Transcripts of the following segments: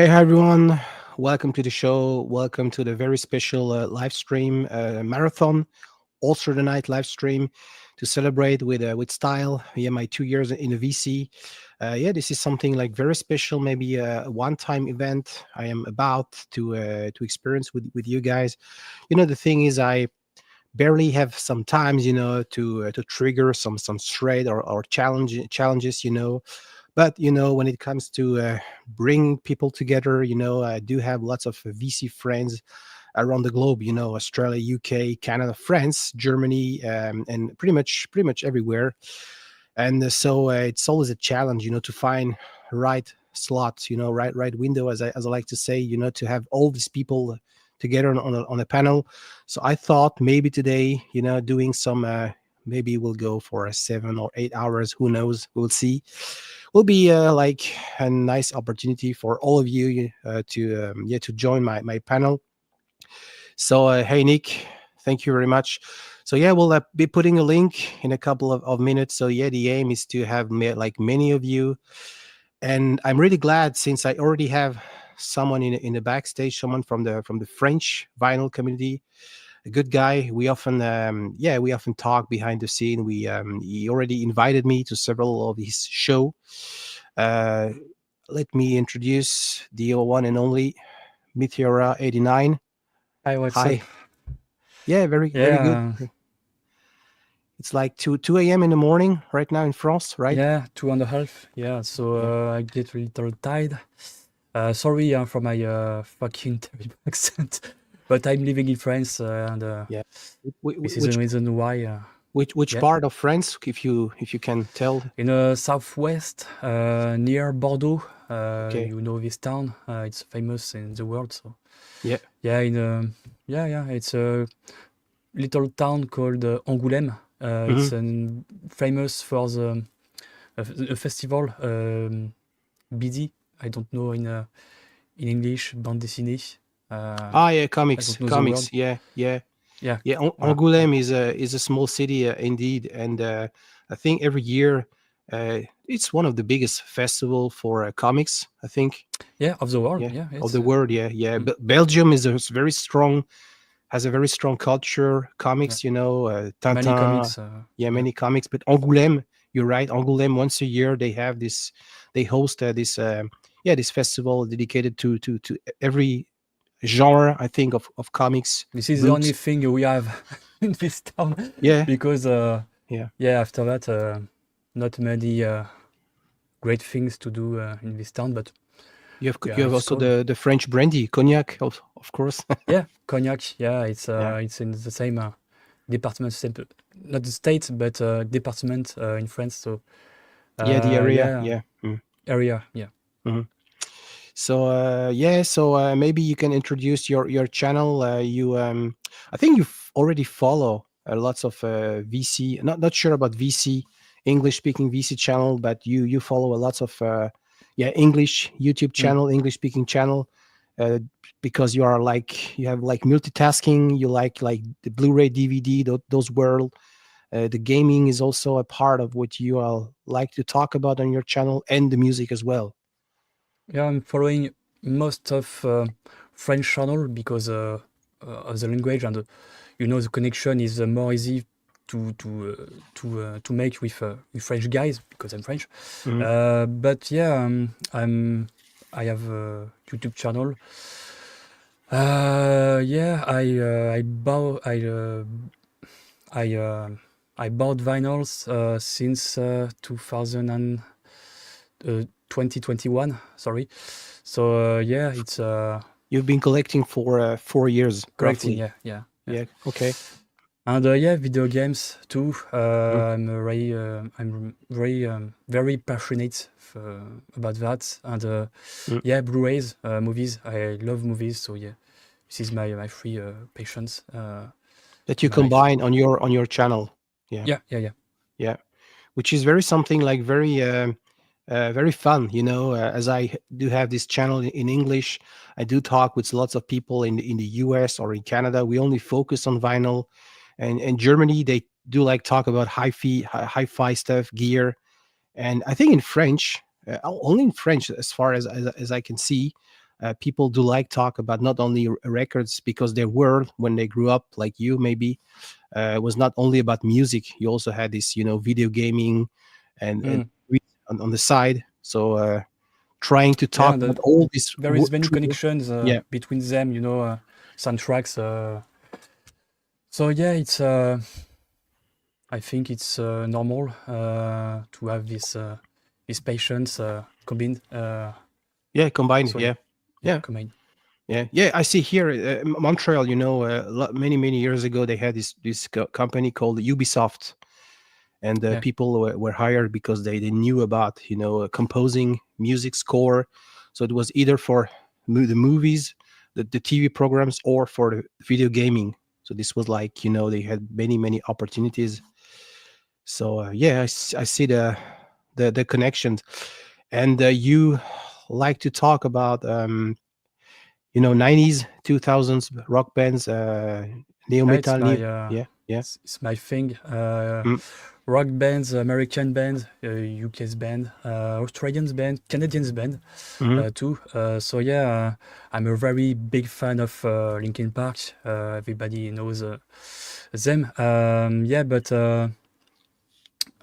Hey everyone, welcome to the show. Welcome to the very special live stream marathon, also the night live stream to celebrate with style. Yeah, my 2 years in the VC. Yeah, this is something like very special, maybe a one-time event I am about to experience with you guys. The thing is, I barely have some times, to trigger some thread or challenges. But when it comes to bring people together, I do have lots of VC friends around the globe. Australia, UK, Canada, France, Germany, and pretty much everywhere. And so it's always a challenge, to find right slots, right window, as I like to say, to have all these people together on a panel. So I thought maybe today, doing some. Maybe we'll go for a 7 or 8 hours. Who knows? We'll see. Will be like a nice opportunity for all of you to join my panel. So hey Nick, thank you very much. So yeah, we'll be putting a link in a couple of minutes. So yeah, the aim is to have like many of you, and I'm really glad since I already have someone in the backstage, someone from the French vinyl community, a good guy. We often talk behind the scene. He already invited me to several of his show. Uh, Let me introduce the one and only Meteora 89. Hi, what's up? Hi. Yeah, very good. Yeah, It's like 2 a.m. in the morning right now in France, right? yeah, 2.5. Yeah, so Yeah. I get a little tired. Sorry for my fucking terrible accent, but I'm living in France, and Yeah. this is the reason why. Which Yeah, part of France, if you can tell? in the southwest, near Bordeaux. Okay. You know this town. It's famous in the world. So Yeah. yeah, it's a little town called Angoulême. It's famous for a festival, BD. I don't know in English, bande dessinée. Yeah, I comics, don't know the word. yeah. Yeah, Yeah, voilà. Angoulême is a small city indeed, and I think every year it's one of the biggest festival for comics. I think, Yeah, of the world. yeah, Yeah, of it's the world. Yeah. mm, Belgium has a very strong culture. yeah. Comics, Many Tintin. comics. Yeah, Yeah, many comics. But Angoulême, you're right. Angoulême, once a year they have this. They host this festival dedicated to every genre, I think, of comics, this is the only books. thing we have in this town Yeah, because yeah. yeah, after that, not many great things to do in this town. But You yeah, have it's also cool. the French brandy, cognac, of course. Yeah, cognac. Yeah, Yeah, it's in the same department, not the state, but department in France. So yeah, the area. yeah, Yeah. area. Yeah. Mhm. So maybe you can introduce your channel. I think you already follow lots of VC. Not sure about VC, English speaking VC channel, but you follow a lots of English YouTube Mm. channel, English speaking channel. Uh, because you have like multitasking, you like the Blu-ray DVD, those world. The gaming is also a part of what you all like to talk about on your channel, and the music as well. Yeah, I'm following most of French channel because of the language, and the connection is more easy to make with French guys because I'm French. Mhm. But yeah, I have a YouTube channel. Yeah, I bought vinyls since 2021. Sorry. So yeah, it's You've been collecting for 4 years, correcting. roughly. Yeah. Yeah. Okay. And yeah, video games too. Mhm. I'm very passionate about that. And Mm. yeah, Blu-rays, movies. I love movies. So yeah, this is my free patience That you in my life. combine on your channel. Yeah. Yeah. Yeah. Which is very something like very fun. As I do have this channel in English, I do talk with lots of people in the US or in Canada. We only focus on vinyl, and in Germany they do like talk about hi-fi stuff, gear, and I think in French, only in French, as far as I can see, people do like talk about not only records, because their world when they grew up, like you maybe, was not only about music. You also had this, video gaming and Mm. on the side. So trying to Yeah, talk about all this. there is many connections Yeah, between them, soundtracks. So yeah, it's I think it's normal to have this patience combined. yeah, combined. So Yeah, yeah, yeah, combined. yeah. I see here, Montreal. Many years ago, they had this company called Ubisoft, and Yeah. people were hired because they knew about composing music score. So it was either for the movies, the TV programs, or for the video gaming. So this was like, they had many opportunities. So yeah, I see the connections. And you like to talk about 90s 2000s rock bands, neo Yeah, metal, yeah, yeah. it's my thing. Mm, Rock bands, American band, UK's band, Australians band, Canadians band mhm. too. So yeah, I'm a very big fan of Linkin Park. Everybody knows them. Yeah, but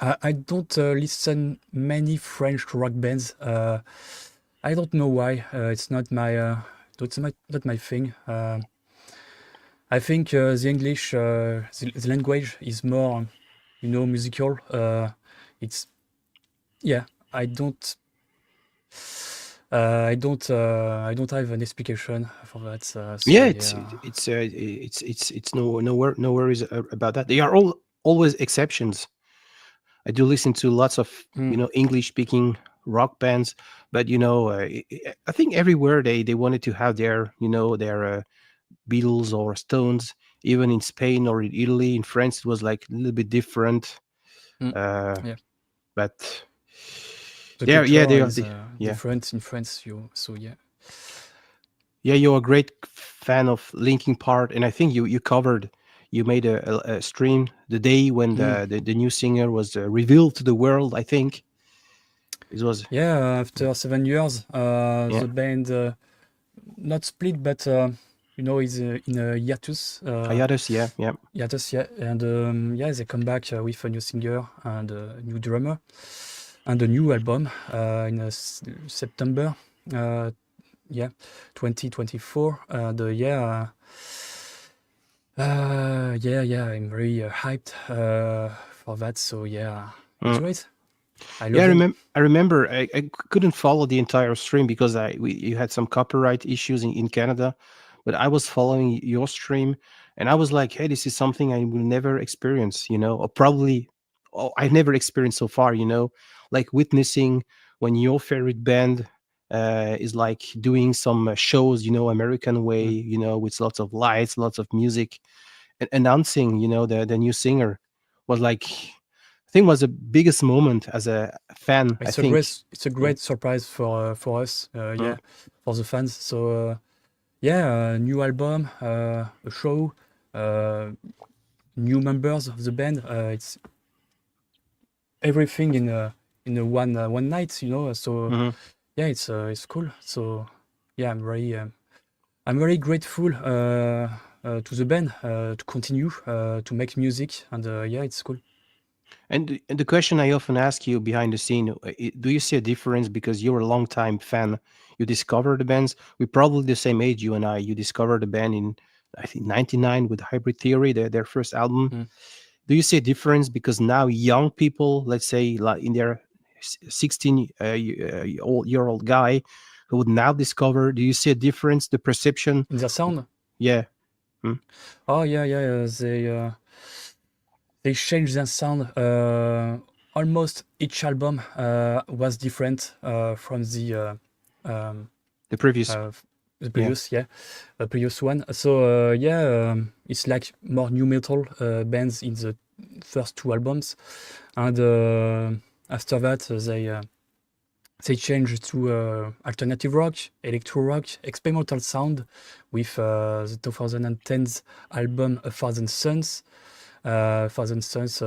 I don't listen many French rock bands. I don't know why. It's not my thing. I think the English, the language is more, musical. It's yeah. I don't. I don't have an explication for that. So Yeah, yeah. it's no worries about that. They are always exceptions. I do listen to lots of Mm, English speaking rock bands, but I think everywhere they wanted to have their Beatles or Stones. Even in Spain or in Italy, in France, it was like a little bit different. mm, Uh, yeah. but The yeah, culture they are is yeah. different in France. So yeah. Yeah, you're a great fan of Linkin Park, and I think you made a stream the day when Mm. the new singer was revealed to the world. I think it was. Yeah, after 7 years, Yeah, the band not split, but is in a hiatus. Hiatus. Yeah, yeah. Hiatus, yeah, and yeah, they come back with a new singer and a new drummer and a new album in September. Yeah, 2024. And yeah, I'm very hyped for that. So yeah, it's Mm. great. I Yeah, love them. I remember. I couldn't follow the entire stream because you had some copyright issues in Canada, but I was following your stream, and I was like, hey, this is something I will never experience, or probably, I've never experienced so far, like witnessing when your favorite band is like doing some shows, American way, Mm. with lots of lights, lots of music, and announcing, the new singer was like, I think was the biggest moment as a fan, I think. It's a Yeah. great surprise for us. Mm. Yeah, for the fans. So yeah, new album, a show, uh, new members of the band. It's everything in a one night. So Mhm. yeah, it's cool. So yeah, I'm very grateful to the band to continue to make music, and yeah, it's cool. And the question I often ask you behind the scene, do you see a difference because you're a long time fan? You discovered the bands. We're probably the same age, you and I. You discovered the band in, I think, '99 with Hybrid Theory, their first album. Mm. Do you see a difference because now young people, let's say like in their 16 year old guy who would now discover, do you see a difference, the perception? In the sound. Yeah. Mm. Oh yeah. They changed their sound. Almost each album was different from The previous. uh, the Yeah. previous one. So yeah, it's like more new metal bands in the first two albums, and after that they changed to alternative rock, electro rock, experimental sound with the 2010s album A Thousand Suns. Thousand Suns,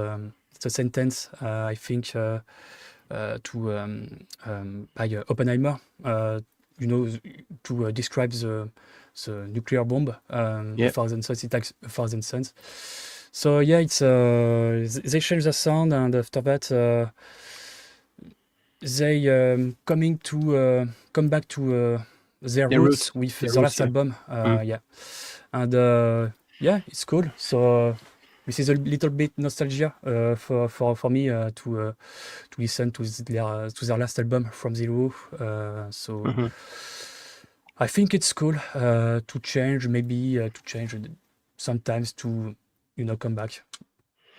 it's a sentence, I think, by Oppenheimer. to describe the nuclear bomb, Yeah. 1,000 suns, it takes 1,000 suns. So yeah, it's they change the sound, and after that they come back to their The roots. roots with The the roots. last Yeah. album. Mm. Yeah, and yeah, it's cool. So this is a little bit nostalgia for me to listen to their last album from zero. So Mhm. I think it's cool to change, maybe to change sometimes to come back.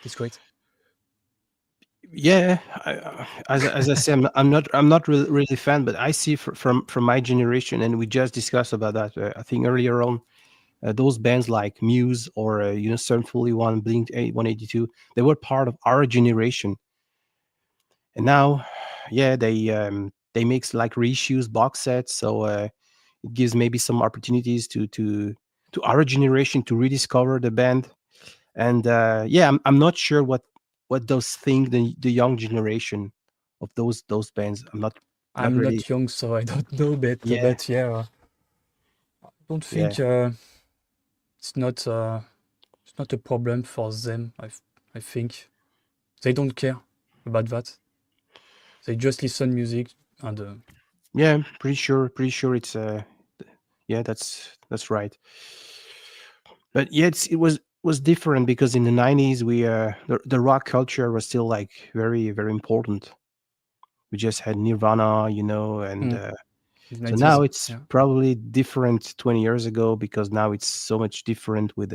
It's great. Yeah, as I say, I'm not really fan, but I see from my generation, and we just discussed about that. I think earlier on, those bands like Muse or Sum 41, Blink 182, they were part of our generation, and now, yeah, they make like reissues, box sets, so it gives maybe some opportunities to our generation to rediscover the band. And yeah, I'm not sure what those think the young generation of those bands. I'm not I'm really. not young, so I don't know, Yeah, but yeah, I don't yeah, think it's not uh, it's not a problem for them. I think they don't care about that. They just listen music and yeah. Pretty sure it's yeah, that's right. But yeah, it was different because in the 90s the rock culture was still like very very important. We just had Nirvana, and in the so now 90s. it's Yeah, probably different 20 years ago because now it's so much different with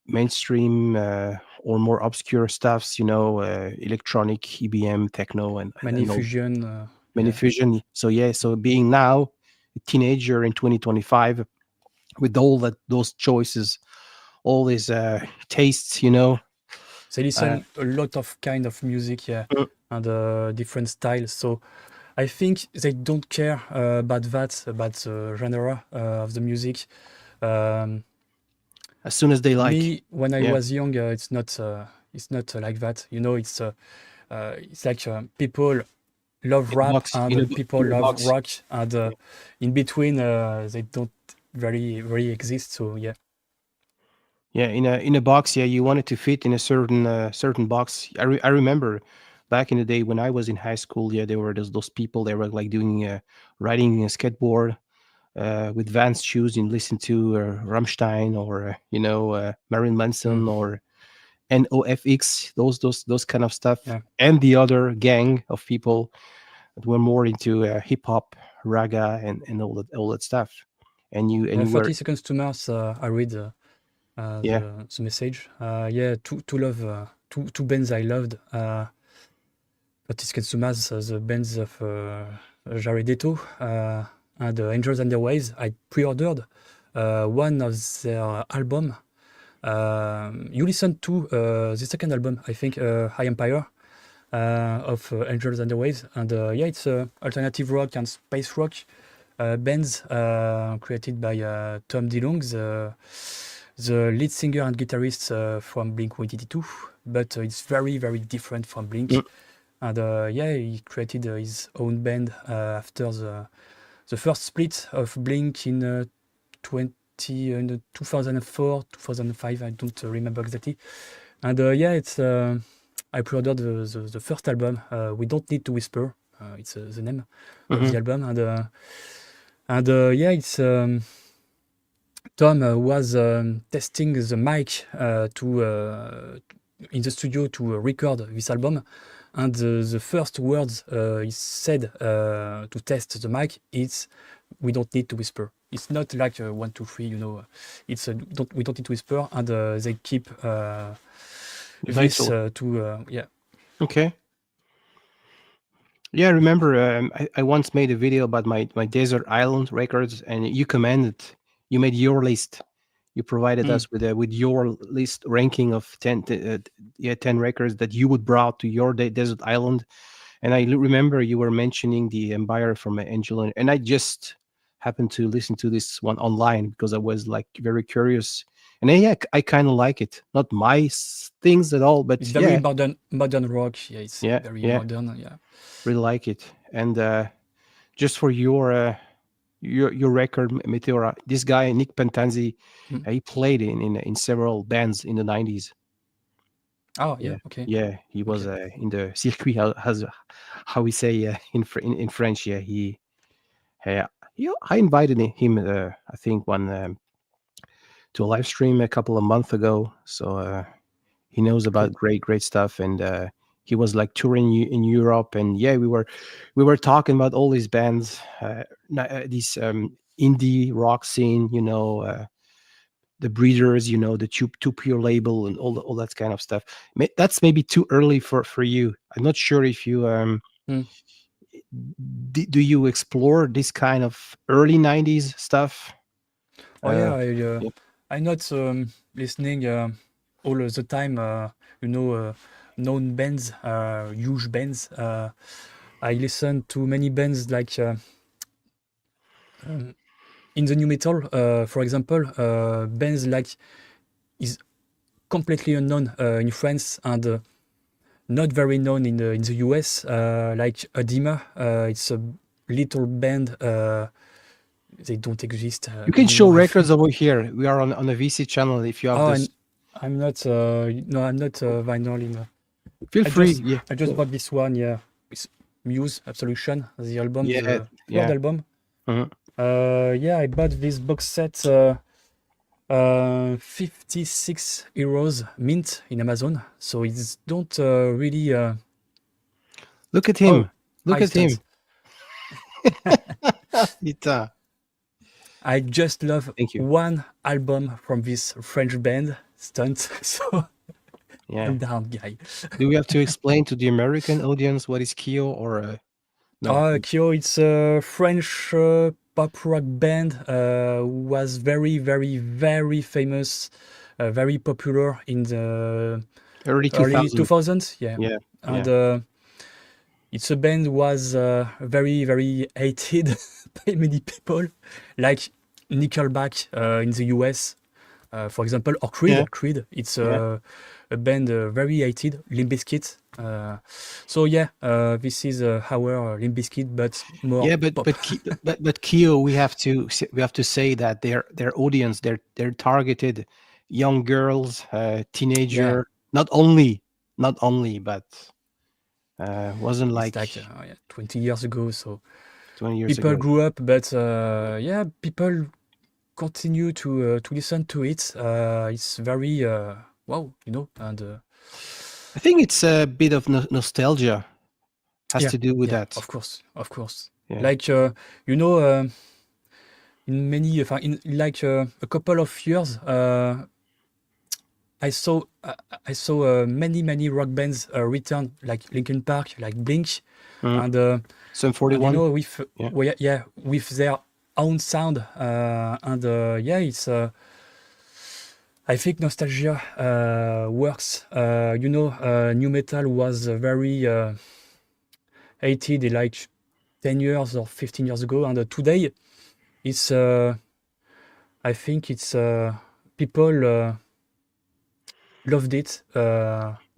mainstream or more obscure stuffs, electronic, EBM, techno, and many all fusion. many Yeah, fusion. So yeah, so being now a teenager in 2025 with all those choices, all these tastes, they uh, listen a lot of kind of music. Yeah, mm, and different styles. So I think they don't care about that, about the genre of the music. Um, as soon as they like. Me, when I Yeah, was young, it's not like that. It's like people love in a rap box, and people in a love box. rock, and in between they don't very exist. So yeah, Yeah, in a box. Yeah, you wanted to fit in a certain box. I remember back in the day when I was in high school. Yeah, there were those people. They were like doing riding a skateboard with Vans shoes and listen to Rammstein or Marilyn mm, Manson or NOFX. Those kind of stuff. yeah. And the other gang of people that were more into hip hop, raga, and all that stuff. And you were. 30 Seconds to Mars. I read Yeah. the message. Yeah, two love two bands I loved. 30 Seconds to Mars, the bands of Jared Leto and Angels and Their Ways. I pre-ordered one of their album. You listened to the second album, I think, High Empire of Angels and Their Ways, and yeah, it's alternative rock and space rock bands created by Tom DeLonge, the lead singer and guitarist from Blink-182, but it's very different from Blink. Mm, And yeah, he created his own band after the first split of Blink in 2004, 2005. I don't remember exactly. And yeah, it's I pre-ordered the first album. We Don't Need to Whisper. It's the name of the mhm, album. And yeah, it's Tom was testing the mic in the studio to record this album. And the first words he said to test the mic is, "We don't need to whisper." It's not like 1, 2, 3, It's we don't need to whisper, and they keep the this title. to yeah. Okay. Yeah, I remember. I once made a video about my desert island records, and you made your list. You provided Mm. us with your list ranking of 10 records that you would brought to your desert island. And I remember you were mentioning the Empire from Angel, and I just happened to listen to this one online because I was like very curious. And yeah, I kind of like it. Not my things at all, It's but very yeah, modern rock. Yeah, it's yeah, very yeah, modern. Yeah. really like it. And just for your your record, Meteora. This guy Nick Pentanzi, Mm. he played in several bands in the 90s. Oh, yeah, Yeah, okay, yeah, he was okay. in the circuit. How we say in French. Yeah, uh, I invited him. I think one to a live stream a couple of months ago. So he knows about Cool. great stuff, and he was like touring in Europe, and yeah, we were talking about all these bands, these indie rock scene, the Breeders, the Two Pure label, and all that kind of stuff. That's maybe too early for you. I'm not sure if you Mm. do you explore this kind of early '90s stuff. Oh yeah, Yeah. I'm not listening all the time. You know, known bands, huge bands. I listen to many bands like um, in the new metal, for example, bands like is completely unknown in France and not very known in the US, like Adima. It's a little band. They don't exist You can show anymore, I think. records over here. We are on a VC channel. If you have Oh, this, I'm not. No, I'm not vinyl in. feel I free. just Yeah, I just bought this one. Yeah, it's Muse Absolution, the album, yeah, the third yeah. album. Mhm. Yeah, I bought this box set. 56 euros mint in Amazon. So it's don't really. Look at Oh, him. Look at Aastad. him. Ita. I just love Thank you. one album from this French band, Stunt. So Yeah. I'm down, guy. Do we have to explain to the American audience what is Kyo or no? Kyo, it's a French pop rock band who was very, very, very famous, very popular in the Early early 2000. 2000s. Yeah. Yeah. And Yeah. it's a band was very, very hated by many people, like Nickelback in the US, for example, or Creed. Yeah. Creed, it's Yeah. a band very hated, Limp Bizkit. So yeah, this is our Limp Bizkit, but more Yeah, pop. but Kyo, we have to say that their audience, they're targeted young girls, Yeah, teenager. Not only, but wasn't it's like like yeah, 20 years ago. So 20 years people ago. grew up, but yeah, people continue to listen to it. It's very wow, and I think it's a bit of nostalgia has yeah, to do with yeah, that. of course, of course. Yeah. Like you know, in many, in like a couple of years, I saw many rock bands return, like Linkin Park, like Blink, Mhm. Some and 41. with Yeah. well, yeah, with their own sound, and yeah, it's. I think nostalgia works. New metal was very hated like 10 years or 15 years ago, and today it's. I think it's people loved it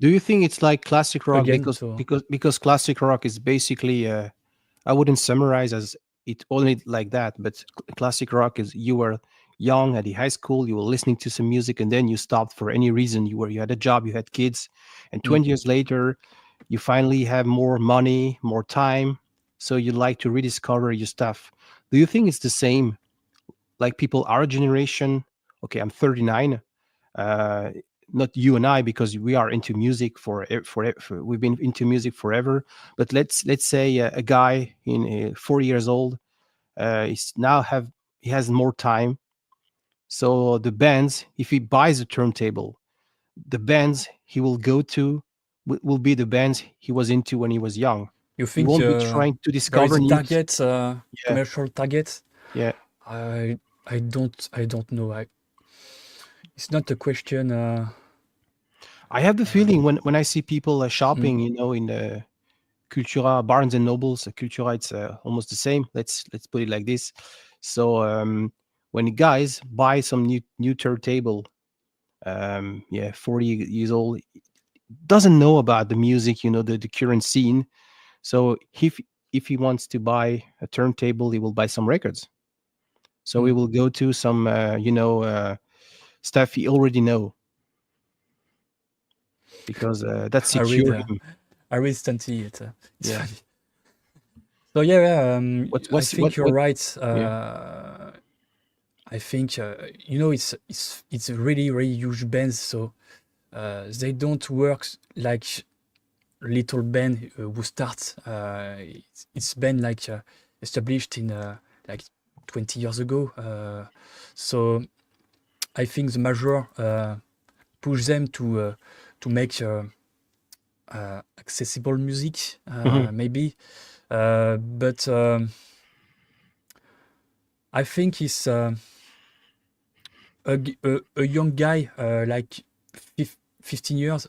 Do you think it's like classic rock again. because So because because classic rock is basically I wouldn't summarize as it only like that, but classic rock is you were young at the high school, you were listening to some music, and then you stopped for any reason. You had a job, you had kids, and mm, 20 years later, you finally have more money, more time, so you like to rediscover your stuff. Do you think it's the same? Like people our generation, okay, I'm 39, uh, not you and I because we are into music for we've been into music forever. But let's say a guy in 40 years old, is now have he has more time. So the bands, if he buys a turntable, the bands he will go to will be the bands he was into when he was young. you He think won't be trying to there is discover a new. target, Yeah, commercial target? yeah. I don't know. It's not a question. I have the Uh, feeling when I see people mm, shopping, in the Cultura, Barnes and Nobles, Cultura, it's almost the same. Let's put it like this. So when the guys buy some new turntable, yeah, 40 years old, doesn't know about the music, the current scene. So if he wants to buy a turntable, he will buy some records. So we will go to some, stuff he already know, because that I read secure him. Stunty. It's Yeah. funny. So yeah, I think you're right. I think it's really really huge bands, so they don't work like little band who starts. It's band like established in like 20 years ago. So I think the major push them to make accessible music, maybe. But I think it's a young guy, like 15 years,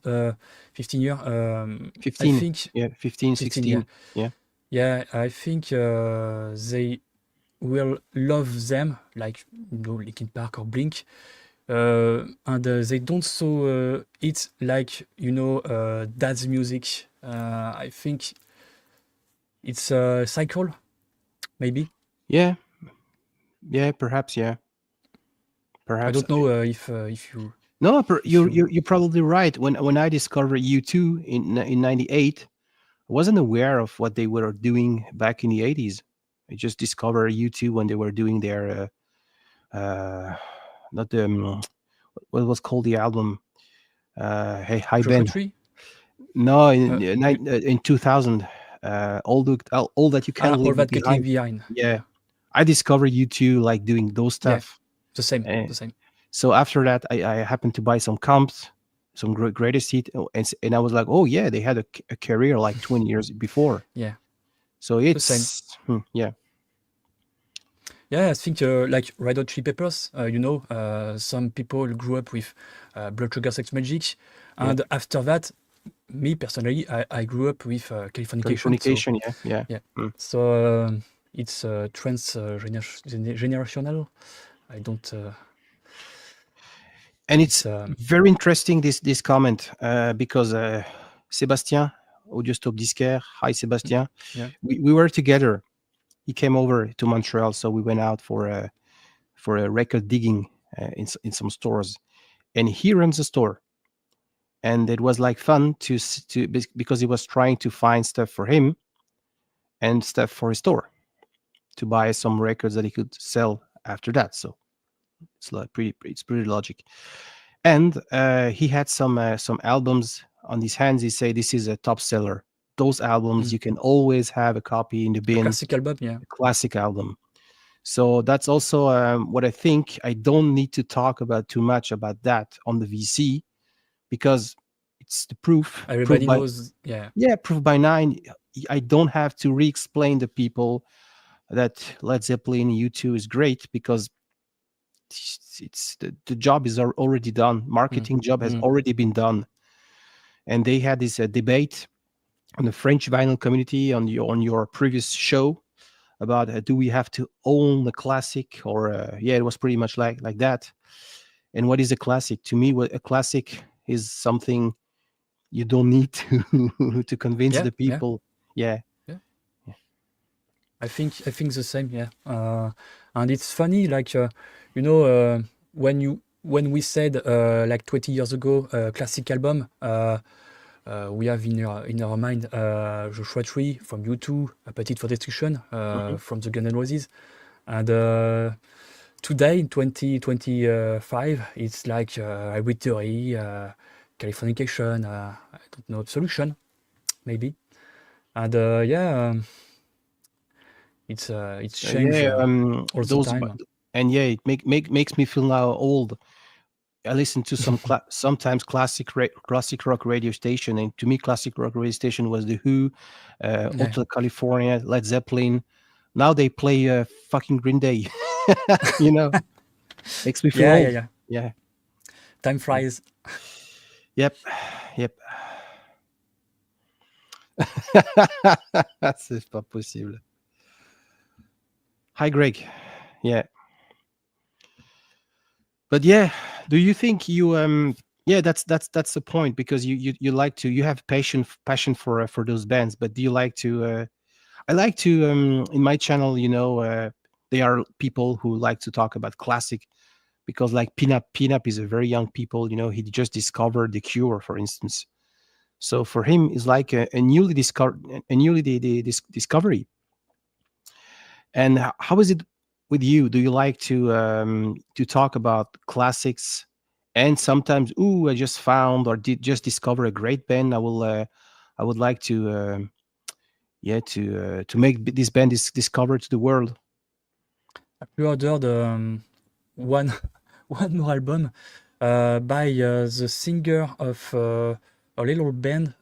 15 year. I 15, think 15, 16, yeah. I think they will love them, like Linkin Park or Blink, and they don't so it's like dance music. I think it's a cycle, maybe. yeah, perhaps, I perhaps. don't know if you No, if you you're probably right. When I discovered U2 in '98, I wasn't aware of what they were doing back in the '80s. I just discovered U2 when they were doing their not the what was called the album. Hey, hi Ben. Tree? No, in 2000, all that you can All leave that behind. behind. Yeah, I discovered U2 like doing those stuff. The same. So after that, I happened to buy some comps, some greatest hit, and I was like, oh yeah, they had a career like 20 years before. Yeah. So The same. Yeah. Yeah, I think like Red Hot Chili Peppers, some people grew up with Blood Sugar Sex Magic, and after that, me personally, I grew up with Californication. So, yeah. So it's generational. I don't. And it's very interesting this comment because Sébastien, Audiostop Disquaire, hi Sébastien, we were together. He came over to Montreal, so we went out for a record digging in some stores, and he runs a store, and it was like fun to because he was trying to find stuff for him and stuff for his store to buy some records that he could sell after that. So it's like it's pretty logic. And he had some albums on his hands. He said this is a top seller. Those albums you can always have a copy in the bin. Classic album, yeah. A classic album. So that's also what I think. I don't need to talk about too much about that on the VC because it's the proof. Everybody knows, yeah. Yeah, proof by 9. I don't have to re-explain to people that Led Zeppelin U2 is great because it's the job is already done. Marketing job has already been done. And they had this debate on the French vinyl community on your previous show about do we have to own the classic or it was pretty much like that. And what is a classic? To me, a classic is something you don't need to convince the people. Yeah. I think the same, yeah. And it's funny, like when we said like 20 years ago, classic album, we have in our mind the Joshua Tree from U2, Appetite for Destruction from the Guns N' Roses, and today in 2025, it's like Hybrid Theory, Californication, I don't know, Absolution, maybe, and it's changed all the time. And it makes me feel now old. I listen to some sometimes classic rock radio station, and to me, classic rock radio station was the Who, Hotel California, Led Zeppelin. Now they play fucking Green Day. Makes me feel old. Yeah. Time flies. Yep. C'est pas possible. Hi, Greg. Yeah. But yeah, do you think you that's the point, because you like to, you have passion for those bands, but do you like to I like to in my channel They are people who like to talk about classic because, like Pinape is a very young people. He just discovered the Cure, for instance. So for him, it's like a newly discovered, a newly discovery. And how is it with you? Do you like to talk about classics? And sometimes, ooh, I just found or did just discover a great band. I would like to, yeah, to make this band discovered to the world. I pre-ordered one one more album by the singer of a little band,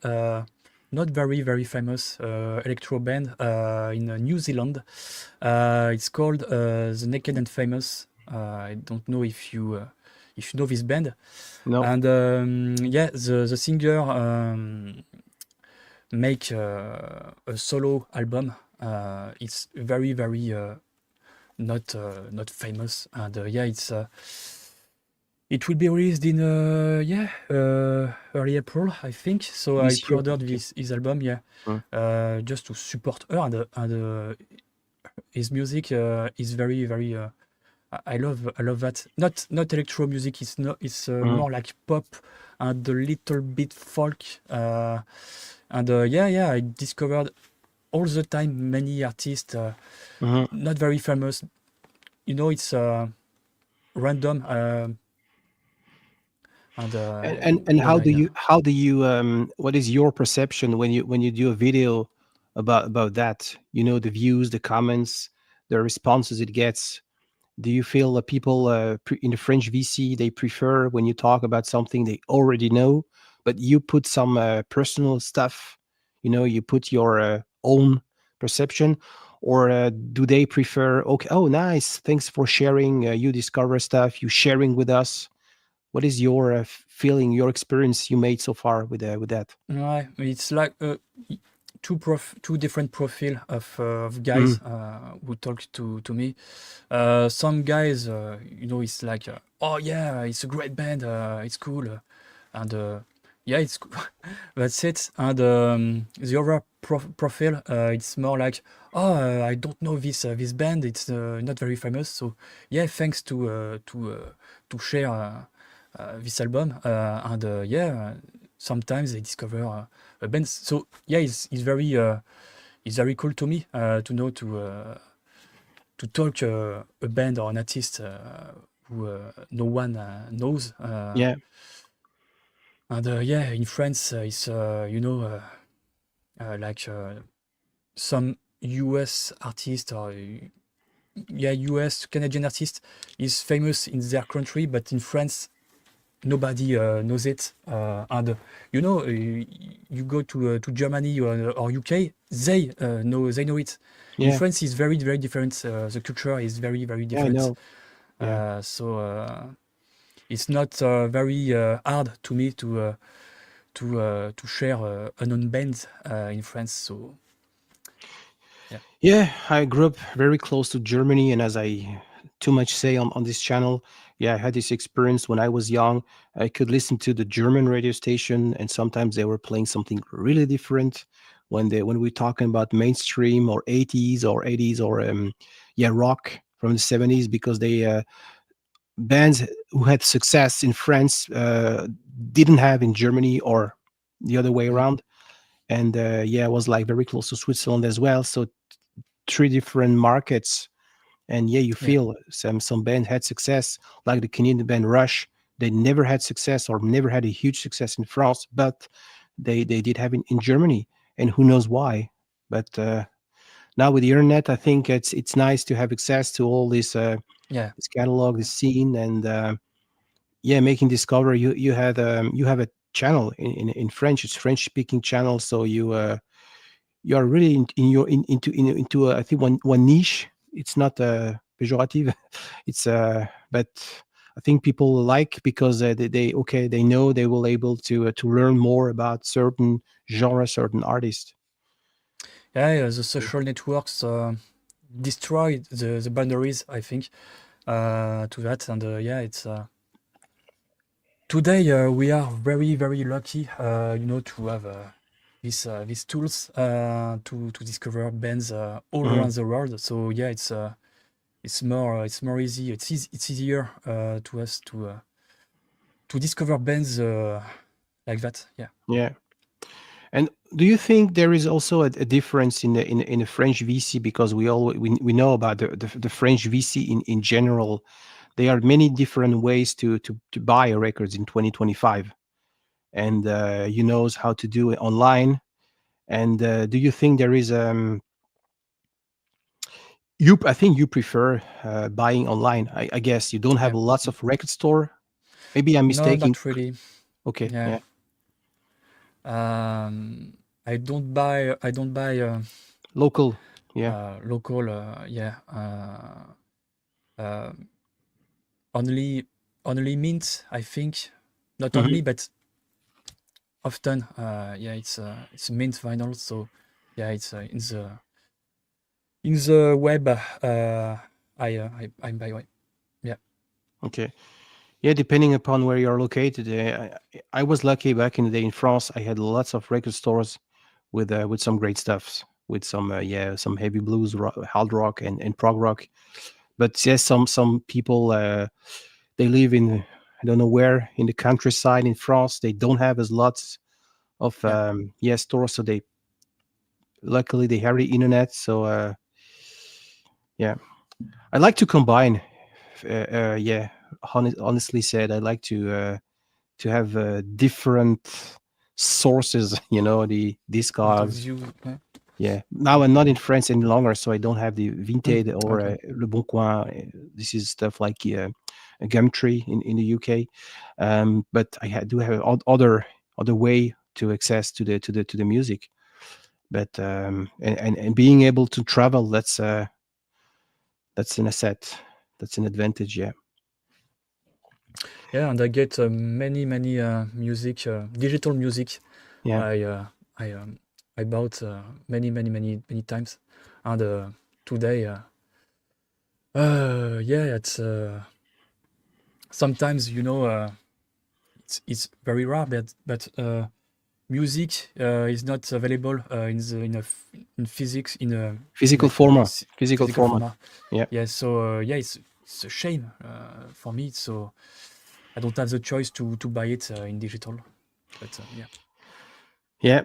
not very famous electro band in New Zealand. It's called The Naked and Famous. I don't know if you know this band. No, And yeah, the singer make a solo album. It's very not famous, and yeah, it will be released in yeah early April, I think. So I this year. pre-ordered Okay. his album, yeah, Mm. just to support her, and his music is very. I love that. Not electro music. It's Mm. more like pop and a little bit folk. And yeah, I discovered all the time many artists Mhm. not very famous. It's random and And when I how do you what is your perception when you do a video about that? The views, the comments, the responses it gets. Do you feel that people in the French VC they prefer when you talk about something they already know, but you put some personal stuff? You put your own perception, or do they prefer? Okay, oh, nice, thanks for sharing. You discover stuff. You sharing with us. What is your feeling, your experience you made so far with that? right, it's like two different profile of Mm, guys who talk to me. Some guys, it's like, oh yeah, it's a great band, it's cool, and yeah, it's that's it. And the other profile, it's more like, oh, I don't know this band. It's not very famous. So yeah, thanks to share this album. And yeah, sometimes they discover a band. So yeah, it's very cool to me to know to talk a band or an artist who no one knows. yeah, And yeah, in France, it's like some US artist or yeah, US Canadian artist is famous in their country, but in France nobody knows it. And you go to Germany or UK, they know it. In yeah, France, it's very different. The culture is very yeah. I different. know. Yeah, So it's not very hard to me to share unknown bands in France. So yeah, yeah. I grew up very close to Germany, and as I too much say on this channel, yeah, I had this experience when I was young. I could listen to the German radio station, and sometimes they were playing something really different. When we're talking about mainstream or 80s or 80s or yeah, rock from the 70s, because they bands who had success in France didn't have in Germany or the other way mm, around. And yeah, it was like very close to Switzerland as well. So three different markets. And yeah, you yeah, feel some band had success, like the Canadian band Rush. They never had success or never had a huge success in France, but they did have in Germany, and who knows why. But now with the internet, I think it's nice to have access to all yeah. this catalog, this scene, and yeah, making discovery. You have a channel in French. It's French speaking channel, so you are really in your into I think one niche. It's not pejorative. It's but I think people like because they okay, they know they will able to learn more about certain genre, certain artists. Yeah, the social networks destroy the boundaries, I think, to that. And yeah, it's today we are very lucky, to have these tools to discover bands all Mhm. around the world. So yeah, it's more easy. It's easier to us to discover bands like that. Yeah. Yeah. And do you think there is also a difference in the French VC, because we know about the French VC in general? There are many different ways to buy records in 2025, and you knows how to do it online. And do you think there is I think you prefer buying online. I guess you don't have Yeah. lots of record store. Maybe I'm No, mistaken. not really. Okay, Yeah. yeah, I don't buy local. Yeah. local. Uh, only mint. I think not Mhm. only, but often. Yeah, it's mint vinyl. So yeah, it's in the web. I buy. Yeah. Okay. Yeah, depending upon where you're located. I was lucky back in the day in France. I had lots of record stores with some great stuffs, with some some heavy blues, hard rock, and prog rock. But yes, some people they live in, I don't know where, in the countryside in France. They don't have as lots of Yeah. stores, so they luckily they have the internet. So yeah, I like to combine. Yeah, honestly said, I like to have different sources. You know, the Point of discogs. view. Yeah. Yeah. Now I'm not in France any longer, so I don't have the Vinted or Okay. Le Bon Coin. This is stuff like a Gumtree in the UK. But I do have other way to access to the music. But and being able to travel, that's an asset. That's an advantage. Yeah. Yeah, and I get many music, digital music. Yeah. I I bought many times, and today, yeah, it's sometimes it's very rare, but music is not available in physics Physical like format. Physical physical format. format. Yeah. Yeah, so yeah, it's a shame for me. So I don't have the choice to buy it in digital. But yeah, Yeah.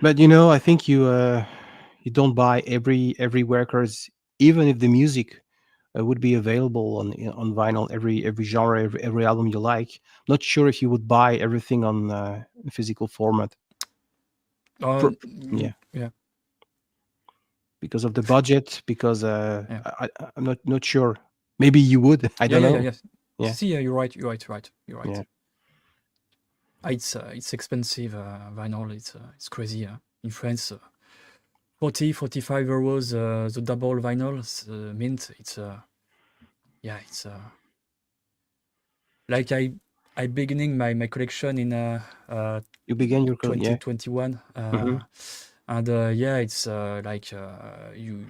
But I think you don't buy every records, even if the music would be available on vinyl, every genre, every album you like. Not sure if you would buy everything on physical format. Yeah, yeah, because of the budget. Because yeah, I'm not sure. Maybe you would. I don't know. yeah. Yeah, See, you're right. You're right. yeah, It's expensive vinyl. It's crazy. In France, 45 euros the double vinyl mint. It's yeah, it's like I beginning my collection in you began your yeah. 2021, Hmm. and yeah, it's like you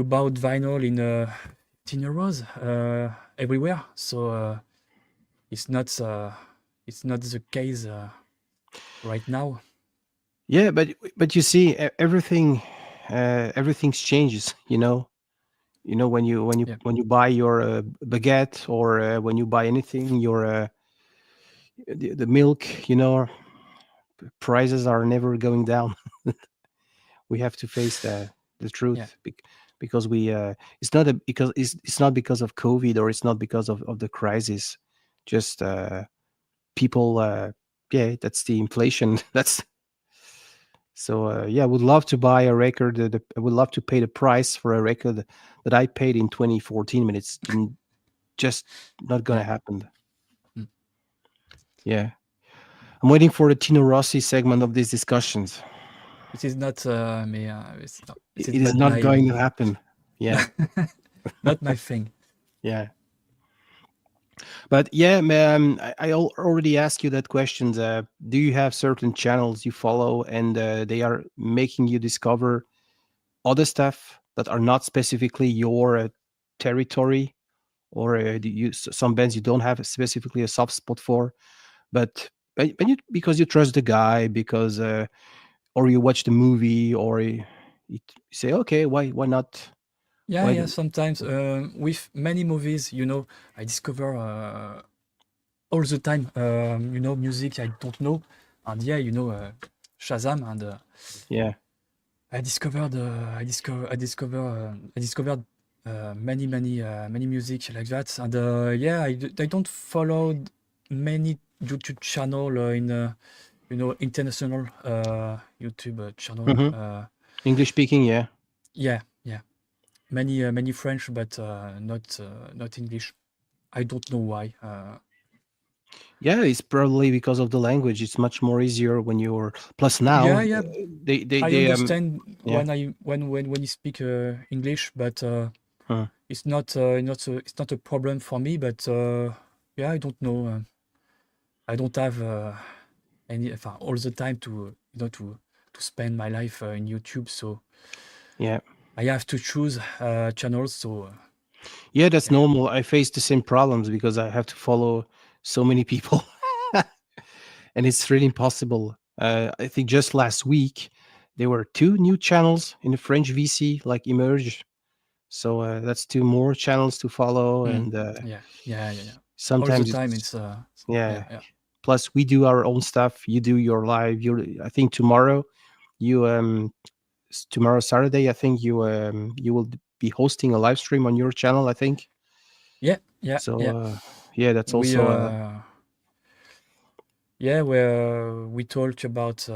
bought vinyl in 10 euros everywhere. So it's not the case right now. Yeah, but you see, everything's changes. When you when you Yeah, when you buy your baguette, or when you buy anything, your the milk, prices are never going down. We have to face the yeah, truth, because we it's not because of COVID, or it's not because of the crisis. Just people, yeah, that's the inflation. That's so yeah, I would love to buy a record. I would love to pay the price for a record that I paid in 2014, but it's just not gonna yeah. happen. Mm. Yeah, I'm waiting for the Tino Rossi segment of these discussions. It is not me. It is It is not not my going to happen. Yeah, not my thing. yeah. But yeah, man, I already asked you that question. Do you have certain channels you follow, and they are making you discover other stuff that are not specifically your territory, or some bands you don't have specifically a soft spot for, but because you trust the guy, because or you watch the movie, or you say, okay, why not Yeah, Why yeah. do, Sometimes with many movies, I discover all the time, music I don't know, and yeah, Shazam, and yeah. I discovered many music like that, and yeah, I don't follow many YouTube channel in international YouTube channel. Hmm. English speaking, yeah. Yeah, yeah, many French, but not English. I don't know why. Yeah, it's probably because of the language. It's much more easier when you're. Plus Yeah, now, yeah. I they understand yeah. when you speak English, but Huh. it's not a problem for me. But yeah, I don't know. I don't have all the time to to spend my life in YouTube. So Yeah. I have to choose channels. So Yeah, that's yeah, normal. I face the same problems because I have to follow so many people, and it's really impossible. I think just last week there were two new channels in the French VC like Emerge. So that's two more channels to follow, mm, and yeah. All the sometimes time it's it's yeah. yeah. Plus, we do our own stuff. You do your live. I think tomorrow, you tomorrow Saturday. I think you will be hosting a live stream on your channel. I think so. Yeah. Yeah, that's We also yeah, where we talk about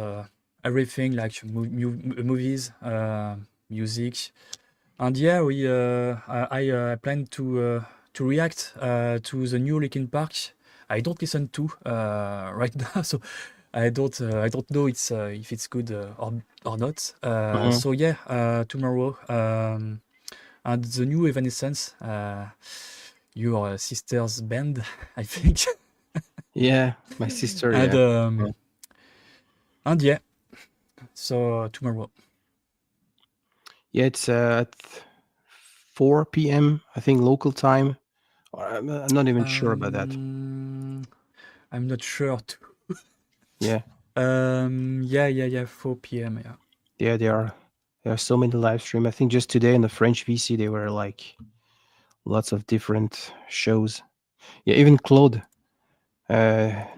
everything like movies, music, and yeah, I plan to react to the new Linkin Park. I don't listen to right now, so I don't know if it's good or not. mhm. So yeah, tomorrow and the new Evanescence, your sister's band, I think, Yeah, my sister. and Yeah, um, yeah, and yeah. So tomorrow. yeah. It's at 4 p.m. I think local time. I'm not even sure about that. I'm not sure. Yeah, Yeah. 4 p.m. Yeah. yeah. There are so many live stream. I think just today in the French VC there were like lots of different shows. Yeah, even Claude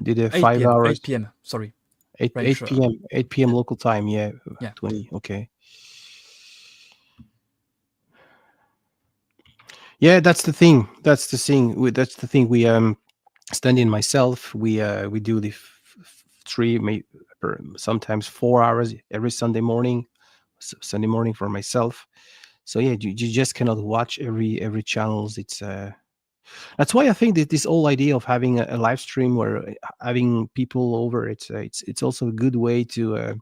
did a 8 five p.m. hours 8 p.m. Sorry, 8 French. 8 p.m. 8 p.m. Yeah. local time. Yeah, Yeah. 20. Okay. Yeah, that's the thing. That's the thing. That's the thing. We Stanley and myself, we do the three, sometimes 4 hours every Sunday morning. Sunday morning for myself. So yeah, you just cannot watch every channels. It's that's why I think that this whole idea of having a live stream where having people over, it's also a good way to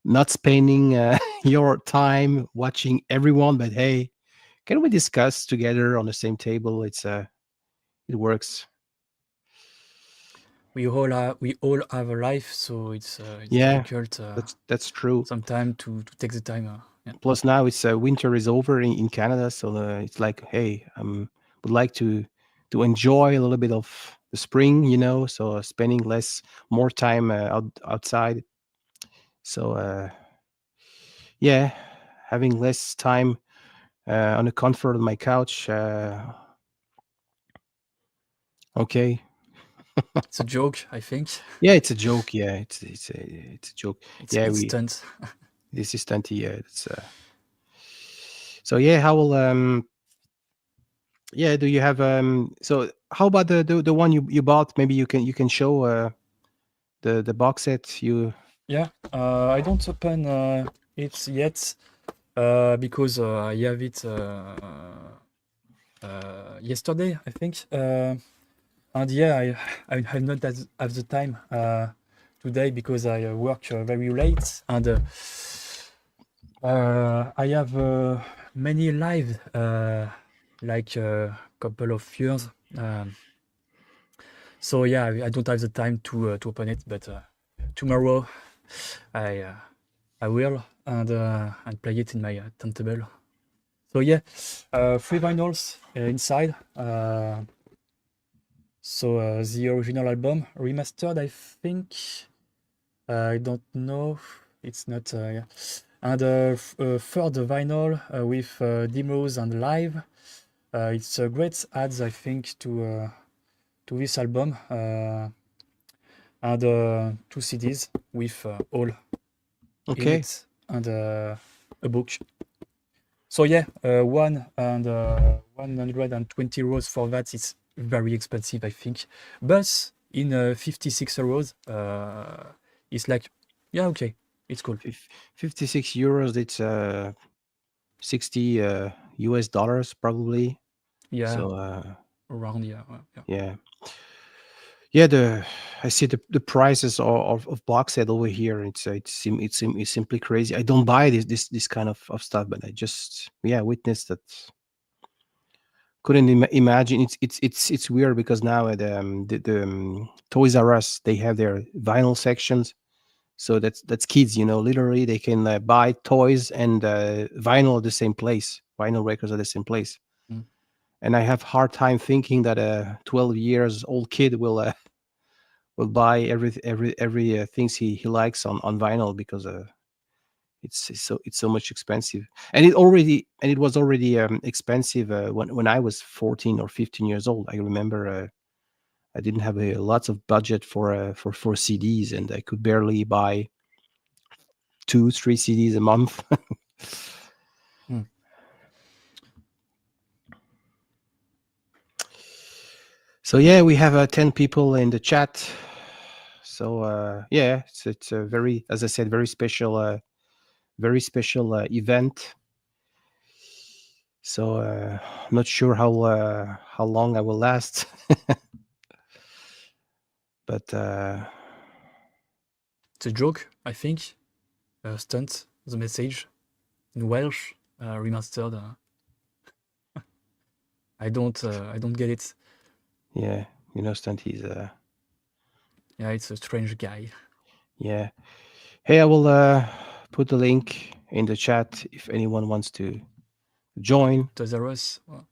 not spending your time watching everyone, but hey, can we discuss together on the same table? It works. We all have a life, so it's Yeah, difficult that's true. sometimes to take the time. Yeah. Plus now it's winter is over in Canada, so it's like, hey, would like to enjoy a little bit of the spring, so spending more time outside. So yeah, having less time on the comfort of my couch. Okay, It's a joke, I think. yeah, it's a joke. Yeah, it's a joke. Yeah, It's we stunts. this is Stunty. Yeah, it's so yeah. How will yeah? Do you have So how about the one you bought? Maybe you can show the box set you. Yeah. I don't open it yet because I have it yesterday, I think. And yeah, I have not have the time today because I work very late, and I have many live like a couple of years. So yeah, I don't have the time to open it, but tomorrow I uh, I will and play it in my turntable. So yeah, three vinyls inside. So the original album remastered, I think. I don't know. It's not. Yeah. And third vinyl with demos and live. It's a great adds, I think, to this album. And 2 CDs with all in Okay. it and a book. So yeah, 120 euros for that. It's very expensive, I think. But in 56 euros, it's like, yeah, okay, it's cool. 56 euros. It's 60 US dollars probably. Yeah, So around, yeah. yeah. Yeah, I see the prices of box set over here. It's simply crazy. I don't buy this kind of stuff, but I just witnessed that. Couldn't imagine. It's weird because now at the Toys R Us they have their vinyl sections. So that's kids, literally they can buy toys and vinyl at the same place. Vinyl records at the same place. Mm. And I have hard time thinking that a 12 years old kid will buy every things he likes on vinyl because it's so much expensive, and it was already expensive when I was 14 or 15 years old. I remember I didn't have lots of budget for CDs, and I could barely buy 2-3 CDs a month. Mm. So yeah, we have 10 people in the chat. So yeah, it's a very, as I said, very special event. So not sure how long I will last. But It's a joke, I think. Stunt, the message in Welsh, remastered. I don't get it. yeah, Stunty's Yeah, it's a strange guy. yeah. Hey, I will put the link in the chat if anyone wants to join. Toys R Us. Well,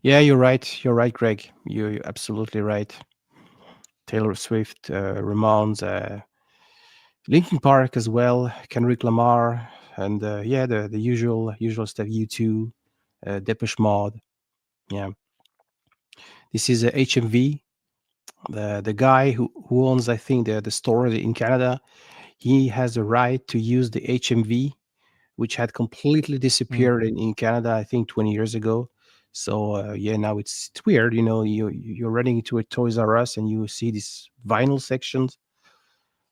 Yeah, you're right. You're right, Greg. You're absolutely right. Taylor Swift, Ramones, Linkin Park as well, Kendrick Lamar, and yeah, the usual stuff. U2, Depeche Mode. Yeah, this is HMV. The guy who owns, I think, the store in Canada. He has a right to use the HMV, which had completely disappeared in Canada, I think 20 years ago. So yeah, now it's weird. You're running into a Toys R Us and you see these vinyl sections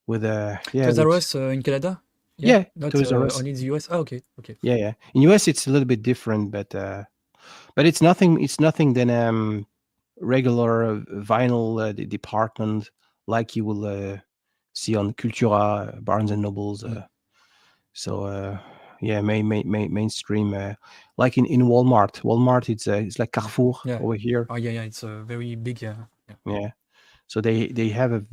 with Toys R Us in Canada? yeah, Not Toys R Us. only in the US. Oh, okay. Yeah. In US it's a little bit different, but it's nothing. It's nothing than regular vinyl department like you will see on Cultura, Barnes and Nobles. So yeah, mainstream, like in Walmart. Walmart, it's like Carrefour Yeah. over here. Oh yeah. It's a very big. Yeah. So they have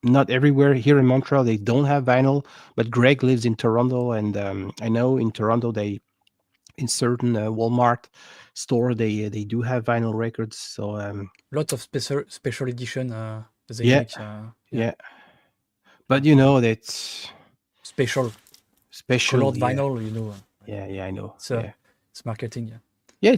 not everywhere here in Montreal they don't have vinyl, but Greg lives in Toronto, and I know in Toronto they in certain Walmart store they do have vinyl records. So Lots of special edition. They yeah, make. yeah. But that's Special special. colored vinyl. Yeah, I know. So it's marketing. Yeah. Yeah,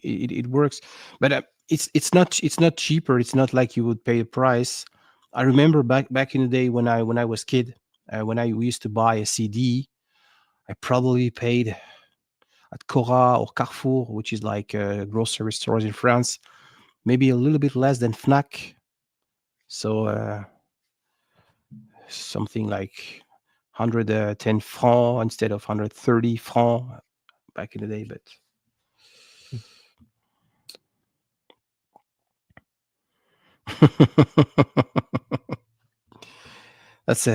it works, but it's not cheaper. It's not like you would pay a price. I remember back in the day when I was kid, when I used to buy a CD, I probably paid at Cora or Carrefour, which is like grocery stores in France, maybe a little bit less than Fnac. So something like 110 francs instead of 130 francs back in the day, but. That's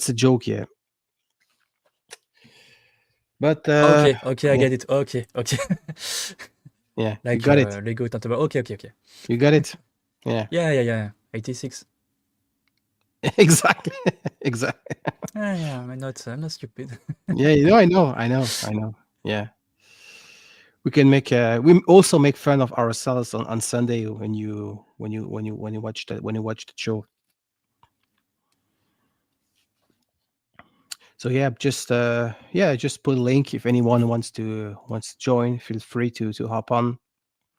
a joke, yeah. But Okay. I yeah, get it. Okay. yeah, you Like got it. Lego Tantaba. Okay. You got it. Yeah, Yeah. 86. exactly. Yeah. I'm not stupid. Yeah, I know. Yeah, we can make. We also make fun of ourselves on Sunday when you watch the show. So just put a link if anyone wants to join. Feel free to hop on.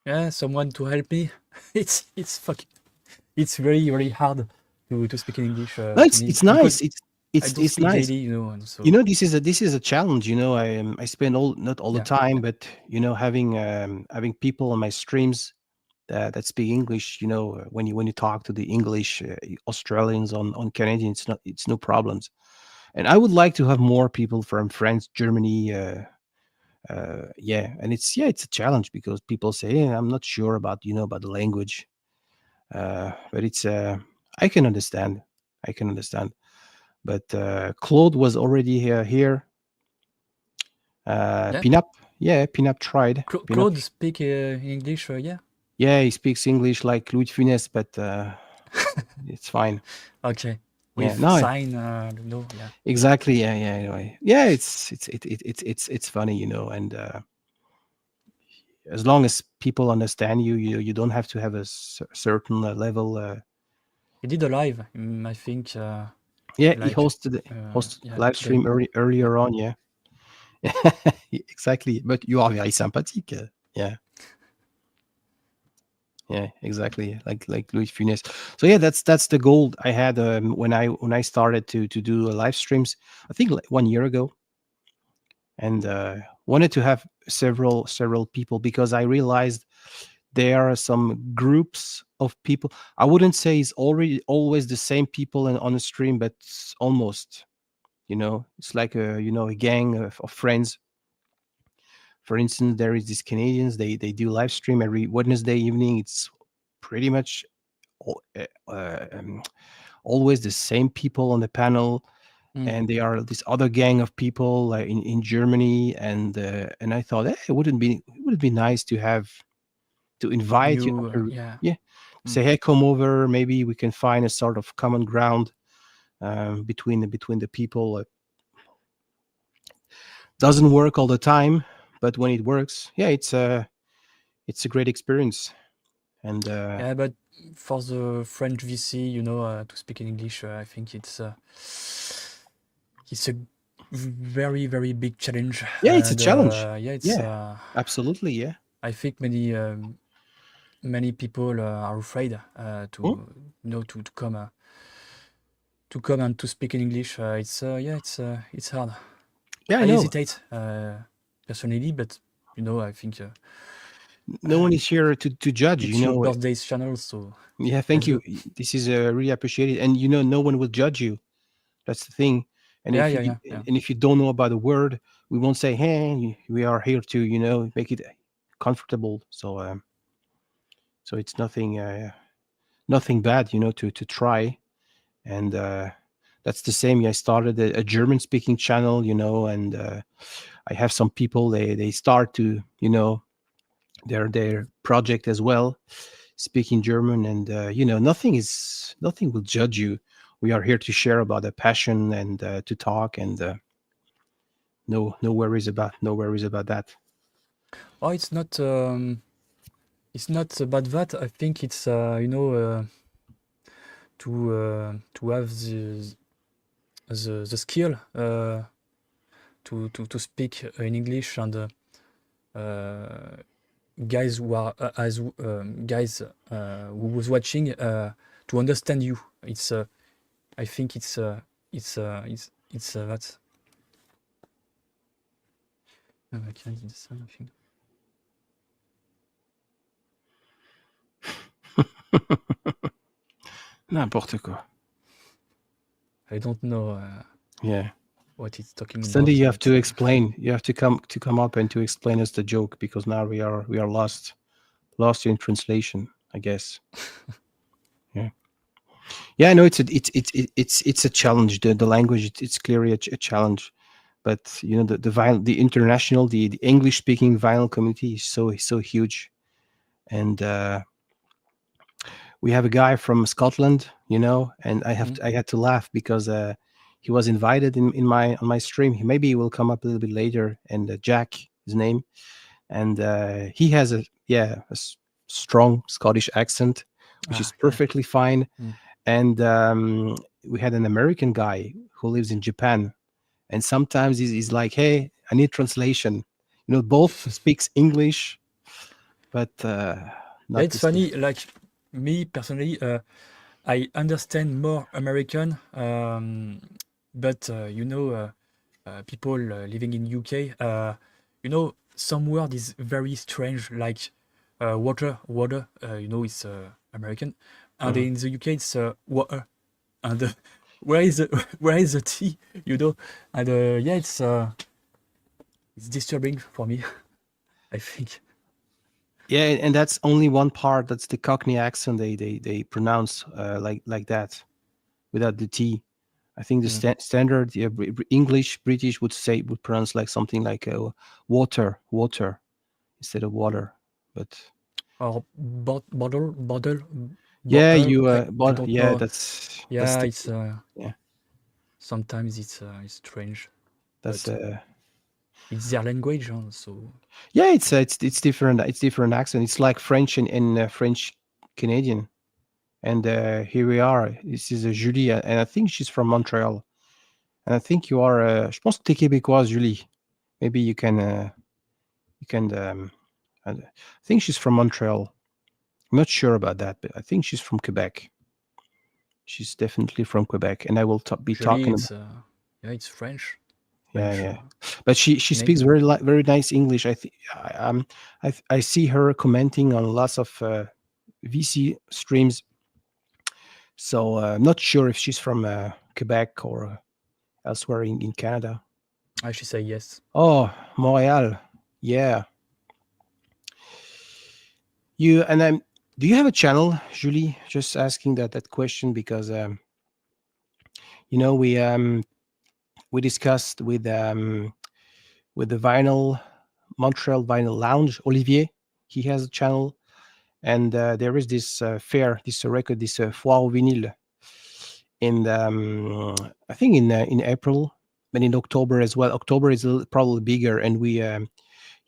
Yeah, someone to help me. It's fucking. It's very very hard to speak in English No, to it's me nice. because It's I it's don't it's speak nice. daily, and You so know, this is a challenge. I spend all not all the yeah, time, but having people on my streams that speak English. When you talk to the English Australians on Canadian, it's no problems. And I would like to have more people from France, Germany. And it's a challenge because people say, "Hey, I'm not sure about the language," but it's I can understand. I can understand. But Claude was already here. yeah. Pinape, yeah, Pinape tried. Pinape, Claude speak English, yeah. yeah, he speaks English like Louis Funès, but it's fine. Okay, Yeah, with no, sign, no, yeah. exactly. Yeah, yeah. Anyway, yeah, it's funny, and as long as people understand you don't have to have a certain level. He did a live, I think, Yeah, he like, hosted yeah, live today. stream earlier on. Yeah, exactly. But you are very sympathique. Yeah. Yeah, exactly. Like Louis Funès. So yeah, that's the goal I had when I started to do live streams. I think like 1 year ago, and wanted to have several people because I realized there are some groups of people. I wouldn't say it's already always the same people on the stream, but it's almost. It's like a gang of friends. For instance, there is these Canadians. They do live stream every Wednesday evening. It's pretty much al- always the same people on the panel, Mm. and they are this other gang of people in Germany, and I thought, hey, it would be nice to invite you New, after, yeah. yeah, Mm. say, hey, come over, maybe we can find a sort of common ground between the people. Doesn't work all the time, but when it works, yeah, it's a great experience. And Yeah, but for the French VC, to speak in English, I think it's a very very big challenge, yeah, it's a and challenge. yeah, it's. Yeah, absolutely. Yeah. I think many people are afraid Hmm? to come and to speak in English. It's yeah, it's hard. Yeah, I I know. hesitate personally, but I think No one is here to judge. it's your birthday's channel, so Yeah, thank let's you. go. This is really appreciated, and no one will judge you. That's the thing. And Yeah, if yeah, you yeah, yeah. and if you don't know about the word, we won't say, "Hey, we are here to make it comfortable." So it's nothing bad, to try. And that's the same. I started a German speaking channel, and I have some people. They start to their project as well, speaking German, and nothing will judge you. We are here to share about a passion and to talk, and no worries about that. Oh, it's not about that. I think it's to have the skill to speak in English, and guys who are as guys who was watching to understand you. It's I think it's that. Can I do this? I think. N'importe quoi. I don't know Yeah. what it's talking Sunday, about, you have but to explain. You have to come up and to explain us the joke because now we are lost in translation, I guess. Yeah. Yeah, I know it's a challenge. The language, it's clearly a challenge. But the international, the English speaking vinyl community is so huge, and we have a guy from Scotland, and I had to laugh because he was invited in my on my stream. Maybe he will come up a little bit later, and Jack, his name, and he has a strong Scottish accent, which is yeah. perfectly fine. Mm. And we had an American guy who lives in Japan, and sometimes he's like, "Hey, I need translation." Both speaks English, but Yeah, not the it's same. funny. Like me personally, I understand more American, but people living in UK, some word is very strange, like water. It's American, and Mhm. in the UK it's water. And where is the where is the T? And yeah, it's disturbing for me. I think. Yeah, and that's only one part. That's the Cockney accent. They pronounce like that without the T. I think the Mm. standard, yeah, English British would pronounce like something like water instead of water. But Or bottle, yeah, bottle. I but don't yeah, know. that's Yeah, the it's yeah, sometimes it's strange, that's but it's their language, huh, so yeah, it's different. It's different accent. It's like French and French Canadian. And here we are. This is Julie, and I think she's from Montreal. And I think you are. Je pense que t'es québécoise, Julie. Maybe you can. I think she's from Montreal. I'm not sure about that, but I think she's from Quebec. She's definitely from Quebec, and I will be usually talking about. it's yeah, it's French, Yeah, French yeah. But she speaks Canadian. very nice English. I see her commenting on lots of VC streams. So I'm not sure if she's from Quebec or elsewhere in Canada. I should say yes. Oh, Montreal. Yeah. You and I'm. Do you have a channel, Julie? Just asking that question because you know we discussed with the vinyl Montreal Vinyl Lounge, Olivier. He has a channel, and there is this fair, this record, this foire au vinyle in I think in April, but in October as well. October is probably bigger, and we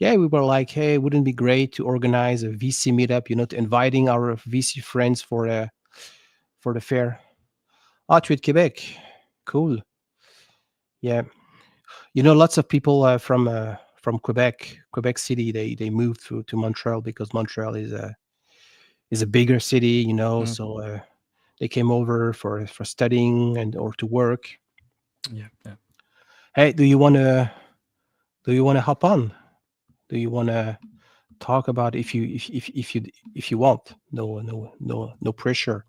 were like, hey, wouldn't it be great to organize a VC meetup? To inviting our VC friends for the fair. Ah, tu es de Quebec. Cool. Yeah. Lots of people from Quebec City. They moved to Montreal because Montreal is a bigger city. Mm, So they came over for studying and or to work. yeah, yeah. Hey, do you want to hop on? Do you want to talk about if you want? No pressure.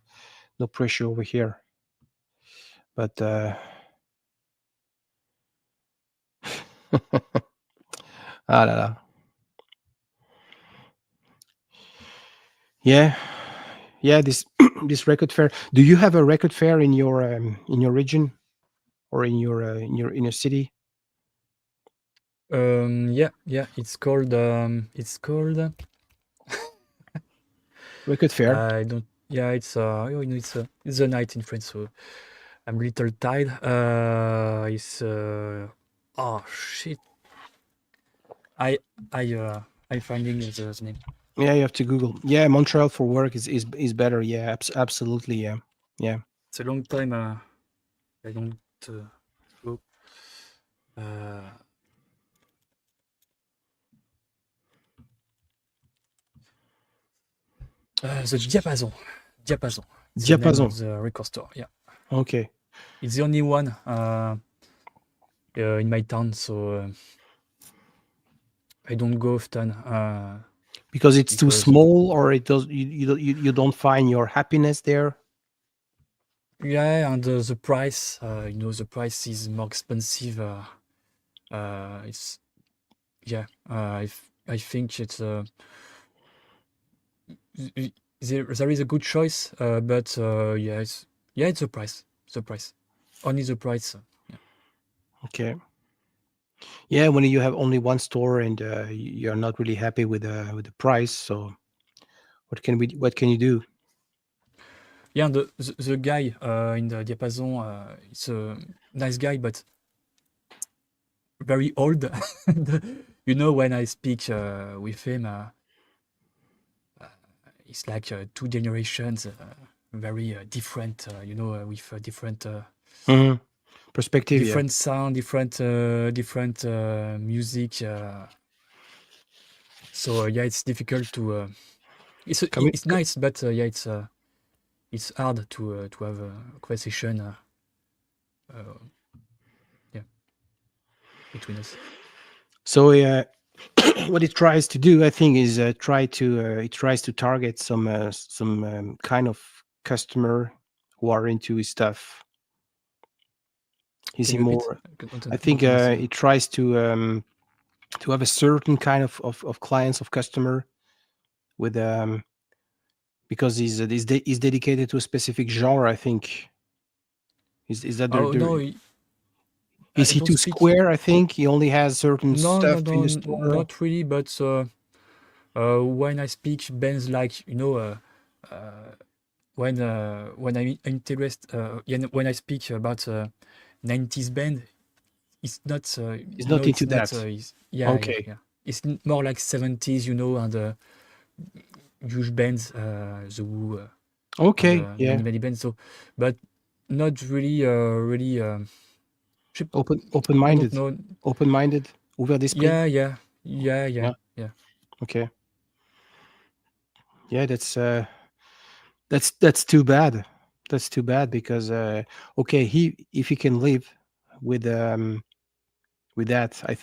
No pressure over here. But ah la la. Yeah. Yeah, this this record fair. Do you have a record fair in your region or in your city? Yeah. It's called. Record fair. I don't. Yeah, it's a night in France, so I'm a little tired. It's oh shit. I I uh I finding the name. Yeah, you have to Google. Yeah, Montreal for work is better. Yeah, absolutely. Yeah, yeah. It's a long time. I don't go. Uh, the Diapason. It's the name Diapason. of the record store. Yeah, Okay. it's the only one in my town, so I don't go often. Because it's too Because small, or it does you don't find your happiness there. yeah, and the price, the price is more expensive. It's yeah. I think it's there is a good choice, but it's the price. The price, only the price. Yeah. Okay. Yeah, when you have only one store and you're not really happy with the price, so what can you do? Yeah, and the guy in the diapason, it's a nice guy, but very old. And, when I speak with him, it's like two generations, very different. With different. Mhm. perspective. Yeah. different sound, different music. So yeah, it's difficult to. It's nice, but yeah, it's hard to have a conversation. Yeah, between us. So what it tries to do, I think, is it tries to target some kind of customer who are into his stuff. Is Can he you repeat? more? Don't, I think don't understand. it tries to have a certain kind of clients of customer with because he's dedicated to a specific genre. I think is that Oh no, is I he don't too speak. square? I think he only has certain No, stuff in the store. not really. But when I speak bands like when I'm interested when I speak about 90s band, it's not He's not into it's not that. yeah. Okay. It's more like 70s, and huge bands, The Who, and Okay. Yeah. many bands. So, but not really je- I don't Open-minded. know. Open-minded. Ouvert d'esprit. Yeah. Yeah. Yeah. Okay. Yeah, that's too bad. That's too bad because okay, if he can live with that,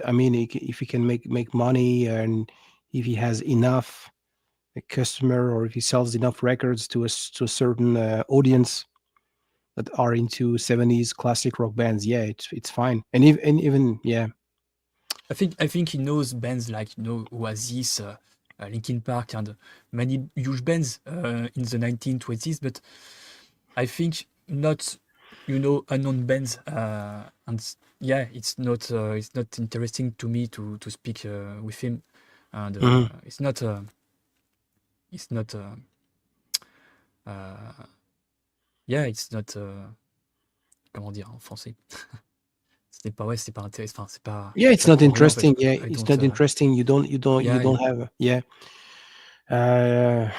I mean, if he can make money and if he has enough a customer or if he sells enough records to to a certain audience that are into 70s classic rock bands, yeah, it's fine. And even yeah. I think he knows bands like Oasis, Linkin Park, and many huge bands in the 1920s. But I think not unknown bands. And yeah, it's not interesting to me to speak with him, and Mhm. it's not yeah, it's not comment dire en français. C'est pas intéressant. Enfin, Yeah, je it's sais pas not trop anglais en fait. interesting. Yeah, I it's don't not interesting. You yeah, don't have yeah. Uh,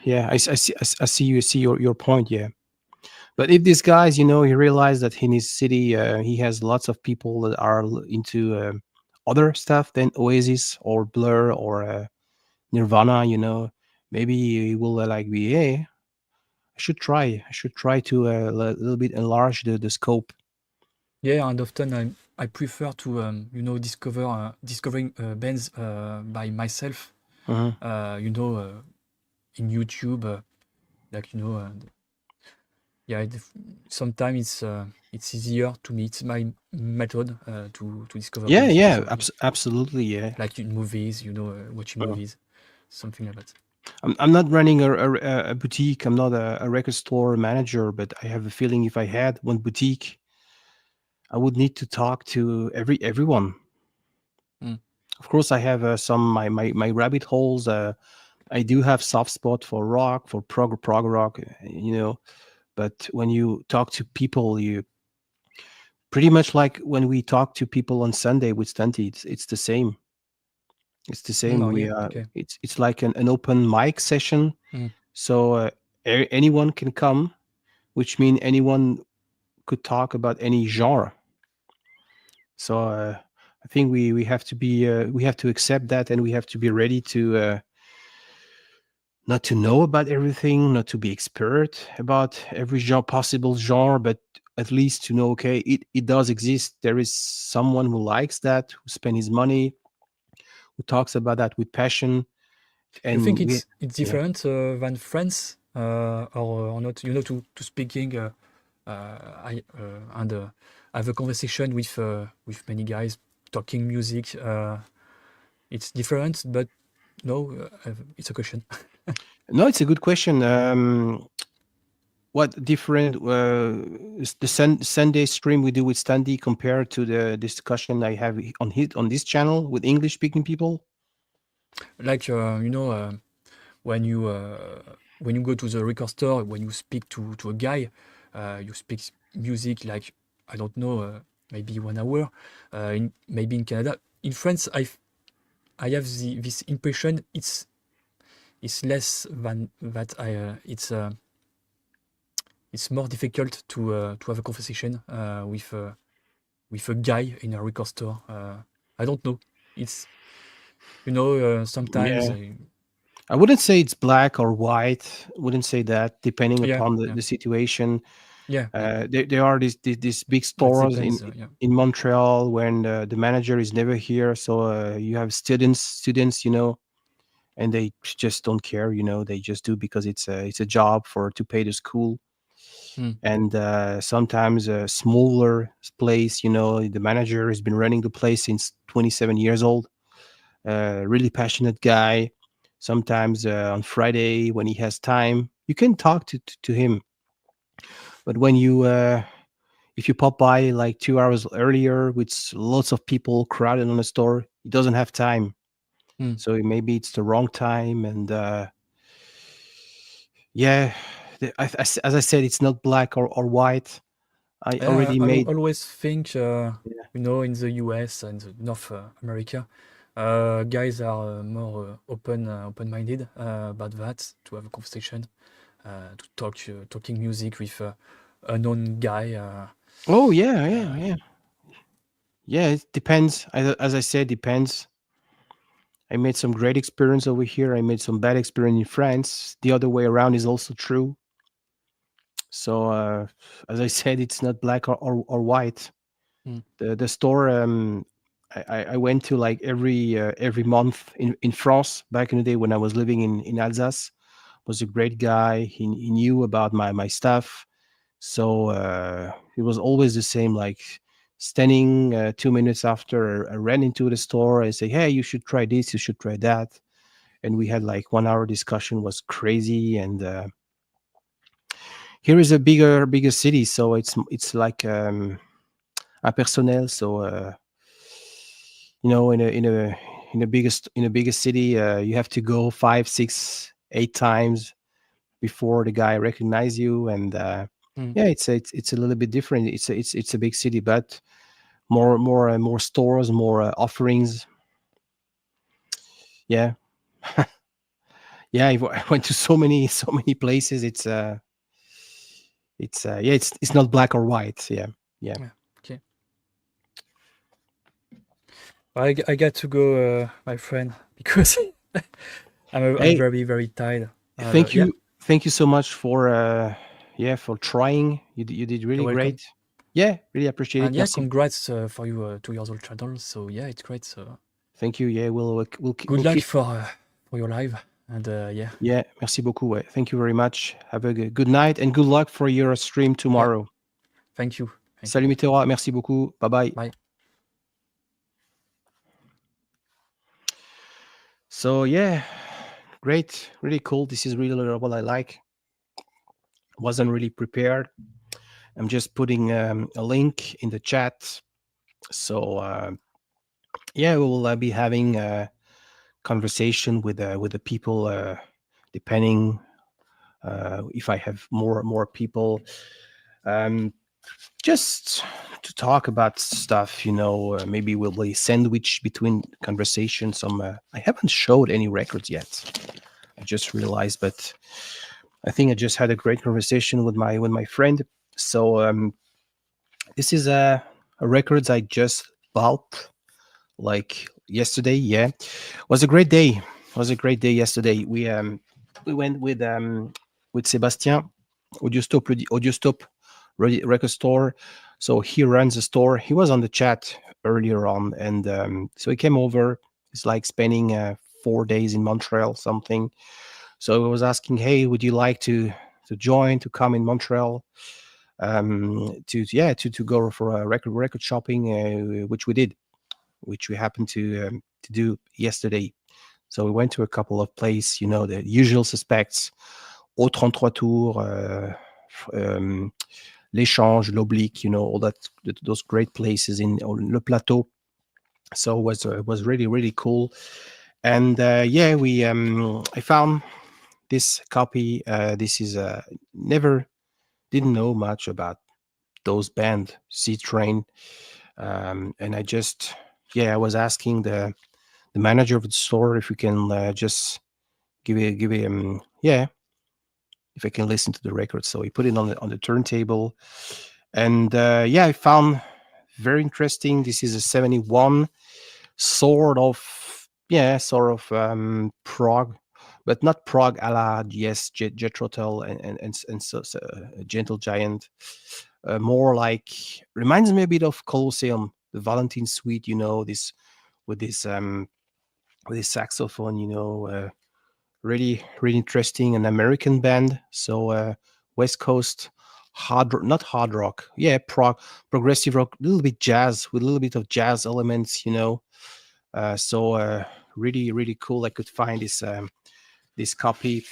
yeah, I see you see your point. Yeah, but if these guys, he realized that in his city he has lots of people that are into other stuff than Oasis or Blur or Nirvana. Maybe he will like be. Hey, I should try to a little bit enlarge the scope. yeah, and often I prefer to discovering bands by myself. Mhm. In YouTube, like yeah. Sometimes it's easier to me. It's my method to discover Yeah, bands. yeah, So absolutely, yeah. like in movies, watching Mhm. movies, something like that. I'm not running a boutique. I'm not a record store manager, but I have a feeling if I had one boutique, I would need to talk to everyone. Mm. Of course, I have some my rabbit holes. I do have soft spot for rock, for prog rock, But when you talk to people, you pretty much like when we talk to people on Sunday with Stunty. It's the same. It's the same. Oh We yeah, okay. it's like an open mic session. Mm. So anyone can come, which means anyone could talk about any genre. So I think we have to be we have to accept that, and we have to be ready to not to know about everything, not to be expert about every possible genre, but at least to know, okay, it does exist. There is someone who likes that, who spend his money, who talks about that with passion, You think and we it's yeah. different than friends, or not? To speaking I and have a conversation with many guys talking music. It's different, but no, it's a question. No, it's a good question. What different is the Sunday stream we do with Standy compared to the discussion I have on this channel with English speaking people? Like when you go to the record store, when you speak to a guy, you speak music like, I don't know, maybe 1 hour. Maybe in Canada, in France, I have this impression it's less than that. It's more difficult to have a conversation with with a guy in a record store. I don't know. It's sometimes Yeah, I wouldn't say it's black or white. Wouldn't say that. Depending yeah, upon yeah, the situation, yeah, yeah. there are these big It stores depends. Yeah. in Montreal when the manager is never here. So you have students, and they just don't care. They just do because it's a job for to pay the school. Mm, And sometimes a smaller place, the manager has been running the place since 27 years old. Really passionate guy. Sometimes on Friday when he has time, you can talk to him. But when you if you pop by like 2 hours earlier with lots of people crowded on the store, he doesn't have time. mm. So maybe it's the wrong time. And yeah, as I said, it's not black or white. I Yeah, already I made. always think, Yeah. in the US and the North America, guys are more open-minded about that, to have a conversation, to talking music with a known guy. Oh yeah, yeah, Uh, yeah. Yeah, it depends. As I said, depends. I made some great experience over here. I made some bad experience in France. The other way around is also true. So, as I said, it's not black or white. mm, The store I went to like every month in France back in the day when I was living in Alsace. Was a great guy. He knew about my stuff. So it was always the same. Like standing 2 minutes after I ran into the store and say, "Hey, you should try this. You should try that." And we had like 1 hour discussion. Was crazy. And here is a bigger city, so it's like impersonnel. So in a bigger city, you have to go 5, 6, 8 times before the guy recognize you. And mm. yeah, it's a little bit different. It's a big city, but more stores, more offerings. Yeah. Yeah, I went to so many places. Yeah, it's not black or white. Yeah. Yeah. Yeah, okay. I got to go, my friend, because I'm Hey, very, very tired. thank Yeah, you thank you so much for yeah, for trying. You did you're really welcome. great. Yeah, really appreciate And it. yeah, Merci. congrats for you 2 years old channel. So yeah, it's great. So Thank you. Yeah, good we'll luck keep. for your live. And yeah, Yeah, merci beaucoup. Ouais. Thank you very much. Have a good night and good luck for your stream yeah. tomorrow. Thank you. Thank you. Salut Meteora, merci beaucoup. Bye bye. Bye. So yeah, great, really cool. This is really what I like. Wasn't really prepared. I'm just putting a link in the chat. So yeah, we will be having a conversation with the people, depending if I have more people. Um, just to talk about stuff, maybe we'll be sandwich between conversations. I haven't showed any records yet. I just realized, but I think I just had a great conversation with my friend. So this is a records I just bought like yesterday. Yeah, was a great day. Was a great day yesterday. We went with Sebastien, Audiostop record store. So he runs the store. He was on the chat earlier on, and so he came over. He's like spending 4 days in Montreal, something. So I was asking, hey, would you like to join, to come in Montreal, to go for a record shopping, which we did, which we happened to do yesterday. So we went to a couple of places, the usual suspects, Au 33 Tours, l'Échange, l'Oblique, all those great places in on Le Plateau. So it was really really cool. And yeah, I found this copy. This is never didn't know much about those band C Train, and I was asking the manager of the store if we can just give it yeah, if I can listen to the record. So he put it on the turntable, and yeah, I found very interesting. This is a 71, sort of, yeah, sort of prog, but not prog a la yes, Jethro Tull and so Gentle Giant. More like, reminds me a bit of Colosseum, the Valentine Suite. This with this saxophone. Really really interesting, an American band. So West Coast not hard rock, yeah, progressive rock, a little bit jazz with a little bit of jazz elements. So really really cool. I could find this copy,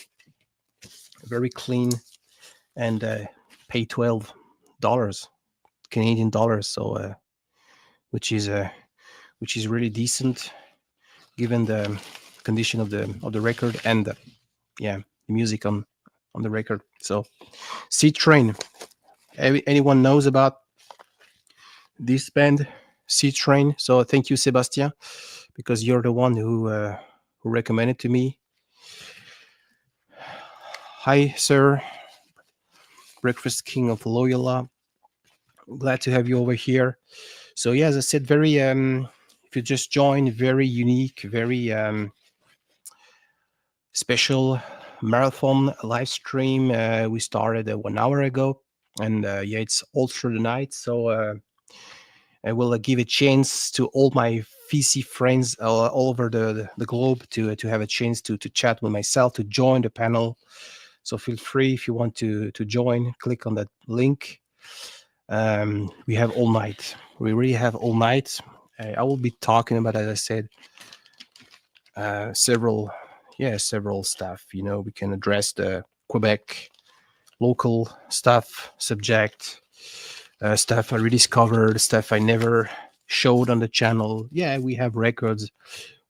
very clean, and pay $12 Canadian dollars. So which is really decent given the condition of the record, and yeah, the music on the record. So Seed Train. Anyone knows about this band, Seed Train? So thank you, Sebastien, because you're the one who recommended to me. Hi, sir. Breakfast King of Loyola. Glad to have you over here. So yeah, as I said, very if you just joined, very unique, very special marathon live stream. We started 1 hour ago, and yeah, it's all through the night. So I will give a chance to all my VC friends all over the globe to have a chance to chat with myself, to join the panel. So feel free, if you want to join, click on that link. We have all night. We really have all night. I will be talking about, as I said, several stuff. We can address the Quebec local stuff, subject, stuff I rediscovered, stuff I never showed on the channel. Yeah, we have records,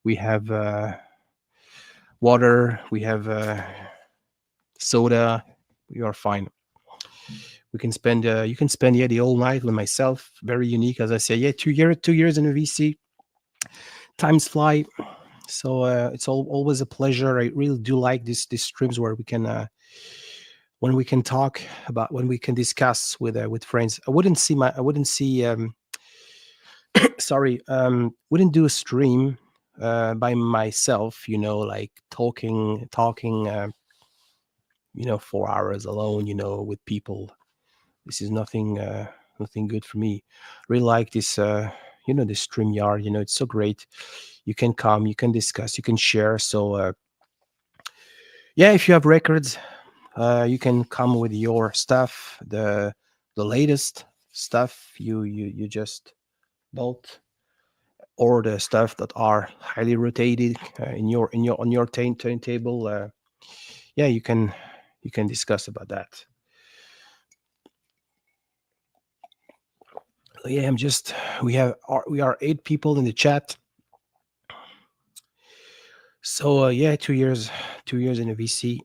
we have water, we have soda. We are fine. We can spend you can spend the whole night with myself. Very unique, as I say. Yeah, 2 years in a VC. Times fly. So it's always a pleasure. I really do like these streams where we can when we can talk about, when we can discuss with friends. I wouldn't see sorry, wouldn't do a stream by myself, like talking 4 hours alone, with people. This is nothing good for me. Really like this this stream yard. It's so great. You can come, you can discuss, you can share. So yeah, if you have records, you can come with your stuff, the latest stuff you just bought, or the stuff that are highly rotated on your turntable. Yeah, you can discuss about that. Yeah, we are 8 people in the chat. So yeah, 2 years in a VC.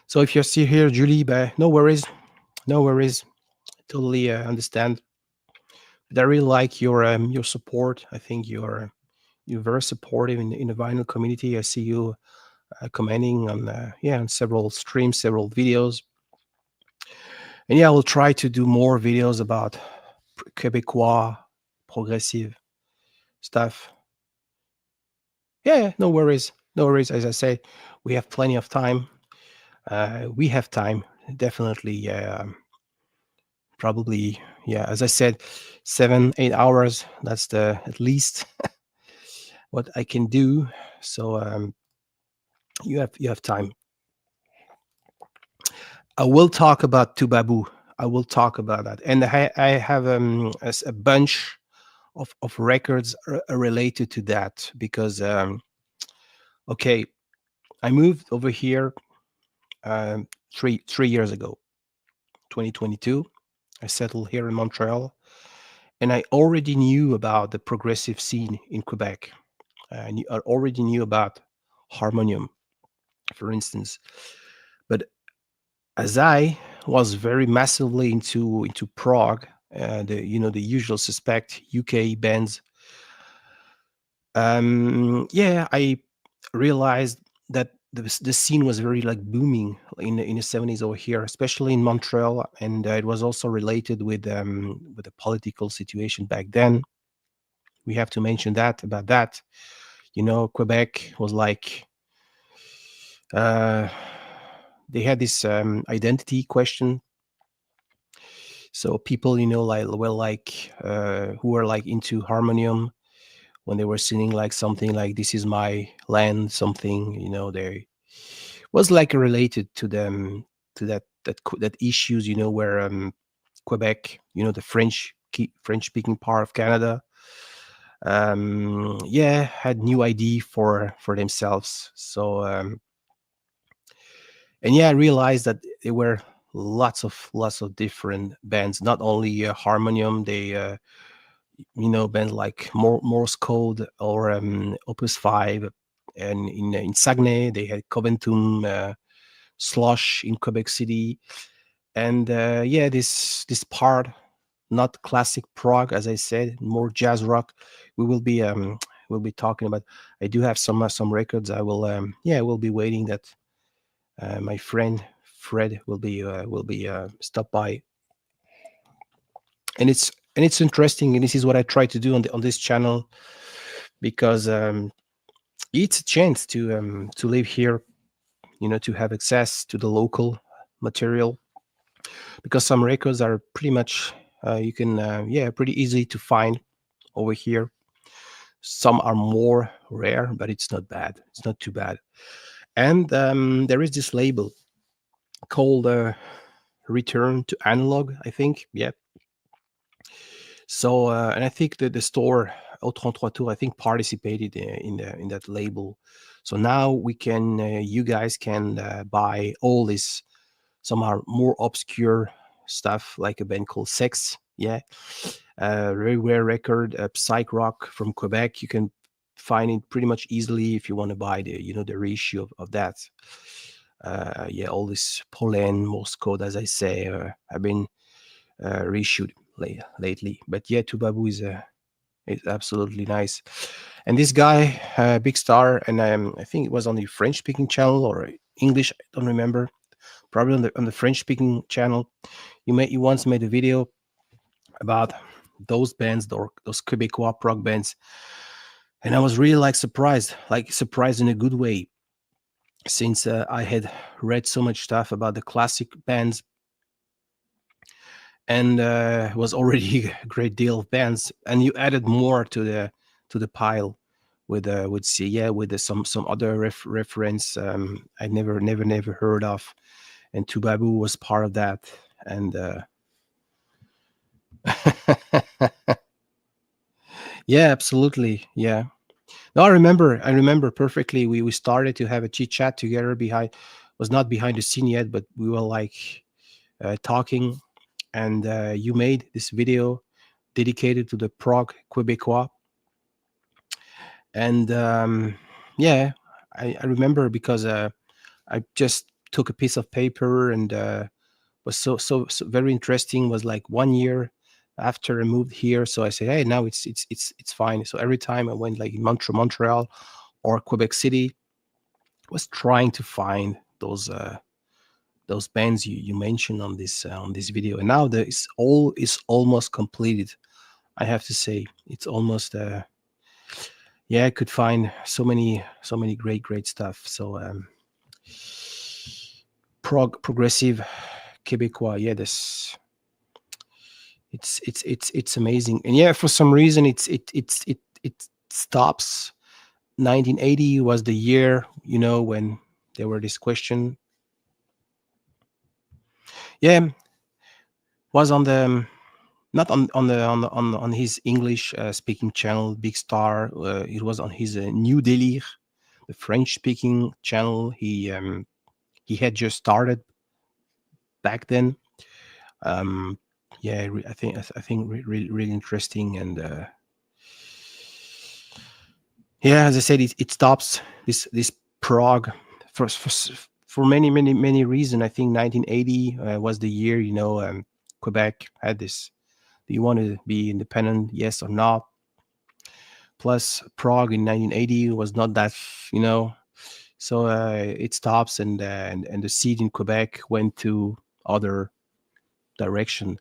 So if you're still here, Julie, but no worries. Totally understand. But I really like your support. I think you're very supportive in the vinyl community. I see you commenting on on several streams, several videos. And yeah, I will try to do more videos about Quebecois progressive stuff. Yeah, no worries. As I say, we have plenty of time. We have time, definitely. Yeah, probably. Yeah, as I said, 7-8 hours. That's the at least what I can do. So you have time. I will talk about Tubabu. I will talk about that, and I have a bunch of records related to that, because okay, I moved over here 3 years ago, 2022. I settled here in Montreal, and I already knew about the progressive scene in Quebec. I already knew about harmonium, for instance. But as I was very massively into prog, the usual suspect UK bands, yeah, I realized that the scene was very like booming in the 70s over here, especially in Montreal, and it was also related with the political situation back then. We have to mention that about that. Quebec was like uh, they had this identity question. So people, like were like who were like into harmonium when they were singing like something like "This is my land," something, they was like related to them to that issues, where Quebec, the French speaking part of Canada, yeah, had new ID for themselves. So and yeah, I realized that there were lots of different bands, not only harmonium. They bands like Morse Code or Opus 5, and in Saguenay they had Coventum, Slush in Quebec City, and yeah, this part, not classic prog, as I said, more jazz rock. We will be we'll be talking about. I do have some records. I will yeah, we'll be waiting that my friend Fred will be stop by, and it's interesting, and this is what I try to do on this channel, because it's a chance to live here, to have access to the local material, because some records are pretty much you can yeah, pretty easy to find over here. Some are more rare, but it's not bad. It's not too bad. And there is this label called Return to Analog, I think. Yeah. So and I think that the store Au 33 Tours, I think, participated in that label. So now we can you guys can buy all this. Some are more obscure stuff, like a band called Sex. Yeah. Very rare record, Psych rock from Quebec. You can find it pretty much easily if you want to buy the reissue of that. Yeah, all this Pollen, Morse Code, as I say, have been reissued lately. But yeah, Tubabu is absolutely nice. And this guy, big star, and I think it was on the French speaking channel or English, I don't remember. Probably on the French speaking channel. You once made a video about those bands, those Quebecois prog bands, and I was really like surprised in a good way, since I had read so much stuff about the classic bands, and was already a great deal of bands, and you added more to the pile with see, yeah, with some other reference I never heard of, and Tubabu was part of that, and yeah, absolutely, yeah. No, I remember perfectly. We started to have a chit chat together, was not behind the scene yet, but we were like talking, and you made this video dedicated to the prog Quebecois, and yeah, I remember, because I just took a piece of paper, and was so very interesting. Was like 1 year after I moved here, so I said, hey, now it's fine. So every time I went, like in Montreal or Quebec City, was trying to find those bands you mentioned on this video, and now this all is almost completed. I have to say, it's almost yeah, I could find so many great stuff. So progressive Quebecois, yeah, this it's amazing, and yeah, for some reason it stops. 1980 was the year, when there were this question. Yeah, was on the not on his English speaking channel, Big Star. It was on his New Delhi, the French speaking channel. He had just started back then. Um, yeah, I think really interesting, and yeah, as I said, it stops this prog for many reasons. I think 1980 was the year, Quebec had this. Do you want to be independent? Yes or not? Plus, Prague in 1980 was not that, you know. So it stops, and the seed in Quebec went to other direction.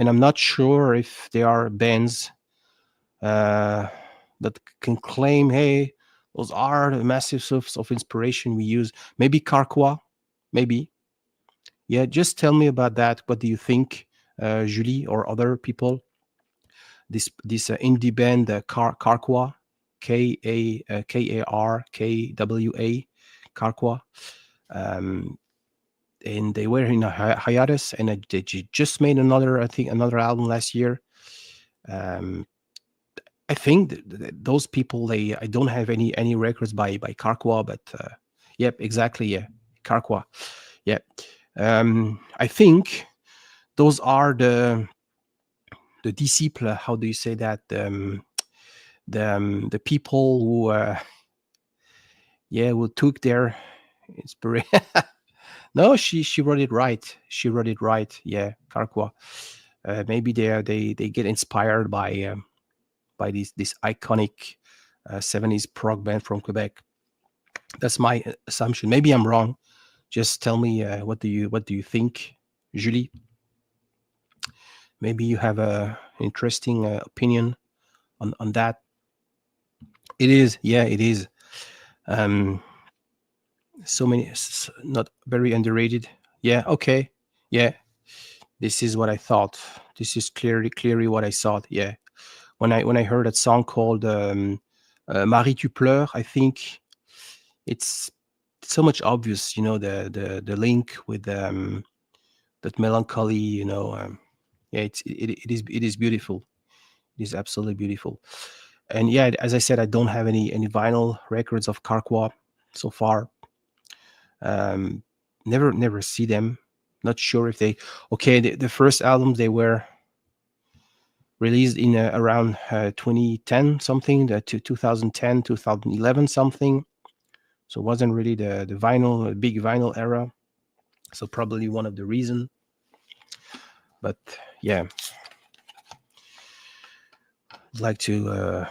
And I'm not sure if there are bands that can claim, hey, those are the massive sources of inspiration we use. Maybe Carquois, maybe. Yeah, just tell me about that. What do you think, Julie or other people? This indie band, Carquois, Karkwa, Carquois. Um, and they were in a hiatus, and they just made another, I think, another album last year. Um, I think those people, I don't have any records by Carquois, but yep, exactly, yeah, Carquois, yeah. I think those are the disciples. How do you say that? The people who who took their inspiration. No, she wrote it right. She wrote it right. Yeah, Carquois. Maybe they get inspired by this iconic 70s prog band from Quebec. That's my assumption. Maybe I'm wrong. Just tell me what do you think, Julie? Maybe you have a interesting opinion on that. It is, yeah, it is. Um, so many, not very underrated. Yeah, okay, yeah. This is what I thought. This is clearly what I thought. Yeah, when I heard that song called Marie tu pleures, I think it's so much obvious, the link with that melancholy, yeah, it is beautiful. It is absolutely beautiful. And yeah, as I said, I don't have any vinyl records of Carquois so far. Never see them. Not sure if they. Okay, the first albums, they were released in around 2010 something, 2010 2011 something. So it wasn't really the big vinyl era. So probably one of the reason. But yeah, I'd like to.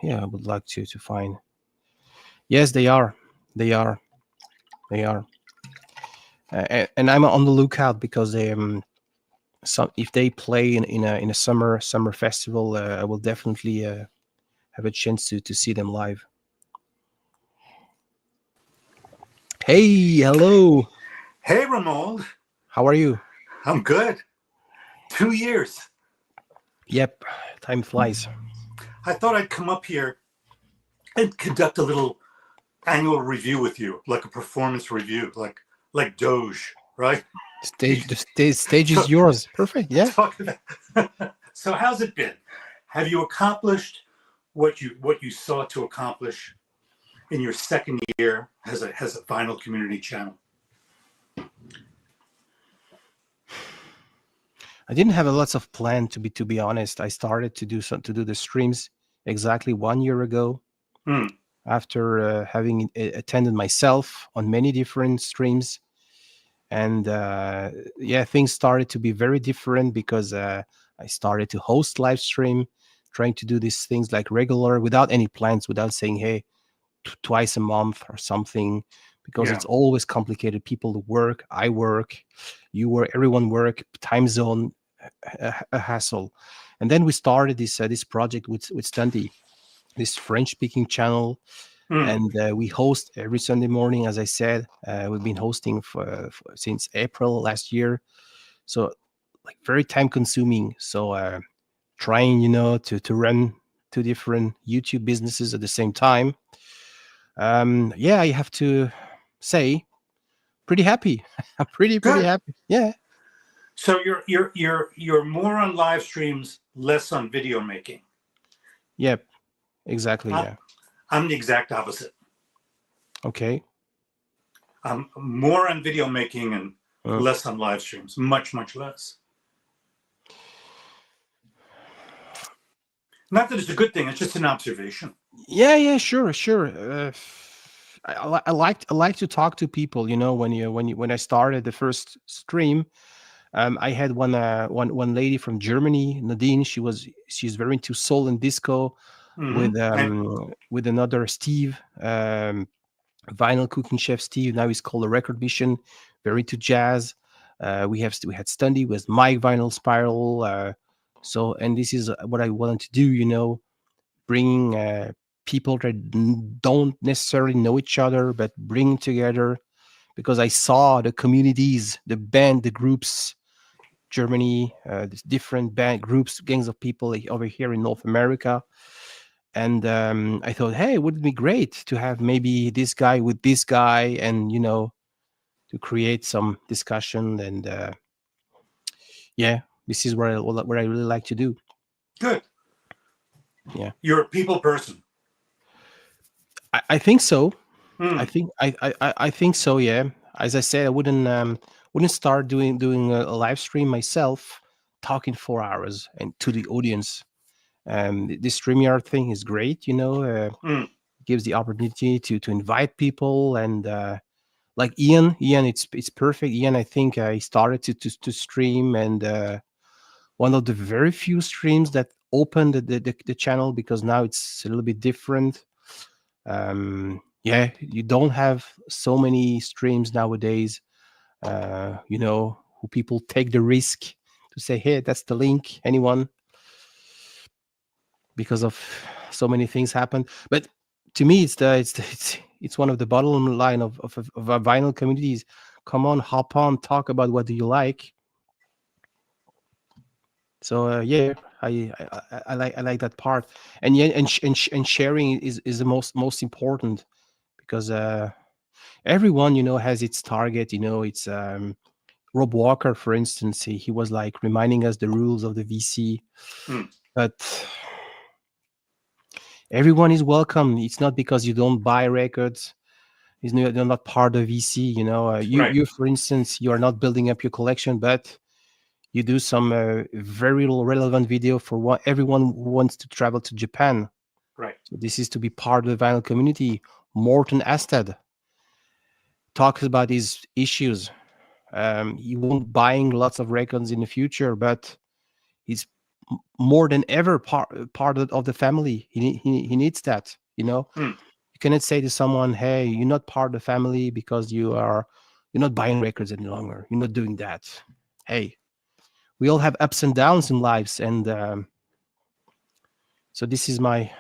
I would like to find. Yes, they are. They are. They are. And I'm on the lookout because they if they play in a summer festival, I will definitely have a chance to see them live. Hey, hello. Hey, Ramold. How are you? I'm good. 2 years. Yep, time flies. I thought I'd come up here and conduct a little annual review with you, like a performance review, like Doge, right? The stage is yours. Perfect. Yeah. So how's it been? Have you accomplished what you sought to accomplish in your second year as a vinyl community channel? I didn't have a lots of plan to be honest. I started to do the streams exactly 1 year ago. After having attended myself on many different streams. And things started to be very different because I started to host live stream, trying to do these things like regular without any plans, without saying, hey, twice a month or something, because it's always complicated. People work, I work, you work, everyone work, time zone, a hassle. And then we started this project with Stunty, this French-speaking channel. And we host every Sunday morning, as I said. We've been hosting since April last year, so like very time consuming. So trying, to run two different YouTube businesses at the same time. I have to say, pretty happy. I'm pretty happy. Yeah. So you're more on live streams, less on video making. Yep. Exactly. Yeah. I'm the exact opposite. Okay. I'm more on video making and less on live streams. Much less. Not that it's a good thing. It's just an observation. Yeah. Sure. I like to talk to people. When I started the first stream, I had one lady from Germany, Nadine. She's very into soul and disco. With another Steve. Vinyl Cooking Chef Steve. Now he's called the Record Mission, very into jazz. We had Stunty with MikeVinylSpiral. So, and this is what I wanted to do, you know, bringing people that don't necessarily know each other, but bring together, because I saw the communities, the band, the groups, Germany, different band groups, gangs of people over here in North America. And I thought, hey, wouldn't it be great to have maybe this guy with this guy, and, you know, to create some discussion. And yeah, this is what I really like to do. Good. Yeah. You're a people person. I think so. Hmm. I think so. Yeah. As I said, I wouldn't start doing a live stream myself, talking 4 hours and to the audience. This StreamYard thing is great. You know, gives the opportunity to invite people, and like Iain, it's perfect. Iain, I think he started to stream, and one of the very few streams that opened the channel, because now it's a little bit different. Yeah, you don't have so many streams nowadays, you know, who people take the risk to say, hey, that's the link, anyone, because of so many things happen. But to me, it's one of the bottom line of our vinyl communities. Come on, hop on, talk about what do you like. So yeah, I like that part, and yeah, and sharing is the most important, because everyone, you know, has its target. You know, it's Rob Walker, for instance. He was like reminding us the rules of the VC, but everyone is welcome. It's not because you don't buy records, you're not part of VC. You know, you for instance, you are not building up your collection, but you do some very relevant video for everyone who wants to travel to Japan. Right. So this is to be part of the vinyl community. Morten Aastad talks about his issues. He won't buying lots of records in the future, but he's more than ever part of the family. He needs that. You know, you cannot say to someone, "Hey, you're not part of the family because you're not buying records any longer. You're not doing that." Hey, we all have ups and downs in lives, and so this is my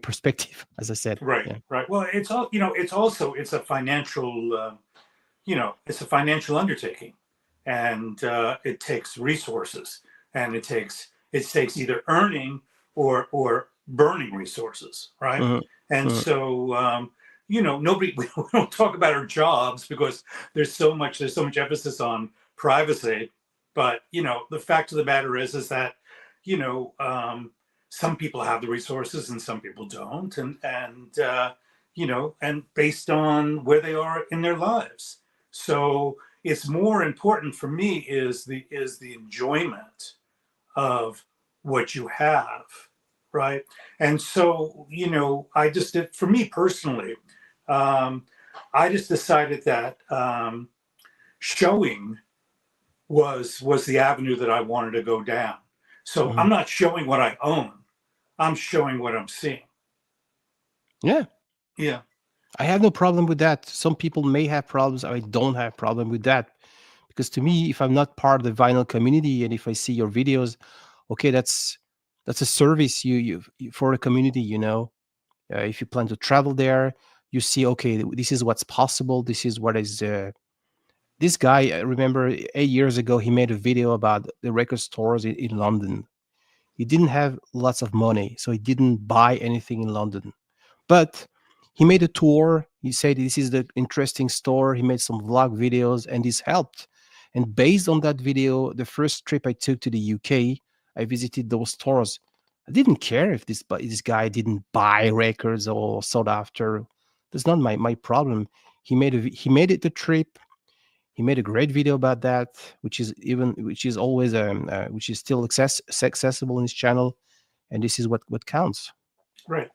perspective, as I said. Right. Yeah. Right. Well, it's all, you know, it's a financial, you know, it's a financial undertaking, and it takes resources, and it takes either earning or burning resources, right? Mm-hmm. And so you know, we don't talk about our jobs because there's so much emphasis on privacy. But, you know, the fact of the matter is that, you know, some people have the resources and some people don't, and you know, and based on where they are in their lives. So it's more important for me is the enjoyment of what you have, right? And so, you know, for me personally, I just decided that showing was the avenue that I wanted to go down. So I'm not showing what I own. I'm showing what I'm seeing. Yeah. Yeah. I have no problem with that. Some people may have problems. I don't have problem with that, because to me, if I'm not part of the vinyl community, and if I see your videos, okay, that's a service you for a community. You know, if you plan to travel there, you see, okay, this is what's possible. This is what is. This guy, I remember 8 years ago, he made a video about the record stores in London. He didn't have lots of money, so he didn't buy anything in London. But he made a tour. He said this is the interesting store. He made some vlog videos, and this helped. And based on that video, the first trip I took to the UK, I visited those stores. I didn't care if this guy didn't buy records or sought after. That's not my problem. He made it the trip. He made a great video about that, which is always which is still accessible in his channel, and this is what counts. Right.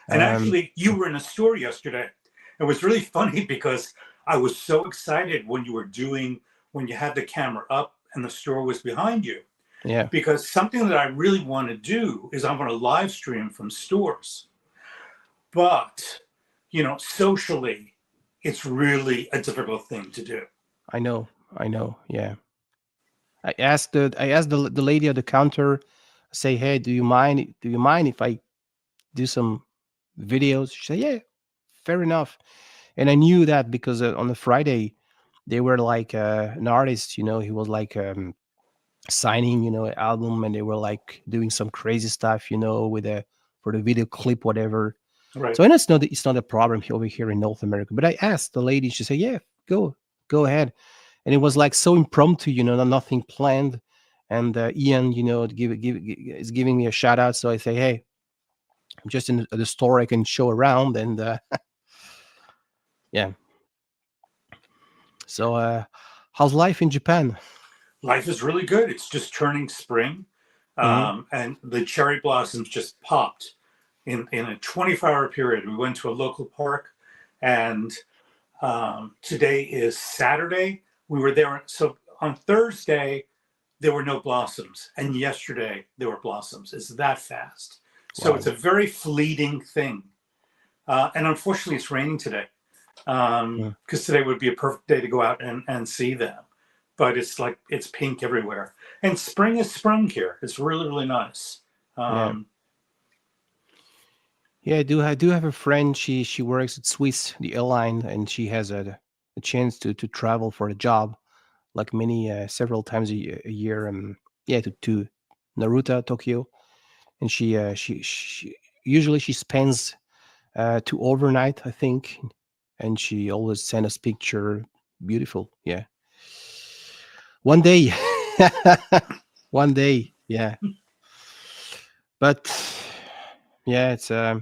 And actually, you were in a store yesterday. It was really funny because I was so excited when you had the camera up and the store was behind you. Yeah. Because something that I really want to do is I want to live stream from stores. But, socially, it's really a difficult thing to do. I know. Yeah. I asked the lady at the counter, say, hey, do you mind if I do some videos? She said, yeah, fair enough. And I knew that because on the Friday they were like an artist, he was like signing, an album, and they were like doing some crazy stuff, with a for the video clip, whatever. Right. So I know it's not a problem over here in North America. But I asked the lady, she said, yeah, go ahead. And it was like so impromptu, nothing planned. And Ian, is giving me a shout out. So I say, hey, I'm just in the store. I can show around, and yeah. So how's life in Japan? Life is really good. It's just turning spring, and the cherry blossoms just popped in a 24-hour period. We went to a local park, and today is Saturday. We were there. So on Thursday, there were no blossoms, and yesterday there were blossoms. It's that fast. So Wow. it's a very fleeting thing. And unfortunately, it's raining today, because today would be a perfect day to go out and see them. But it's like it's pink everywhere, and spring has sprung here. It's really, really nice. Yeah, I do have a friend. She works at Swiss, the airline, and she has a chance to travel for a job, like several times a year. Yeah, to Naruto, Tokyo, and she usually she spends 2 overnight, I think, and she always send us picture. Beautiful, yeah. One day, one day, yeah. But yeah, it's no,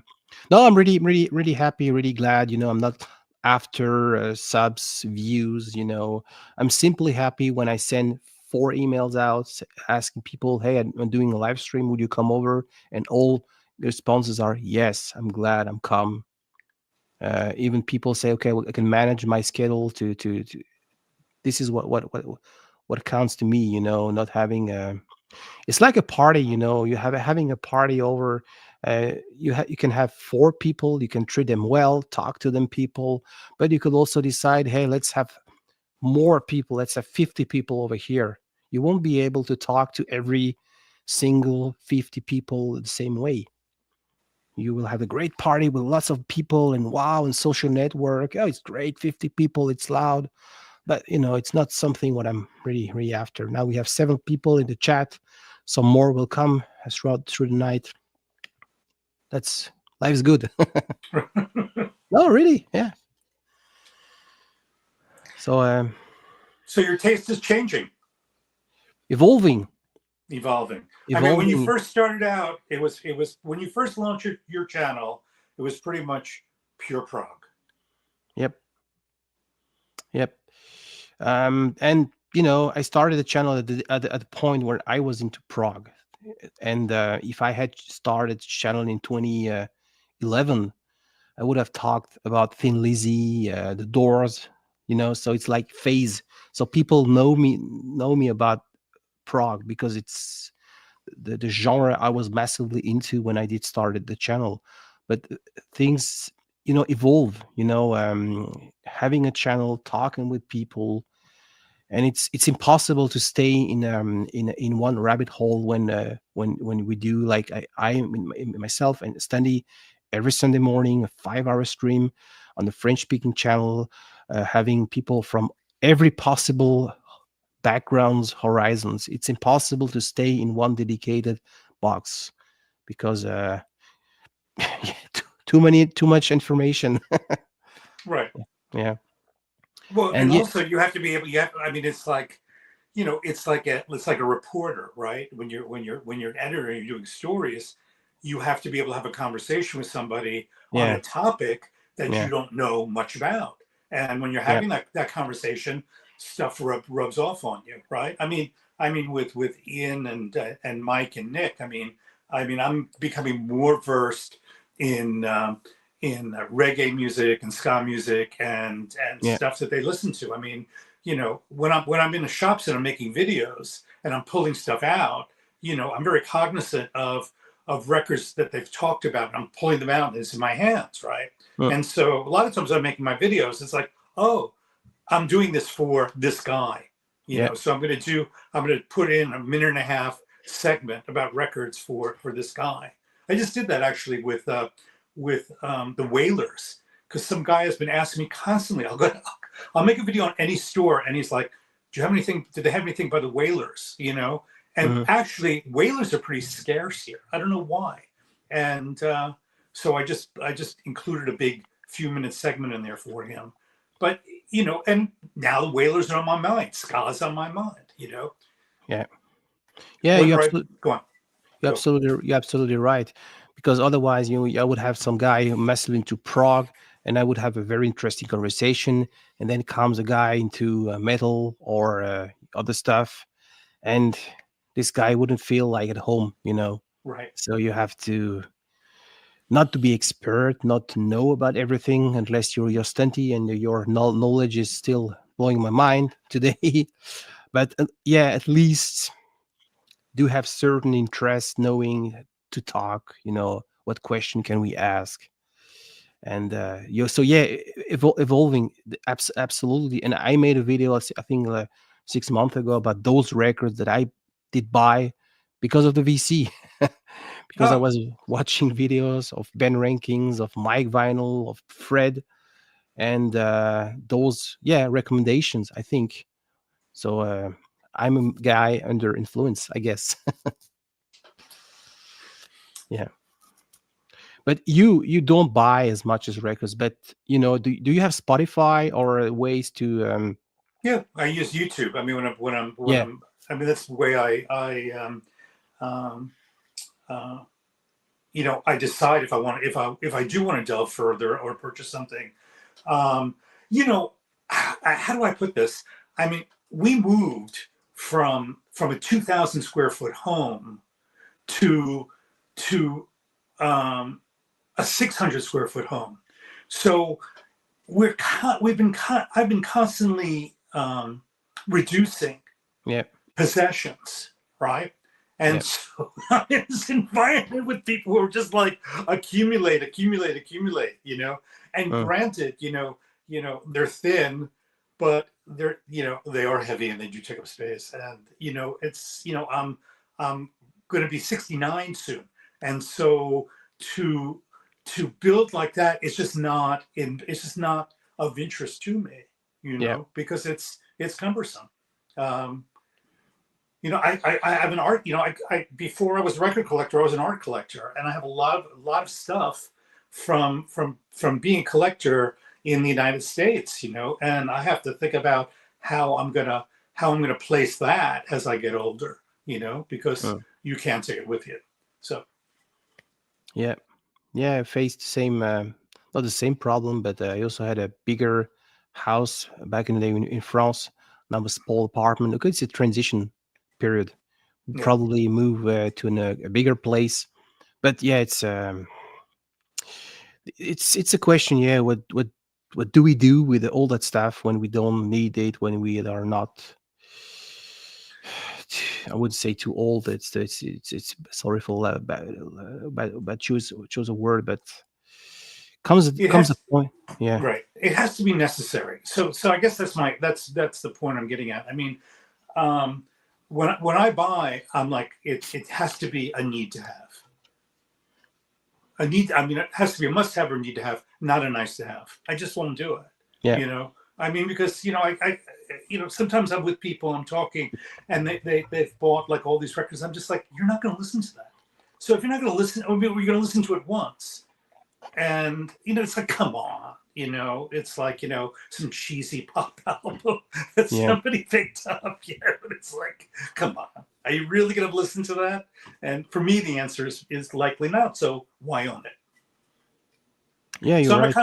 I'm really, really, really happy, really glad. I'm not after subs, views. I'm simply happy when I send 4 emails out asking people, "Hey, I'm doing a live stream. Would you come over?" And all the responses are, "Yes, I'm glad. I'm come." Even people say, "Okay, well, I can manage my schedule to." This is what counts to me. Not having it's like a party. You have having a party over. You can have 4 people. You can treat them well, talk to them people, but you could also decide, hey, let's have more people. Let's have 50 people over here. You won't be able to talk to every single 50 people the same way. You will have a great party with lots of people and wow, and social network. Oh, it's great, 50 people. It's loud, but it's not something what I'm really, really after. Now we have 7 people in the chat. Some more will come through the night. That's life's good. No, really, yeah. So So your taste is changing, evolving. I mean, when you first started out, it was when you first launched your channel, it was pretty much pure prog. Yep. And I started the channel at the point where I was into prog, and if I had started channel in 2011, I would have talked about Thin Lizzy, the Doors. So it's like phase. So people know me about prog because it's the genre I was massively into when I did started the channel. But things evolve. Having a channel, talking with people, and it's impossible to stay in one rabbit hole when we do, like I myself and Stunty every Sunday morning, a 5-hour stream on the French speaking channel, having people from every possible backgrounds, horizons. It's impossible to stay in one dedicated box because too much information. Right. Yeah. Well, and also you have to be able. I mean, it's like, it's like a reporter, right? When you're an editor and you're doing stories, you have to be able to have a conversation with somebody on a topic that you don't know much about. And when you're having that conversation, stuff rubs off on you, right? I mean, with Iain and Mike and Nick, I mean, I'm becoming more versed in reggae music and ska music and stuff that they listen to. I mean, when I'm in the shops and I'm making videos and I'm pulling stuff out, I'm very cognizant of of records that they've talked about, and I'm pulling them out and it's in my hands, right? Mm. And so a lot of times I'm making my videos, it's like, oh, I'm doing this for this guy, you Yeah. know. So I'm going to put in a 1.5-minute segment about records for this guy. I just did that actually with the Wailers, because some guy has been asking me constantly. I'll make a video on any store, and he's like, "Do you have anything? Did they have anything by the Wailers?" You know, and actually, Wailers are pretty scarce here. I don't know why, and so I just included a big few-minute segment in there for him. But you know, and now the Wailers are on my mind. Ska's on my mind. You know. Yeah. Yeah. You Go on. You're absolutely right, because otherwise I would have some guy massively into prog, and I would have a very interesting conversation, and then comes a guy into metal or other stuff, and this guy wouldn't feel like at home, you know. Right. So you have to not to be expert, not to know about everything, unless you're Stunty and your knowledge is still blowing my mind today. But yeah, at least do have certain interest knowing to talk, you know, what question can we ask, and so yeah, evolving absolutely. And I made a video, I think 6 months ago, about those records that I did buy because of the VC. Because I was watching videos of Ben Rankins, of Mike Vinyl, of Fred, and those recommendations, I think. So I'm a guy under influence, I guess. Yeah. But you don't buy as much as records, but you know, do you have Spotify or ways to Yeah, I use YouTube. I mean, I mean, that's the way you know, I decide if I do want to delve further or purchase something. You know, how do I put this? I mean, we moved from a 2,000 square foot home to a 600 square foot home. So I've been constantly reducing possessions, right? And so I'm in this environment with people who are just like accumulate, you know. And granted, you know, they're thin, but they're, you know, they are heavy and they do take up space. And you know, it's, you know, I'm going to be 69 soon, and so to build like that, it's just not of interest to me, you know, because it's cumbersome. You know, I have an art, you know, I before I was a record collector, I was an art collector, and I have a lot of stuff from being a collector in the United States, you know, and I have to think about how I'm gonna place that as I get older, you know, because you can't take it with you. So yeah, I faced the same, not the same problem, but I also had a bigger house back in the day in France. Now a small apartment. Okay, it's a transition period. Probably move to a bigger place, but yeah, it's a question. Yeah, what do we do with all that stuff when we don't need it, when we are not, I would say, too old. It's sorry for but choose a word, but comes a point. Yeah, right. It has to be necessary. So I guess that's the point I'm getting at. I mean, when I buy, I'm like, it has to be a need to have. I mean, it has to be a must have or need to have, not a nice to have. I just won't do it. Yeah. You know, I mean, because, you know, I you know, sometimes I'm with people, I'm talking, and they've bought like all these records. I'm just like, you're not going to listen to that. So if you're not going to listen, or maybe you're going to listen to it once, and you know, it's like, come on, you know, it's like, you know, some cheesy pop album that somebody picked up. Yeah, but it's like, come on, are you really going to listen to that? And for me, the answer is likely not. So why own it? Yeah, you're right.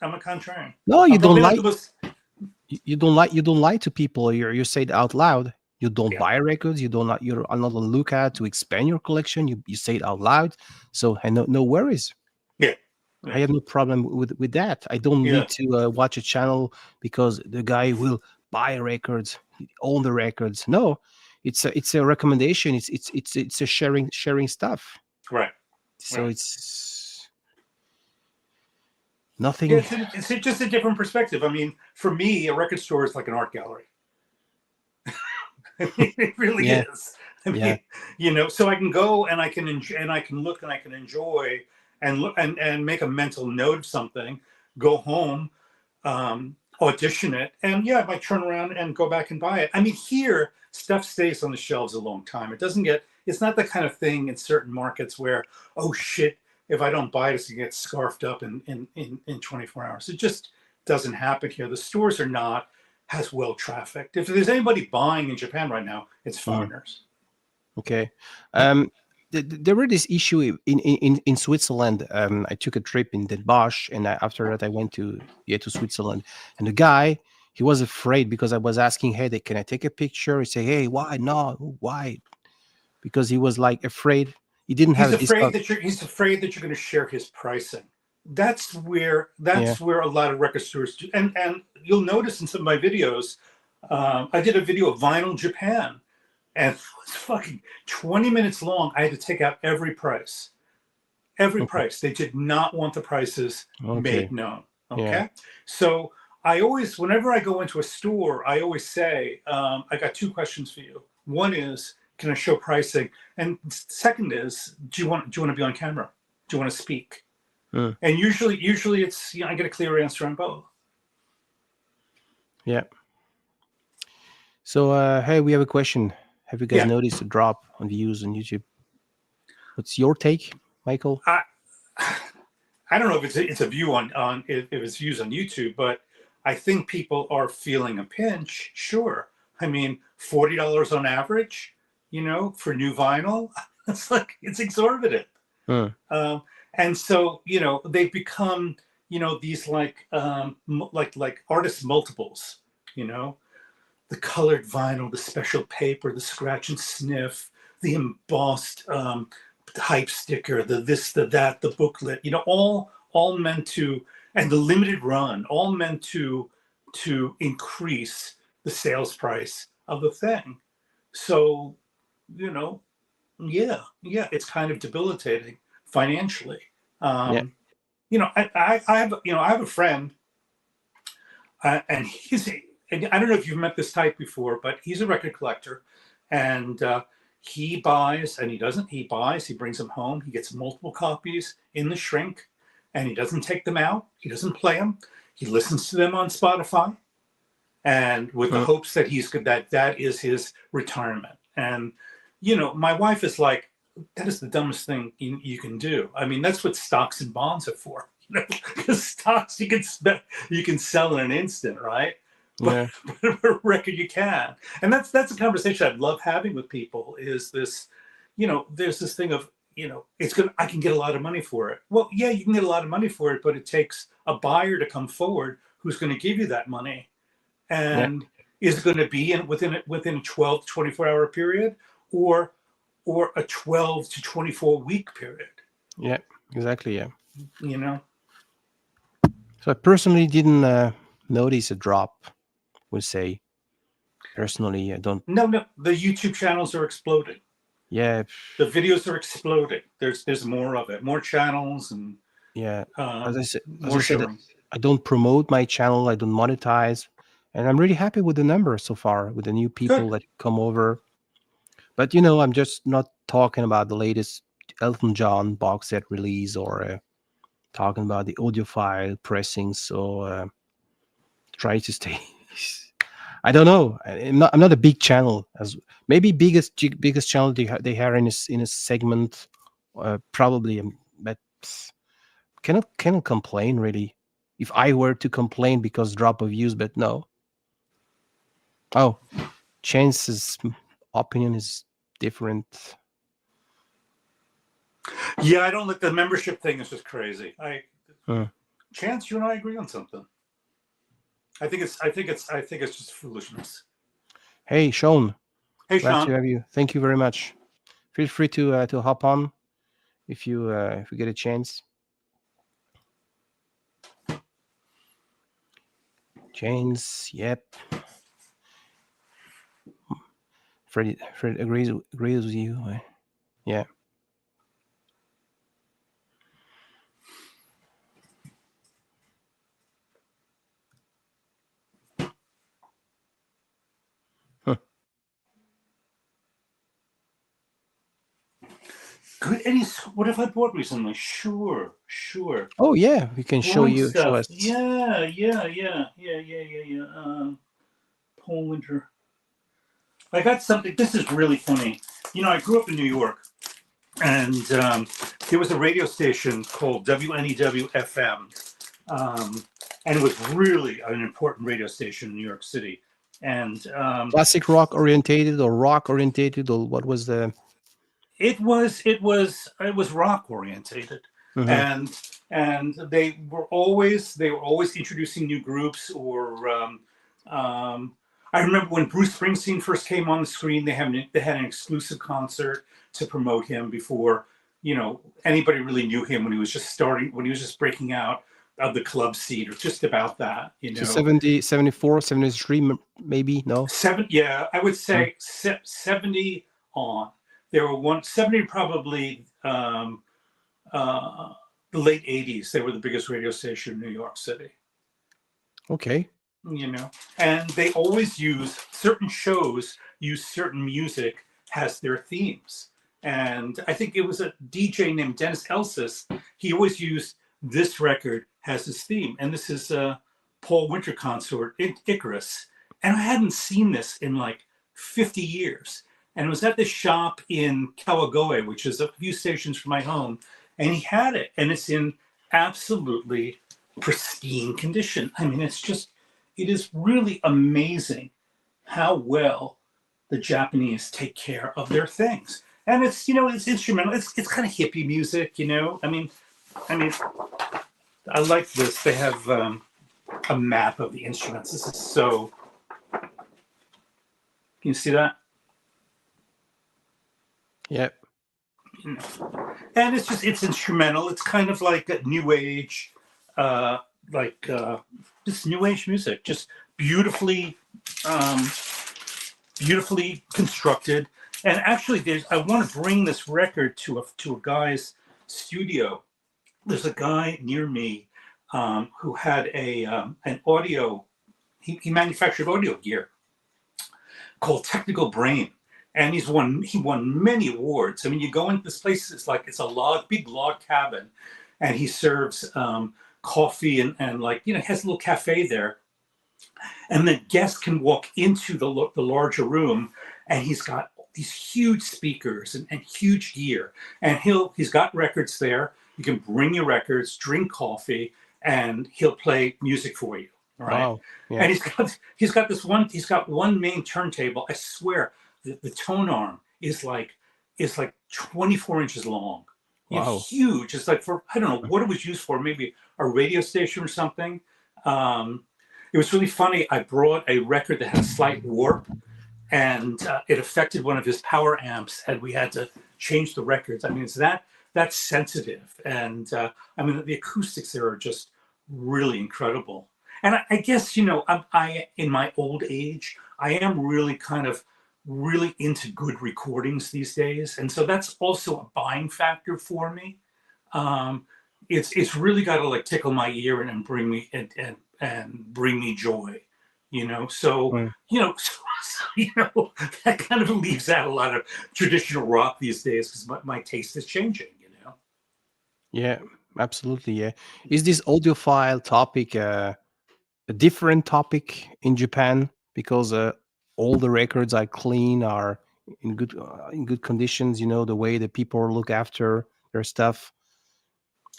I'm a contrarian. No, you don't lie. You don't lie to people. You say it out loud. You don't buy records. You're not on the lookout to expand your collection. You say it out loud. So no worries. Yeah. I have no problem with that. I don't need to watch a channel because the guy will buy records, own the records. No, it's a recommendation. It's a sharing stuff. Right. So Right. it's nothing. Yeah, it's just a different perspective. I mean, for me, a record store is like an art gallery. It really Yeah. is. I mean, Yeah. you know, so I can go and I can enjoy, and I can look and I can enjoy and look and make a mental note of something, go home, audition it, and yeah, I might turn around and go back and buy it. I mean, here stuff stays on the shelves a long time. It doesn't get. It's not the kind of thing in certain markets where, oh shit, if I don't buy this, it gets scarfed up in 24 hours. It just doesn't happen here. The stores are not as well trafficked. If there's anybody buying in Japan right now, it's foreigners. Okay. There were this issue in Switzerland. I took a trip in Den Bosch, and after that I went to Switzerland. And the guy, he was afraid because I was asking, hey, can I take a picture? He said, hey, why? No, why? Because he was like afraid. He didn't have a discount. He's afraid that you're going to share his pricing. That's where a lot of record stores do. And you'll notice in some of my videos, I did a video of Vinyl Japan, and it was fucking 20 minutes long. I had to take out every price. Every price. They did not want the prices made known. Okay. Yeah. So I always, whenever I go into a store, I always say, I got two questions for you. One is, can I show pricing? And second is, do you want to be on camera? Do you want to speak? And usually it's, you know, I get a clear answer on both. Yeah. So hey, we have a question. Have you guys noticed a drop on views on YouTube? What's your take, Michael? I don't know if it's a view on if it's views on YouTube, but I think people are feeling a pinch. Sure. I mean, $40 on average, you know, for new vinyl, it's exorbitant. And so, you know, they've become, you know, these like artist multiples, you know, the colored vinyl, the special paper, the scratch and sniff, the embossed hype sticker, the this, the that, the booklet, you know, all meant to, and the limited run, all meant to increase the sales price of the thing. So, you know, yeah, it's kind of debilitating financially. You know, I have a friend, and and I don't know if you've met this type before, but he's a record collector, and he buys, and he brings them home. He gets multiple copies in the shrink, and he doesn't take them out. He doesn't play them. He listens to them on Spotify, and with the hopes that that is his retirement. And, you know, my wife is like, that is the dumbest thing you can do. I mean, that's what stocks and bonds are for. You know, because stocks you can sell in an instant, right? But a record you can. And that's a conversation I love having with people. Is this, you know, there's this thing of, you know, I can get a lot of money for it. Well, yeah, you can get a lot of money for it, but it takes a buyer to come forward who's going to give you that money. And is it going to be within a 12 to 24 hour period, or a 12 to 24 week period? Yeah, exactly. Yeah. You know? So I personally didn't notice a drop, would say. Personally, I don't. No, the YouTube channels are exploding. Yeah. The videos are exploding. There's more of it, more channels, and as I said, I don't promote my channel. I don't monetize, and I'm really happy with the numbers so far, with the new people that come over. But you know, I'm just not talking about the latest Elton John box set release, or talking about the audiophile pressings. So try to stay. I don't know. I'm not a big channel, as maybe biggest channel they have in a segment, probably. But cannot complain really. If I were to complain because drop of views, but no. Oh, Chance's opinion is different. Yeah, I don't like the membership thing. Is just crazy. Chance, you and I agree on something. I think it's just foolishness. Hey, Shawn. Hey, Glad Shawn. to have you. Thank you very much. Feel free to hop on if you get a chance. Chance, yep. Fred agrees with you. Yeah. good. What have I bought recently? Sure. Oh yeah, we can show Growing you. Show stuff. us. Yeah. Paul Winter. I got something. This is really funny. You know, I grew up in New York, and there was a radio station called WNEW-FM, and it was really an important radio station in New York City. And Classic rock orientated or rock orientated, or what was the? it was rock orientated, Mhm. and they were always introducing new groups or. I remember when Bruce Springsteen first came on the screen, they had an exclusive concert to promote him before, you know, anybody really knew him when he was just breaking out of the club scene or just about that, you So know. 70, 74, 73, maybe, no? Yeah, I would say 70 on. There were 70 probably the late 80s. They were the biggest radio station in New York City. Okay. You know, and they always use certain shows use certain music as their themes. And I think it was a DJ named Dennis Elsis. He always used this record as his theme. And this is a Paul Winter Consort, Icarus. And I hadn't seen this in like 50 years. And it was at this shop in Kawagoe, which is a few stations from my home. And he had it. And it's in absolutely pristine condition. I mean, it is really amazing how well the Japanese take care of their things. And it's, you know, it's instrumental. It's kind of hippie music, you know. I mean, I like this. They have a map of the instruments. This is so. Can you see that? Yeah. You know. And it's instrumental. It's kind of like a new age, just new age music, just beautifully constructed. And actually, I want to bring this record to a guy's studio. There's a guy near me who had an audio. He manufactured audio gear called Technical Brain, and he won many awards. I mean, you go into this place, it's a big log cabin, and he serves coffee and like, you know, has a little cafe there, and the guests can walk into the larger room, and he's got these huge speakers and huge gear, and he's got records there. You can bring your records, drink coffee, and he'll play music for you. Right. Wow. Yeah. And he's got one main turntable. I swear the tone arm is like 24 inches long. Wow. It's huge. It's like for, I don't know what it was used for, maybe a radio station or something. It was really funny. I brought a record that had a slight warp, and it affected one of his power amps, and we had to change the records. I mean, it's that's sensitive. And I mean, the acoustics there are just really incredible. And I guess, you know, I in my old age, I am really really into good recordings these days. And so that's also a buying factor for me. It's really got to like tickle my ear and bring me and bring me joy, you know. So you know, that kind of leaves out a lot of traditional rock these days because my taste is changing, you know. Yeah, absolutely. Yeah. Is this audiophile topic a different topic in Japan because all the records are clean, are in good conditions? You know, the way that people look after their stuff.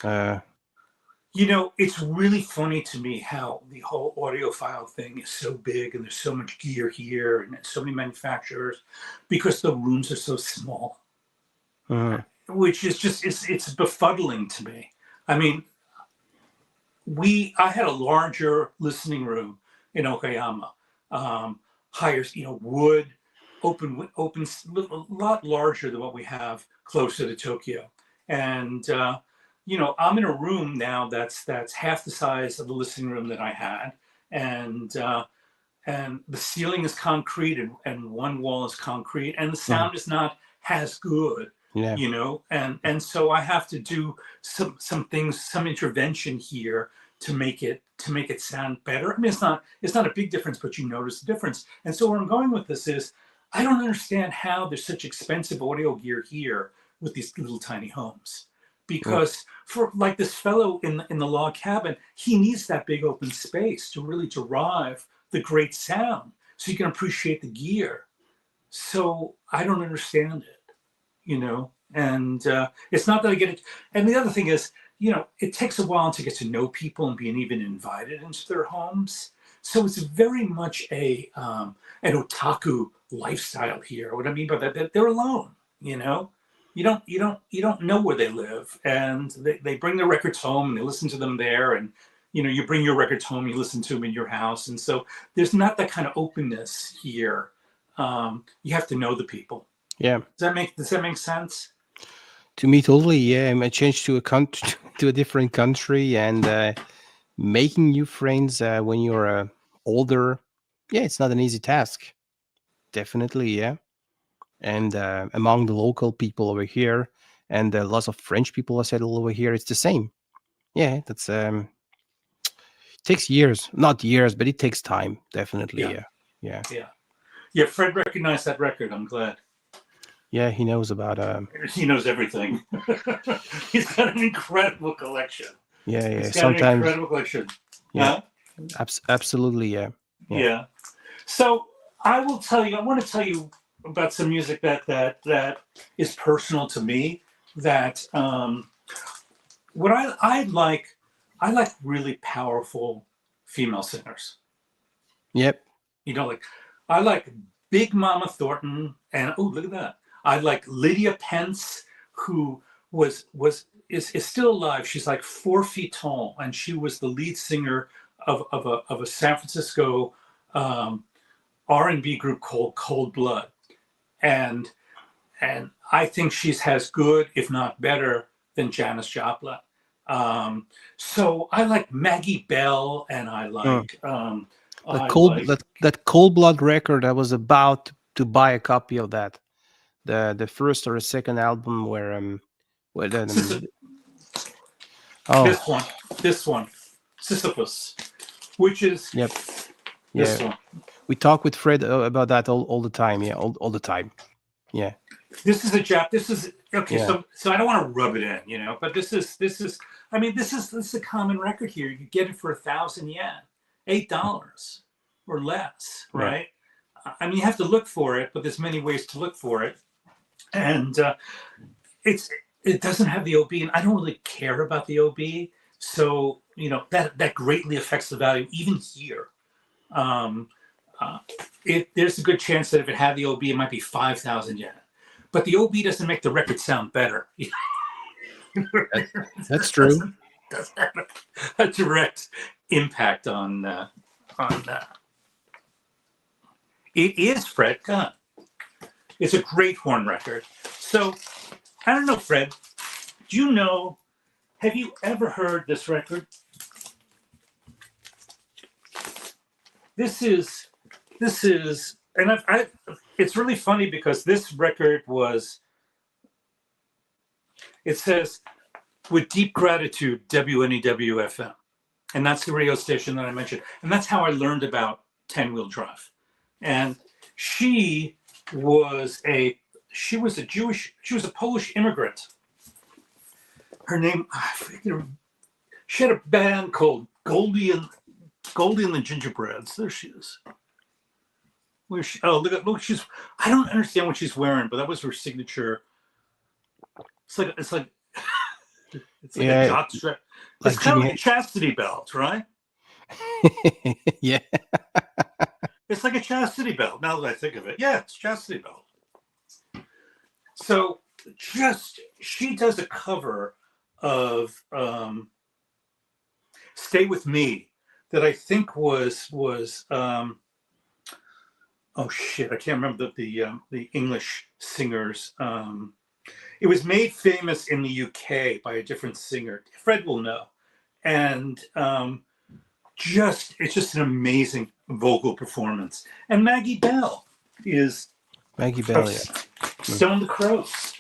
You know, it's really funny to me how the whole audiophile thing is so big and there's so much gear here and so many manufacturers because the rooms are so small, which is just, it's befuddling to me. I mean, I had a larger listening room in Okayama, higher, you know, wood, open, a lot larger than what we have closer to Tokyo. And, you know, I'm in a room now that's half the size of the listening room that I had, and the ceiling is concrete and one wall is concrete, and the sound is not as good, you know, and so I have to do some things, some intervention here to make it sound better. I mean, it's not a big difference, but you notice the difference. And so where I'm going with this is, I don't understand how there's such expensive audio gear here with these little tiny homes. Because for like this fellow in the log cabin, he needs that big open space to really derive the great sound so you can appreciate the gear. So I don't understand it, you know, and it's not that I get it. And the other thing is, you know, it takes a while to get to know people and being even invited into their homes. So it's very much an otaku lifestyle here. What I mean by that, they're alone, you know. You don't know where they live, and they bring their records home and they listen to them there, and you know, you bring your records home, you listen to them in your house, and so there's not that kind of openness here. You have to know the people. Yeah. Does that make sense? To me, totally. Yeah, I changed to to a different country, and making new friends when you're older. Yeah, it's not an easy task. Definitely, yeah. And among the local people over here, and lots of French people are settled over here, it's the same. Yeah, that's takes years, not years, but it takes time. Definitely, yeah. Fred recognized that record. I'm glad. Yeah, he knows about. He knows everything. He's got an incredible collection. Yeah. He's got Sometimes an incredible collection. Yeah, absolutely. Yeah. So I want to tell you about some music that is personal to me. That what I like really powerful female singers. Yep. You know, like I like Big Mama Thornton, and oh, look at that. I like Lydia Pence, who is still alive. She's like 4 feet tall, and she was the lead singer of a San Francisco R&B group called Cold Blood, and I think she's as good, if not better, than Janis Joplin. So I like Maggie Bell, and I like that Cold Blood record. I was about to buy a copy of that, the first or the second album where this one, Sisyphus, which is this one. We talk with Fred about that all the time. Yeah, all the time. Yeah. This is okay. Yeah. So I don't want to rub it in, you know, but this is a common record here. You get it for 1,000 yen, $8 or less, right? Yeah. I mean, you have to look for it, but there's many ways to look for it, and it doesn't have the OB, and I don't really care about the OB, so you know that greatly affects the value even here. There's a good chance that if it had the OB, it might be 5,000 yen. But the OB doesn't make the record sound better. That's true. Doesn't have a direct impact on that. It is Fred Gunn. It's a great horn record. So, I don't know, Fred, have you ever heard this record? This is, and it's really funny because this record it says, with deep gratitude, WNEW-FM. And that's the radio station that I mentioned. And that's how I learned about 10-wheel drive. And she was a Polish immigrant. Her name, she had a band called Goldie and the Gingerbreads. There she is. Look, I don't understand what she's wearing, but that was her signature. It's like a jock strap. It's kind of like a chastity belt, right? Yeah. It's like a chastity belt, now that I think of it. Yeah, it's a chastity belt. So she does a cover of Stay With Me that I think was oh shit, I can't remember the English singers. It was made famous in the UK by a different singer. Fred will know. And it's just an amazing vocal performance. And Maggie Bell, yeah. Stone the Crows.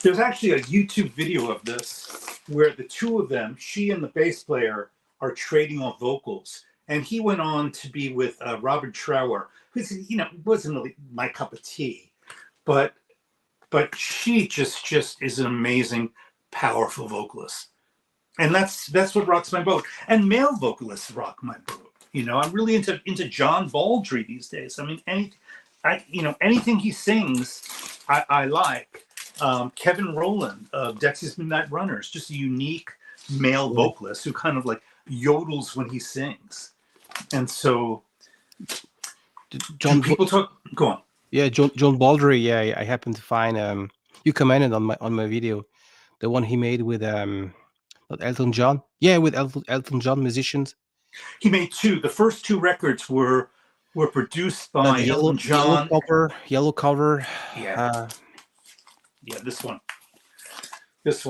There's actually a YouTube video of this where the two of them, she and the bass player, are trading off vocals. And he went on to be with Robert Trower, who's, wasn't really my cup of tea. But but she just is an amazing, powerful vocalist. And that's what rocks my boat. And male vocalists rock my boat. You know, I'm really into John Baldry these days. I mean, anything he sings, I like. Kevin Rowland of Dexys Midnight Runners, just a unique male vocalist who kind of like yodels when he sings. And so, people talk. Go on. Yeah, John Baldry. Yeah, I happened to find. You commented on my video, the one he made with not Elton John. Yeah, with Elton John musicians. He made two. The first two records were produced by Elton John. Yellow cover. Yeah. Yeah, this one. That's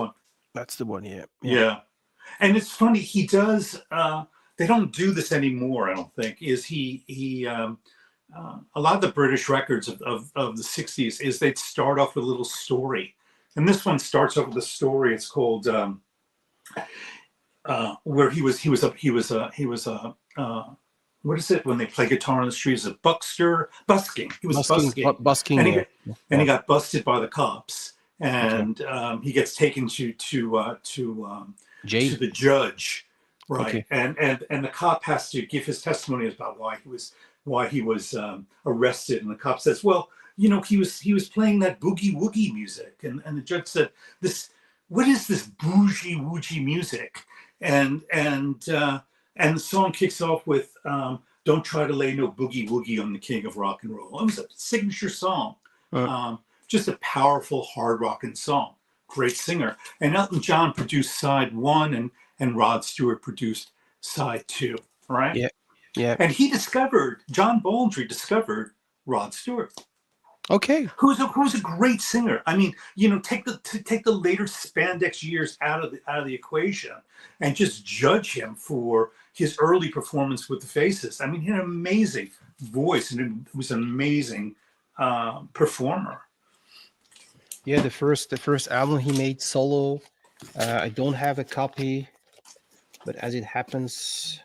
the one. Yeah. Yeah. And it's funny. He does. They don't do this anymore. I don't think. Is he? A lot of the British records of the 60s is they'd start off with a little story, and this one starts off with a story. It's called where he was what is it when they play guitar on the streets? A busking. He was busking, and he got busted by the cops, and he gets taken to the judge, right? Okay. And the cop has to give his testimony about why he was arrested, and the cop says, well, you know, he was playing that boogie woogie music, and the judge said, what is this bougie woogie music? And the song kicks off with don't try to lay no boogie woogie on the king of rock and roll. It was a signature song, just a powerful hard rocking song. Great singer. And Elton John produced side 1 and Rod Stewart produced side 2, right? Yeah. Yeah. And John Baldry discovered Rod Stewart. Okay. Who's a great singer. I mean, you know, take the later spandex years out of the equation and just judge him for his early performance with the Faces. I mean, he had an amazing voice and he was an amazing performer. Yeah, the first album he made solo. I don't have a copy, but as it happens,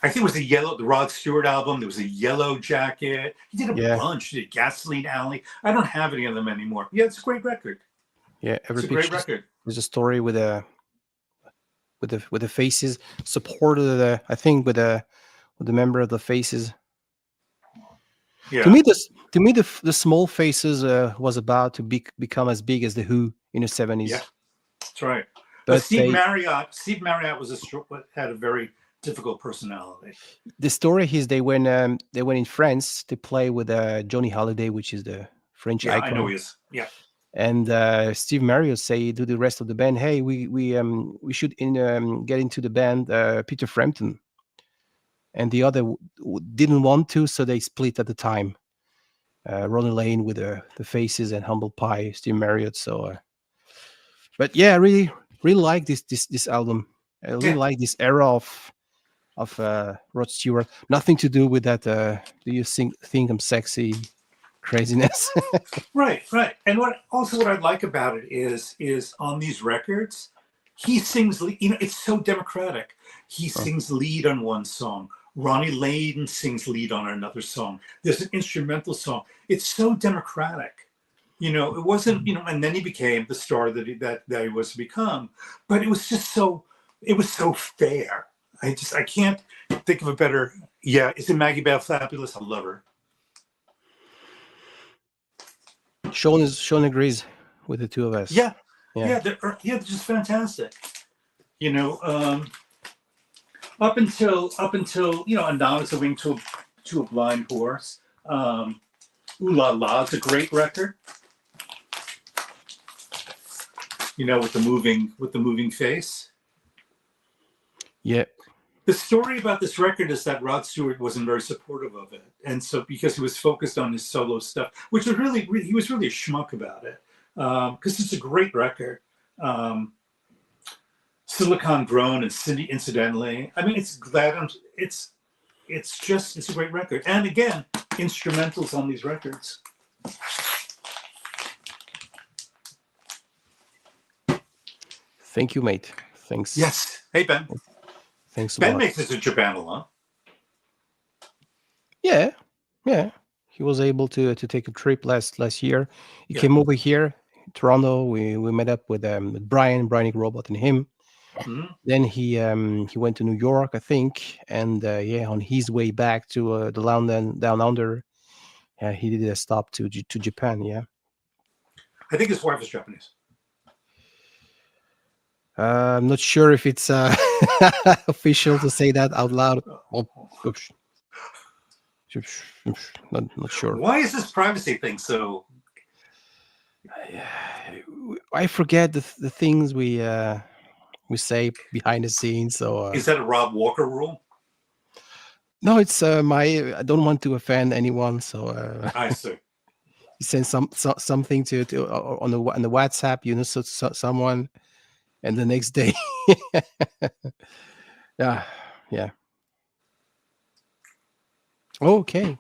I think it was the Rod Stewart album. There was a Yellow Jacket. He did a bunch. He did Gasoline Alley. I don't have any of them anymore. Yeah, it's a great record. Yeah, it's a great record. There's a story with the Faces supported. I think with the member of the Faces. Yeah. To me, the Small Faces was about to become as big as the Who in the 70s. Yeah, that's right. But Steve Marriott had a very difficult personality. The story is they went in France to play with Johnny Hallyday, which is the French icon. I know he is. Yeah. And Steve Marriott say to the rest of the band, "Hey, we should get into the band Peter Frampton." And the other didn't want to, so they split at the time. Ronnie Lane with the Faces and Humble Pie, Steve Marriott. So, but yeah, I really like this album. I really like this era of Rod Stewart. Nothing to do with that. Do you think I'm sexy? Craziness. Right. And what I like about it is on these records, he sings. You know, it's so democratic. He sings lead on one song. Ronnie Lane sings lead on another song. There's an instrumental song. It's so democratic. You know, it wasn't. You know, and then he became the star that he was to become. But it was just so. It was so fair. I can't think of a better. Yeah, isn't Maggie Bell fabulous? I love her. Shawn agrees with the two of us. Yeah, they're just fantastic. You know, up until you know, and now it's a wing to a blind horse. Ooh La La, it's a great record. You know, with the moving face. Yeah. The story about this record is that Rod Stewart wasn't very supportive of it, and so because he was focused on his solo stuff, which was really he was really a schmuck about it, because it's a great record. Silicon Grown and Cindy Incidentally. I mean, it's a great record, and again, instrumentals on these records. Thank you, mate. Thanks. Yes. Hey, Ben. Thanks a Ben lot. makes this a Japanal, huh? Yeah. He was able to take a trip last year. He Yeah. came over here, Toronto. We met up with Brian Robot, and him. Mhm. Then he went to New York, I think, and on his way back to the London down under, he did a stop to Japan. Yeah. I think his wife is Japanese. I'm not sure if it's official to say that out loud. Oh, oops. Not sure. Why is this privacy thing so? I forget the things we say behind the scenes. So Is that a Rob Walker rule? no, it's I don't want to offend anyone. So I see. you send something to on the WhatsApp, so someone, and the next day, yeah. Okay,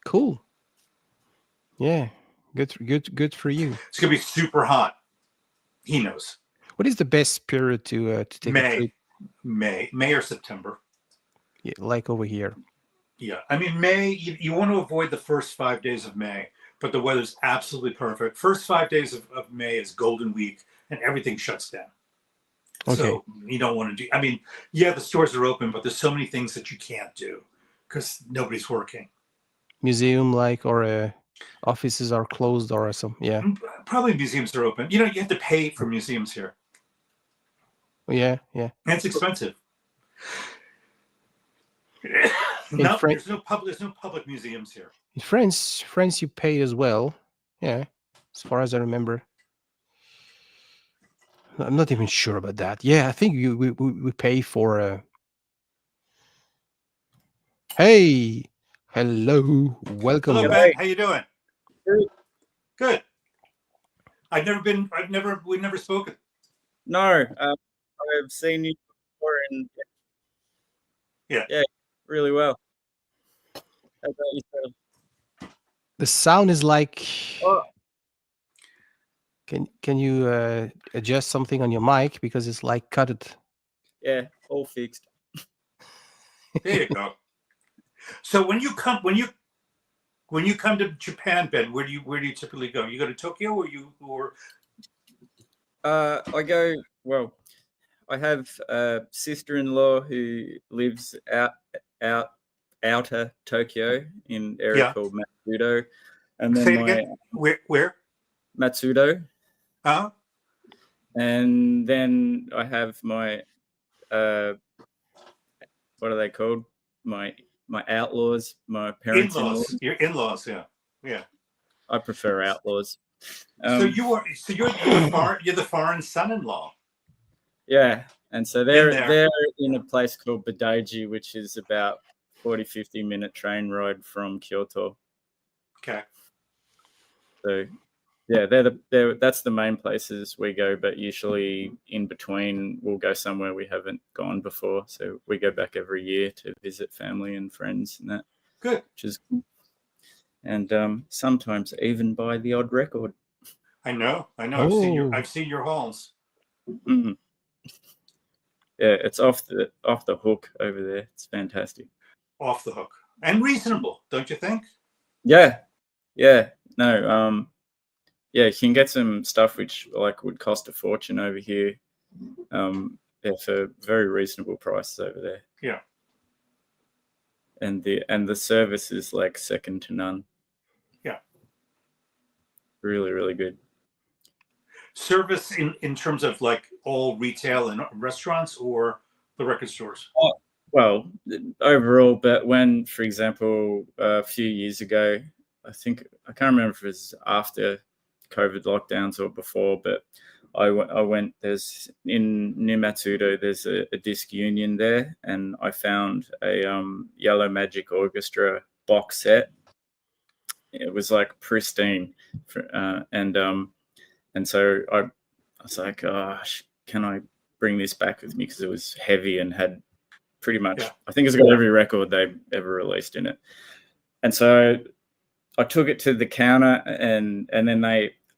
cool. Yeah, good for you. It's gonna be super hot. He knows. What is the best period to take a trip? May or September. Yeah, like over here. Yeah, I mean May. You want to avoid the first 5 days of May, but the weather's absolutely perfect. First 5 days of May is Golden Week, and everything shuts down. Okay. So you don't want to do. I mean, yeah, the stores are open, but there's so many things that you can't do because nobody's working. Museum, or offices are closed or some. Yeah. Probably museums are open. You have to pay for museums here. Yeah. And it's expensive. There's no public museums here. In France, you pay as well. Yeah, as far as I remember. I'm not even sure about that. Yeah, I think we pay for. Hey, hello, welcome. Hello, Ben. How you doing? Good. Good. We've never spoken. No, I've seen you before, and yeah, really well. How about yourself? The sound is like. Oh. Can you adjust something on your mic because it's like cut it? Yeah, all fixed. There you go. So when you come to Japan, Ben, where do you typically go? You go to Tokyo, or I go. Well, I have a sister-in-law who lives outer Tokyo in an area called Matsudo, and then say it again. Where? Matsudo. Huh? And then I have my what are they called? My outlaws, my parents' in-laws. Your in-laws, yeah. I prefer outlaws. You're the foreign son-in-law. Yeah, and so they're in a place called Badaiji, which is about 40-50 minute train ride from Kyoto. Okay. So yeah, that's the main places we go, but usually in between we'll go somewhere we haven't gone before. So we go back every year to visit family and friends and that. Good. Which is good. And sometimes even buy the odd record. I know. Oh. I've seen your hauls. Mm-hmm. Yeah, it's off the hook over there. It's fantastic. Off the hook and reasonable, don't you think? Yeah. No. Yeah, you can get some stuff which would cost a fortune over here. For very reasonable prices over there. Yeah. And the service is like second to none. Yeah. Really, really good. Service in terms of like all retail and restaurants or the record stores? Well, overall, but when, for example, a few years ago, I can't remember if it was after COVID lockdowns or before, but I went, there's in near Matsudo, there's a disc union there, and I found a Yellow Magic Orchestra box set. It was like pristine, and so I was like, gosh, can I bring this back with me? Because it was heavy and had pretty much, I think it's got every record they've ever released in it. And so I took it to the counter, and then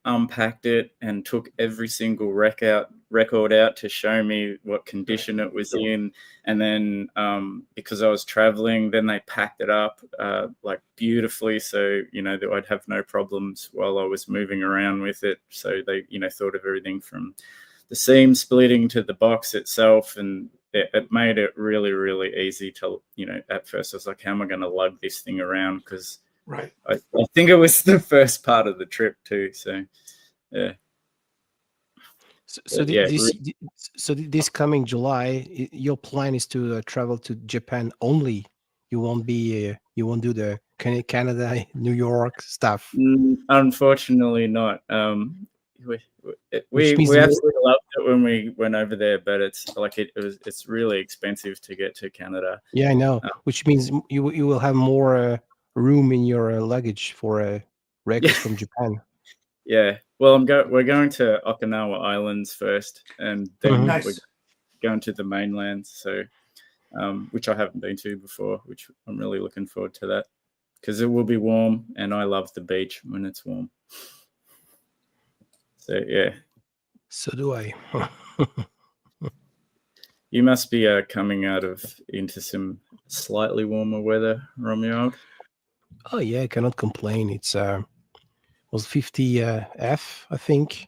unpacked it and took every single record out to show me what condition it was in. And then because I was traveling, then they packed it up like beautifully, so that I'd have no problems while I was moving around with it. So they thought of everything from the seam splitting to the box itself, and it made it really, really easy to, at first I was like, how am I going to lug this thing around? Because Right. I think it was the first part of the trip too. So, yeah. So this coming July, your plan is to travel to Japan only. You won't do the Canada, New York stuff. Unfortunately, not. We absolutely loved it when we went over there, but it's like it's really expensive to get to Canada. Yeah, I know. Which means you will have more room in your luggage for records from Japan. Yeah. Well, we're going to Okinawa Islands first, and then we're going to the mainland. So, which I haven't been to before, which I'm really looking forward to that, because it will be warm, and I love the beach when it's warm. So yeah. So do I. You must be coming into some slightly warmer weather, Romeo. Oh yeah, I cannot complain. It's was 50 F, I think.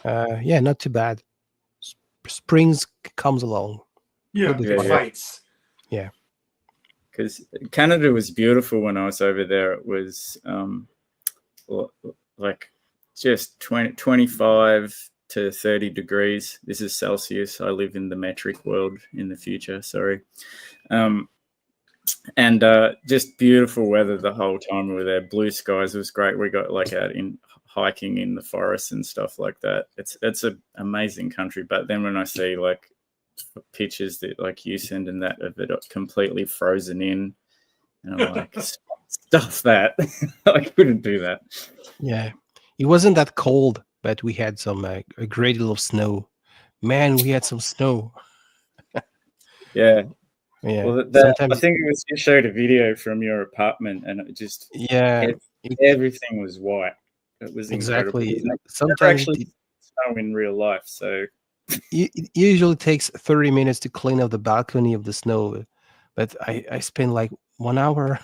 Yeah, not too bad. Springs comes along. Yeah, fights. Yeah. Because Canada was beautiful when I was over there. It was like just 25 to 30 degrees. This is Celsius. I live in the metric world in the future. Sorry. And just beautiful weather the whole time we were there. Blue skies. It was great. We got like out in hiking in the forest and stuff like that. It's an amazing country. But then when I see like pictures that like you send and that of it completely frozen in, and I'm like, stuff that. I couldn't do that. Yeah, it wasn't that cold, but we had some a great deal of snow. Man, we had some snow. Yeah. Yeah. Well, I think it was, you showed a video from your apartment, and it just everything was white. It was exactly incredible. Sometimes actually snow in real life, so it usually takes 30 minutes to clean up the balcony of the snow, but I spent like 1 hour,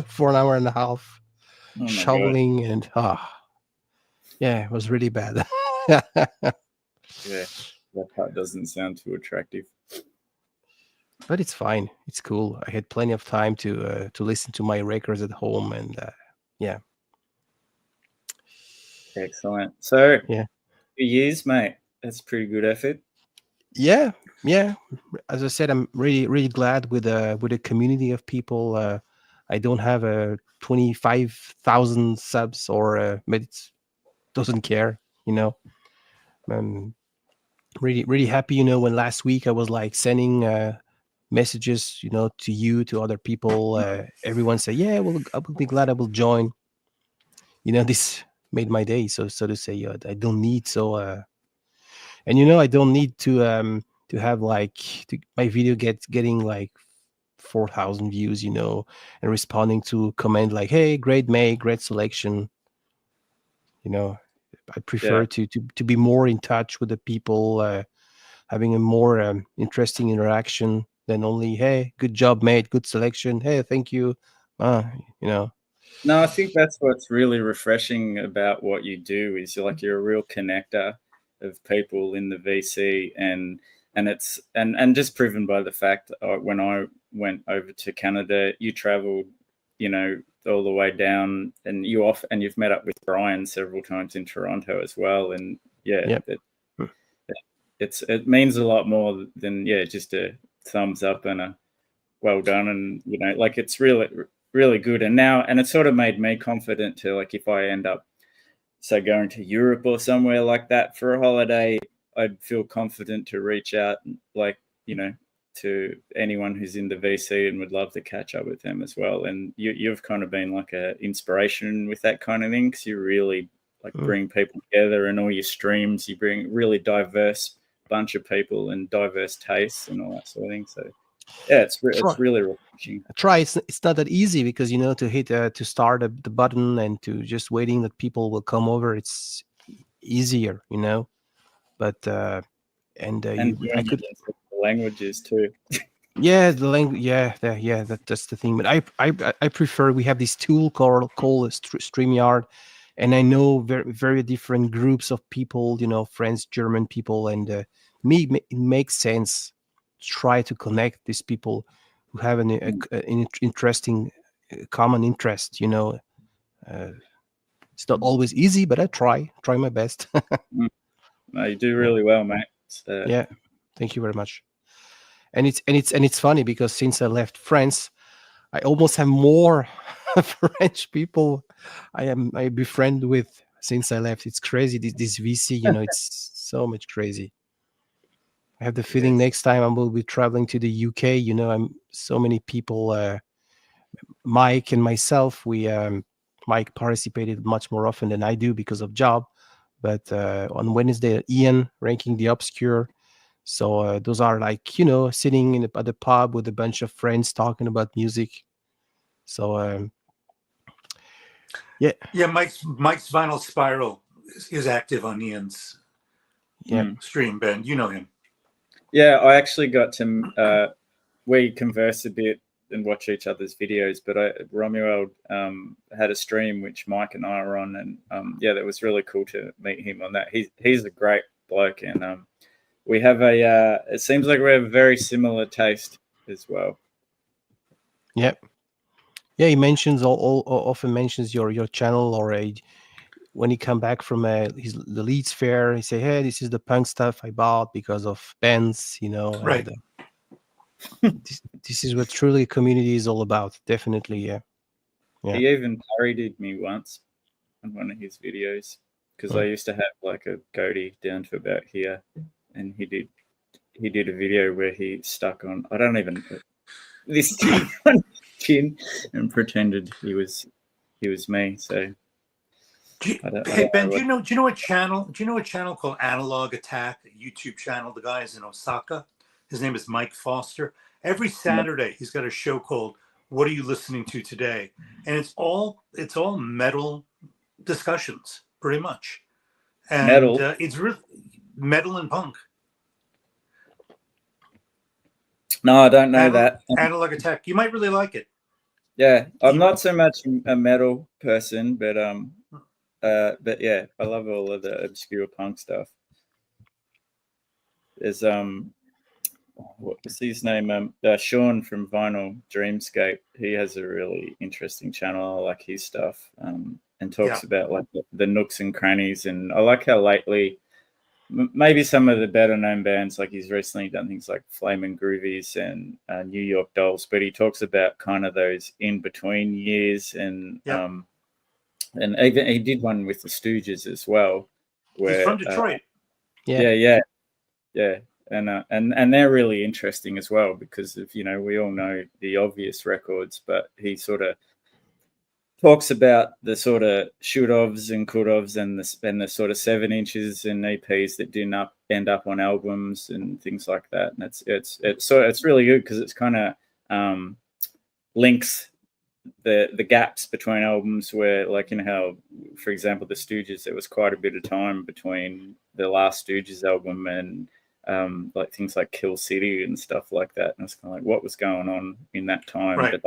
for an hour and a half shoveling, and yeah, it was really bad. Yeah, that part doesn't sound too attractive. But it's fine. It's cool. I had plenty of time to listen to my records at home, and yeah. Excellent. So yeah, 2 years, mate. That's pretty good effort. Yeah. As I said, I'm really glad with a community of people. I don't have 25,000 subs, but it doesn't care. I'm really happy. When last week I was like sending messages, to you, to other people. Everyone say, yeah, well, I will be glad I will join. This made my day. So to say, I don't need and I don't need to have like my video getting like 4,000 views, and responding to comment like, hey, great make, great selection. I prefer to be more in touch with the people, having a more interesting interaction than only, hey, good job, mate, good selection, hey, thank you. No, I think that's what's really refreshing about what you do is you're a real connector of people in the VC, and it's and just proven by the fact when I went over to Canada, you traveled, all the way down, and you've met up with Brian several times in Toronto as well, and it means a lot more than just a thumbs up and a well done, and it's really good. And it sort of made me confident to, like, if I end up going to Europe or somewhere like that for a holiday, I'd feel confident to reach out, to anyone who's in the VC and would love to catch up with them as well. And you've kind of been like an inspiration with that kind of thing, because you really bring people together, and all your streams, you bring really diverse bunch of people and diverse tastes and all that sort of thing. So Yeah, it's Try. really refreshing. Try. It's not that easy because to hit to start the button and to just waiting that people will come over. It's easier, But And I could. the languages too. Yeah, the language. Yeah, that's the thing. But I prefer. We have this tool called StreamYard, and I know very different groups of people. French, German people, and it makes sense. Try to connect these people who have an interesting common interest. It's not always easy, but I try my best. No, you do really well, mate. Yeah, thank you very much. And it's funny because since I left France, I almost have more French people I befriend with since I left. It's crazy. This VC, it's so much crazy. I have the feeling next time I will be traveling to the UK. I'm so many people. Mike and myself, Mike participated much more often than I do because of job. But on Wednesday, Iain ranking the obscure. So those are like sitting at the pub with a bunch of friends talking about music. So yeah. Mike's VinylSpiral is active on Iain's stream. Ben, you know him. Yeah, I actually got to we converse a bit and watch each other's videos, but Romuald had a stream which Mike and I are on, and that was really cool to meet him on that. He's a great bloke, and we have it seems like we have a very similar taste as well. Yeah, he mentions often mentions your channel, or when he come back from the Leeds fair, he say, hey, this is the punk stuff I bought because of bands, Right. This is what truly community is all about. Definitely. Yeah. He even parodied me once on one of his videos because I used to have like a goatee down to about here, and he did a video where he stuck on this chin and pretended he was me. So hey Ben, do you know a channel? Do you know a channel called Analog Attack, a YouTube channel? The guy is in Osaka. His name is Mike Foster. Every Saturday he's got a show called "What Are You Listening to Today?" and it's all metal discussions, pretty much. And metal. It's really metal and punk. No, I don't know that. Analog Attack. You might really like it. Yeah, I'm not so much a metal person, but yeah, I love all of the obscure punk stuff. There's what was his name? Shawn from The-Vinyl-Dreamscape. He has a really interesting channel. I like his stuff, and talks about like the nooks and crannies. And I like how lately, maybe some of the better known bands, like he's recently done things like Flamin' Groovies and New York Dolls, but he talks about kind of those in between years, and even he did one with the Stooges as well. Where, he's from Detroit. Yeah. And they're really interesting as well because of we all know the obvious records, but he sort of talks about the sort of should-ofs and could-ofs and the sort of 7 inches and EPs that didn't end up on albums and things like that. And it's really good because it's kind of links the gaps between albums where, like, how, for example, the Stooges, there was quite a bit of time between the last Stooges album and like things like Kill City and stuff like that. And it's kind of like, what was going on in that time? Right.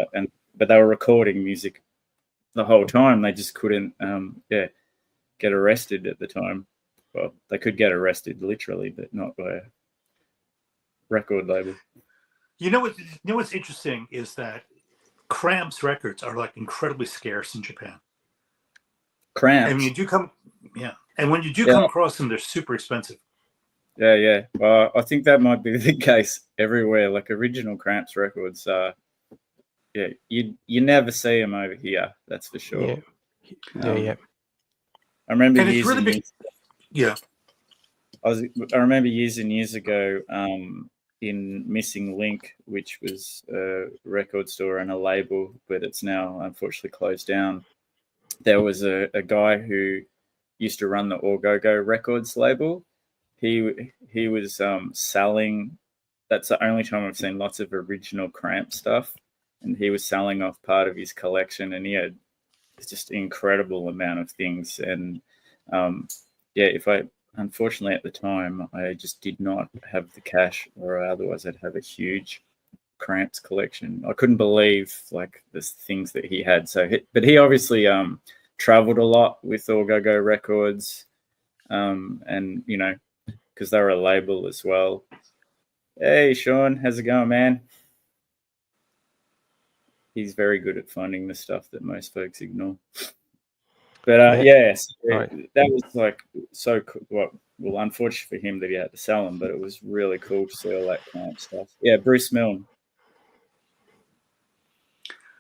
But they were recording music the whole time. They just couldn't get arrested at the time. Well, they could get arrested literally, but not by a record label. What's interesting is that Cramps records are like incredibly scarce in Japan. Cramps. And when you do come across them, they're super expensive. Yeah. Well, I think that might be the case everywhere. Like original Cramps records, you never see them over here. That's for sure. Yeah. I remember and it's really big. Yeah. I remember years and years ago in Missing Link, which was a record store and a label, but it's now unfortunately closed down. There was a guy who used to run the Orgogo Records label. He was selling that's the only time I've seen lots of original Cramp stuff. And he was selling off part of his collection, and he had just an incredible amount of things. And unfortunately at the time, I just did not have the cash, or otherwise I'd have a huge Cramps collection. I couldn't believe like the things that he had. But he obviously traveled a lot with All Go Go Records, and you know, because they were a label as well. Hey Shawn, how's it going, man? He's very good at finding the stuff that most folks ignore. But that was like so cool. Well, unfortunate for him that he had to sell them, but it was really cool to see all that kind of stuff. Yeah, Bruce Milne.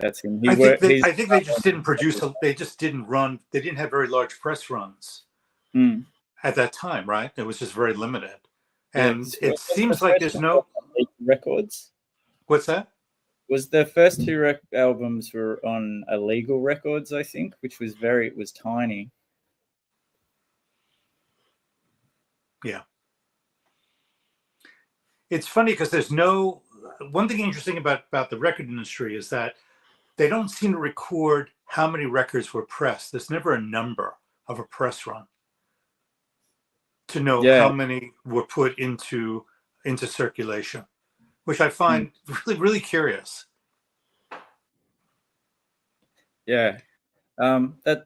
That's him. I think they just didn't produce. They just didn't run. They didn't have very large press runs at that time, right? It was just very limited. And it seems like there's no records. What's that? Was the first two albums were on Illegal Records, I think, which was it was tiny. Yeah. It's funny because there's no one thing interesting about the record industry is that they don't seem to record how many records were pressed. There's never a number of a press run to know how many were put into circulation, which I find really, really curious. Yeah. That,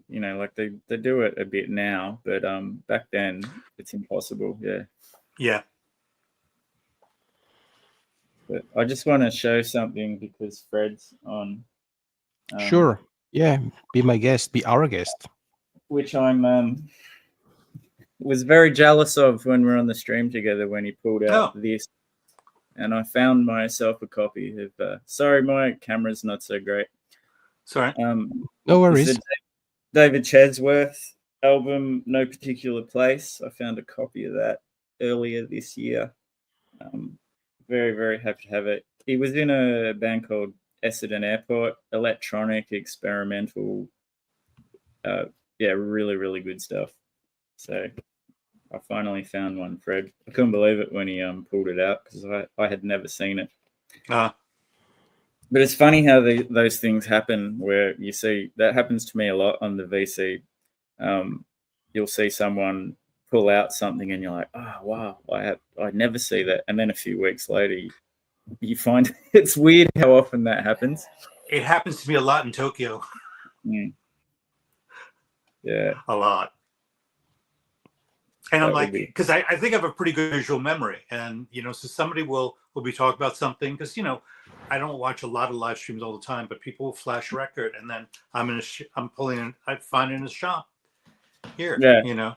you know, like they do it a bit now, but back then it's impossible. Yeah. Yeah. But I just want to show something because Fred's on. Sure. Yeah. Be my guest. Be our guest. Which I'm was very jealous of when we were on the stream together when he pulled out this. And I found myself a copy of. Sorry, my camera's not so great. Sorry. No worries. David Chesworth album, No Particular Place. I found a copy of that earlier this year. Very, very happy to have it. He was in a band called Aastad Airport, electronic, experimental. Really, really good stuff. So I finally found one, Fred. I couldn't believe it when he pulled it out because I had never seen it. But it's funny how those things happen where you see that happens to me a lot on the VC. You'll see someone pull out something and you're like, oh, wow, I never see that. And then a few weeks later, you find it's weird how often that happens. It happens to me a lot in Tokyo. Yeah. A lot. And I'm like, because I think I have a pretty good visual memory. And, you know, so somebody will be talking about something because, you know, I don't watch a lot of live streams all the time, but people will flash a record and then I'm pulling in, I find it in the shop here, you know.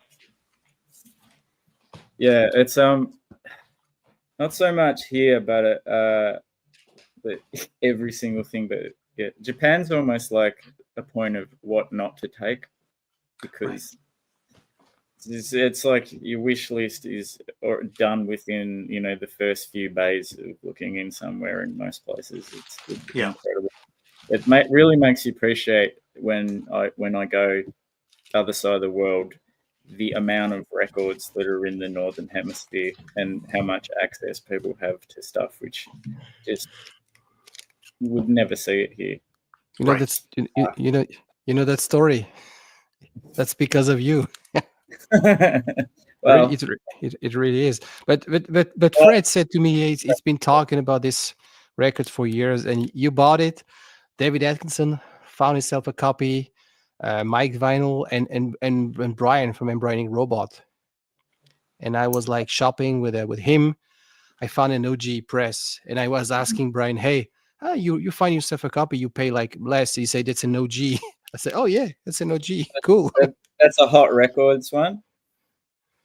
Yeah, it's not so much here, but every single thing. But yeah, Japan's almost like a point of what not to take because it's like your wish list is done within, you know, the first few bays of looking in somewhere in most places. It's incredible. It really makes you appreciate when I go other side of the world, the amount of records that are in the Northern Hemisphere and how much access people have to stuff, which just you would never see it here. You know, that's you know that story. That's because of you. Well, it really is. But Fred said to me he's been talking about this record for years, and you bought it. David Atkinson found himself a copy. Mike Vinyl and Brian from Embroidering Robot, and I was like shopping with him. I found an OG press, and I was asking Brian, "Hey, you find yourself a copy? You pay like less?" He said, "It's an OG." I said, "Oh yeah, it's an OG. Cool." That's a Hot Records one.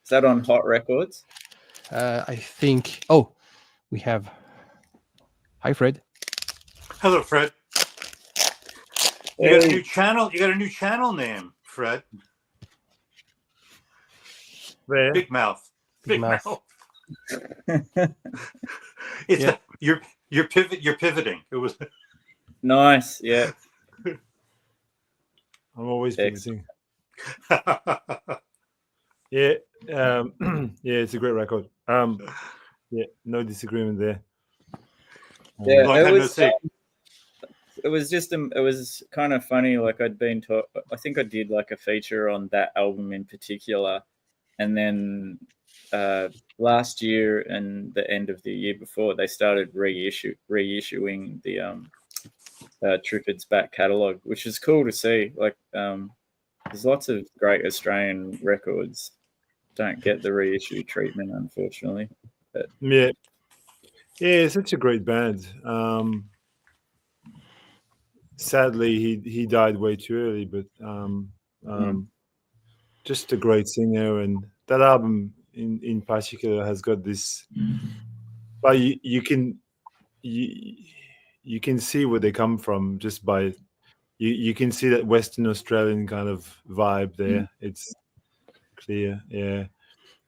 Is that on Hot Records? I think. Oh, we have. Hi, Fred. Hello, Fred. You got a new channel. You got a new channel name, Fred. Where? Big Mouth. Big Mouth. It's you're pivoting. It was nice. Yeah. I'm always pivoting. Yeah. Yeah, it's a great record. Yeah, no disagreement there. Yeah, Long time no see. it was kind of funny. Like I'd been taught, I think I did like a feature on that album in particular, and then last year and the end of the year before, they started reissuing the Triffid's back catalogue, which is cool to see. Like there's lots of great Australian records don't get the reissue treatment, unfortunately. But Yeah, such a great band. Sadly, he died way too early, but just a great singer, and that album in particular has got this. But you can see where they come from just by you can see that Western Australian kind of vibe there. It's clear, yeah.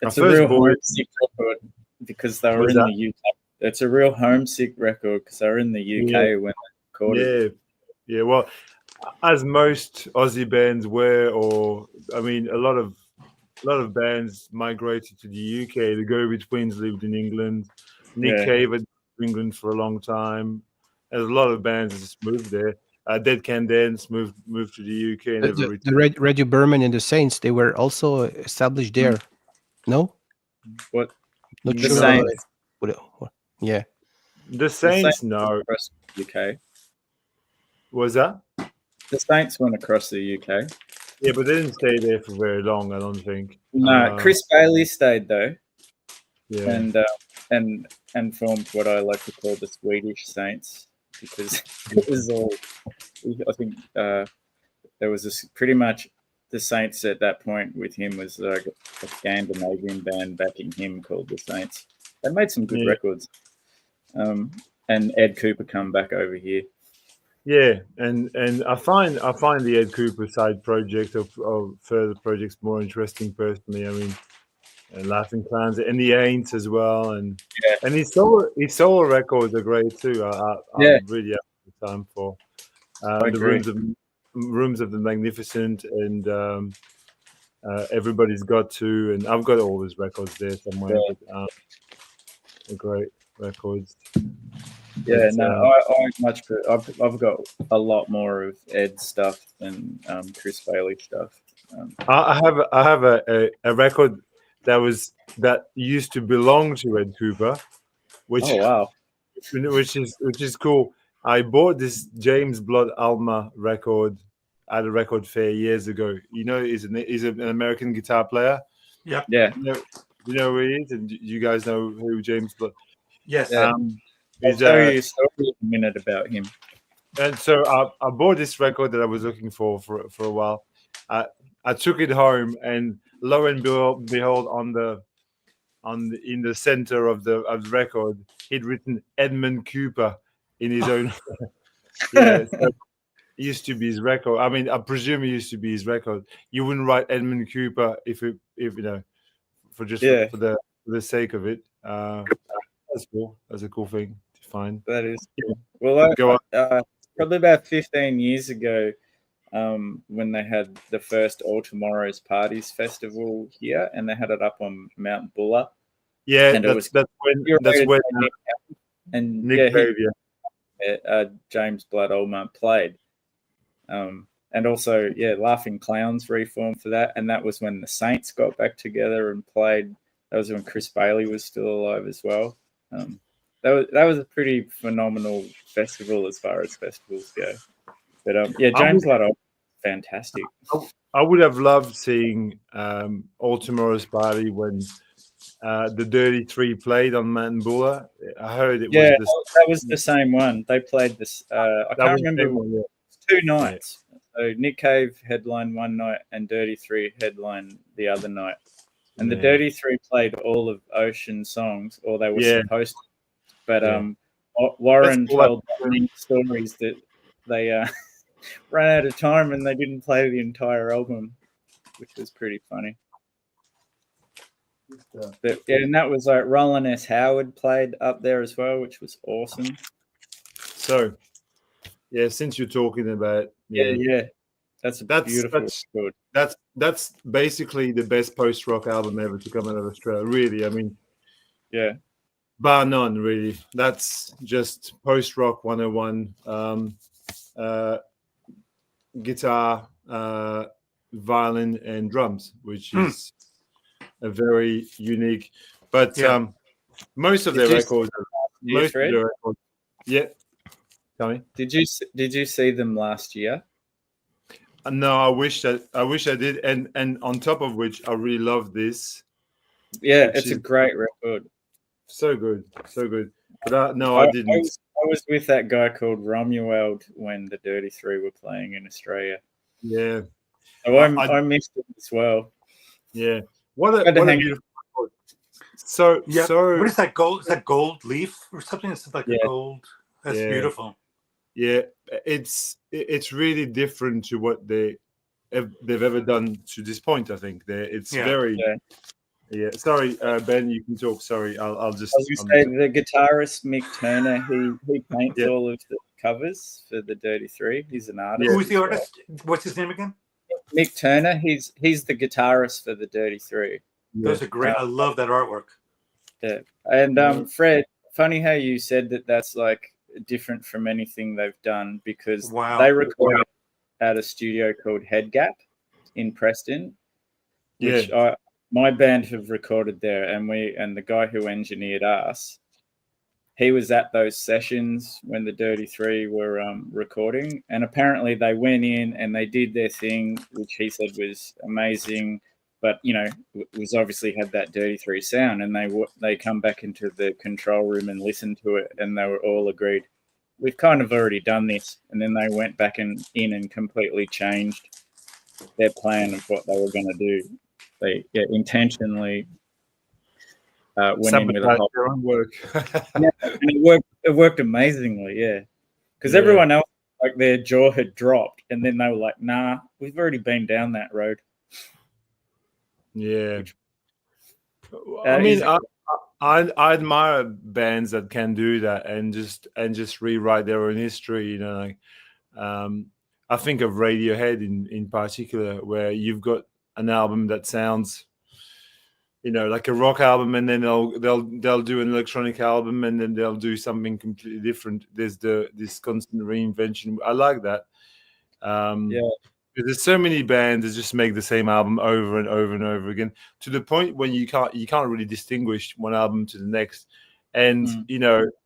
it's a real homesick record because they were in the UK. It's a real homesick record because they were in the UK when they recorded it. Yeah. Well, as most Aussie bands were, or I mean, a lot of bands migrated to the UK. The Go Betweens lived in England. Nick Cave had been in England for a long time. There's a lot of bands that just moved there. Dead Can Dance moved to the UK. And the Radio Burman and the Saints, they were also established there. No? What? Not The sure. Saints. Yeah. The Saints, no. Across the UK. Was that? The Saints went across the UK. Yeah, but they didn't stay there for very long, I don't think. No, Chris Bailey stayed though. Yeah. And formed what I like to call the Swedish Saints because it was all. I think there was this pretty much the Saints at that point with him was like a Scandinavian band backing him called the Saints. They made some good records. And Ed Cooper come back over here. Yeah, and I find the Ed Cooper side project of further projects more interesting personally. I mean, and Laughing Clowns and the Aints as well, and his solo records are great too. I really have the time for the Rooms of the Magnificent and Everybody's Got To, and I've got all his records there somewhere. Yeah. But, they're great records. Yeah, I much. I've got a lot more of Ed's stuff than Chris Bailey stuff. I have a record that used to belong to Ed Cooper, which is cool. I bought this James Blood Alma record at a record fair years ago. You know, he's an American guitar player. Yep. Yeah. You know who he is, and you guys know who James Blood. Yes. I'll tell you a story in a minute about him. And so I bought this record that I was looking for a while. I took it home, and lo and behold, in the center of the record, he'd written Edmund Cooper in his own. So it used to be his record. I mean, I presume it used to be his record. You wouldn't write Edmund Cooper if you know, for the sake of it. That's cool. That's a cool thing to find. That is cool. Well, probably about 15 years ago, when they had the first All Tomorrow's Parties Festival here, and they had it up on Mount Buller. Yeah, and that's when Nick Cave, James Blood Alma played. And also, Laughing Clowns reformed for that, and that was when the Saints got back together and played. That was when Chris Bailey was still alive as well. That was a pretty phenomenal festival as far as festivals go. But James Blood Alma, fantastic. I would have loved seeing All Tomorrow's Party when the Dirty Three played on Mountain Buller. I heard it was that was the same one. They played this. I can't remember. Two nights. Yeah. So Nick Cave headlined one night and Dirty Three headlined the other night. And the Dirty Three played all of Ocean songs, or they were supposed to. But Warren told stories that they ran out of time and they didn't play the entire album, which was pretty funny. But, and that was like Roland S. Howard played up there as well, which was awesome. So, since you're talking about that's beautiful. That's basically the best post rock album ever to come out of Australia. Really, I mean, bar none, really. That's just post rock 101. Guitar, violin, and drums, which is a very unique. But most of their records, yeah. Tell me. Did you see them last year? No, I wish I did, and on top of which, I really love this. Yeah, it's a great record. So good. But no, I didn't. I was with that guy called Romuald when the Dirty Three were playing in Australia. Yeah. So I missed it as well. Yeah. What a beautiful record. So what is that gold? Is that gold leaf or something? It's like a gold. That's beautiful. Yeah, it's really different to what they've ever done to this point. I think very. Yeah. Sorry, Ben, you can talk. Sorry, I'll just. I was going to say the guitarist Mick Turner. He paints all of the covers for the Dirty Three. He's an artist. Who's the artist? What's his name again? Mick Turner. He's the guitarist for the Dirty Three. Those are great. I love that artwork. Yeah, and Fred, funny how you said that's like different from anything they've done, because they recorded at a studio called Head Gap in Preston, which my band have recorded there, and the guy who engineered us, he was at those sessions when the Dirty Three were recording, and apparently they went in and they did their thing, which he said was amazing, but was obviously had that Dirty Three sound, and they come back into the control room and listened to it, and they were all agreed, we've kind of already done this, and then they went back in and completely changed their plan of what they were going to do. They intentionally went in with a whole their own work. and it worked amazingly, because everyone else, like, their jaw had dropped, and then they were like, nah, we've already been down that road. Yeah. I mean, I admire bands that can do that and just rewrite their own history. I think of Radiohead in particular, where you've got an album that sounds, like a rock album, and then they'll do an electronic album, and then they'll do something completely different. There's this constant reinvention. I like that. There's so many bands that just make the same album over and over and over again, to the point when you can't really distinguish one album to the next. And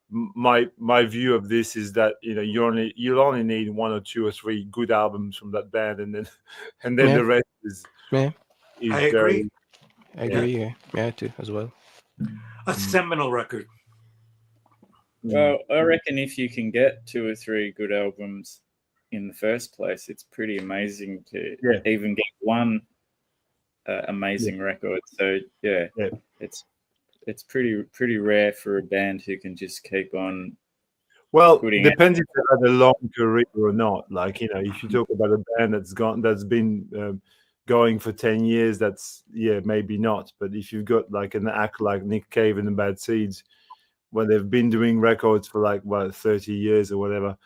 my view of this is that you'll only need 1 or 2 or 3 good albums from that band, and then the rest is. I agree. I agree. Yeah, too, as well. A seminal record. Well, I reckon if you can get 2 or 3 good albums in the first place, it's pretty amazing to even get one amazing record. So it's pretty rare for a band who can just keep on. Well, depends if they had a long career or not. Like, if you talk about a band that's been going for 10 years, that's maybe not. But if you've got like an act like Nick Cave and the Bad Seeds, when they've been doing records for 30 years or whatever,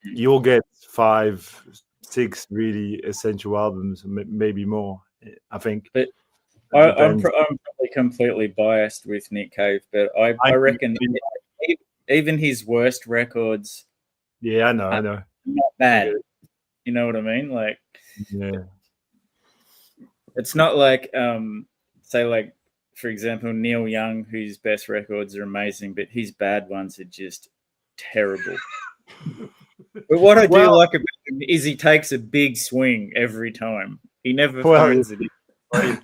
you'll get 5, 6 really essential albums, maybe more, I think. But I'm probably completely biased with Nick Cave, but I reckon even his worst records, I know, not bad. You know what I mean? Like, it's not like say, like, for example, Neil Young, whose best records are amazing, but his bad ones are just terrible. But what I do like about him is he takes a big swing every time. He never finds it. I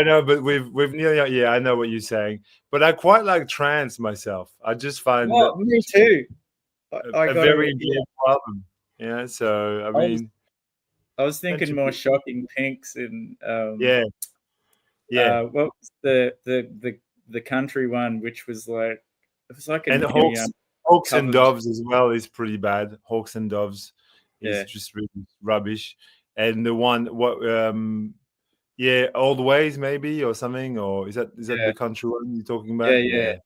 know, but with Neil Young, I know what you're saying. But I quite like trance myself. I just find that me too. a very beautiful album. Yeah, so I mean, I was thinking more Shocking Pinks and what was the country one, which was like, it was like a Hawks and Doves as well is pretty bad. Hawks and Doves is just really rubbish. And the one Old Ways maybe, or something, or is that the country one you're talking about? Yeah.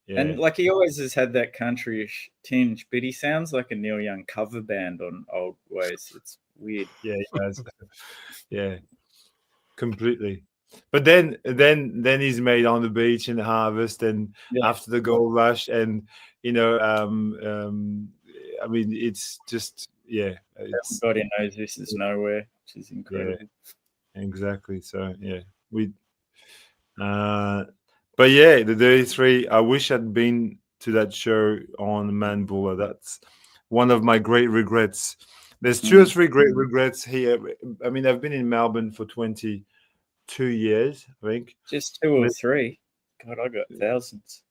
And like, he always has had that countryish tinge, but he sounds like a Neil Young cover band on Old Ways. It's weird. Yeah, he does. Yeah, completely. But then he's made On the Beach and Harvest and After the Gold Rush, and I mean, it's just Everybody knows This Is Nowhere, which is incredible. Yeah, exactly. So but yeah, the Dirty Three. I wish I'd been to that show on Manbula. That's one of my great regrets. There's 2 or 3 great regrets here. I mean, I've been in Melbourne for 22 years, I think. Just 2 or 3. God, I got thousands.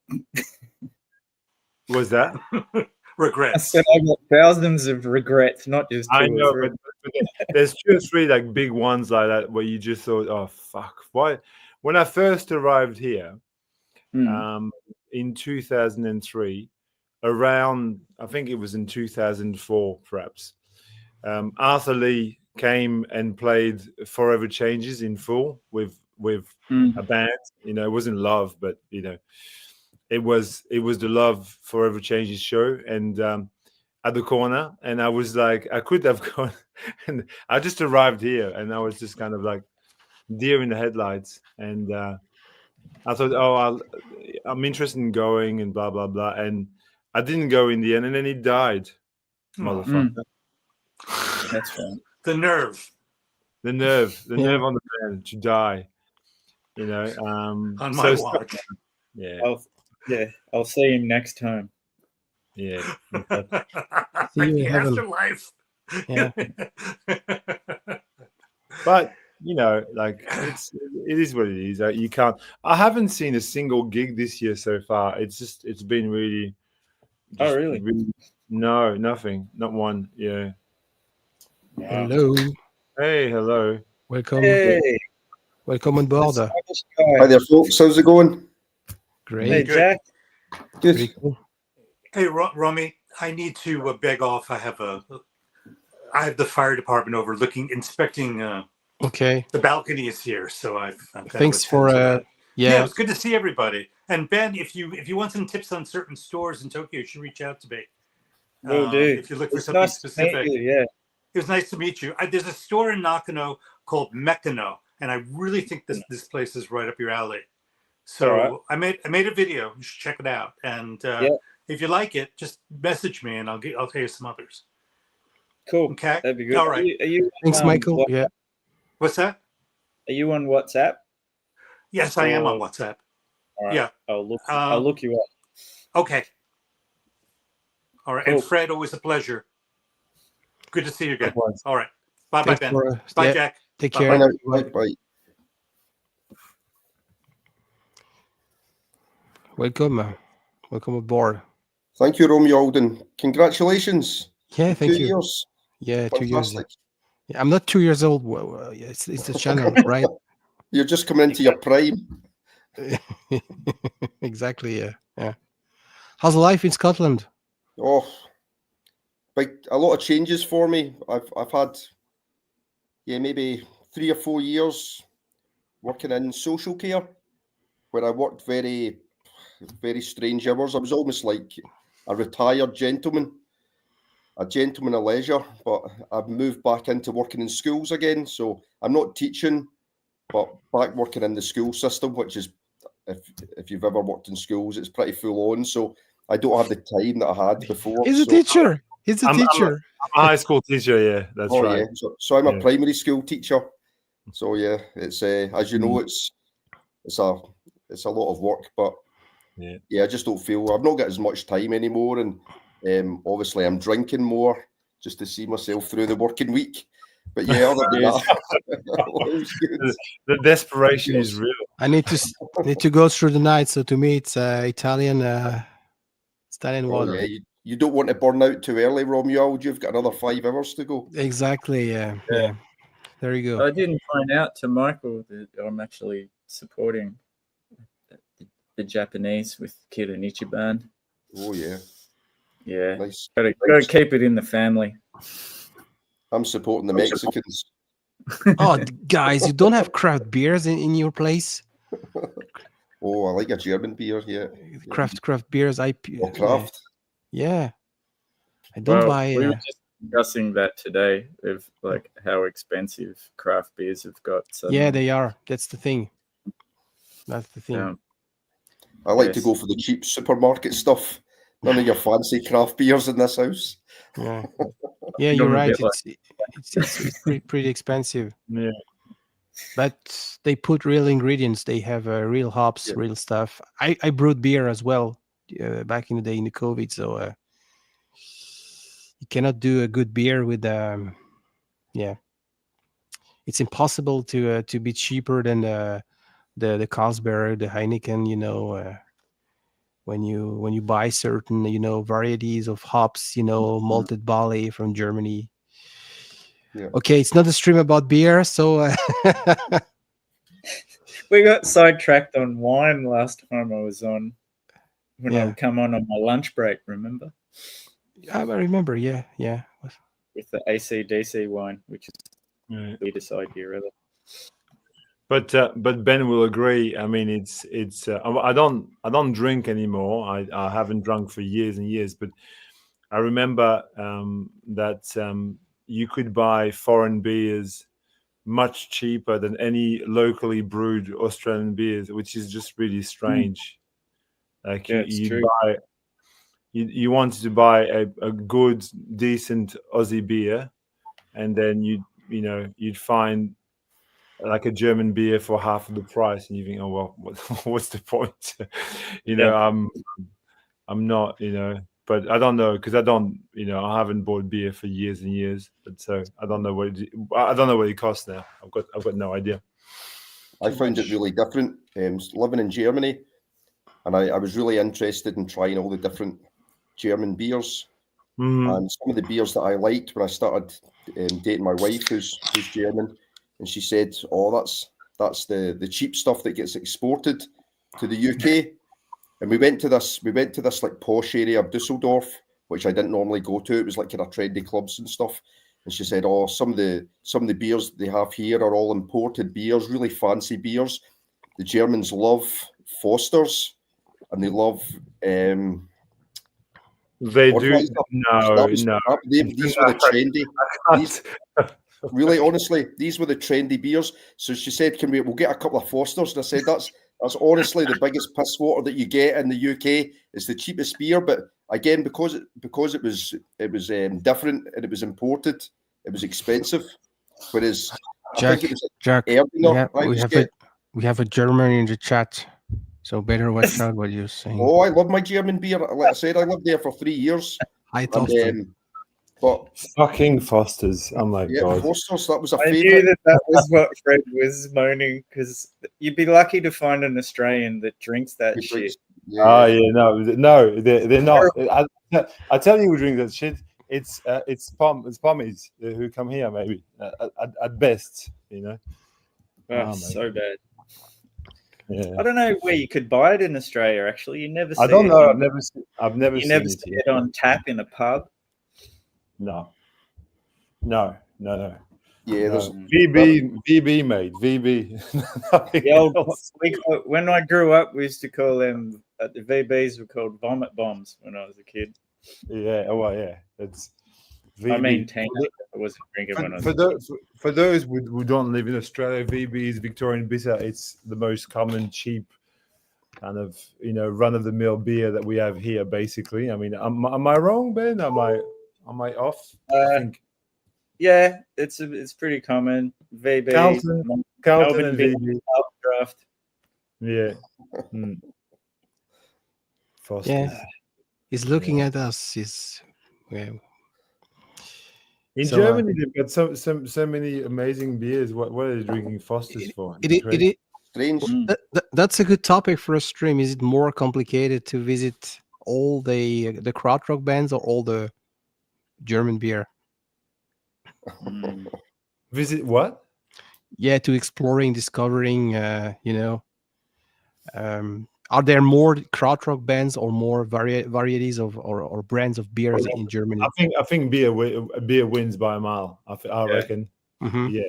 Was that? Regrets. I said I got thousands of regrets, not just 2 I know, or 3. but there's 2 or 3 like big ones like that where you just thought, oh fuck, why? When I first arrived here, in 2003, around, I think it was in 2004, perhaps, Arthur Lee came and played Forever Changes in full with a band. It wasn't Love, but it was the Love Forever Changes show, and at the corner, and I was like, I could have gone, and I just arrived here, and I was just kind of like deer in the headlights, and I thought, I'm interested in going, and blah blah blah, and I didn't go in the end, and then he died, motherfucker. That's fine. The nerve on the man to die, on my watch. I'll see him next time. Yeah. See you in The heaven. afterlife. Yeah. But like it is what it is. You can't. I haven't seen a single gig this year so far. It's been really. Oh really? No, nothing. Not one. Yeah. Hello. Hey, hello. Welcome. Hey. Welcome on board. Hi there, folks. How's it going? Great. Hey, Jack. Good. Pretty cool. Hey, Romy, I need to beg off. I have the fire department over inspecting. Okay. The balcony is here, so I've Thanks for it was good to see everybody. And Ben, if you want some tips on certain stores in Tokyo, you should reach out to me. Will do. If you look for something specific. Yeah. It was nice to meet you. There's a store in Nakano called Mekano, and I really think this place is right up your alley. So I made a video. You should check it out. And if you like it, just message me, and I'll tell you some others. Cool. Okay. That'd be good. All right. Are you Thanks, Michael. Yeah. What's that? Are you on WhatsApp? Yes, I am on WhatsApp. All right. Yeah. I'll look you up. Okay. All right. Cool. And Fred, always a pleasure. Good to see you again. All right. Bye, Thanks Ben. for, Bye, Jack. Take Bye. care. Bye now. Bye. Welcome. Welcome aboard. Thank you, Romeo Alden. Congratulations. Yeah, thank 2 you. years. Yeah, 2 years. Fantastic. Yeah, I'm not 2 years old. Well, it's the channel, right? You're just coming into your prime. Exactly. Yeah. How's life in Scotland? Oh, a lot of changes for me. I've had maybe 3 or 4 years working in social care, where I worked very, very strange hours. I was almost like a retired gentleman, a gentleman of leisure, but I've moved back into working in schools again. So I'm not teaching, but back working in the school system, which is, if you've ever worked in schools, it's pretty full on. So I don't have the time that I had before. He's a teacher. He's a teacher. I'm a high school teacher. Yeah, that's right. Yeah. So I'm a primary school teacher. So yeah, it's as you know, it's a lot of work, but I just don't feel I've not got as much time anymore, and obviously I'm drinking more just to see myself through the working week. But yeah, other than that, the desperation is real. I need to go through the night. So to me, it's Italian water. Yeah, you don't want to burn out too early, Romeo. You've got another 5 hours to go. Exactly. Yeah. There you go. I didn't point out to Michael that I'm actually supporting the Japanese with Kira Nichiban. Oh yeah. Yeah. Nice. Gotta keep it in the family. I'm supporting the Mexicans. Oh, guys, you don't have craft beers in your place? Oh, I like a German beer. Yeah. Craft beers. Craft. Yeah. I don't buy. discussing that today of like how expensive craft beers have got. Yeah, they are. That's the thing. That's the thing. Yeah. I like to Yes. go for the cheap supermarket stuff. None of your fancy craft beers in this house. Yeah, yeah, I'm you're a right. bit like- It's pretty expensive. Yeah. But they put real ingredients. They have real hops, Yeah. real stuff. I brewed beer as well back in the day in the COVID. So you cannot do a good beer with yeah. It's impossible to be cheaper than the Carlsberg, the Heineken. You know, when you buy certain varieties of hops, malted barley from Germany. Yeah. Okay, it's not a stream about beer, so We got sidetracked on wine last time I was on. When Yeah. I'd come on my lunch break, remember? I remember. Yeah. With the AC/DC wine, which is Yeah. the weirdest idea ever. But Ben will agree. I mean, it's I don't drink anymore. I haven't drunk for years and years. But I remember that you could buy foreign beers much cheaper than any locally brewed Australian beers, which is just really strange. Like Yeah, it's true. you wanted to buy a good, decent Aussie beer, and then you'd find like a German beer for half of the price, and you think, oh well, what's the point? I'm not, but I don't know, because I haven't bought beer for years and years, but so I don't know what it costs now. I've got no idea. I found it really different. Living in Germany, and I was really interested in trying all the different German beers. Mhm. And some of the beers that I liked when I started dating my wife, who's German, and she said, "Oh, that's the cheap stuff that gets exported to the UK." And we went to this like posh area of Dusseldorf, which I didn't normally go to. It was like kind of trendy clubs and stuff. And she said, "Oh, some of the beers they have here are all imported beers, really fancy beers. The Germans love Foster's, and they love They do. Budweiser." No. These were the trendy. Really, honestly, these were the trendy beers. So she said, we'll get a couple of Fosters. And I said, that's honestly the biggest piss water that you get in the UK. It's the cheapest beer. But again, because it was different and it was imported, it was expensive. Whereas Jack, I think it was Jack, Erdinger. we have a German in the chat, so better watch out what you're saying. Oh, I love my German beer. Like I said, I lived there for 3 years. I thought so. But Fucking Fosters. Oh my yeah, god. Foster's, that was a I knew favourite. that was what Fred was moaning, because you'd be lucky to find an Australian that drinks that shit. Yeah. Oh yeah, no, they're not. I tell you who drinks that shit. It's pommies who come here maybe at best, Oh, so bad. Yeah. I don't know where you could buy it in Australia. Actually, you never. I don't know. I've never You seen never it see here. it on tap in a pub. No. Yeah, there's VB mate. VB. The old, when I grew up, we used to call them the VBs were called vomit bombs when I was a kid. Yeah. Oh well, yeah. It's VB. I mean, teenager. I wasn't drinking when I was. For those who don't live in Australia, VB is Victorian bitter. It's the most common, cheap kind of run-of-the-mill beer that we have here. Basically, I mean, am I wrong, Ben? Am I off? I think Yeah, it's pretty common. VB, Carlton Melbourne and beer, VB. draft. Yeah. Foster's. Yeah, he's looking at us. In So, Germany, they've got so many amazing beers. What are they drinking Foster's for? strange. That's a good topic for a stream. Is it more complicated to visit all the Krautrock bands or all the German beer? Visit what? Yeah, to exploring, discovering. Are there more Krautrock bands or more varieties of or brands of beers in Germany? I think beer wins by a mile. I reckon. Mm-hmm. Yeah,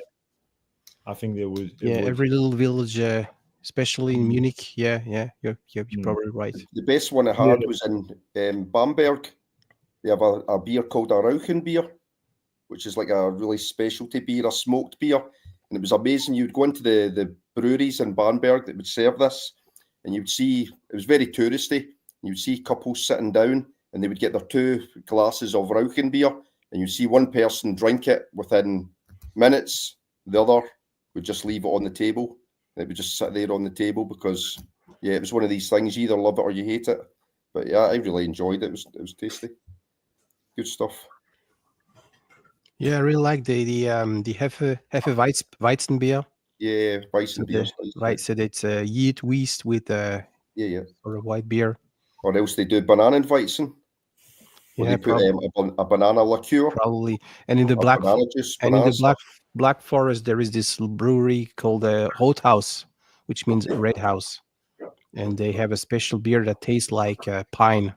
I think there would. Every little village, especially in Munich. Yeah, you're probably right. The best one I had was in Bamberg. They have a beer called a Rauchen beer, which is like a really specialty beer, a smoked beer. And it was amazing. You'd go into the breweries in Bamberg that would serve this, and you'd see, it was very touristy. You'd see couples sitting down, and they would get their 2 glasses of Rauchen beer, and you'd see one person drink it within minutes. The other would just leave it on the table. It would just sit there on the table because, yeah, it was one of these things. You either love it or you hate it. But yeah, I really enjoyed it. It was tasty. Good stuff. Yeah, I really like the Hefe Weizen beer. Yeah, Weizen beer. Right, so it's yeast wheat with yeah, or a white beer. Or else they do Bananenweizen. Or Yeah, they put a banana liqueur. Probably. And in the Black Forest, there is this brewery called Hot House, which means red house, and they have a special beer that tastes like pine.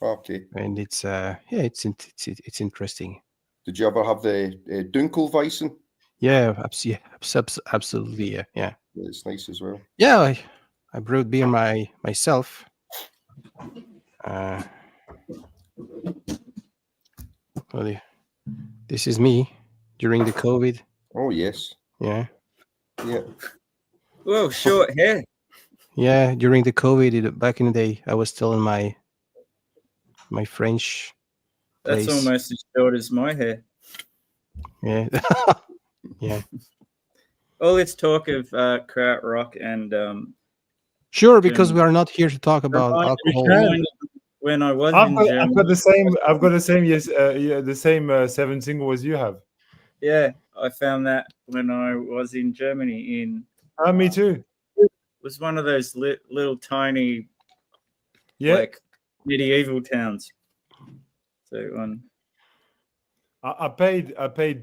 Okay. And it's it's interesting. Did you ever have the Dunkelweizen? Yeah, absolutely. Yeah. It's nice as well. Yeah, I brewed beer myself. This is me during the COVID. Oh yes. Yeah. Yeah. Whoa, short hair. Yeah, during the COVID, back in the day, I was still in my French place. That's almost as short as my hair. Yeah. Yeah. Well, let's talk of Krautrock and sure, because we are not here to talk about alcohol. When I was I've in got Germany, the same yes, the same 7 single as you have. yeah, I found that when I was in Germany. Me too. It was one of those little tiny, like medieval towns. So I paid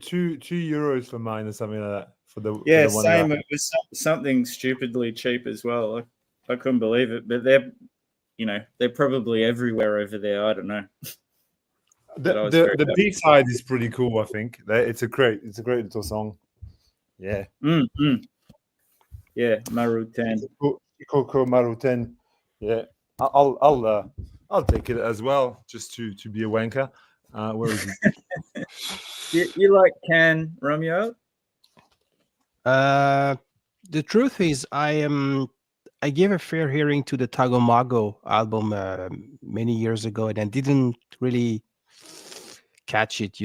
2 euros for mine or something like that for the same. It was something stupidly cheap as well. I couldn't believe it, but they're probably everywhere over there. I don't know. The B side is pretty cool. I think it's a great little song. Yeah. Yeah, Maruten. Coco Maruten. Yeah. I'll take it as well, just to be a wanker. Where is it? you like Can Romeo? The truth is, I gave a fair hearing to the Tagomago album many years ago, and I didn't really catch it,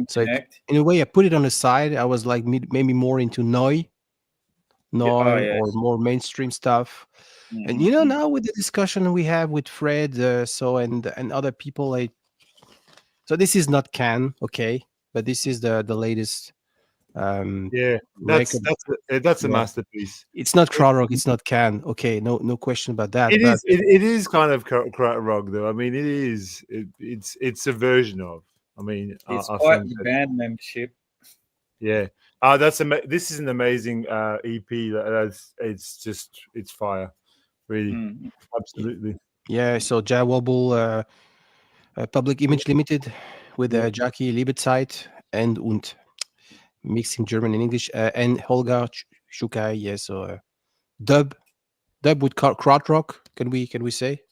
So in a way, I put it on the side. I was like maybe more into Noi, or more mainstream stuff. And now with the discussion we have with Fred, and other people, so this is not Can, okay, but this is the latest. That's a masterpiece. It's not Krautrock, it's not Can. Okay, no question about that. It is kind of Krautrock, though. I mean, it is. It's a version of. I mean, it's quite the band membership. Yeah. This is an amazing EP. It's fire, really, absolutely. Yeah. So Ja Wobble, Public Image Limited with Jackie Liebetzeit und mixed in German and English, and Holger Shukai. Yeah. So dub with Krautrock. Can we say?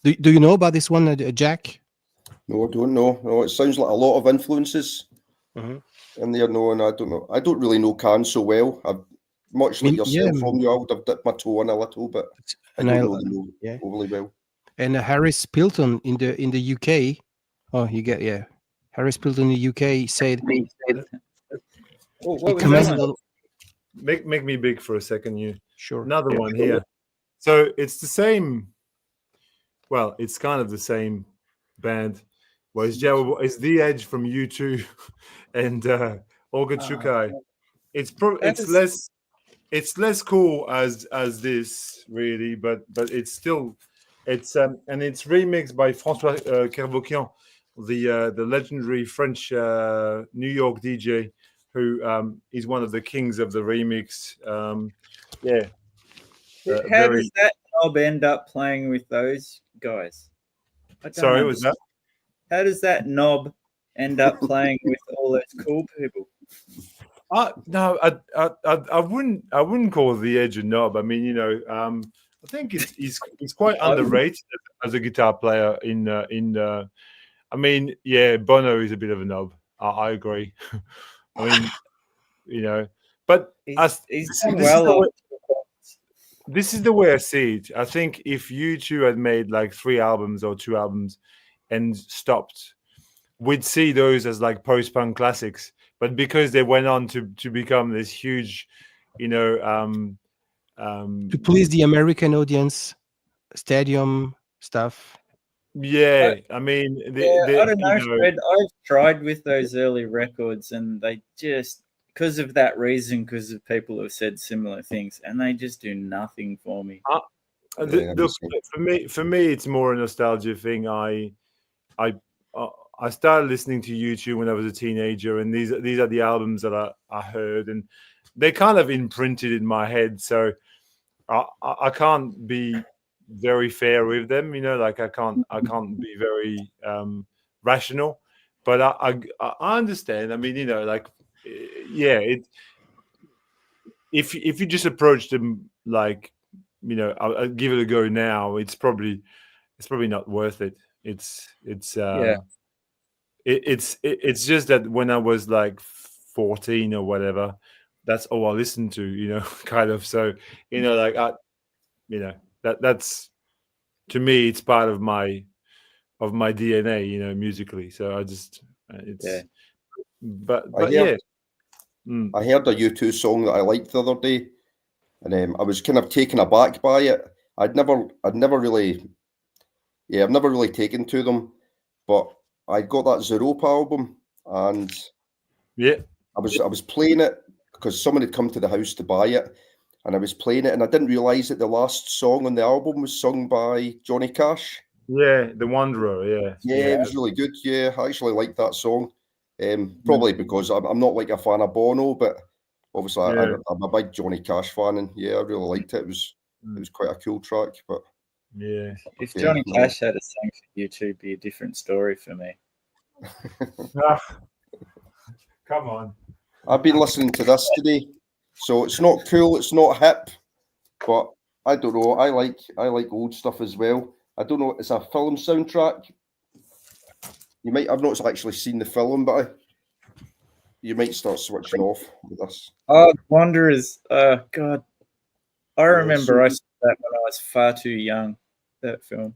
Do you know about this one, Jack? No, I don't know. No, it sounds like a lot of influences in there. No, and I don't know. I don't really know Can so well. I'm much like yourself from you. I would have dipped my toe in a little, but I don't know them overly well. And Harris Pilton in the UK. Oh, you get Harris Pilton in the UK said. Make me big for a second, you. Sure. Another one here. So it's the same. Well, it's kind of the same band. Well, it's The Edge from U2 and Olga Chukai. It's less cool as this really, but it's still and it's remixed by François Kervokian, the legendary French New York DJ who is one of the kings of the remix. How does that knob end up playing with those guys? Sorry, was that? How does that knob end up playing with all those cool people? No, I wouldn't call The Edge a knob. I mean, I think he's quite underrated as a guitar player. I mean, Bono is a bit of a knob I agree. I mean, you know, but he's done well. This is the way I see it. I think if you two had made like 3 albums or 2 albums and stopped, we'd see those as like post-punk classics. But because they went on to become this huge, to please the American audience, stadium stuff. Yeah, I mean, I don't know, Fred. I've tried with those early records, and they just, because of that reason, because of people who have said similar things, and they just do nothing for me. For me, it's more a nostalgia thing. I started listening to U2 when I was a teenager, and these are the albums that I heard, and they kind of imprinted in my head. So I can't be very fair with them, like I can't be very rational, but I understand. I mean, if you just approach them like, I'll give it a go now, it's probably not worth it. It's just that when I was like 14 or whatever, that's all I listened to, kind of. So, that's, to me, it's part of my DNA, musically. So I just but yeah. I heard a U2 song that I liked the other day, and I was kind of taken aback by it. I've never really taken to them, but I got that Zerope album, and I was playing it because someone had come to the house to buy it, and I was playing it, and I didn't realise that the last song on the album was sung by Johnny Cash. Yeah, The Wanderer. Yeah, it was really good. Yeah, I actually liked that song. Probably because I'm not like a fan of Bono, but obviously I'm a big Johnny Cash fan, and I really liked it. It was quite a cool track. But if Johnny Cash had a song for you two, it'd be a different story for me. Come on. I've been listening to this today, so it's not cool, it's not hip, but I don't know. I like old stuff as well. I don't know. It's a film soundtrack. You might. I've not actually seen the film, but you might start switching off with this. Oh, Wanderers. God, I remember I saw that when I was far too young. That film.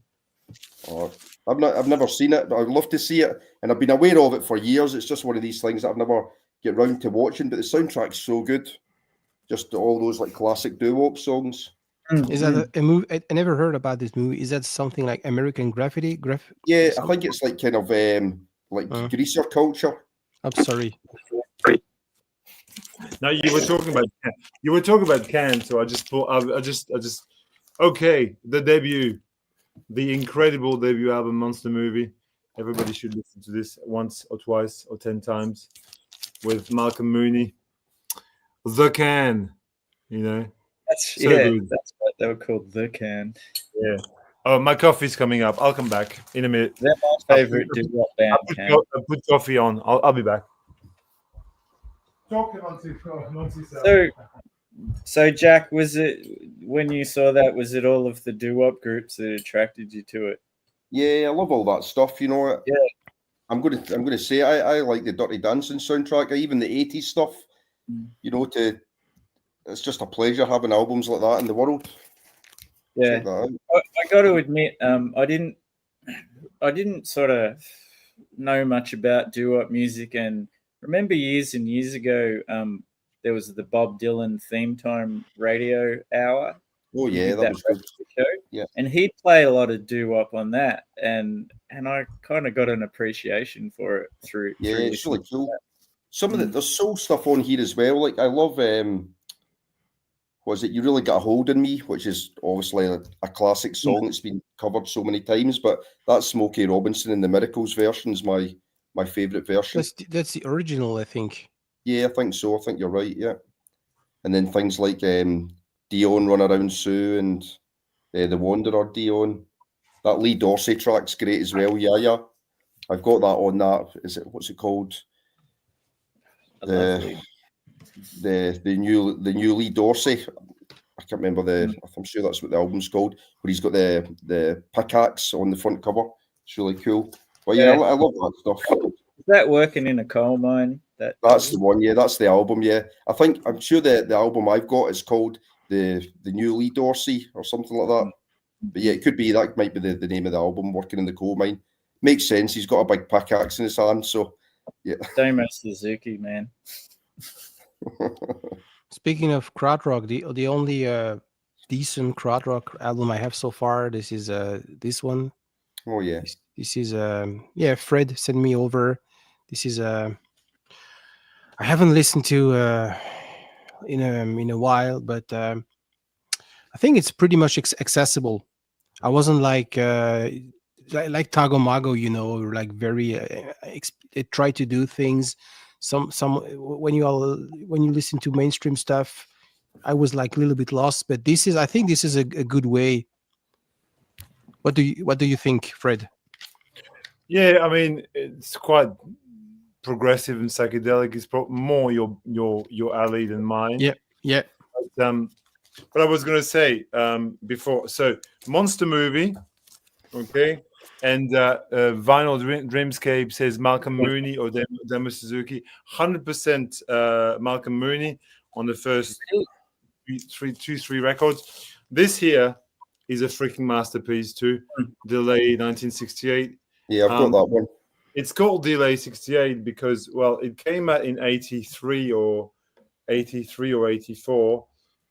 Oh, I've never seen it, but I'd love to see it, and I've been aware of it for years. It's just one of these things that I've never get round to watching. But the soundtrack's so good. Just all those like classic doo-wop songs. Is that a movie? I never heard about this movie. Is that something like American Graffiti? Yeah, I think it's like kind of like greaser culture. I'm sorry. Now you were talking about Can, so I just thought I just okay, the incredible debut album, Monster Movie. Everybody should listen to this once or twice or 10 times with Malcolm Mooney. The Can, That's good. That's what they were called, The Can. Yeah. Oh, my coffee's coming up. I'll come back in a minute. They're my favorite doo-wop band. I'll put coffee on. I'll be back. So Jack, was it when you saw that? Was it all of the doo-wop groups that attracted you to it? Yeah, I love all that stuff. Yeah, I'm gonna say I like the Dirty Dancing soundtrack, even the '80s stuff. It's just a pleasure having albums like that in the world. Yeah, I got to admit, I didn't sort of know much about doo-wop music, and remember years and years ago, there was the Bob Dylan theme time radio hour. Oh yeah, that was good. Show. Yeah, and he'd play a lot of doo-wop on that, and I kind of got an appreciation for it through. Yeah, it's really cool. Some of there's soul stuff on here as well. Like I love was it You Really Got a Hold on Me, which is obviously a classic song that's been covered so many times, but that's Smokey Robinson in the Miracles version is my favourite version. That's the original, I think. Yeah, I think so. I think you're right, yeah. And then things like Dion, Run Around Sue, and The Wanderer, Dion. That Lee Dorsey track's great as well, yeah. I've got that on that. What's it called? The new Lee Dorsey. I can't remember I'm sure that's what the album's called, but he's got the pickaxe on the front cover. It's really cool. But yeah, I love that stuff. that Working in a Coal Mine? That's the one. Yeah, that's the album. Yeah, I'm sure the album I've got is called the New Lee Dorsey or something like that. But yeah, it could be that might be the name of the album. Working in the Coal Mine makes sense. He's got a big pickaxe in his hand, so yeah. Damo Suzuki, man. Speaking of Krautrock, the only decent Krautrock album I have so far, this is this one. Oh yeah. This is Fred sent me over. This is I haven't listened to in a while, but I think it's pretty much accessible. I wasn't like Tagomago, like very it tried to do things. Some when you listen to mainstream stuff, I was like a little bit lost. But I think this is a good way. What do you think, Fred? Yeah, I mean, it's quite progressive and psychedelic. It's probably more your alley than mine. Yeah. But I was going to say before, so Monster Movie, okay, and Vinyl-Dreamscape says Malcolm Mooney or Demo Suzuki. 100% Malcolm Mooney on the first three records. This here is a freaking masterpiece too. Delay 1968. Yeah, I've got that one. It's called Delay 68 because, well, it came out in 83 or 84.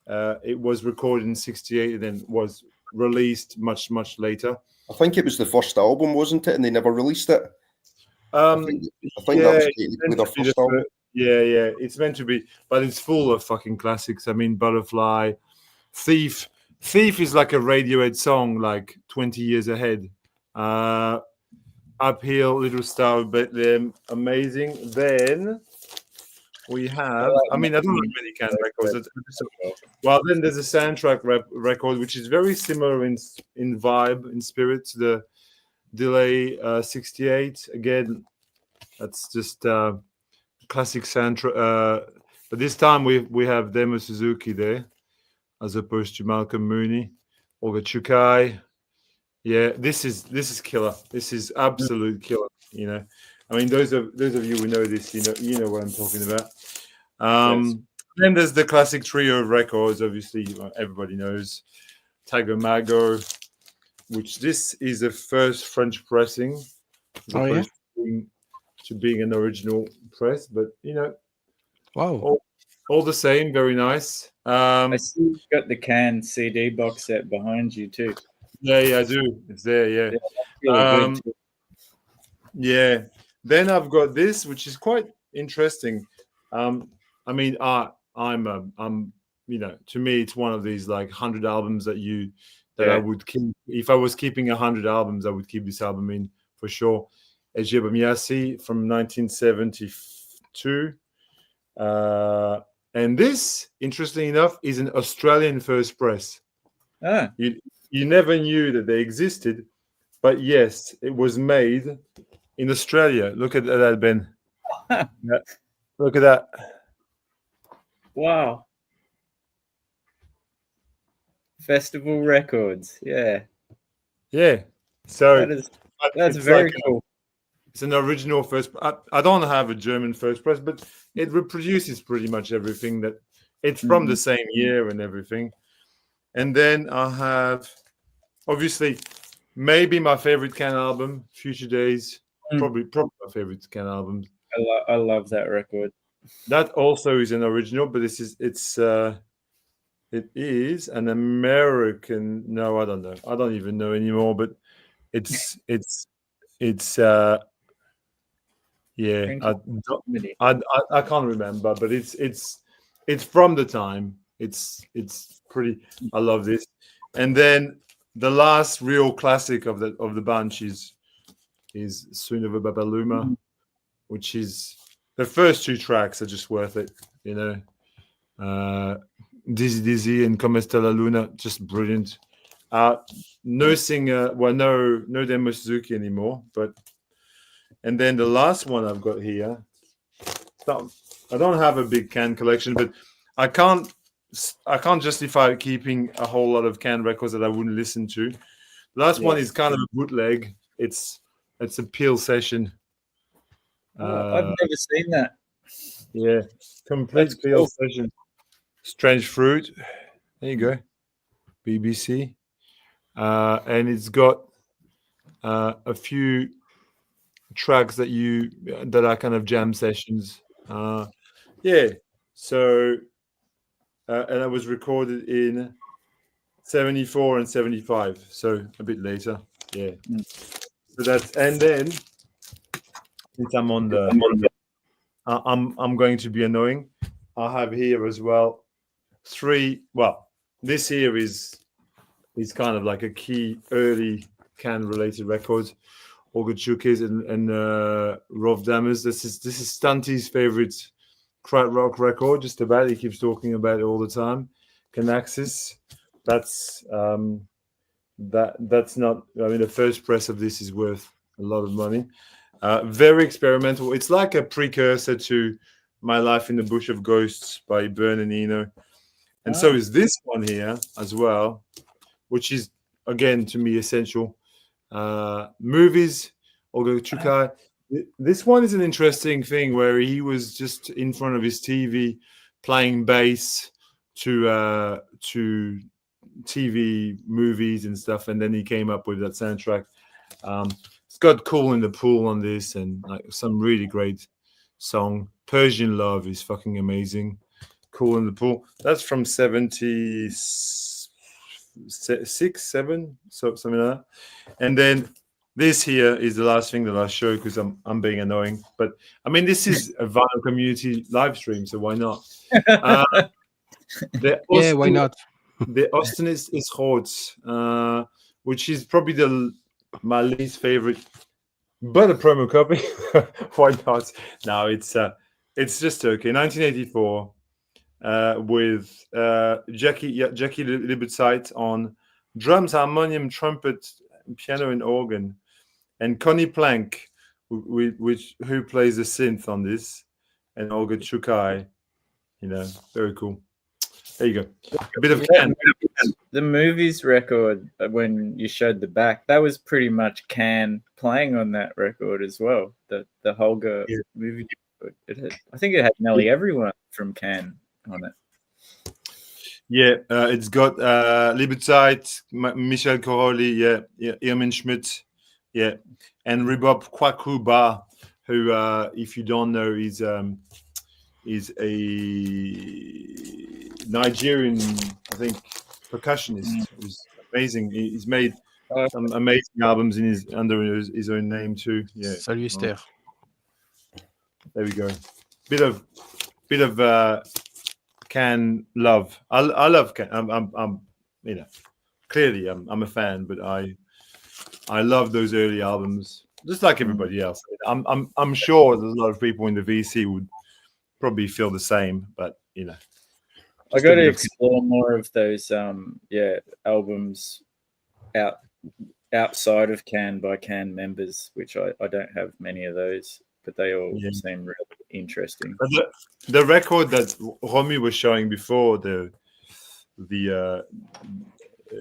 It was recorded in 68 and then was released much later. I think it was the first album, wasn't it? And they never released it. I think that was technically their first album. Yeah. It's meant to be, but it's full of fucking classics. I mean, Butterfly, Thief. Thief is like a Radiohead song, like 20 years ahead. Uphill, Little Star, but amazing. Then we have, I mean, I don't know many can records. Well, then there's a soundtrack record, which is very similar in vibe, in spirit to the Delay 68. Again, that's just classic soundtrack. But this time we have Demo Suzuki there, as opposed to Malcolm Mooney, Olga Chukai. Yeah, this is killer. This is absolute killer. I mean, those of you who know this, you know what I'm talking about. Yes. Then there's the classic trio of records. Obviously, everybody knows Tagomago, which this is the first French pressing, to being an original press. But wow, all the same, very nice. I see you've got the Can CD box set behind you too. Yeah, I do. It's there. Yeah. Yeah. Then I've got this, which is quite interesting. I mean, I'm to me, it's one of these like 100 albums that I would keep. If I was keeping 100 albums, I would keep this album in for sure. Ejeba Miasi from 1972. And this, interestingly enough, is an Australian first press. You never knew that they existed, but yes, it was made in Australia. Look at that, Ben. Look at that. Wow. Festival Records. Yeah. So that's very cool. It's an original first. I don't have a German first press, but it reproduces pretty much everything that it's from the same year and everything. And then I have, obviously, maybe my favorite Can album, Future Days. Probably my favorite Can album. I love that record. That also is an original, but it is an American. No, I don't know. I don't even know anymore. But it's yeah. I can't remember, but it's from the time. It's pretty. I love this. And then the last real classic of the bunch is Soon of a Babaluma, which is the first two tracks are just worth it, Dizzy Dizzy and Come Esta la Luna, just brilliant. No singer, no Demo Suzuki anymore, and then the last one I've got here, I don't have a big Can collection, but I can't justify keeping a whole lot of Can records that I wouldn't listen to. The last one is kind of a bootleg. It's a Peel session. I've never seen that. Yeah, complete That's field cool. session. Strange Fruit. There you go. BBC. And it's got a few tracks that are kind of jam sessions. Yeah. So and that was recorded in 74 and 75, so a bit later. Yeah. So that's, and then since I'm on the I'm going to be annoying. I have here as well this here is kind of like a key early Can related record. Olga Chukis and Rov Dammers. This is Stunty's favorite Krautrock record, just about. He keeps talking about it all the time. Canaxis. That's that's not, I mean, the first press of this is worth a lot of money. Very experimental. It's like a precursor to My Life in the Bush of Ghosts by Bern and Eno. And so is this one here as well, which is, again, to me, essential. Movies, Olga Chukai. This one is an interesting thing where he was just in front of his TV playing bass to TV movies and stuff, and then he came up with that soundtrack. It's got Cool in the Pool on this, and like some really great song. Persian Love is fucking amazing. Cool in the Pool. That's from 76, 7, so something like that. And then this here is the last thing that I show because I'm being annoying. But I mean, this is a vinyl community live stream, so why not? Yeah, why not? The Austin is Rhodes, which is probably my least favorite, but a promo copy. Why not? No, it's just okay. 1984, with Jackie Libertite on drums, harmonium, trumpet, piano, and organ, and Connie Plank, who plays the synth on this, and Olga Chukai. Very cool. There you go. A bit of Can. The movies record, when you showed the back, that was pretty much Can playing on that record as well. The Holger movie record. I think it had nearly everyone from Can on it. Yeah, it's got Libertite, Michel Corolli, Irmin Schmidt, and Rebop Kwaku, who, if you don't know, is a Nigerian, I think, percussionist. Who's amazing. He's made some amazing albums under his own name too. Yeah. Salut Esther. There we go. Bit of Can love. I love Can. I'm clearly I'm a fan, but I love those early albums, just like everybody else. I'm sure there's a lot of people in the VC would probably feel the same, but I got to explore more of those albums outside of Can by Can members, which I don't have many of those, but they all seem really interesting. The record that Romy was showing before, the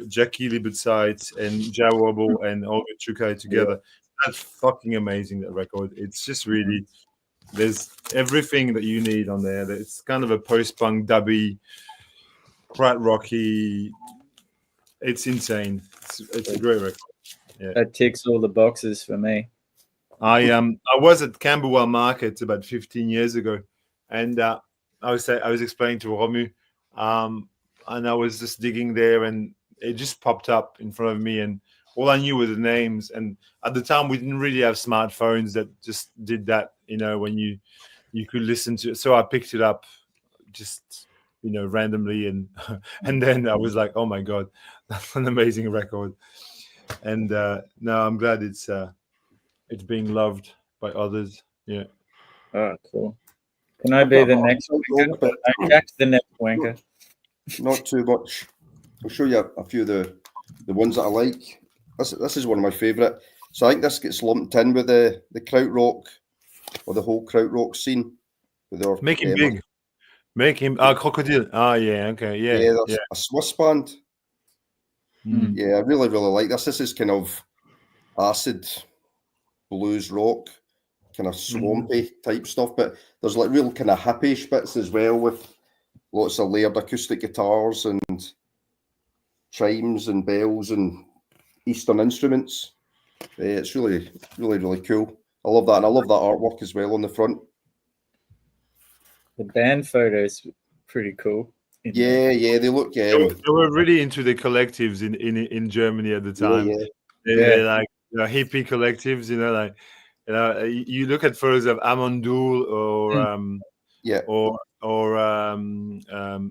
Jackie Libertite and Jawobble and Olga Chukai together, that's fucking amazing, that record. It's just really, there's everything that you need on there. It's kind of a post-punk, dubby, Krautrocky. It's insane. It's a great record. Yeah. That ticks all the boxes for me. I was at Camberwell Market about 15 years ago, and I was explaining to Romu, and I was just digging there, and it just popped up in front of me, and all I knew were the names. And at the time, we didn't really have smartphones that just did that, when you could listen to it. So I picked it up just, randomly, and then I was like, oh my God, that's an amazing record. And no, I'm glad it's being loved by others. Yeah. Oh, cool. Can I be the next wanker? Jack's the next wanker. Not too much. I'll show you a few of the ones that I like. This is one of my favourite. So I think this gets lumped in with the Krautrock, or the whole Krautrock scene. Make him big. Make him Crocodile. Yeah, okay, yeah. That's a Swiss band. Yeah, I really, really like this. This is kind of acid blues rock. kind of swampy type stuff, but there's like real kind of hippie bits as well with lots of layered acoustic guitars and chimes and bells and Eastern instruments. It's really, really, really cool. I love that, and I love that artwork as well on the front. The band photos pretty cool. Yeah, they look. They were really into the collectives in Germany at the time. They're like hippie collectives, you look at photos of Amandoul or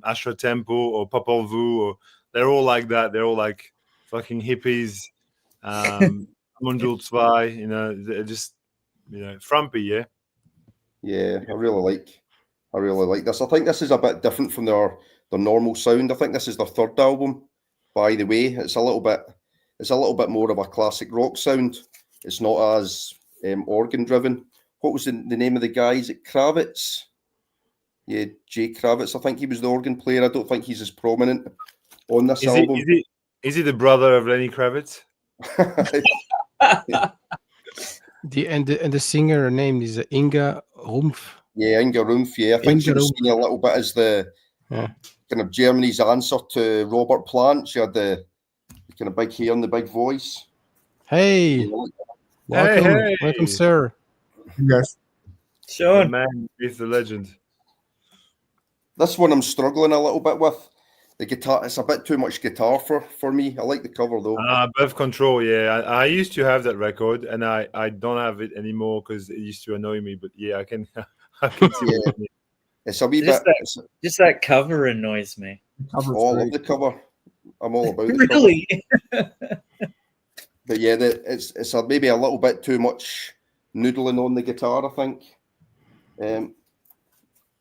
Ashra Temple or Popol Vuh, or they're all like that. They're all like fucking hippies. Amandoul 2, they're just frumpy, yeah. Yeah, I really like this. I think this is a bit different from their normal sound. I think this is their third album, by the way. It's a little bit more of a classic rock sound. It's not as organ driven. What was the name of the guy? Is it Kravitz? Yeah, Jay Kravitz. I think he was the organ player. I don't think he's as prominent on this album. Is he the brother of Lenny Kravitz? The singer name is Inga Rumpf. Yeah, Inga Rumpf. Yeah, I think she was seen a little bit as the kind of Germany's answer to Robert Plant. She had the kind of big hair and the big voice. Hey, welcome, sir. Yes, Shawn. The man is the legend. This one I'm struggling a little bit with. The guitar, it's a bit too much guitar for me. I like the cover though. Birth Control, yeah. I used to have that record, and I don't have it anymore because it used to annoy me. But yeah, I can see what you mean. It's a wee just that cover annoys me. I love the cover. I'm all about it. Really? But yeah, it's maybe a little bit too much noodling on the guitar, I think.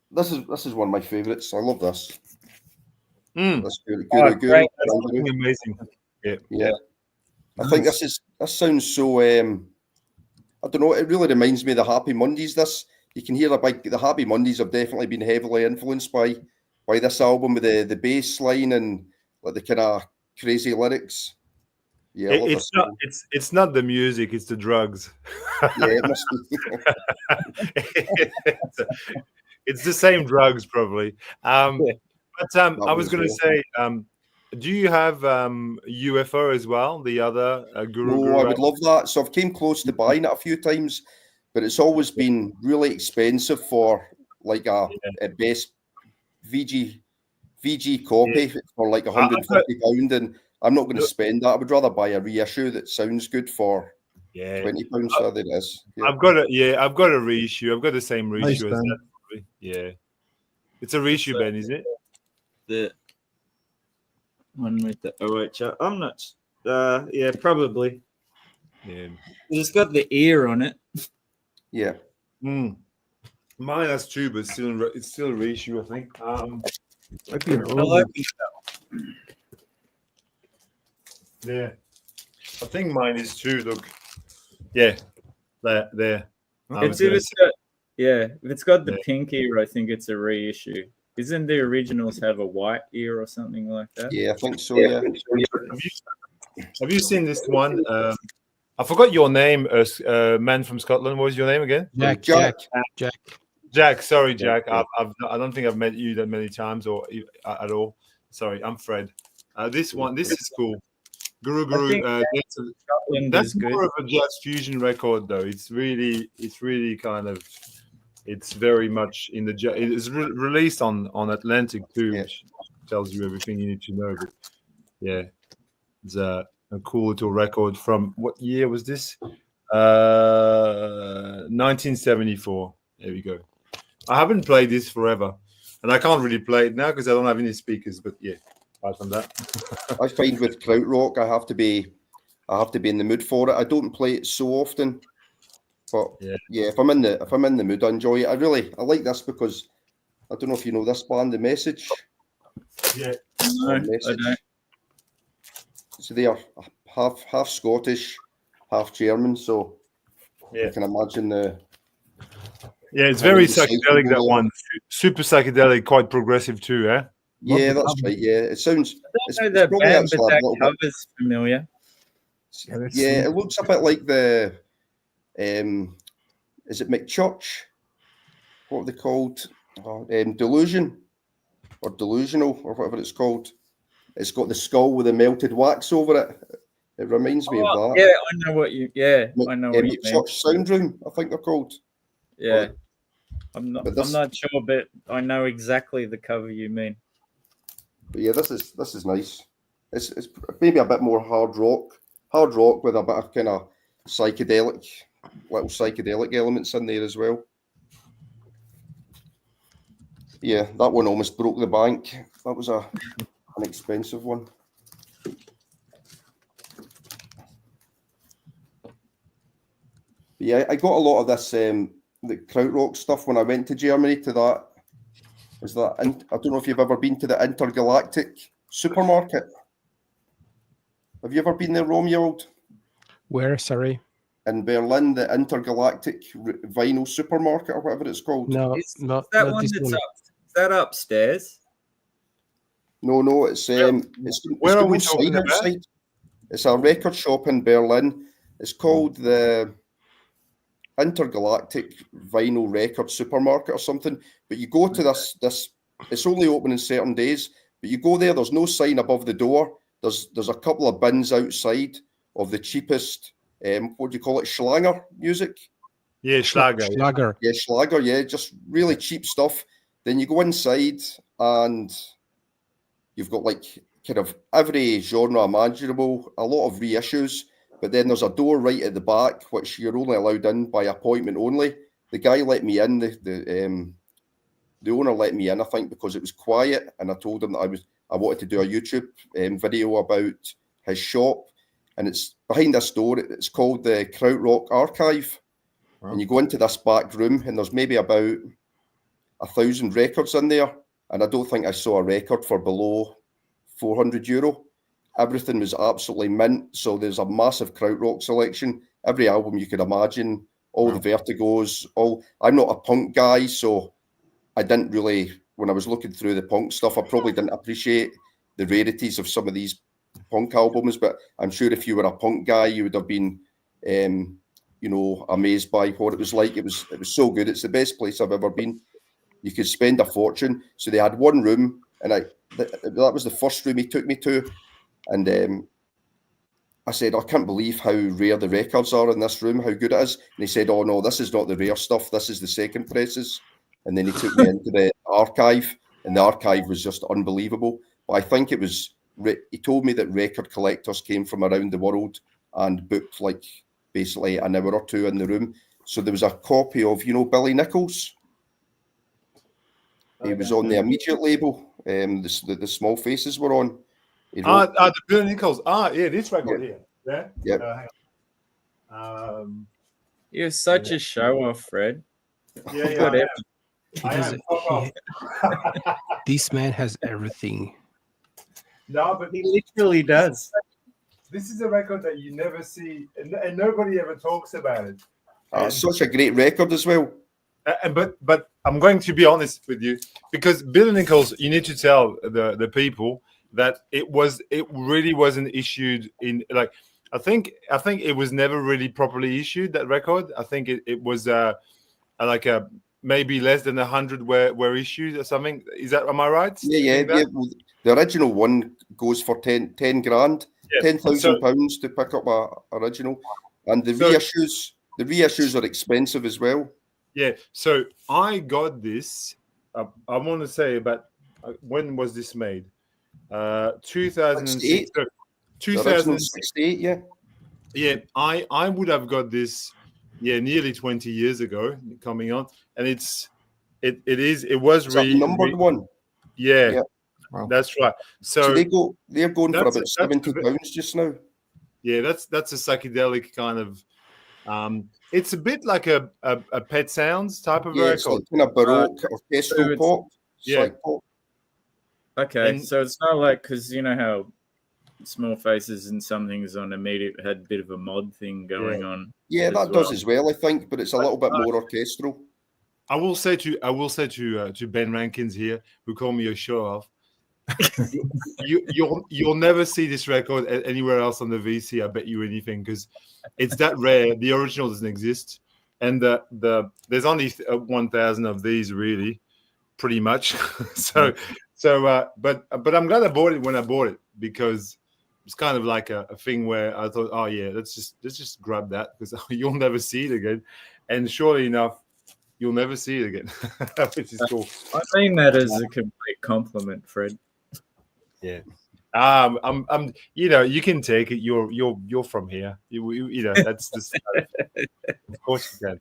This is one of my favourites. I love this. That's good. Great. Amazing. Yeah. I think this sounds so. I don't know. It really reminds me of the Happy Mondays. You can hear the Happy Mondays have definitely been heavily influenced by this album with the bass line and like the kind of crazy lyrics. Yeah, it's not the music, it's the drugs. Yeah, it must be. It's the same drugs probably. But I was going to say, do you have UFO as well? The other Guru? I would love that. So I've came close to buying it a few times, but it's always been really expensive for like a best VG copy for like £150, and I'm not going to spend that. I would rather buy a reissue that sounds good for £20. So there it is. Yeah. I've got a reissue. I've got the same reissue as that. Yeah, it's a reissue, Ben, isn't it? The one with the OH. I'm not. Yeah, probably. Yeah, it's got the ear on it. Yeah. Mine has two, but it's still a reissue, I think. Yeah, I think mine is two. Look, yeah, there. If it's got the pink ear, I think it's a reissue. Isn't the originals have a white ear or something like that? Yeah, I think so. Yeah. Have you seen this one? I forgot your name, man from Scotland. What was your name again? Jack. Sorry, Jack. I don't think I've met you that many times or at all. Sorry, I'm Fred. This is cool. Guru. That's more of a jazz fusion record, though. It's really kind of. It's very much in the. It's released on Atlantic too, which tells you everything you need to know. But yeah, it's a cool little record from what year was this? 1974. There we go. I haven't played this forever, and I can't really play it now because I don't have any speakers. But yeah, apart from that, I find with Krautrock, I have to be in the mood for it. I don't play it so often. But yeah, if I'm in the mood, I enjoy it. I like this because I don't know if you know this band, The Message. Yeah, Message. I know. So they are half Scottish, half German. So I can imagine the. Yeah, it's very psychedelic. That one, super psychedelic, quite progressive too. Eh? Yeah, that's right. Yeah, it sounds. I don't know that band, but that cover's familiar. Yeah, it looks a bit like the. Is is it McChurch? What are they called? Delusion or Delusional or whatever it's called. It's got the skull with the melted wax over it. It reminds me of that. Yeah, I know what you. Yeah, I know what you mean. McChurch Sound Room, I think they're called. Yeah, I'm not sure, but I know exactly the cover you mean. But yeah, this is nice. It's maybe a bit more hard rock with a bit of kind of psychedelic elements in there as well. Yeah, that one almost broke the bank. That was an expensive one. But yeah, I got a lot of this the Krautrock stuff when I went to Germany to that. I don't know if you've ever been to the Intergalactic supermarket. Have you ever been there, Romeo? Where? Sorry. In Berlin, the Intergalactic Vinyl Supermarket or whatever it's called. No, Is not that not one this that's one. up? Is that upstairs? No, it's Where are we got no talking sign about? outside. It's a record shop in Berlin. It's called the Intergalactic Vinyl Record Supermarket or something. But you go to this. It's only open on certain days. But you go there. There's no sign above the door. There's a couple of bins outside of the cheapest. What do you call it? Schlager music. Yeah, Schlager. Schlager. Yeah, Schlager. Yeah, just really cheap stuff. Then you go inside and you've got like kind of every genre imaginable, a lot of reissues, but then there's a door right at the back which you're only allowed in by appointment only. The guy let me in, the owner let me in, I think, because it was quiet, and I told him that I wanted to do a YouTube video about his shop, and it's behind this door. It's called the Krautrock Archive, and you go into this back room, and there's maybe about 1,000 records in there, and I don't think I saw a record for below €400. Everything was absolutely mint. So there's a massive Krautrock selection. Every album you could imagine, all the Vertigos, I'm not a punk guy, so I didn't really, when I was looking through the punk stuff, I probably didn't appreciate the rarities of some of these punk albums, but I'm sure if you were a punk guy, you would have been, amazed by what it was like. It was so good. It's the best place I've ever been. You could spend a fortune. So they had one room, and that was the first room he took me to. And I said, I can't believe how rare the records are in this room, how good it is. And he said, oh, no, this is not the rare stuff. This is the second presses. And then he took me into the archive, and the archive was just unbelievable. But I think it was, he told me that record collectors came from around the world and booked like basically an hour or two in the room. So there was a copy of, Billy Nichols. He was on the Immediate label. The Small Faces were on. The Billy Nichols. Yeah, this record here. Yeah. Yeah. You're such a show off, Fred. Yeah. Whatever. This man has everything. No, but He literally does. this is a record that you never see, and nobody ever talks about it. It's such a great record as well. But I'm going to be honest with you, because Billy Nichols, you need to tell the people that it really wasn't issued in, like, I think it was never really properly issued, that record. I think it was maybe less than 100 were issued or something. Am I right? Yeah. The original one goes for 10 grand, £10,000 to pick up a original, and the reissues are expensive as well. Yeah. So I got this. I want to say about when was this made? 2006. 2068. Yeah. Yeah. I would have got this. Yeah, nearly 20 years ago, coming on, and it was really numbered one. Yeah. Wow. That's right. So they're going for about £70 just now. Yeah, that's a psychedelic kind of. It's a bit like a Pet Sounds type of record. It's like kind of baroque orchestral pop. Yeah. Pop. Okay, so it's not like, because you know how Small Faces and some things on Immediate had a bit of a mod thing going on. Yeah, that does as well, I think, but it's a little bit more orchestral. I will say to Ben Rankins here, who called me a show off. You'll never see this record anywhere else on the VC. I bet you anything, because it's that rare. The original doesn't exist, and there's only 1,000 of these really, pretty much. But I'm glad I bought it when I bought it, because it's kind of like a thing where I thought, oh yeah, let's just grab that, because you'll never see it again, and surely enough, you'll never see it again, which is cool. I mean that as a complete compliment, Fred. Yeah. I'm you can take it. You're from here. That's just of course you can.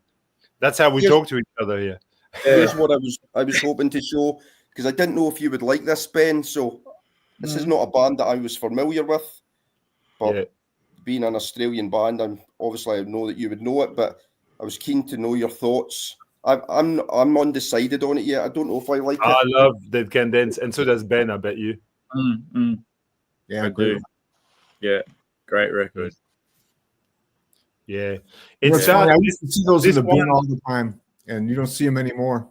That's how we talk to each other here. Here's what I was hoping to show, because I didn't know if you would like this, Ben. So this is not a band that I was familiar with, but being an Australian band, I know that you would know it, but I was keen to know your thoughts. I'm undecided on it yet. I don't know if I like it. I love Dead Can Dance, and so does Ben, I bet you. Yeah, I do. Yeah, great record. Yeah, I used to see those in the bin all the time, and you don't see them anymore.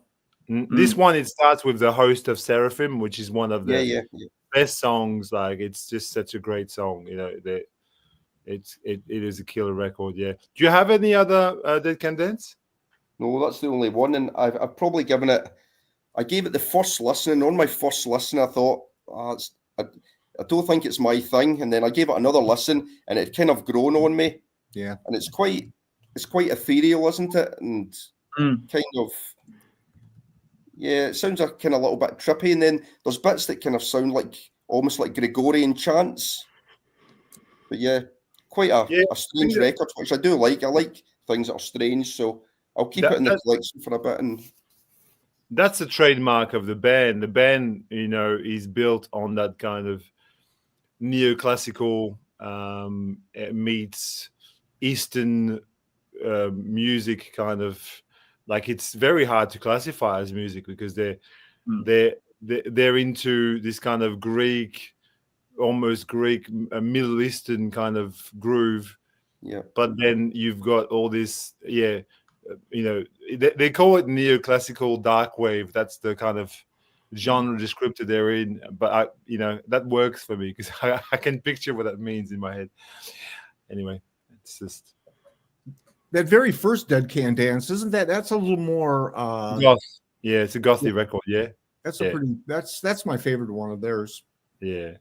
This one, it starts with The Host of Seraphim, which is one of the best songs. Like, it's just such a great song. It is a killer record. Yeah. Do you have any other Dead Can Dance? No, that's the only one, and I've probably given it. I gave it the first listen, and on my first listen, I thought, I don't think it's my thing, and then I gave it another listen, and it kind of grown on me. Yeah, and it's quite ethereal, isn't it? And kind of, it sounds like kind of a little bit trippy, and then there's bits that kind of sound like almost like Gregorian chants. But yeah, quite a strange record, which I do like. I like things that are strange, so I'll keep it in the collection for a bit. And that's a trademark of the band. The band, is built on that kind of neoclassical meets Eastern music, kind of like, it's very hard to classify as music, because they're into this kind of Greek, almost Greek, Middle Eastern kind of groove. Yeah. But then you've got all this, they call it neoclassical dark wave. That's the kind of genre descriptor they're in. But that works for me, because I can picture what that means in my head. Anyway, it's just that very first Dead Can Dance, that's a little more goth. Yeah, it's a gothy record. Yeah, that's my favorite one of theirs. Yeah,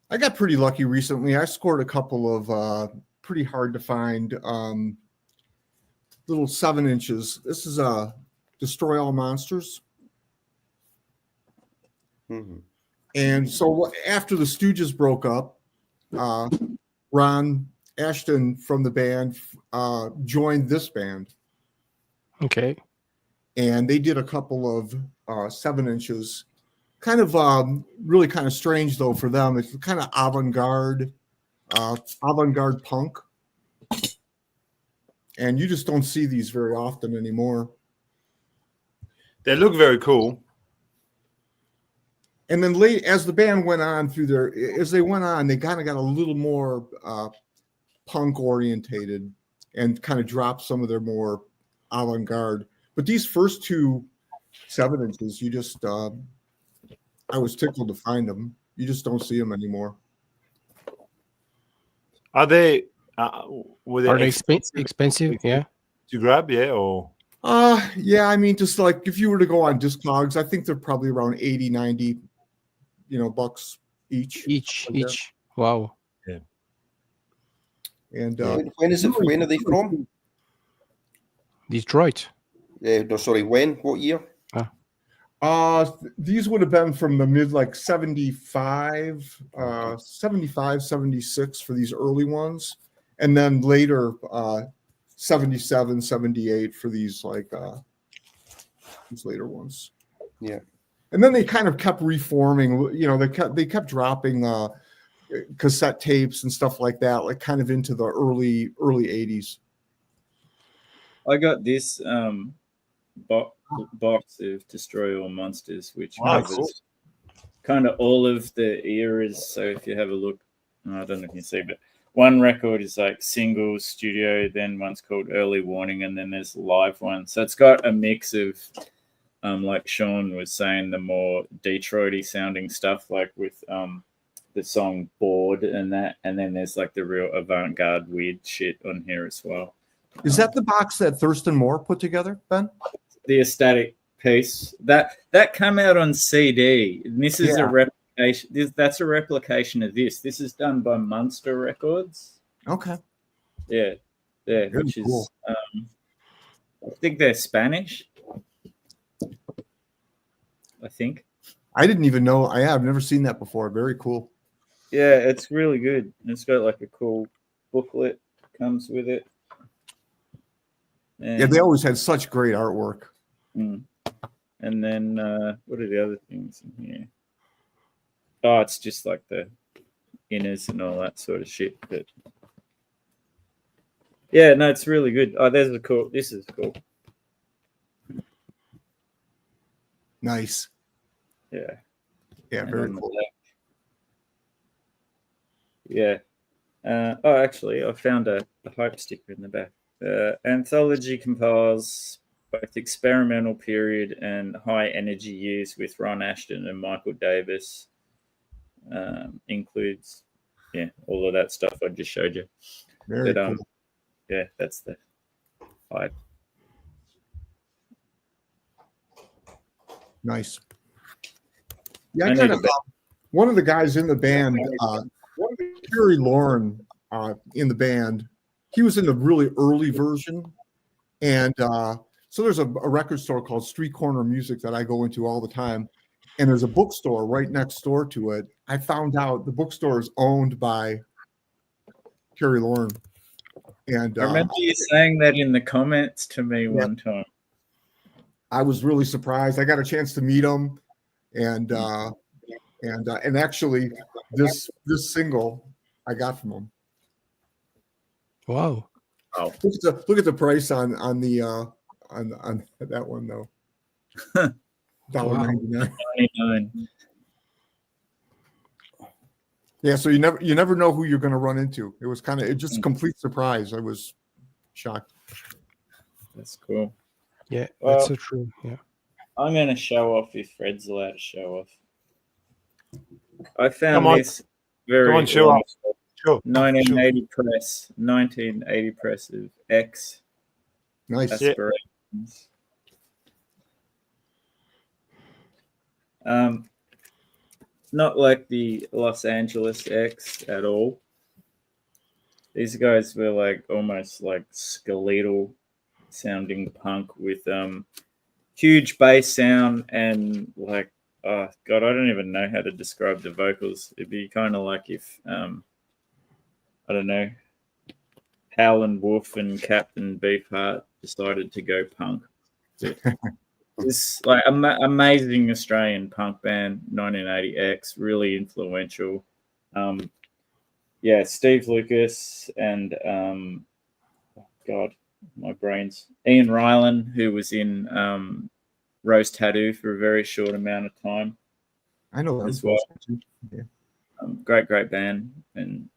I got pretty lucky recently. I scored a couple of pretty hard to find little 7-inches. This is Destroy All Monsters. And so after the Stooges broke up, Ron Ashton from the band joined this band. Okay. And they did a couple of 7-inches. Kind of really kind of strange though for them. It's kind of avant-garde punk. And you just don't see these very often anymore. They look very cool. And then as the band went on they kind of got a little more punk orientated and kind of dropped some of their more avant-garde. But these first two 7-inches, you just I was tickled to find them. You just don't see them anymore. Are they? Are they expensive? Yeah. To grab, or? Yeah. I mean, just like if you were to go on Discogs, I think they're probably around 80, 90, bucks each. Each. Wow. Yeah. And when are they from? Detroit. No, sorry. When? What year? These would have been from the mid 75, 76 for these early ones. And then later, 77, 78 for these these later ones. Yeah. And then they kind of kept reforming, they kept dropping cassette tapes and stuff like that, kind of into the early 80s. I got this box of Destroy All Monsters, which covers kind of all of the eras. So if you have a look, I don't know if you can see, but one record is like single studio, then one's called Early Warning, and then there's live one. So it's got a mix of, like Shawn was saying, the more Detroity sounding stuff, like with the song Bored and that, and then there's like the real avant-garde weird shit on here as well. Is that the box that Thurston Moore put together, Ben? The Aesthetic piece that came out on CD. And this is a replication. That's a replication of this. This is done by Munster Records. Okay. Yeah, which cool. is I think they're Spanish. I think. I didn't even know. I've never seen that before. Very cool. Yeah, it's really good. It's got like a cool booklet comes with it. And, yeah, they always had such great artwork. And then what are the other things in here? Oh, it's just like the inners and all that sort of shit. But yeah, no, it's really good. Oh, there's a cool. This is cool. Nice. Yeah. Yeah, And very then cool. Yeah. Oh, actually, I found a hype sticker in the back. Anthology compiles both experimental period and high energy years with Ron Ashton and Michael Davis. Includes, all of that stuff I just showed you. Very cool. Yeah, that's the hype. Nice. Yeah, I kind of one of the guys in the band, Terry Lauren, in the band. He was in the really early version, and so there's a record store called Street Corner Music that I go into all the time, and there's a bookstore right next door to it. I found out the bookstore is owned by Terry Lauren, and I remember you saying that in the comments to me one time. I was really surprised. I got a chance to meet him, and actually, this single I got from him. Wow! Oh, look at the price on that one though. $1.99. Yeah, so you never know who you're going to run into. It was just a complete surprise. I was shocked. That's cool. Yeah, that's so true. Yeah. I'm going to show off if Fred's allowed to show off. I found this very show off. Sure. 1980 press of X. Nice. Aspirations. Not like the Los Angeles X at all. These guys were like almost like skeletal sounding punk with huge bass sound and like, oh God, I don't even know how to describe the vocals. It'd be kind of like if, I don't know, Howlin' Wolf and Captain Beefheart decided to go punk. This like amazing Australian punk band, 1980X, really influential. Steve Lucas and God, my brains. Ian Rylan, who was in Rose Tattoo for a very short amount of time. I know that as well. Yeah. Great band, and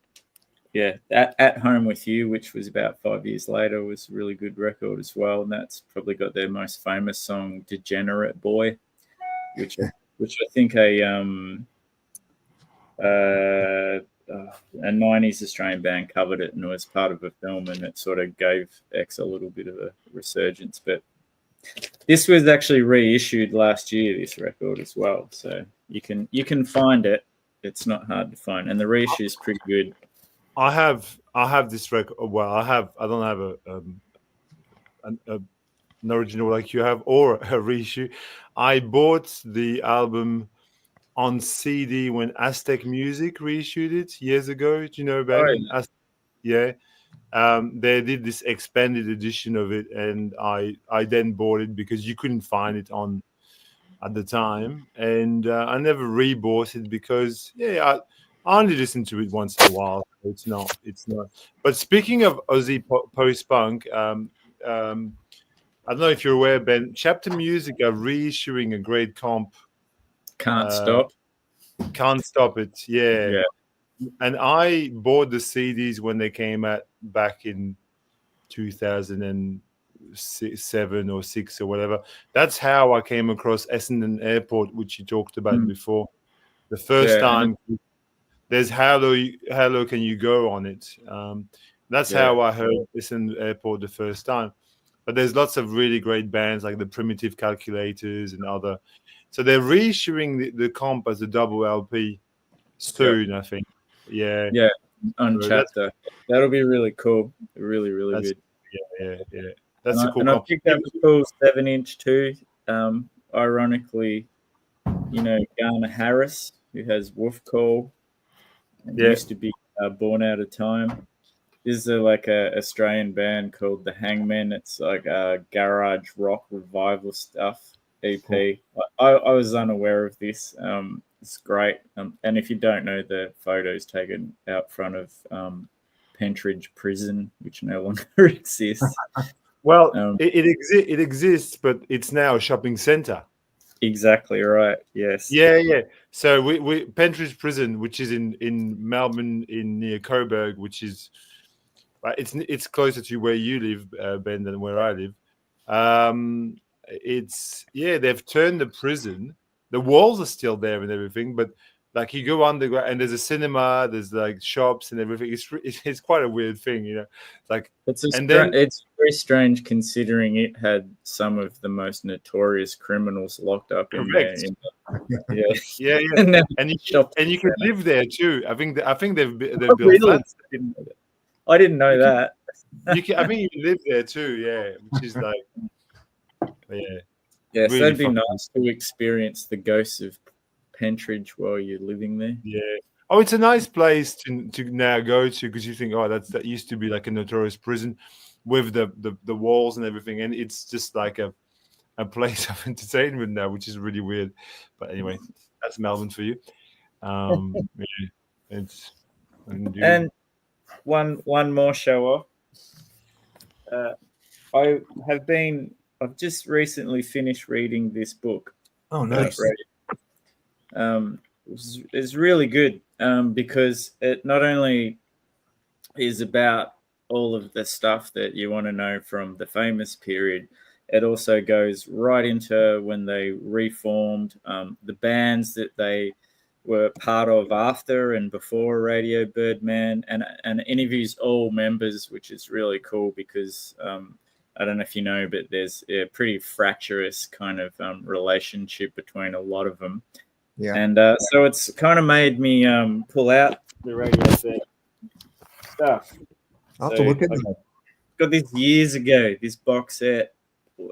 At Home With You, which was about 5 years later, was a really good record as well, and that's probably got their most famous song, "Degenerate Boy," which I think a 90s Australian band covered it, and it was part of a film, and it sort of gave X a little bit of a resurgence. But this was actually reissued last year, this record as well, so you can find it. It's not hard to find, and the reissue is pretty good. I have this record. Well, I don't have an original like you have or a reissue. I bought the album on CD when Aztec Music reissued it years ago. Do you know about it? Yeah. They did this expanded edition of it, and I then bought it because you couldn't find it at the time, and I never rebought it because I only listen to it once in a while. It's not. But speaking of Aussie post-punk, I don't know if you're aware, Ben, Chapter Music are reissuing a great comp. Can't Stop It. Yeah. And I bought the CDs when they came out back in 2007 or 6 or whatever. That's how I came across Essendon Airport, which you talked about before. The first time. There's Hello Can You Go on it. That's how I heard this in the airport the first time. But there's lots of really great bands like the Primitive Calculators and other. So they're reissuing the comp as a double LP soon, I think. Yeah. Yeah, on So chapter. That'll be really cool. Really, really good. Yeah. That's a cool and I comp. picked up a cool 7-inch too. Ironically, Garner Harris, who has Wolf Call, and used to be Born Out of Time. This is like a Australian band called The Hangmen. It's like a garage rock revival stuff EP. Cool. I was unaware of this. It's great. And if you don't know, the photos taken out front of Pentridge Prison, which no longer exists. Well, it exists, but it's now a shopping centre. Exactly right. Yes. Yeah. So we Pentridge Prison, which is in Melbourne, near Coburg, which is it's closer to where you live, Ben, than where I live. They've turned the prison. The walls are still there and everything, but like you go underground and there's a cinema, there's like shops and everything. It's quite a weird thing, It's like it's very strange considering it had some of the most notorious criminals locked up in there. Yeah. and you can live there too. I think they've built flats. I didn't know that. I think you can live there too, yeah. Which is like, yeah. Yes, really that'd be nice to experience the ghosts of Pentridge while you're living there. Yeah. Oh, it's a nice place to now go to because you think, that used to be like a notorious prison with the walls and everything, and it's just like a place of entertainment now, which is really weird. But anyway, that's Melbourne for you. And one more show off. I've just recently finished reading this book. Oh, nice. It's really good because it not only is about all of the stuff that you want to know from the famous period, it also goes right into when they reformed, the bands that they were part of after and before Radio Birdman, and interviews all members, which is really cool because I don't know if you know, but there's a pretty fractious kind of relationship between a lot of them. Yeah. And so it's kind of made me pull out the Radio Bird stuff. I'll have to look at that. Got this years ago, this box set.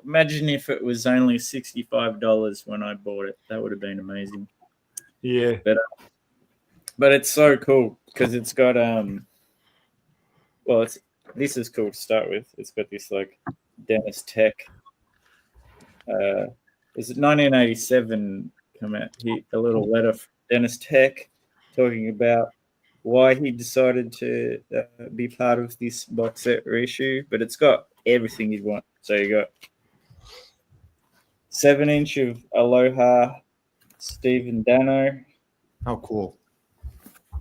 Imagine if it was only $65 when I bought it. That would have been amazing. Yeah. But it's so cool because it's got this is cool to start with. It's got this like Dennis Tech. Is it 1987 come out? A little letter from Dennis Tech talking about why he decided to be part of this box set reissue. But it's got everything you'd want. So you got 7-inch of Aloha, Stephen Dano. How cool.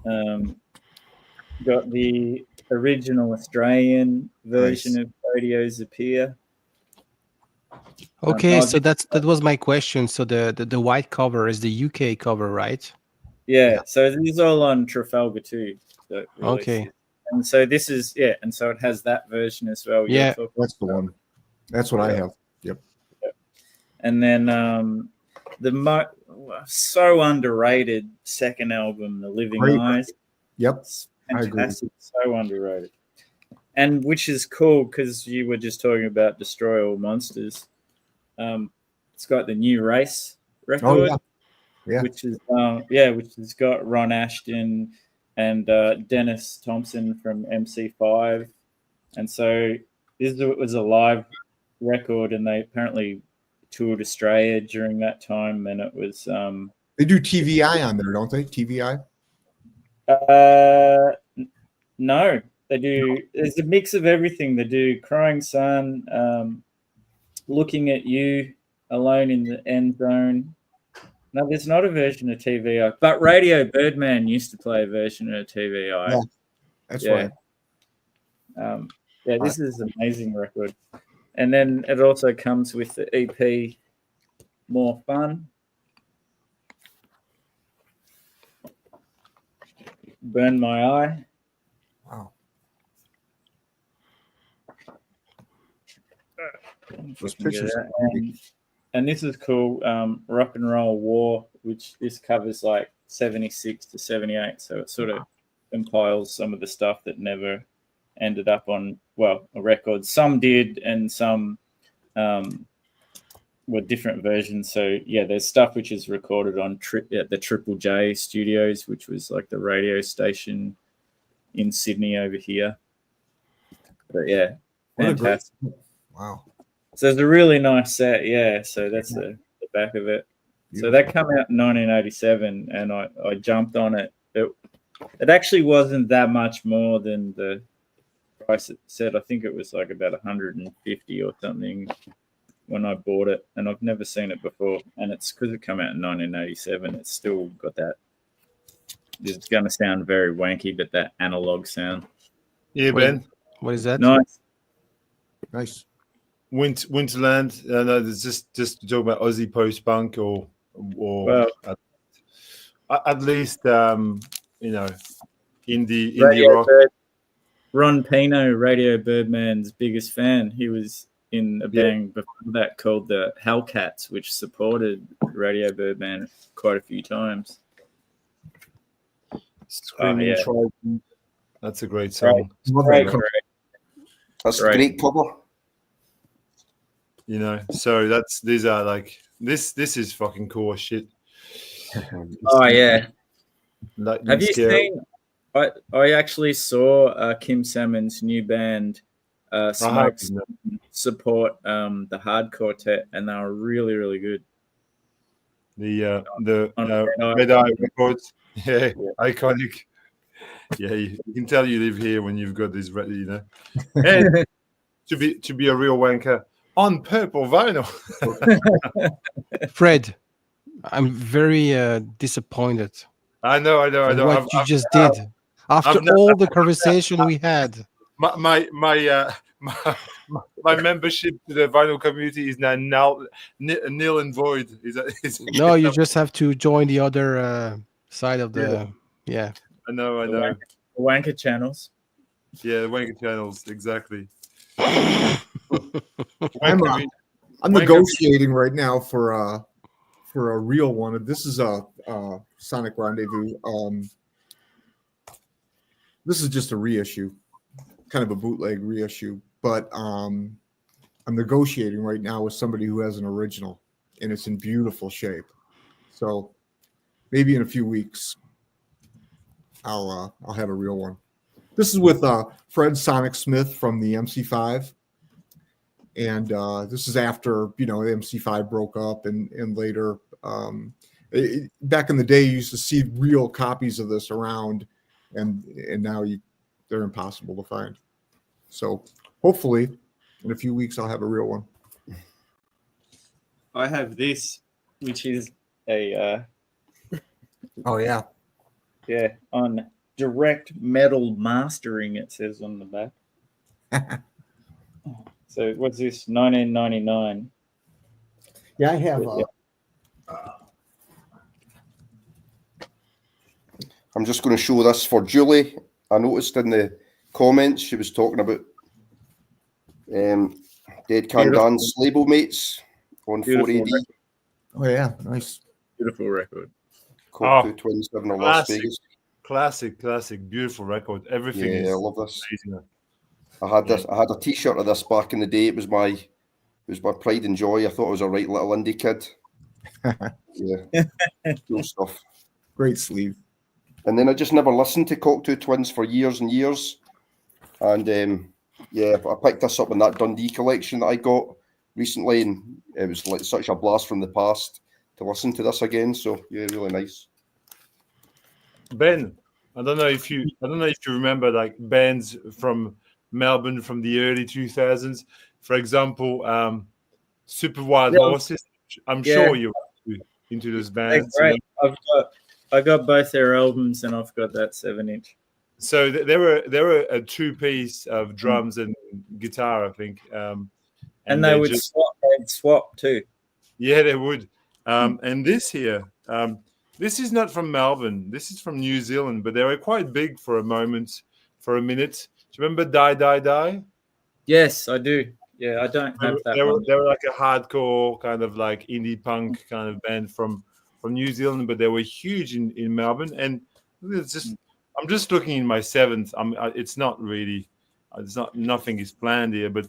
Got the original Australian version of Radio's Appear. Okay, so that was my question. So the white cover is the UK cover, right? Yeah. So this is all on Trafalgar too. So okay. And so this is and so it has that version as well. Yeah, that's the one. That's what I have. Yep. And then the so underrated second album, The Living Eyes. Yep. Fantastic, so underrated. And which is cool because you were just talking about Destroy All Monsters. It's got the new Race record, which has got Ron Ashton and Dennis Thompson from MC5. And so this was a live record, and they apparently toured Australia during that time, and it was they do TVI on there, don't they? TVI? No, they do. There's a mix of everything. They do Crying Sun, Looking at You, Alone in the End Zone. No, there's not a version of TVI, but Radio Birdman used to play a version of TVI. Yeah, that's right. This is an amazing record. And then it also comes with the EP More Fun. Burn My Eye. Wow. Those Looking at pictures. that. And this is cool. Rock and Roll War, which this covers like 76 to 78. So it sort of compiles some of the stuff that never ended up on, well, a record. Some did, and some were different versions. So yeah, there's stuff which is recorded on at the Triple J Studios, which was like the radio station in Sydney over here. But yeah, What a great- fantastic. Wow. So it's a really nice set, yeah. So that's the back of it. So that came out in 1987, and I jumped on it. It actually wasn't that much more than the price it said. I think it was like about 150 or something when I bought it, and I've never seen it before. And it's because it came out in 1987. It's still got that. It's going to sound very wanky, but that analog sound. Yeah, Ben. What is that? Nice. Nice. Winterland. No, there's just to talk about Aussie post punk or Well, at least indie Radio rock. Bird, Ron Pino, Radio Birdman's biggest fan. He was in a band before that called the Hellcats, which supported Radio Birdman quite a few times. Screaming yeah. Trident. That's a great song. Great. That's a Right. great cover. So these are like this is fucking cool as shit. Oh yeah. Lightning Have you scary. seen? I actually saw Kim Salmon's new band, Smokes, support the Hard Quartet, and they were really, really good. The On Red Eye Records. Yeah, iconic. Yeah, you can tell you live here when you've got this, And to be a real wanker on purple vinyl. Fred, I'm very disappointed. I know. What you just did after all the conversation we had. My membership to the vinyl community is now nil and void. No, you just have to join the other side of the I know. The wanker channels. Yeah, the wanker channels, exactly. I'm negotiating right now for a real one. This is a Sonic Rendezvous. This is just a reissue, kind of a bootleg reissue. But I'm negotiating right now with somebody who has an original, and it's in beautiful shape. So maybe in a few weeks, I'll have a real one. This is with Fred Sonic Smith from the MC5. And this is after, the MC5 broke up and later. Back in the day, you used to see real copies of this around, and now they're impossible to find. So hopefully in a few weeks, I'll have a real one. I have this, which is a Oh, yeah. on direct metal mastering, it says on the back. So what's this? 1999. Yeah, I have. I'm just going to show this for Julie. I noticed in the comments she was talking about Dead Can Dance label mates on Beautiful 4AD. record. Oh, yeah. Nice. Beautiful record. Called 227 or Las Vegas. Classic, beautiful record. Everything is I love this. amazing. I had a T-shirt of this back in the day. It was my pride and joy. I thought I was a right little indie kid. Yeah, cool stuff. Great sleeve. And then I just never listened to Cocktail Twins for years and years. And I picked this up in that Dundee collection that I got recently, and it was like such a blast from the past to listen to this again. So yeah, really nice. Ben, I don't know if you remember like bands from Melbourne from the early 2000s. For example, Super Wild Horses. I'm sure you're into those bands. Great. I got both their albums, and I've got that 7-inch. So they were a two-piece of drums and guitar, I think. And they would swap too. Yeah, they would. And this here, this is not from Melbourne. This is from New Zealand, but they were quite big for a minute. Do you remember Die, Die, Die? Yes, I do. Yeah, I don't have that They one. were like a hardcore kind of like indie punk kind of band from New Zealand, but they were huge in Melbourne. And it's just, I'm just looking in my seventh. It's not really, nothing is planned here, but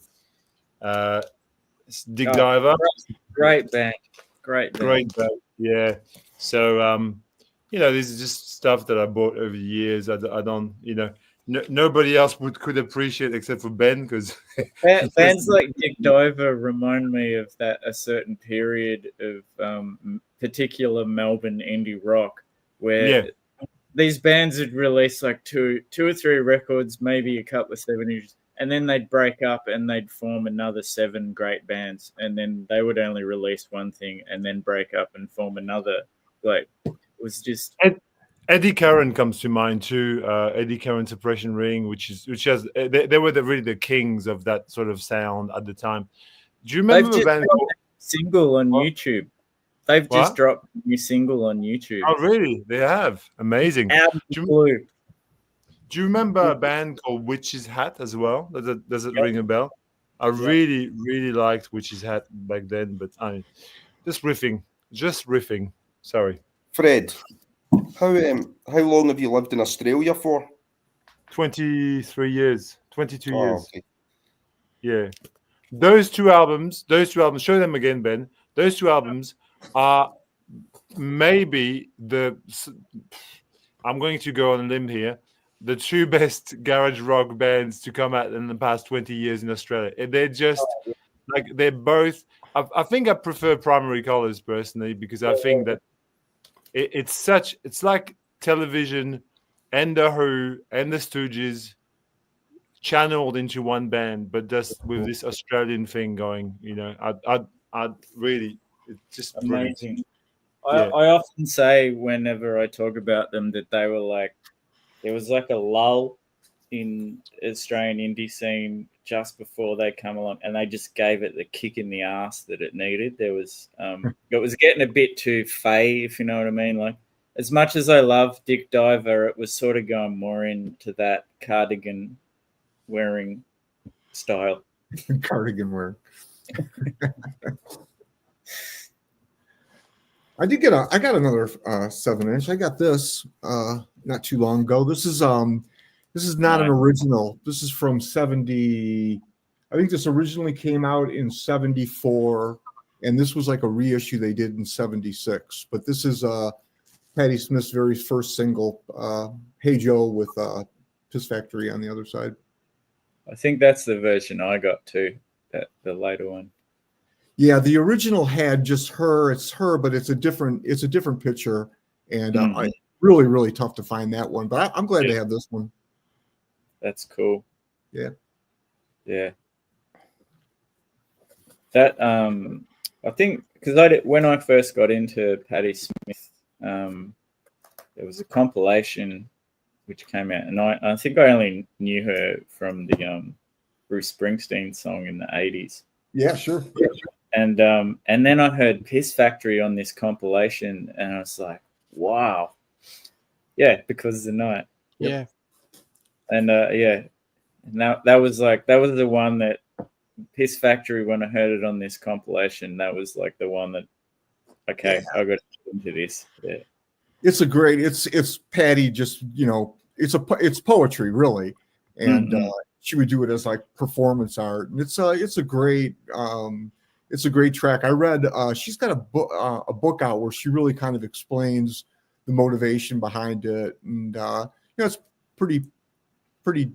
it's Dig Diver, Great band. Great band. yeah. So this is just stuff that I bought over the years. I don't, nobody else could appreciate except for Ben, because bands like Dig Diver remind me of a certain period of particular Melbourne indie rock where these bands would release like two or three records, maybe a couple of 7-inches, and then they'd break up and they'd form another 7 great bands, and then they would only release one thing and then break up and form another. Like, it was just Eddie Curran comes to mind too. Eddie Curran, Suppression Ring, which has they were really the kings of that sort of sound at the time. Do you remember They've the band called single on YouTube? They've just dropped a new single on YouTube. Oh, really? They have. Amazing. Do you remember a band called Witch's Hat as well? Does it ring a bell? I really, really liked Witch's Hat back then, but just riffing. Sorry. Fred, how long have you lived in Australia for? 23 years. 22 years. Okay. Yeah. Those two albums, show them again, Ben. Those two albums are maybe I'm going to go on a limb here, the 2 best garage rock bands to come out in the past 20 years in Australia. They're just they're both. I think I prefer Primary Colours personally, because I think that it's like television and the Who and the Stooges channeled into one band, but just with this Australian thing going. I'd really, it's just amazing. I often say whenever I talk about them that they were like, there was like a lull in Australian indie scene just before they come along, and they just gave it the kick in the ass that it needed. There was it was getting a bit too fey, if you know what I mean. Like, as much as I love Dig Diver, it was sort of going more into that cardigan wearing style. Cardigan wearing. I got another 7-inch. I got this not too long ago. This is not an original. This is from 70. I think this originally came out in 74, and this was like a reissue they did in 76. But this is Patti Smith's very first single, Hey Joe, with Piss Factory on the other side. I think that's the version I got too, the later one. Yeah, the original had just her. It's her, but it's a different picture, and really, really tough to find that one. But I'm glad they have this one. That's cool. Yeah. That I think because when I first got into Patti Smith, there was a compilation which came out, and I think I only knew her from the Bruce Springsteen song in the 80s. Yeah, sure. And then I heard Piss Factory on this compilation, and I was like, wow. Yeah, Because of the Night. Yeah. And and that was the one that Piss Factory, when I heard it on this compilation, that was like the one that I got to get into this. Yeah. It's Patti, just, it's poetry really. And she would do it as like performance art. And it's a great track. I read she's got a book out where she really kind of explains the motivation behind it, and it's pretty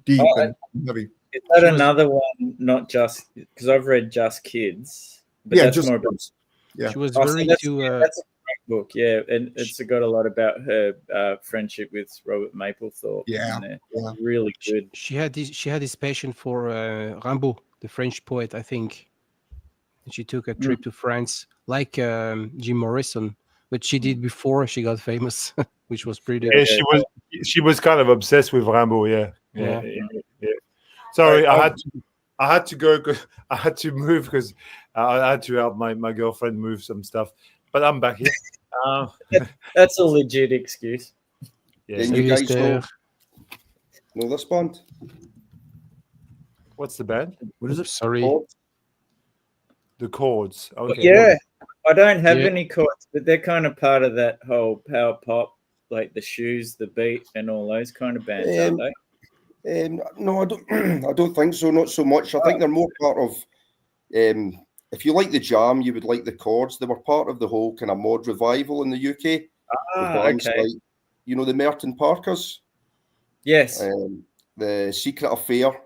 deep and heavy. Is that another one? Not just because I've read Just Kids, but that's more about. Yeah, she was very into. That's a great book, yeah, and it's got a lot about her friendship with Robert Mapplethorpe. Yeah, really good. She had this passion for Rimbaud, the French poet, I think. And she took a trip to France, like Jim Morrison, but she did before she got famous, which was pretty. Yeah, she was kind of obsessed with Rimbaud. Yeah. Sorry, I had to go. I had to move because I had to help my girlfriend move some stuff. But I'm back here. That's a legit excuse. Yeah. Then you guys know this band? What's the band? What is it? Sorry. the chords. Okay. Yeah, I don't have Yeah. any chords, but they're kind of part of that whole power pop, like the Shoes, the Beat, and all those kind of bands, aren't they? No, I don't. I don't think so. Not so much. I think they're more part of. If you like the Jam, you would like the Chords. They were part of the whole kind of mod revival in the UK. Bands Okay. like, you know, the Merton Parkers, Yes. the Secret Affair.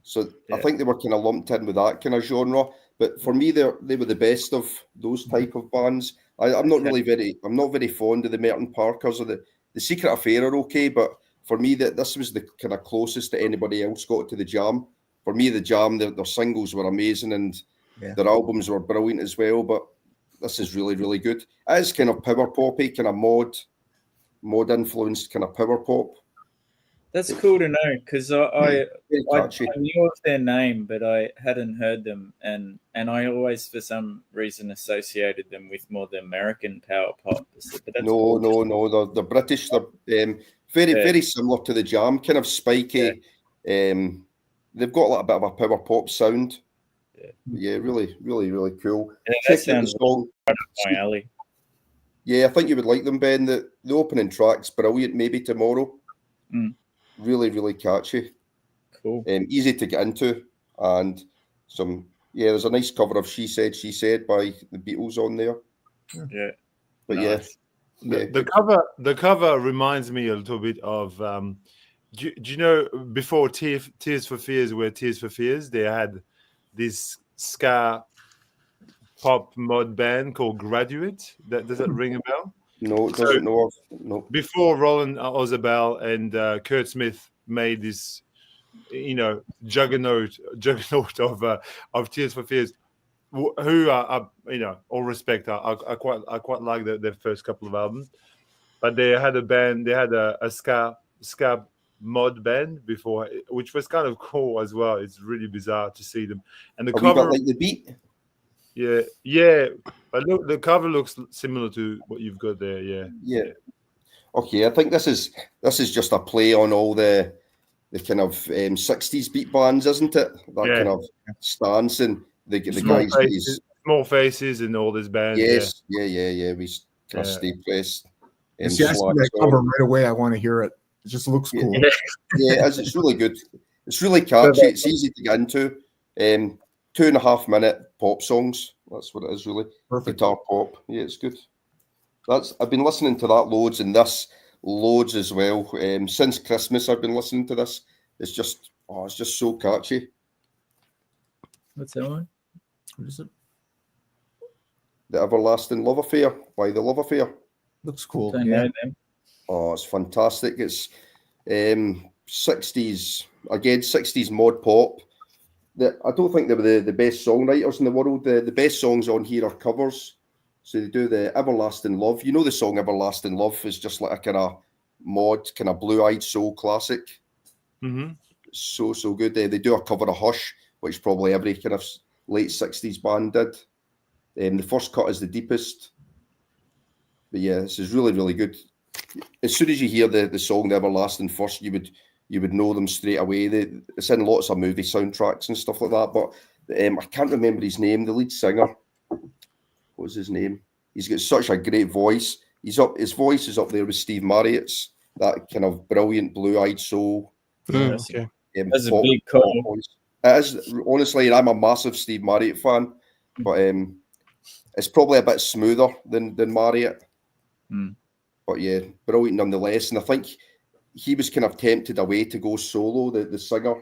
So I Yeah. think they were kind of lumped in with that kind of genre. But for me, they were the best of those type of bands. I'm not very fond of the Merton Parkers or the Secret Affair are okay, but for me, this was the kind of closest that anybody else got to the Jam. For me, the Jam, their singles were amazing and their albums were brilliant as well. But this is really, really good. It is kind of power poppy, kind of mod influenced kind of power pop. That's cool to know because I Very catchy. knew of their name, but I hadn't heard them, and I always, for some reason, associated them with more the American power pop. But that's cool. No. They're British. They're very similar to the Jam, kind of spiky. They've got a little bit of a power pop sound. Yeah, really, really, really cool. Yeah, that Check out the sounds song. right up my alley. Yeah, I think you would like them, Ben. The opening track's brilliant. Maybe Tomorrow. Really, really catchy. Cool. Easy to get into, and there's a nice cover of She Said by the Beatles on there. Yeah. But Nice. The cover reminds me a little bit of do you know before Tears for Fears were Tears for Fears, they had this ska pop mod band called Graduate. Does that ring a bell? No, it doesn't. No. Before Roland Orzabal and Kurt Smith made this, juggernaut of Tears for Fears, who are all respect, I quite like their first couple of albums, but they had a band, they had a ska mod band before, which was kind of cool as well. It's really bizarre to see them, and the cover like the beat. Yeah. But look, the cover looks similar to what you've got there. Yeah. Okay, I think this is just a play on all the kind of 60s beat bands, isn't it? That kind of stance and the guys. Small Faces and all this band. Yes, yeah. We kind of stay pressed. If you ask me that cover right away, I want to hear it. It just looks cool. Yeah, it's really good. It's really catchy. It's easy to get into. 2.5-minute pop songs. That's what it is, really. Perfect. Guitar pop. Yeah, it's good. I've been listening to that loads and this loads as well. Since Christmas, I've been listening to this. It's just so catchy. What's that one? What is it? The Everlasting Love Affair by The Love Affair. Looks cool. Don't know them. Oh, it's fantastic. It's 60s, again, 60s mod pop. I don't think they were the best songwriters in the world. The best songs on here are covers. So they do the Everlasting Love. You know the song Everlasting Love is just like a kind of mod, kind of blue-eyed soul classic. Mm-hmm. So good. They do a cover of Hush, which probably every kind of late 60s band did. The first cut is the deepest. But yeah, this is really, really good. As soon as you hear the song The Everlasting first, you would know them straight away. It's in lots of movie soundtracks and stuff like that. But I can't remember his name. The lead singer, what was his name? He's got such a great voice. His voice is up there with Steve Marriott's. That kind of brilliant blue-eyed soul. Okay. That's a big call. Voice. It is, honestly, I'm a massive Steve Marriott fan, but it's probably a bit smoother than Marriott. But yeah, brilliant nonetheless. And I think he was kind of tempted away to go solo, the singer,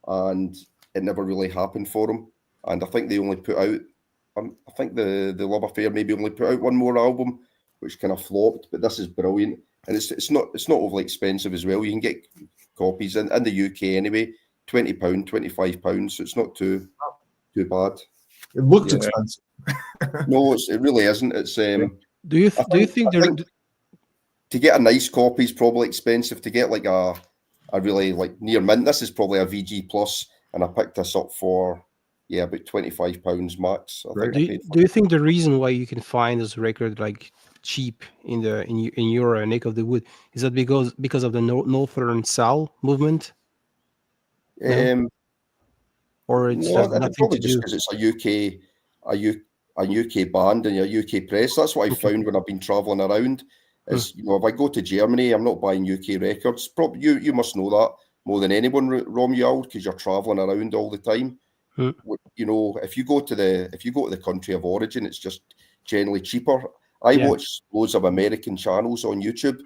and it never really happened for him. And I think they only put out, I think the Love Affair maybe only put out one more album, which kind of flopped. But this is brilliant, and it's not overly expensive as well. You can get copies in the UK anyway, £20, £25, so it's not too bad. It looks expensive. No, it really isn't. It's Do you think to get a nice copy is probably expensive. To get like a really like near mint, this is probably a VG Plus, and I picked this up for about £25 max. Do you think the reason why you can find this record like cheap in your neck of the wood is that because of the Northern Soul movement? Or it's nothing to do? Because it's a UK a UK band and a UK press. That's what I found when I've been traveling around. Is if I go to Germany, I'm not buying UK records. Probably you must know that more than anyone, Romuald, because you're traveling around all the time. If you go to the country of origin, it's just generally cheaper. I watch loads of American channels on YouTube,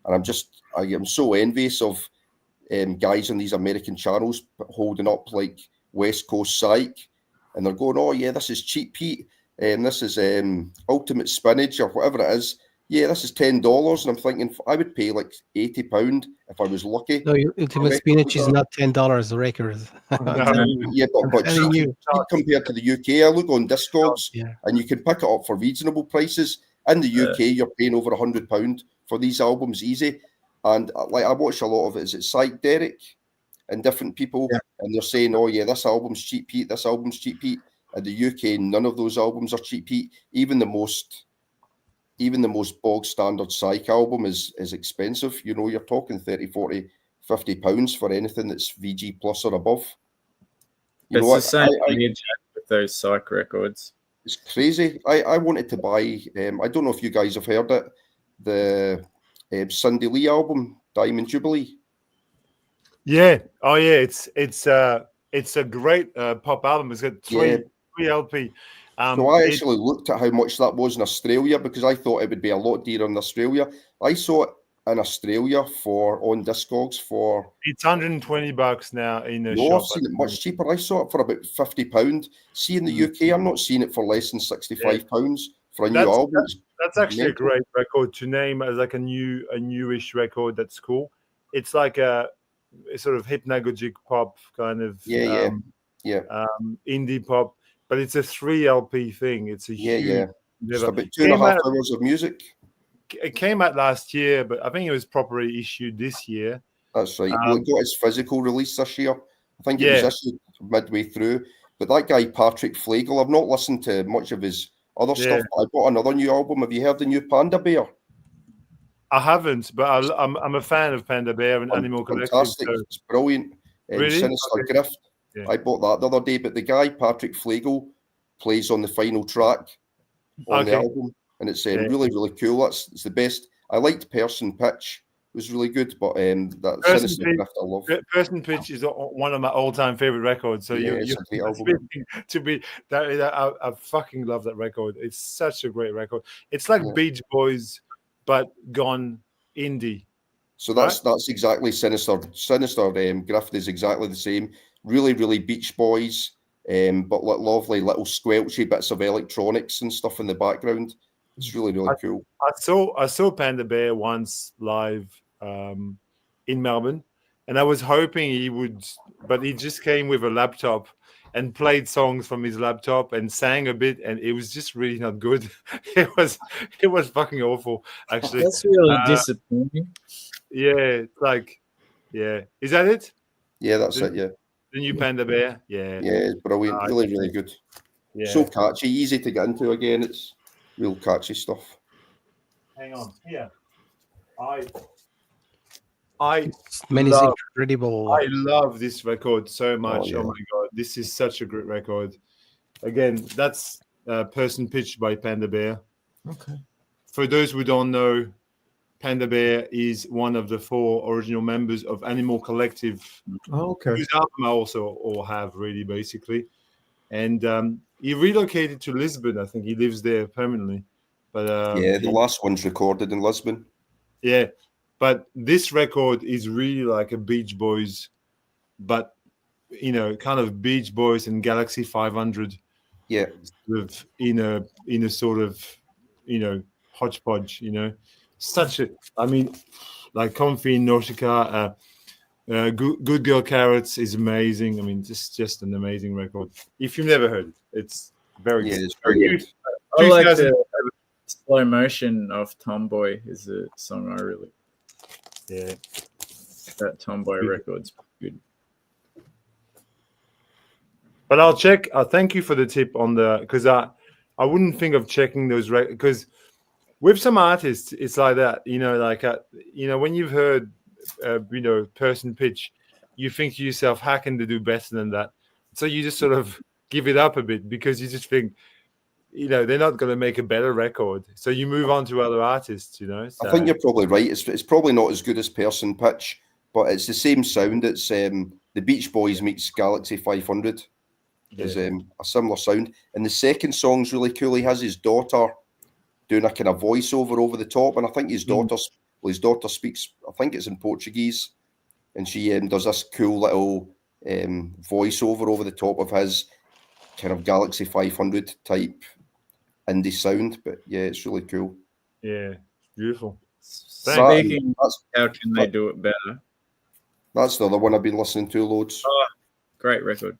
and I am so envious of guys on these American channels holding up like West Coast Psych, and they're going, "Oh yeah, this is Cheap Pete, and this is Ultimate Spinach or whatever it is. Yeah, this is $10." And I'm thinking I would pay like £80 if I was lucky. No, Ultimate Spinach is not $10 a record. Yeah, but cheap compared to the UK. I look on Discogs, and you can pick it up for reasonable prices. In the UK, you're paying over £100 for these albums easy. And like I watch a lot of it. Is it Psych, Derek, and different people, and they're saying, "Oh yeah, this album's Cheap Pete. This album's Cheap Pete." In the UK, none of those albums are Cheap Pete. Even the most bog standard Psych album is expensive. You're talking 30, 40, £50 for anything that's VG plus or above. It's the same with those Psych records. It's crazy. I wanted to buy, I don't know if you guys have heard it, the Cindy Lee album, Diamond Jubilee. Yeah. Oh yeah. It's a great pop album. It's got three LP. So I actually looked at how much that was in Australia because I thought it would be a lot dearer in Australia. I saw it in Australia on Discogs for... It's $120 now in the shop. No, I've seen it much cheaper. I saw it for about £50. See, in the UK, I'm not seeing it for less than £65 for a new album. That's actually a great record to name as like a newish record. That's cool. It's like a sort of hypnagogic pop kind of indie pop. But it's a 3 LP thing. It's a huge It's about 2.5 hours of music. It came out last year, but I think it was properly issued this year. That's right. Well, it got its physical release this year. I think it was issued midway through. But that guy, Patrick Flegel, I've not listened to much of his other stuff. But I bought another new album. Have you heard the new Panda Bear? I haven't, but I'm a fan of Panda Bear and Animal Collective. Fantastic. So. It's brilliant. Really? Sinister Grift. Yeah. I bought that the other day, but the guy, Patrick Flegel, plays on the final track on the album, and it's really, really cool. It's the best. I liked Person Pitch. It was really good, but that Sinister Grift I love. Person Pitch is one of my all-time favorite records. So you're to be that I fucking love that record. It's such a great record. It's like Beach Boys, but gone indie. So that's exactly Sinister Grift is exactly the same. Really, really Beach Boys, but lovely little squelchy bits of electronics and stuff in the background. It's really, really cool. I saw Panda Bear once live in Melbourne, and I was hoping he would, but he just came with a laptop and played songs from his laptop and sang a bit, and it was just really not good. It was fucking awful, actually. That's really disappointing. Yeah, it's like, is that it? Yeah, that's it. Yeah. The new Panda Bear, it's brilliant, really, really good. Yeah. So catchy, easy to get into again. It's real catchy stuff. Hang on, here. Incredible. I love this record so much. Oh my god, this is such a great record. Again, that's Person Pitch by Panda Bear. Okay. For those who don't know, Panda Bear is one of the 4 original members of Animal Collective. Oh, okay. Whose album I also all have, really, basically. And he relocated to Lisbon. I think he lives there permanently. But the last one's recorded in Lisbon. Yeah, but this record is really like a Beach Boys, but kind of Beach Boys and Galaxy 500. Yeah, with in a sort of hodgepodge. Like Comfy Nautica, Good Girl Carrots is amazing. I mean, just an amazing record. If you've never heard it, it's very good. It's very good. I like the Slow Motion of Tomboy is a song I really... Yeah. That Tomboy record's good. But I'll check. Thank you for the tip on because I wouldn't think of checking those records because with some artists it's like that. When you've heard Person Pitch, you think to yourself, how can they do better than that? So you just sort of give it up a bit because you just think they're not going to make a better record. So you move on to other artists, So. I think you're probably right. It's probably not as good as Person Pitch, but it's the same sound. It's the Beach Boys meets Galaxy 500. Is a similar sound. And the second song's really cool. He has his daughter doing a kind of voiceover over the top, and I think his daughter speaks, I think it's in Portuguese, and she does this cool little voiceover over the top of his kind of Galaxy 500 type indie sound. But yeah, it's really cool. Yeah, beautiful. Speaking, how can they do it better? That's the other one I've been listening to loads. Oh, great record.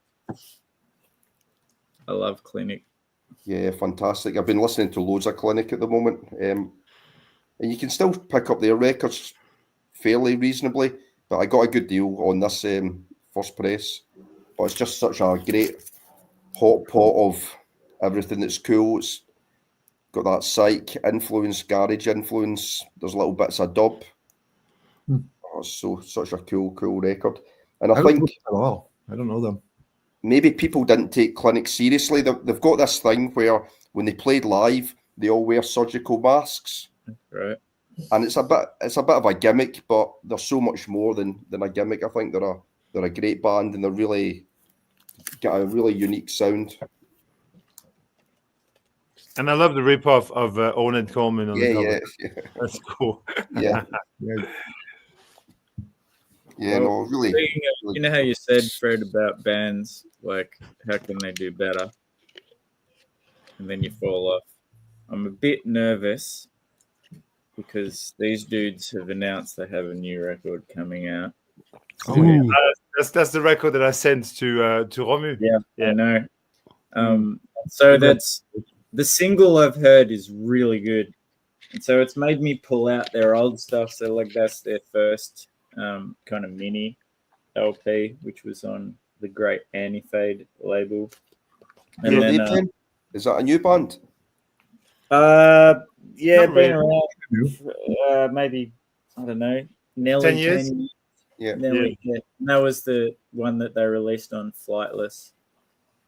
I love Clinic. Yeah, fantastic. I've been listening to loads of Clinic at the moment. And you can still pick up their records fairly reasonably, but I got a good deal on this first press. But it's just such a great hot pot of everything that's cool. It's got that Psych influence, garage influence. There's little bits of dub. Oh, such a cool record. And I think at all. I don't know them. Maybe people didn't take Clinic seriously. They've got this thing where when they played live, they all wear surgical masks. Right. And it's a bit of a gimmick, but they're so much more than a gimmick. I think they're a great band, and they're really got a really unique sound. And I love the rip-off of Ornette Coleman on the cover. Yeah. That's cool. Yeah. Yeah, Well, no, really. You know how you said, Fred, about bands, like, how can they do better? And then you fall off. I'm a bit nervous because these dudes have announced they have a new record coming out. That's the record that I sent to Romu. Yeah, I know. So that's the single I've heard is really good. And so it's made me pull out their old stuff. So like that's their first kind of mini LP, which was on the great Antifade label. And then, is that a new band? Yeah, Not been really. around maybe, I don't know, nearly 10 years? 10 years. Yeah. Nearly, yeah. And that was the one that they released on Flightless.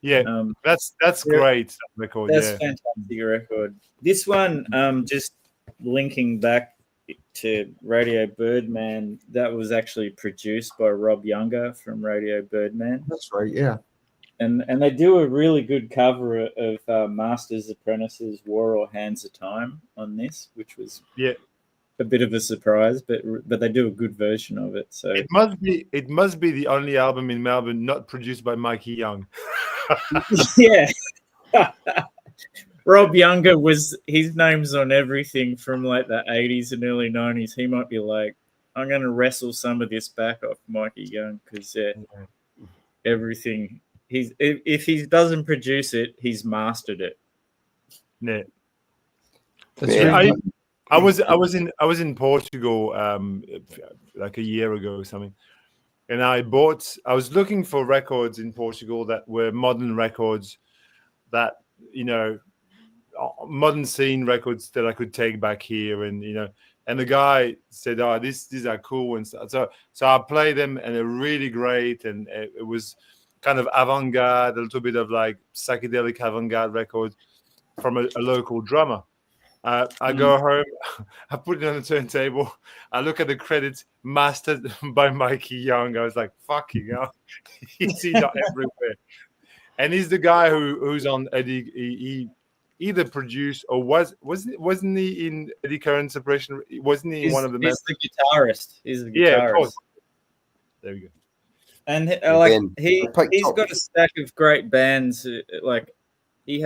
Yeah, that's great. That record, That's fantastic record. This one, just linking back to Radio Birdman, that was actually produced by Rob Younger from Radio Birdman. That's right. Yeah. And they do a really good cover of Master's Apprentice's War or Hands of Time on this, which was a bit of a surprise, but they do a good version of it. So it must be the only album in Melbourne not produced by Mikey Young. Yeah. Rob Younger his name's on everything from like the 80s and early 90s. He might be like, I'm going to wrestle some of this back off Mikey Young because everything if he doesn't produce it, he's mastered it. Yeah. That's I was in Portugal like a year ago or something, and I was looking for records in Portugal that were modern records, that modern scene records that I could take back here, and and the guy said, "Oh, these are cool," and so I played them, and they're really great, and it was kind of avant-garde, a little bit of like psychedelic avant-garde record from a local drummer. I go home, I put it on the turntable, I look at the credits, mastered by Mikey Young. I was like, fucking hell, he's not everywhere. And he's the guy who's on Eddie. He either produced or wasn't he in Eddie Curran's Separation? Wasn't he one of the members? He's the guitarist. He's the guitarist. Yeah, of course. There we go. And he's got a stack of great bands. Like he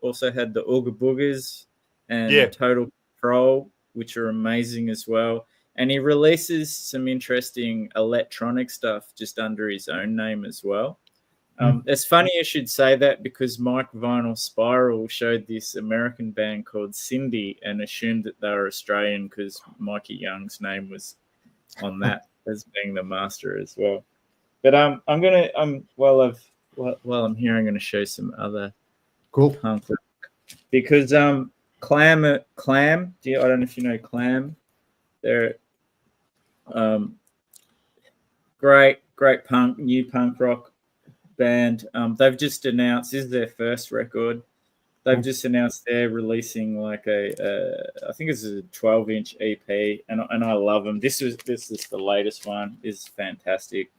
also had the Ooga Boogers and Total Control, which are amazing as well. And he releases some interesting electronic stuff just under his own name as well. It's funny you should say that because MikeVinylSpiral showed this American band called Cindy and assumed that they were Australian because Mikey Young's name was on that as being the master as well. But while I'm here, I'm going to show some other cool punk rock because Clam. I don't know if you know Clam. They're great new punk rock band. They've just announced this is their first record. they've just announced they're releasing like I think it's a 12-inch EP, and I love them. This is the latest one. Is fantastic.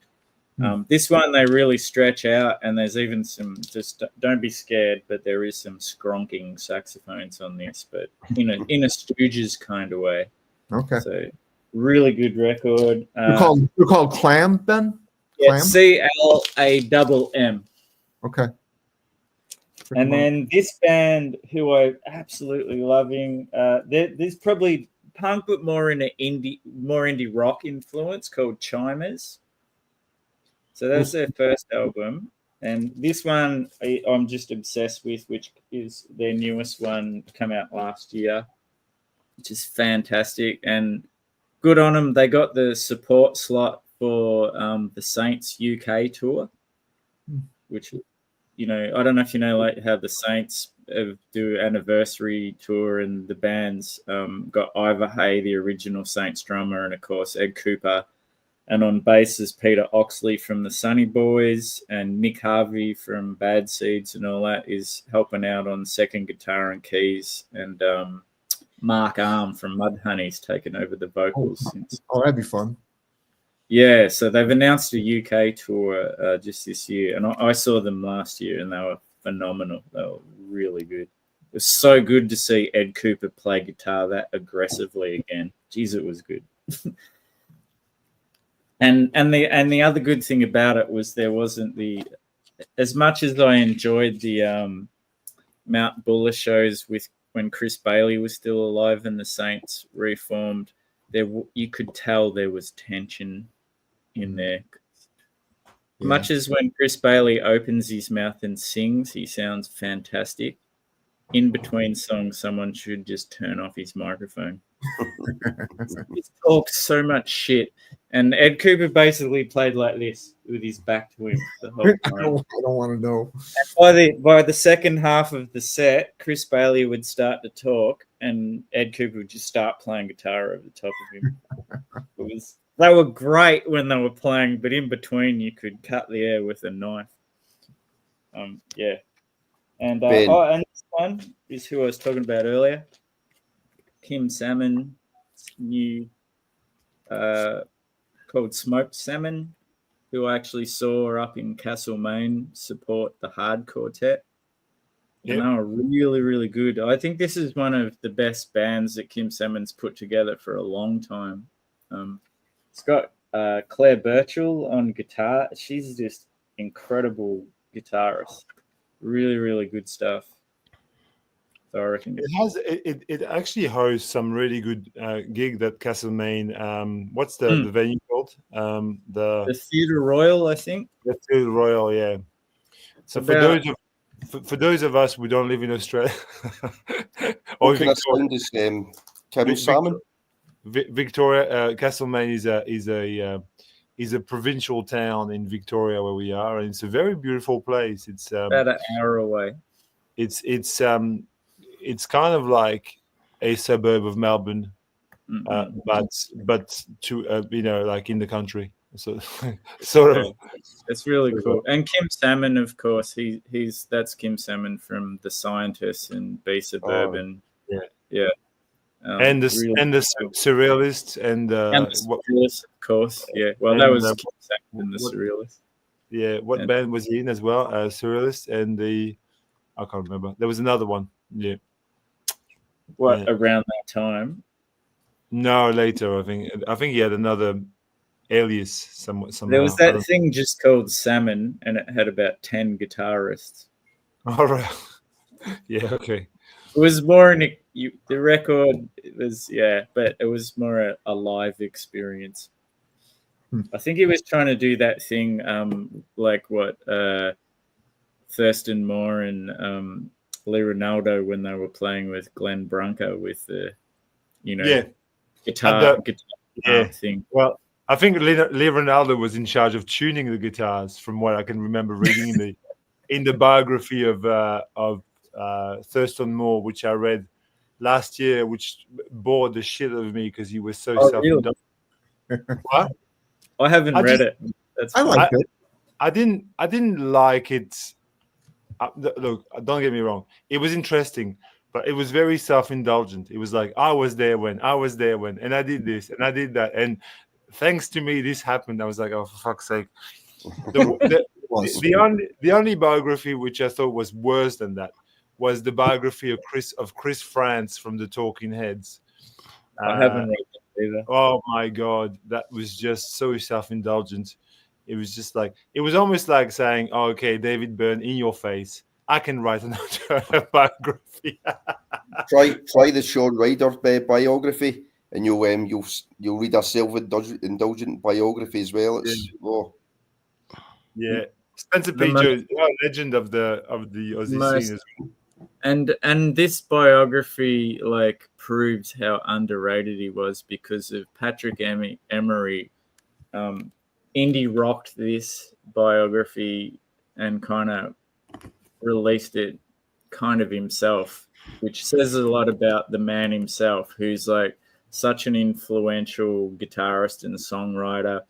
This one they really stretch out, and there's even some. Just don't be scared, but there is some skronking saxophones on this, but in a Stooges kind of way. Okay. So really good record. You're called Clam, Ben? Yeah, Clam? CLAMM. Okay. And then this band, who I'm absolutely loving, there's probably punk, but more indie rock influence, called Chimers. So that's their first album, and this one I'm just obsessed with, which is their newest one, come out last year, which is fantastic and good on them. They got the support slot for the Saints UK tour, which, you know, I don't know if you know, like how the Saints do anniversary tour, and the band's got Ivor Hay, the original Saints drummer, and of course Ed Cooper. And on bass is Peter Oxley from the Sunny Boys, and Nick Harvey from Bad Seeds and all that is helping out on second guitar and keys. And Mark Arm from Mudhoney's taken over the vocals since. Oh, that'd be fun. Yeah, so they've announced a UK tour just this year, and I saw them last year, and they were phenomenal. They were really good. It was so good to see Ed Cooper play guitar that aggressively again. Jeez, it was good. And the other good thing about it was there wasn't as much as I enjoyed the Mount Buller shows with when Chris Bailey was still alive and the Saints reformed, you could tell there was tension in there. Yeah. Much as when Chris Bailey opens his mouth and sings, he sounds fantastic. In between songs, someone should just turn off his microphone. He talks so much shit. And Ed Cooper basically played like this with his back to him the whole time. I don't want to know. And by the second half of the set, Chris Bailey would start to talk, and Ed Cooper would just start playing guitar over the top of him. They were great when they were playing, but in between, you could cut the air with a knife. Yeah. And this one is who I was talking about earlier. Kim Salmon's new called Smoked Salmon, who I actually saw up in Castlemaine support the Hard Quartet. Yep. And they were really, really good. I think this is one of the best bands that Kim Salmon's put together for a long time. It's got Claire Birchall on guitar. She's just incredible guitarist. Really, really good stuff. So I reckon it actually hosts some really good gigs at Castlemaine. What's the venue called? The Theatre Royal, I think. The Theatre Royal, yeah. So for those of us who don't live in Australia, or Victoria, Castlemaine is a provincial town in Victoria where we are, and it's a very beautiful place. It's about an hour away. It's kind of like a suburb of Melbourne, but to like in the country. So sort of. It's really cool. And Kim Salmon, of course, that's Kim Salmon from The Scientists and Be Suburban. Yeah. And the Surrealists and the Surrealists, of course. Yeah. Well, that was Kim Salmon and the Surrealists. Yeah. What band was he in as well? Surrealists and I can't remember. There was another one. Yeah. Around that time? No, later. I think he had another alias somehow. There was that thing just called Salmon, and it had about 10 guitarists. All right. Yeah. Okay. It was more the record. It was but it was more a live experience. I think he was trying to do that thing, like what Thurston Moore and Lee Ronaldo when they were playing with Glenn Branca with the, guitar thing. Well, I think Lee Ronaldo was in charge of tuning the guitars, from what I can remember reading in the biography of Thurston Moore, which I read last year, which bored the shit out of me because he was so self-indulgent. What? I haven't read it. I liked it. I didn't like it look, don't get me wrong. It was interesting, but it was very self-indulgent. It was like, I was there when, and I did this, and I did that. And thanks to me, this happened. I was like, oh, for fuck's sake. The only biography which I thought was worse than that was the biography of Chris France from the Talking Heads. I haven't read that either. Oh my God, that was just so self-indulgent. It was just like, it was almost like saying, oh, okay, David Byrne, in your face, I can write an autobiography. Try the Shawn Ryder biography, and you'll read a self-indulgent biography as well. It's yeah, Spencer P. Jones, legend of the Aussie scene as well. And this biography like proves how underrated he was because of Patrick Emery. Indie rocked this biography and kind of released it kind of himself, which says a lot about the man himself, who's like such an influential guitarist and songwriter.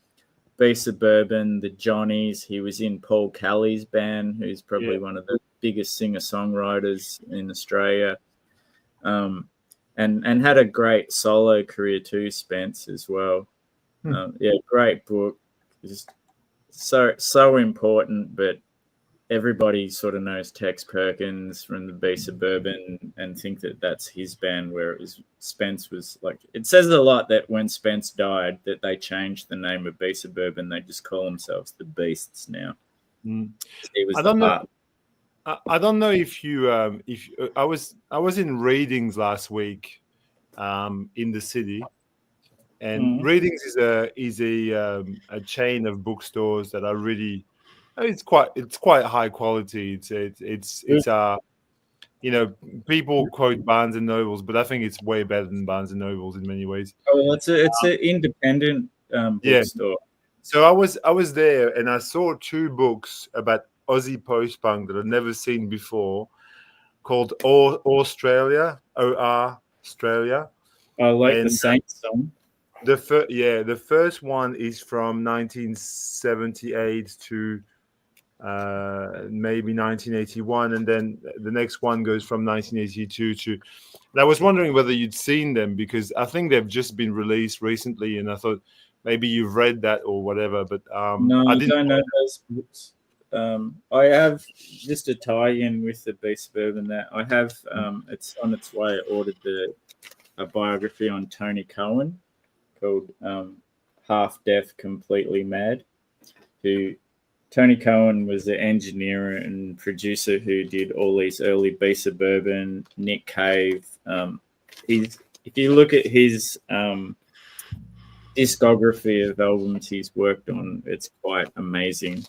B Suburban, the Johnnies. He was in Paul Kelly's band, who's probably one of the biggest singer-songwriters in Australia, and had a great solo career too, Spence, as well. Great book. Just so important, but everybody sort of knows Tex Perkins from the B Suburban and think that that's his band, where it was Spence was like, it says a lot that when Spence died that they changed the name of B Suburban. They just call themselves the Beasts now. I don't know. I don't know if you I was in Readings last week in the city, and Readings is a chain of bookstores that are really, it's quite high quality. It's people quote Barnes and Nobles, but I think it's way better than Barnes and Nobles in many ways. Oh, it's an independent bookstore. So I was there and I saw two books about Aussie post-punk that I'd never seen before, called Australia, O-R Australia. I like the Saints song. The first one is from 1978 to maybe 1981, and then the next one goes from 1982 to. And I was wondering whether you'd seen them, because I think they've just been released recently, and I thought maybe you've read that or whatever. But no, I don't know those books. I have just a tie-in with the B Suburban that I have. It's on its way. I ordered a biography on Tony Cohen called Half Deaf, Completely Mad. Tony Cohen was the engineer and producer who did all these early B Suburban, Nick Cave. If you look at his discography of albums he's worked on, it's quite amazing,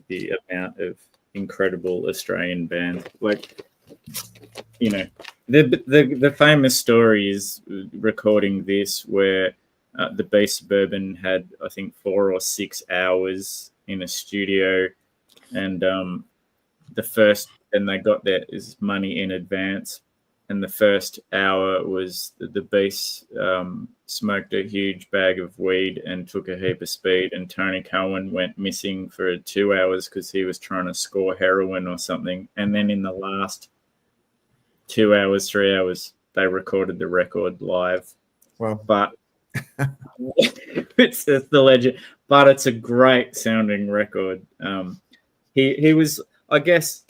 the amount of incredible Australian bands. Like, the famous story is recording this where the B Suburban had, I think, 4 or 6 hours in a studio, and they got their money in advance. And the first hour was the bass smoked a huge bag of weed and took a heap of speed. And Tony Cohen went missing for 2 hours because he was trying to score heroin or something. And then in the last 2 hours, 3 hours, they recorded the record live. Wow. But it's the legend. But it's a great sounding record. He was, I guess,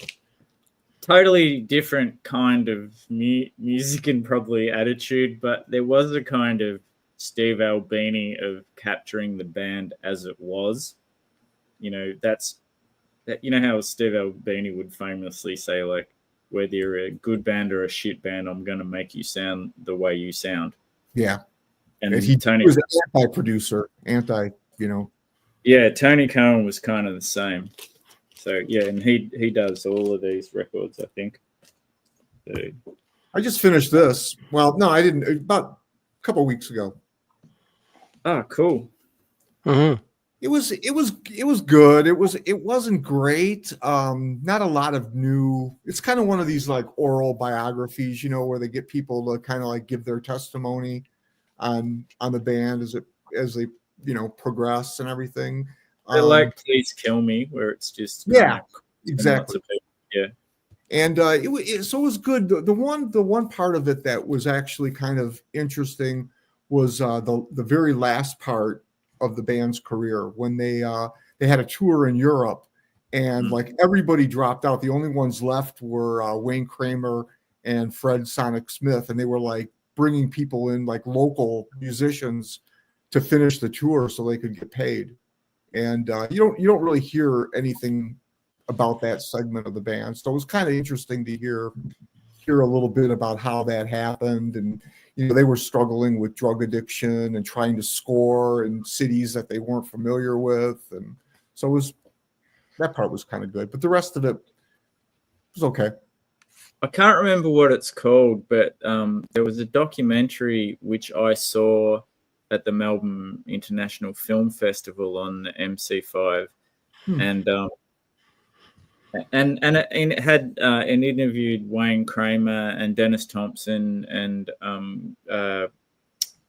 totally different kind of music and probably attitude, but there was a kind of Steve Albini of capturing the band as it was. That's how Steve Albini would famously say, like, whether you're a good band or a shit band, I'm going to make you sound the way you sound. Yeah. And Tony was an anti-producer, Yeah, Tony Cohen was kind of the same. So, yeah, and he does all of these records, I think. So. I just finished this. Well, no, I didn't. About a couple of weeks ago. Oh, cool. Mm-hmm. It was good. It wasn't great. Not a lot of new. It's kind of one of these like oral biographies, where they get people to kind of like give their testimony on the band as they progress and everything. They're like Please Kill Me, where it's just exactly. Yeah. And so it was good. The one part of it that was actually kind of interesting was the very last part of the band's career when they had a tour in Europe, and like everybody dropped out. The only ones left were Wayne Kramer and Fred Sonic Smith, and they were like bringing people in, like local musicians, to finish the tour so they could get paid. And you don't really hear anything about that segment of the band, so it was kind of interesting to hear a little bit about how that happened. And they were struggling with drug addiction and trying to score in cities that they weren't familiar with, and so that part was kind of good, but the rest of it was okay. I can't remember what it's called, but there was a documentary which I saw at the Melbourne International Film Festival on the MC5, and it had and interviewed Wayne Kramer and Dennis Thompson, and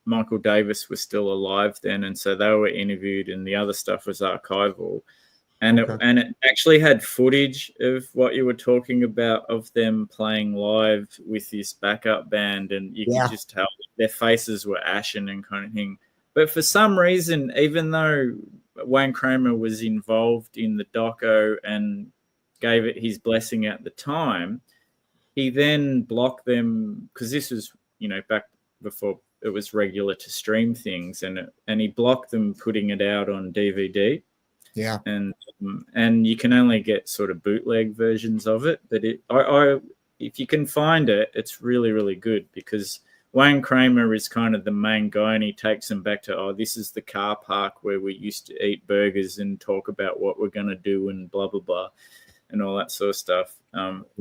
Michael Davis was still alive then, and so they were interviewed, and the other stuff was archival. And it actually had footage of what you were talking about, of them playing live with this backup band, and you could just tell their faces were ashen and kind of thing. But for some reason, even though Wayne Kramer was involved in the doco and gave it his blessing at the time, he then blocked them, because this was, back before it was regular to stream things, and he blocked them putting it out on DVD. Yeah, and you can only get sort of bootleg versions of it, but if you can find it, it's really, really good, because Wayne Kramer is kind of the main guy, and he takes them back to, this is the car park where we used to eat burgers and talk about what we're going to do and blah, blah, blah, and all that sort of stuff.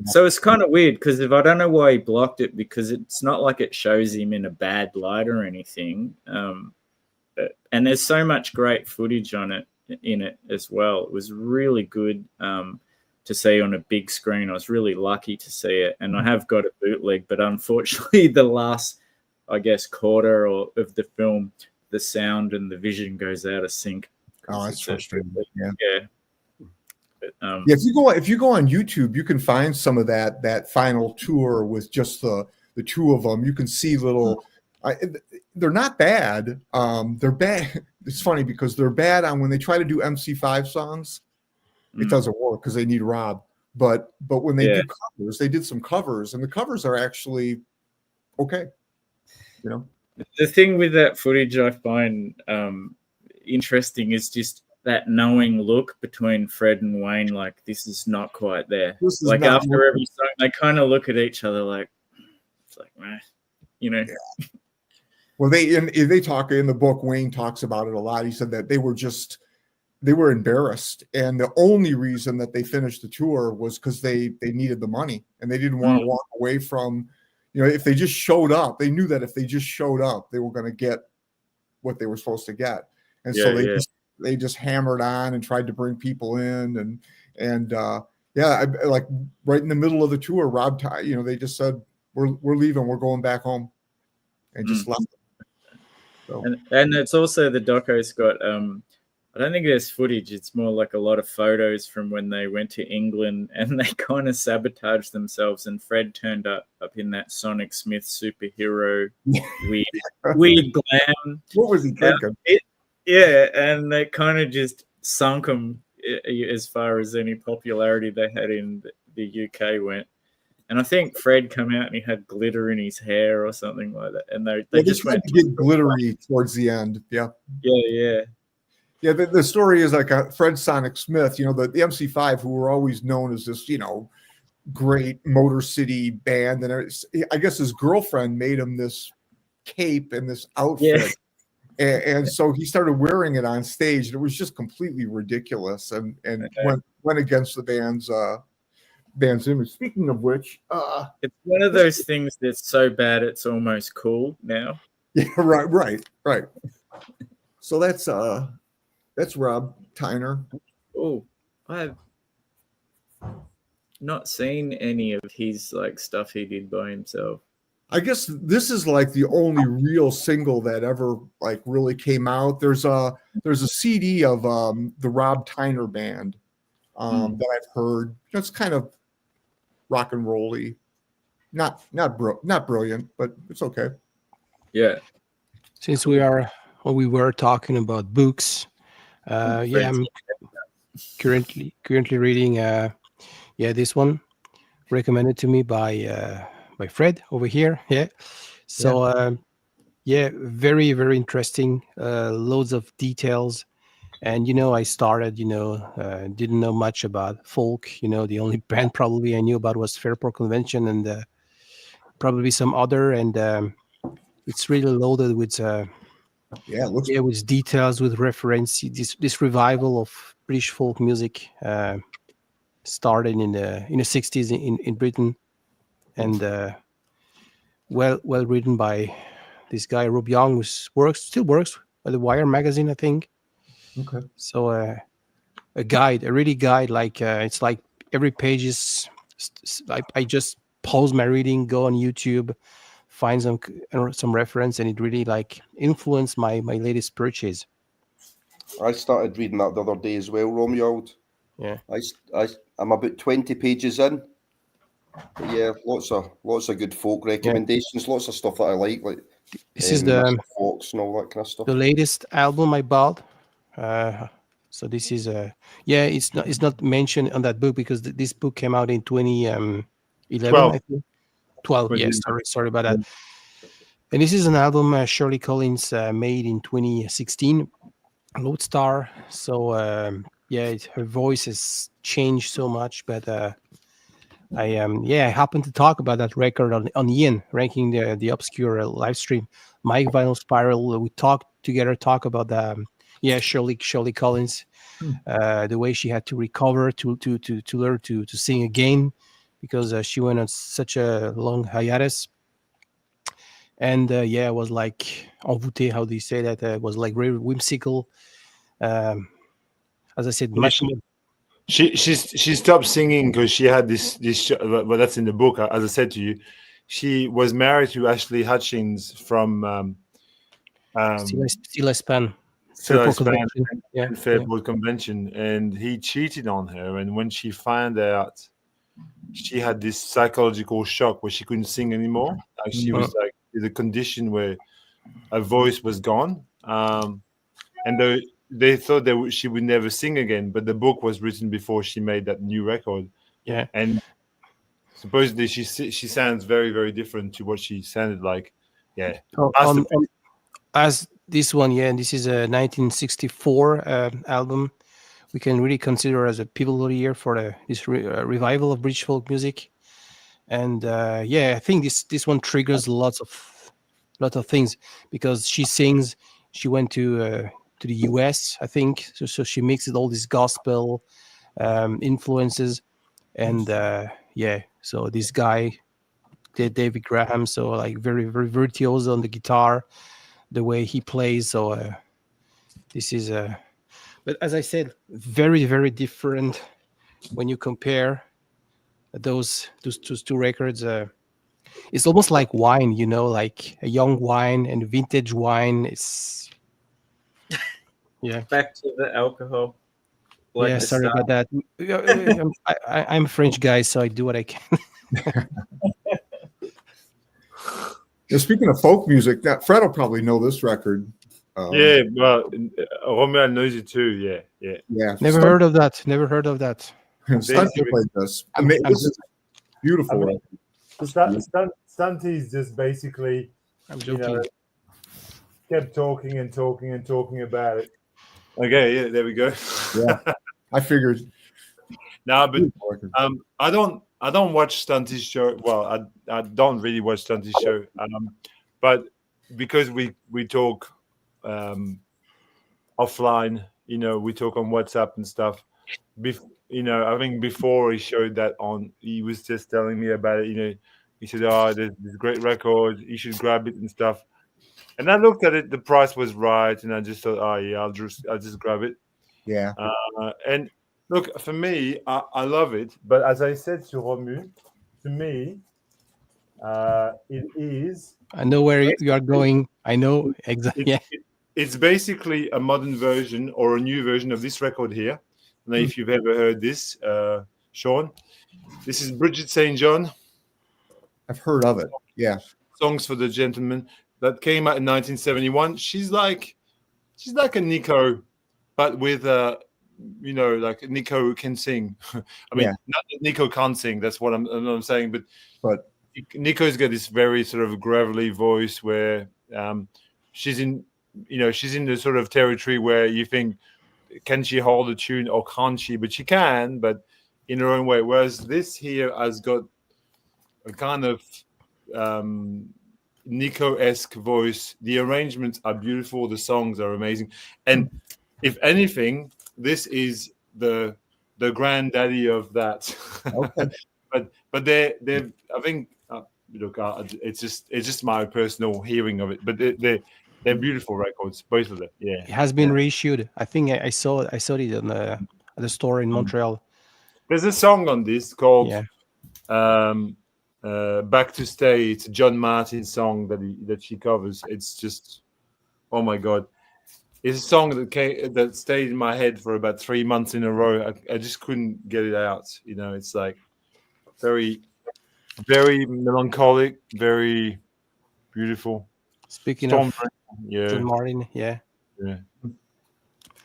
So it's kind of weird, because I don't know why he blocked it, because it's not like it shows him in a bad light or anything. And there's so much great footage in it as well. It was really good to see on a big screen. I was really lucky to see it, and I have got a bootleg, but unfortunately the last, I guess, quarter of the film, the sound and the vision goes out of sync. Oh, that's frustrating. Yeah. But, if you go on YouTube, you can find some of that final tour with just the two of them. You can see little. They're not bad. They're bad. It's funny because they're bad on when they try to do MC5 songs. It doesn't work because they need Rob. But when they do covers, they did some covers, and the covers are actually okay. The thing with that footage I find interesting is just that knowing look between Fred and Wayne. Like, this is not quite there. Like, after every song, they kind of look at each other like, it's like, meh, Yeah. Well, they talk in the book. Wayne talks about it a lot. He said that they were embarrassed, and the only reason that they finished the tour was because they needed the money, and they didn't want to walk away from, if they just showed up. They knew that if they just showed up, they were going to get what they were supposed to get, and so they just hammered on and tried to bring people in, and like right in the middle of the tour, Rob, they just said, we're leaving, we're going back home, and just left. So. And it's also, the doco's got I don't think there's footage, it's more like a lot of photos from when they went to England, and they kind of sabotaged themselves, and Fred turned up in that Sonic Smith superhero weird glam. What was he drinking? And they kind of just sunk them as far as any popularity they had in the UK went. And I think Fred came out and he had glitter in his hair or something like that. And they just tried to get glittery towards the end. Yeah. Yeah. Yeah. The story is like Fred Sonic Smith, the MC5, who were always known as this, great Motor City band. And I guess his girlfriend made him this cape and this outfit. Yeah. And so he started wearing it on stage, and it was just completely ridiculous, and went against the band's image. Speaking of which, it's one of those things that's so bad it's almost cool now. Yeah, right. So that's Rob Tyner. Oh, I've not seen any of his stuff he did by himself. I guess this is like the only real single that ever really came out. There's a CD of the Rob Tyner band that I've heard. It's kind of rock and rolly. Not brilliant, but it's okay. Yeah. Since we were talking about books, I'm currently reading this one recommended to me by Fred over here. So very, very interesting, loads of details. And I started didn't know much about folk. The only band probably I knew about was Fairport Convention and probably some other. And it's really loaded with with details, with reference. This revival of British folk music started in the 60s in Britain, and well written by this guy Rob Young, who still works at the Wire magazine, I think. Okay. So a really guide, like it's like every page is I just pause my reading, go on YouTube, find some reference, and it really like influenced my latest purchase. I started reading that the other day as well, Romeo. Yeah. I'm about 20 pages in. But yeah, lots of good folk recommendations, lots of stuff that I like this is the Fox and all that kind of stuff. The latest album I bought. So this is it's not mentioned on that book because this book came out in 2011, 12. I think. 12. Yes, sorry about that. And this is an album Shirley Collins made in 2016, Lodestar. So her voice has changed so much, but I happened to talk about that record on Iain, ranking the obscure live stream. MikeVinylSpiral. We talk about the Shirley Collins, the way she had to recover to learn to sing again, because she went on such a long hiatus. And it was like envoûté, how do you say that? It was like very whimsical. As I said, much more. She stopped singing because she had this well, that's in the book. As I said to you, she was married to Ashley Hutchins from Still Span. Fairport Convention, and he cheated on her. And when she found out, she had this psychological shock where she couldn't sing anymore. Like she was like in a condition where her voice was gone, and they thought that she would never sing again. But the book was written before she made that new record. Yeah, and supposedly she sounds very, very different to what she sounded like. Yeah, as this one, and this is a 1964 album. We can really consider as a pivotal year for this revival of British folk music. And I think this one triggers lots of things, because she sings. She went to the US, I think, so she mixes all these gospel influences, and so this guy, David Graham, so like very, very virtuoso on the guitar, the way he plays. So this is but as I said, very, very different when you compare those two records. It's almost like wine, like a young wine and vintage wine. It's back to the alcohol. Like sorry about that. I'm a French guy, so I do what I can. Speaking of folk music, Fred will probably know this record. Well, Romeo knows it too. Yeah. Never heard of that. Stunty played this. I mean, this is beautiful. Stunty is just basically, I'm joking. Kept talking and talking and talking about it. Okay, yeah, there we go. Yeah, I figured. No, but I don't watch Stunty's show. Well, I don't really watch Stunty's show. But because we talk offline, we talk on WhatsApp and stuff. I think before he showed that he was just telling me about it. He said, "Oh, there's this great record. You should grab it and stuff." And I looked at it. The price was right, and I just thought, "Oh yeah, I'll just grab it." Yeah. And look, for me, I love it. But as I said to Romu, to me, it is. I know where you are going. I know exactly. It's basically a modern version or a new version of this record here. I don't know if you've ever heard this, Shawn. This is Bridget St. John. I've heard of it. Yeah. Songs for the Gentleman, that came out in 1971. She's like a Nico, but with like Nico who can sing. I mean, Yeah. not that Nico can't sing. That's what I'm saying. But Nico's got this very sort of gravelly voice where she's in the sort of territory where you think, can she hold a tune or can't she? But she can, but in her own way. Whereas this here has got a kind of Nico-esque voice. The arrangements are beautiful. The songs are amazing. And if anything, this is the granddaddy of that. okay. but they're I think look, it's just my personal hearing of it. But they're beautiful records, both of them. Yeah, It has been reissued. I think I saw it at the store in Montreal. There's a song on this called "Back to Stay." It's a John Martin song that she covers. It's just, oh my god, it's a song that stayed in my head for about 3 months in a row. I just couldn't get it out. It's like very, very melancholic, very beautiful. Speaking of yeah, John Martin,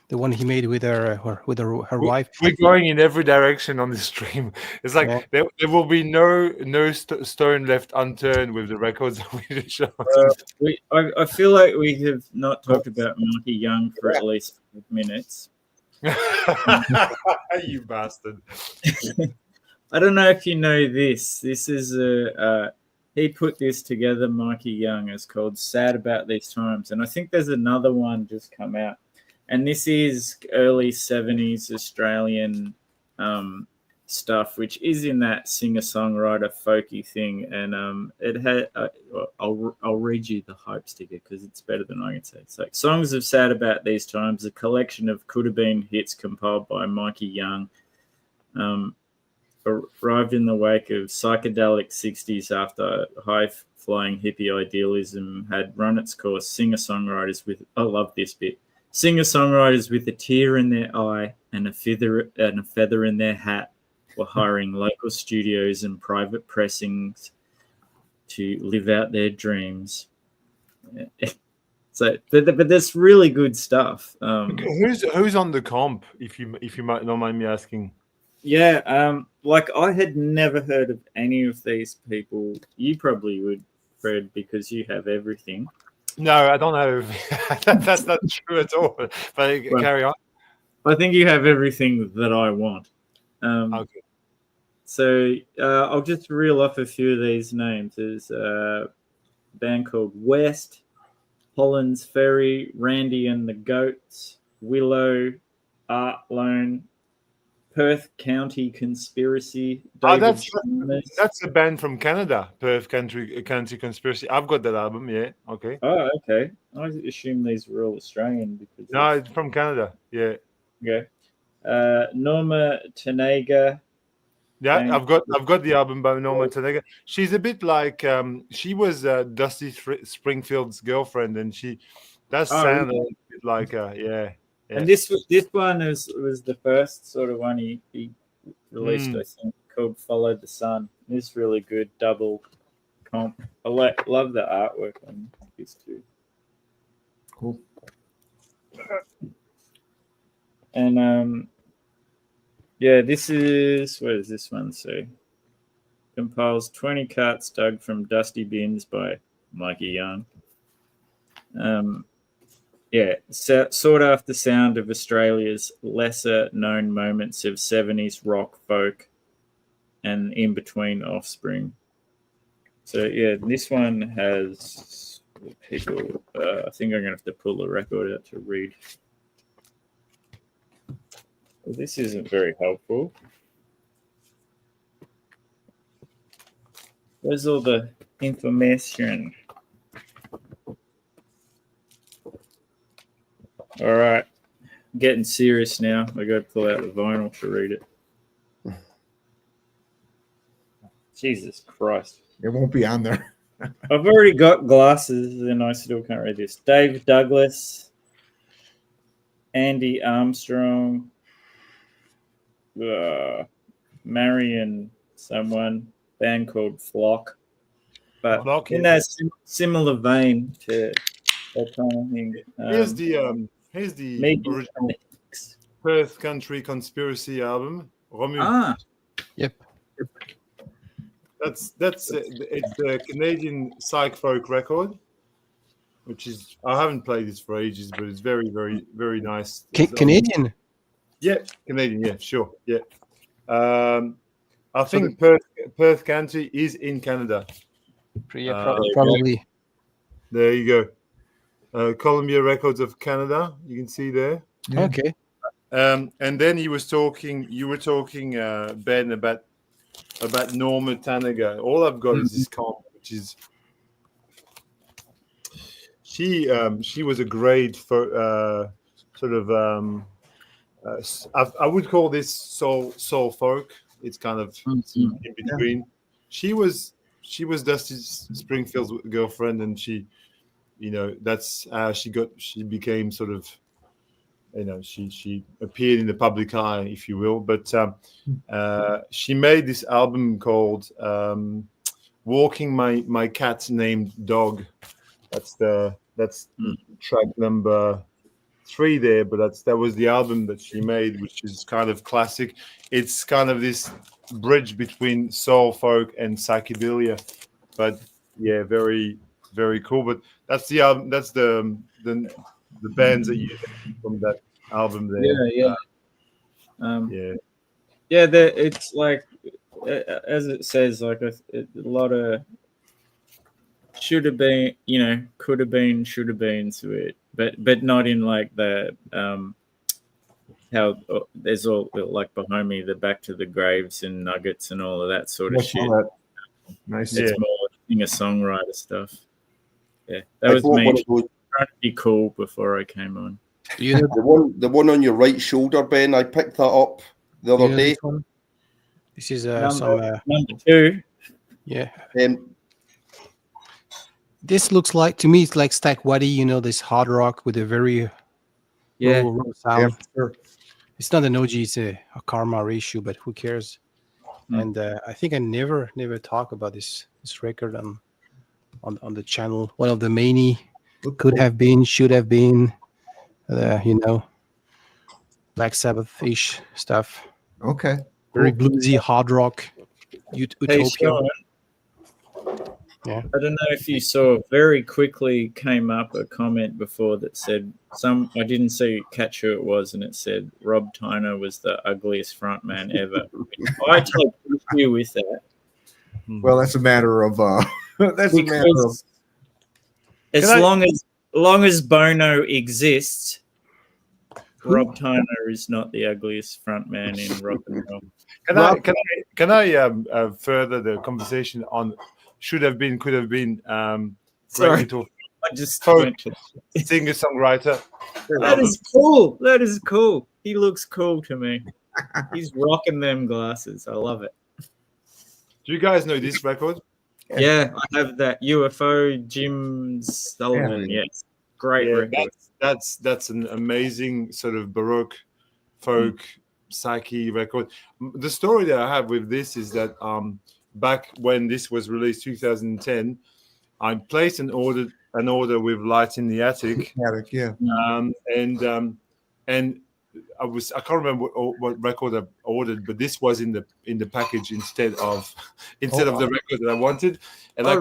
the one he made with her wife. We're going in every direction on this stream. It's like there will be no stone left unturned with the records that we just showed. I feel like we have not talked about Marky Young for at least 5 minutes. You bastard. I don't know if you know this. This is he put this together, Marky Young. It's called Sad About These Times. And I think there's another one just come out. And this is early 70s Australian stuff, which is in that singer-songwriter folky thing. And it had, I'll read you the hype sticker because it's better than I can say. It's like, Songs of Sad About These Times, a collection of could-have-been hits compiled by Marky Young. Arrived in the wake of psychedelic 60s after high-flying hippie idealism had run its course. Singer-songwriters with, I love this bit, singer-songwriters with a tear in their eye and a feather in their hat were hiring local studios and private pressings to live out their dreams. So, but that's really good stuff. Who's on the comp? If you might not mind me asking. Yeah, like I had never heard of any of these people. You probably would, Fred, because you have everything. No, I don't have. That's not true at all. But carry on. I think you have everything that I want. Okay. So I'll just reel off a few of these names. There's a band called West, Holland's Ferry, Randy and the Goats, Willow, Art Loan, Perth County Conspiracy. That's a band from Canada, Perth County Conspiracy. I've got that album, yeah. Okay. Oh, okay. I assume these were all Australian because no, it's from Canada. Yeah. Okay. Norma Tanega. Yeah, I've got the album by Norma Tanega. She's a bit like she was Dusty Springfield's girlfriend, and she does sound a bit like her. Yeah. Yeah. And this one was the first sort of one he released, I think, called Follow the Sun. It's really good, double comp. I love the artwork on this too. Cool. And this is, what does this one say? Compiles 20 carts dug from dusty bins by Marky Young. Sought after sound of Australia's lesser known moments of 70s rock, folk, and in between offspring. So this one has people. I think I'm gonna have to pull the record out to read. Well, this isn't very helpful. Where's all the information? All right, I'm getting serious now. I got to pull out the vinyl to read it. Jesus Christ. It won't be on there. I've already got glasses and I still can't read this. Dave Douglas, Andy Armstrong, marrying someone, band called Flock. But Flock, in yeah. that similar vein to that kind of thing. Here's the Megan original Nicks. Perth Country Conspiracy album. Romu. Ah, Yep. It's a Canadian psych folk record, which is I haven't played this for ages, but it's very, very, very nice. Canadian. Yeah, Canadian. Yeah, sure. Yeah. I So think Perth Country is in Canada. Yeah, probably. There you go. Columbia Records of Canada. You can see there. Yeah. Okay. And then you were talking, Ben, about Norma Tanneger. All I've got is this comp, which is she was a great sort of I would call this soul folk. It's kind of in between. Yeah. She was Dusty Springfield's girlfriend, and she, that's how she became sort of, she appeared in the public eye, if you will. But she made this album called "Walking My Cat Named Dog." That's track number 3 there, but that was the album that she made, which is kind of classic. It's kind of this bridge between soul folk and psychedelia, but yeah, very, very cool. But that's the album. That's the bands that you from that album there. Yeah. It's like, as it says, like a lot of should have been, could have been, should have been to it, but not in like the how there's all like behind me the Back to the Graves and Nuggets and all of that sort of shit. Nice. It's more singer-songwriter stuff. Yeah, that was me trying to be cool before I came on. The one on your right shoulder, Ben. I picked that up the other day. This is number 2. Yeah. This looks like, to me, it's like Stack Waddy, this hard rock with a very low sound. Yeah, sure. It's not an OG, it's a Karma reissue, but who cares? And I think I never talk about this record on the channel. One of the many could have been, should have been, Black Sabbath-ish stuff. Okay. Very bluesy, hard rock, utopia. Hey, Shawn, yeah. I don't know if you saw, very quickly came up a comment before that said I didn't catch who it was, and it said Rob Tyner was the ugliest frontman ever. I take issue with that. Well, that's a matter of long as Bono exists, Rob Tyner is not the ugliest frontman in rock and roll. Can I further the conversation on should have been, could have been? Sorry, I just singer-songwriter. That is cool. That is cool. He looks cool to me. He's rocking them glasses. I love it. Do you guys know this record? Yeah, I have that UFO Jim Sullivan. Yes, great record. That's an amazing sort of Baroque folk psyche record. The story that I have with this is that back when this was released, 2010, I placed an order with Light in the Attic. And I can't remember what record I ordered, but this was in the package instead of the record that I wanted, and I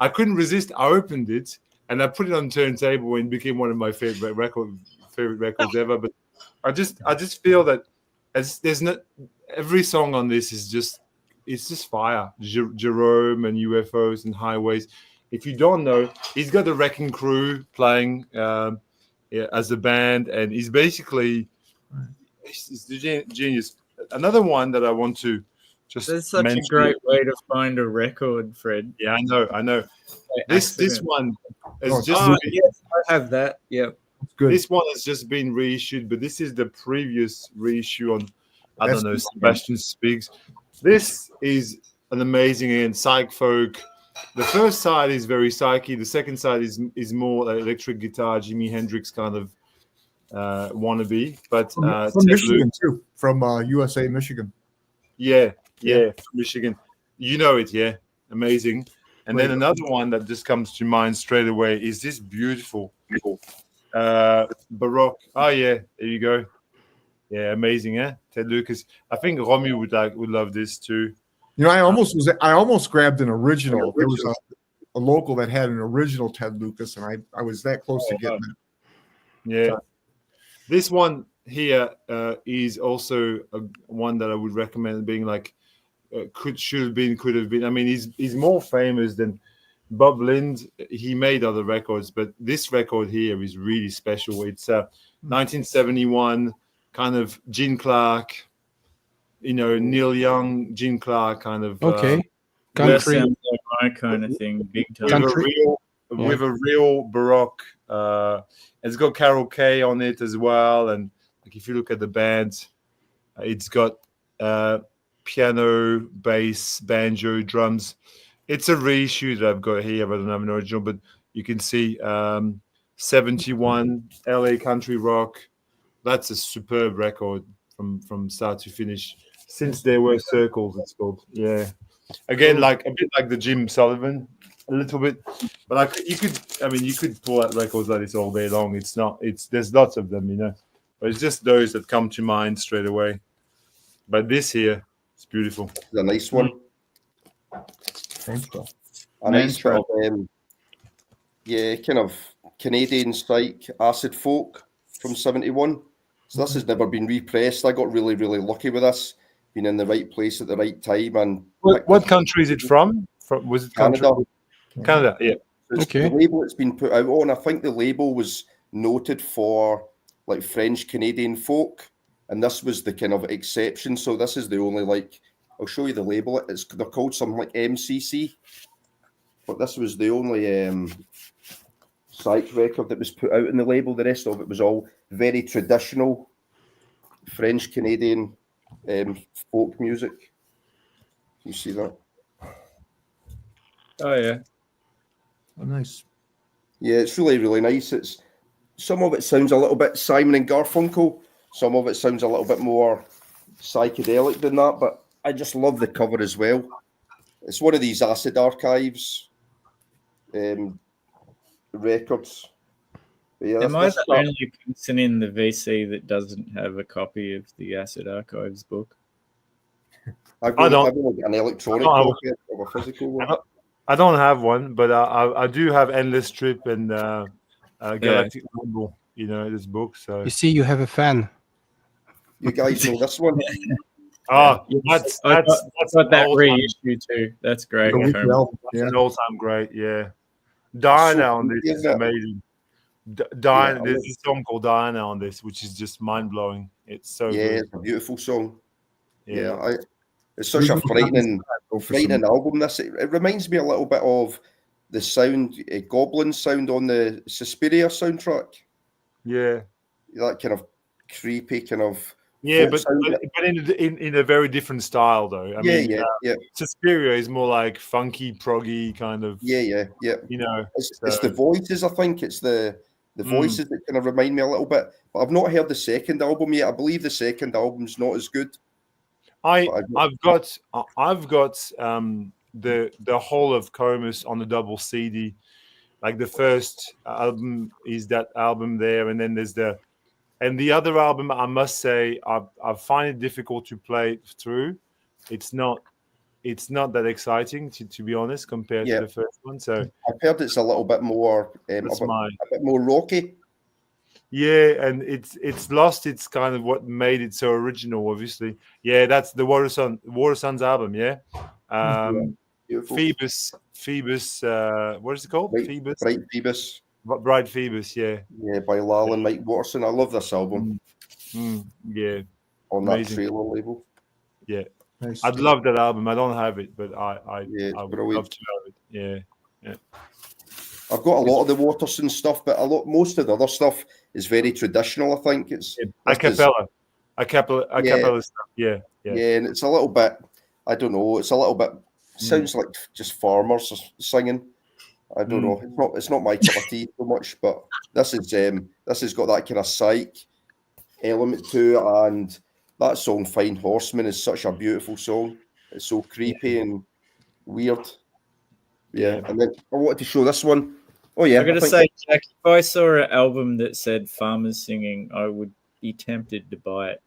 couldn't resist. I opened it and I put it on turntable, and it became one of my favorite records ever. But I just feel that there's not every song on this is just fire. Jerome and UFOs and Highways. If you don't know, he's got the Wrecking Crew playing as a band, and he's basically he's the genius. Another one that I want to just That's such mention. a great way to find a record, Fred. Yeah, I know. This one is yes, I have that. Yeah, good. This one has just been reissued, but this is the previous reissue on Sebastian Speaks. This is an amazing psych folk. The first side is very psyche. The second side is more like electric guitar, Jimi Hendrix kind of wannabe. But from Michigan too, from USA, Michigan. Yeah, from Michigan. You know it, yeah. Amazing. And Right. then another one that just comes to mind straight away is this beautiful Baroque. Oh yeah, there you go. Yeah, amazing, eh? Ted Lucas. I think Romy would love this too. You know, I almost grabbed an original. There was a local that had an original Ted Lucas, and I was that close to getting it. Yeah. This one here is also one that I would recommend being like could have been. I mean, he's more famous than Bob Lind. He made other records, but this record here is really special. It's 1971 kind of Gene Clark, Neil Young, Gene Clark kind of Okay. That Country. sounds like my kind of thing, big time. with a real Baroque. It's got Carol Kay on it as well, and like if you look at the band, it's got piano, bass, banjo, drums. It's a reissue that I've got here. I don't have an original, but you can see 71 LA country rock. That's a superb record from start to finish. Since There Were Circles, it's called. Yeah. Again, like a bit like the Jim Sullivan, a little bit, but you could pull out records like this all day long. There's lots of them, but it's just those that come to mind straight away. But this here, it's beautiful. It's a nice one. Thanks, Bill. A nice bit of, kind of Canadian Psych acid folk from 71. So this has never been repressed. I got really, really lucky with this, being in the right place at the right time. And what country is it from? Was it Canada? Canada, yeah. Okay. The label it's been put out on, I think the label was noted for like French Canadian folk, and this was the kind of exception. So this is the only I'll show you the label. They're called something like MCC, but this was the only Psych record that was put out in the label. The rest of it was all very traditional French Canadian folk music. You see that? Oh yeah. Oh, nice. Yeah, it's really, really nice. It's some of it sounds a little bit Simon and Garfunkel. Some of it sounds a little bit more psychedelic than that, but I just love the cover as well. It's one of these Acid Archives records. But yeah, Am I the only person in the VC that doesn't have a copy of the Acid Archives book? I've got an electronic copy of a physical one. I don't have one, but I do have Endless Trip and Galactic Rumble, this book. So You see, you have a fan. You guys know this one? That's that reissue too. That's great. That's an all-time great, yeah. Diana on this is amazing. Diana, there's a song called Diana on this, which is just mind-blowing. It's so good. It's a beautiful song. Yeah, it's such a frightening album. This it reminds me a little bit of the sound, Goblin sound on the Suspiria soundtrack. Yeah, that kind of creepy kind of. Yeah, but in a very different style, though. I mean, Suspiria is more like funky, proggy kind of. Yeah. It's the voices. I think it's the voices that kind of remind me a little bit. But I've not heard the second album yet. I believe the second album's not as good. I've got the whole of Comus on the double CD. Like the first album is that album there, and then there's the other album. I must say, I find it difficult to play through. It's not that exciting to be honest compared to the first one. So I've heard it's a little bit more a bit more rocky. Yeah, and it's lost its kind of what made it so original. Obviously, that's the Water Sons album. Phoebus. What is it called? Bright Phoebus. Bright Phoebus. Yeah, by Lal and Mike Watterson. I love this album. Yeah, on amazing. That trailer label. Yeah, nice. I'd love that album. I don't have it, but I would love to have it. Yeah. I've got a lot of the Watterson stuff, but most of the other stuff is very traditional. I think it's a cappella stuff. Yeah, and it's a little bit. I don't know. It's a little bit. Sounds like just farmers singing. I don't know. It's not my cup of tea so much, but this has got that kind of psych element to it, and that song Fine Horseman is such a beautiful song. It's so creepy and weird. Yeah. And then I wanted to show this one. Oh yeah, I gotta say, Jack, if I saw an album that said farmers singing, I would be tempted to buy it.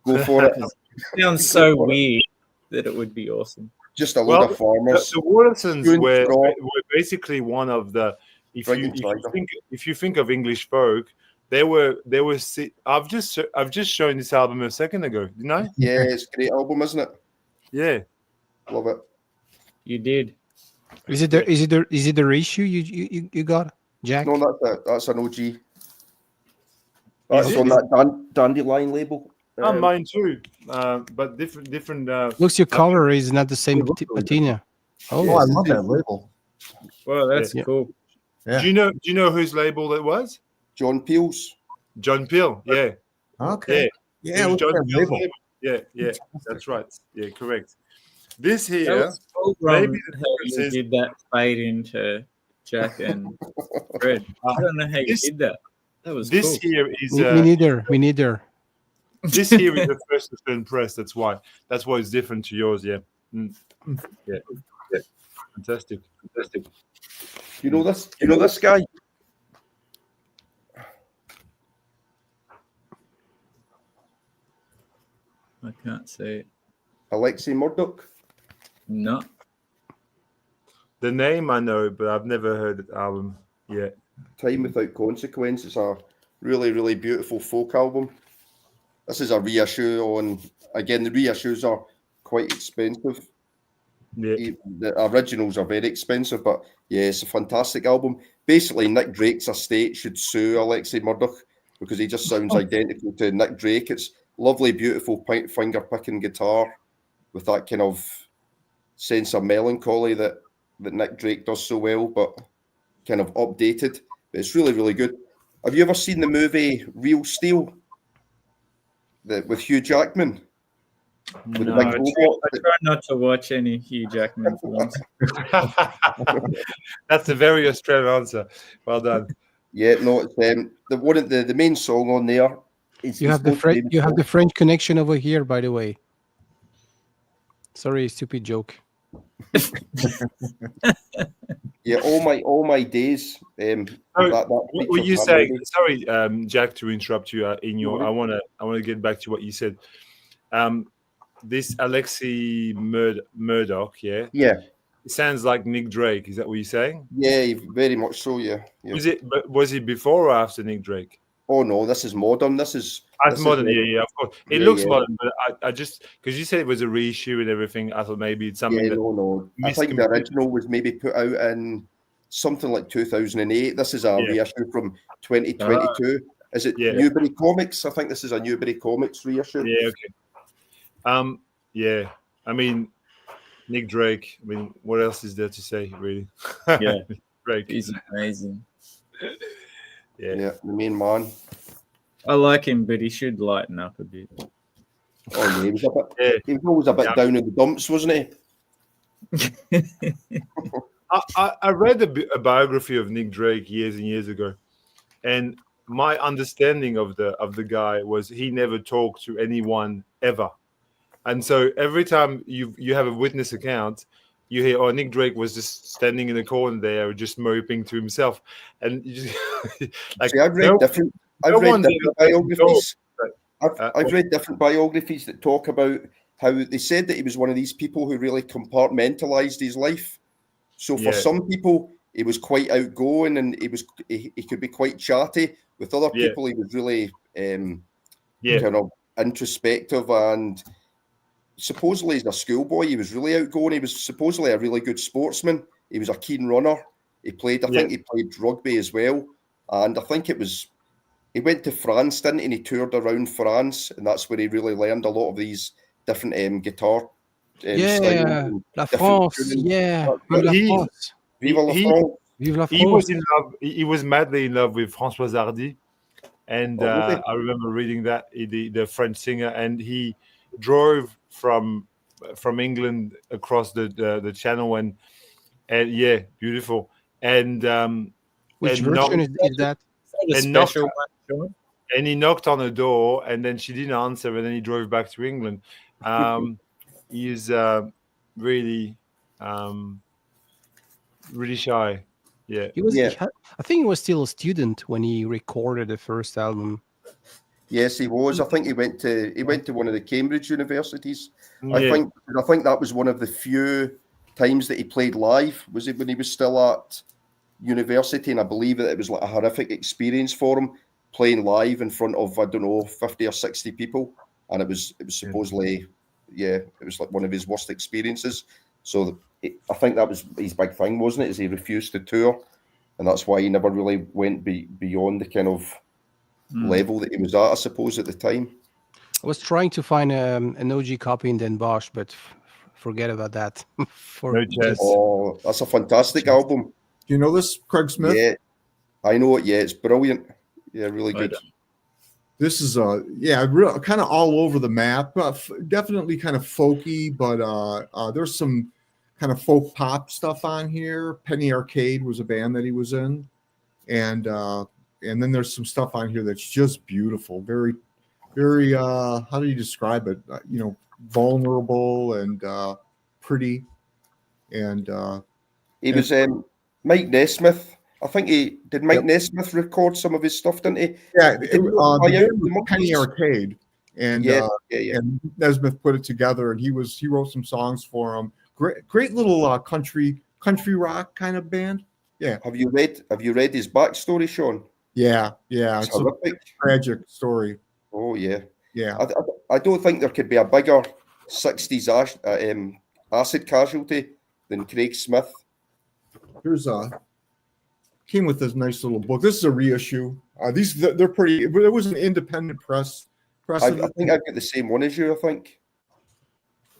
Go for it. It sounds so weird that it would be awesome. Just a load of farmers. The Watersons Spoon were straw. basically one of the. If Drinking you think of English folk, they were. I've just shown this album a second ago, didn't I? Yeah, it's a great album, isn't it? Yeah. Love it. You did. Is it the reissue you got, Jack? No, that's an OG. That's on that Dandelion label. Mine too, but different. Looks your color is not the same patina. Oh, I love that label. Well, that's cool. Yeah. Do you know whose label it was? John Peel's. John Peel. Yeah. Okay. Yeah, It was look at John that Peel's label. label. Yeah, that's right. Yeah, correct. This That here, was so wrong maybe the how you difference is- did that fade into Jack and Fred. I don't know how you did that. That was this cool. here is Me neither. Me neither. this here is the first to turn press. That's why it's different to yours. Yeah. Yeah. Fantastic. You know this? You know this guy? I can't say it. Alexei Murdoch. No. The name I know, but I've never heard the album yet. Time Without Consequence. It's a really, really beautiful folk album. This is a reissue on. Again, the reissues are quite expensive. Yeah. The originals are very expensive, but yeah, it's a fantastic album. Basically, Nick Drake's estate should sue Alexei Murdoch because he just sounds identical to Nick Drake. It's lovely, beautiful finger picking guitar with that kind of sense of melancholy that Nick Drake does so well, but kind of updated. But it's really, really good. Have you ever seen the movie Real Steel with Hugh Jackman? With the No, big I robot? try not to watch any Hugh Jackman films. That's a very Australian answer. Well done. Yeah, no, it's the main song on there. You have the French connection over here, by the way. Sorry, stupid joke. Yeah, all my days. What were you saying? Sorry, Jack, to interrupt you. I want to get back to what you said. This Alexei Murdoch, yeah, it sounds like Nick Drake. Is that what you're saying? Yeah, very much so. Yeah. Was it before or after Nick Drake? Oh no, this is modern. This Modern. is, Yeah, of course. It looks modern, but I just because you said it was a reissue and everything, I thought maybe it's something. Yeah, no. I think the original was maybe put out in something like 2008. This is a reissue from 2022. Is it Newbury Comics? I think this is a Newbury Comics reissue. Yeah. Okay. Yeah. I mean, Nick Drake. I mean, what else is there to say, really? Yeah. Drake. He's amazing. Yeah, the main man. I like him, but he should lighten up a bit. Oh yeah, he was always a bit down in the dumps, wasn't he? I read a biography of Nick Drake years and years ago, and my understanding of the guy was he never talked to anyone ever, and so every time you have a witness account, you hear, oh, Nick Drake was just standing in the corner there, just moping to himself, and you just like. See, I've read different biographies. I've read different biographies that talk about how they said that he was one of these people who really compartmentalized his life. So for some people, he was quite outgoing and he could be quite chatty. With other people, he was really kind of introspective, and supposedly as a schoolboy, he was really outgoing. He was supposedly a really good sportsman. He was a keen runner. He played, I think he played rugby as well. And I think he went to France, didn't he? And he toured around France, and that's where he really learned a lot of these different guitar styles. La France, Vive la France. Vive la France. Vive la France. He was in love. He was madly in love with Françoise Hardy, and I remember reading that the French singer, and he drove from England across the channel, and beautiful. And which version is that? And and he knocked on her door, and then she didn't answer, and then he drove back to England. He's really, really shy. Yeah. He was. Yeah. I think he was still a student when he recorded the first album. Yes, he was. I think he went to one of the Cambridge universities. I Yeah. think that was one of the few times that he played live. Was it when he was still at university? And I believe that it was like a horrific experience for him playing live in front of, I don't know, 50 or 60 people. And it was supposedly, it was like one of his worst experiences. So I think that was his big thing, wasn't it? Is he refused to tour, and that's why he never really went beyond the kind of level that he was at, I suppose, at the time. I was trying to find an OG copy in Den Bosch, but forget about that. No chance. Oh, that's a fantastic album. Do you know this, Craig Smith? Yeah, I know it. Yeah, it's brilliant. Yeah, really good. This is real kind of all over the map. Definitely kind of folky, but there's some kind of folk pop stuff on here. Penny Arcade was a band that he was in, and then there's some stuff on here that's just beautiful. Very, very. How do you describe it? Vulnerable and pretty, and he was Mike Nesmith. I think Mike Nesmith record some of his stuff, didn't he? Yeah, the Penny Arcade, and and Nesmith put it together, and he wrote some songs for him. Great little country rock kind of band. Yeah. Have you read his backstory, Shawn? Yeah. It's a tragic story. Oh yeah. Yeah. I don't think there could be a bigger 60s acid casualty than Craig Smith. Here's came with this nice little book. This is a reissue. They're pretty. There was an independent press. I think I've got the same one as you. I think.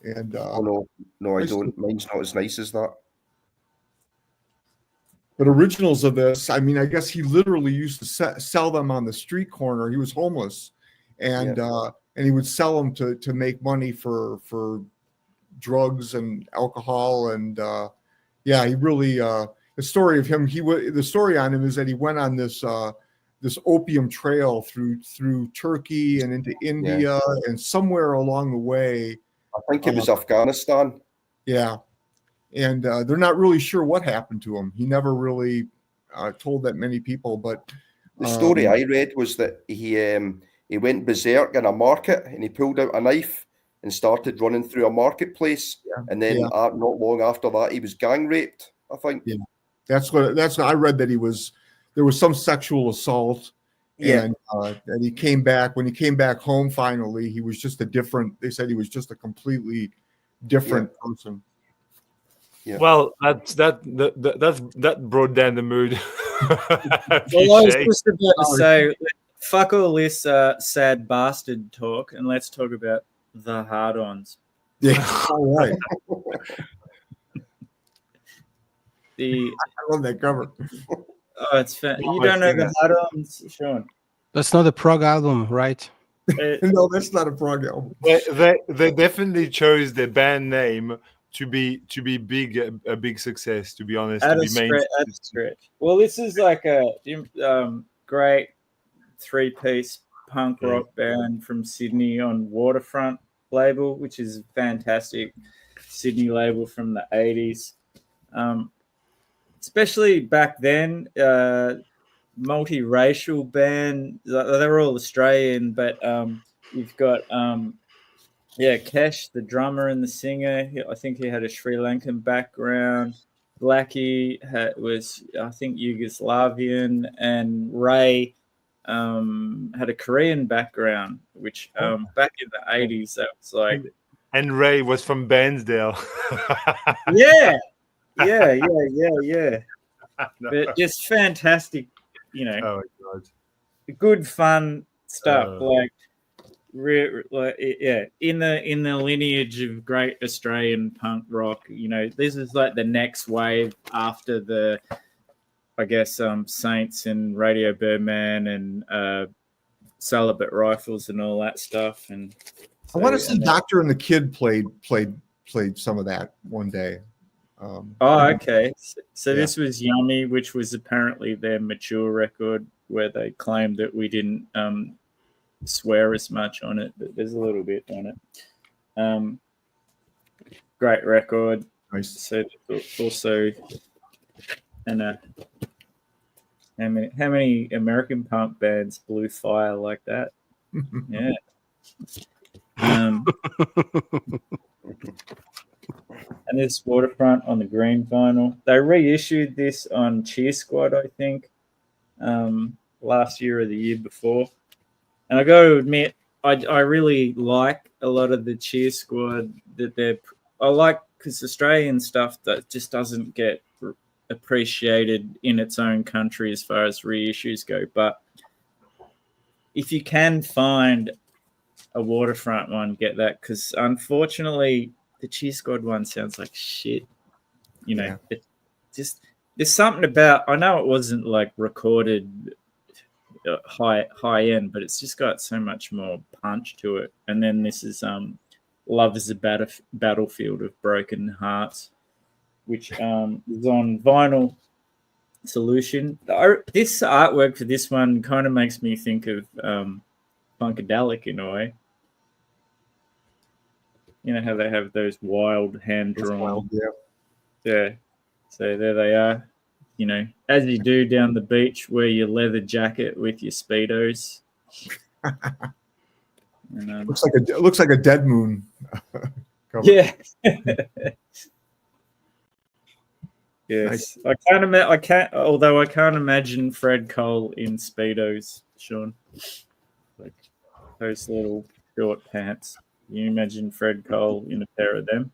And no, I don't. Mine's not as nice as that. But originals of this, I mean, I guess he literally used to sell them on the street corner. He was homeless, and he would sell them to make money for drugs and alcohol. And he really. The story of him, the story on him is that he went on this opium trail through Turkey and into India, and somewhere along the way, I think it was Afghanistan. Yeah, and they're not really sure what happened to him. He never really told that many people. But the story I read was that he went berserk in a market, and he pulled out a knife and started running through a marketplace, and then not long after that, he was gang raped, I think. Yeah. That's what I read, that there was some sexual assault, and he came back. When he came back home, finally, he was just they said he was just a completely different person. Yeah. Well, that brought down the mood. Well, I was just about to say, fuck all this sad bastard talk, and let's talk about the hard-ons. Yeah, all right. I love that cover. Oh, it's fan. You don't know the hard-ons, Shawn? That's not a prog album, right? No, that's not a prog album. They definitely chose the band name to be a big success. To be honest, At a stretch. Well, this is like a great three-piece punk rock band from Sydney on Waterfront label, which is a fantastic Sydney label from the 80s. Especially back then, multiracial band. They're all Australian, but you've got Kesh, the drummer and the singer. I think he had a Sri Lankan background. Blackie was, I think, Yugoslavian, and Ray had a Korean background, which back in the 80s, that was like. And Ray was from Bairnsdale. Yeah. But just fantastic, Oh God. good fun stuff. In the lineage of great Australian punk rock. This is like the next wave after the, I guess, Saints and Radio Birdman and Celibate Rifles and all that stuff. And I want to see Doctor and the Kid played some of that one day. Okay. So this was Yummy, which was apparently their mature record, where they claimed that we didn't swear as much on it, but there's a little bit on it. Great record. Nice. So also, and how many American punk bands blew fire like that? Yeah. And this Waterfront on the green vinyl. They reissued this on Cheer Squad, I think, last year or the year before. And I got to admit, I really like a lot of the Cheer Squad that I like, because Australian stuff that just doesn't get appreciated in its own country as far as reissues go. But if you can find a Waterfront one, get that, because unfortunately the Cheer Squad one sounds like shit. You know, it just, there's something about, I know it wasn't like recorded high end, but it's just got so much more punch to it. And then this is Love is a Battlefield of Broken Hearts, which is on Vinyl Solution. This artwork for this one kind of makes me think of Funkadelic in a way. You know how they have those wild hand-drawn... Yeah. So there they are. You know, as you do down the beach, wear your leather jacket with your Speedos. And, looks like a Dead Moon cover. Yeah. Yes. Nice. Although I can't imagine Fred Cole in Speedos, Shawn. Like those little short pants. Can you imagine Fred Cole in a pair of them?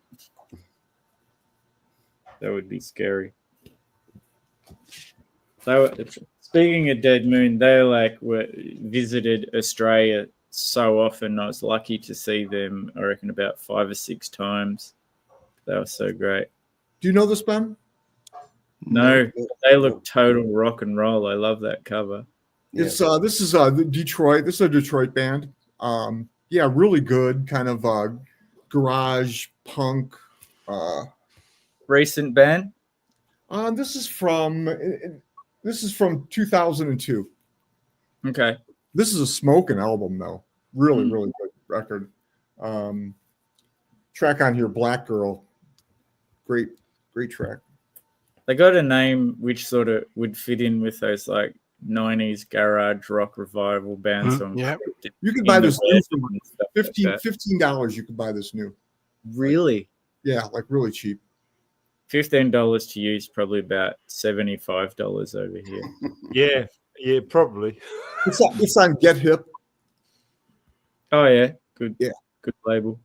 That would be scary. So, speaking of Dead Moon, they visited Australia so often. I was lucky to see them, I reckon, about 5 or 6 times. They were so great. Do you know this band? No, they look total rock and roll. I love that cover. This is Detroit. This is a Detroit band. Really good kind of garage punk. Recent band. This is from 2002. Okay. This is a smoking album though. Really good record. Track on here, Black Girl. Great track. They got a name which sort of would fit in with those like 90s garage rock revival bands. Yeah. You can buy this new for $15. You can buy this new. Really? Yeah, like really cheap. $15 to use, probably about $75 over here. Yeah, probably. It's on Get Hip. Oh yeah, good. Yeah, good label.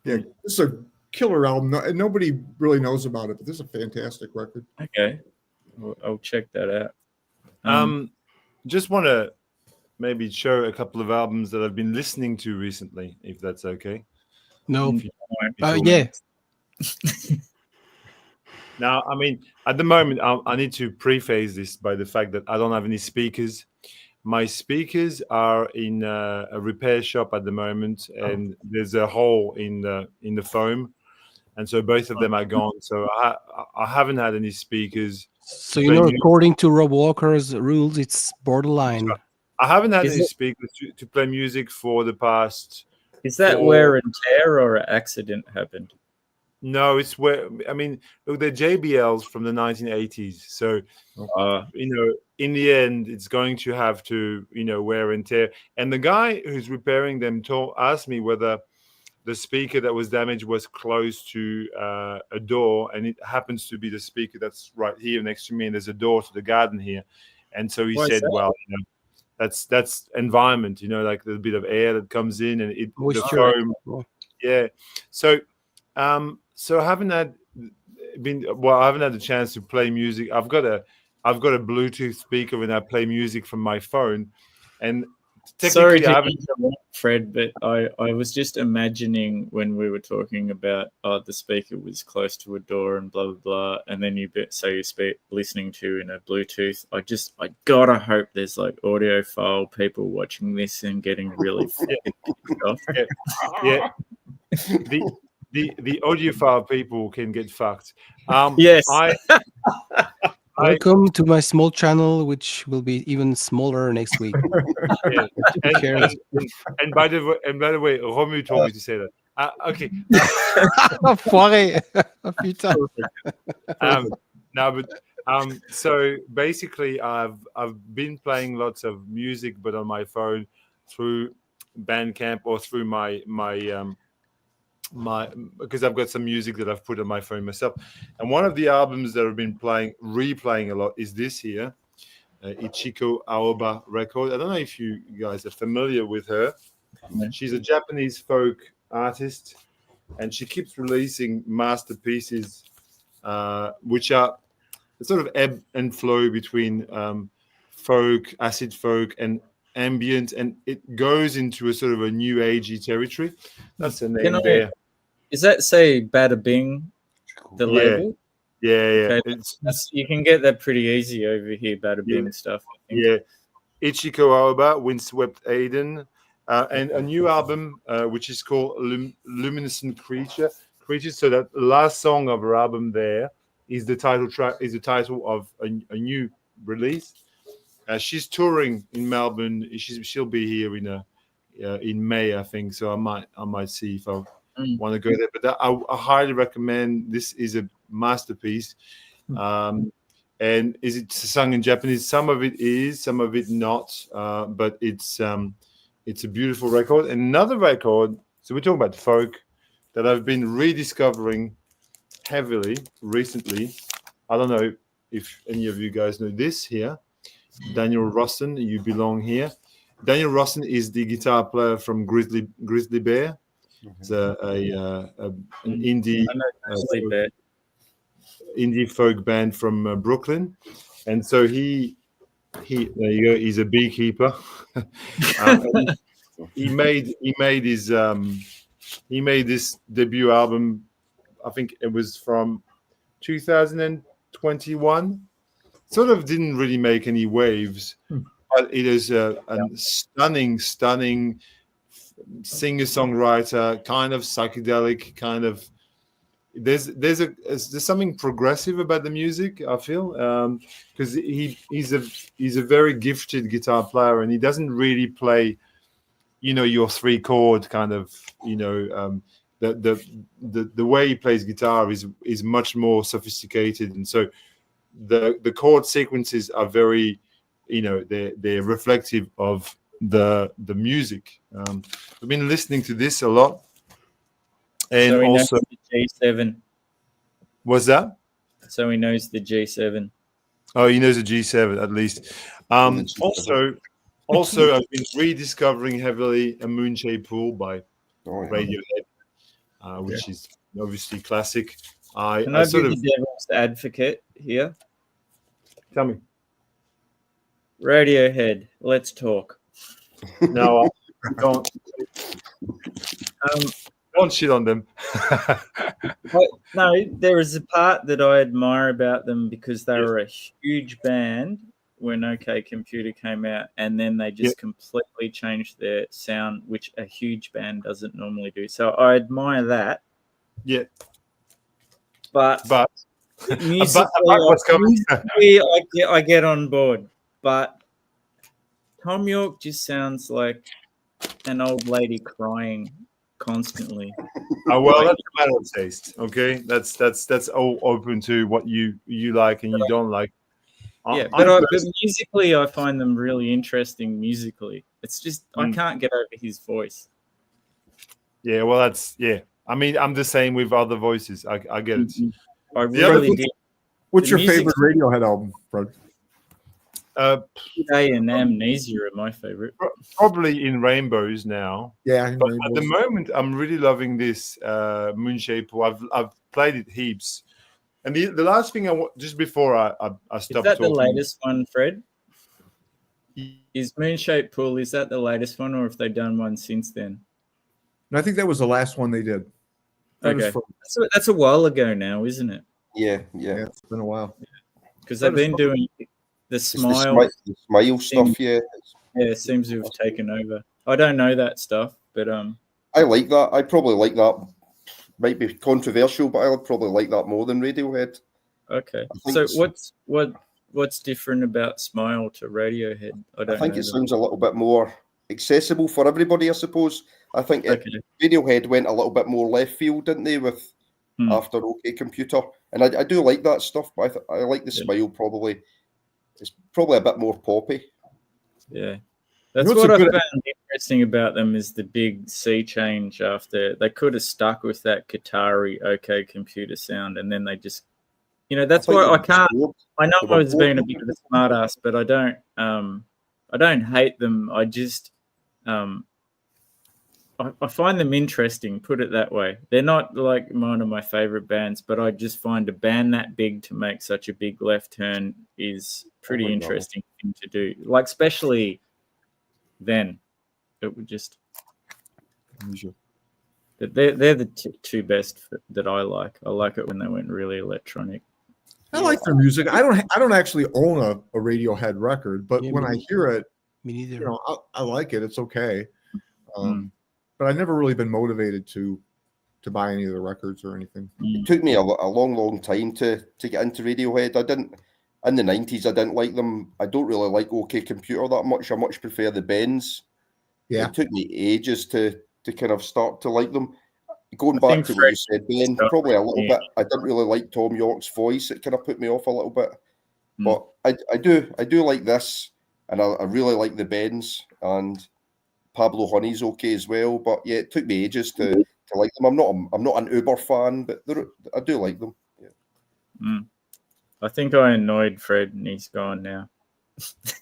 Yeah, this is a killer album. Nobody really knows about it, but this is a fantastic record. Okay, I'll check that out. Just want to maybe show a couple of albums that I've been listening to recently, if that's okay. No. Yeah. Now, I mean, at the moment, I need to preface this by the fact that I don't have any speakers. My speakers are in a repair shop at the moment, and there's a hole in the foam, and so both of them are gone. So I haven't had any speakers. So according to Rob Walker's rules, it's borderline. I haven't had any speakers to play music for the past. Is that wear and tear or an accident happened? No, it's where, I mean, look, they're JBLs from the 1980s. So, in the end, it's going to have to, wear and tear. And the guy who's repairing them asked me whether the speaker that was damaged was close to a door. And it happens to be the speaker that's right here next to me. And there's a door to the garden here. And so he said, well, that's environment, like there's a bit of air that comes in and the foam. Yeah. So I haven't had the chance to play music. I've got a Bluetooth speaker and I play music from my phone. And sorry to interrupt, Fred, but I was just imagining when we were talking about the speaker was close to a door and blah blah blah, and then you're listening to in a Bluetooth. I gotta hope there's like audiophile people watching this and getting really off. Yeah. The audiophile people can get fucked. Yes. Welcome to my small channel, which will be even smaller next week. Yeah. And by the way, Romu told me to say that. Okay. Foiré. Oh, putain. So basically, I've been playing lots of music, but on my phone through Bandcamp or through my because I've got some music that I've put on my phone myself. And one of the albums that I've been replaying a lot is this here, Ichiko Aoba record. I don't know if you guys are familiar with her. She's a Japanese folk artist, and she keeps releasing masterpieces, which are sort of ebb and flow between folk, acid folk, and ambient, and it goes into a sort of a new agey territory. That's the name there. Is that, say, Bada Bing, the label? Yeah. Okay. You can get that pretty easy over here, Bada Bing stuff. I think. Yeah. Ichiko Aoba, Windswept Aiden, and a new album which is called Luminescent Creatures. So that last song of her album there is the title track. Is the title of a new release. She's touring in Melbourne. She'll be here in May, I think. So I might see if I want to go there. But I highly recommend. This is a masterpiece. And is it sung in Japanese? Some of it is, some of it not. But it's a beautiful record. And another record. So we're talking about folk that I've been rediscovering heavily recently. I don't know if any of you guys know this here. Daniel Rossen, You Belong Here. Daniel Rossen is the guitar player from Grizzly Bear. It's an indie folk band from Brooklyn, and so he there you go. He's a beekeeper. He made this debut album. I think it was from 2021. Sort of didn't really make any waves, but it is a stunning singer-songwriter, kind of psychedelic, kind of. There's something progressive about the music, I feel, because he's a very gifted guitar player, and he doesn't really play, your 3-chord kind of, the way he plays guitar is much more sophisticated, and so. The chord sequences are very, they're reflective of the music. I've been listening to this a lot, and so also the G7. What's that? So he knows the G7. Oh, he knows the G7 at least. Also, I've been rediscovering heavily a Moonshade Pool by Radiohead, which is obviously classic. Can I be the devil's advocate here? Tell me. Radiohead, let's talk. No, don't. Don't shit on them. No, there is a part that I admire about them because they were a huge band when OK Computer came out, and then they just completely changed their sound, which a huge band doesn't normally do. So I admire that. Yeah. But musically, I get on board. But Tom York just sounds like an old lady crying constantly. Oh well, that's a matter of taste. Okay, that's all open to what you like and you don't like. But musically, I find them really interesting. Musically, it's just I can't get over his voice. Yeah, well, I mean, I'm the same with other voices. I get it. I really did. What's your favorite Radiohead album, Fred? Today and Amnesia are my favorite. Probably In Rainbows now. Yeah, but at the moment, I'm really loving this Moonshade Pool. I've played it heaps. And the last thing just before I stopped talking. Is that talking, the latest one, Fred? Is Moonshade Pool, is that the latest one, or have they done one since then? I think that was the last one they did. Okay. That's a while ago now, isn't it? Yeah. It's been a while. Because they've been doing the Smile stuff, Yeah, it seems to have taken over. I don't know that stuff, but I like that. I probably like that. Might be controversial, but I would probably like that more than Radiohead. Okay. I think So it's- what's different about Smile to Radiohead? I don't think know it them. sounds a little bit more accessible for everybody, I suppose. I think Okay. Radiohead went a little bit more left field, didn't they, with After OK Computer? And I do like that stuff, but I like the Smile probably. It's probably a bit more poppy. Yeah. That's what's what a I good- found interesting about them is the big sea change after they could have stuck with that guitar-y OK Computer sound, and then they just, that's think why they I were can't. bored. I know They I were was being a bored. bit of a smartass, but I don't hate them. I just I find them interesting. Put it that way. They're not like one of my favorite bands, but I just find a band that big to make such a big left turn is pretty interesting thing to do. Like especially then, it would just. They're the two best that I like. I like it when they went really electronic. I like their music. I don't actually own a Radiohead record, but when I hear it, Me neither. I like it. It's okay. But I've never really been motivated to buy any of the records or anything. It took me a long time to get into Radiohead. I didn't in the 90s. I didn't like them. I don't really like OK Computer that much. I much prefer the Bends. Yeah. It took me ages to kind of start to like them. Going back to what you said, Ben, probably a little bit. I didn't really like Tom York's voice. It kind of put me off a little bit. But I do like this, and I really like the Bends, and Pablo Honey's okay as well. But yeah, it took me ages to like them. I'm not an Uber fan, but I do like them. Yeah. I think I annoyed Fred, and he's gone now. That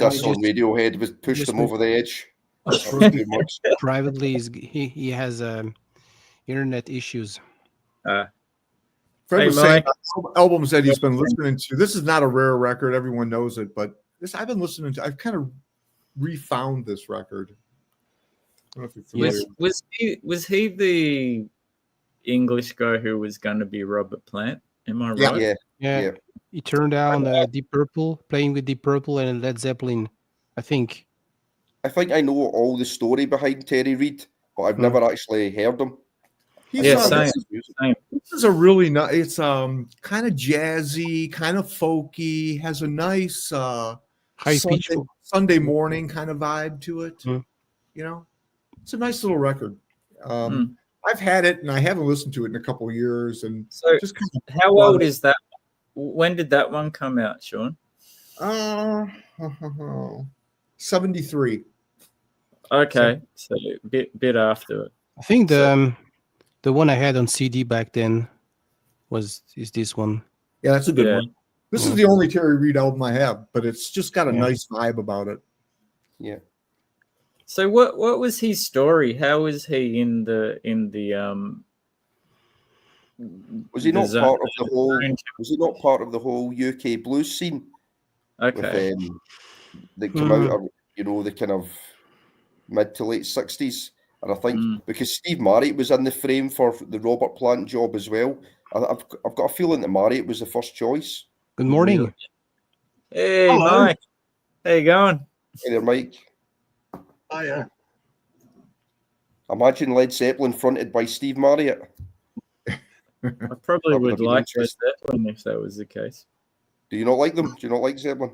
diss on Radiohead was pushed him over the edge. Too much. Privately, he has internet issues. Fred Hey, was saying Mike. albums that he's been listening to. This is not a rare record; everyone knows it. But this I've been listening to. I've kind of refound this record. I don't know if you're familiar. Was he the English guy who was going to be Robert Plant? Am I right? Yeah. He turned down Deep Purple, playing with Deep Purple and Led Zeppelin, I think. I think I know all the story behind Terry Reid, but I've never actually heard him. Same. This is a really nice. It's kind of jazzy, kind of folky. Has a nice High pitch. Sunday morning kind of vibe to it. It's a nice little record. I've had it and I haven't listened to it in a couple of years. And So, just kind of how old is that? When did that one come out, Shawn? 73. Okay, so a bit after it. I think the one I had on CD back then is this one. Yeah, that's a good one. This is the only Terry Reid album I have, but it's just got a nice vibe about it. Yeah. So what was his story? How was he in the Was he not part of the whole? Was he not part of the whole UK blues scene? Okay. With, that came out of, the kind of mid to late 60s, and I think because Steve Marriott was in the frame for the Robert Plant job as well. I've got a feeling that Marriott was the first choice. Good morning. Hey, Hello. Mike. How you going? Hey there, Mike. Oh yeah. Imagine Led Zeppelin fronted by Steve Marriott. I probably That would would have been like Led interesting. Zeppelin if that was the case. Do you not like them? Do you not like Zeppelin?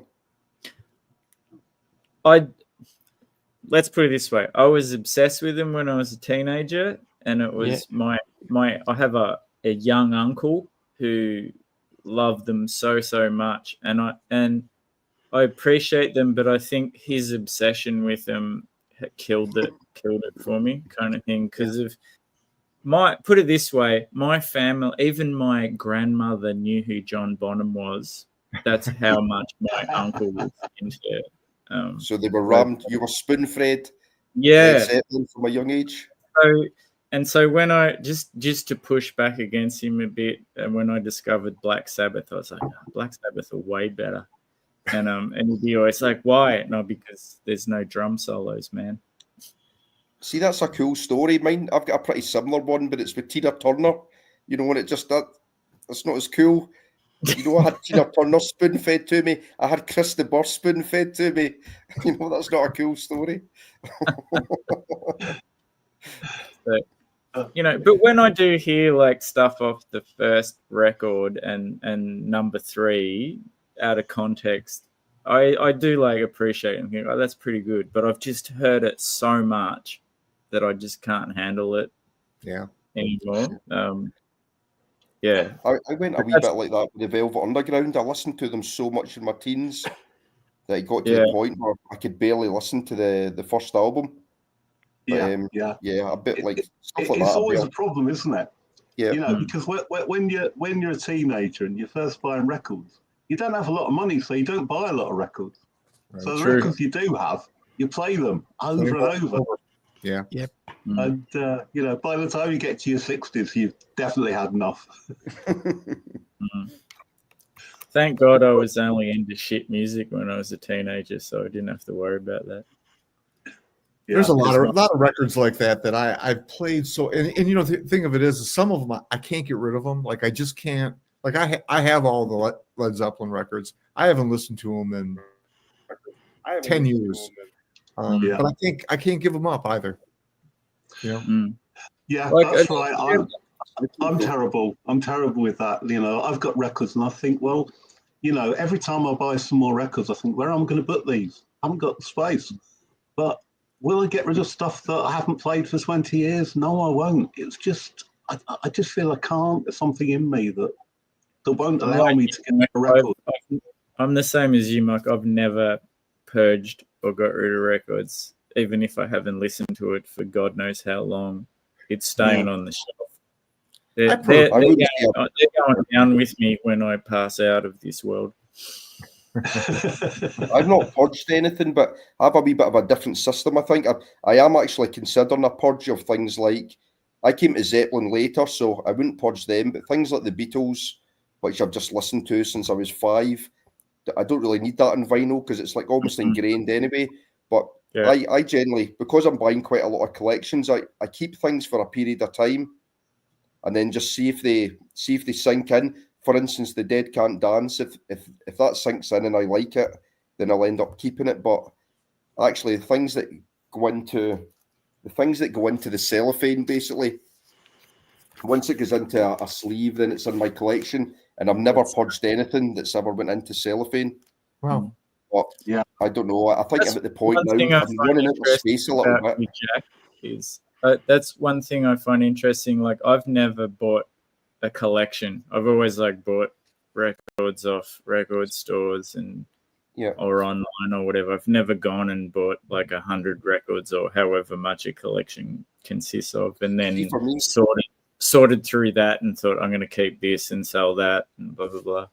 Let's put it this way. I was obsessed with them when I was a teenager, and it was my I have a young uncle who loved them so much, and I appreciate them, but I think his obsession with them killed it for me, kind of thing. Because of put it this way, my family, even my grandmother knew who John Bonham was. That's how much my uncle was into it. So they were rammed. You were spoon-fed. Yeah. Led Zeppelin from a young age. So when I just to push back against him a bit, and when I discovered Black Sabbath, I was like, Black Sabbath are way better. And he'd be always like, why? No, because there's no drum solos, man. See, that's a cool story. Mine, I've got a pretty similar one, but it's with Tina Turner. When it just that's not as cool. I had Tina Turner spoon-fed to me. I had Chris de Burgh spoon-fed to me. That's not a cool story. you know, but when I do hear like stuff off the first record and number 3 out of context, I do like appreciate it and think, oh, that's pretty good. But I've just heard it so much that I just can't handle it anymore. Yeah. I went a wee bit like that with the Velvet Underground. I listened to them so much in my teens that it got to the point where I could barely listen to the first album. But, a bit like stuff like that. It's always a problem, isn't it? Yeah, you know, because when you're a teenager and you're first buying records, you don't have a lot of money, so you don't buy a lot of records. Right. So the records you do have, you play them over and over. Yeah. Yep. And you know, by the time you get to your 60s, you've definitely had enough. Thank God I was only into shit music when I was a teenager, so I didn't have to worry about that. Yeah, there's a lot of records like that I've played. So and you know, the thing of it is some of them I can't get rid of them. Like I just can't. Like I have all the Led Zeppelin records. I haven't listened to them in 10 years. But I can't give them up either. You know? Yeah, like, that's right. I'm terrible. I'm terrible with that. You know, I've got records and I think, well, you know, every time I buy some more records, I think, where am I going to put these? I haven't got the space. But will I get rid of stuff that I haven't played for 20 years? No, I won't. It's just, I just feel I can't. There's something in me that won't allow me to get a record. I'm the same as you, Mike. I've never purged or got rid of records, even if I haven't listened to it for God knows how long. It's staying on the shelf. They're going down with me when I pass out of this world. I've not purged anything, but I have a wee bit of a different system. I think I am actually considering a purge of things like, I came to Zeppelin later, so I wouldn't purge them, but things like the Beatles, which I've just listened to since I was 5, I don't really need that on vinyl because it's like almost ingrained anyway. But I generally, because I'm buying quite a lot of collections, I keep things for a period of time and then just see if they sink in. For instance, The Dead Can't Dance, if that sinks in and I like it, then I'll end up keeping it. But actually the things that go into the cellophane, basically, once it goes into a sleeve, then it's in my collection. And I've never purged anything that's ever went into cellophane. Wow. But I don't know. I think I'm at the point now. I'm running out of space a little bit. Jack is that's one thing I find interesting. Like I've never bought a collection. I've always like bought records off record stores and or online or whatever. I've never gone and bought like 100 records or however much a collection consists of, and then sorted through that and thought I'm going to keep this and sell that and blah blah blah.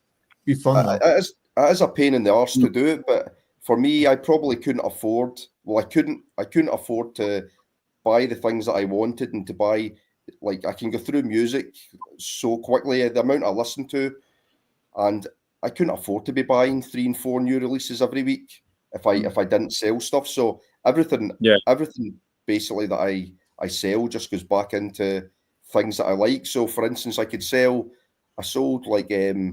Be fun. It is a pain in the arse to do it, but for me, I probably couldn't afford. Well, I couldn't afford to buy the things that I wanted and to buy. Like I can go through music so quickly, the amount I listen to, and I couldn't afford to be buying 3 and 4 new releases every week if I didn't sell stuff. So everything basically that I sell just goes back into things that I like. So for instance, I sold like a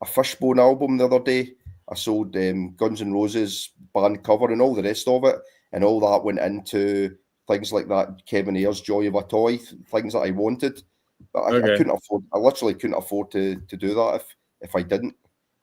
Fishbone album the other day. I sold Guns N' Roses band cover and all the rest of it, and all that went into things like that Kevin Ayers Joy of a Toy, things that I wanted. But I couldn't afford. I literally couldn't afford to do that if I didn't.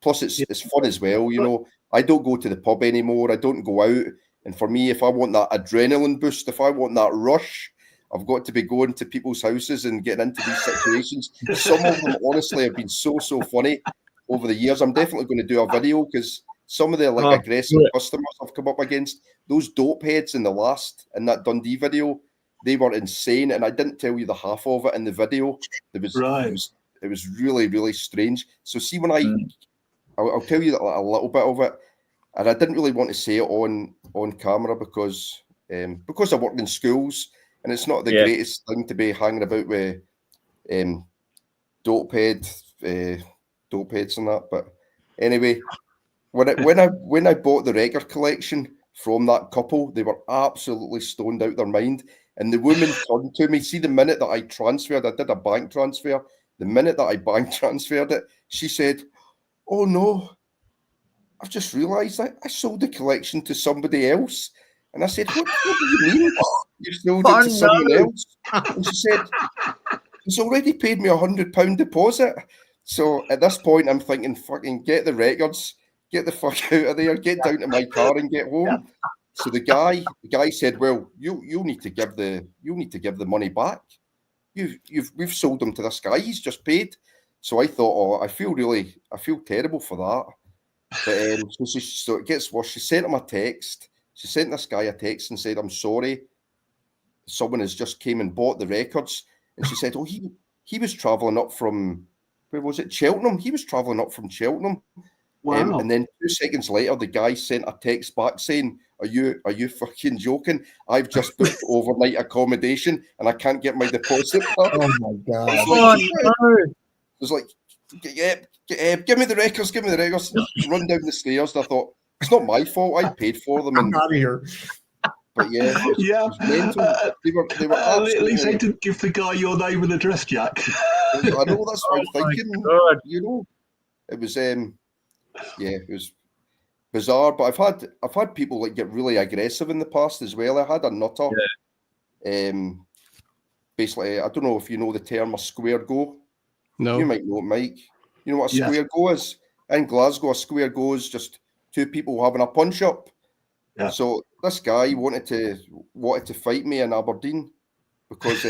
Plus, it's fun as well. You know, I don't go to the pub anymore. I don't go out. And for me, if I want that adrenaline boost, if I want that rush, I've got to be going to people's houses and getting into these situations. Some of them, honestly, have been so funny over the years. I'm definitely going to do a video because some of the aggressive customers I've come up against, those dope heads in that Dundee video, they were insane. And I didn't tell you the half of it in the video. It was really, really strange. So see, when I'll tell you a little bit of it, and I didn't really want to say it on camera because I worked in schools, and it's not the greatest thing to be hanging about with dope heads and that. But anyway, when I bought the record collection from that couple, they were absolutely stoned out their mind. And the woman turned to me. See, the minute that I did a bank transfer. The minute that I bank transferred it, she said, "Oh no, I've just realised I sold the collection to somebody else." And I said, what do you mean? You sold it to someone else. And she said, he's already paid me £100 deposit. So at this point, I'm thinking, fucking get the records, get the fuck out of there, get down to my car and get home. So the guy said, well, you need to give the money back. We've sold them to this guy. He's just paid. So I thought, I feel terrible for that. But so it gets worse. She sent him a text. She sent this guy a text and said, I'm sorry. Someone has just came and bought the records. And she said, he was travelling up from, where was it? Cheltenham. He was travelling up from Cheltenham. Wow. And then 2 seconds later, the guy sent a text back saying, are you fucking joking? I've just booked overnight accommodation and I can't get my deposit back. Oh my God. It's like, give me the records, Run down the stairs. And I thought, it's not my fault. I paid for them. I'm out of here. But yeah, it was mental. They were at least they didn't give the guy your name and address, Jack. I know, that's what I'm thinking. God. You know, it was it was bizarre. But I've had people like get really aggressive in the past as well. I had a nutter. Yeah. Basically, I don't know if you know the term a square go. No. You might know it, Mike. You know what a square go is? In Glasgow, a square go is just two people having a punch up. Yeah. So this guy wanted to fight me in Aberdeen because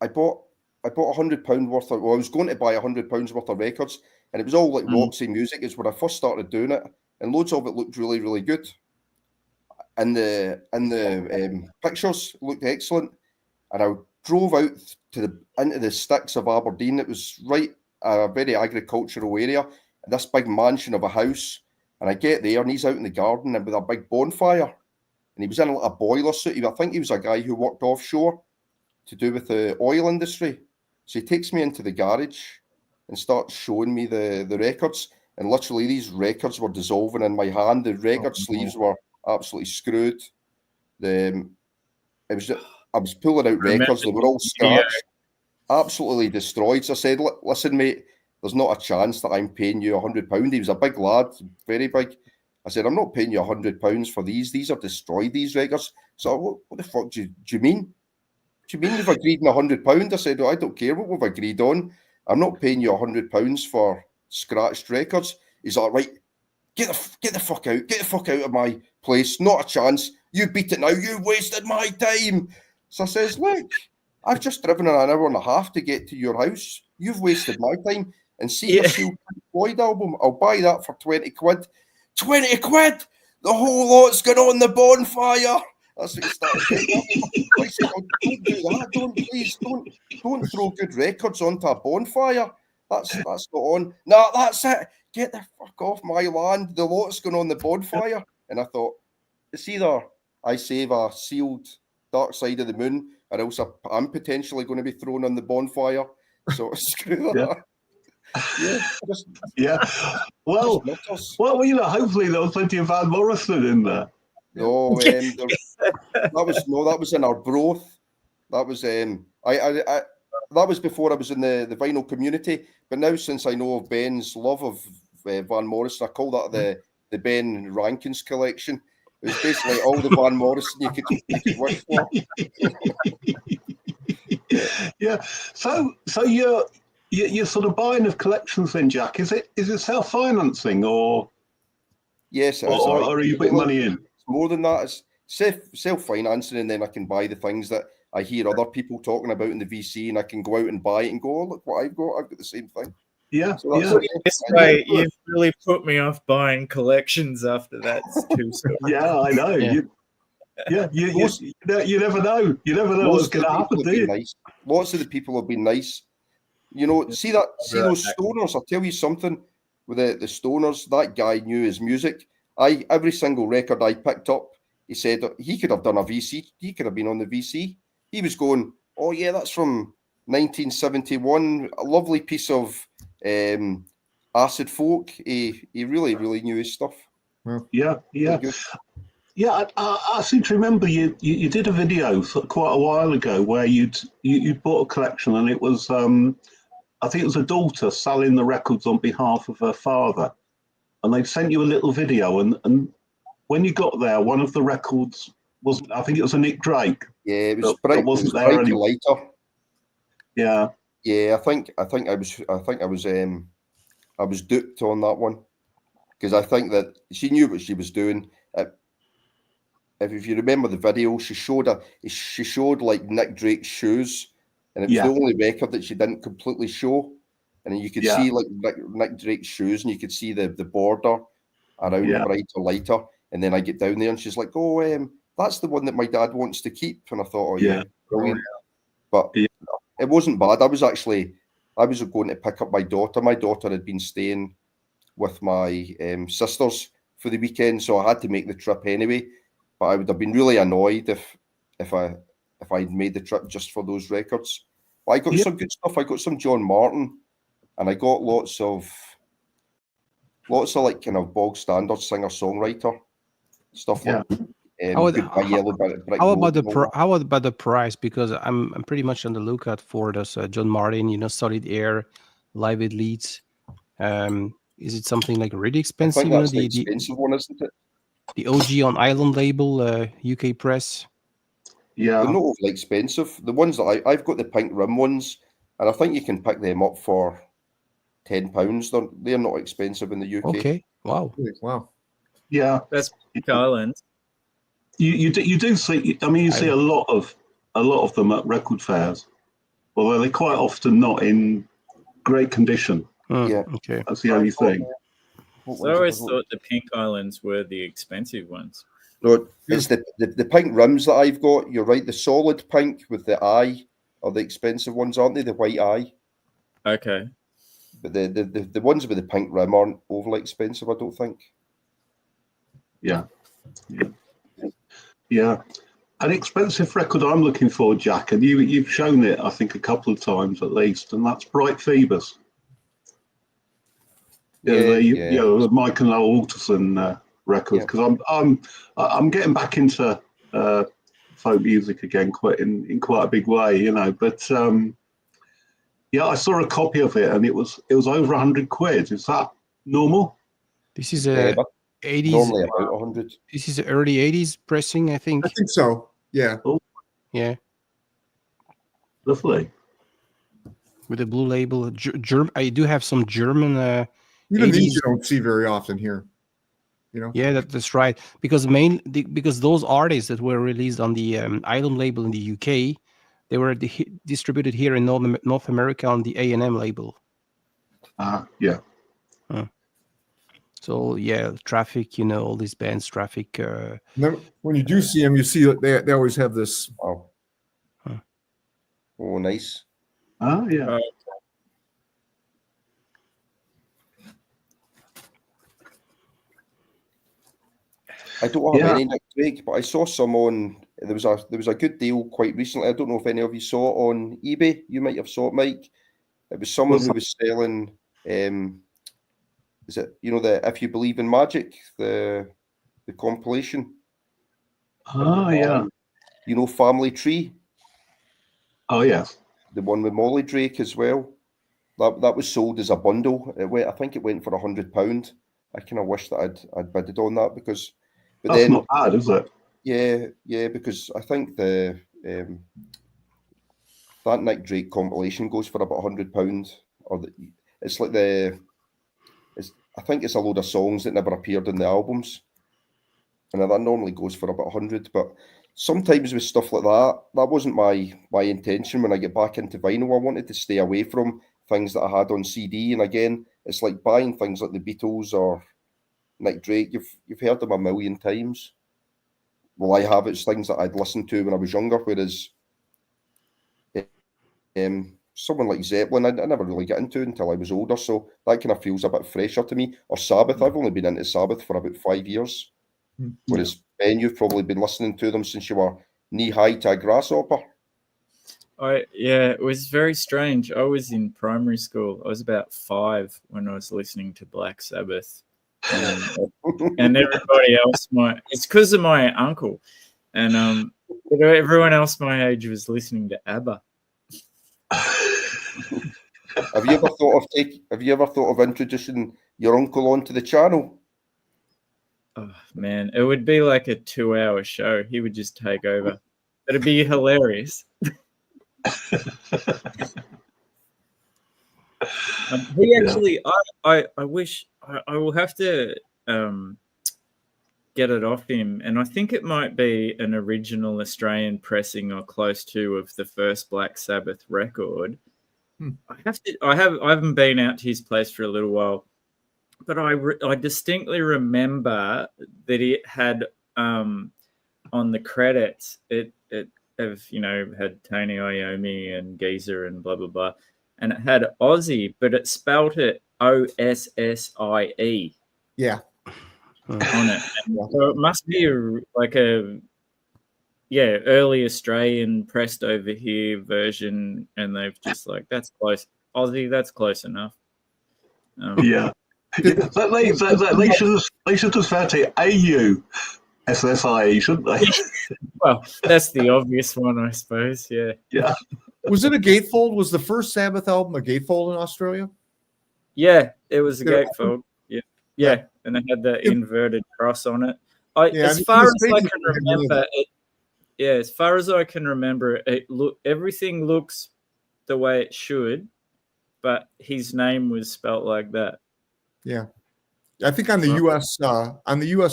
I bought £100 worth of. Well, I was going to buy £100 worth of records, and it was all like Roxy music. Is when I first started doing it, and loads of it looked really, really good. And the pictures looked excellent, and I drove out into the sticks of Aberdeen. It was right a very agricultural area, and this big mansion of a house. And I get there, and he's out in the garden and with a big bonfire, and he was in a boiler suit. I think he was a guy who worked offshore to do with the oil industry. So he takes me into the garage and starts showing me the records. And literally, these records were dissolving in my hand. The record sleeves were absolutely screwed. I was pulling out records. They were all scratched, absolutely destroyed. So I said, listen, mate, there's not a chance that I'm paying you £100. He was a big lad, very big. I said, I'm not paying you £100 for these. These are destroyed, these records. So what the fuck do you mean? Do you mean we've agreed on £100? I said, I don't care what we've agreed on. I'm not paying you £100 for scratched records. He's like, right, get the fuck out. Get the fuck out of my place. Not a chance. You beat it now. You wasted my time. So I says, look, I've just driven an hour and a half to get to your house. You've wasted my time. And see the Pink Floyd album, I'll buy that for 20 quid. 20 quid! The whole lot's gone on the bonfire. That's what he started saying. I said, don't do that. Don't throw good records onto a bonfire. That's not on. No, that's it. Get the fuck off my land. The lot's gone on the bonfire. And I thought, it's either I save a sealed Dark Side of the Moon, or else I'm potentially going to be thrown on the bonfire. So screw that. Well, hopefully there was plenty of Van Morrison in there. No, that was in Arbroath. That was that was before I was in the vinyl community. But now, since I know of Ben's love of Van Morrison, I call that the Ben Rankins collection. It was basically all the Van Morrison you could wish for. Yeah. So you're sort of buying of collections then, Jack. Is it self-financing or? Yes, or are you putting money in? It's more than that. It's self-financing, and then I can buy the things that I hear other people talking about in the VC, and I can go out and buy it and go, oh, look what I've got. I've got the same thing. Yeah. So This way, you've really put me off buying collections after that too. Yeah, I know. Yeah. You never know. You never know what's going to happen, do you? Nice. Lots of the people have been nice. You know, see those stoners. I'll tell you something with the stoners. That guy knew his music. Every single record I picked up, he said he could have done a VC. He could have been on the VC. He was going, oh yeah, that's from 1971. A lovely piece of acid folk. He really, really knew his stuff. Yeah. Yeah, I seem to remember you did a video quite a while ago where you bought a collection, and it was I think it was a daughter selling the records on behalf of her father, and they sent you a little video, and when you got there, one of the records wasn't. I think it was a Nick Drake. Yeah, it was That bright. It wasn't was there brighter, anymore. lighter. Yeah. Yeah, I was duped on that one because I think that she knew what she was doing. If you remember the video, she showed like Nick Drake's shoes, and it was Yeah. the only record that she didn't completely show. And then you could Yeah. see like Nick Drake's shoes, and you could see the border around Yeah. brighter, lighter. And then I get down there, and she's like, "Oh, that's the one that my dad wants to keep." And I thought, "Oh yeah, Yeah. brilliant." But Yeah. it wasn't bad. I was going to pick up my daughter. My daughter had been staying with my sisters for the weekend, so I had to make the trip anyway. But I would have been really annoyed if I'd made the trip just for those records. But I got some good stuff. I got some John Morton, and I got lots of like kind of bog standard singer songwriter stuff like Goodbye Yellow Brick Road. How about the price? Because I'm pretty much on the lookout for this John Martin, Solid Air, Live It Leads. Is it something like really I expensive? think that's the expensive one, isn't it? The OG on Island label, UK press. Yeah. They're not overly expensive. The ones that I've got the pink rim ones, and I think you can pick them up for £10. They're not expensive in the UK. Okay. Wow. Wow. Yeah. That's Pink Island. You do see. I mean, you see a lot of them at record fairs, although they're quite often not in great condition. Yeah. Okay. That's the only thing. So I always thought the Pink Islands were the expensive ones. No, it's the pink rims that I've got. You're right. The solid pink with the eye are the expensive ones, aren't they? The white eye. Okay. But the ones with the pink rim aren't overly expensive, I don't think. Yeah. An expensive record I'm looking for, Jack, and you've shown it, I think, a couple of times at least, and that's Bright Phoebus. The Mike and Noel Alderson records, because I'm getting back into folk music again in quite a big way, But I saw a copy of it, and it was over £100. Is that normal? This is a 80s. Normally about 100. This is early 80s pressing, I think. I think so. Yeah. Yeah. Lovely. With a blue label. I do have some German. Even these you don't see very often here. Yeah, that's right. Because because those artists that were released on the Island label in the UK, they were distributed here in North America on the A&M label. Yeah. So yeah, Traffic, all these bands, Traffic. When you do see them, you see that they always have this. Oh, nice. Yeah. I don't have any Nick Drake, but I saw some on. There was a good deal quite recently. I don't know if any of you saw it on eBay. You might have saw it, Mike. It was someone who was selling. Is it the If You Believe in Magic, the compilation? Yeah. Family Tree. Oh yes. The one with Molly Drake as well. That was sold as a bundle. I think it went for £100. I kind of wish that I'd bidded on that because. But that's then, not bad, is it? Yeah, because I think that Nick Drake compilation goes for about £100, it's like I think it's a load of songs that never appeared in the albums, and that normally goes for about 100. But sometimes with stuff like that wasn't my intention. When I get back into vinyl, I wanted to stay away from things that I had on CD. And again, it's like buying things like the Beatles or Nick Drake. You've heard them a million times. Well, I have. It's things that I'd listened to when I was younger, whereas someone like Zeppelin, I never really got into until I was older, so that kind of feels a bit fresher to me. Or Sabbath, I've only been into Sabbath for about 5 years, whereas Ben, you've probably been listening to them since you were knee-high to a grasshopper. It was very strange. I was in primary school. I was about 5 when I was listening to Black Sabbath. And everybody else it's because of my uncle, and everyone else my age was listening to ABBA. Have you ever thought of introducing your uncle onto the channel? Oh man, it would be like a 2-hour show. He would just take over. It'd be hilarious. He actually, I wish I will have to get it off him, and I think it might be an original Australian pressing or close to of the first Black Sabbath record. I haven't been out to his place for a little while, but I distinctly remember that it had on the credits it had Tony Iommi and Geezer and blah blah blah, and it had Aussie, but it spelt it OSSIE. Yeah. On it. So it must be early Australian pressed over here version, and they've just like, that's close. Aussie, that's close enough. Yeah. They should just start to AU SSIE, shouldn't they? Well, that's the obvious one, I suppose. Yeah. Yeah. Was it a gatefold? Was the first Sabbath album a gatefold in Australia? Yeah, it was a gatefold. Yeah, and it had the inverted cross on it. As far as I can remember, everything looks the way it should, but his name was spelt like that. Yeah, I think on the US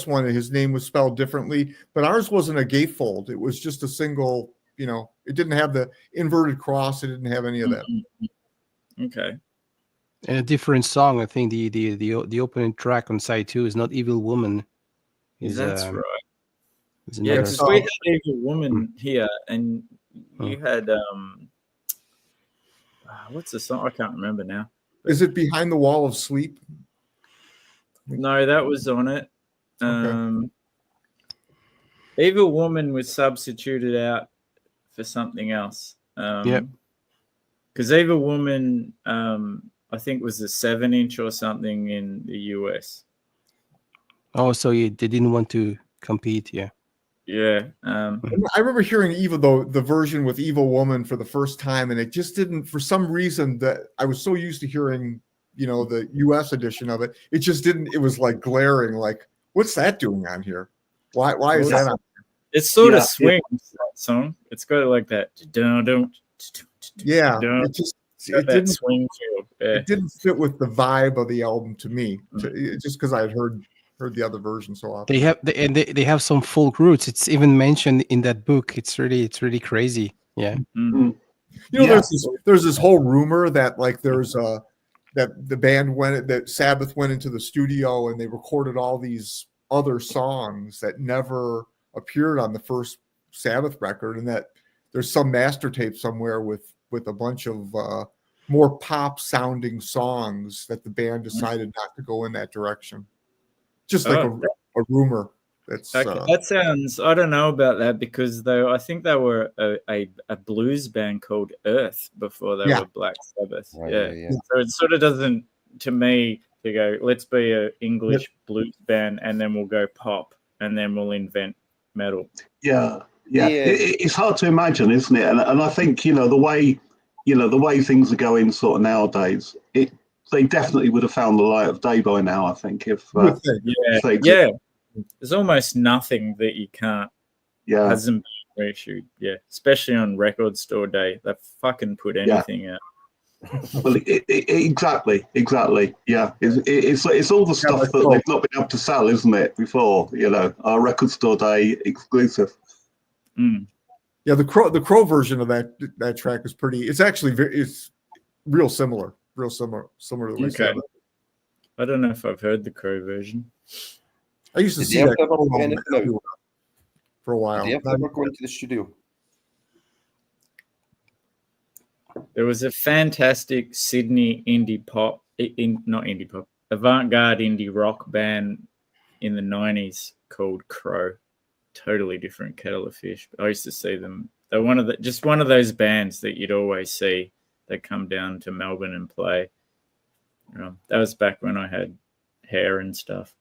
one, his name was spelled differently, but ours wasn't a gatefold. It was just a single. It didn't have the inverted cross. It didn't have any of that. Okay. And a different song. I think the opening track on side 2 is not Evil Woman. That's right. Yeah, because we had Evil Woman here, and you had what's the song? I can't remember now. Is it Behind the Wall of Sleep? No, that was on it. Okay. Evil Woman was substituted out for something else. Because Evil Woman, I think, was a 7-inch or something in the US. Oh, so they didn't want to compete, yeah. Yeah. I remember hearing the version with Evil Woman for the first time, and it just didn't, for some reason, that I was so used to hearing, the US edition of it. It just didn't, it was like glaring, like, what's that doing on here? Why is that on here? It sort of swings, that song. It's got like that. Yeah. It didn't swing feel. Yeah. It didn't fit with the vibe of the album to me, just because I had heard the other version so often. They have some folk roots. It's even mentioned in that book. It's really crazy. Yeah. Mm-hmm. There's this whole rumor that like there's that the band that Sabbath went into the studio and they recorded all these other songs that never appeared on the first Sabbath record, and that there's some master tape somewhere with a bunch of more pop sounding songs that the band decided not to go in that direction. Just like a rumor. That sounds, I don't know about that, because I think they were a blues band called Earth before they were Black Sabbath. Right, yeah. So it sort of doesn't, to me, to go, let's be an English blues band and then we'll go pop and then we'll invent metal. Yeah. It's hard to imagine, isn't it? And I think the way things are going sort of nowadays, they definitely would have found the light of day by now. I think if there's almost nothing that you can't hasn't been reissued. Yeah, especially on Record Store Day, they fucking put anything out. Well, exactly. Yeah, it's all the stuff that they've not been able to sell, isn't it? Before our Record Store Day exclusive. Yeah, the Crow version of that track is pretty. It's actually it's real similar to the Sabbath. I don't know if I've heard the Crow version. I used to see that for a while. Did you ever go into the studio? There was a fantastic Sydney avant-garde indie rock band in the 90s called Crow. Totally different kettle of fish. I used to see them. They're one of those bands that you'd always see. They come down to Melbourne and play. That was back when I had hair and stuff.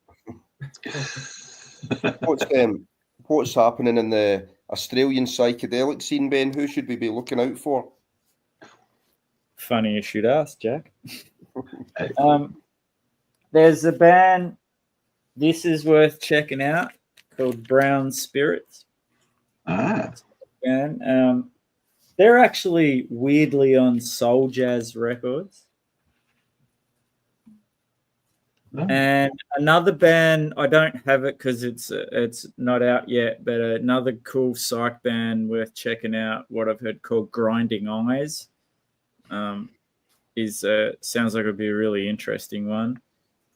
What's happening in the Australian psychedelic scene, Ben? Who should we be looking out for? Funny you should ask, Jack. There's a band this is worth checking out, called Brown Spirits. Ah, And they're actually weirdly on Soul Jazz Records. And another band, I don't have it because it's not out yet, but another cool psych band worth checking out, what I've heard, called Grinding Eyes, is sounds like it'd be a really interesting one.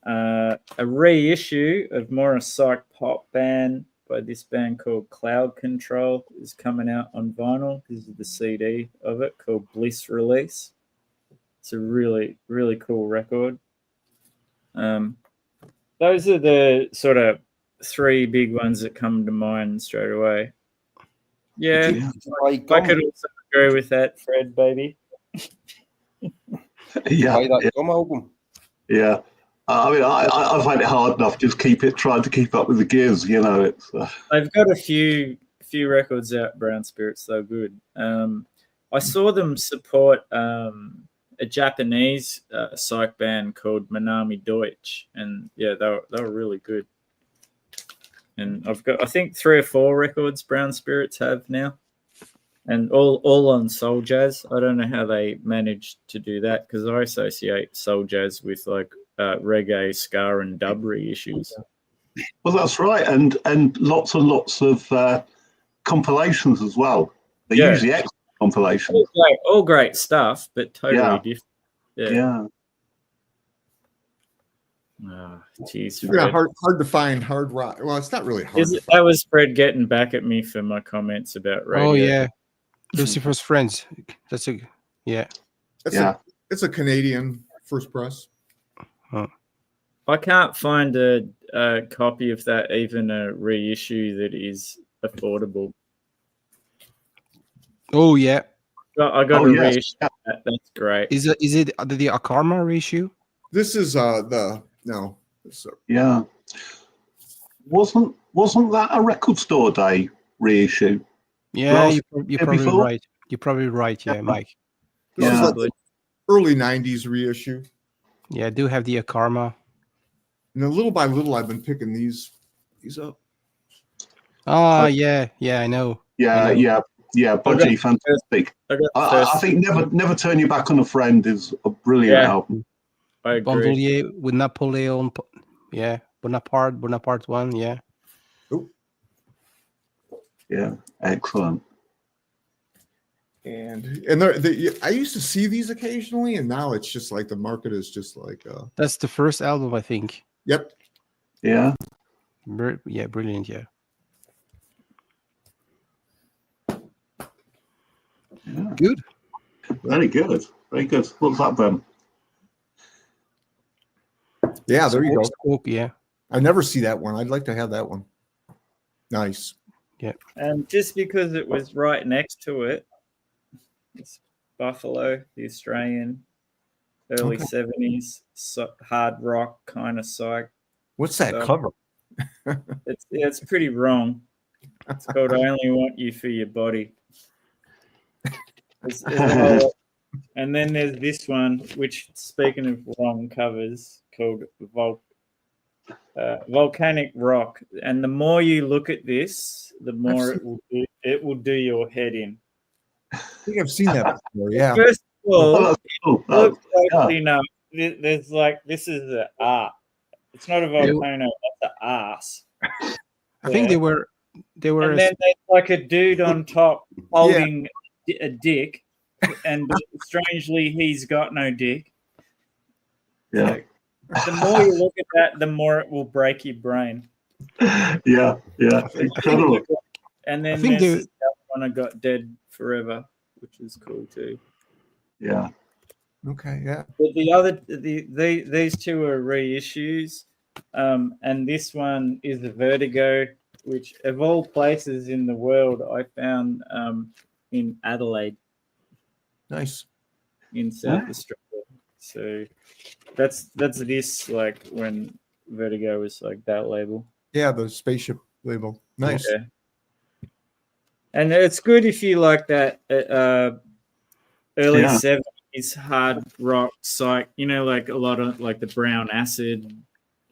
A reissue of more a psych pop band by this band called Cloud Control is coming out on vinyl. This is the CD of it, called Bliss Release. It's a really, really cool record. Those are the sort of three big ones that come to mind straight away. Yeah, I could also agree with that, Fred, baby. yeah, Buy that Gum album. yeah. I mean, I find it hard enough just trying to keep up with the gears. You know, it's. They've got a few records out, Brown Spirits, so good. I saw them support a Japanese psych band called Manami Deutsch, and yeah, they were really good. And I've got, I think, 3 or 4 records Brown Spirits have now, and all on soul jazz. I don't know how they managed to do that, because I associate soul jazz with like reggae, ska, and dub reissues. Well, that's right, and lots of compilations as well. They're usually excellent compilations. All great stuff, but totally different. Yeah. Oh, geez, Yeah, hard to find hard rock. Well, it's not really hard. That was Fred getting back at me for my comments about radio. Oh yeah, Lucifer's Friends. That's a It's a Canadian first press. Oh. I can't find a copy of that, even a reissue that is affordable. Oh yeah, I got a reissue. That's great. Is it the Akarma reissue? This is Yeah. Wasn't that a record store day reissue? Yeah, Well, you're probably before? right. You're probably right. Yeah, Mike. This is Yeah. like the early '90s reissue. Yeah, I do have the Akarma. And then little by little, I've been picking these up. Ah, yeah, I know. Yeah, Budgie, fantastic. I think Never Turn Your Back on a Friend is a brilliant album. I agree. Bandolier with Napoleon. Yeah, Bonaparte one. Yeah. Yeah, excellent. And I used to see these occasionally, and now it's just like the market is just like. That's the first album, I think. Yep. Yeah. Yeah, brilliant. Yeah. Yeah. Good. Very good. Very good. What's that then? Yeah, there you go. Smoke, yeah. I never see that one. I'd like to have that one. Nice. Yeah. And just because it was right next to it, it's Buffalo, the Australian, early 70s hard rock kind of psych. What's that cover? It's pretty wrong. It's called "I Only Want You for Your Body." And then there's this one, which, speaking of wrong covers, called Volcanic Rock. And the more you look at this, the more it will do your head in. I think I've seen that before. Yeah. First of all, Cool. look closely enough. There's like, this is the art. It's not a volcano. That's the ass. I think they were. And then there's like a dude on top holding a dick, and strangely, he's got no dick. Yeah. So, the more you look at that, the more it will break your brain. Yeah. Incredible. And then I think there's the other one I got Dead Forever, which is cool too. Yeah. Okay. Yeah. But these two are reissues, and this one is the Vertigo, which of all places in the world I found in Adelaide. Nice. In South Australia. So that's this, like when Vertigo was like that label. Yeah, the spaceship label. Nice. Yeah. And it's good if you like that early 70s hard rock psych, like a lot of like the Brown Acid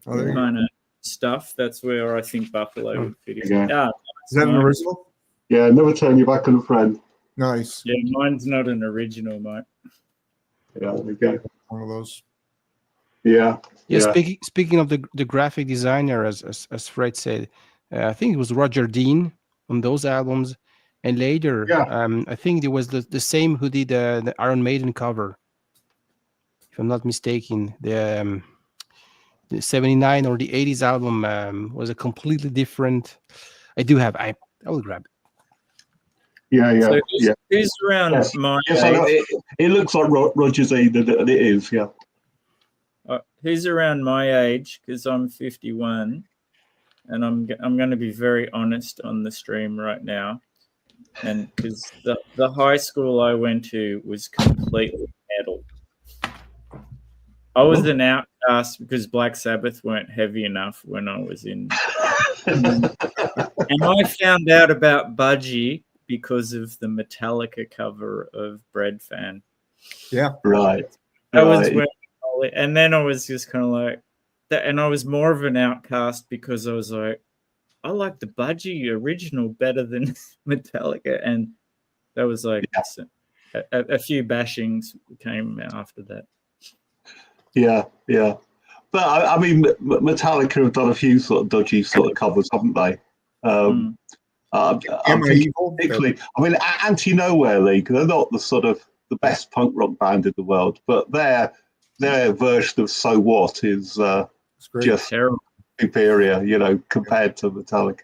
kind of stuff. That's where I think Buffalo would fit in. Yeah. Yeah, Is that an original? Yeah, never turn your back on a friend. Nice. yeah, mine's not an original, mate. Yeah, okay. One of those. Yeah. Yeah, Yeah. speaking of the graphic designer, as Fred said, I think it was Roger Dean on those albums, and later, Yeah. I think it was the same who did the Iron Maiden cover, if I'm not mistaken. The 79 or the 80s album was a completely different. I will grab it. Yeah, yeah, So yeah. who's around Yes. my Yes, I know. age? It looks like Roger's either that it is, yeah. Who's around my age? Because I'm 51, and I'm going to be very honest on the stream right now, and because the high school I went to was completely metal. I was an outcast because Black Sabbath weren't heavy enough when I was in, and I found out about Budgie because of the Metallica cover of Bread Fan. Yeah. Right. That was Right. when, and then I was just kind of like that, and I was more of an outcast because I was like, I like the Budgie original better than Metallica, and that was like a few bashings came after that. Yeah, yeah. But I mean, Metallica have done a few sort of dodgy sort of covers, haven't they? I'm Am I thinking Evil? particularly. I mean, Anti-Nowhere League. They're not the sort of the best punk rock band in the world, but their version of So What is It's great. just Terrible. superior, you know, compared to Metallica.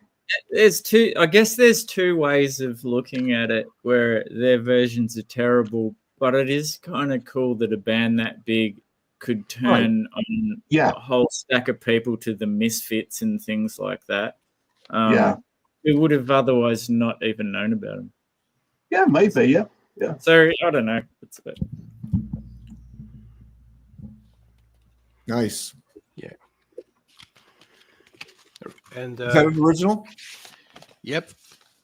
There's two ways of looking at it where their versions are terrible, but it is kind of cool that a band that big could turn on Yeah. a whole stack of people to the Misfits and things like that. Yeah. We would have otherwise not even known about them. Yeah, maybe. Yeah. So I don't know. It's Nice. And Is that an original? yep,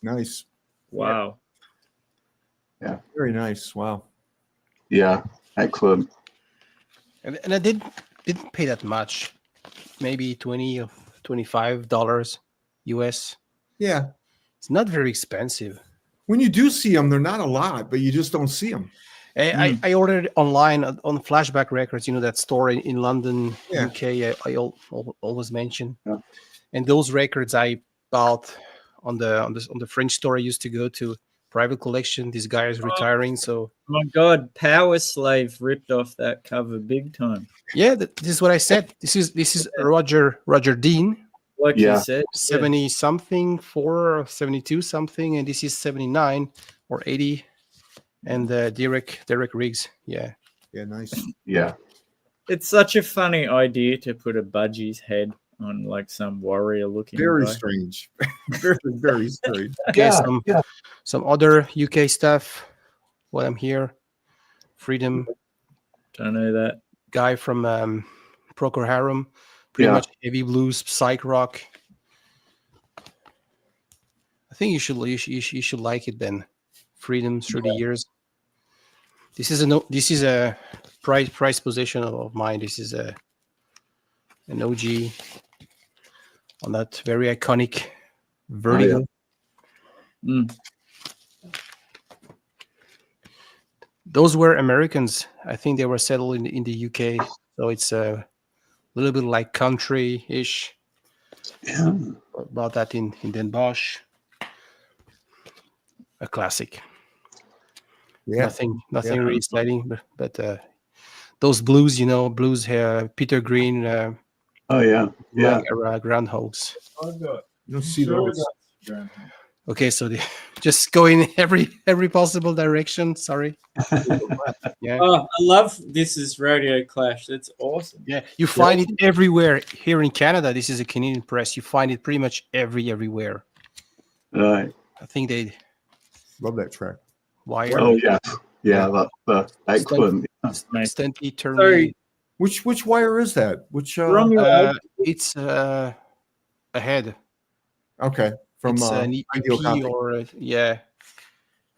Nice. wow. Very nice. Wow. Yeah. Excellent. and I didn't pay that much, maybe $20 or $25 US. Yeah. It's not very expensive. When you do see them, they're not a lot, but you just don't see them. I ordered it online on Flashback Records, you know, that store in London, Yeah. UK. I always mention. Yeah. And those records I bought on the French store I used to go to, private collection. This guy is retiring, so My God, Power Slave ripped off that cover big time. yeah, this is what I said. This is Roger Dean, Like Yeah. you said, 70 something, 72 something, and this is 79 or 80, and Derek Riggs. Yeah. Yeah, nice. Yeah. It's such a funny idea to put a Budgie's head on like some warrior looking Very guy. strange. Very, very strange. Okay, Yeah. some other UK stuff while I'm here. Freedom Don't know that. guy from Procol Harum, pretty Yeah. much heavy blues, psych rock. I think you should like it, Ben. Freedom through the years. This is a price position of mine. This is an OG on that very iconic Vertigo. Mm. Those were Americans. I think they were settled in the UK, so it's a little bit like country-ish. Yeah. About that in Den Bosch. A classic. Yeah. Nothing really exciting, but those blues, blues here, Peter Green, Oh yeah. Yeah. era groundhogs. You don't see those. Okay, so just go in every possible direction. Sorry. Yeah, Oh, I love This Is Radio Clash. That's awesome. yeah. You find it everywhere here in Canada. This is a Canadian press. You find it pretty much everywhere. Right. I think they Love that track. wire. Oh yeah. Yeah. That's excellent. Stunty turn. Sorry. Which wire is that? Which From your It's ahead. okay. From It's an Ideal EP Copy. or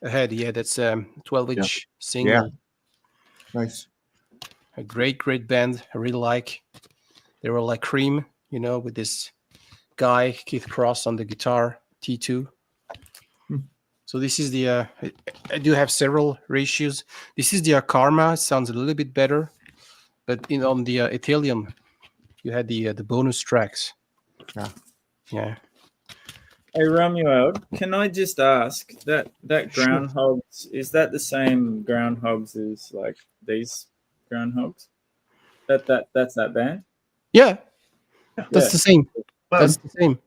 ahead. Yeah, that's 12-inch single. Yeah. Nice. A great band. I really like. They were like Cream, you know, with this guy Keith Cross on the guitar, T2. So this is the I do have several ratios. This is the Karma. It sounds a little bit better, but on the Ethereum, you had the bonus tracks. Yeah. Hey Romuald, can I just ask that groundhogs, is that the same groundhogs as like these groundhogs? That's that band? Yeah. That's the same. That's the same.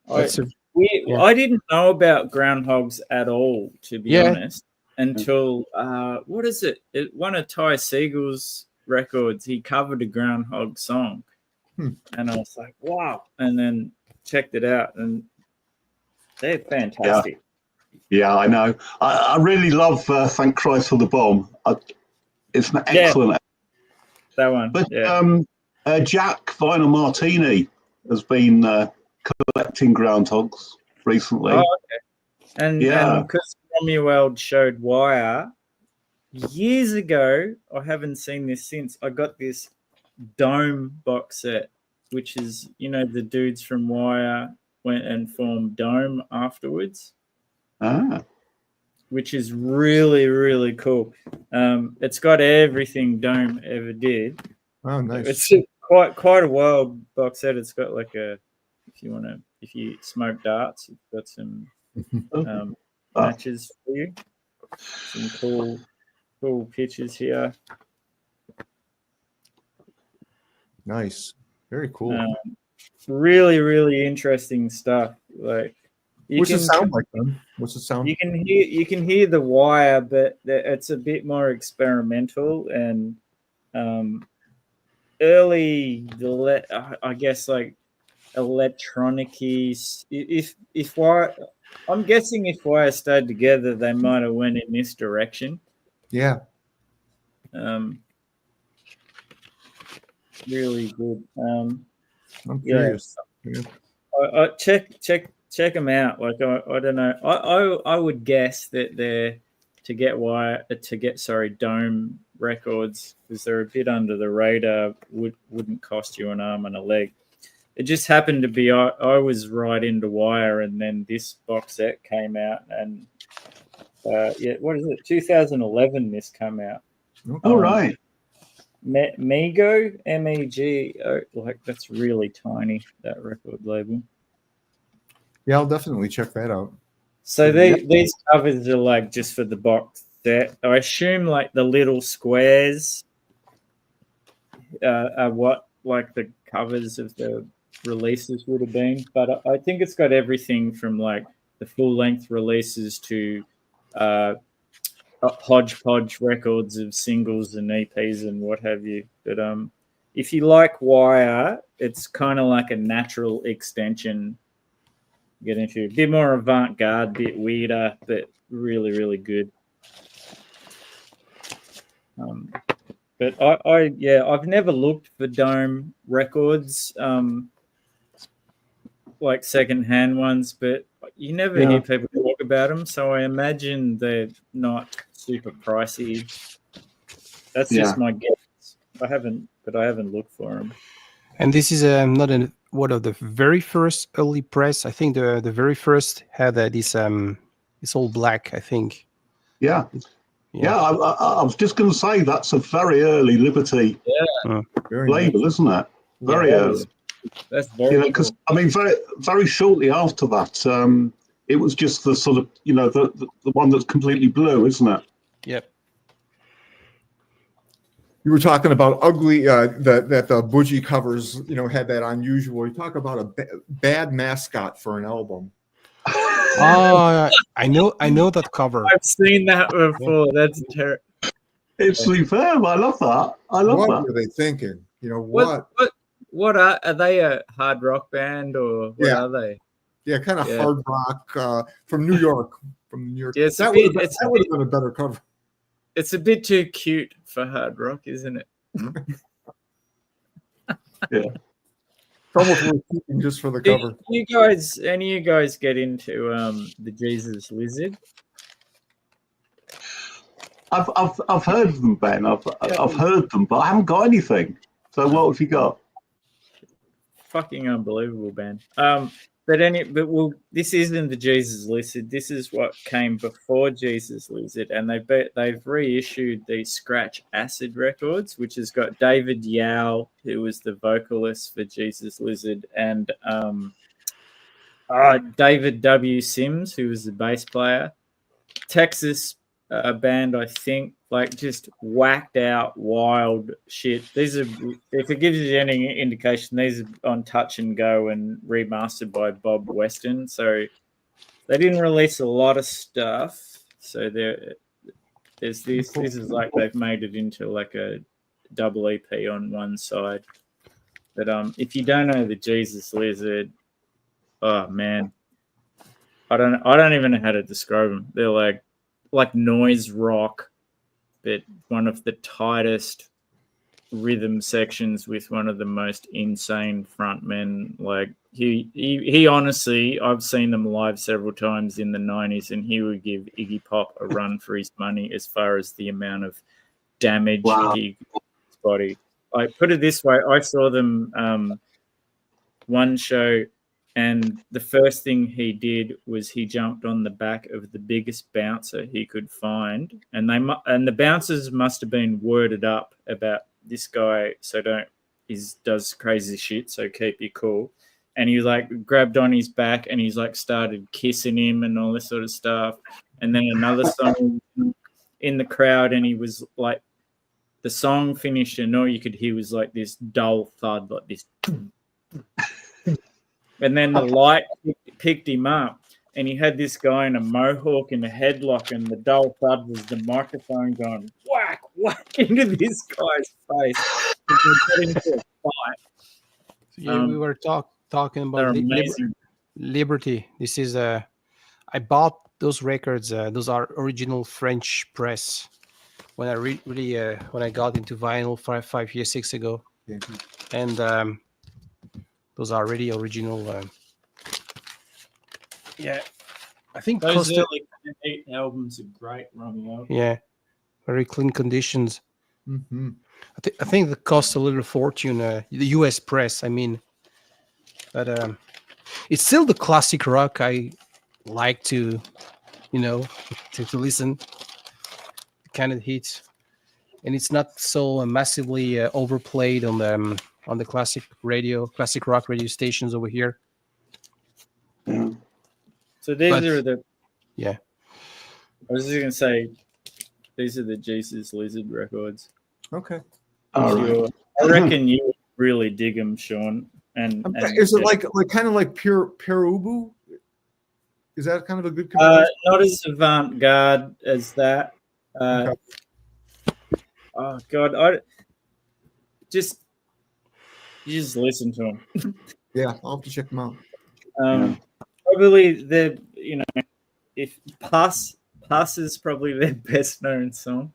I didn't know about groundhogs at all, to be honest, until what is it? One of Ty Siegel's records, he covered a groundhog song, and I was like, wow! And then checked it out, and they're fantastic. Yeah, I know. I really love Thank Christ for the Bomb. It's an excellent. That one. But Jack Vinyl Martini has been collecting groundhogs recently. Oh, okay. And because Romuald showed Wire years ago, I haven't seen this since. I got this Dome box set, which is, you know, the dudes from Wire went and formed Dome afterwards. Which is really, really cool. It's got everything Dome ever did. Oh, nice. It's quite a wild box set. It's got like if you smoke darts, it's got some matches for you. Some cool pictures here. Nice. Very cool. Really, really interesting stuff. Like, what's it sound like, then? What's it sound? You can hear the Wire, but it's a bit more experimental and early. I guess like electronic-y. If Wire, I'm guessing if Wire stayed together, they might have went in this direction. Yeah. Really good. I'm curious. Yeah. I check them out. Like I don't know. I would guess that they're to get Dome records, because they're a bit under the radar, wouldn't cost you an arm and a leg. It just happened to be I was right into Wire, and then this box set came out, and what is it? 2011. This came out. All right. Mego, MEG, like that's really tiny, that record label. Yeah, I'll definitely check that out. So these covers are like just for the box set. I assume like the little squares are what like the covers of the releases would have been. But I think it's got everything from like the full length releases to a hodgepodge records of singles and EPs and what have you. But if you like Wire, it's kind of like a natural extension. Get into a bit more avant-garde, bit weirder, but really, really good. But I've never looked for Dome records, like second-hand ones, but you never hear people talk about them, so I imagine they're not super pricey. That's just my guess. I haven't looked for them. And this is not one of the very first early press. I think the very first had this all black, I think. Yeah. I was just going to say that's a very early Liberty label, nice. Isn't it? Very early. That's very because cool. I mean, very very shortly after that, it was just the sort of the one that's completely blue, isn't it? Yep. You were talking about ugly that the Bougie covers, had that unusual. You talk about a bad mascot for an album. Oh, I know that cover. I've seen that before. That's terrible. It's superb. I love that. What were they thinking? What are they, a hard rock band or what are they? Yeah, kind of hard rock from New York. Yeah, that would have been a better cover. It's a bit too cute for hard rock, isn't it? Yeah. Almost worth keeping just for the cover. Any of you guys get into the Jesus Lizard? I've heard of them, Ben. I've heard them, but I haven't got anything. So what have you got? fucking unbelievable band. This isn't the Jesus Lizard. This is what came before Jesus Lizard, and they've reissued the Scratch Acid records, which has got David Yao, who was the vocalist for Jesus Lizard, and David W. Sims, who was the bass player. Texas band, I think, like just whacked out wild shit. These are, if it gives you any indication, these are on Touch and Go and remastered by Bob Weston. So they didn't release a lot of stuff. So there's this. This is like they've made it into like a double EP on one side. But if you don't know the Jesus Lizard, oh man, I don't even know how to describe them. They're like noise rock, but one of the tightest rhythm sections with one of the most insane frontmen. Like he honestly, I've seen them live several times in the 90s, and he would give Iggy Pop a run for his money as far as the amount of damage he did to his body. I put it this way, I saw them one show, and the first thing he did was he jumped on the back of the biggest bouncer he could find, and the bouncers must have been worded up about this guy, so does crazy shit, so keep you cool. And he like grabbed on his back, and he's like started kissing him and all this sort of stuff. And then another song in the crowd, and he was like, the song finished, and all you could hear was like this dull thud, like this. And then the light picked him up, and he had this guy in a mohawk in a headlock, and the dull thud was the microphone going whack, whack into this guy's face. Into a fight. Yeah, we were talking about Liberty. This is I bought those records. Those are original French press when I when I got into vinyl 5 years, 6 ago, and those are really original. Yeah, I think those early 8 albums are great, Romeo. Yeah, very clean conditions. Mm-hmm. I think they cost a little fortune. The U.S. press, I mean, but it's still the classic rock I like to, to listen. Kind of hits, and it's not so massively overplayed on the classic rock radio stations over here. Yeah. So these are the. Yeah. I was just gonna say, these are the Jesus Lizard records. Okay. All right. I reckon you would really dig them, Shawn. And is it like kind of like pure Ubu? Is that kind of a good comparison? Not as avant-garde as that. Okay. Oh God, you just listen to them. Yeah, I'll have to check them out. Probably if Pass is probably their best known song.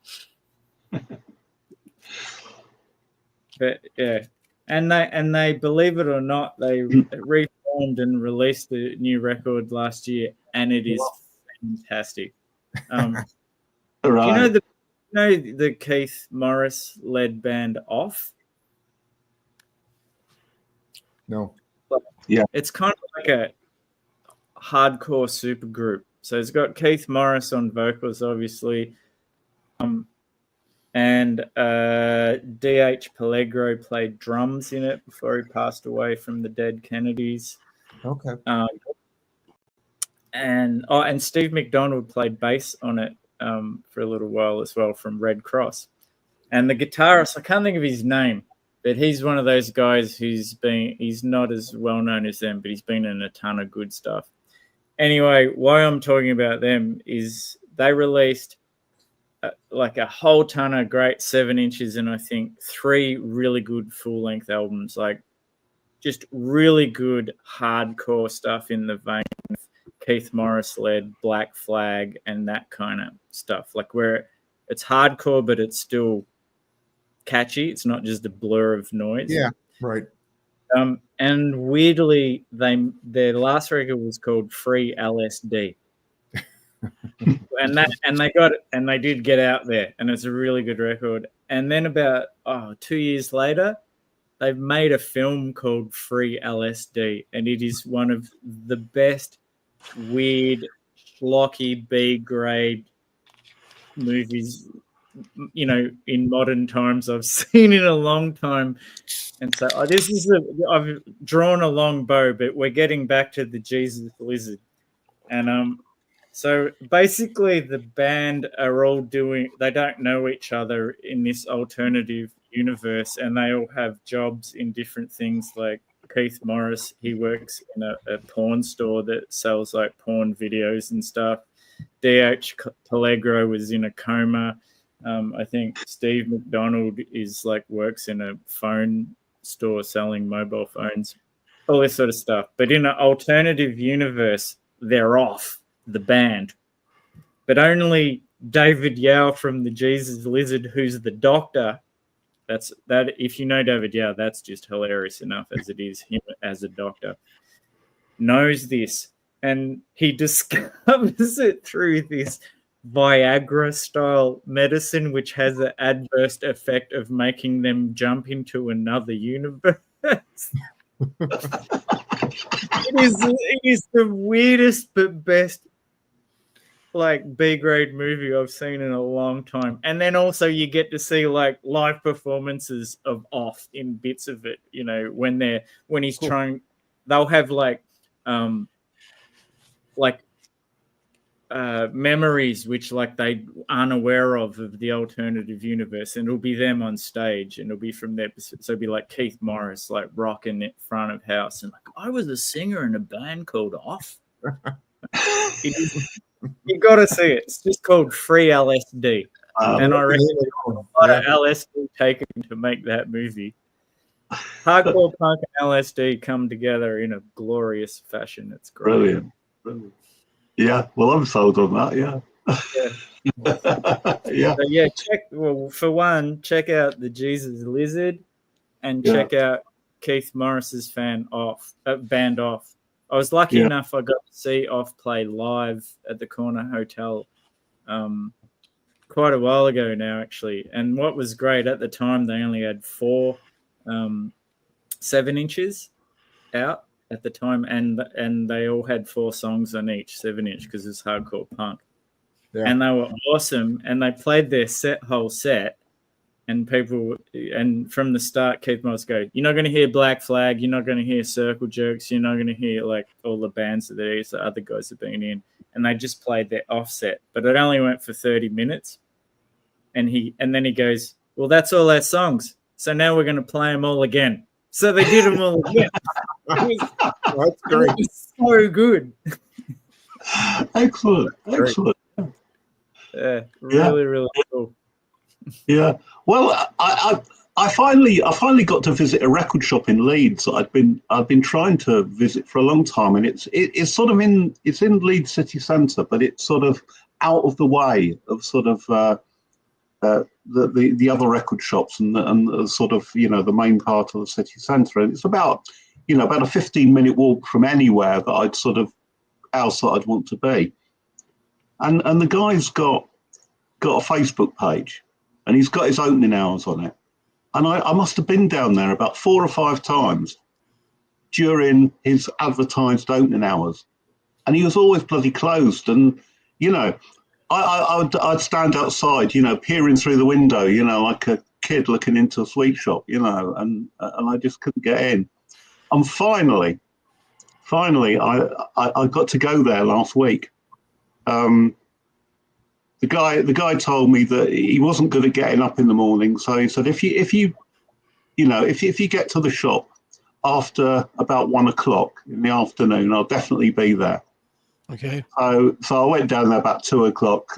But yeah, and they believe it or not, they reformed and released the new record last year, and it is fantastic. Right. Do you know the Keith Morris led band Off? No. Yeah. It's kind of like a hardcore supergroup. So it's got Keith Morris on vocals, obviously. And D.H. Pellegro played drums in it before he passed away from the Dead Kennedys. Okay. And Steve McDonald played bass on it for a little while as well from Red Cross. And the guitarist, I can't think of his name, but he's one of those guys he's not as well known as them, but he's been in a ton of good stuff. Anyway, why I'm talking about them is they released like a whole ton of great 7 inches and I think 3 really good full-length albums, like just really good hardcore stuff in the vein of Keith Morris led Black Flag and that kind of stuff, like where it's hardcore but it's still catchy. It's not just a blur of noise. Yeah, right. And weirdly, their last record was called Free LSD. and they did get out there, and it's a really good record. And then about 2 years later, they've made a film called Free LSD, and it is one of the best weird, schlocky, B-grade movies, you know, in modern times I've seen in a long time. And so I've drawn a long bow, but we're getting back to the Jesus Lizard. And so basically the band are all they don't know each other in this alternative universe, and they all have jobs in different things. Like Keith Morris, he works in a porn store that sells like porn videos and stuff. D.H. Pellegro was in a coma. I think Steve McDonald works in a phone store selling mobile phones, all this sort of stuff. But in an alternative universe, they're off, the band. But only David Yao from the Jesus Lizard, who's the doctor, that if you know David Yao, that's just hilarious enough as it is him as a doctor, knows this. And he discovers it through this Viagra-style medicine, which has an adverse effect of making them jump into another universe. It is the weirdest but best like B-grade movie I've seen in a long time. And then also you get to see like live performances of Off in bits of it, you know, when he's trying, they'll have memories which like they aren't aware of the alternative universe, and it'll be them on stage, and it'll be from their, so it'll be like Keith Morris like rocking in front of house and like, I was a singer in a band called Off. You got to see it. It's just called Free LSD, and I reckon a lot of LSD taken to make that movie. Hardcore punk and LSD come together in a glorious fashion. It's great. Brilliant. Yeah, well, I'm sold on that. Yeah. Yeah. So yeah, for one, check out the Jesus Lizard, and check out Keith Morris's band Off. I was lucky enough I got to see Off play live at the Corner Hotel quite a while ago now, actually. And what was great at the time, they only had 4 7-inches out at the time, and they all had 4 songs on each 7-inch because it's hardcore punk. Yeah. And they were awesome, and they played their whole set, and from the start, Keith Morris go, you're not going to hear Black Flag, you're not going to hear Circle Jerks, you're not going to hear like all the bands that the other guys have been in, and they just played their offset, but it only went for 30 minutes, and then he goes, well, that's all our songs, so now we're going to play them all again. So they did them all again. That's great. It was so good. Excellent. Yeah, really cool. Yeah. Well, I finally got to visit a record shop in Leeds. I've been trying to visit for a long time, and it's sort of in Leeds city centre, but it's sort of out of the way of sort of the other record shops and sort of, you know, the main part of the city centre. And it's about a 15-minute walk from anywhere that I'd sort of else that I'd want to be. And the guy's got a Facebook page, and he's got his opening hours on it. And I must have been down there about 4 or 5 times during his advertised opening hours. And he was always bloody closed. And, you know, I'd stand outside, you know, peering through the window, you know, like a kid looking into a sweet shop, you know, and I just couldn't get in. And finally, I got to go there last week. The guy told me that he wasn't good at getting up in the morning, so he said if you get to the shop after about 1 o'clock in the afternoon, I'll definitely be there. Okay. So I went down there about 2 o'clock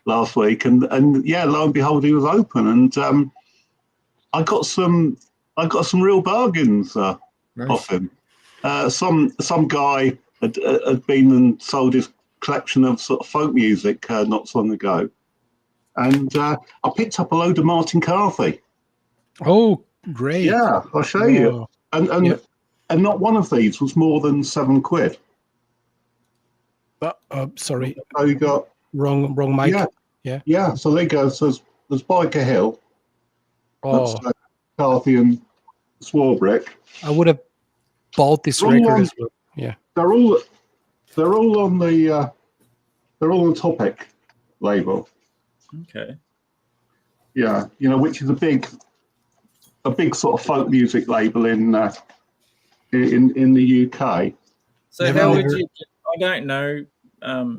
last week, and yeah, lo and behold, he was open, and I got some real bargains off him. Some guy had been and sold his collection of sort of folk music not so long ago, and I picked up a load of Martin Carthy. Oh, great! Yeah, I'll show you. And not one of these was more than £7. Sorry. So you got wrong mic. Yeah. So there you go. So there's Biker Hill. Oh, That's, Carthy and Swarbrick. I would have bought this They're all record on- as well. Yeah. They're all on the Topic label. Okay. Yeah, you know, which is a big sort of folk music label in the UK. So Never how would heard- you? I don't know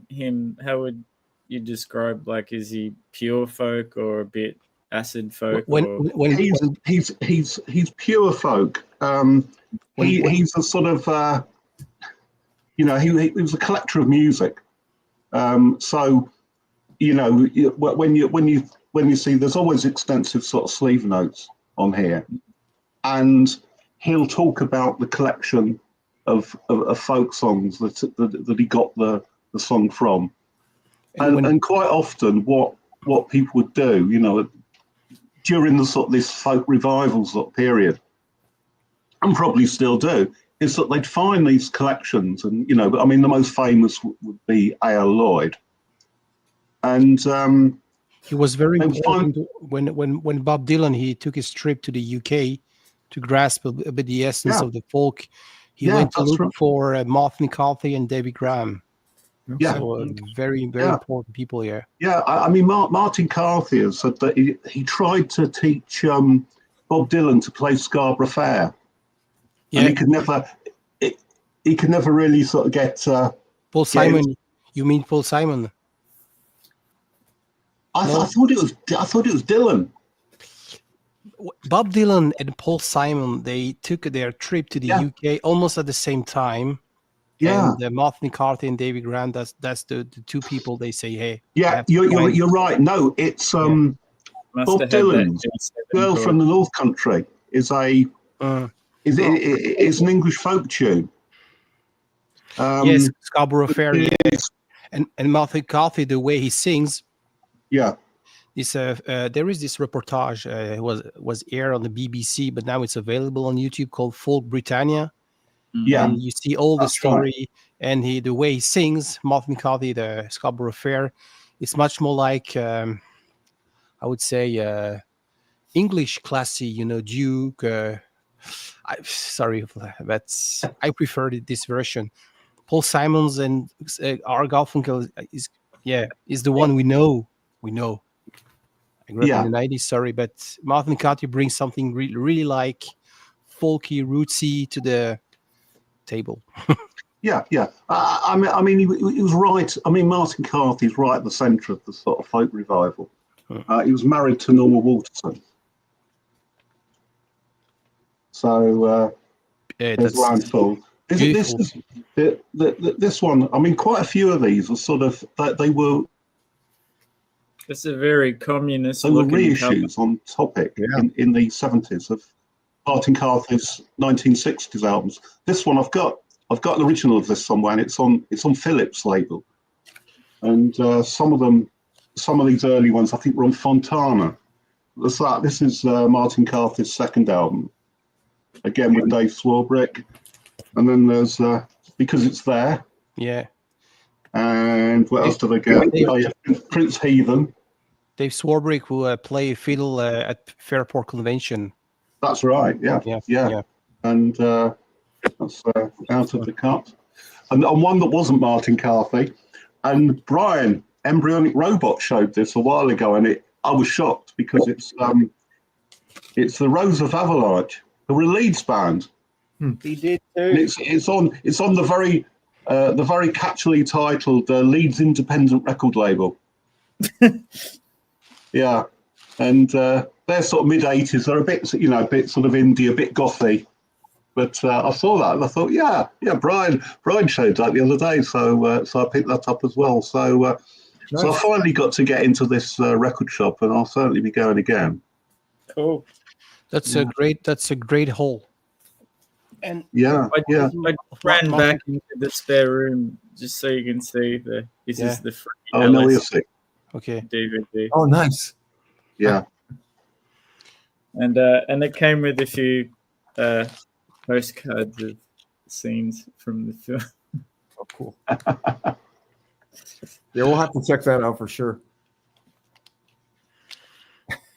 him. How would you describe? Like, is he pure folk or a bit acid folk? When He's pure folk. He's a sort of he was a collector of music. So you know, when you see, there's always extensive sort of sleeve notes on here, and he'll talk about the collection of folk songs that he got the song from, and quite often what people would do, you know, during the sort of this folk revival sort of period, and probably still do, is that they'd find these collections, and you know, I mean, the most famous would be A.L. Lloyd, and he was very and important when Bob Dylan he took his trip to the UK to grasp a bit the essence of the folk. He went to look for Martin McCarthy and David Graham. Yeah, so very important people here. Yeah, I mean, Martin Carthy has said that he tried to teach Bob Dylan to play Scarborough Fair, and he could never really sort of get Paul Simon. You mean Paul Simon? I thought it was Dylan. Bob Dylan and Paul Simon, they took their trip to the UK almost at the same time. Yeah, and Martin McCarthy and David Graham. That's the two people they say, hey. Yeah, you're right. No, it's Bob Dylan's "Girl from the North Country" is an English folk tune. Yes, Scarborough Fair. Yes. And Martin McCarthy, the way he sings. Yeah. This there is this reportage. It was aired on the BBC, but now it's available on YouTube, called Folk Britannia. Yeah, and you see all the story and the way he sings. Martin McCarthy, the Scarborough Fair, it's much more like I would say English classy, you know, Duke. Sorry, but I prefer this version. Paul Simons and Art Garfunkel is the one we know. I grew up in the 90s, sorry, but Martin McCarthy brings something really like folky, rootsy to the table. Yeah. I mean, he was right. I mean, Martin Carthy's right at the centre of the sort of folk revival. He was married to Norma Waterson. So there's Landfall. This one, I mean, quite a few of these are sort of, they were... It's a very communist. They were reissues on Topic in the 70s of Martin Carthy's 1960s albums. This one I've got an original of this somewhere, and it's on Philips label. And some of these early ones I think were on Fontana. This is Martin Carthy's second album, again with Dave Swarbrick. And then there's Because It's There. Yeah. And what else did I get? Prince Heathen. Dave Swarbrick, who play fiddle at Fairport Convention. That's right. Yeah. And that's Out of the Cut. And one that wasn't Martin Carthy. And Brian, Embryonic Robot, showed this a while ago, and I was shocked because it's the Rose of Avalanche, the Leeds band. He did too. And it's on the very catchily titled Leeds Independent Record Label. Yeah, and they're sort of mid-80s. They're a bit sort of indie, a bit gothy. But I saw that and I thought, yeah. Brian showed that the other day, so I picked that up as well. So so I finally got to get into this record shop, and I'll certainly be going again. Cool. That's a great haul. And I ran back into the spare room just so you can see this is the free LSD. Okay. DVD. Oh, nice. Yeah. And it came with a few postcards of scenes from the film. Oh, cool. Yeah, we'll have to check that out for sure.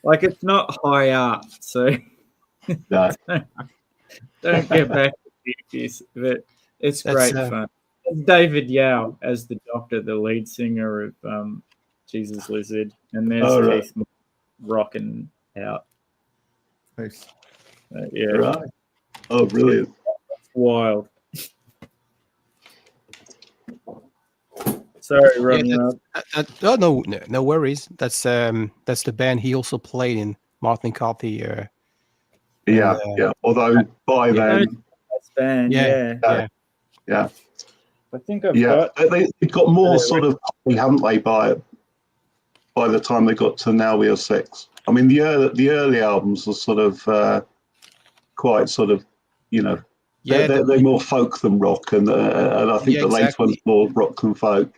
Like, it's not high art, so No. Don't get back to this, but it's That's, great fun. It's David Yao as the Doctor, the lead singer of Jesus Lizard, and there's Oh, right. Keith rocking out. Nice. Yeah, Right. Oh, brilliant. wild. Sorry, running up. Oh, no worries. That's the band he also played in, Martin McCarthy. Yeah, yeah. Although by then, That's band, yeah. I think I've yeah, got. they've got more sort of, haven't they? By the time they got to Now We Are Six. I mean, the early albums are sort of quite sort of, you know, they're more folk than rock, and I think the later one's more rock than folk.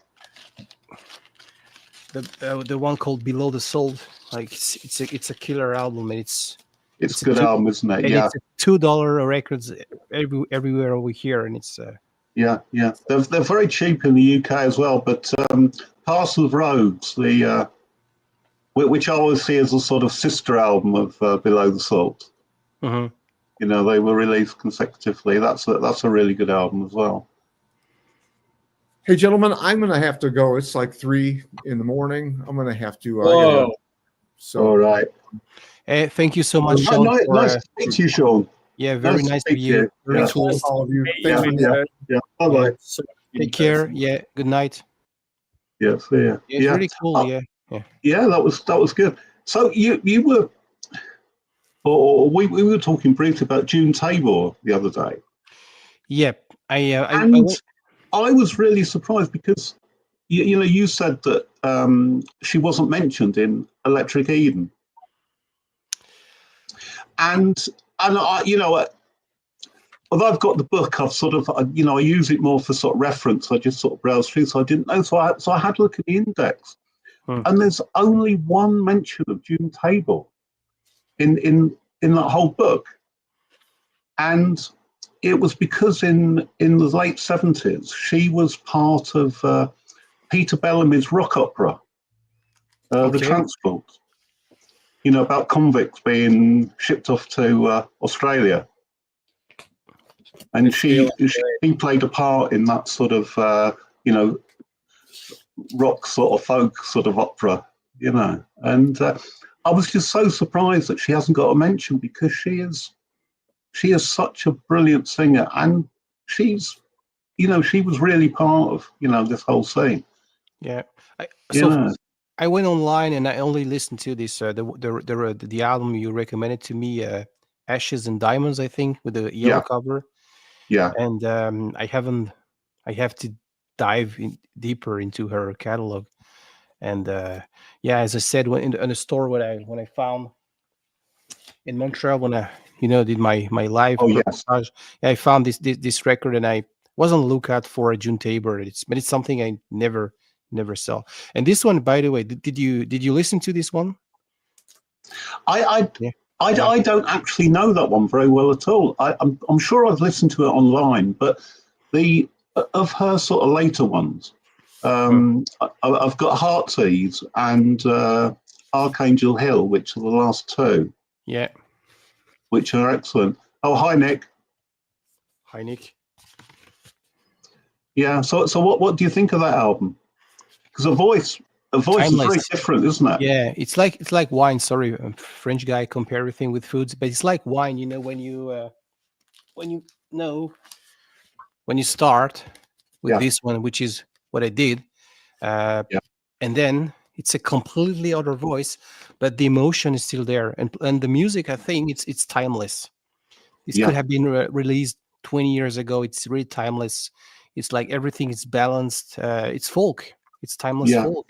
The one called Below the Salt, like it's a killer album, and it's a good album, isn't it? Yeah, it's $2 records everywhere over here, and it's yeah. They're very cheap in the UK as well. But Parcel of Rogues, which I always see as a sort of sister album of Below the Salt. Mm-hmm. You know, they were released consecutively. That's a really good album as well. Hey, gentlemen, I'm going to have to go. It's like 3 in the morning. I'm going to have to. Whoa. So, all right. Hey, thank you so much, Shawn. Nice to meet you, Sean. Yeah, very nice to you. Very cool. All of you. Yeah. Bye-bye. Take care. Yeah. Good night. Yeah. See ya. Yeah, it's really cool. Yeah. That was good. So you were, or we were talking briefly about June Tabor the other day. Yep. I was really surprised because you said that she wasn't mentioned in Electric Eden, and I, although I've got the book, I've sort of I use it more for sort of reference. I just sort of browse through, so I didn't know. So I had a look at the index, and there's only one mention of June Tabor in that whole book, and it was because in the late 70s, she was part of Peter Bellamy's rock opera, The Transport, about convicts being shipped off to Australia. And she played a part in that sort of, rock sort of folk sort of opera, And I was just so surprised that she hasn't got a mention, because she is such a brilliant singer, and she was really part of, this whole scene. Yeah. I went online and I only listened to this, the album you recommended to me, Ashes and Diamonds, I think, with the yellow cover. Yeah. And I have to dive deeper into her catalog. And as I said, in the store when I found in Montreal, when I did my live reportage, I found this record, and I was on the lookout for a June Tabor. But it's something I never saw. And this one, by the way, did you listen to this one? I don't actually know that one very well at all. I'm sure I've listened to it online, but of her sort of later ones, I've got Heartsease and Archangel Hill, which are the last two. Yeah. Which are excellent. Oh, hi, Nick. Hi, Nick. Yeah. So what do you think of that album? Because a voice is very different, isn't it? Yeah, it's like wine. Sorry, French guy compare everything with foods, but it's like wine. When you start with this one, which is what I did, and then it's a completely other voice, but the emotion is still there, and the music, I think it's timeless. This could have been released 20 years ago. It's really timeless. It's like everything is balanced. It's folk. It's timeless folk.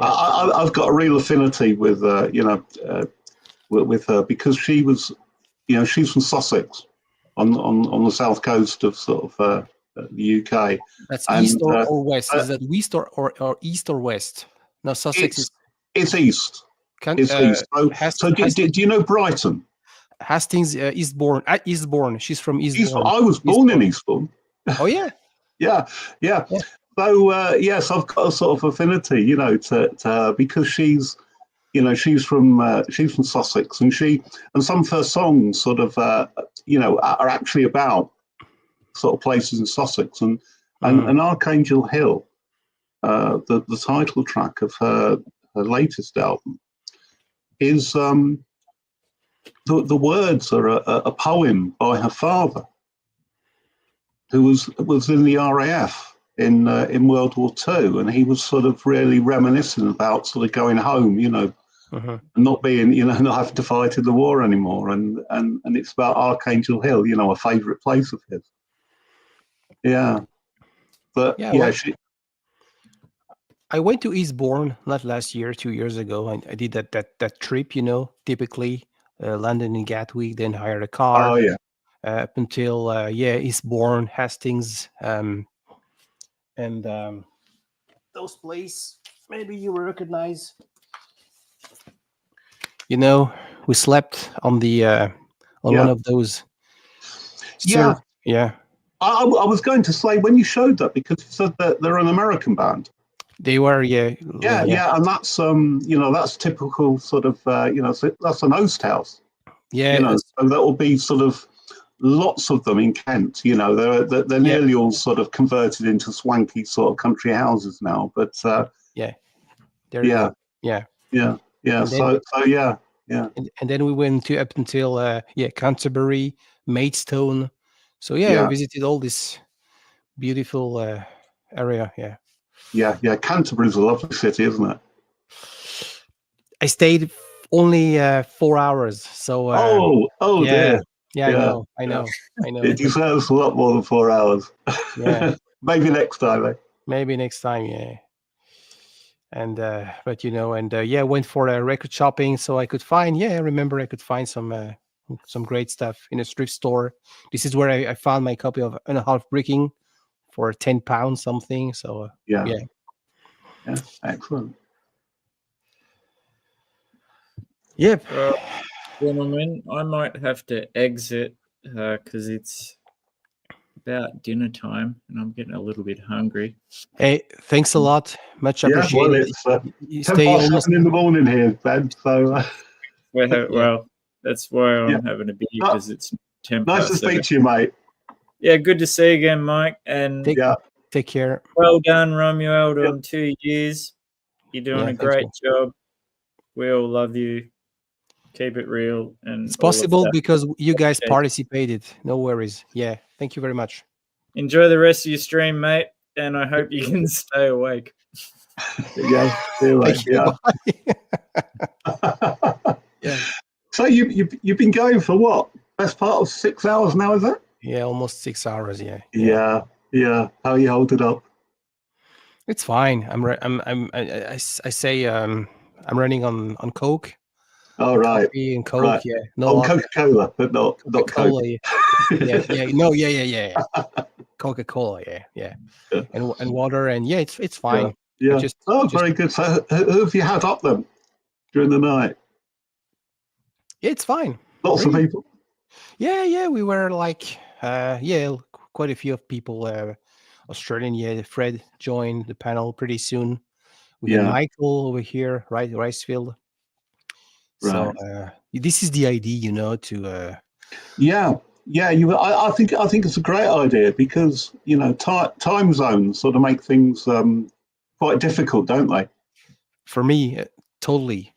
I've got a real affinity with with her, because she was, she's from Sussex, on the south coast of sort of the UK. That's east or west. Is that east or east or west? No, Sussex it's east. It's east. So do you know Brighton? Hastings, Eastbourne. Eastbourne. She's from Eastbourne. I was born in Eastbourne. Oh yeah. Yeah. So yes, I've got a sort of affinity, to her, because she's, You know, she's from Sussex, and some of her songs sort of are actually about sort of places in Sussex, and Archangel Hill, the title track of her latest album, is the words are a poem by her father, who was in the RAF in World War II, and he was sort of really reminiscent about sort of going home, you know, and not being, you know, not having to fight in the war anymore, and it's about Archangel Hill, you know, a favourite place of his. Yeah, but well, I went to Eastbourne not last year, 2 years ago. I did that trip, you know, typically London and Gatwick, then hired a car. Oh yeah. Up until Eastbourne, Hastings, and those places maybe you recognize. You know, we slept on the on one of those. Yeah. I was going to say, when you showed that, because you said that they're an American band. They were, yeah, and that's you know, that's typical sort of you know, so that's an Oast house. Yeah, you know, so that will be sort of lots of them in Kent. You know, they're nearly all sort of converted into swanky sort of country houses now. But yeah. And then we went up until Canterbury, Maidstone. So I visited all this beautiful area. Yeah. Canterbury's a lovely city, isn't it? I stayed only 4 hours. So dear. Yeah, I know. It deserves a lot more than 4 hours. Yeah. Maybe next time, eh? Maybe next time, yeah. And but you know, and went for a record shopping, so I could find. I remember I could find some great stuff in a thrift store. This is where I found my copy of And a Half Bricking for £10 something. So yeah, excellent. Yep. Gentlemen, I might have to exit because it's about dinner time and I'm getting a little bit hungry. Hey, thanks a lot. Much appreciated. Well, it's 10:07 in the morning here, Ben. So, well, that's why I'm having a beer, because it's 10 past. Nice to speak to you, mate. Yeah, good to see you again, Mike. And take care. Well done, Romuald, on 2 years. You're doing a great job. We all love you. Keep it real. And it's possible because you guys participated. No worries. Yeah. Thank you very much. Enjoy the rest of your stream, mate. And I hope you can stay awake. See you later. Yeah. So you've been going for what? Best part of 6 hours now, is it? Yeah, almost 6 hours. Yeah. How are you holding up? It's fine. I say I'm running on Coke. Oh, right. Coffee and Coke, right. No, on Coca-Cola, but not Coca-Cola, Coke. Yeah. Coca-Cola, yeah. And water, and it's fine. Yeah. Very good. So who have you had up then during the night? It's fine. Lots of people. Yeah. We were like, quite a few of people. Australian, Fred joined the panel pretty soon. We got Michael over here, right? RiceField. So this is the idea, to. I think it's a great idea because time zones sort of make things quite difficult, don't they? For me, totally,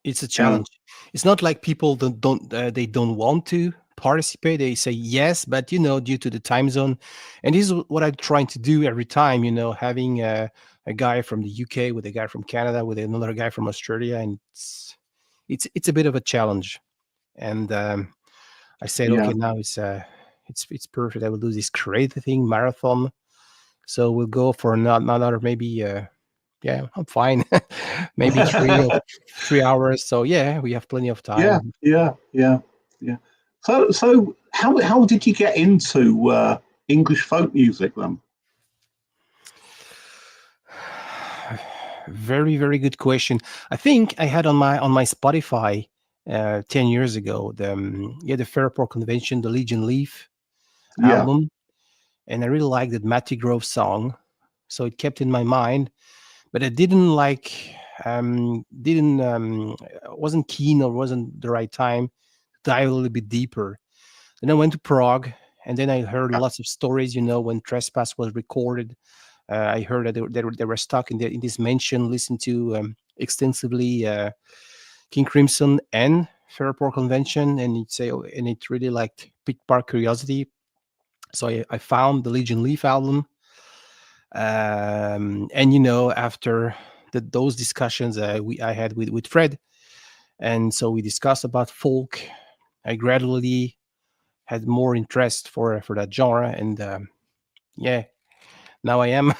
it's a challenge. It's not like people don't want to participate. They say yes, but due to the time zone, and this is what I'm trying to do every time. Having a guy from the UK with a guy from Canada with another guy from Australia, and it's a bit of a challenge. And I said, okay, now it's perfect. I will do this crazy thing marathon. So we'll go for another maybe. I'm fine. Maybe 3 hours. So we have plenty of time. Yeah. So how did you get into English folk music then? Very, very good question. I think I had on my Spotify 10 years ago the Fairport Convention, the Legion Leaf album, and I really liked that Matty Grove song, so it kept in my mind. But I didn't like didn't wasn't keen, or wasn't the right time to dive a little bit deeper. Then I went to Prague, and then I heard lots of stories. When Trespass was recorded, I heard that they were stuck in this mansion, listened to extensively King Crimson and Fairport Convention, and it really like piqued our curiosity. So I found the Legion Leaf album, and after those discussions I had with Fred, and so we discussed about folk. I gradually had more interest for that genre, and now I am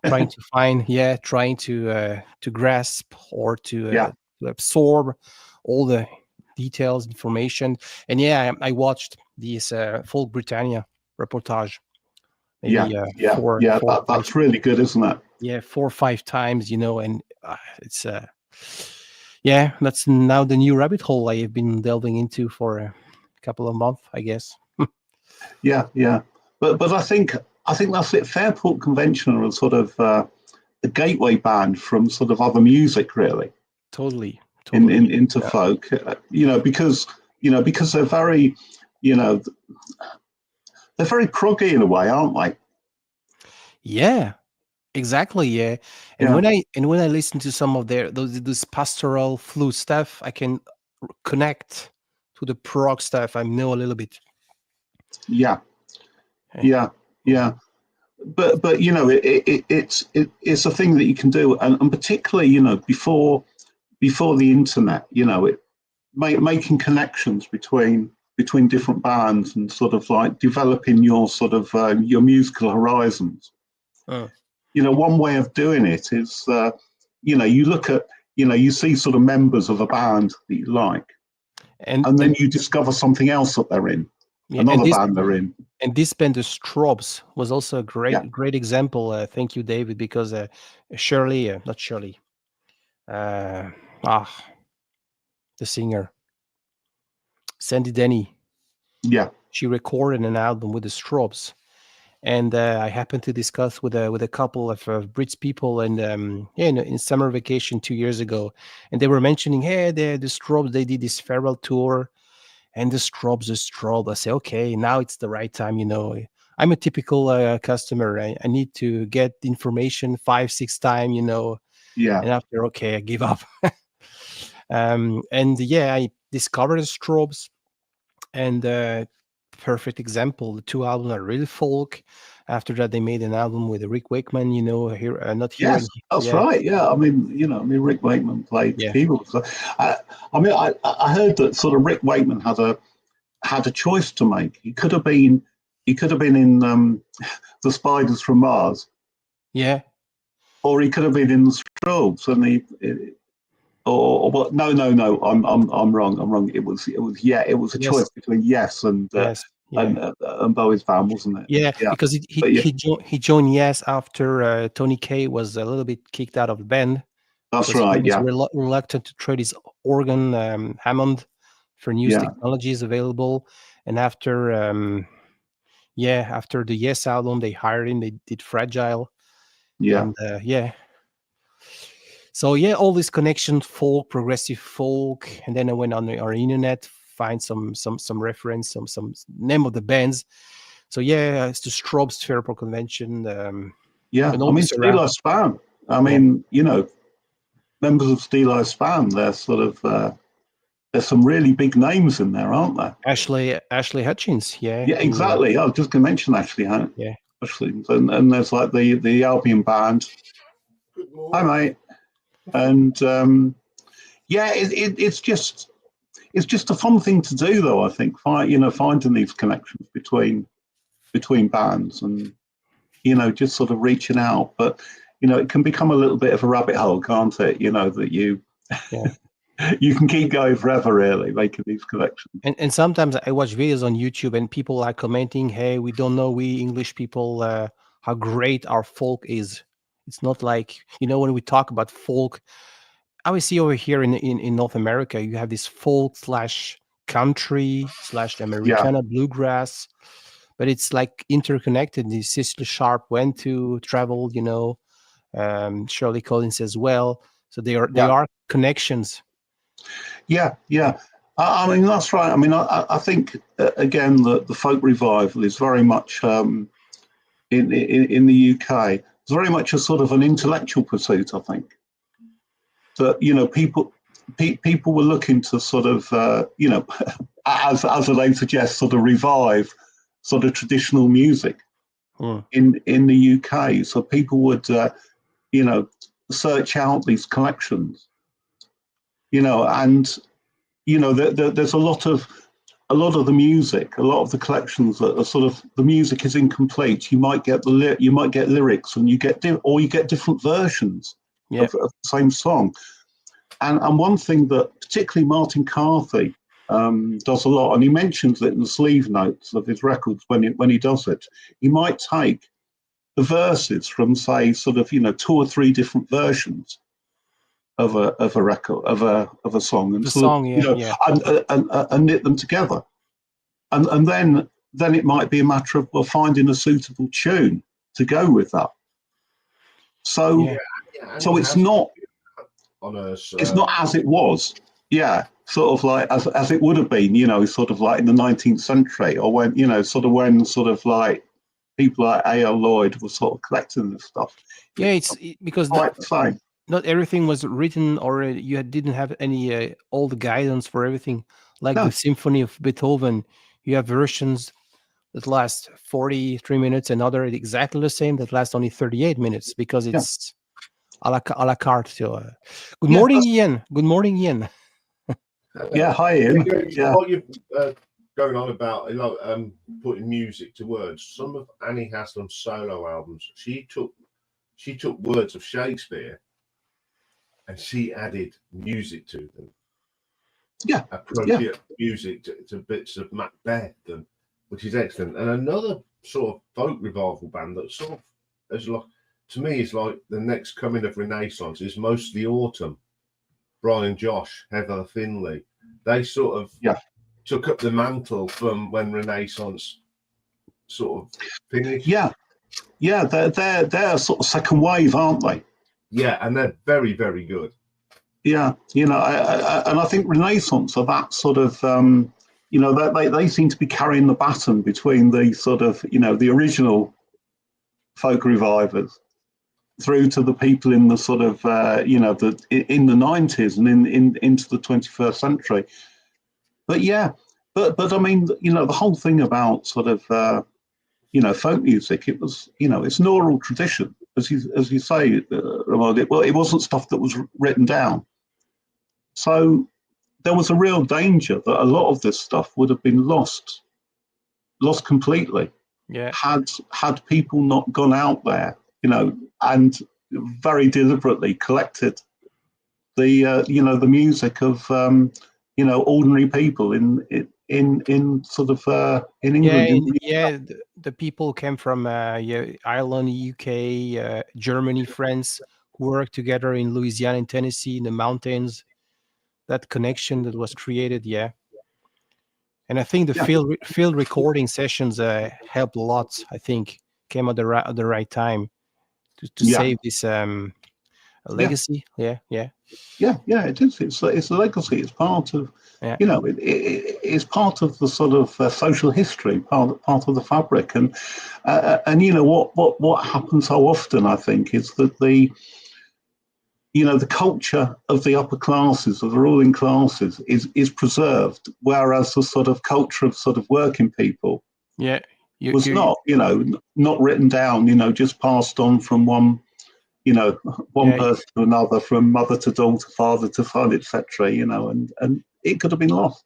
trying to grasp, or to absorb all the details, information. And I watched this Folk Britannia reportage maybe that's really good, isn't it? 4 or 5 times, and it's that's now the new rabbit hole I have been delving into for a couple of months, I guess. But I think that's it. Fairport Convention are sort of a gateway band from sort of other music, really. Totally. Into folk, because they're very, they're very proggy in a way, aren't they? Yeah, exactly. Yeah, and when I listen to some of those pastoral flute stuff, I can connect to the prog stuff. I know a little bit. Yeah. But it's a thing that you can do, and particularly before the internet, making connections between different bands, and sort of like developing your sort of your musical horizons. One way of doing it is you look at you see sort of members of a band that you like, and then you discover something else that they're in. Another band they're in. And this band, the Strobes, was also a great example. Thank you, David, because not Shirley, the singer, Sandy Denny. Yeah, she recorded an album with the Strobes, and I happened to discuss with a couple of Brits people, and in summer vacation 2 years ago, and they were mentioning, hey, the Strobes, they did this farewell tour. And the Strobes. I say, okay, now it's the right time. I'm a typical customer. I need to get information 5-6 times. Yeah. And after, I give up. I discovered the Strobes, and perfect example. The 2 albums are really folk. After that, they made an album with Rick Wakeman. Here, not here. Yes, that's right. Yeah, I mean, Rick Wakeman played keyboard. So, I heard that sort of Rick Wakeman had a choice to make. He could have been in the Spiders from Mars. Yeah. Or he could have been in the Strobes, and no. I'm wrong. It was a choice between Yes and. And Bowie's band, wasn't it? Yeah, because he joined Yes after Tony Kaye was a little bit kicked out of the band. That's right. He was reluctant to trade his organ Hammond for new technologies available. And after after the Yes album, they hired him. They did Fragile. Yeah. And, so all this connection, folk, progressive folk, and then I went on our internet, find some reference, some name of the bands. So it's the Strobes, Fairport Convention. I mean, Steel Eye Span. I mean, members of Steel Eye Span. They're sort of there's some really big names in there, aren't there? Ashley Hutchins. Yeah, exactly. I was just going to mention Ashley. Yeah, Ashley, and there's like the Albion band. Hi, mate. And it's just a fun thing to do, though. I think finding these connections between bands, and just sort of reaching out. But it can become a little bit of a rabbit hole, can't it? That you you can keep going forever, really, making these connections. And sometimes I watch videos on YouTube, and people are commenting, "Hey, we don't know, we English people, how great our folk is." It's not like when we talk about folk. I always see over here in North America, you have this folk / country / Americana bluegrass, but it's like interconnected. Cecily Sharp went to travel, Shirley Collins as well. So they are connections. Yeah. I mean, that's right. I mean, I think again that the folk revival is very much in the UK. It's very much a sort of an intellectual pursuit. I think that people were looking to sort of as the name suggests, sort of revive sort of traditional music in the UK. So people would search out these collections, and there's a lot of the music, a lot of the collections that are sort of, the music is incomplete. You might get lyrics, and you get different versions of the same song. And one thing that particularly Martin Carthy does a lot, and he mentions it in the sleeve notes of his records when he does it. He might take the verses from, say, sort of 2 or 3 different versions of a record, of a song, and and knit them together, and then it might be a matter of finding a suitable tune to go with that. So so it's not as it was, sort of like as it would have been, sort of like in the 19th century, or when when people like A.L. Lloyd were sort of collecting this stuff. It's because not everything was written, or you didn't have any all the guidance for everything. Like the Symphony of Beethoven, you have versions that last 43 minutes, and other exactly the same that last only 38 minutes, because it's a la carte. So, good morning, Iain. Good morning, Iain. Hi, Iain. What you're going on about, putting music to words. Some of Annie Haslam's solo albums, she took words of Shakespeare and she added music to them. Appropriate music to bits of Macbeth, which is excellent. And another sort of folk revival band that sort of is like, to me, is like the next coming of Renaissance, is Mostly Autumn. Brian Josh, Heather Finley, they sort of took up the mantle from when Renaissance sort of finished. They're sort of second wave, aren't they? Yeah, and they're very, very good. And I think Renaissance are that sort of, they seem to be carrying the baton between the sort of, the original folk revivers through to the people in the sort of, in the 90s and into the 21st century. But I mean, the whole thing about sort of, folk music, it was, it's an oral tradition, as you say, Ramon. It wasn't stuff that was written down. So there was a real danger that a lot of this stuff would have been lost completely. Had people not gone out there, and very deliberately collected the music of ordinary people in sort of in England. The people came from Ireland, UK, Germany, France, who worked together in Louisiana and Tennessee in the mountains. That connection that was created, and I think the field recording sessions helped a lot. I think came at the right time to save this legacy. It is. It's a legacy. It's part of it's part of the sort of social history, part of the fabric, and what happens so often, I think, is that the culture of the upper classes, of the ruling classes, is preserved, whereas the sort of culture of sort of working people was not written down, just passed on from one person to another, from mother to daughter, father to son, etc. And it could have been lost.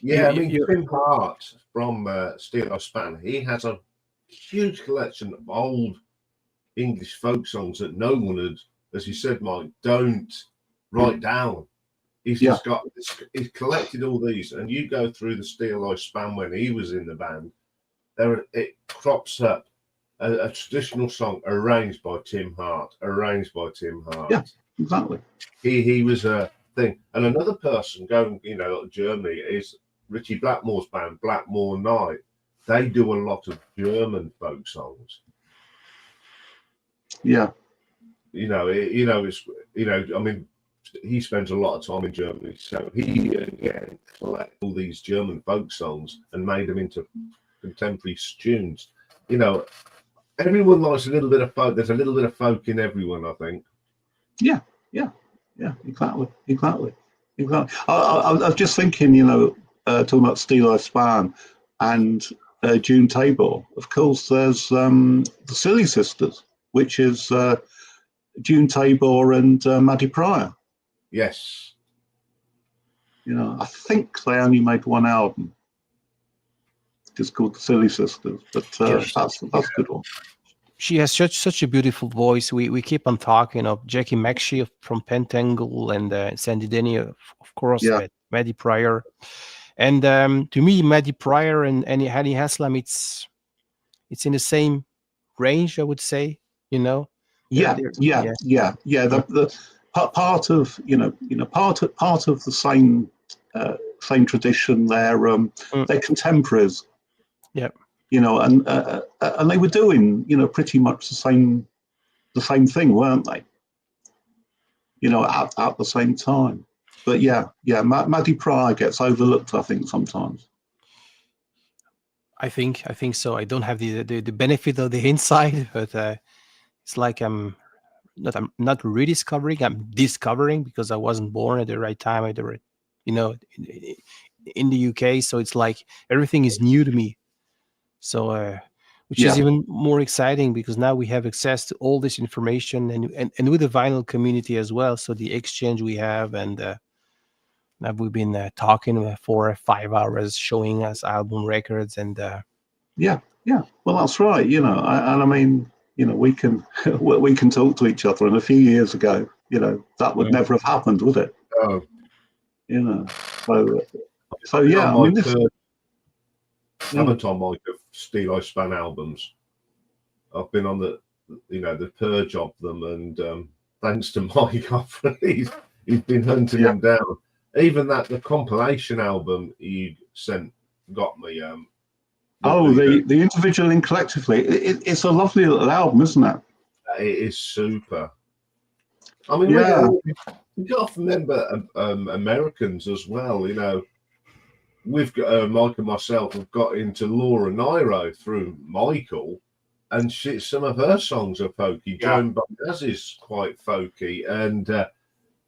Tim Hart from Steel I Span, he has a huge collection of old English folk songs that no one had, as you said, Mike, don't write down. He's just he's collected all these, and you go through the Steel I Span when he was in the band, it crops up a traditional song arranged by Tim Hart. Yeah, exactly. He was a thing. And another person going, to Germany is Richie Blackmore's band, Blackmore Night. They do a lot of German folk songs. Yeah. I mean, he spends a lot of time in Germany, so he again collected all these German folk songs and made them into contemporary tunes. Everyone likes a little bit of folk. There's a little bit of folk in everyone, I think. Yeah, exactly. I was just thinking, talking about Steel Span and June Tabor. Of course, there's the Silly Sisters, which is June Tabor and Maddie Pryor. Yes. I think they only made one album, just called the Silly Sisters, but that's a good one. She has such a beautiful voice. We keep on talking of Jackie McShee from Pentangle and Sandy Denny, of course, Maddie Pryor. And to me, Maddie Pryor and Hani Haslam, it's in the same range, I would say. The part of part of the same tradition. They're contemporaries. Yeah. And they were doing pretty much the same thing, weren't they? At the same time. But Maddie Pryor gets overlooked, I think, sometimes. I think so. I don't have the benefit of the insight, but it's like I'm not rediscovering. I'm discovering, because I wasn't born at the right time, at the right, in the UK. So it's like everything is new to me. So which is even more exciting, because now we have access to all this information, and with the vinyl community as well. So the exchange we have, and now we've been talking for 5 hours, showing us album records, and well, that's right. I mean, we can talk to each other, and a few years ago, that would never have happened, would it? Oh. So yeah, I mean, haven't on Mike of Steel Span albums. I've been on the purge of them, and thanks to Mike, he's been hunting them down. Even the compilation album he sent got me. The individual and collectively, it's a lovely little album, isn't it? It is super. I mean, we got to remember Americans as well. We've got Mike and myself have got into Laura Nyro through Michael, and some of her songs are folky. Joan Baez is quite folky, and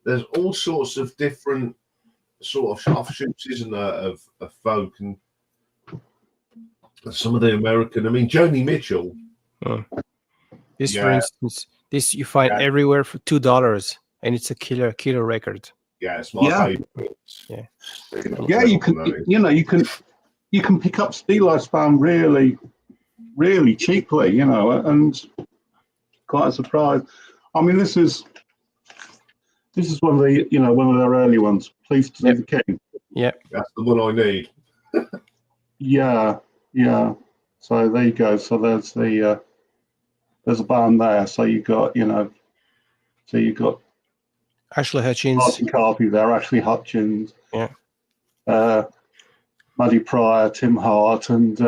there's all sorts of different sort of offshoots, isn't there, of folk, and some of the American. I mean, Joni Mitchell. This, for instance, you find everywhere for $2, and it's a killer record. Yeah, it's my favorite. You can pick up Steel Span really, really cheaply, and quite a surprise. I mean, this is one of their early ones. Pleased to See the King. Yeah, that's the one I need. Yeah. So there you go. So there's a band there. So you got Ashley Hutchins, Martin Carpy there, Ashley Hutchins, yeah, Maddie Pryor, Tim Hart, and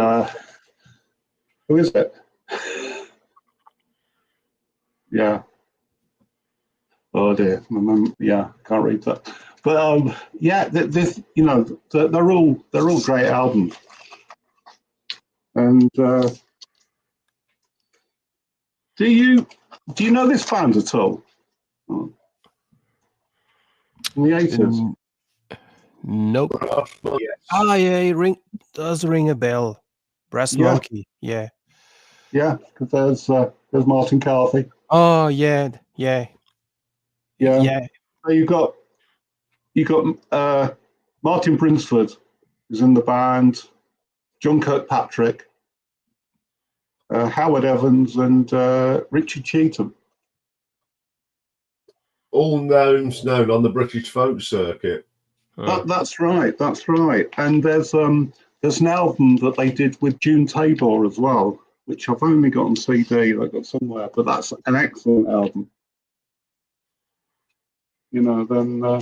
who is it? Yeah. Oh dear. Can't read that. But this, they're all great albums. And do you know this band at all? In the 80s? Nope. It does ring a bell. Brass Monkey. Yeah. Yeah, because there's Martin Carthy. Oh yeah. So you got Martin Brinsford, who's in the band, John Kirkpatrick, Howard Evans, and Richard Cheetham. All known on the British folk circuit. That's right. And there's an album that they did with June Tabor as well, which I've only got on CD. I got somewhere, but that's an excellent album. Then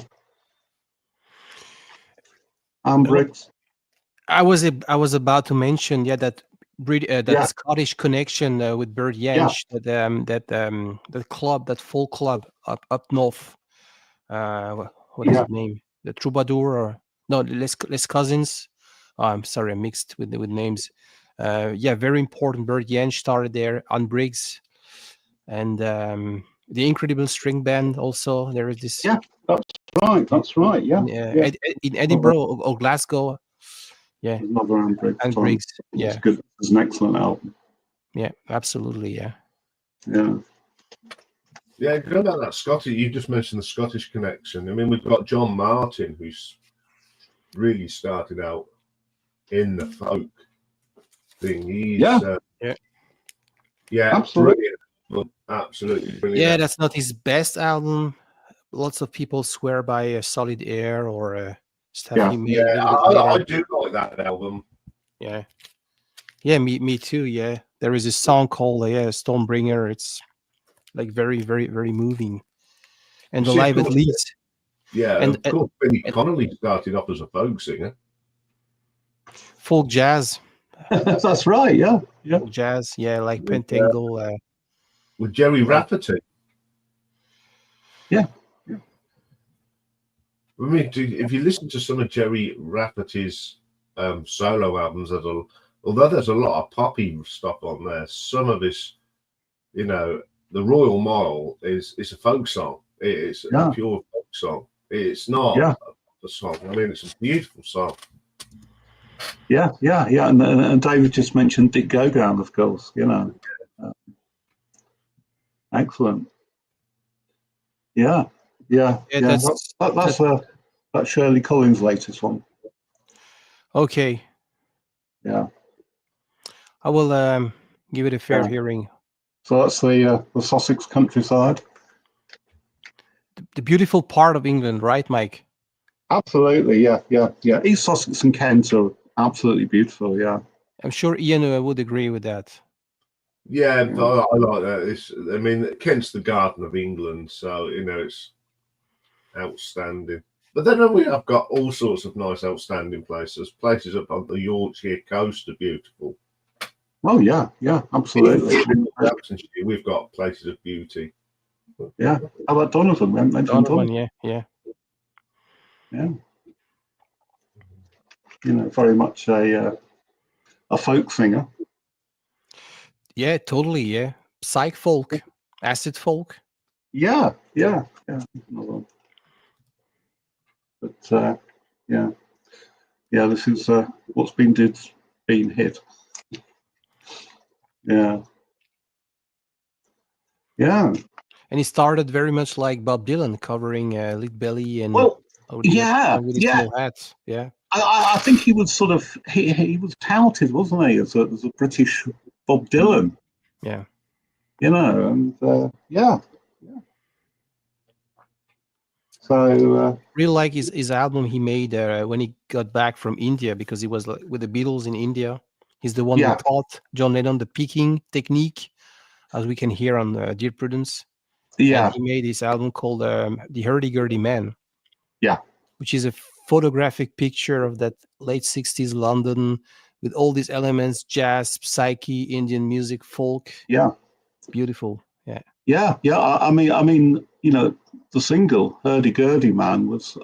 Ambrix. I was about to mention that that Scottish connection with Bert Jansch, that club, that folk club up north. What is it name? The Troubadour or no? Les Cousins. Oh, I'm sorry, I mixed with names. Very important. Bert Jansch started there on Briggs, and the Incredible String Band also. There is this. Yeah, that's right. Yeah, in Edinburgh or Glasgow. Yeah, another and Briggs. Yeah, it's good. It's an excellent album. Yeah, absolutely. Yeah. Yeah, going about that Scottish, you just mentioned the Scottish connection. I mean, we've got John Martin, who's really started out in the folk thing. He's, absolutely. Absolutely brilliant. Yeah, that's not his best album. Lots of people swear by Solid Air or stuff he made. I do like that album. Yeah, me too. Yeah, there is a song called Stormbringer. It's like very, very, very moving. And the live at Leeds. Yeah, and of course, Billy Connolly started off as a folk singer. Folk jazz. That's right, yeah. Folk jazz, like Pentangle. With Jerry Rafferty. Yeah. I mean, if you listen to some of Jerry Rafferty's solo albums, although there's a lot of poppy stuff on there, some of his, the Royal Mile is a folk song. It's a pure folk song. It's not a song. I mean, it's a beautiful song. Yeah. And David just mentioned Dick Gogan, of course. Excellent. Yeah. That's Shirley Collins' latest one. Okay. Yeah. I will give it a fair hearing. So that's the Sussex countryside. The beautiful part of England, right, Mike? Absolutely, yeah. East Sussex and Kent are absolutely beautiful, yeah. I'm sure Iain would agree with that. Yeah, I like that. Kent's the Garden of England, so, it's outstanding. But then we have got all sorts of nice, outstanding places. Places up on the Yorkshire coast are beautiful. Oh, yeah, absolutely. We've got places of beauty. Yeah. How about Donovan? Donovan, yeah. Very much a folk singer. Yeah, totally, yeah. Psych folk, acid folk. Yeah. But this is what's been hit. Yeah. And he started very much like Bob Dylan, covering Lead Belly and with his hats. Yeah. I think he was sort of he was touted, wasn't he, as a British Bob Dylan? Yeah. So really like his album he made when he got back from India, because he was with the Beatles in India. He's the one who taught John Lennon the picking technique, as we can hear on Dear Prudence. Yeah. And he made this album called The Hurdy-Gurdy Man. Yeah. Which is a photographic picture of that late 60s London with all these elements: jazz, psyche, Indian music, folk. Yeah. Beautiful. Yeah. Yeah. I mean, the single "Hurdy-Gurdy Man" was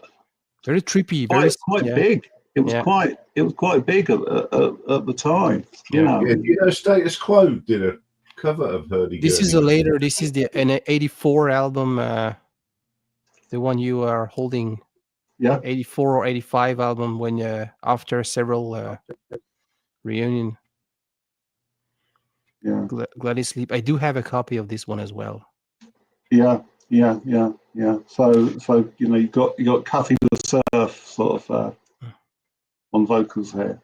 very trippy, quite big. It was quite big at the time. Status Quo did a cover of Hurdy-Gurdy. This is an 84 album, the one you are holding. Yeah. 84 or 85 album, when after several reunion. Yeah. Glad you sleep. I do have a copy of this one as well. Yeah. So you got Kathy the Surf sort of on vocals here.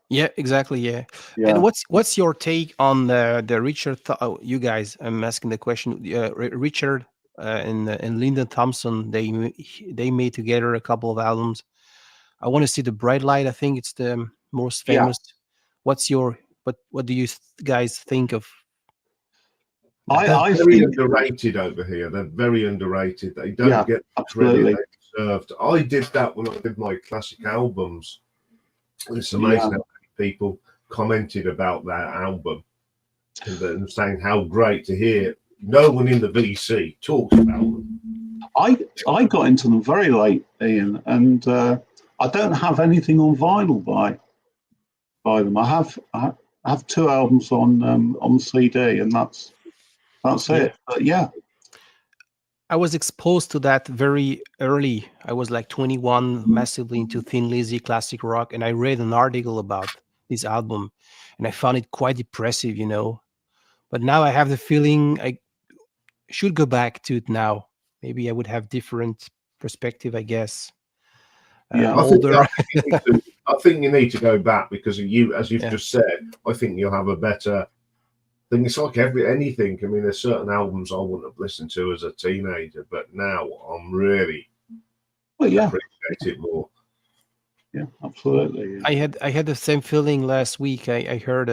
Yeah, exactly. Yeah. And what's your take on the Richard? You guys, I'm asking the question. Richard and Lyndon Thompson, they made together a couple of albums. I want to see The Bright Light. I think it's the most famous. Yeah. What do you guys think of? They're very underrated over here. They're very underrated. They don't get the credit they deserved. I did that when I did my classic albums. It's amazing how many people commented about that album and saying how great to hear. No one in the VC talks about them. I got into them very late, Ian, and I don't have anything on vinyl by them. I have 2 albums on CD, and that's it. But yeah. I was exposed to that very early. I was like 21, massively into Thin Lizzy, classic rock, and I read an article about this album, and I found it quite depressive, you know. But now I have the feeling I should go back to it now. Maybe I would have different perspective, I guess. Yeah, older. I think you need to go back because you, as you've just said, I think you'll have a better thing. It's like anything. I mean, there's certain albums I wouldn't have listened to as a teenager, but now I'm really appreciate it more. Yeah, absolutely. Yeah. I had the same feeling last week. I heard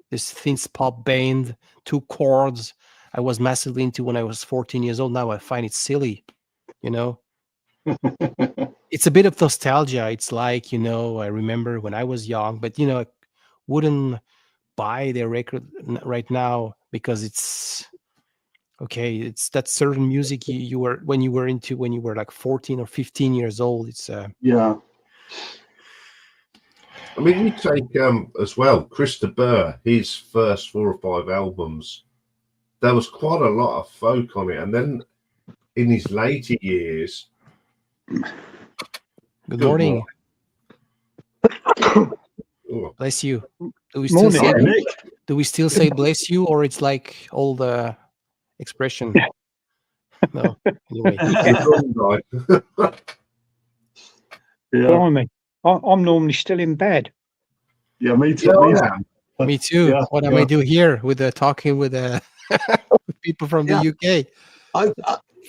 this synth pop band, 2 chords. I was massively into when I was 14 years old. Now I find it silly, you know. It's a bit of nostalgia. It's like, you know, I remember when I was young, but you know, I wouldn't buy their record right now because it's okay. It's that certain music you were when you were into when you were like 14 or 15 years old. It's yeah. I mean, you take as well, Chris de Burgh, his first 4 or 5 albums, there was quite a lot of folk on it. And then in his later years... Good morning. Bless you. Do we still say, do we still say bless you, or it's like old expression? No. Anyway. Blimey. I'm normally still in bed. Yeah, me too. Me too. Yeah, what am I do here with talking with with people from the UK? I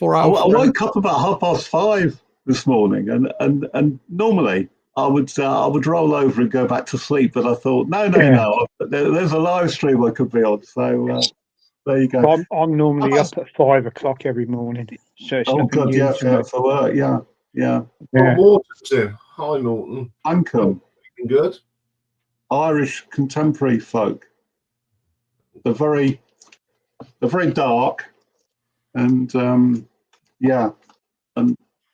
woke up about 5:30 this morning, and normally I would roll over and go back to sleep, but I thought no, there's a live stream I could be on, so there you go. I'm normally up at 5 o'clock every morning, so it's nothing new to me. For work, yeah. Morten, hi Morten. Uncle. Good. Irish contemporary folk. They're very dark, and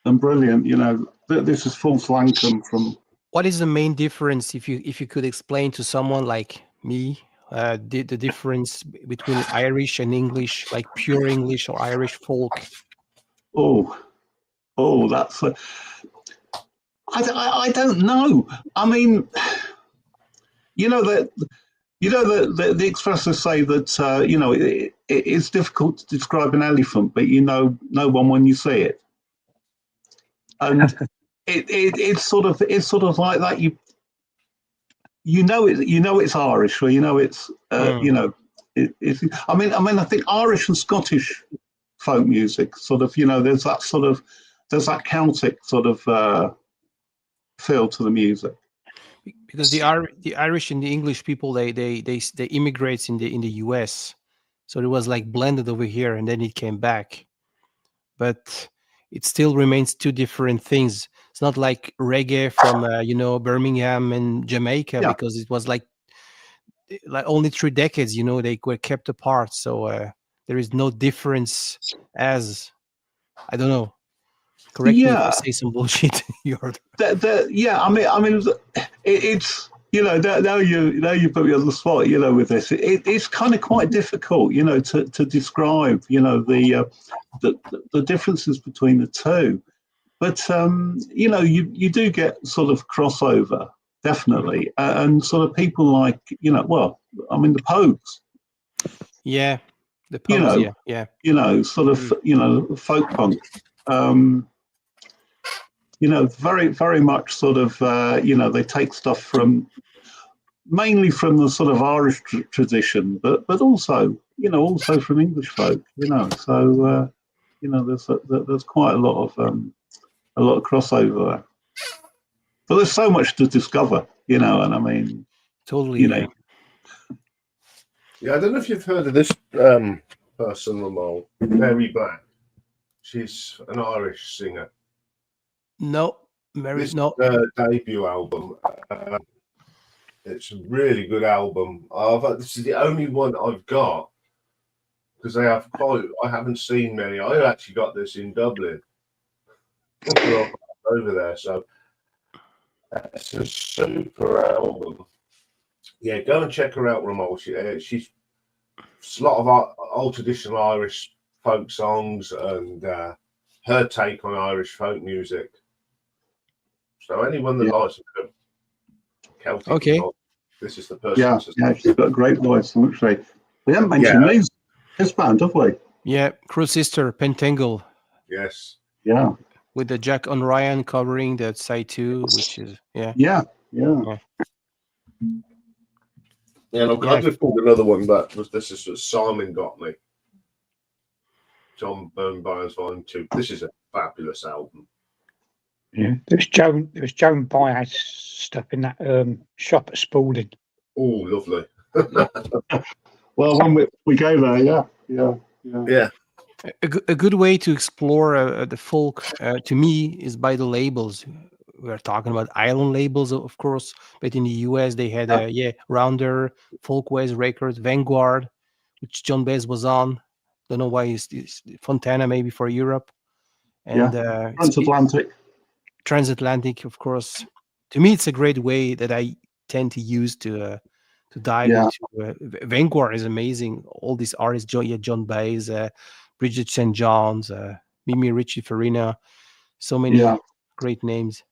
and brilliant. You know, this is False Lankum from. What is the main difference, if you could explain to someone like me, the difference between Irish and English, like pure English or Irish folk? Oh, that's. I don't know. I mean, the expressors say that it's difficult to describe an elephant, but you know one when you see it, and it's sort of like that. You know it's Irish, or it's it's. I mean I think Irish and Scottish folk music sort of there's that Celtic sort of feel to the music. Because the Irish and the English people they immigrates in the US, so it was like blended over here and then it came back, but it still remains 2 different things. It's not like reggae from Birmingham and Jamaica, because it was like only 3 decades. They were kept apart, so there is no difference. As I don't know. Correct me if I say some bullshit. I mean, it's now you put me on the spot. With this, it's kind of quite difficult, to describe, the differences between the 2. But you do get sort of crossover, definitely, and sort of people like the Pogues. Yeah, the Pogues. Yeah. Sort of folk punk. Very, very much sort of, they take stuff mainly from the sort of Irish tradition, but also, also from English folk, so, there's quite a lot of crossover there. But there's so much to discover, and I mean, totally, Yeah, I don't know if you've heard of this person, Ramon, Mary Black. She's an Irish singer. No, Mary, this no. Debut album. It's a really good album. This is the only one I've got because I haven't seen many. I actually got this in Dublin over there, so it's a super album. Yeah, go and check her out, Ramon. She's a lot of old traditional Irish folk songs and her take on Irish folk music. So anyone that likes it, Celtic, this is the person. Yeah, she's got a great voice, actually. We haven't mentioned his band, have we? Yeah, Crew Sister, Pentangle. Yes. Yeah. With the Jack on Ryan covering the side 2, which is Yeah. Look, I just pulled another one that was this is what Simon got me. John Byrne's Volume 2. This is a fabulous album. Yeah, there's Joan Baez stuff in that shop at Spalding. Oh, lovely. Well, when we go there, yeah. A good way to explore the folk to me is by the labels. We're talking about island labels, of course, but in the US they had Rounder, Folkways Records, Vanguard, which John Baez was on. Don't know why it's Fontana maybe for Europe, and Transatlantic, of course. To me, it's a great way that I tend to use to dive into. Vanguard is amazing. All these artists, John Baez, Bridget St. John's, Mimi Ritchie Farina, so many great names.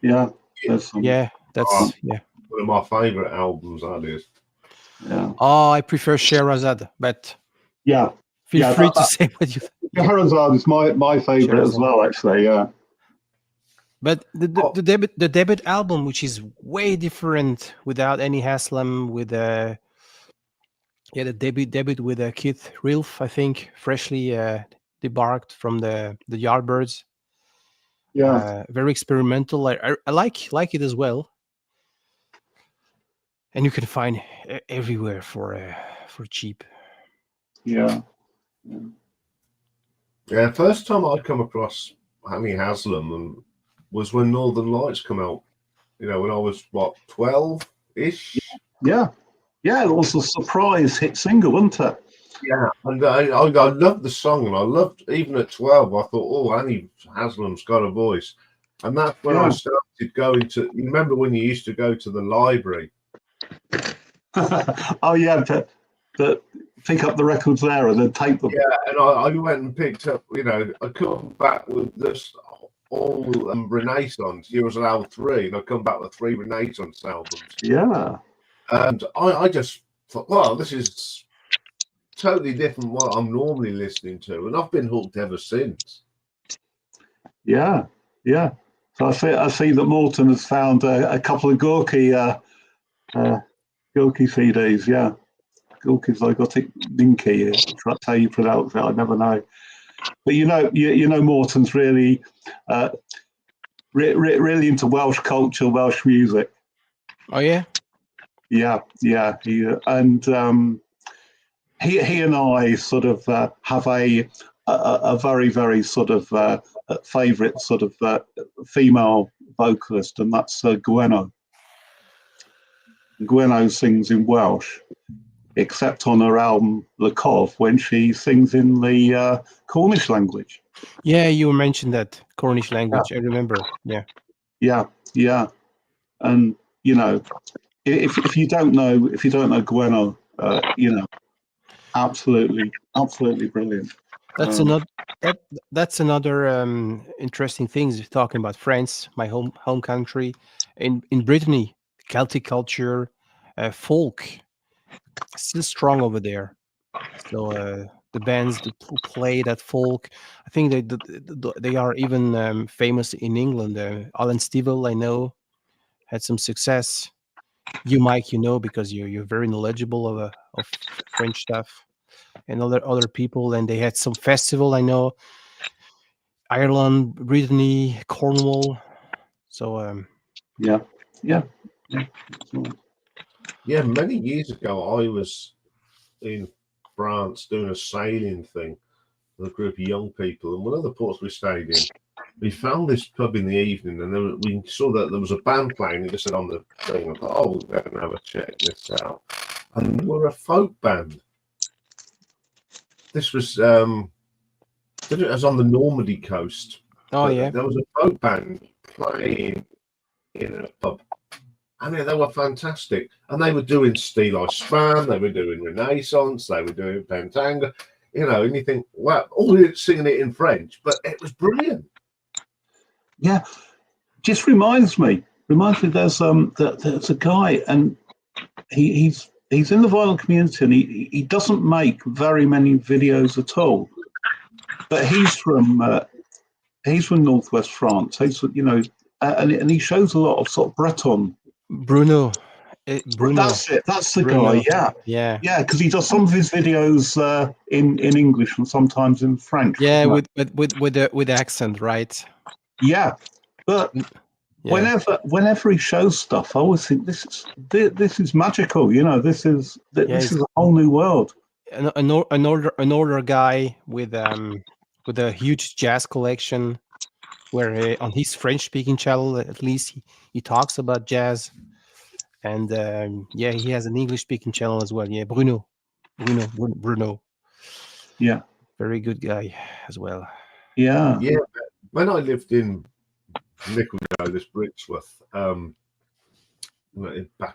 Yeah, that's one of my favorite albums. That is. Yeah. Oh, I prefer Sherazade, but feel free to say what you think. Sherazade is my favorite as well, actually. Yeah. But the debut album, which is way different, without any Haslam, with the debut with Keith Rilf, I think, freshly debarked from the Yardbirds. Yeah, very experimental. I like it as well, and you can find everywhere for cheap. Yeah. First time I come across Hammy Haslam was when Northern Lights come out. When I was 12-ish. Yeah, it was a surprise hit single, wasn't it? Yeah, and I loved the song, and I loved, even at 12, I thought, oh, Annie Haslam's got a voice. And that's when I started going to, you remember when you used to go to the library? Oh, yeah, but pick up the records there and then tape them. Yeah, and I went and picked up, I come back with this all Renaissance. You was allowed 3, and I come back with 3 Renaissance albums. Yeah. And I just thought, well, this is totally different what I'm normally listening to, and I've been hooked ever since. Yeah. So I see that Morten has found a couple of Gorky CDs. Yeah, Gorky Zygotic Dinky. That's how you pronounce it. I never know. But you know, Morten's really, really into Welsh culture, Welsh music. Oh yeah. Yeah. He and I sort of have a very, very sort of favourite sort of female vocalist, and that's Gweno. Gweno sings in Welsh, except on her album The Cov, when she sings in the Cornish language. Yeah, you mentioned that Cornish language. I remember. Yeah. And if you don't know Gweno, absolutely brilliant. That's another interesting thing. Talking about France, my home country, in Brittany, Celtic culture, folk, still strong over there. So the bands that play that folk, I think they are even famous in England. Alan Stivell, I know, had some success. You, Mike, because you're very knowledgeable of French stuff, and other people. And they had some festival, I know, Ireland, Brittany, Cornwall. So yeah. Many years ago, I was in France doing a sailing thing with a group of young people, and one of the ports we stayed in, we found this pub in the evening, and we saw that there was a band playing. It just said on the thing, I thought, oh, we'll go and have a check this out. And we're a folk band. This was it was on the Normandy coast. Oh, yeah. There was a folk band playing in a pub. And they were fantastic. And they were doing Steel Eye Span, they were doing Renaissance, they were doing Pentanga, you know, and you think, wow, all singing it in French, but it was brilliant. Yeah. Just reminds me there's a guy, and he's in the vinyl community, and he doesn't make very many videos at all. But he's from northwest France. He's, you know, and he shows a lot of sort of Breton. Bruno. That's it. That's the Bruno. guy. Yeah. Because he does some of his videos in English and sometimes in French. Yeah, with the accent, right? Yeah, but whenever he shows stuff, I always think this is magical. You know, this is a whole new world. An older guy with a huge jazz collection, where on his French-speaking channel, at least he talks about jazz, and he has an English-speaking channel as well. Yeah, Bruno. Yeah, very good guy as well. Yeah. When I lived in this Brixworth, back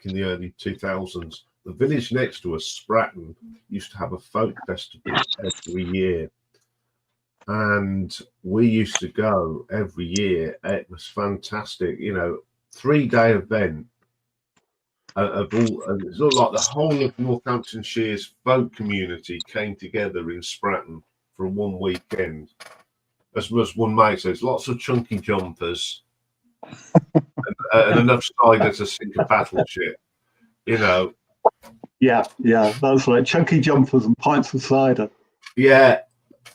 in the early 2000s, the village next to us, Stratton, used to have a folk festival every year. And we used to go every year. It was fantastic, you know, 3-day event of all. It's all like the whole of Northamptonshire's folk community came together in Stratton for one weekend. As one mate says, lots of chunky jumpers and enough cider to sink a battleship, you know. Yeah, that's right. Chunky jumpers and pints of cider. Yeah.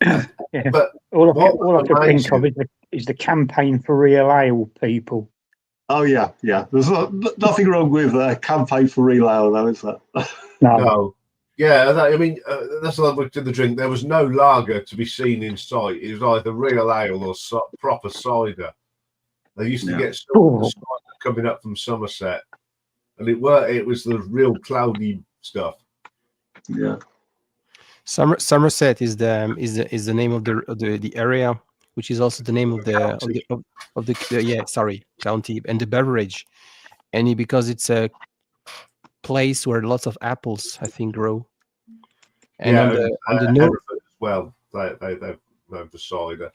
Yeah. But all I can think of is the campaign for real ale, people. Oh yeah. There's nothing wrong with campaign for real ale, though, is there? No. Yeah, I mean, that's what I looked at the drink. There was no lager to be seen in sight. It was either real ale or proper cider. They used to get cider coming up from Somerset, and it was the real cloudy stuff. Yeah. Somerset is the name of the area, which is also the name of the county, and the beverage, and because it's a place where lots of apples, I think, grow. And on the north as well, they've known for cider.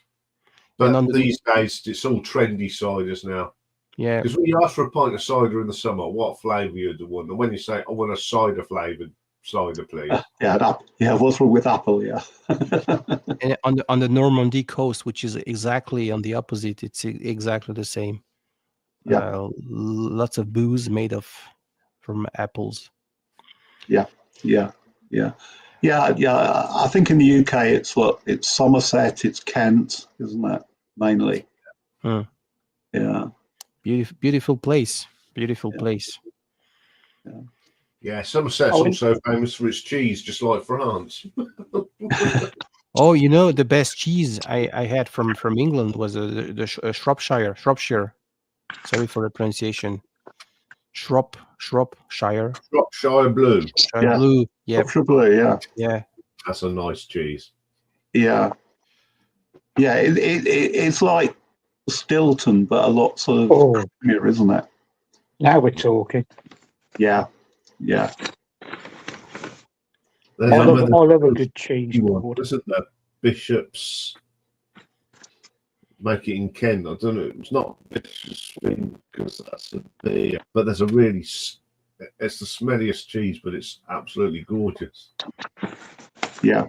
But these days, it's all trendy ciders now. Yeah. Because when you ask for a pint of cider in the summer, what flavour you'd want? And when you say, I want a cider flavoured cider, please. What's wrong with apple? Yeah. And on the Normandy coast, which is exactly on the opposite, it's exactly the same. Yeah. Lots of booze made from apples. Yeah. I think in the UK it's Somerset, it's Kent, isn't it? Mainly. Yeah. Beautiful place. Place. Yeah, Somerset's also famous for its cheese, just like France. Oh, you know, the best cheese I had from England was the Shropshire. Sorry for the pronunciation. Shropshire. Shropshire Blue. Blue. Yeah. Shropshire Blue. Yeah. That's a nice cheese. Yeah. It's like Stilton, but a lot sort of creamier, isn't it? Now we're talking. Yeah. I love a good cheese. Isn't there? Bishop's make it in Kent. I don't know. It's not Bishop's because that's a beer, but there's a really. It's the smelliest cheese, but it's absolutely gorgeous. Yeah.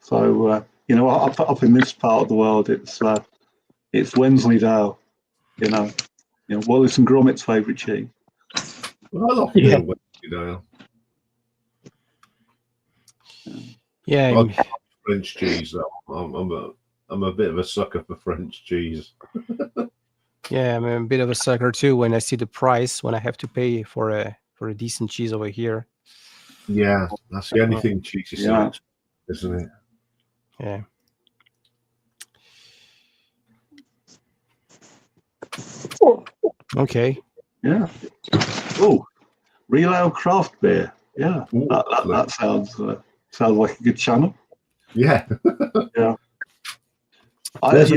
So up in this part of the world, it's Wensleydale. You know, Wallace and Gromit's favourite cheese. Well, I like Wensleydale. Yeah, French cheese. Though. I'm a bit of a sucker for French cheese. Yeah, I'm a bit of a sucker too when I see the price when I have to pay for a decent cheese over here. Yeah, that's the only thing cheese is, isn't it? Yeah. Okay. Yeah. Oh, real ale craft beer. Yeah, that sounds like a good channel. Yeah. Yeah. I can't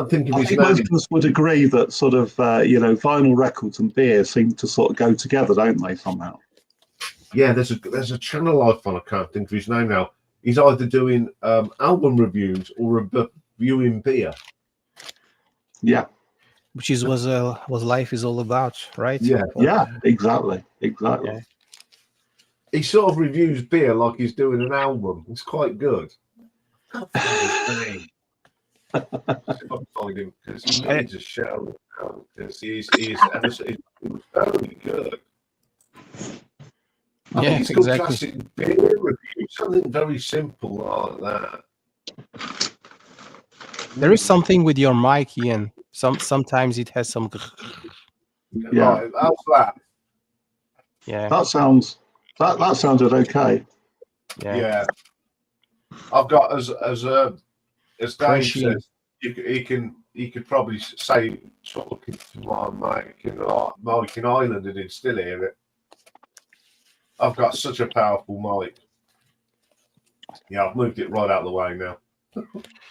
think of his think name. most of us would agree that sort of vinyl records and beer seem to sort of go together, don't they, somehow? Yeah, there's a channel I follow. I can't think of his name now. He's either doing album reviews or reviewing beer. Yeah. Which is what life is all about, right? Yeah. Yeah, exactly. Yeah. He sort of reviews beer like he's doing an album. It's quite good. I can't find him because he needs a show now because he's very good. Yeah, he's got exactly. classic beer review, something very simple like that. There is something with your mic, Ian. Sometimes it has some. Yeah. Right, how's that? Yeah. That sounded okay. Yeah. I've got as Dave Crunchy. says, he could probably say talking to my mic in Ireland and he'd still hear it. I've got such a powerful mic. Yeah, I've moved it right out of the way now.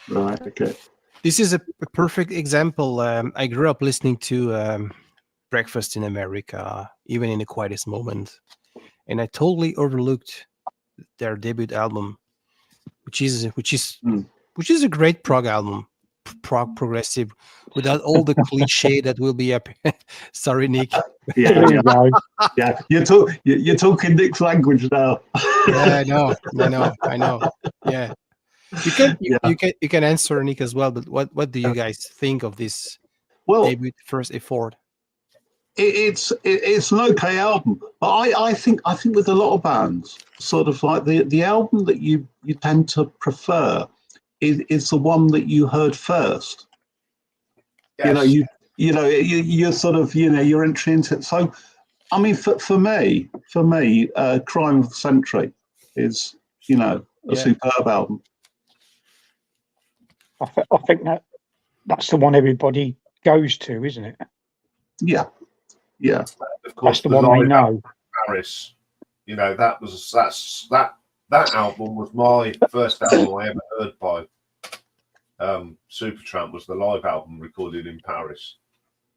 Right. Okay. This is a perfect example. I grew up listening to Breakfast in America, even in the quietest moment, and I totally overlooked their debut album, which is a great prog album, prog progressive, without all the cliche that will be up. Sorry, Nick. Yeah. You're talking Nick's language now. Yeah, I know. Yeah. You can answer, Nick, as well. But what do you guys think of this debut first effort? It's an okay album, but I think with a lot of bands, sort of like the album that you tend to prefer is the one that you heard first. Yes. You're sort of your entry into it. So, I mean, for me, Crime of the Century is a superb album. I think that's the one everybody goes to, isn't it? Yeah. Of course, That's the one they know. Paris. That album was my first album I ever heard by Supertramp. Was the live album recorded in Paris.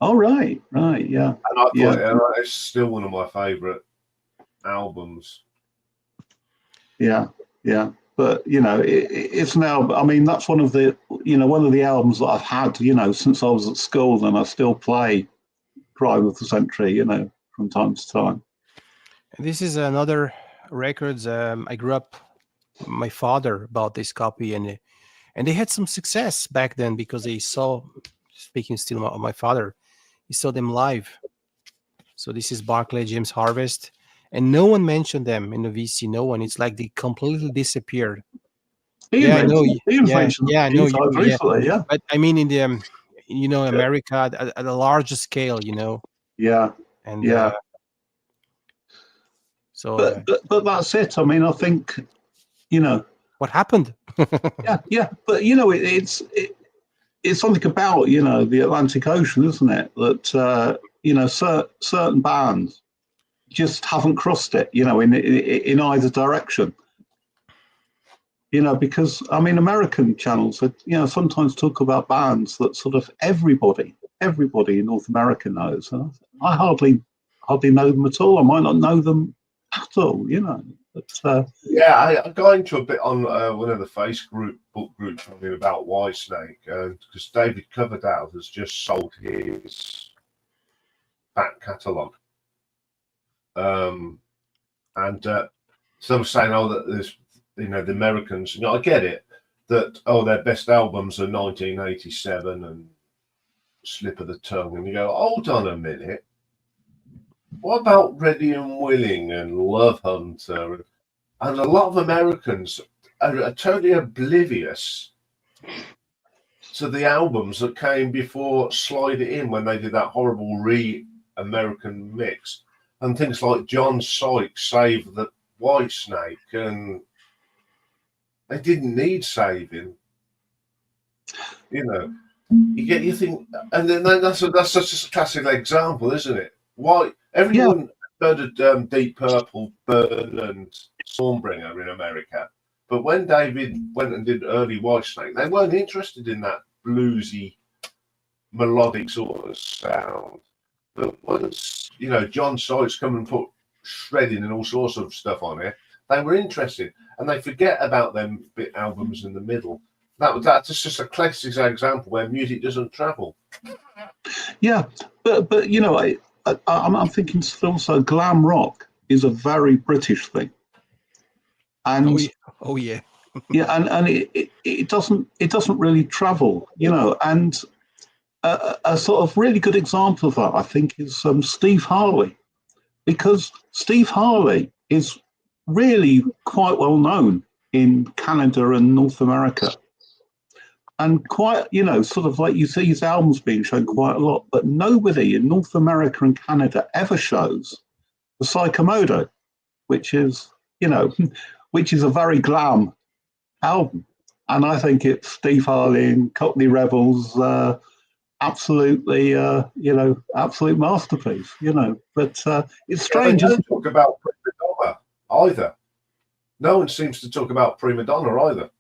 Oh right, yeah. And I thought it's still one of my favourite albums. Yeah. But it's an album. I mean, that's one of the albums that I've had since I was at school, and I still play Crime of the Century from time to time. And this is another records. I grew up. My father bought this copy, and they had some success back then because they saw. Speaking still of my father, he saw them live. So this is Barclay, James Harvest. And no one mentioned them in the VC. No one. It's like they completely disappeared. I know. I know. Yeah. But I mean, in the America at a larger scale. Yeah. And so. But that's it. I mean, I think what happened. yeah. But it's something about the Atlantic Ocean, isn't it? That certain bands just haven't crossed it, in either direction. Because I mean, American channels, sometimes talk about bands that sort of everybody in North America knows. I hardly know them at all. I might not know them at all, But, I got into a bit on one of the Facebook groups talking about Whitesnake, because David Coverdale has just sold his back catalogue. And some saying, that there's, the Americans, I get it, that, their best albums are 1987 and Slip of the Tongue. And you go, hold on a minute. What about Ready and Willing and Love Hunter? And a lot of Americans are totally oblivious to the albums that came before Slide It In when they did that horrible American mix. And things like John Psych saved the Whitesnake, and they didn't need saving. you think, and then that's such a classic example, isn't it? Why everyone heard of Deep Purple, Burn, and Stormbringer in America, but when David went and did early Whitesnake, they weren't interested in that bluesy, melodic sort of sound. But once John Sykes come and put shredding and all sorts of stuff on it, they were interested, and they forget about them bit albums in the middle. That's just a classic example where music doesn't travel. Yeah, but I'm thinking also glam rock is a very British thing, and yeah, and it doesn't really travel, and a sort of really good example of that I think is Steve Harley, because Steve Harley is really quite well known in Canada and North America. And quite, sort of like you see his albums being shown quite a lot, but nobody in North America and Canada ever shows the Psychomodo, which is a very glam album. And I think it's Steve Harley and Cockney Rebels, absolutely, absolute masterpiece, But it's strange. They don't talk about Prima Donna either. No one seems to talk about Prima Donna either.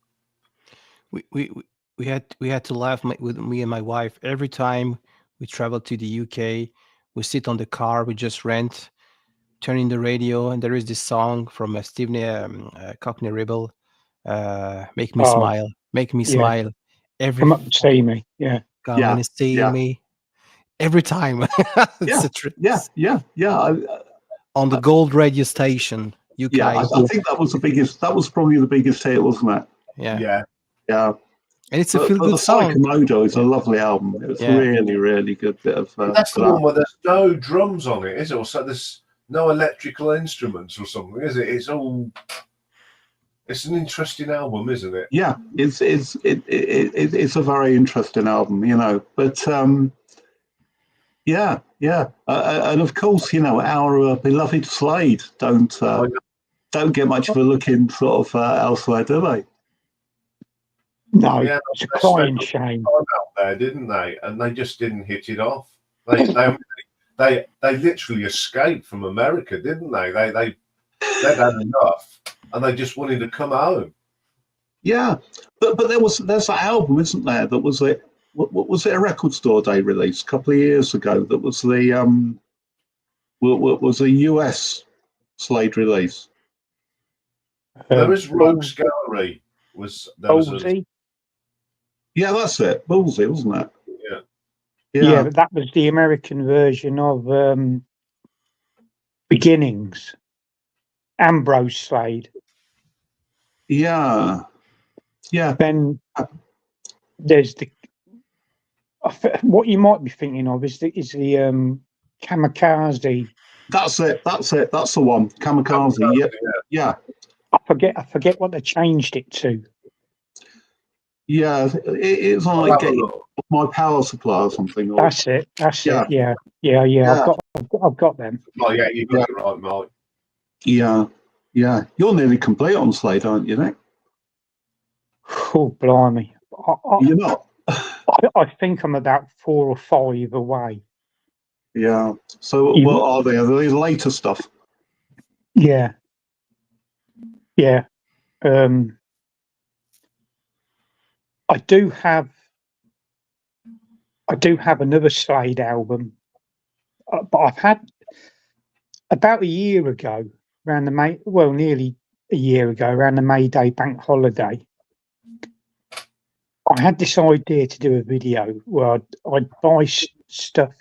We had to laugh with me and my wife every time we travel to the UK. We sit on the car, we just rent, turn in the radio, and there is this song from Stephen Cockney Rebel, "Make Me Smile," "Make Me Smile." Come up and see me, come and see me. Every time. It's a trick. On the Gold radio station, UK. Yeah, I think that was the biggest. That was probably the biggest hit, wasn't it? Yeah. And it's a feel-good song. Psychomodo is a lovely album. It's really, really good bit of. That's the one where there's no drums on it, is it? Or so there's no electrical instruments or something, is it? It's all. It's an interesting album, isn't it? Yeah, it's a very interesting album, But and of course, our beloved Slade don't get much of a look in sort of elsewhere, do they? No, it's a crying shame. Out there, didn't they? And they just didn't hit it off. They literally escaped from America, didn't they? They'd had enough, and they just wanted to come home. Yeah, but there's that album, isn't there? That was it. What was it? A Record Store Day release a couple of years ago. That was the was a US Slade release. There is Rogues Gallery. Yeah, that's it. Ballsy, wasn't it? Yeah, but that was the American version of Beginnings. Ambrose Slade. Yeah. Then there's what you might be thinking of is the Kamikaze. That's it. That's the one. Kamikaze. Yeah. I forget what they changed it to. Yeah, it's like getting My Power Supply or something. That's it. Yeah. I've got them. Oh yeah, you got it right, Mike. Yeah. You're nearly complete on Slade, aren't you, Nick? Oh, blimey! You're not. I think I'm about 4 or 5 away. Yeah. So what are they? Are they later stuff? Yeah. I do have another Slade album, but I've had about a year ago, nearly a year ago, around the May Day bank holiday. I had this idea to do a video where I'd buy stuff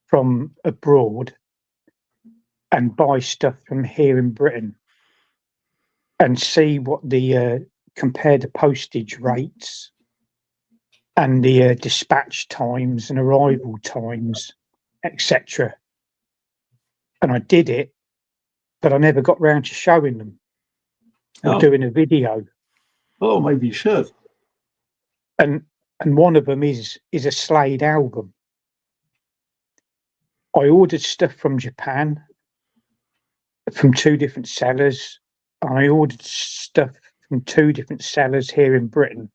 from abroad and buy stuff from here in Britain and see what the compare the postage rates and the dispatch times and arrival times, etc. And I did it, but I never got round to showing them or doing a video. Oh, maybe you should. And one of them is a Slade album. I ordered stuff from Japan from 2 different sellers, and I ordered stuff from 2 different sellers here in Britain.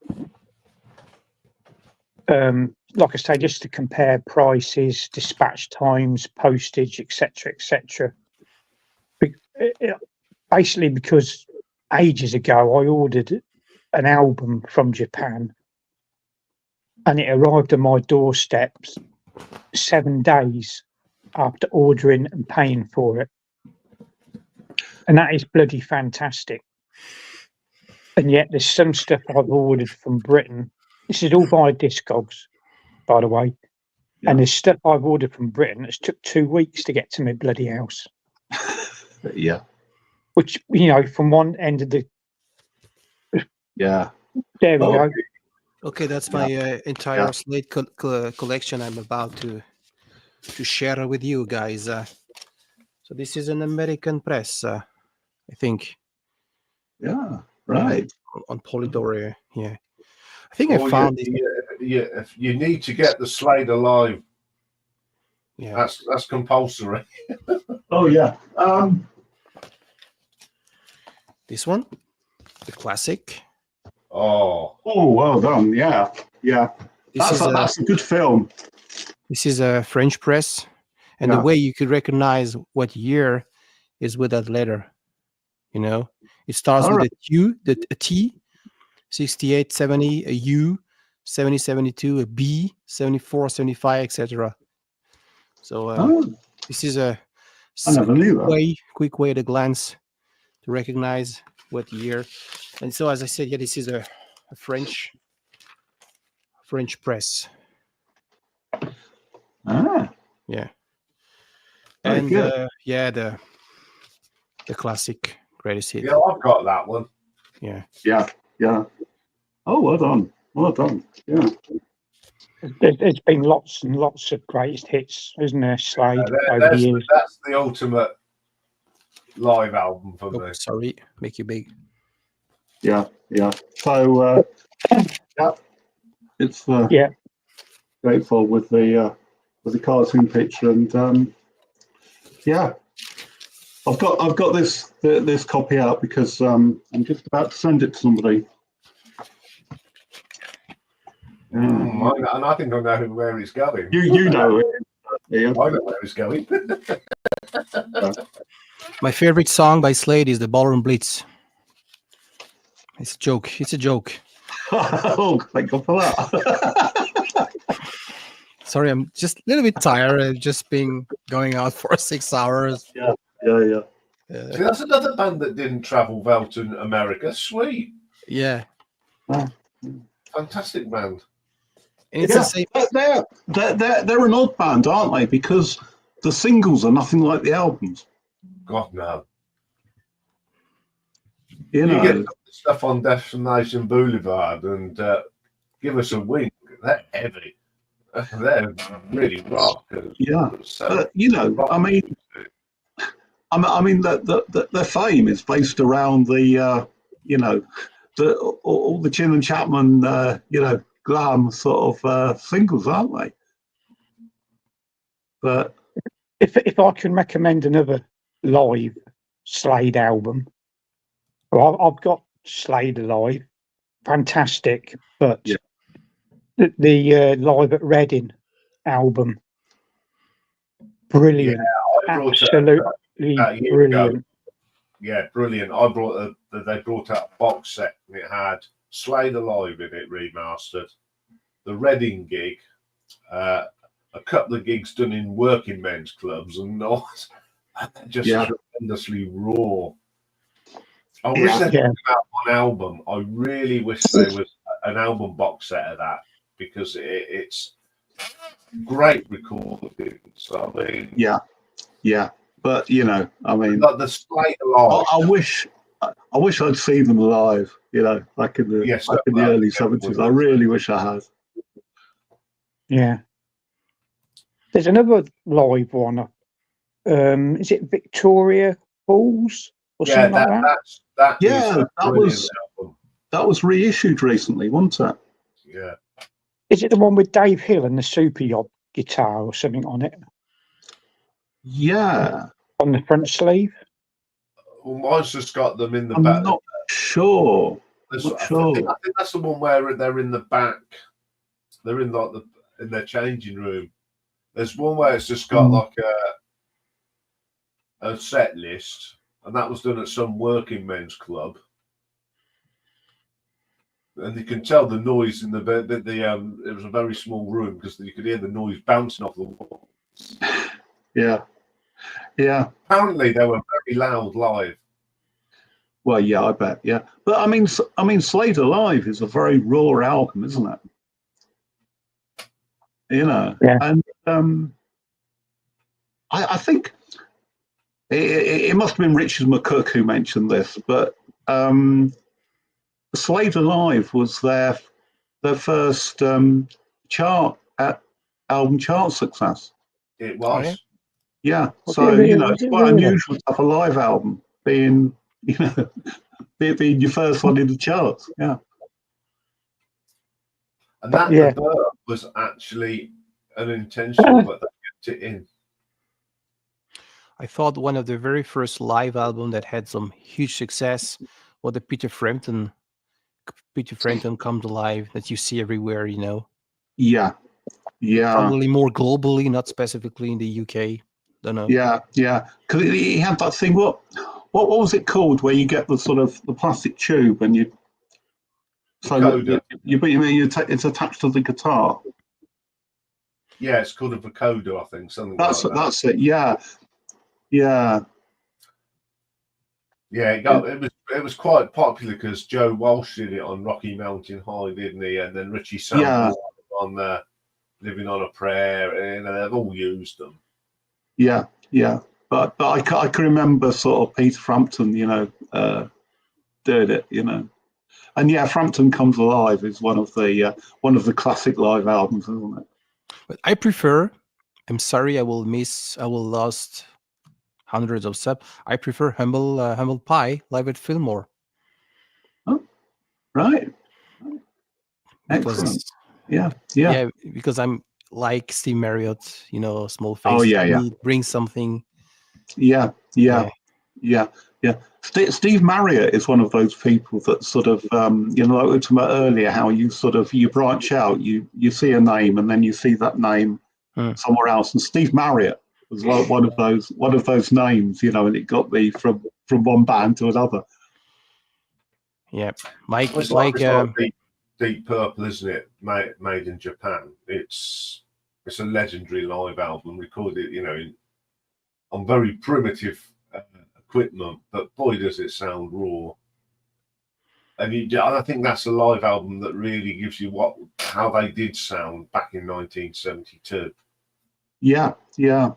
like I say, just to compare prices, dispatch times, postage, etc., etc. Basically, because ages ago I ordered an album from Japan, and it arrived on my doorstep 7 days after ordering and paying for it, and that is bloody fantastic. And yet, there's some stuff I've ordered from Britain. This is all by Discogs, by the way. Yeah. And there's stuff I've ordered from Britain that's took 2 weeks to get to my bloody house. Yeah. Which, you know, from one end of the... Yeah. There we go. Okay, that's my entire slate collection I'm about to share with you guys. So this is an American press, I think. Yeah, right. On Polydor, yeah. I think I found it. If you need to get the Slade alive. Yeah, that's compulsory. Oh yeah. This one, the classic. Oh, well done. Yeah, yeah. That's a good film. This is a French press, and the way you could recognize what year is with that letter. You know, it starts with a Q, a T, 68, 70, a U, 70, 72, a B, 74, 75, etc. So this is a quick way at a glance to recognize what year. And so, as I said, this is a French press. Yeah. And the classic greatest hit. Yeah, I've got that one. Yeah. Yeah. Yeah. Oh, well done. Well done. Yeah. There's been lots and lots of greatest hits, isn't there, Slade, over the years? That's the ultimate live album for me. Sorry, make you big. Yeah, yeah. So, it's grateful with the cartoon picture, and I've got this copy out because I'm just about to send it to somebody. And I think I know where he's going. You know it. Yeah. I know where he's going. My favorite song by Slade is the Ballroom Blitz. It's a joke. It's a joke. Oh, thank God for that. Sorry, I'm just a little bit tired of just going out for 6 hours. Yeah. See, that's another band that didn't travel well to America. Sweet. Yeah. Fantastic band. And it's the same. They're an odd band, aren't they? Because the singles are nothing like the albums. God, no. You know, get stuff on Destination Boulevard and Give Us a Wink. They're heavy. They're really rock. Yeah. You know, I mean, their fame is based around the, you know, all the Chin and Chapman, you know, glam sort of singles, aren't they? But if I can recommend another live Slade album, well, I've got Slade Alive, fantastic, but the Live at Reading album, brilliant, absolutely brilliant. Yeah, brilliant. They brought out a box set and it had Slade Alive in it remastered, the Reading gig, a couple of gigs done in working men's clubs, and just tremendously raw. I wish they had one album. I really wish there was an album box set of that, because it's great recordings. I mean, yeah. But you know, I mean, like the Slade Alive. I wish I'd seen them live. You know, back in the early 70s. I really wish I had. Yeah. There's another live one. Is it Victoria Falls or something like that? That was reissued recently, wasn't it? Yeah. Is it the one with Dave Hill and the Super Yacht guitar or something on it? Yeah. On the front sleeve? Well, mine's just got them in the I'm back. not sure. I think that's the one where they're in the back They're in like in their changing room. There's one where it's just got like a set list, and that was done at some working men's club. And you can tell the noise in it was a very small room because you could hear the noise bouncing off the walls. Yeah. Apparently they were very loud live. Well, yeah, I bet. Yeah, but I mean, Slade Alive is a very raw album, isn't it? You know, Yeah. And I think it must have been Richard McCook who mentioned this, but Slade Alive was their first album chart success. It was. Oh, yeah? Yeah, Was so it really? you know, Was it's it quite really? unusual to have a live album being, you know, being your first one in the charts. Yeah. And that Yeah. the burp was actually an intentional, but they kept it in. I thought one of the very first live album that had some huge success was the Peter Frampton Come to Live that you see everywhere, you know. Yeah. Probably more globally, not specifically in the UK. Don't know. Yeah. Because he had that thing. What was it called? Where you get the sort of the plastic tube and you. So it's attached to the guitar. Yeah, it's called a vocoder, I think. Something That's like that. That's it. Yeah. It was quite popular because Joe Walsh did it on Rocky Mountain High, didn't he? And then Richie Sambora on Living on a Prayer, and they've all used them. Yeah. But I can remember sort of Peter Frampton, you know, doing it, you know. And yeah, Frampton Comes Alive is one of the classic live albums, isn't it? But I prefer. I'm sorry, I will lost hundreds of subs. I prefer Humble Pie live at Fillmore. Oh, right. Excellent. Yeah. Because I'm like Steve Marriott, you know, small face. Oh yeah. Bring something. Yeah. Steve Marriott is one of those people that sort of, you know, like we were talking about earlier, how you branch out, you see a name and then you see that name somewhere else. And Steve Marriott was like one of those names, you know, and it got me from one band to another. Yeah, Mike. It's like Deep Purple, isn't it? Made in Japan. It's a legendary live album recorded, you know, on very primitive equipment, but boy does it sound raw. And I think that's a live album that really gives you how they did sound back in 1972. Yeah. Do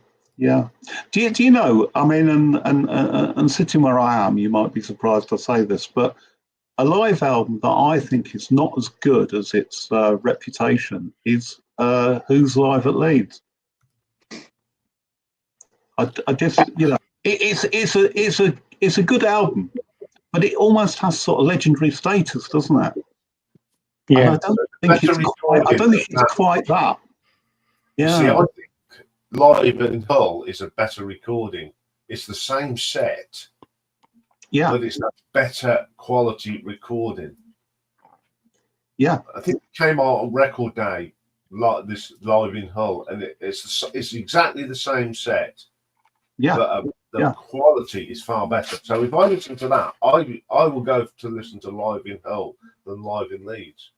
you know? I mean, and sitting where I am, you might be surprised I say this, but a live album that I think is not as good as its reputation is Who's Live at Leeds. I just, you know, it's a good album, but it almost has sort of legendary status, doesn't it? Yeah. And I don't think it's quite that. Yeah. See, I think Live in Hull is a better recording. It's the same set. Yeah. But it's a better quality recording. Yeah. I think it came out on Record Day, like this Live in Hull, and it's exactly the same set. Yeah. But the quality is far better. So if I listen to that, I will go to listen to Live in Hull than Live in Leeds.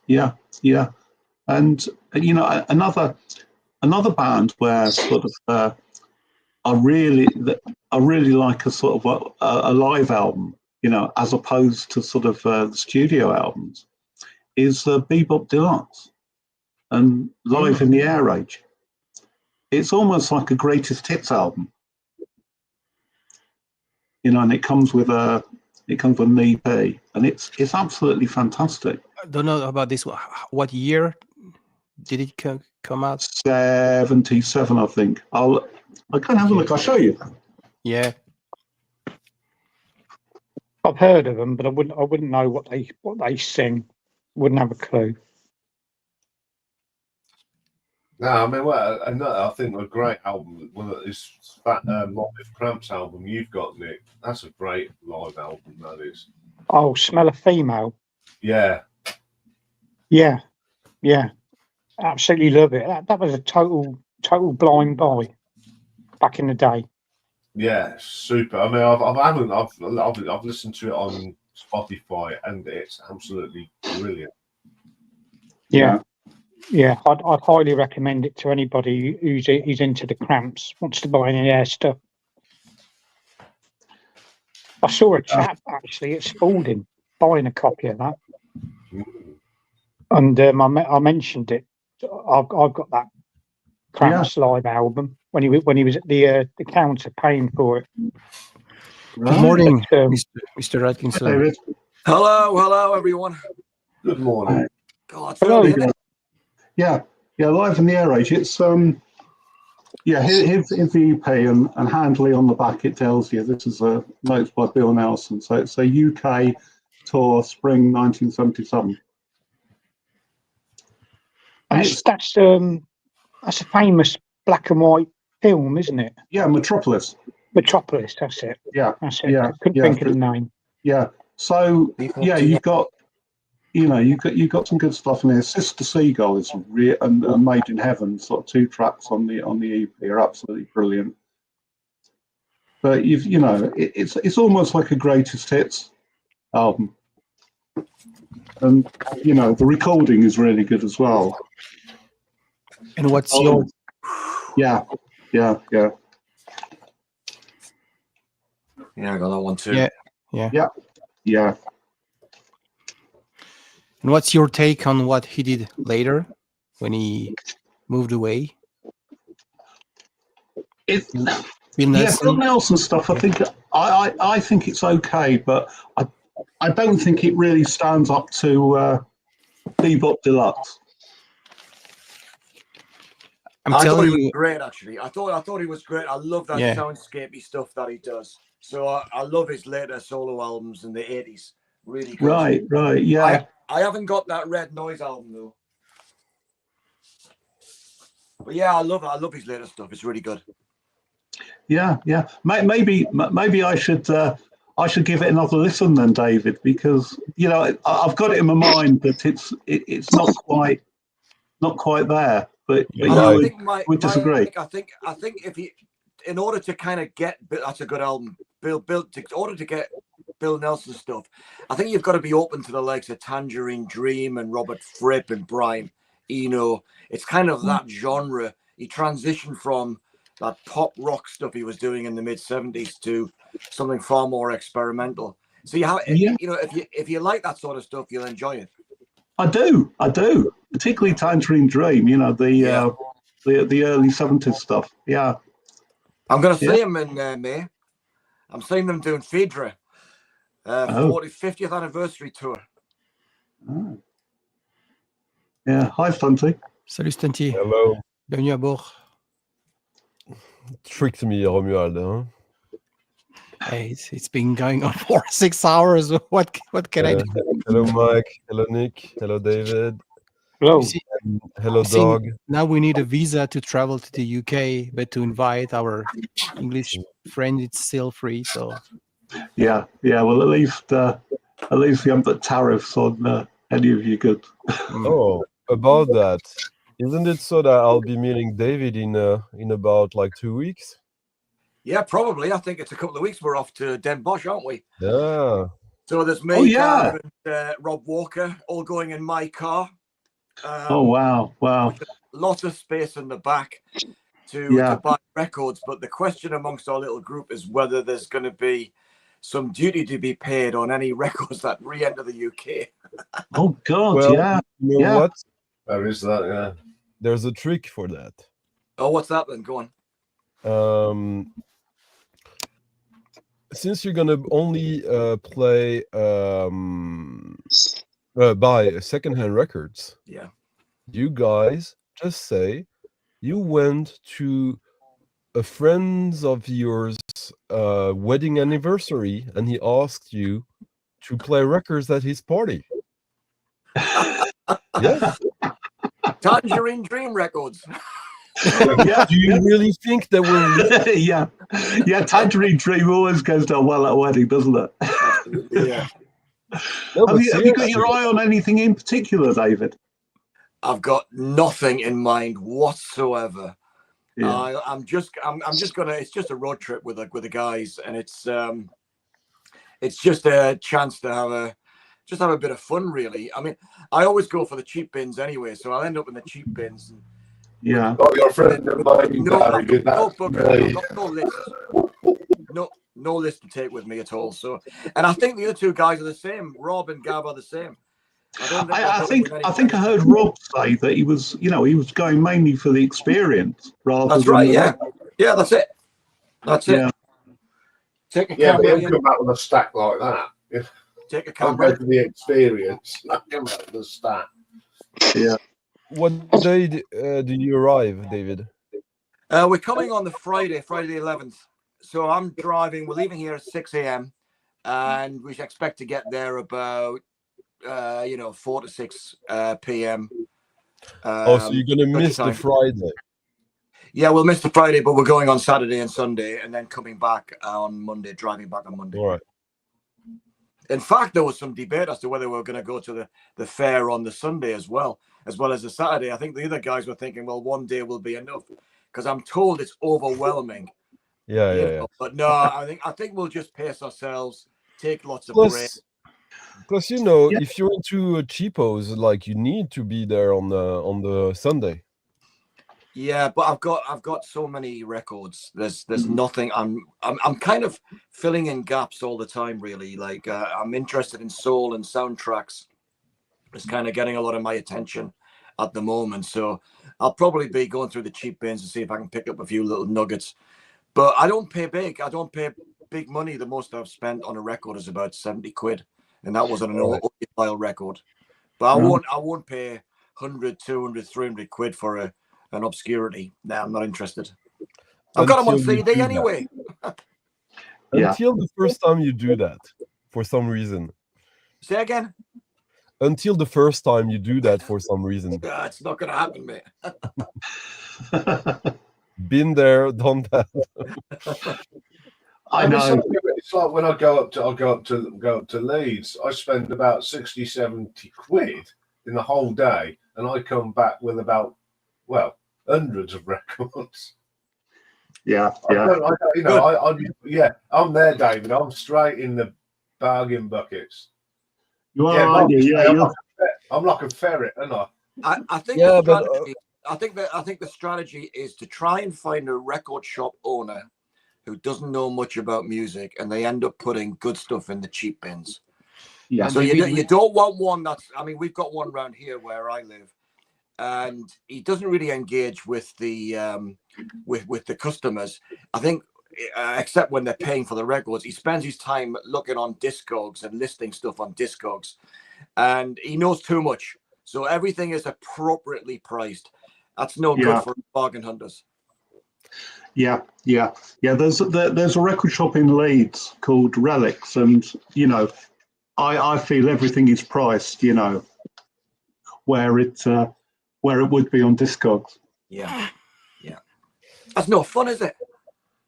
Yeah. And you know, another band where sort of I really like a sort of a live album, you know, as opposed to sort of the studio albums, is Bebop Deluxe and Live in the Air Age. It's almost like a greatest hits album, you know, and it comes with an EP, and it's absolutely fantastic. I don't know about this. What year did it come out? 77, I think. I can have a look. I'll show you. Yeah, I've heard of them, but I wouldn't know what they sing. Wouldn't have a clue. No, I mean, I think a great album. Is that Live Cramps album you've got, Nick? That's a great live album. That is. Oh, Smell a Female. Yeah. Yeah. Yeah, absolutely love it. That was a total blind buy back in the day. Yeah, super. I mean, I've listened to it on Spotify, and it's absolutely brilliant. Yeah. I'd highly recommend it to anybody who's into the Cramps, wants to buy any Air stuff. I saw a chap actually at Spalding buying a copy of that, and I mentioned it. I've got that Cramps live album when he was at the counter paying for it. Good morning, Mr. Atkinson. Hello, everyone. Good morning. God, hello. Yeah, Live in the Air Age. It's here's the EP and handily on the back it tells you this is a notes by Bill Nelson. So it's a UK tour, spring 1977. That's a famous black and white film, isn't it? Yeah, Metropolis. Metropolis, that's it. Yeah, that's it. I couldn't think of the name. Yeah. So you've got you've got some good stuff in there. Sister Seagull is and Made in Heaven, sort of 2 tracks on the EP are absolutely brilliant. But it's almost like a greatest hits album, and the recording is really good as well. And what's your? Yeah. Yeah, I got that one too. Yeah. And what's your take on what he did later when he moved away? Bill Nelson stuff. I think I think it's okay, but I don't think it really stands up to Bebop Deluxe. I thought he was great, actually. I thought he was great. I love that soundscapey stuff that he does. So I love his later solo albums in the 80s. Really good. Right, yeah. I haven't got that Red Noise album though. But yeah, I love his later stuff. It's really good. Yeah. Maybe I should give it another listen then, David, because I've got it in my mind, but it's not quite there. But I think we disagree. I think if you, in order to kind of get, that's a good album. In order to get Bill Nelson stuff, I think you've got to be open to the likes of Tangerine Dream and Robert Fripp and Brian Eno. It's kind of that genre. He transitioned from that pop rock stuff he was doing in the mid-70s to something far more experimental. So if you like that sort of stuff, you'll enjoy it. I do. Particularly Tangerine Dream, the early 70s stuff. Yeah. I'm going to see him in May. I'm seeing them doing Phaedra, 50th anniversary tour. Oh. Yeah. Hi, Stunty. Salut, Stunty. Hello. Bienvenue à bord. Tricked me, Romuald. Huh? Hey, it's been going on for 6 hours. What can I do? Hello, Mike. Hello, Nick. Hello, David. Hello. Hello, Dog. Now we need a visa to travel to the UK, but to invite our English friend, it's still free. So. Yeah. Well, at least we haven't put tariffs on any of you good. Oh, about that, isn't it so that I'll be meeting David in about like 2 weeks? Yeah, probably. I think it's a couple of weeks. We're off to Den Bosch, aren't we? Yeah. So there's me, Gareth, and Rob Walker, all going in my car. Wow. Lots of space in the back to buy records. But the question amongst our little group is whether there's going to be some duty to be paid on any records that re-enter the UK. Oh, God, well, You know what? There is that, yeah. There's a trick for that. Oh, what's that then? Go on. Since you're gonna only buy secondhand records, you guys just say you went to a friend of yours wedding anniversary and he asked you to play records at his party. Yes. Tangerine Dream Records. Yeah. Do you really think that will? Yeah. Tangerine Dream always goes down well at a wedding, doesn't it? Yeah. No, have you got your eye on anything in particular, David? I've got nothing in mind whatsoever. Yeah. I'm just gonna. It's just a road trip with the guys, and it's just a chance to have a bit of fun, really. I mean, I always go for the cheap bins anyway, so I'll end up in the cheap bins. And yeah. Oh, your friend of mine, no, Gary, I've got that's no list. No list to take with me at all. So, and I think the other two guys are the same. Rob and Gav are the same. I think I heard Rob say that he was going mainly for the experience rather That's than right. the Yeah, that's it. That's Yeah. it. Take a yeah, but camera. he'll come back with a stack like that. Take a I'll camera. go for the experience. I'll come back with a stack. Yeah. What day do you arrive, David? We're coming on the Friday the 11th. So I'm driving. We're leaving here at 6 a.m. and we expect to get there about 4 to 6 p.m. So you're gonna miss the Friday. Yeah, we'll miss the Friday, but we're going on Saturday and Sunday, and then coming back on Monday, driving back on Monday. All right. In fact, there was some debate as to whether we were going to go to the fair on the Sunday as well as the Saturday. I think the other guys were thinking, well, one day will be enough, because I'm told it's overwhelming. Yeah. But no, I think we'll just pace ourselves, take lots of breaks. Plus, if you're into cheapos, like you need to be there on the Sunday. Yeah, but I've got so many records. There's nothing. I'm kind of filling in gaps all the time, really. Like I'm interested in soul and soundtracks. It's kind of getting a lot of my attention at the moment. So I'll probably be going through the cheap bins to see if I can pick up a few little nuggets. But I don't pay big. I don't pay big money. The most I've spent on a record is about 70 quid, and that was on an audiophile record. But I won't pay 100, 200, 300 quid for an obscurity. No, I'm not interested. I've got them on CD anyway. Until the first time you do that, for some reason. Say again? Until the first time you do that for some reason. It's not going to happen, mate. Been there, done that. I know. It's like when I go up to Leeds, I spend about 60, 70 quid in the whole day, and I come back with about hundreds of records. Yeah. I'm there, David. I'm straight in the bargain buckets. You are, I'm like a ferret, aren't I? I think I think the strategy is to try and find a record shop owner who doesn't know much about music, and they end up putting good stuff in the cheap bins. Yeah. So you don't want one that's. I mean, we've got one around here where I live, and he doesn't really engage with the with the customers. I think, except when they're paying for the records, he spends his time looking on Discogs and listing stuff on Discogs, and he knows too much. So everything is appropriately priced. That's no good for bargain hunters. Yeah. There's a record shop in Leeds called Relics, and I feel everything is priced, where it would be on Discogs. Yeah. That's no fun, is it?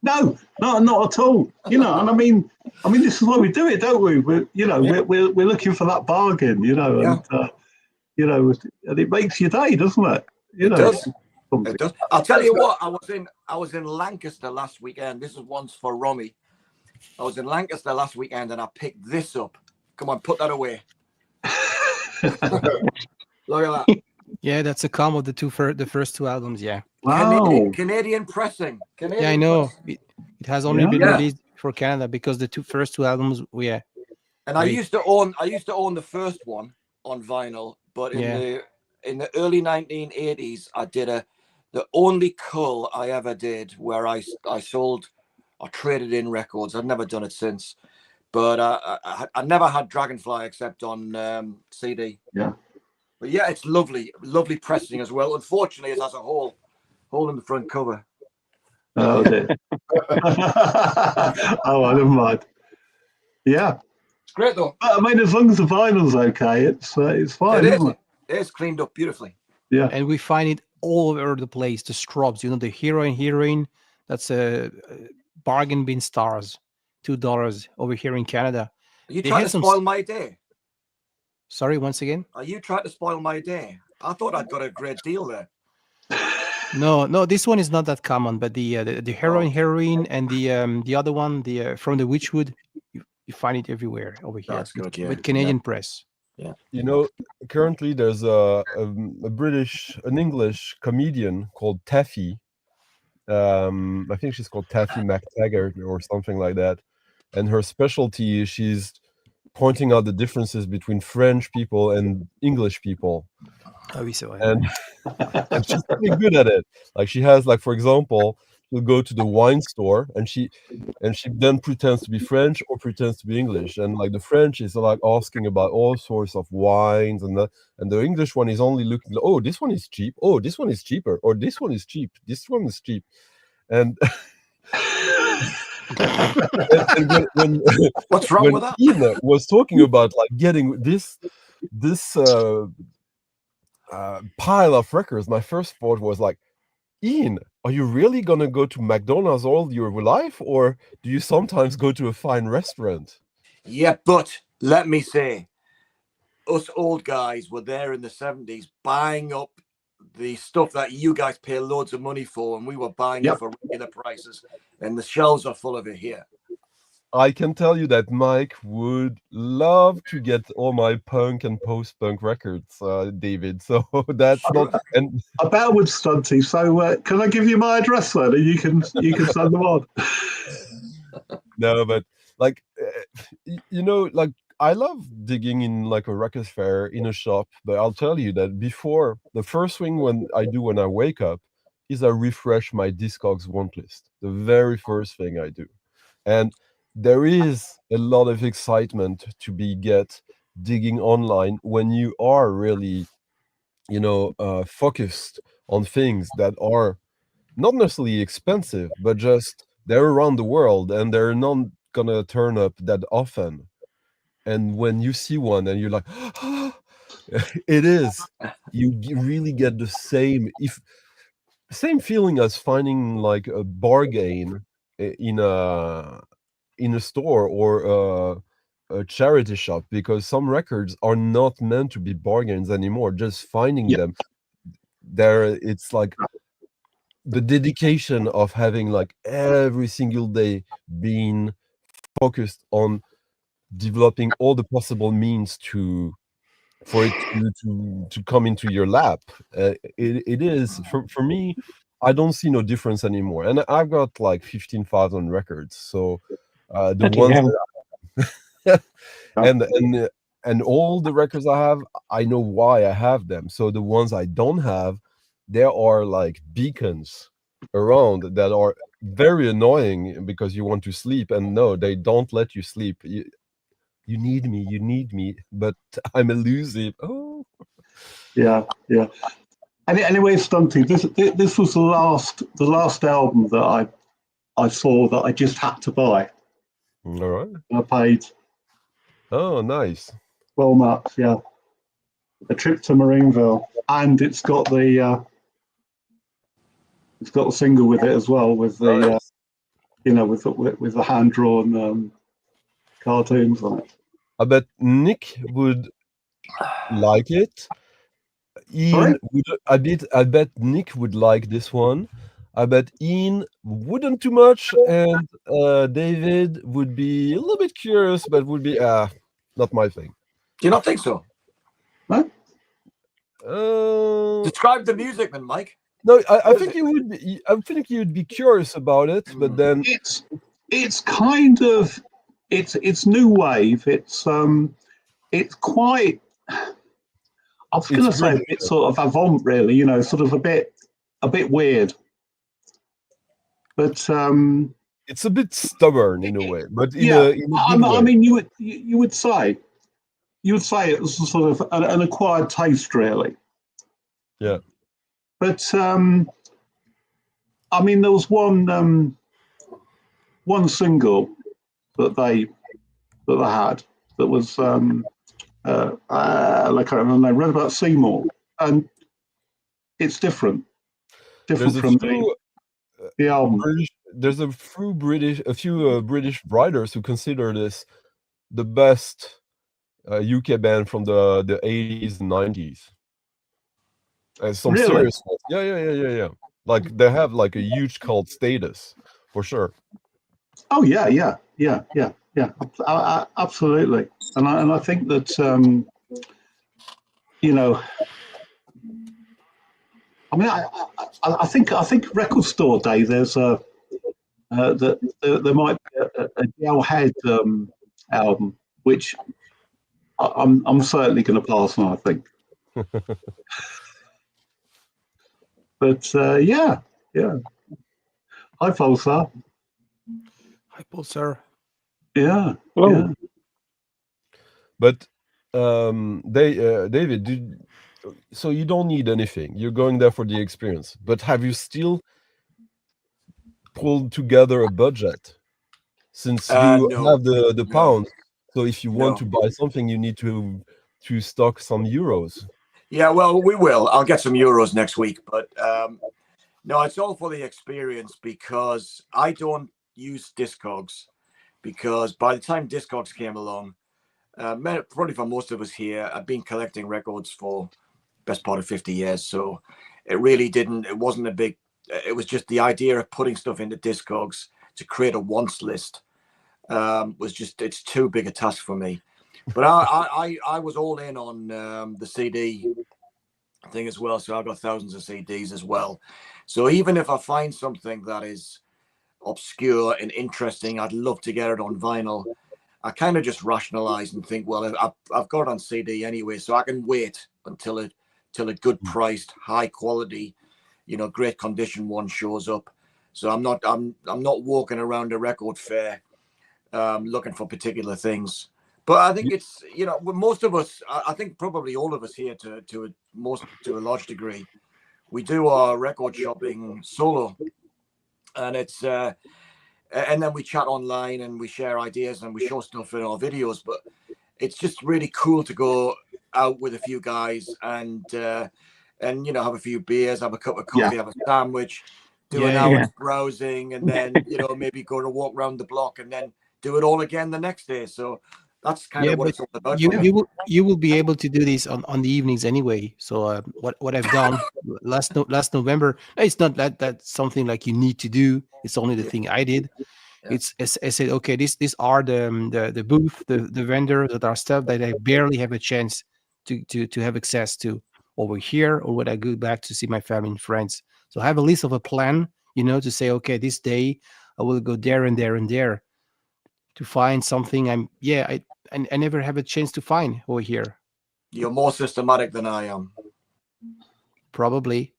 No, not at all. And I mean, this is why we do it, don't we? We're looking for that bargain, and it makes your day, doesn't it? It does. It does. I'll tell you what. I was in Lancaster last weekend. This is once for Romy. I was in Lancaster last weekend, and I picked this up. Come on, put that away. Look at that. Yeah, that's a com of the first two albums. Yeah. Wow. Canadian pressing. Yeah, I know. It has only been released for Canada because the first two albums. Yeah. And I used to own the first one on vinyl, but in the early 1980s, I did the only cull I ever did where I sold or traded in records. I've never done it since, but I never had Dragonfly except on CD. Yeah. But yeah, it's lovely pressing as well. Unfortunately, it has a hole in the front cover. Oh, dear. I don't mind. Yeah. It's great though. I mean, as long as the vinyl's okay, it's fine, isn't it? It's cleaned up beautifully. Yeah. And we find it all over the place. The Strobs, the heroin. That's a bargain bin stars, $2 over here in Canada. Are you trying to spoil my day? Sorry, once again. Are you trying to spoil my day? I thought I'd got a great deal there. No, this one is not that common. But the heroin, and the other one, the from the Witchwood, you find it everywhere over here. That's good, yeah. With Canadian press. Yeah. You know, currently there's a English comedian called Taffy. I think she's called Taffy McTaggart or something like that. And her specialty is she's pointing out the differences between French people and English people. Oh, oui, c'est vrai. And she's pretty good at it. Like she has, like, for example, she'll go to the wine store and she then pretends to be French or pretends to be English. And like the French is like asking about all sorts of wines, and the English one is only looking, oh, this one is cheap, oh, this one is cheaper, or this one is cheap, this one is cheap. And and when what's wrong when with that? Iain was talking about like getting this pile of records, my first thought was like, Iain, are you really gonna go to McDonald's all your life, or do you sometimes go to a fine restaurant? Yeah, but let me say, us old guys were there in the 70s buying up the stuff that you guys pay loads of money for, and we were buying it for regular prices, and the shelves are full of it here. I can tell you that Mike would love to get all my punk and post-punk records, David. So that's not. And I bet I would, Stunty. So can I give you my address then, and you can send them on? No, but like, you know, like I love digging in like a record fair in a shop. But I'll tell you that before, the first thing when I wake up is I refresh my Discogs want list. The very first thing I do, and there is a lot of excitement to be digging online when you are really, you know, focused on things that are not necessarily expensive, but just they're around the world and they're not gonna turn up that often. And when you see one and you're like, it is, you really get the same feeling as finding like a bargain in a store or a charity shop, because some records are not meant to be bargains anymore. Just finding them there, it's like the dedication of having like every single day being focused on developing all the possible means for it to come into your lap. It is for me, I don't see no difference anymore, and I've got like 15,000 records, so the ones that, and all the records I have, I know why I have them. So the ones I don't have, there are like beacons around that are very annoying because you want to sleep, and no, they don't let you sleep. You need me, but I'm elusive. Oh, yeah. Anyway, Stunty, this was the last album that I saw that I just had to buy. All right. I paid. Oh, nice. Well, much, yeah. A trip to Marineville, and it's got the single with it as well, with the with the hand drawn cartoons on it. I bet Nick would like it. Iain I bet Nick would like this one. I bet Iain wouldn't too much, and David would be a little bit curious, but would be not my thing. Do you not think so? Huh? Describe the music then, Mike. No, I think you would be. I think you'd be curious about it, but then it's kind of it's new wave. It's quite. I was going to say it's sort of avant, really. You know, sort of a bit weird. But it's a bit stubborn in a way. But in a good way. I mean, you would say it was a sort of an acquired taste, really. Yeah. But I mean, there was one single that they had that was I can't remember. I read about Seymour, and it's different from the album. There's a few British writers who consider this the best UK band from the 80s and 90s. Some Really? serious ones. Yeah. Like they have like a huge cult status, for sure. Oh yeah. Absolutely. And I think that you know, I mean, I think Record Store Day. There's a there might be a Yell Head album, which I'm certainly going to pass on, I think. But yeah. Hi, Pulsar. Hi, Pulsar. Yeah. Hello. Yeah. But David, so you don't need anything. You're going there for the experience. But have you still pulled together a budget? Since you No. have the No. pound, so if you want No. to buy something, you need to stock some euros. Yeah, well, we will. I'll get some euros next week, but no, it's all for the experience because I don't use Discogs because by the time Discogs came along, probably for most of us here, I've been collecting records for best part of 50 years. So it really it wasn't a big, it was just the idea of putting stuff into Discogs to create a wants list was just, it's too big a task for me. But I was all in on the CD thing as well. So I've got thousands of CDs as well. So even if I find something that is obscure and interesting, I'd love to get it on vinyl. I kind of just rationalize and think, well, I've got it on CD anyway, so I can wait until a good priced, high quality, great condition one shows up. So I'm not walking around a record fair looking for particular things. But I think it's, most of us, I think probably all of us here to a large degree, we do our record shopping solo, and it's and then we chat online and we share ideas and we show stuff in our videos. But it's just really cool to go out with a few guys and have a few beers, have a cup of coffee, have a sandwich, do an hour's browsing, and then maybe go to walk around the block and then do it all again the next day. So that's kind of what it's all about. You will be able to do this on the evenings anyway. So what I've done last November, it's not that's something like you need to do. It's only the thing I did. It's I said, okay, these are the booth, the vendor that are stuff that I barely have a chance to have access to over here, or when I go back to see my family and friends. So I have a list of a plan, to say, okay, this day I will go there and there and there to find something I never have a chance to find over here. You're more systematic than I am. Probably,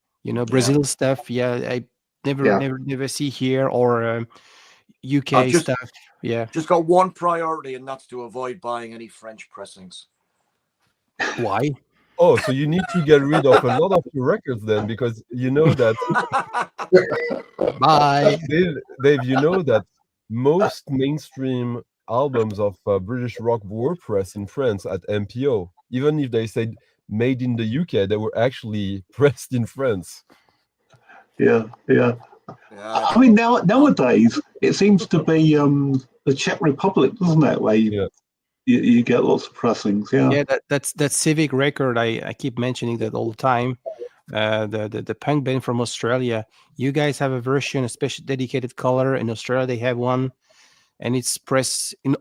Brazil stuff. Yeah, I never see here, or UK stuff. Yeah, just got one priority, and that's to avoid buying any French pressings. Why? Oh, so you need to get rid of a lot of your records then, because that. Bye, Dave. That most mainstream albums of British rock were pressed in France at MPO. Even if they said made in the UK, they were actually pressed in France. Yeah. I mean, nowadays it seems to be the Czech Republic, doesn't it? Where you get lots of pressings. Yeah, that's Civic Record. I keep mentioning that all the time. The punk band from Australia. You guys have a version, a special dedicated color. In Australia, they have one, and it's pressed in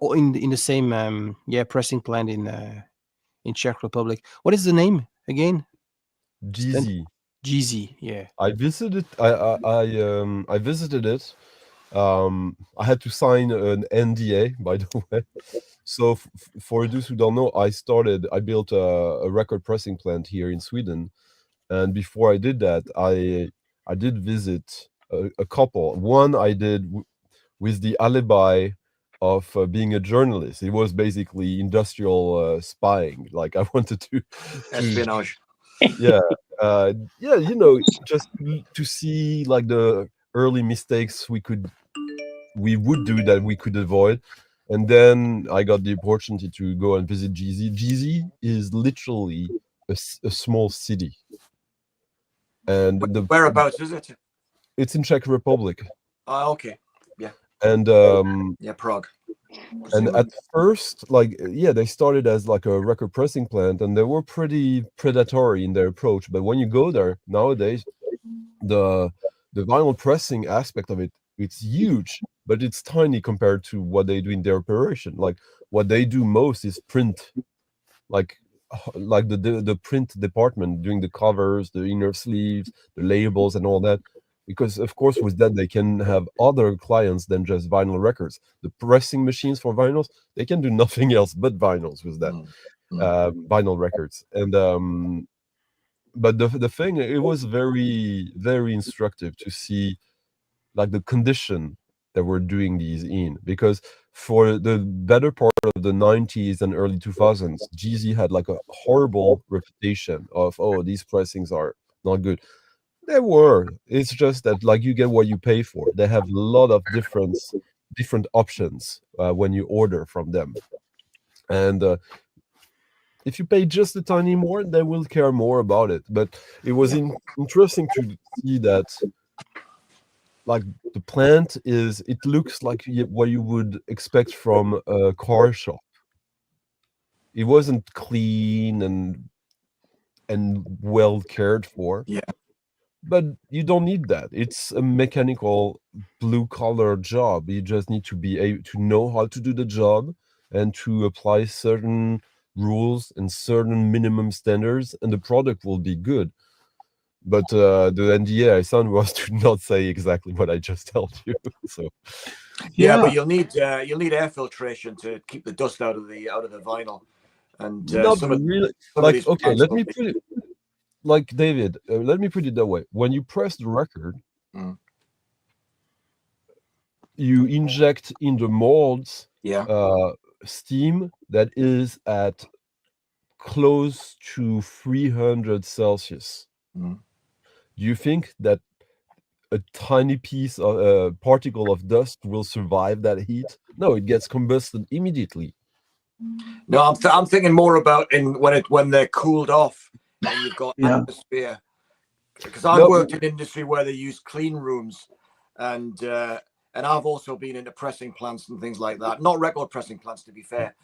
the same pressing plant in Czech Republic. What is the name again? GZ. Yeah. I visited. I visited it. I had to sign an NDA, by the way. So for those who don't know, I built a record pressing plant here in Sweden, and before I did that, I did visit a couple. One I did with the alibi of being a journalist. It was basically industrial spying. Like I wanted to espionage. Just to see like the early mistakes we would do that we could avoid. And then I got the opportunity to go and visit GZ. GZ is literally a small city. And whereabouts is it? It's in Czech Republic. Okay. Yeah. And Prague. And at first, like, yeah, they started as like a record pressing plant, and they were pretty predatory in their approach. But when you go there nowadays, the vinyl pressing aspect of it, it's huge, but it's tiny compared to what they do in their operation. Like, what they do most is print, like the print department, doing the covers, the inner sleeves, the labels, and all that. Because of course with that they can have other clients than just vinyl records. The pressing machines for vinyls, they can do nothing else but vinyls with that. Vinyl records. And but the thing, it was very, very instructive to see like the condition that we're doing these in, because for the better part of the 90s and early 2000s, GZ had like a horrible reputation of, oh, these pressings are not good. They were. It's just that like you get what you pay for. They have a lot of different options when you order from them, and if you pay just a tiny more, they will care more about it. But it was interesting to see that, like, the plant is. It looks like what you would expect from a car shop. It wasn't clean and well cared for. Yeah. But you don't need that. It's a mechanical blue-collar job. You just need to be able to know how to do the job and to apply certain rules and certain minimum standards, and the product will be good. But the NDA I signed was to not say exactly what I just told you. So yeah, but you'll need air filtration to keep the dust out of the vinyl. And not really. Like, okay, let me put it. Like, David, let me put it that way. When you press the record, you inject in the molds steam that is at close to 300 Celsius. Do you think that a tiny piece of particle of dust will survive that heat? No, it gets combusted immediately. No, I'm thinking more about when they're cooled off. And you've got atmosphere, because I've worked in industry where they use clean rooms, and I've also been into pressing plants and things like that. Not record pressing plants, to be fair.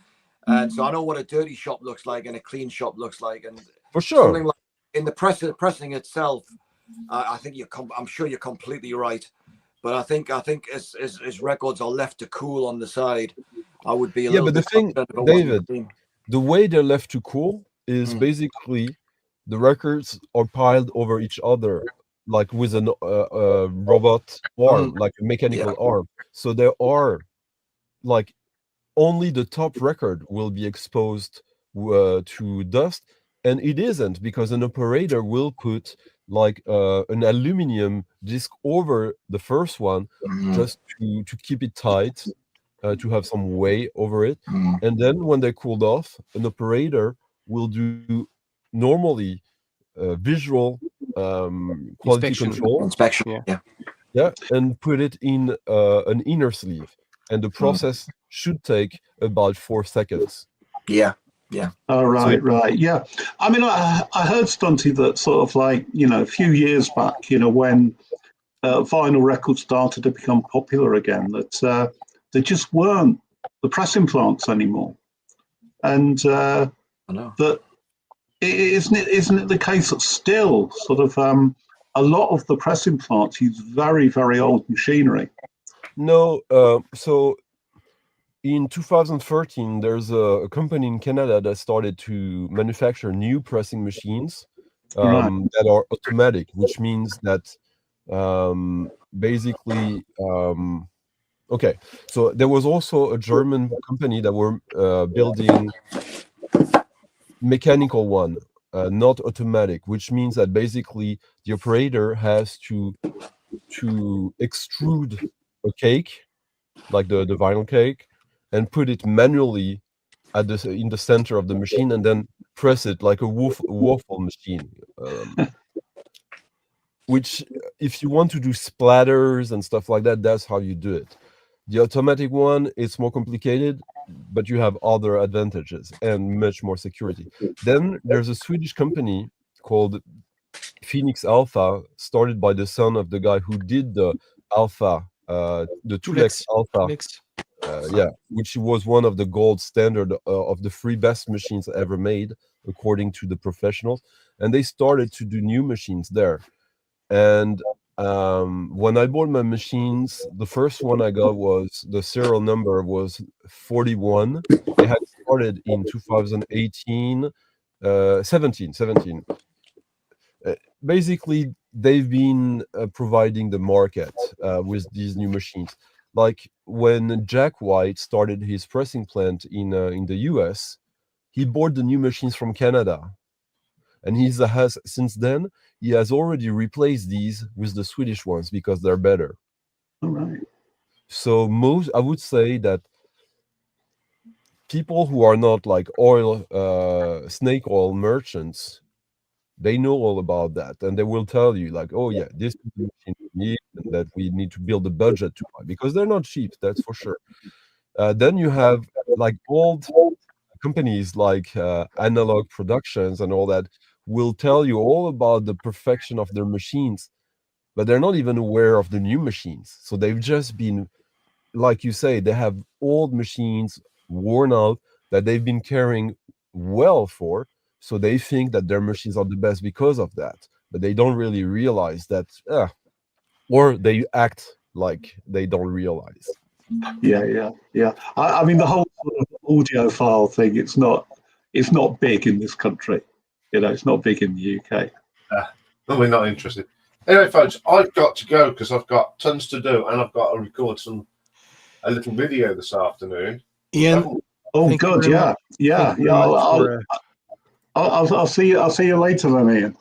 And so I know what a dirty shop looks like and a clean shop looks like. And for sure, something like in the pressing itself, I think I'm sure you're completely right. But I think as records are left to cool on the side, I would be a little bit concerned about David, the way they're left to cool is basically the records are piled over each other, like with a robot arm, like a mechanical arm. So there are, like, only the top record will be exposed to dust, and it isn't, because an operator will put like an aluminum disc over the first one just to keep it tight, to have some weight over it. And then when they cooled off, an operator will do normally visual quality control inspection, and put it in an inner sleeve, and the process should take about 4 seconds. Oh, right. Yeah, I mean, I heard, Stunty, that sort of like, a few years back, when vinyl records started to become popular again, that there just weren't the pressing plants anymore, and I know that isn't it the case that still sort of a lot of the pressing plants use very, very old machinery? No, so in 2013, there's a company in Canada that started to manufacture new pressing machines that are automatic, which means that basically, okay, so there was also a German company that were building mechanical one, not automatic, which means that basically the operator has to extrude a cake, like the vinyl cake, and put it manually in the center of the machine, and then press it like a waffle machine. Which, if you want to do splatters and stuff like that, that's how you do it. The automatic one, it's more complicated, but you have other advantages and much more security. Then there's a Swedish company called Phoenix Alpha, started by the son of the guy who did the Alpha the 2Lex Alpha. Yeah, which was one of the gold standard of the 3 best machines ever made, according to the professionals. And they started to do new machines there. And when I bought my machines, the first one I got was, the serial number was 41. They had started in 2018, 17. Basically, they've been providing the market with these new machines. Like when Jack White started his pressing plant in the US, he bought the new machines from Canada, and has since then he has already replaced these with the Swedish ones because they're better. All right. So I would say that people who are not like snake oil merchants, they know all about that, and they will tell you like, oh yeah, this is the machine we need, and that we need to build a budget to buy, because they're not cheap, that's for sure. Then you have like old companies like Analog Productions and all that will tell you all about the perfection of their machines, but they're not even aware of the new machines. So they've just been, like you say, they have old machines worn out that they've been carrying well for, so they think that their machines are the best because of that, but they don't really realize that, or they act like they don't realize. Yeah. I mean, the whole sort of audiophile thing, it's not big in this country. It's not big in the UK. No, we're not interested. Anyway, folks, I've got to go because I've got tons to do, and I've got to record a little video this afternoon. Iain, oh, good, yeah. I'll see you later then, Iain.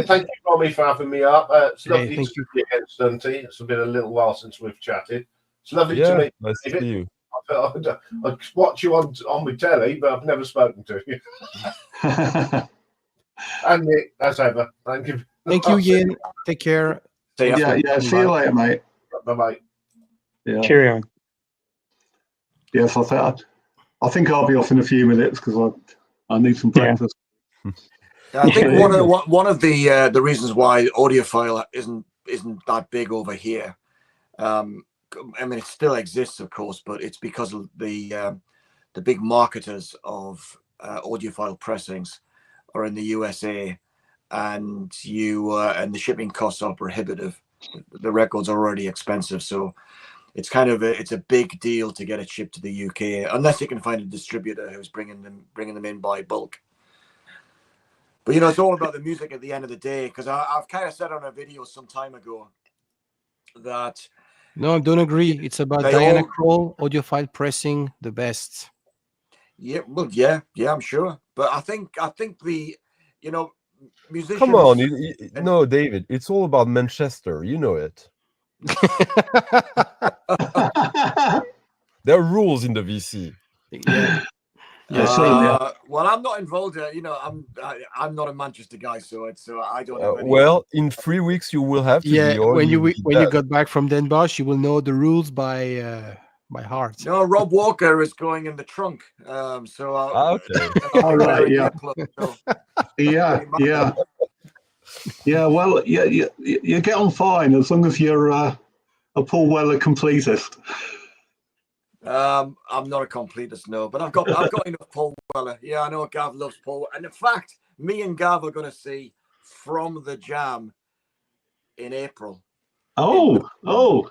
Thank you, Robbie, for having me up. It's lovely to see you again, Stunty. It's been a little while since we've chatted. It's lovely to meet you. Nice to see you. I watch you on my telly, but I've never spoken to you. And Nick, as ever, thank you. Thank you, Iain. Take care. Yeah. See you later, mate. Bye-bye. Yeah. Cheerio. Yes, I think I'll be off in a few minutes because I need some breakfast. I think one of the reasons why audiophile isn't that big over here, I mean, it still exists, of course, but it's because of the big marketers of audiophile pressings are in the USA, and the shipping costs are prohibitive. The records are already expensive, so it's it's a big deal to get it shipped to the UK, unless you can find a distributor who's bringing them in by bulk. But it's all about the music at the end of the day, because I've kind of said on a video some time ago that. No, I don't agree. It's about Diana Krall, audiophile pressing, the best. Yeah, well, yeah, I'm sure. But I think the, musicians. Come on, no, David. It's all about Manchester. You know it. There are rules in the VC. Yeah. Well, I'm not involved. I'm not a Manchester guy, so I don't have any. Well, in 3 weeks you will have to. Yeah, when you got back from Den Bosch, you will know the rules by heart. No, Rob Walker is going in the trunk. So okay. All right. Yeah. Yeah. Well, you get on fine as long as you're a Paul Weller completist. I'm not a completist, no, but I've got enough Paul Weller. Yeah, I know Gav loves Paul, and in fact, me and Gav are going to see From the Jam in April. Oh.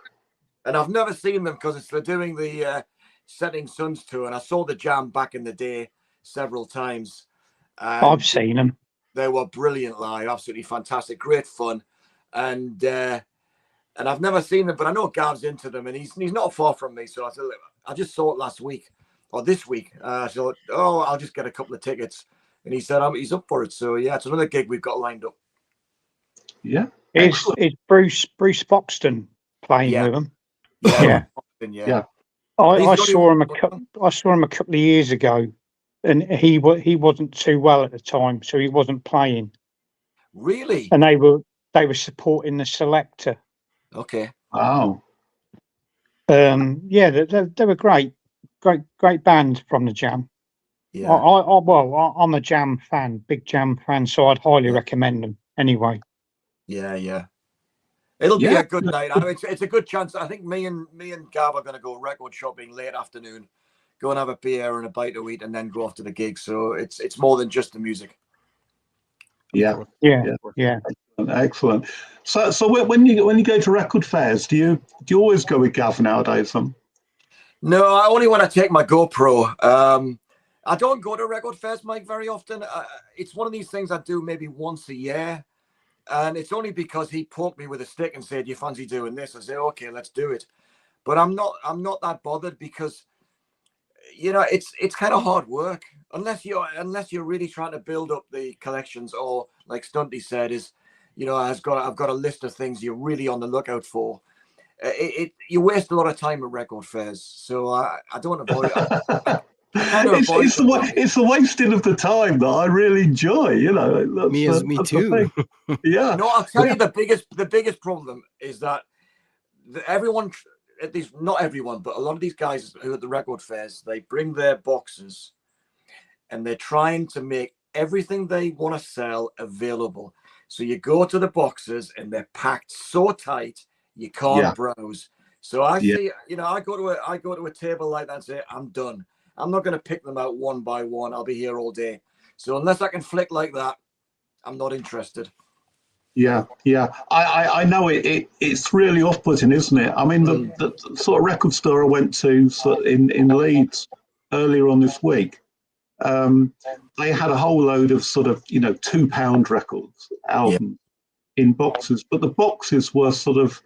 And I've never seen them because they're doing the Setting Suns tour, and I saw the Jam back in the day several times. I've seen them. They were brilliant live, absolutely fantastic, great fun, and I've never seen them, but I know Gav's into them, and he's not far from me. So I just saw it last week or this week. So I'll just get a couple of tickets, and he said he's up for it. So yeah, it's another gig we've got lined up. Yeah, is Bruce Boxton playing with them? Yeah. I saw him a couple of years ago, and he wasn't too well at the time, so he wasn't playing. Really? And they were supporting the Selector. Okay. Wow. Yeah, they were great band from the Jam. Yeah. I'm a Jam fan, big Jam fan, so I'd highly recommend them anyway. Yeah. It'll be a good night. I mean, it's a good chance. I think me and Gav are going to go record shopping late afternoon, go and have a beer and a bite to eat, and then go off to the gig. So it's more than just the music. Yeah. Excellent. So when you go to record fairs, do you always go with Gav nowadays? No, I only when I take my GoPro. I don't go to record fairs, Mike, very often. It's one of these things I do maybe once a year, and it's only because he poked me with a stick and said, "You fancy doing this?" I say, "Okay, let's do it." But I'm not that bothered because, you know, it's kind of hard work unless you're really trying to build up the collections, or like Stunty said, is, you know, I've got a list of things you're really on the lookout for. You waste a lot of time at record fairs, so I don't avoid it. It's the wasting of the time that I really enjoy. You know, me too. Yeah. No, I'll tell you the biggest problem is that everyone, at least not everyone, but a lot of these guys who are at the record fairs, they bring their boxes and they're trying to make everything they want to sell available. So you go to the boxes and they're packed so tight you can't browse. So I see, you know, I go to a table like that and say, I'm done. I'm not going to pick them out one by one. I'll be here all day. So unless I can flick like that, I'm not interested. Yeah. I know it's really off-putting, isn't it? I mean, the sort of record store I went to in Leeds earlier on this week, they had a whole load of sort of, you know, £2 records, albums in boxes, but the boxes were sort of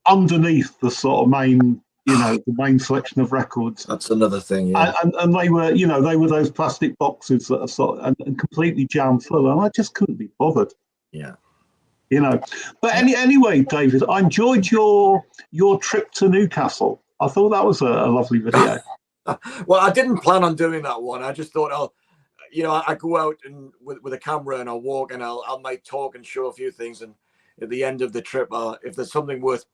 underneath the sort of main, you know, the main selection of records. That's another thing, yeah. And they were, you know, they were those plastic boxes that are sort of and completely jammed full, and I just couldn't be bothered. Yeah. You know, but anyway, David, I enjoyed your trip to Newcastle. I thought that was a lovely video. Well, I didn't plan on doing that one. I just thought I go out and with a camera and I'll walk and I'll might talk and show a few things, and at the end of the trip, if there's something worth,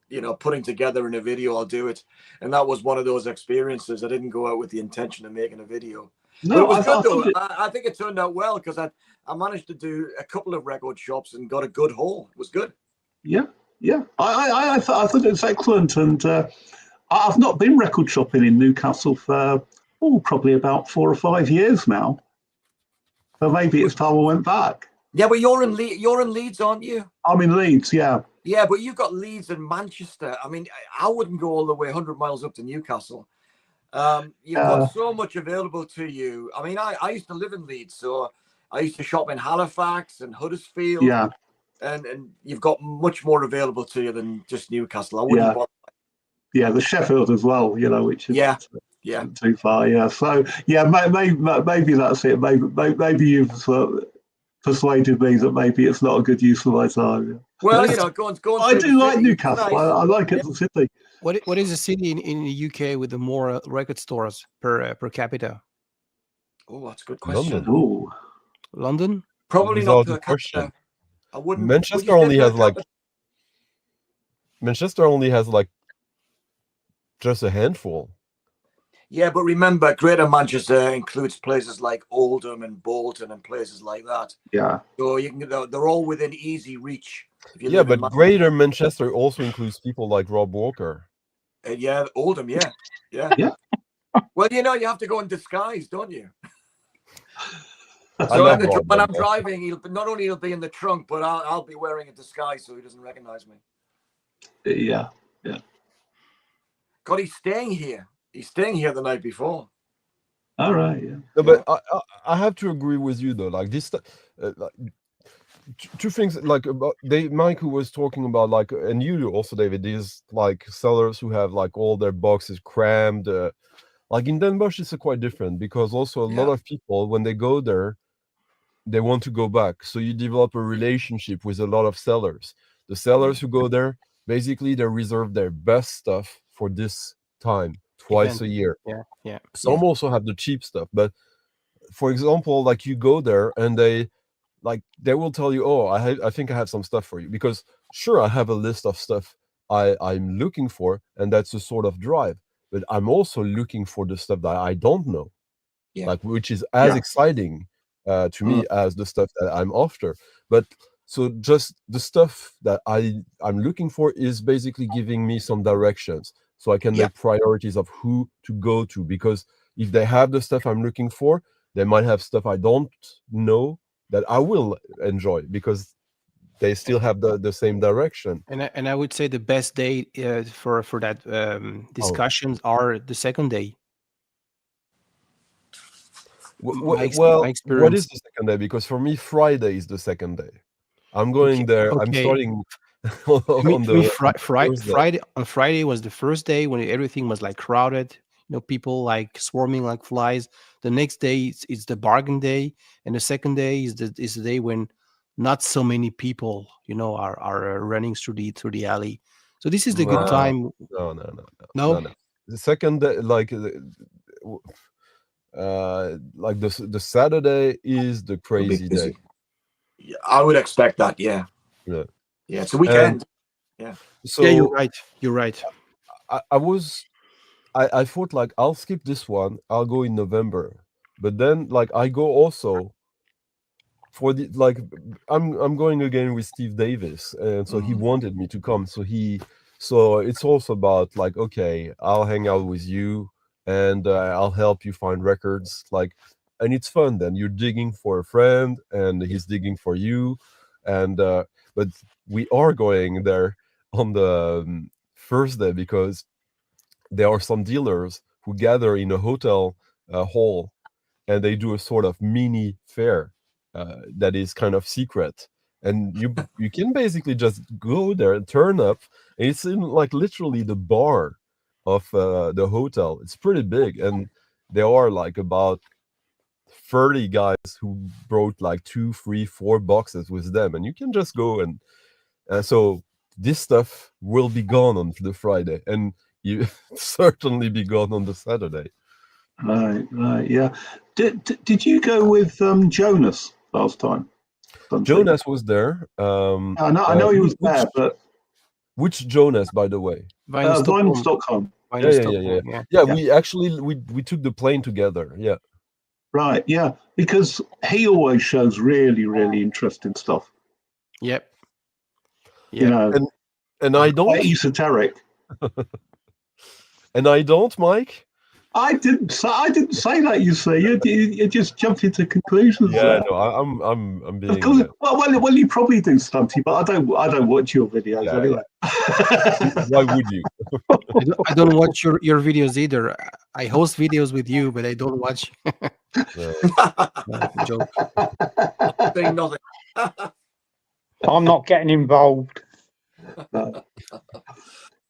you know, putting together in a video, I'll do it. And that was one of those experiences. I didn't go out with the intention of making a video. No, but it was good though. I think it turned out well because I managed to do a couple of record shops and got a good haul. It was good. Yeah. I thought it was excellent, and I've not been record shopping in Newcastle for probably about 4 or 5 years now. So maybe it's time I went back. Yeah, but you're in Leeds, aren't you? I'm in Leeds, yeah. Yeah, but you've got Leeds and Manchester. I mean, I wouldn't go all the way 100 miles up to Newcastle. You've got so much available to you. I mean, I used to live in Leeds, so I used to shop in Halifax and Huddersfield. Yeah. And you've got much more available to you than just Newcastle. I wouldn't bother. Yeah, the Sheffield as well, you know, which is not too far. Yeah, so maybe that's it. Maybe you've persuaded me that maybe it's not a good use of my time. Well, you know, go on. I do like Newcastle. Nice. I like it as a city. What is a city in the UK with the more record stores per capita? Oh, that's a good question. London? Probably not per capita. I wouldn't. Manchester only has like just a handful. Yeah, but remember, Greater Manchester includes places like Oldham and Bolton and places like that. Yeah. So they're all within easy reach. Yeah, but Greater Manchester also includes people like Rob Walker. Yeah, Oldham, yeah. Well, you know, you have to go in disguise, don't you? So when I'm driving, he'll be in the trunk, but I'll be wearing a disguise so he doesn't recognize me. Yeah. God, he's staying here. He's staying here the night before. All right, yeah. No, but I have to agree with you though. Like this, two things. Like Mike, who was talking about, like, and you also, David. These like sellers who have like all their boxes crammed. Like in Den Bosch, it's quite different because also a lot of people, when they go there, they want to go back. So you develop a relationship with a lot of sellers. The sellers who go there, basically, they reserve their best stuff for this time. Twice a year. Yeah. Some also have the cheap stuff, but for example, like you go there and they will tell you, oh, I think I have some stuff for you, because sure, I have a list of stuff I'm looking for, and that's a sort of drive, but I'm also looking for the stuff that I don't know, like which is as exciting to me as the stuff that I'm after. But So just the stuff that I'm looking for is basically giving me some directions, so I can make priorities of who to go to. Because if they have the stuff I'm looking for, they might have stuff I don't know that I will enjoy because they still have the same direction. And I would say the best day for that discussions are the second day. Well, my what experience. is the second day? Because for me, Friday is the second day. I'm going there. I'm starting on the Friday. On Friday was the first day when everything was like crowded. People like swarming like flies. The next day it's the bargain day, and the second day is the day when not so many people, are running through the alley. So this is the good time. No. The second day, like the Saturday is the crazy day. Yeah, I would expect that. Yeah. Yeah. Yeah. It's a weekend. Yeah. So yeah, you're right. You're right. I thought like I'll skip this one. I'll go in November, but then like I go also for the I'm going again with Steve Davis, and so he wanted me to come. So it's also about like, okay, I'll hang out with you and I'll help you find records, and it's fun. Then you're digging for a friend and he's digging for you, and but we are going there on the first day because there are some dealers who gather in a hotel hall, and they do a sort of mini fair that is kind of secret, and you can basically just go there and turn up, and it's in like literally the bar of the hotel. It's pretty big, and there are like about 30 guys who brought like 2, 3, 4 boxes with them, and you can just go and so this stuff will be gone on the Friday, and you certainly be gone on the Saturday. Right, yeah. Did you go with Jonas last time? Jonas was there. I know he was there, but which Jonas, by the way? Vinyl Stockholm. Yeah. We took the plane together. Yeah. Right. Yeah, because he always shows really, really interesting stuff. Yep. You know, and I don't esoteric. And I don't, Mike. I didn't say that. You see, you just jumped into conclusions. Yeah, there. no, I'm being. Well, you probably do, Stunty, but I don't watch your videos anyway. Why would you? I don't watch your videos either. I host videos with you, but I don't watch. Joke. Saying nothing. I'm not getting involved.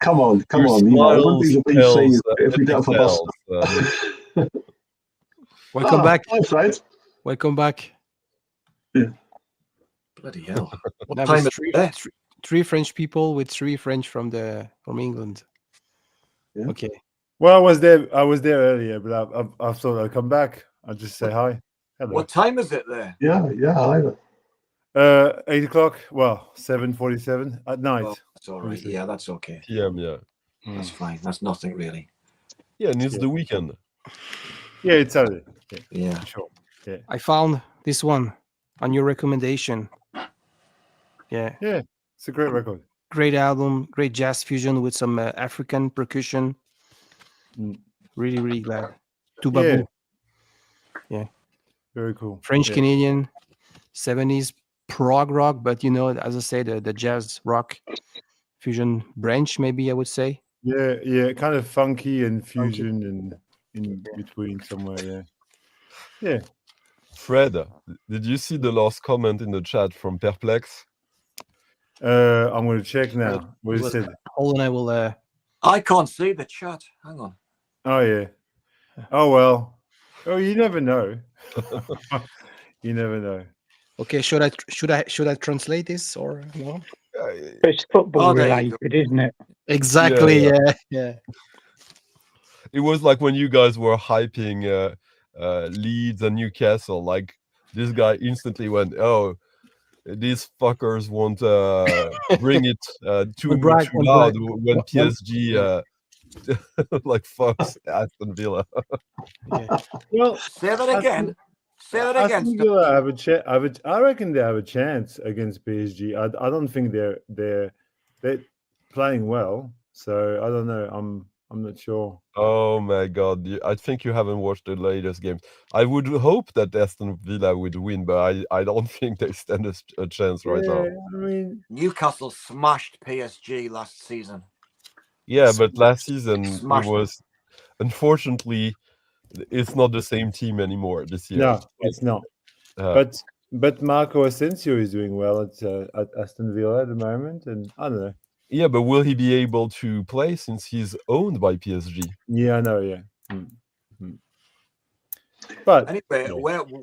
Come on. You know, it wouldn't be the BC if we don't have a bus. Welcome back. Hi, Fred. Welcome back. Yeah. Bloody hell. What That time was is it? three French people with 3 French from England. Yeah. Okay. Well, I was there earlier, but I thought I'd come back. I'll just say hi. Hello. What time is it there? Yeah, either. 8 o'clock. Well, 7:47 at night. Oh, that's all right. Yeah, that's okay. PM, yeah. That's fine. That's nothing really. Yeah, and it's the weekend. Yeah, it's Saturday. Yeah. Sure. Yeah. I found this one on your recommendation. Yeah. Yeah, it's a great record. Great album, great jazz fusion with some African percussion. Really, really glad. Tubabu. Yeah. Very cool. French Canadian, 70s prog rock, but as I say, the jazz rock fusion branch, maybe I would say. Yeah, kind of funky and fusion and in between somewhere. Yeah. Fred, did you see the last comment in the chat from Perplex? I'm going to check now. What is it? Hold on, I will. I can't see the chat. Hang on. Oh yeah. Oh well. Oh, you never know. You never know. Okay, should I translate this or no? It's football related, isn't it? Exactly. Yeah. It was like when you guys were hyping Leeds and Newcastle. Like this guy instantly went, "Oh, these fuckers won't bring it too loud when PSG like fucks Aston Villa." Yeah. Well, say that again. Say that again. Aston Villa have a chance. I reckon they have a chance against PSG. I don't think they're playing well. So I don't know. I'm not sure. Oh my God! I think you haven't watched the latest games. I would hope that Aston Villa would win, but I don't think they stand a chance right now. I mean, Newcastle smashed PSG last season. Yeah, but last season it Smashed them. was, unfortunately, it's not the same team anymore this year. no, it's not. But Marco Asensio is doing well at Aston Villa at the moment, and I don't know. Yeah, but will he be able to play since he's owned by PSG? Yeah, I know. Yeah. But anyway,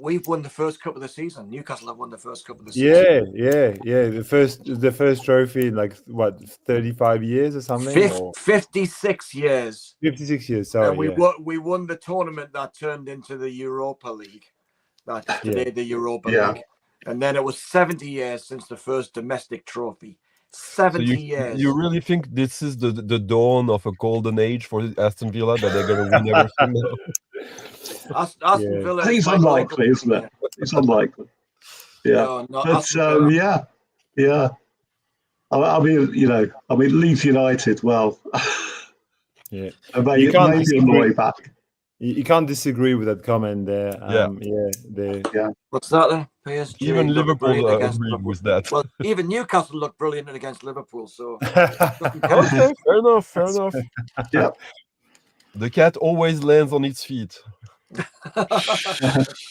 we've won the first cup of the season. Newcastle have won the first cup of the season. Yeah. The first trophy in like what 35 years or something. 56 years. 56 years. Sorry. And we won the tournament that turned into the Europa League. That's today the Europa League. And then it was 70 years since the first domestic trophy. 70 years. You really think this is the dawn of a golden age for Aston Villa, that they're going to win everything now? Aston Villa. It's unlikely, isn't it? It's unlikely. Yeah. No, but yeah. I mean, Leeds United. Well, yeah. Maybe on the way back. You can't disagree with that comment there. What's that then? PSG. Even Liverpool agreed with that. Well, even Newcastle looked brilliant against Liverpool. So okay, fair enough. Yeah. The cat always lands on its feet.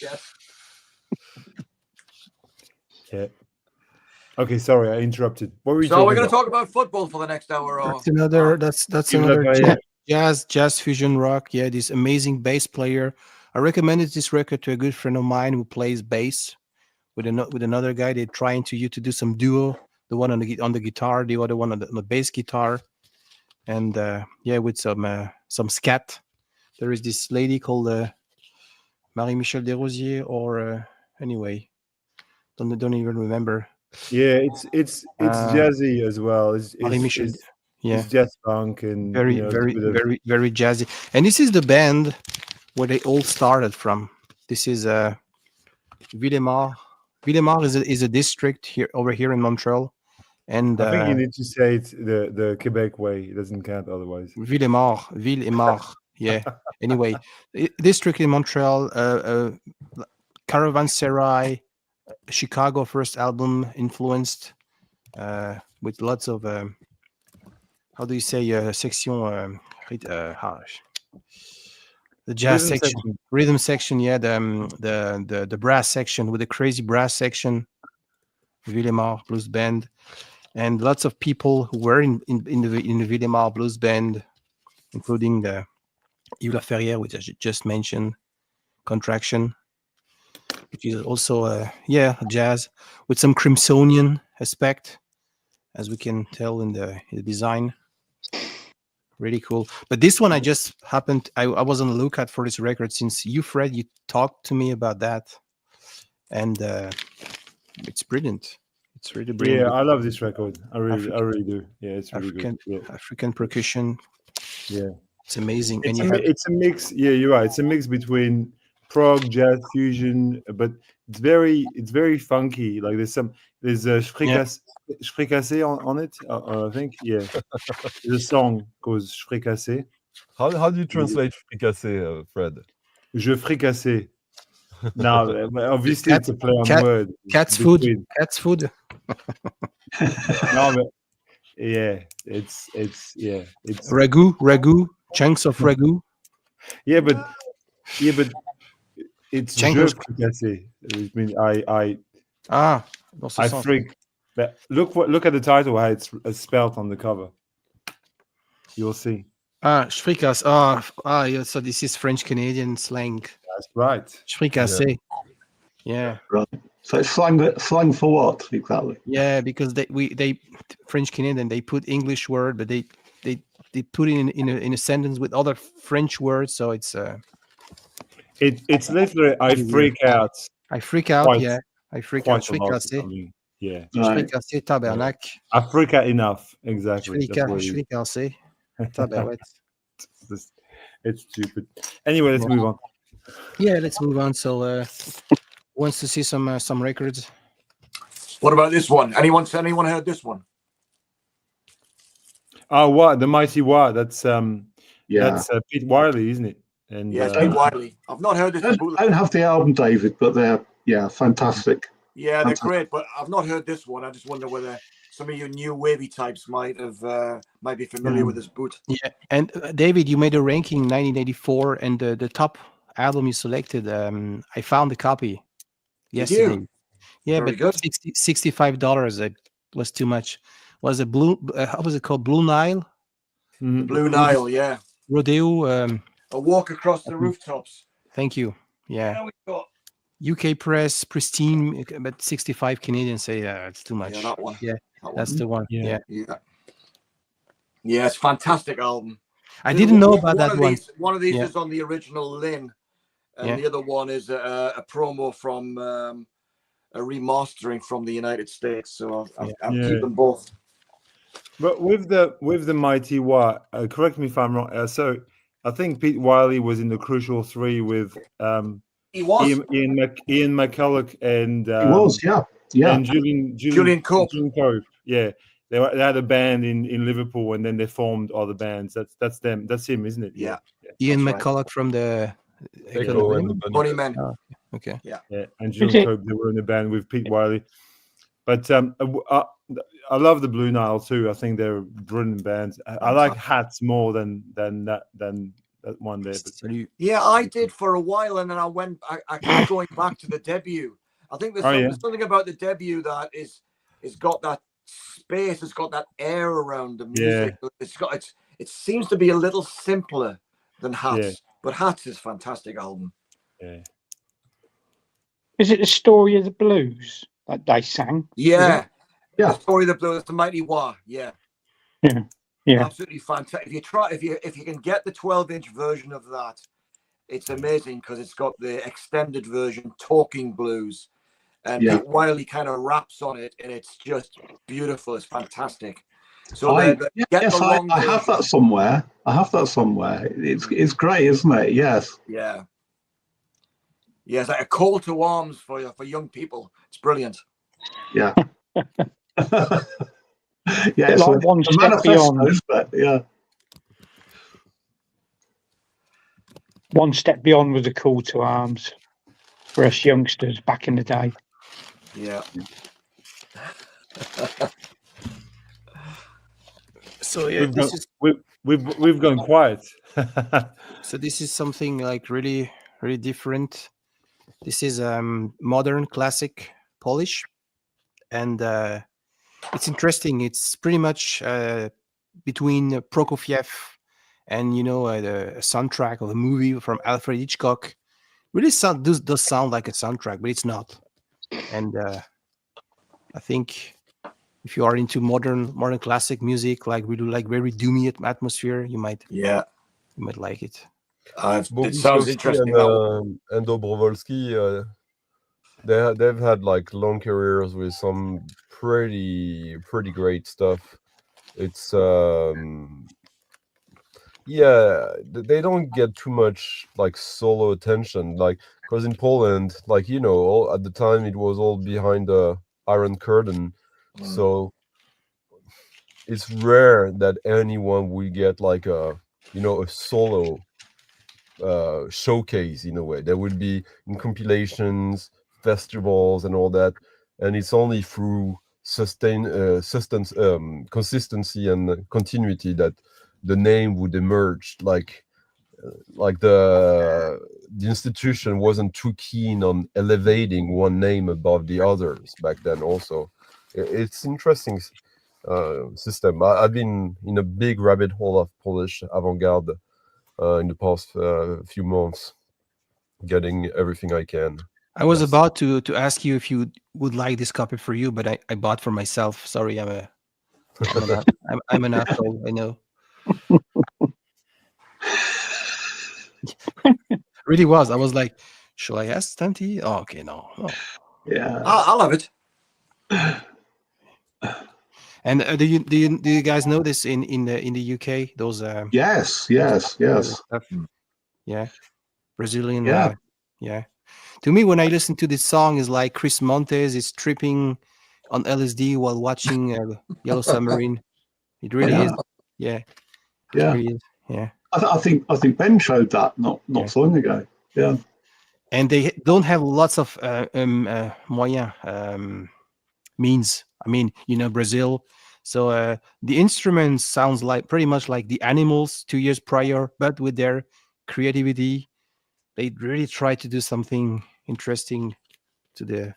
Yes. Yeah. Okay, sorry, I interrupted. What were you so we're going to talk about football for the next hour. That's another jazz fusion rock. Yeah, this amazing bass player. I recommended this record to a good friend of mine who plays bass with another guy. They're trying to do some duo. The one on the guitar, the other one on the bass guitar, and with some scat. There is this lady called Marie-Michel Desrosiers, or anyway, don't even remember. Yeah, it's jazzy as well. It's jazz funk and very jazzy. And this is the band where they all started from. This is Villemar. Villemar is a district over here in Montreal. And I think you need to say it the Quebec way. It doesn't count otherwise. Villemar. Yeah. Anyway, district in Montreal, Caravanserai, Chicago first album influenced, with lots of how do you say section the jazz rhythm section, the brass section with the crazy brass section, Villemar blues band, and lots of people who were in the Villemar blues band, including the Yves Laferrière, which I just mentioned, Contraction, which is also jazz with some Crimsonian aspect, as we can tell in the design. Really cool. But this one, I just happened, I was on the lookout for this record since you, Fred, you talked to me about that, and it's brilliant. It's really brilliant. Yeah, I love this record. I really do. Yeah, it's really good. Yeah. African percussion. Yeah, it's amazing. It's a mix. Yeah, you're right. It's a mix between prog, jazz, fusion, but it's very funky. Like there's a Fricassé on it. I think. Yeah, there's a song called Fricassé. How do you translate Fricassé, Fred? Je fricassé. No, obviously it's a play on word. Cat's food. Cat's food. No, but it's ragu, chunks of ragu. Yeah, but it's je fricassé. Which means I freak. But look at the title, how it's spelled on the cover. You'll see. Fricassé. Yeah, so this is French Canadian slang. That's right. Fricassé. Yeah. Right. So it's slang for what exactly? Yeah, because they French Canadian, they put English word, but they put it in a sentence with other French words, so it's it's literally I freak out. I freak out. Quite, I freak out. Fricassé. Yeah. Fricassé tabernac. I freak out enough. Exactly. Fricassé tabarouette. It's stupid. Anyway, let's move on. Yeah, let's move on. So wants to see some records? What about this one? Anyone heard this one? Oh, what the Mighty What? That's Pete Wiley, isn't it? And yeah, Pete Wiley. I've not heard this. I don't have the album, David, but they're fantastic. Yeah, they're great, but I've not heard this one. I just wonder whether some of you new wavy types might be familiar with this boot. Yeah, and David, you made a ranking 1984, and the top album you selected. I found the copy yesterday. Yeah, Very but good. $65 it was too much. Was it Blue? How was it called? Blue Nile. The Blue Nile, yeah. Rodeo. A walk across the rooftops. Thank you. Yeah. Now we've got UK press, pristine, but 65 Canadian say it's too much. Yeah, that one. Yeah, That that's one. the one. Yeah. Yeah, it's a fantastic album. I didn't know about that one. One of these Yeah. is on the original Lin, and Yeah. the other one is a promo from a remastering from the United States. So I'll keep them both. But with the Mighty What, correct me if I'm wrong. So I think Pete Wiley was in the Crucial Three with he was Ian McCulloch and He was, yeah. and Julian Cope. Yeah, they had a band in Liverpool, and then they formed other bands. That's them. That's him, isn't it? Yeah. Ian That's McCulloch from the Echo and the Bunny Men. Oh, okay. Yeah. And Julian Cope, they were in a band with Pete Wiley. But I love the Blue Nile too. I think they're brilliant bands. I like Hats more than that one there. But Yeah, I did for a while, and then I kept going back to the debut. I think there's something about the debut that is got that space, it's got that air around the music. Yeah. It seems to be a little simpler than Hats, but Hats is a fantastic album. Yeah. Is it the Story of the Blues that they sang? Yeah. The Story of the Blues, the Mighty Wah. Yeah. Yeah. Absolutely fantastic. If you can get the 12-inch version of that, it's amazing because it's got the extended version, Talking Blues, and Pete Wiley kind of raps on it, and it's just beautiful. It's fantastic. So I have that somewhere. It's great, isn't it? Yes. Yeah. Yeah, it's like a call to arms for young people. It's brilliant. Yeah. Yeah, it's like One Step Beyond. Yeah. One Step Beyond was a call to arms for us youngsters back in the day. Yeah. So yeah, we've gone quiet. So this is something like really, really different. This is modern classic Polish, and it's interesting. It's pretty much between Prokofiev and the soundtrack of a movie from Alfred Hitchcock. Really does sound like a soundtrack, but it's not. And I think if you are into modern classic music, like we do, like very doomy atmosphere, you might like it. It sounds interesting. And Dobrovolsky, they've had like long careers with some pretty great stuff. It's they don't get too much like solo attention, like because in Poland, like at the time it was all behind the Iron Curtain, so it's rare that anyone will get like a solo showcase in a way. There will be in compilations, festivals, and all that, and it's only through consistency and continuity that the name would emerge. Like the institution wasn't too keen on elevating one name above the others back then. Also, it's interesting system. I've been in a big rabbit hole of Polish avant-garde in the past few months, getting everything I can. I was about to ask you if you would like this copy for you, but I bought for myself. Sorry, I'm an asshole. I know. Really was. I was like, shall I ask Stunty? Oh, okay, no. Oh. Yeah, I'll have it. And do you guys know this in the UK? Those yes. stuff? Yeah, Brazilian. Yeah. To me, when I listen to this song, it's like Chris Montes is tripping on LSD while watching Yellow Submarine. It really is. Yeah. It really is. Yeah. I think Ben showed that not so long ago. Yeah. And they don't have lots of means. I mean, Brazil. So the instrument sounds like pretty much like the Animals 2 years prior, but with their creativity, they really try to do something interesting to the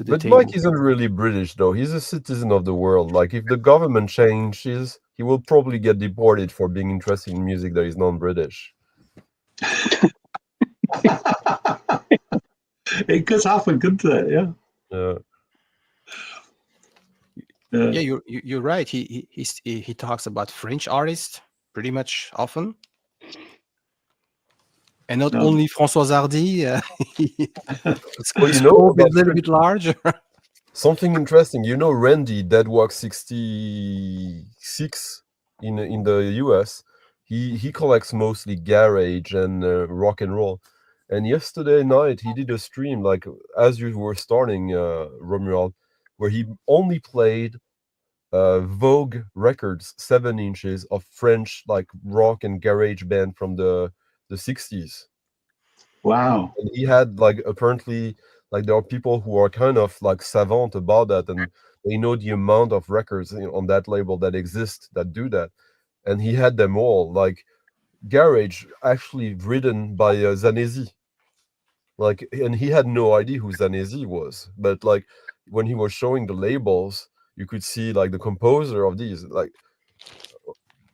But table. Mike isn't really British, though. He's a citizen of the world. Like, if the government changes, he will probably get deported for being interested in music that is non-British. It could happen, couldn't it? Yeah. Yeah, you're right. He talks about French artists pretty much often, and not only François Hardy. It's Well, a little bit larger. Something interesting. Randy Deadwalk 66 in the US. He collects mostly garage and rock and roll. And yesterday night he did a stream, like as you were starting, Romuald, where he only played Vogue Records 7 inches of French like rock and garage band from the 60s. Wow. And he had like apparently like there are people who are kind of like savant about that, and they know the amount of records on that label that exist that do that. And he had them all, like garage actually written by Zanesi. Like, and he had no idea who Zanesi was, but like when he was showing the labels, you could see like the composer of these. Like,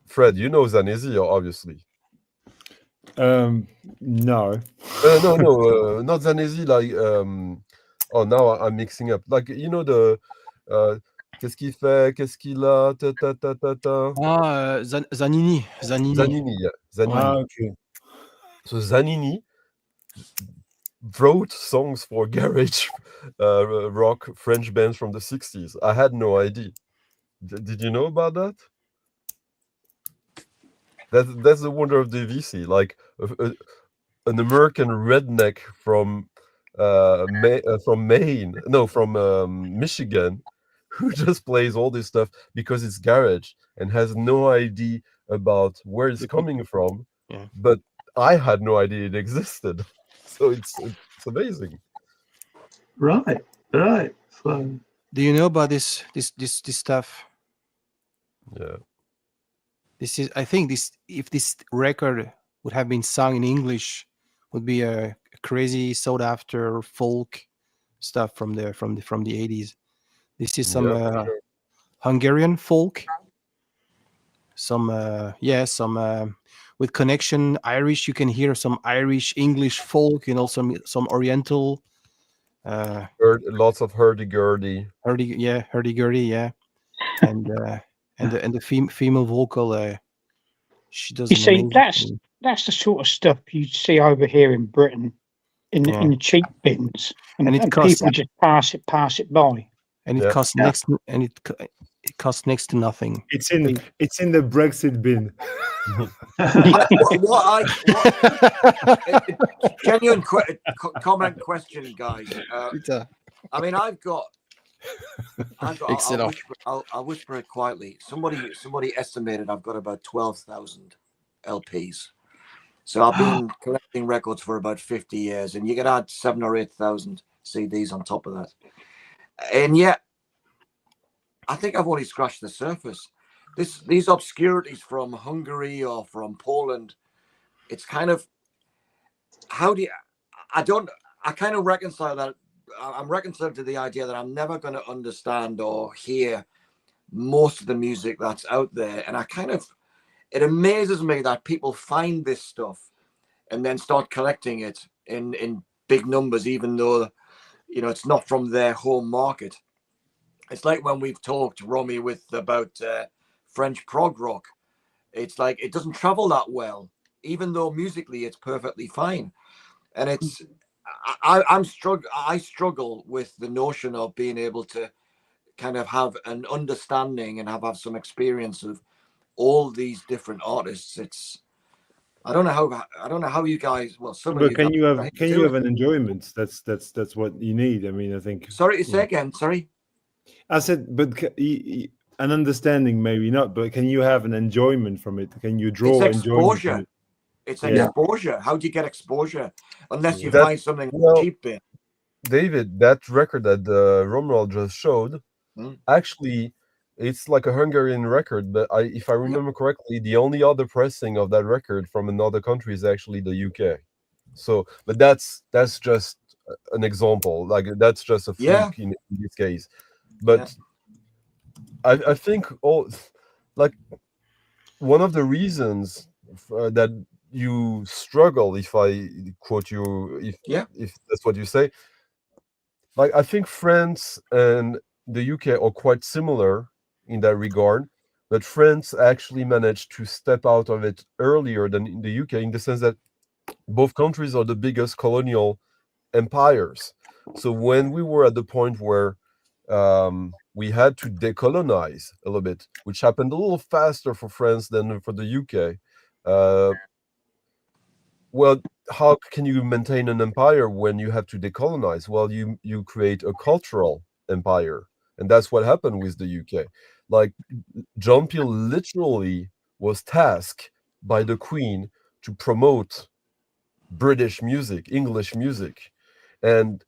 Fred, Zanesi, obviously. No. No, not Zanesi. Like, oh, now I'm mixing up. Like, the qu'est-ce qu'il fait, qu'est-ce qu'il a, ta ta ta ta ta. Zanini. Yeah, Zanini. Okay. So Zanini wrote songs for garage rock French bands from the 60s. I had no idea. Did you know about that? That's the wonder of the VC. Like an American redneck from Maine, no, from Michigan, who just plays all this stuff because it's garage and has no idea about where it's coming from. Yeah. But I had no idea it existed. So it's amazing. Right. So, do you know about this stuff? Yeah. This is, I think, if this record would have been sung in English, would be a crazy sought after folk stuff from the 80s. This is some Hungarian folk, some with connection Irish. You can hear some Irish English folk, some Oriental. Lots of hurdy-gurdy. Hurdy-gurdy, yeah. And the female vocal, she does. You see, that's the sort of stuff you'd see over here in Britain, in the cheap bins, and people just pass it by. And it costs next to nothing. It's in the Brexit bin. Genuine comment question, guys. I mean, I'll whisper it quietly. Somebody estimated I've got about 12,000 LPs. So I've been collecting records for about 50 years, and you can add 7,000 or 8,000 CDs on top of that. And yet, I think I've only scratched the surface. These obscurities from Hungary or from Poland, it's kind of, I kind of reconcile that. I'm reconciled to the idea that I'm never going to understand or hear most of the music that's out there. And it amazes me that people find this stuff and then start collecting it in big numbers, even though, it's not from their home market. It's like when we've talked, Romy, about French prog rock. It's like it doesn't travel that well, even though musically it's perfectly fine. And I struggle with the notion of being able to kind of have an understanding and have some experience of all these different artists. I don't know how you guys. Well, some of But you can guys you have do it. an enjoyment? That's what you need. I mean, I think. Sorry, say again. Sorry. I said, but an understanding, maybe not. But can you have an enjoyment from it? Can you draw It's enjoyment from exposure. it? It's Yeah. exposure. How do you get exposure unless you That- find something well, cheap in? David, that record that Romuald just showed, actually, it's like a Hungarian record. But if I remember correctly, the only other pressing of that record from another country is actually the UK. So, but that's just an example. Like that's just a fluke in this case. But I think like one of the reasons that you struggle, if I quote you, if that's what you say, like I think France and the UK are quite similar in that regard, but France actually managed to step out of it earlier than in the UK, in the sense that both countries are the biggest colonial empires. So when we were at the point where we had to decolonize a little bit, which happened a little faster for France than for the UK. Well, how can you maintain an empire when you have to decolonize? Well, you create a cultural empire, and that's what happened with the UK. Like John Peel literally was tasked by the Queen to promote British music, English music, and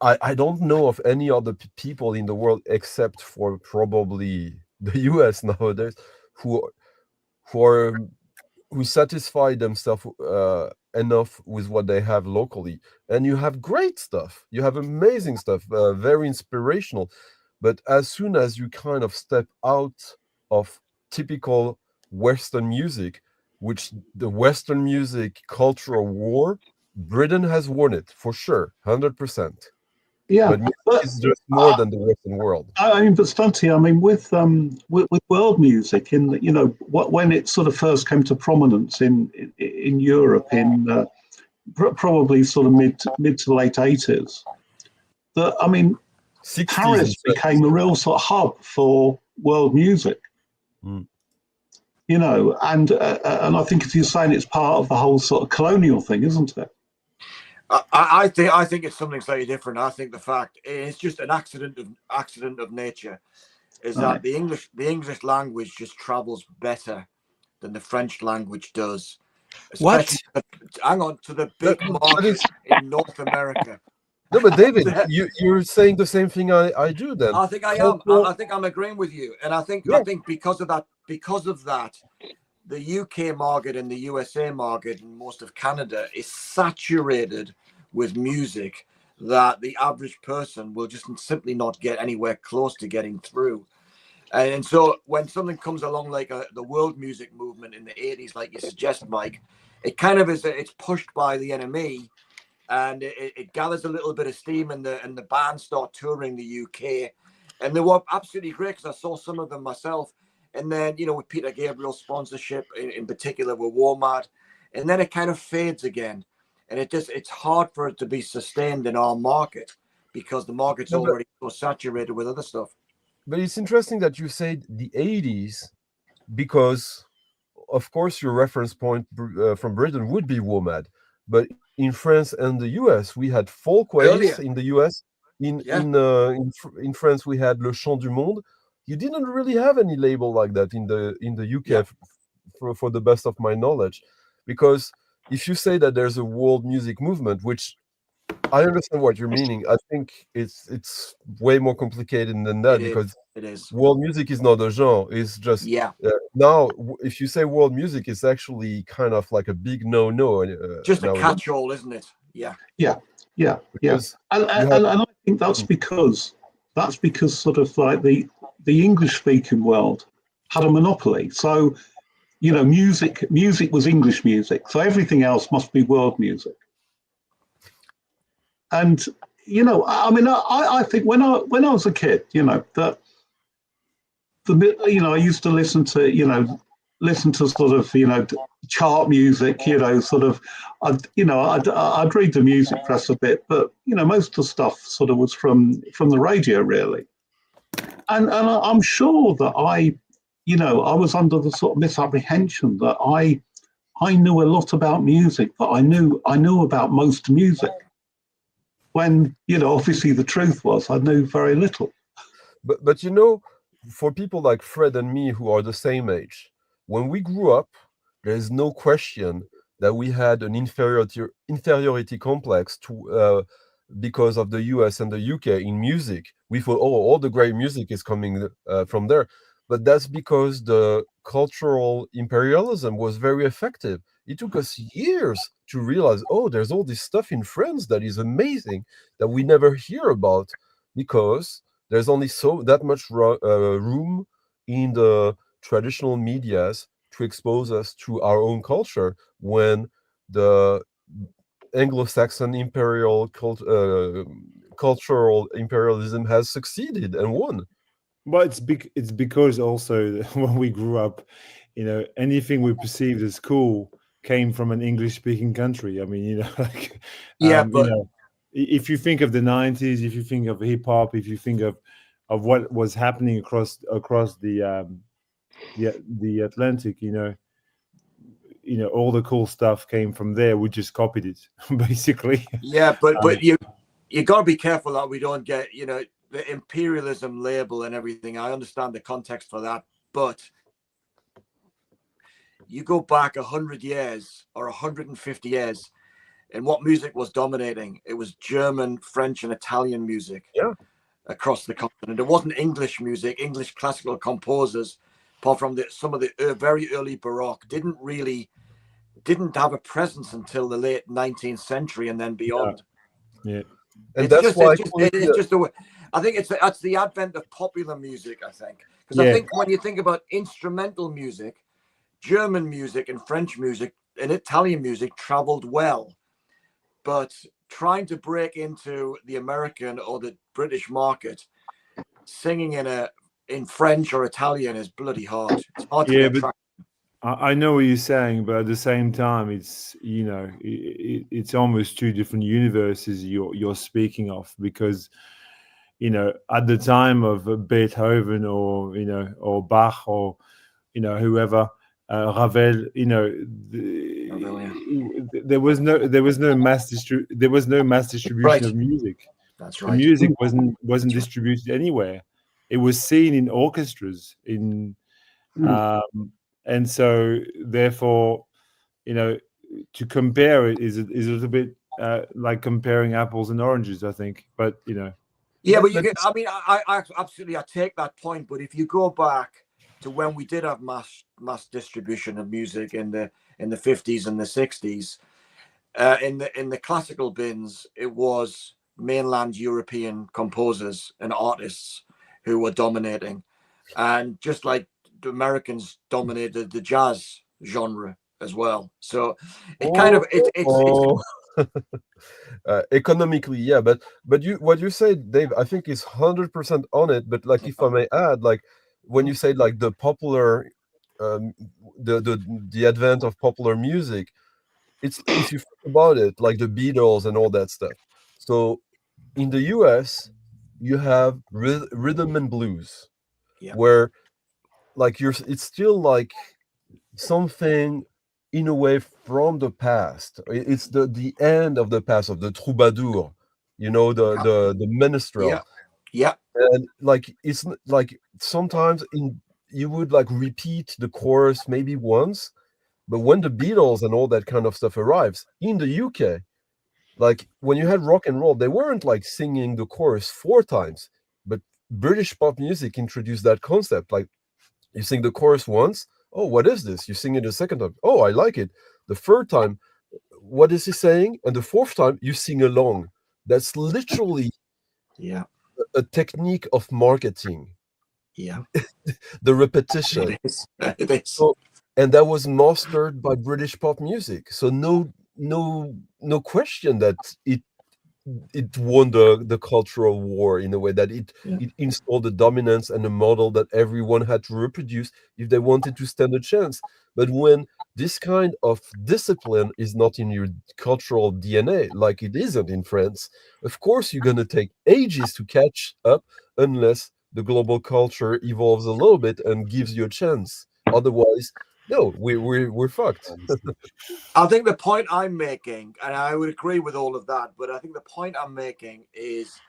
I don't know of any other people in the world except for probably the US nowadays who satisfy themselves enough with what they have locally. And you have great stuff, you have amazing stuff, very inspirational. But as soon as you kind of step out of typical Western music, which the Western music cultural war, Britain has won it for sure, 100%. Yeah, but music is just more than the Western world. I mean, but Stunty, I mean, with world music, when it sort of first came to prominence in Europe in probably sort of mid to late 80s, that I mean, 60s Paris became a real sort of hub for world music. Mm. And I think, as you're saying, it's part of the whole sort of colonial thing, isn't it? I think it's something slightly different. I think the fact it's just an accident of nature is that the English language just travels better than the French language does. Especially hang on to the big market in North America. No, but David, you're saying the same thing I do then. I think I am. I think I'm agreeing with you, and I think because of that, the UK market and the USA market and most of Canada is saturated with music that the average person will just simply not get anywhere close to getting through. And so when something comes along like the world music movement in the 80s, like you suggest, Mike, it kind of it's pushed by the NME, and it gathers a little bit of steam, and the bands start touring the UK, and they were absolutely great because I saw some of them myself. And then, with Peter Gabriel's sponsorship, in particular with Warmad, and then it kind of fades again. And it's hard for it to be sustained in our market because the market's already so saturated with other stuff. But it's interesting that you said the 80s, because, of course, your reference point from Britain would be Warmad. But in France and the US, we had Folkways in the US. In France, we had Le Chant du Monde. You didn't really have any label like that in the UK, for the best of my knowledge, because if you say that there's a world music movement, which I understand what you're meaning, I think it's way more complicated than that, because it is. World music is not a genre. It's just now, if you say world music, it's actually kind of like a big no. Just a catch-all, isn't it? Yeah. And I think that's because sort of like the English-speaking world had a monopoly. So, music was English music. So everything else must be world music. And, I mean, I think when I was a kid, that I used to listen to sort of, chart music, sort of, I'd read the music press a bit, but, most of the stuff sort of was from the radio, really. And I'm sure that I was under the sort of misapprehension that I I knew a lot about music, but I knew about most music. When, you know, obviously the truth was I knew very little. But you know, for people like Fred and me who are the same age, when we grew up, there is no question that we had an inferiority complex because of the US and the UK in music. We thought, oh, all the great music is coming from there. But that's because the cultural imperialism was very effective. It took us years to realize, oh, there's all this stuff in France that is amazing that we never hear about, because there's only that much room in the traditional medias to expose us to our own culture, when the Anglo-Saxon cultural imperialism has succeeded and won. Well, it's because also when we grew up, you know, anything we perceived as cool came from an English-speaking country. I mean, you know, like, but you know, if you think of the 90s, if you think of hip hop, if you think of what was happening across the Atlantic, you know, all the cool stuff came from there. We just copied it, basically. Yeah, but you got to be careful that we don't get, you know, the imperialism label and everything. I understand the context for that, but you go back 100 years or 150 years, and what music was dominating? It was German, French, and Italian music. Yeah. Across the continent. It wasn't English music. English classical composers, apart from some of the very early Baroque, didn't have a presence until the late 19th century and then beyond. Yeah. And that's why it's just the way. I think it's the advent of popular music, I think. Because I think when you think about instrumental music, German music and French music and Italian music traveled well. But trying to break into the American or the British market, singing in French or Italian is bloody hard. It's hard to get traction. I know what you're saying, but at the same time, it's, you know, it's almost two different universes you're speaking of, because, you know, at the time of Beethoven or, you know, or Bach or, you know, whoever, Ravel, you know, there was no mass distribution of music. That's right. The music wasn't distributed anywhere. It was seen in orchestras, and so therefore, you know, to compare it is a little bit like comparing apples and oranges, I think. But you know, yeah, but I mean, I absolutely take that point. But if you go back to when we did have mass distribution of music in the 50s and the 60s, in the classical bins, it was mainland European composers and artists who were dominating, and just like the Americans dominated the jazz genre as well. So it economically, yeah, but what you say, Dave, I think is 100% on it. But like, if I may add, like when you say like the popular, the advent of popular music, it's, if you think about it, like the Beatles and all that stuff. So in the US, you have rhythm and blues, where like it's still like something in a way from the past. It's the end of the past, of the troubadour, you know, the minstrel. Yeah. And like, it's like sometimes you would like repeat the chorus maybe once, but when the Beatles and all that kind of stuff arrives in the UK, like when you had rock and roll, they weren't like singing the chorus 4 times, but British pop music introduced that concept. Like, you sing the chorus once, oh, what is this? You sing it a second time, oh, I like it. The third time, what is he saying? And the fourth time, you sing along. That's literally a technique of marketing. Yeah. The repetition. It is. So, and that was mastered by British pop music. So no question that it won the cultural war, in a way that it installed the dominance and the model that everyone had to reproduce if they wanted to stand a chance. But when this kind of discipline is not in your cultural DNA, like it isn't in France, of course you're going to take ages to catch up, unless the global culture evolves a little bit and gives you a chance. Otherwise, No, we're fucked. I think the point I'm making, and I would agree with all of that, but I think the point I'm making is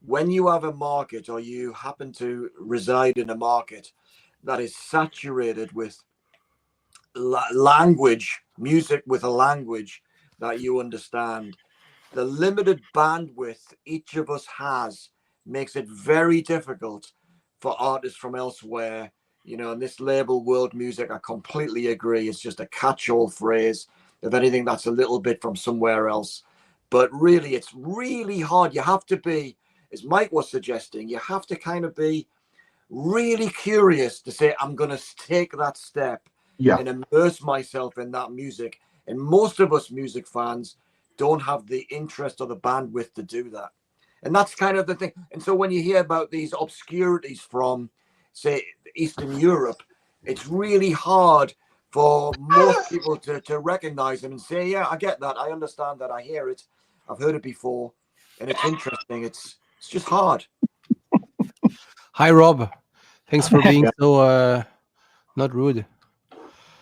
when you have a market or you happen to reside in a market that is saturated with language, music with a language that you understand, the limited bandwidth each of us has makes it very difficult for artists from elsewhere. You know, in this label world music, I completely agree. It's just a catch-all phrase of anything that's a little bit from somewhere else. But really, it's really hard. You have to be, as Mike was suggesting, you have to kind of be really curious to say, I'm going to take that step and immerse myself in that music. And most of us music fans don't have the interest or the bandwidth to do that. And that's kind of the thing. And so when you hear about these obscurities from, say, Eastern Europe, it's really hard for most people to recognize them and say, yeah, I get that. I understand that. I hear it. I've heard it before. And it's interesting. It's just hard. Hi, Rob. Thanks for being so not rude.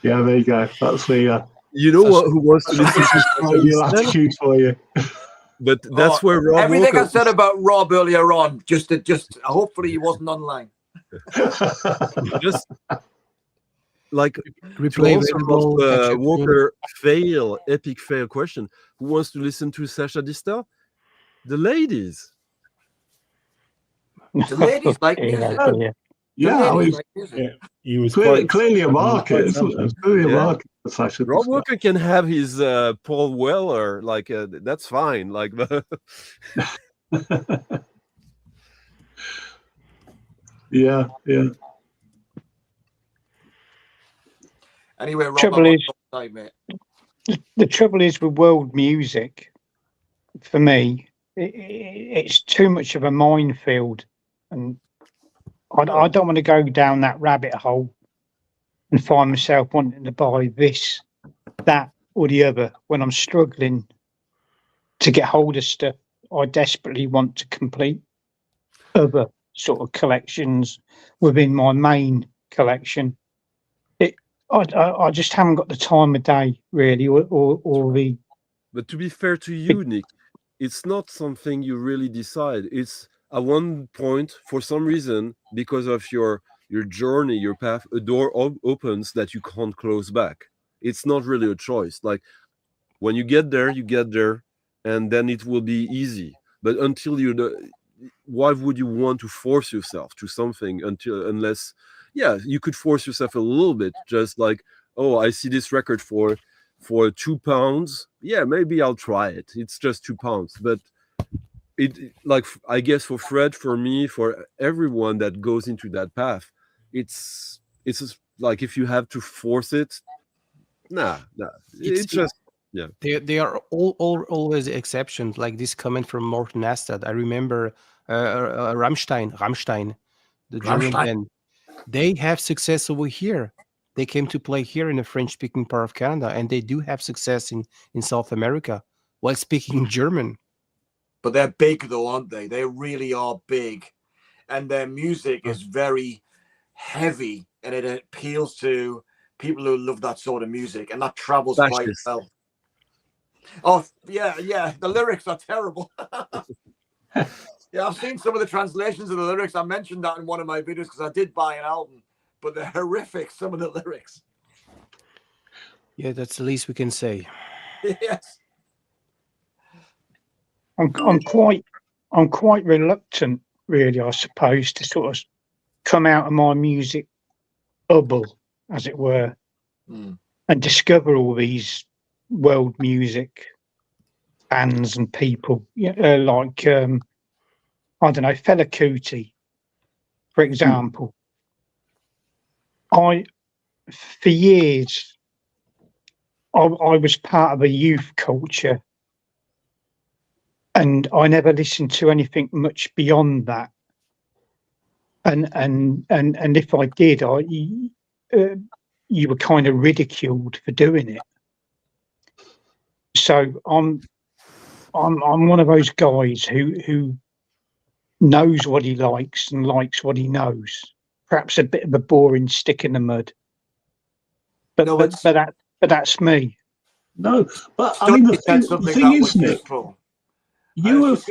Yeah, there you go. That's the... You know what? Who wants to listen to attitude for you? But that's where Rob everything Walker... I said about Rob earlier on, just hopefully he wasn't online. Just like Replay to answer Walker epic fail question. Who wants to listen to Sacha Distel? The ladies. The ladies like music. He was clearly a market. Clearly a market. Rob Walker can have his Paul Weller, like that's fine. Like, yeah. Anyway, Rob, the trouble is with world music. For me, it's too much of a minefield, and I don't want to go down that rabbit hole and find myself wanting to buy this, that, or the other when I'm struggling to get hold of stuff. I desperately want to complete other sort of collections within my main collection. I just haven't got the time of day, really, or the... But to be fair to you, Nick, it's not something you really decide. It's at one point, for some reason, because of your journey, your path, a door opens that you can't close back. It's not really a choice. Like when you get there, and then it will be easy. But until why would you want to force yourself to something unless, you could force yourself a little bit, just like, oh, I see this record for £2. Yeah, maybe I'll try it. It's just £2, but it like, I guess for Fred, for me, for everyone that goes into that path, it's just like if you have to force it, nah. It's just They are always exceptions. Like this comment from Morten Aastad. I remember Rammstein, the German band. They have success over here. They came to play here in the French-speaking part of Canada, and they do have success in South America while speaking German. But they're big, though, aren't they? They really are big, and their music is very heavy, and it appeals to people who love that sort of music, and that travels quite well. Oh, yeah. The lyrics are terrible. Yeah, I've seen some of the translations of the lyrics. I mentioned that in one of my videos because I did buy an album, but they're horrific, some of the lyrics. Yeah, that's the least we can say. Yes. I'm quite reluctant, really, I suppose, to sort of come out of my music bubble, as it were, and discover all these world music bands and people, like I don't know, Fela Kuti, for example. For years, I was part of a youth culture, and I never listened to anything much beyond that. And if I did, you were kind of ridiculed for doing it. So I'm one of those guys who knows what he likes and likes what he knows. Perhaps a bit of a boring stick in the mud. but that's me. No, but I Stunty mean, the said thing something is, that was Nick, useful. you have.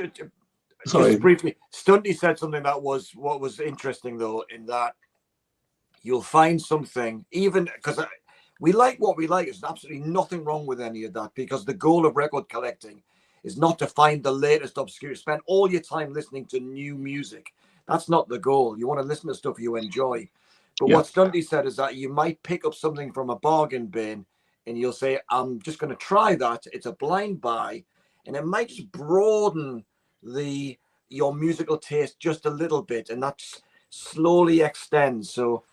Just briefly, Stunty said something that was what was interesting though, in that you'll find something, even because we like what we like. There's absolutely nothing wrong with any of that, because the goal of record collecting is not to find the latest obscure. Spend all your time listening to new music. That's not the goal. You want to listen to stuff you enjoy. But what Stunty said is that you might pick up something from a bargain bin and you'll say, I'm just going to try that. It's a blind buy. And it might just broaden your musical taste just a little bit, and that slowly extends. So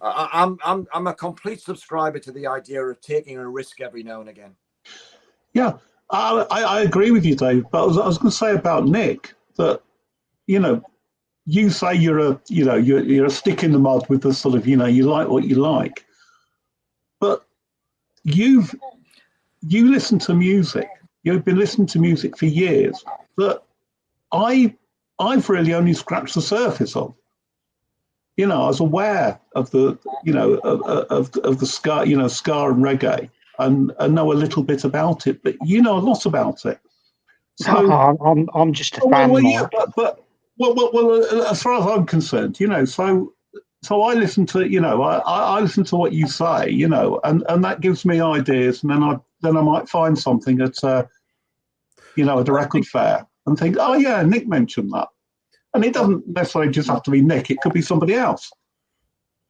I'm a complete subscriber to the idea of taking a risk every now and again. Yeah, I agree with you, Dave. But I was going to say about Nick that, you say you're a stick in the mud with the sort of, you like what you like, but you listen to music. You've been listening to music for years that I've really only scratched the surface of. I was aware of the, of the ska, ska and reggae, and know a little bit about it, but you know a lot about it. So I'm just a fan, Mike. Yeah, well, as far as I'm concerned, so I listen to, I listen to what you say, and that gives me ideas, and then I might find something at, at a record fair and think, oh yeah, Nick mentioned that. And it doesn't necessarily just have to be Nick, it could be somebody else.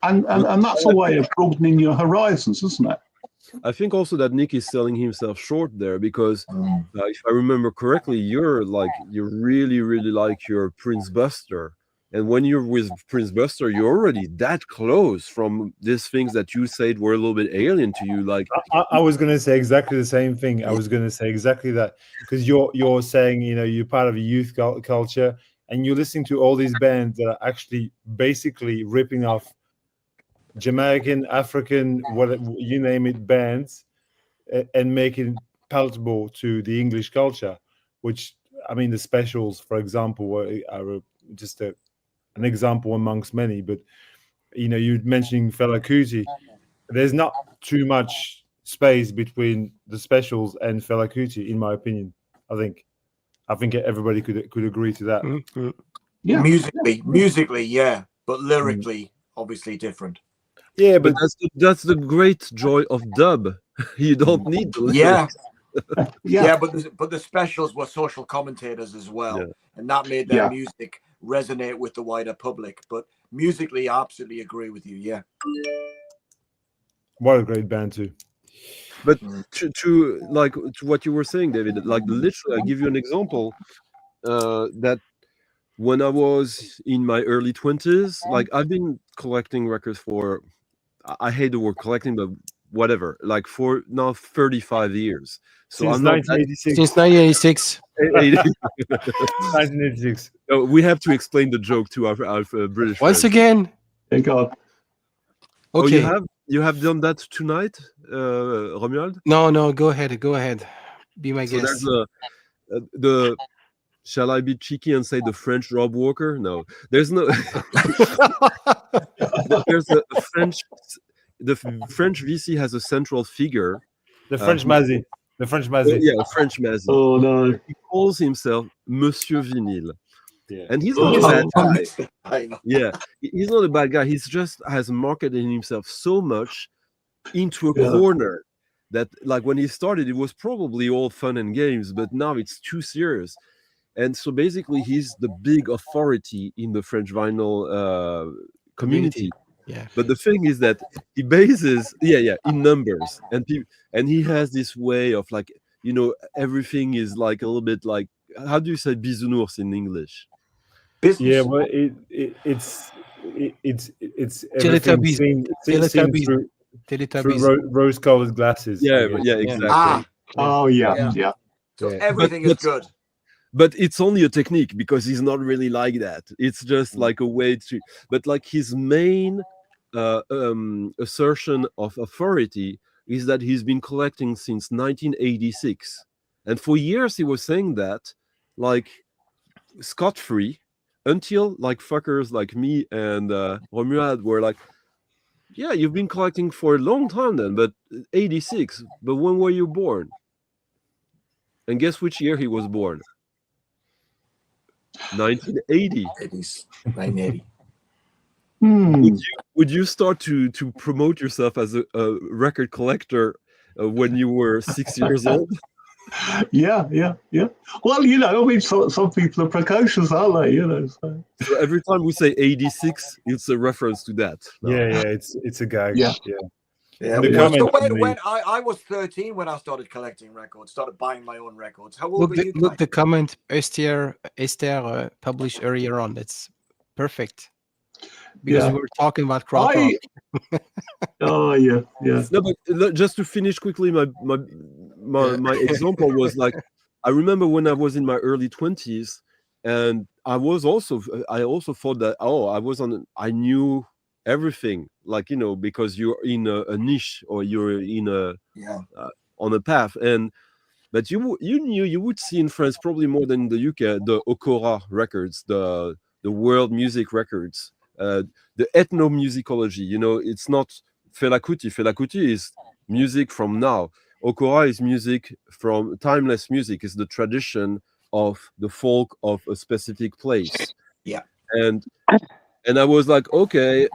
And that's a way of broadening your horizons, isn't it? I think also that Nick is selling himself short there, because if I remember correctly, you really, really like your Prince Buster. And when you're with Prince Buster, you're already that close from these things that you said were a little bit alien to you. Like I was going to say exactly the same thing. I was going to say exactly that, because you're saying, you're part of a youth culture, and you're listening to all these bands that are actually basically ripping off Jamaican, African, whatever you name it, bands, and making palatable to the English culture. Which, I mean, the Specials, for example, are just an example amongst many. But you're mentioning Fela Kuti. There's not too much space between the Specials and Fela Kuti, in my opinion. I think everybody could agree to that. Mm-hmm. Yeah, musically, yeah, but lyrically, obviously different. Yeah, but that's the great joy of dub. You don't need the lyrics. Yeah, but the Specials were social commentators as well, and that made their music resonate with the wider public. But musically, I absolutely agree with you. Yeah, what a great band too. But to what you were saying, David, like literally, I give you an example that when I was in my early 20s, like I've been collecting records for, I hate the word collecting, but whatever, like for now 35 years. So since I'm not 1986. Since 1986. 1986. We have to explain the joke to our British Once friends. again. Thank God. Okay. Oh, you have done that tonight, Romuald? No, go ahead. Be my guest. There's shall I be cheeky and say the French Rob Walker? No, there's no. There's a French. The French VC has a central figure. The French Mazzy. The French Mazzy. Yeah, French Mazzy. Oh no. He calls himself Monsieur Vinyl. Yeah. And he's not a bad guy. Yeah, he's not a bad guy. He's just has marketed himself so much into a corner that, like, when he started, it was probably all fun and games, but now it's too serious. And so basically, he's the big authority in the French vinyl community. Yeah. But the thing is that he bases, in numbers, and he has this way of, like, everything is like a little bit like, how do you say bisounours in English? Business. Yeah, well, it's everything seen through rose-colored glasses. Yeah, exactly. Oh yeah. So everything is good. But it's only a technique, because he's not really like that. It's just like a way to. But like his main assertion of authority is that he's been collecting since 1986, and for years he was saying that, like, scot-free, until like fuckers like me and Romuald were like, Yeah, you've been collecting for a long time then, but 86. But when were you born? And guess which year he was born? 1980. 1980. Would you start to promote yourself as a record collector when you were 6 years old? Yeah. Well, you know, I mean, some people are precocious, aren't they? You know. So every time we say 86, it's a reference to that. No. Yeah, it's a gag. Yeah. Yeah, The well, comment so on when I was 13 when I started collecting records, started buying my own records. How old Look, were the, you look guys? the comment Esther published earlier on. That's perfect. Because we were talking about Krautrock. Oh yeah. No, but just to finish quickly, my example was like, I remember when I was in my early 20s, and I also thought that I knew everything, like, you know, because you're in a niche, or you're in on a path, but you knew, you would see in France probably more than in the UK, the Okora records, the world music records, the ethnomusicology. You know, it's not Fela Kuti. Fela Kuti is music from now. Okora is music from timeless music. Is the tradition of the folk of a specific place. Yeah. And I was like, okay,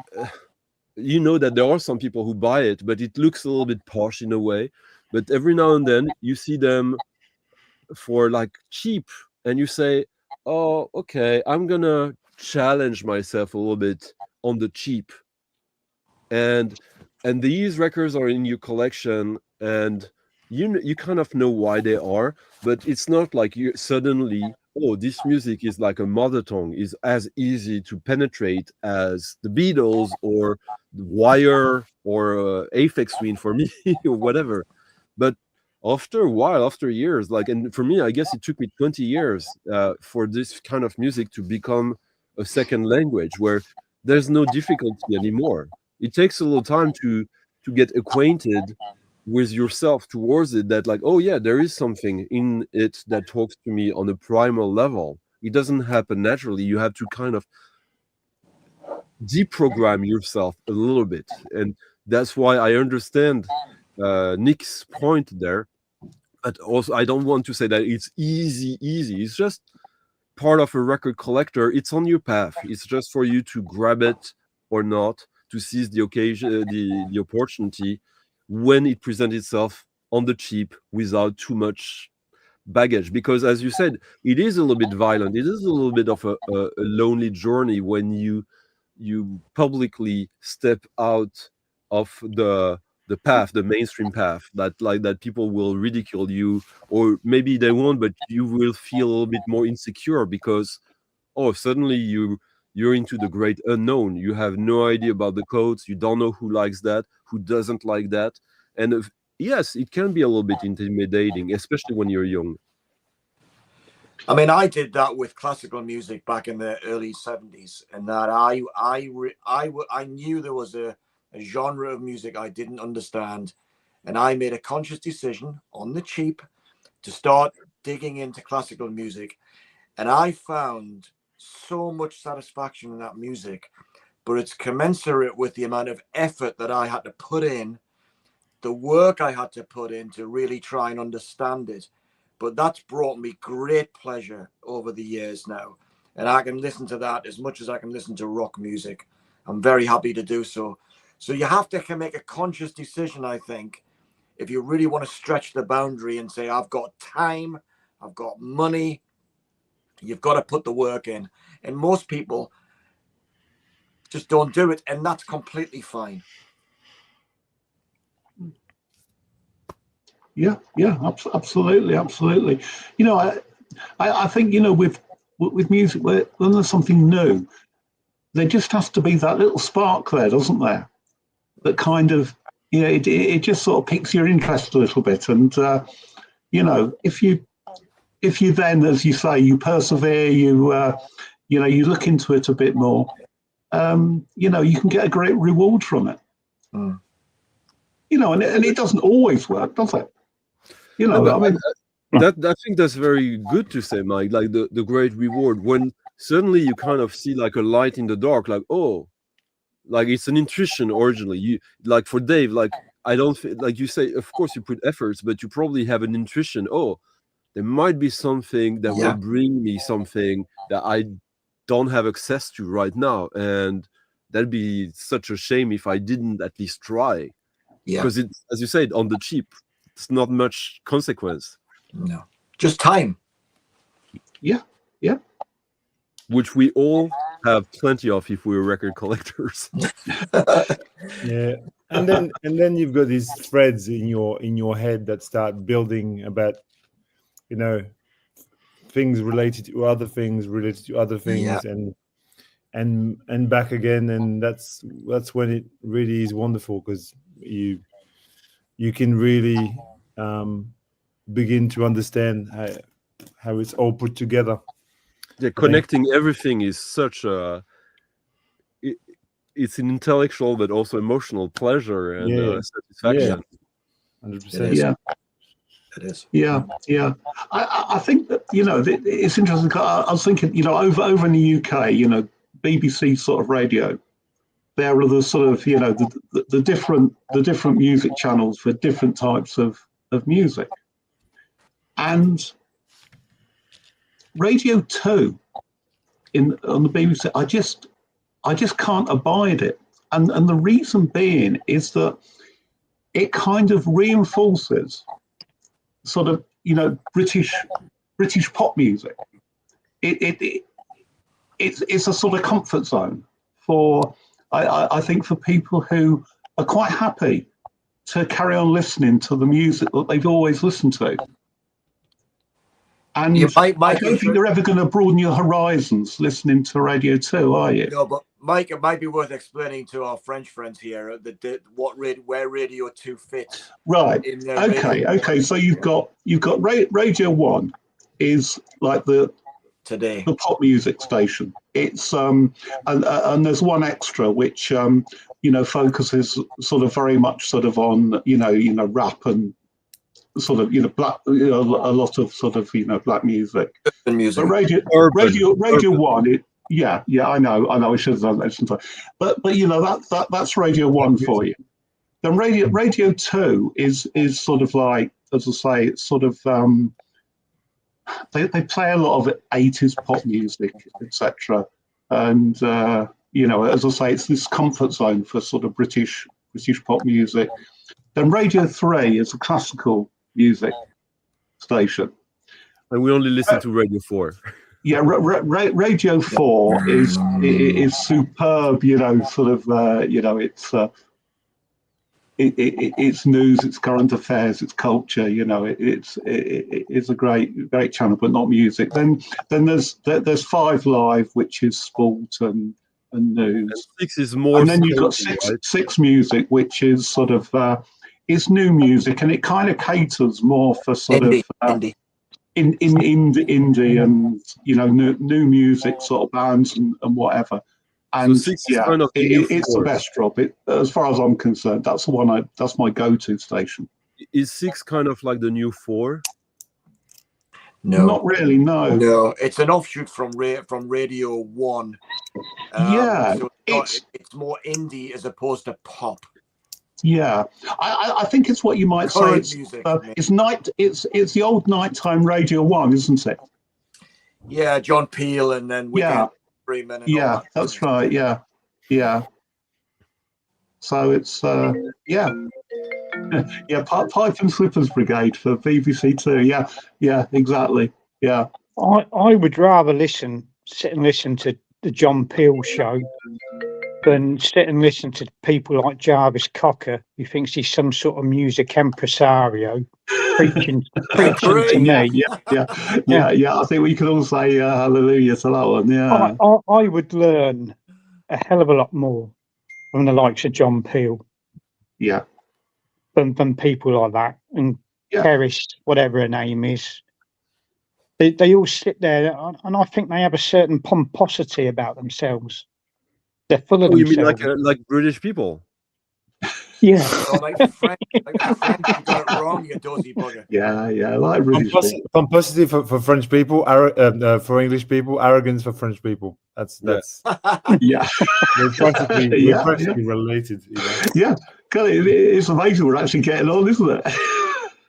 you know that there are some people who buy it, but it looks a little bit posh in a way. But every now and then you see them for like cheap, and you say, oh, okay, I'm gonna challenge myself a little bit on the cheap. And these records are in your collection, and you kind of know why they are, but it's not like you suddenly, oh, this music is like a mother tongue, is as easy to penetrate as the Beatles or the Wire or Aphex Twin for me or whatever. But after a while, after years, like, and for me, I guess it took me 20 years for this kind of music to become a second language where there's no difficulty anymore. It takes a little time to get acquainted with yourself towards it, that like, oh yeah, there is something in it that talks to me on a primal level. It doesn't happen naturally. You have to kind of deprogram yourself a little bit. And that's why I understand Nick's point there. But also, I don't want to say that it's easy. It's just part of a record collector. It's on your path. It's just for you to grab it or not, to seize the occasion, the opportunity when it presents itself on the cheap without too much baggage. Because as you said, it is a little bit violent. It is a little bit of a lonely journey when you publicly step out of the path, the mainstream path, that people will ridicule you, or maybe they won't, but you will feel a little bit more insecure because, oh, suddenly you're into the great unknown. You have no idea about the codes. You don't know who likes that, who doesn't like that. And yes, it can be a little bit intimidating, especially when you're young. I mean, I did that with classical music back in the early 70s, and that I knew there was a genre of music I didn't understand, and I made a conscious decision on the cheap to start digging into classical music, and I found so much satisfaction in that music, but it's commensurate with the amount of effort that I had to put in, the work I had to put in to really try and understand it. But that's brought me great pleasure over the years now, and I can listen to that as much as I can listen to rock music. I'm very happy to do so. So you have to make a conscious decision, I think, if you really want to stretch the boundary and say, I've got time, I've got money, you've got to put the work in. And most people just don't do it, and that's completely fine. Yeah, absolutely. You know, I think, you know, with music, when there's something new, there just has to be that little spark there, doesn't there? That kind of, you know, it just sort of piques your interest a little bit. And, you know, if you then, as you say, you persevere, you know, you look into it a bit more, you know, you can get a great reward from it. Mm. You know, and it doesn't always work, does it? You know, No, I mean, I think that's very good to say, Mike. Like the great reward, when suddenly you kind of see like a light in the dark, like, oh, like it's an intuition originally. You like for Dave, like I don't like you say. Of course, you put efforts, but you probably have an intuition. Oh, there might be something that will bring me something that I don't have access to right now, and that'd be such a shame if I didn't at least try. Yeah, because it's, as you said, on the cheap. It's not much consequence. No, just time. Yeah, yeah. Which we all have plenty of if we're record collectors. Yeah, and then you've got these threads in your head that start building about, you know, things related to other things, and back again, and that's when it really is wonderful, because you can really begin to understand how it's all put together. Yeah, connecting everything is such a it's an intellectual but also emotional pleasure and satisfaction. 100%. Yeah. It is. Yeah, yeah. I think that, you know, it's interesting. I was thinking, you know, over in the UK, you know, BBC sort of radio, there are the sort of, you know, the different music channels for different types of music. And Radio 2 on the BBC, I just can't abide it. And the reason being is that it kind of reinforces sort of, you know, British pop music. It's a sort of comfort zone for, I think, for people who are quite happy to carry on listening to the music that they've always listened to. And I don't think you're ever going to broaden your horizons listening to Radio 2, are you? No, but Mike, it might be worth explaining to our French friends here where Radio 2 fits. Right. Okay. So you've got Radio 1 is like the pop music station. It's and there's one extra which you know, focuses sort of very much sort of on you know rap and sort of, you know, black, you know, a lot of sort of, you know, black music. But Radio 1, I know, I should have done that. But you know, that's Radio 1 for you. Then Radio 2 is sort of like, as I say, it's sort of they play a lot of 80s pop music, etc. And you know, as I say, it's this comfort zone for sort of British pop music. Then Radio 3 is a classical music station, and we only listen to Radio 4. Yeah, Radio 4 is superb. You know, sort of. You know, it's news, it's current affairs, it's culture. You know, it's a great channel, but not music. Then there's 5 Live, which is sport and news. And 6 is more. And then you've got 6 Music, which is sort of. It's new music, and it kind of caters more for sort of indie and, you know, new music sort of bands and whatever. And so 6 is kind of it's the best drop. As far as I'm concerned, that's the one. That's my go-to station. Is 6 kind of like the new 4? No, not really. No, it's an offshoot from Radio 1. So it's more indie as opposed to pop. Yeah, I think it's what you might say. It's the old nighttime Radio 1, isn't it? Yeah, John Peel and then Weekend Freeman. Yeah, that's right. Yeah. So it's yeah, Pipe and Slippers Brigade for BBC 2. Yeah, exactly. Yeah. I would rather sit and listen to the John Peel show than sit and listen to people like Jarvis Cocker, who thinks he's some sort of music impresario, preaching to me. Yeah. I think we could all say hallelujah to that one. Yeah. I would learn a hell of a lot more from the likes of John Peel. Yeah. Than people like that. And Harris, whatever her name is. They all sit there, and I think they have a certain pomposity about themselves. They're full of themselves. You mean like British people? Yeah. So like the French got it wrong, you dozy bugger. Yeah, like British people. Pomposity for French people, for English people, arrogance for French people. That's yeah. We're practically related. You know? Yeah, God, it's amazing we're actually getting on, isn't it?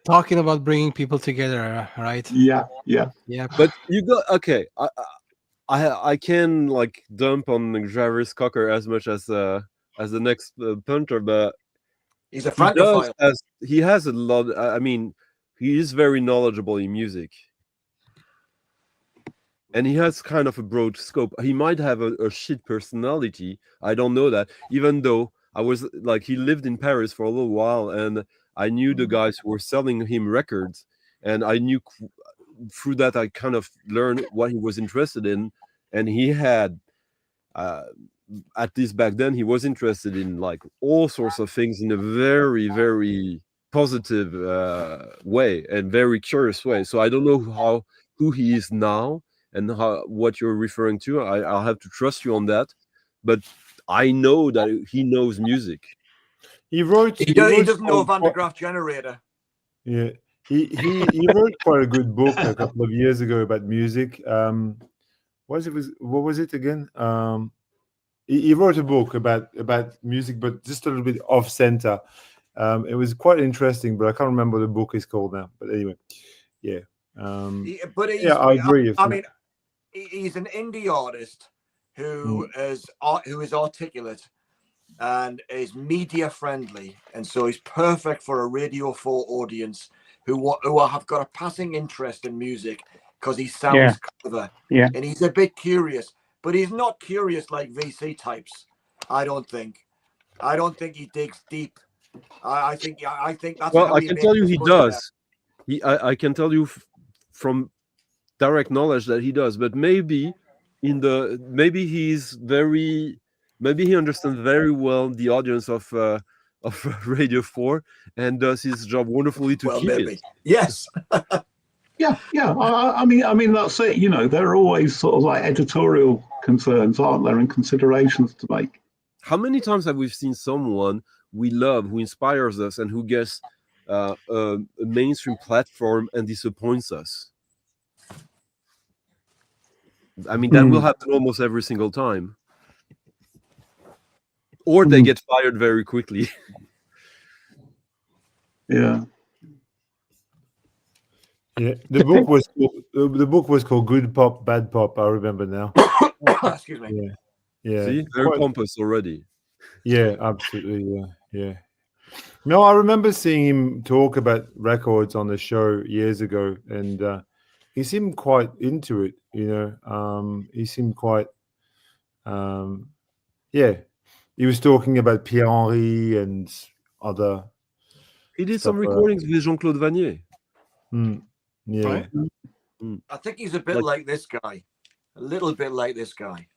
Talking about bringing people together, right? Yeah. But you got okay. I can like dump on Jarvis Cocker as much as the next punter, but he's a francophile. He has a lot. I mean, he is very knowledgeable in music, and he has kind of a broad scope. He might have a shit personality. I don't know that. Even though I was like, he lived in Paris for a little while, and I knew the guys who were selling him records, and I knew through that I kind of learned what he was interested in, and he had. At least back then, he was interested in like all sorts of things in a very, very positive way and very curious way. So I don't know who he is now and what you're referring to. I'll have to trust you on that, but I know that he knows music. He doesn't know Van de Graaff Generator. Yeah, he wrote quite a good book a couple of years ago about music. What was it again? He wrote a book about music, but just a little bit off center. It was quite interesting, but I can't remember what the book is called now. But anyway, yeah. I agree. I mean, he's an indie artist who is articulate and is media friendly, and so he's perfect for a Radio 4 audience who have got a passing interest in music because he sounds clever. Yeah, and he's a bit curious. But he's not curious like VC types. I don't think he digs deep. I think that's. Well, I can tell you he does. I can tell you from direct knowledge that he does. But maybe maybe he understands very well the audience of Radio 4 and does his job wonderfully to keep it. Yes. Yeah. I mean, that's it. You know, there are always sort of like editorial concerns, aren't there, and considerations to make. How many times have we seen someone we love, who inspires us, and who gets a mainstream platform and disappoints us? I mean, that will happen almost every single time. Or they get fired very quickly. Yeah. Yeah, the book was called Good Pop, Bad Pop. I remember now. Excuse me. Yeah. See, very pompous already. Yeah, absolutely. Yeah. No, I remember seeing him talk about records on the show years ago, and he seemed quite into it. You know, he seemed quite. He was talking about Pierre-Henri and other. He did some recordings with Jean-Claude Vanier. Yeah. Right? I think he's a bit like this guy. A little bit like this guy.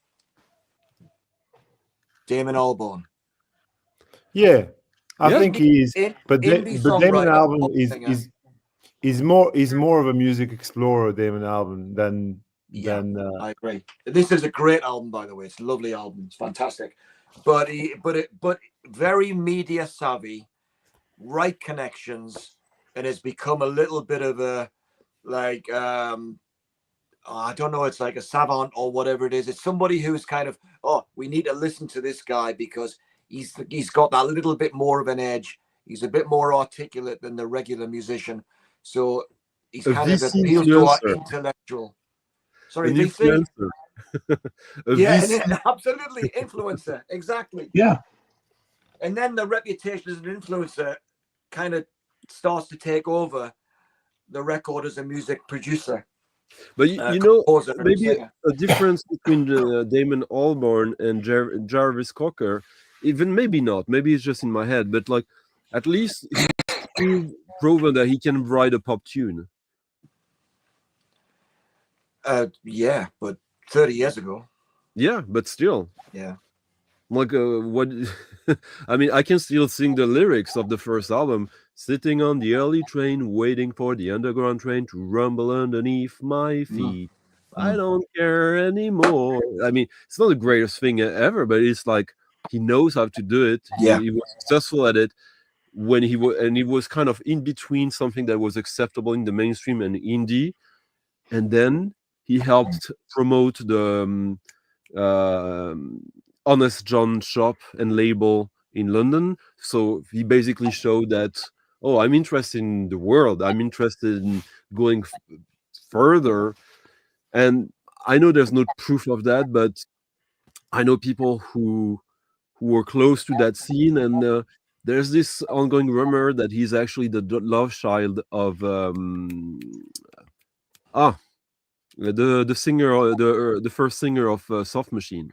Damon Albarn. Yeah. I think he is. But Damon Albarn is more of a music explorer, Damon Albarn, than I agree. This is a great album, by the way. It's a lovely album. It's fantastic. But very media savvy, right connections, and has become a little bit of a I don't know, it's like a savant or whatever it is. It's somebody who's kind of, we need to listen to this guy because he's got that little bit more of an edge. He's a bit more articulate than the regular musician. So he's kind of appeals to our intellectual. Sorry, VC. Absolutely. Influencer. Exactly. Yeah. And then the reputation as an influencer kind of starts to take over the record as a music producer. But you know, maybe a difference between Damon Albarn and Jarvis Cocker, even maybe not, maybe it's just in my head, but like at least he's proven that he can write a pop tune. Yeah, but 30 years ago. Yeah, but still. Yeah. Like what? I mean, I can still sing the lyrics of the first album. Sitting on the early train, waiting for the underground train to rumble underneath my feet. I don't care anymore. I mean, it's not the greatest thing ever, but it's like he knows how to do it. Yeah. He was successful at it when he was kind of in between something that was acceptable in the mainstream and indie, and then he helped promote the Honest John shop and label in London. So he basically showed that, oh, I'm interested in the world. I'm interested in going further. And I know there's no proof of that, but I know people who were close to that scene, and there's this ongoing rumor that he's actually the love child of the singer, the first singer of Soft Machine,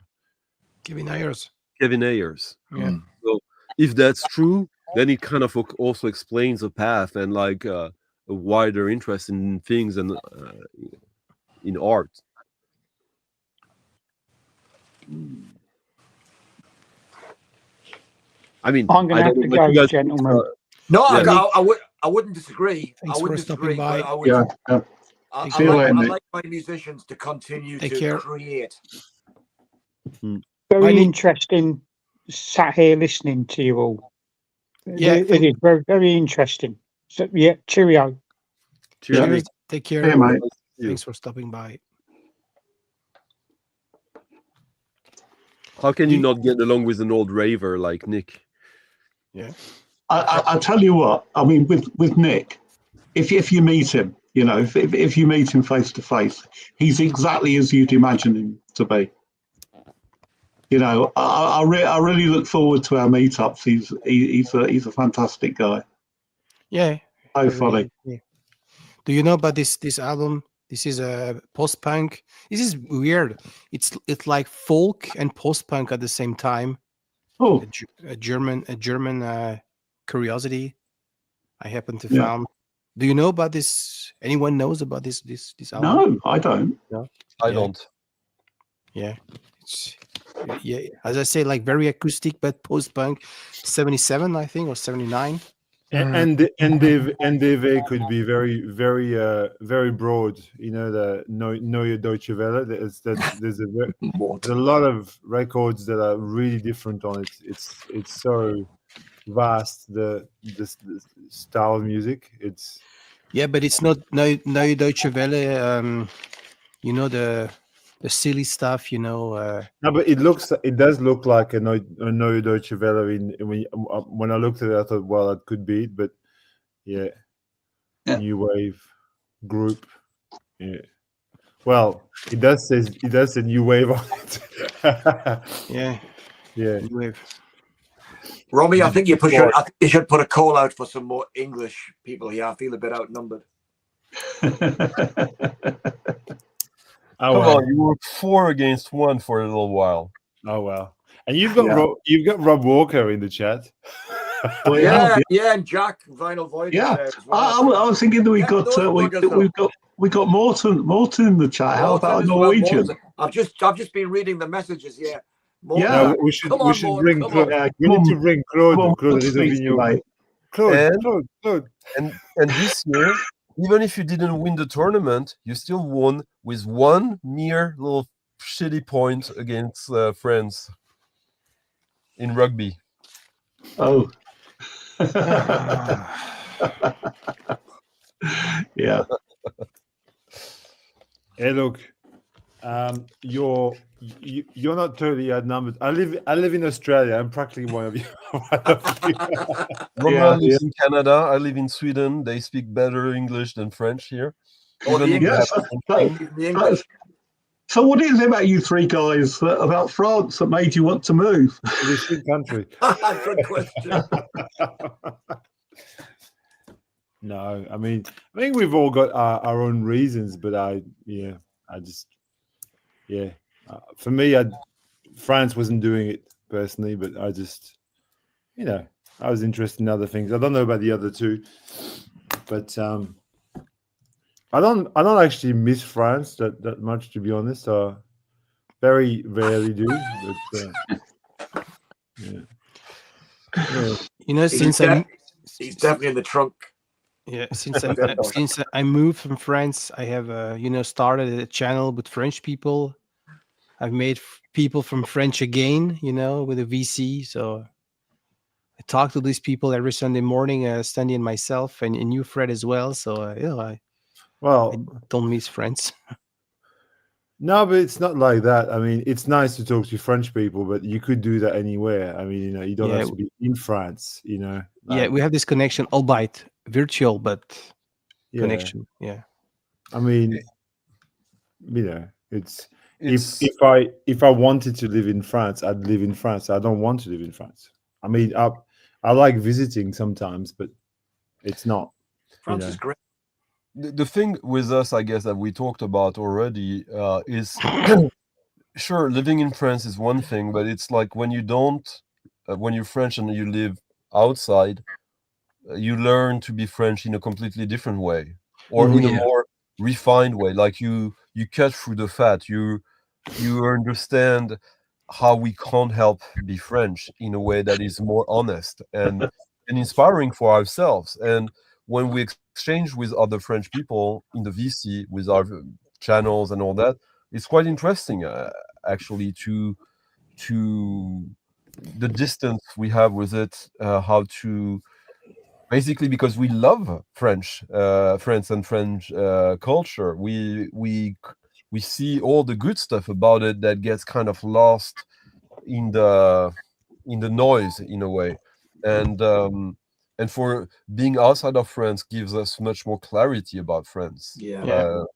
Kevin Ayers. Yeah. So if that's true, then it kind of also explains a path and like a wider interest in things and in art. I mean, I'm going to have to go, gentlemen. No, yeah. I wouldn't disagree. Thanks I wouldn't for stopping disagree. by. But I would, I like my musicians to continue Take to care. create. Very interesting. Sat here listening to you all. Yeah, it is very, very interesting. So yeah, cheerio. Cheers. Take care. Yeah, mate. Thanks for stopping by. How can you not get along with an old raver like Nick? Yeah. I tell you what, I mean, with Nick, if you meet him, you know, if you meet him face to face, he's exactly as you'd imagine him to be. You know, I really look forward to our meetups. He's a fantastic guy. Yeah. So funny. Yeah. Do you know about this album? This is a post-punk. This is weird. It's like folk and post-punk at the same time. Oh, a German curiosity I happen to found. Do you know about this? Anyone knows about this album? No, I don't. No, I don't. Yeah, it's as I say, like very acoustic, but post-punk. 77, I think, or 79. And NDV could be very broad. You know, the Neue Deutsche Welle. There's a lot of records that are really different on it. It's so vast, the style of music. It's but it's not Neue Deutsche Welle. You know, the silly stuff. You know. No, but it does look like a Neue Deutsche Welle. When I looked at it, I thought, well, that could be it. But yeah, new wave group. Yeah. Well, it does say new wave on it. Yeah. New wave. Romy, I think you should put a call out for some more English people here. I feel a bit outnumbered. Come on, you were 4 against 1 for a little while. Oh well, and you've got Rob Walker in the chat. And Jack VinylVoyage. Yeah, there as well. I was thinking that we got Morten in the chat. How about Norwegian? I've just been reading the messages here. Morten. Yeah, we should bring Claude. We need to bring Claude. Claude. And this year, even if you didn't win the tournament, you still won with 1 mere little shitty point against France in rugby. Oh. Yeah. Hey, look, you're not totally outnumbered. I live in Australia. I'm practically one of you. Roman lives in Canada. I live in Sweden. They speak better English than French here. So what is it about you three guys about France that made you want to move? It's a shit country. Good question. No, I think we've all got our own reasons, but for me, France wasn't doing it personally, but I just, I was interested in other things. I don't know about the other two, but I don't actually miss France that much, to be honest. Very rarely do, but he's definitely in the trunk. Yeah, since I moved from France, I have started a channel with French people. I've made people from French again, with a VC. So I talk to these people every Sunday morning, Stunty and myself, and you, Fred, as well. So I don't miss friends. No, but it's not like that. I mean, it's nice to talk to French people, but you could do that anywhere. I mean, you don't have to be in France. Yeah, we have this connection, albeit virtual, but connection. Yeah. I mean, it's if I wanted to live in France, I'd live in France. I don't want to live in France. I mean, I like visiting sometimes, but it's not. France is great. The thing with us, I guess, that we talked about already is sure, living in France is one thing, but it's like when you're French and you live outside, you learn to be French in a completely different way, or in a more refined way. Like you cut through the fat. You understand how we can't help be French in a way that is more honest and inspiring for ourselves. And when we exchange with other French people in the VC with our channels and all that, it's quite interesting actually to the distance we have with it, how to basically, because we love France and French culture, we see all the good stuff about it that gets kind of lost in the noise in a way, and for being outside of France gives us much more clarity about France,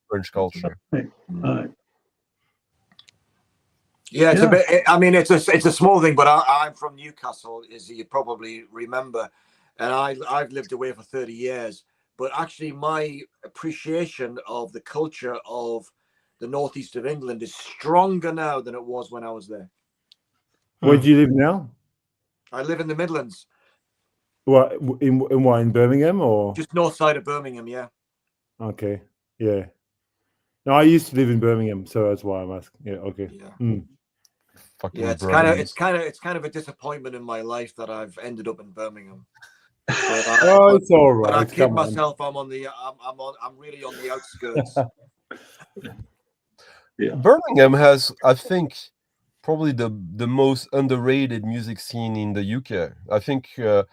French culture. Yeah, it's a bit. I mean, it's a small thing, but I'm from Newcastle, as you probably remember, and I've lived away for 30 years. But actually, my appreciation of the culture of the northeast of England is stronger now than it was when I was there. Where do you live now? I live in the Midlands. What in Birmingham or just north side of Birmingham? Yeah. Okay. Yeah. No, I used to live in Birmingham, so that's why I'm asking. Yeah. Okay. Yeah. Yeah, it's kind of a disappointment in my life that I've ended up in Birmingham. But it's all right. But I kid myself. I'm really on the outskirts. Birmingham has, I think, probably the most underrated music scene in the UK. I think a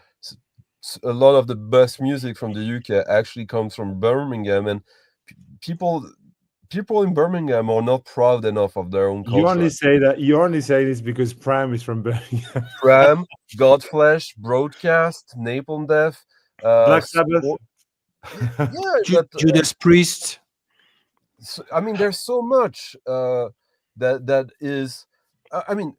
lot of the best music from the UK actually comes from Birmingham, and people in Birmingham are not proud enough of their own culture. You only say this because Pram is from Birmingham. Pram, Godflesh, Broadcast, Napalm Death, Black Sabbath. Judas Priest. I mean, there's so much that is. I mean,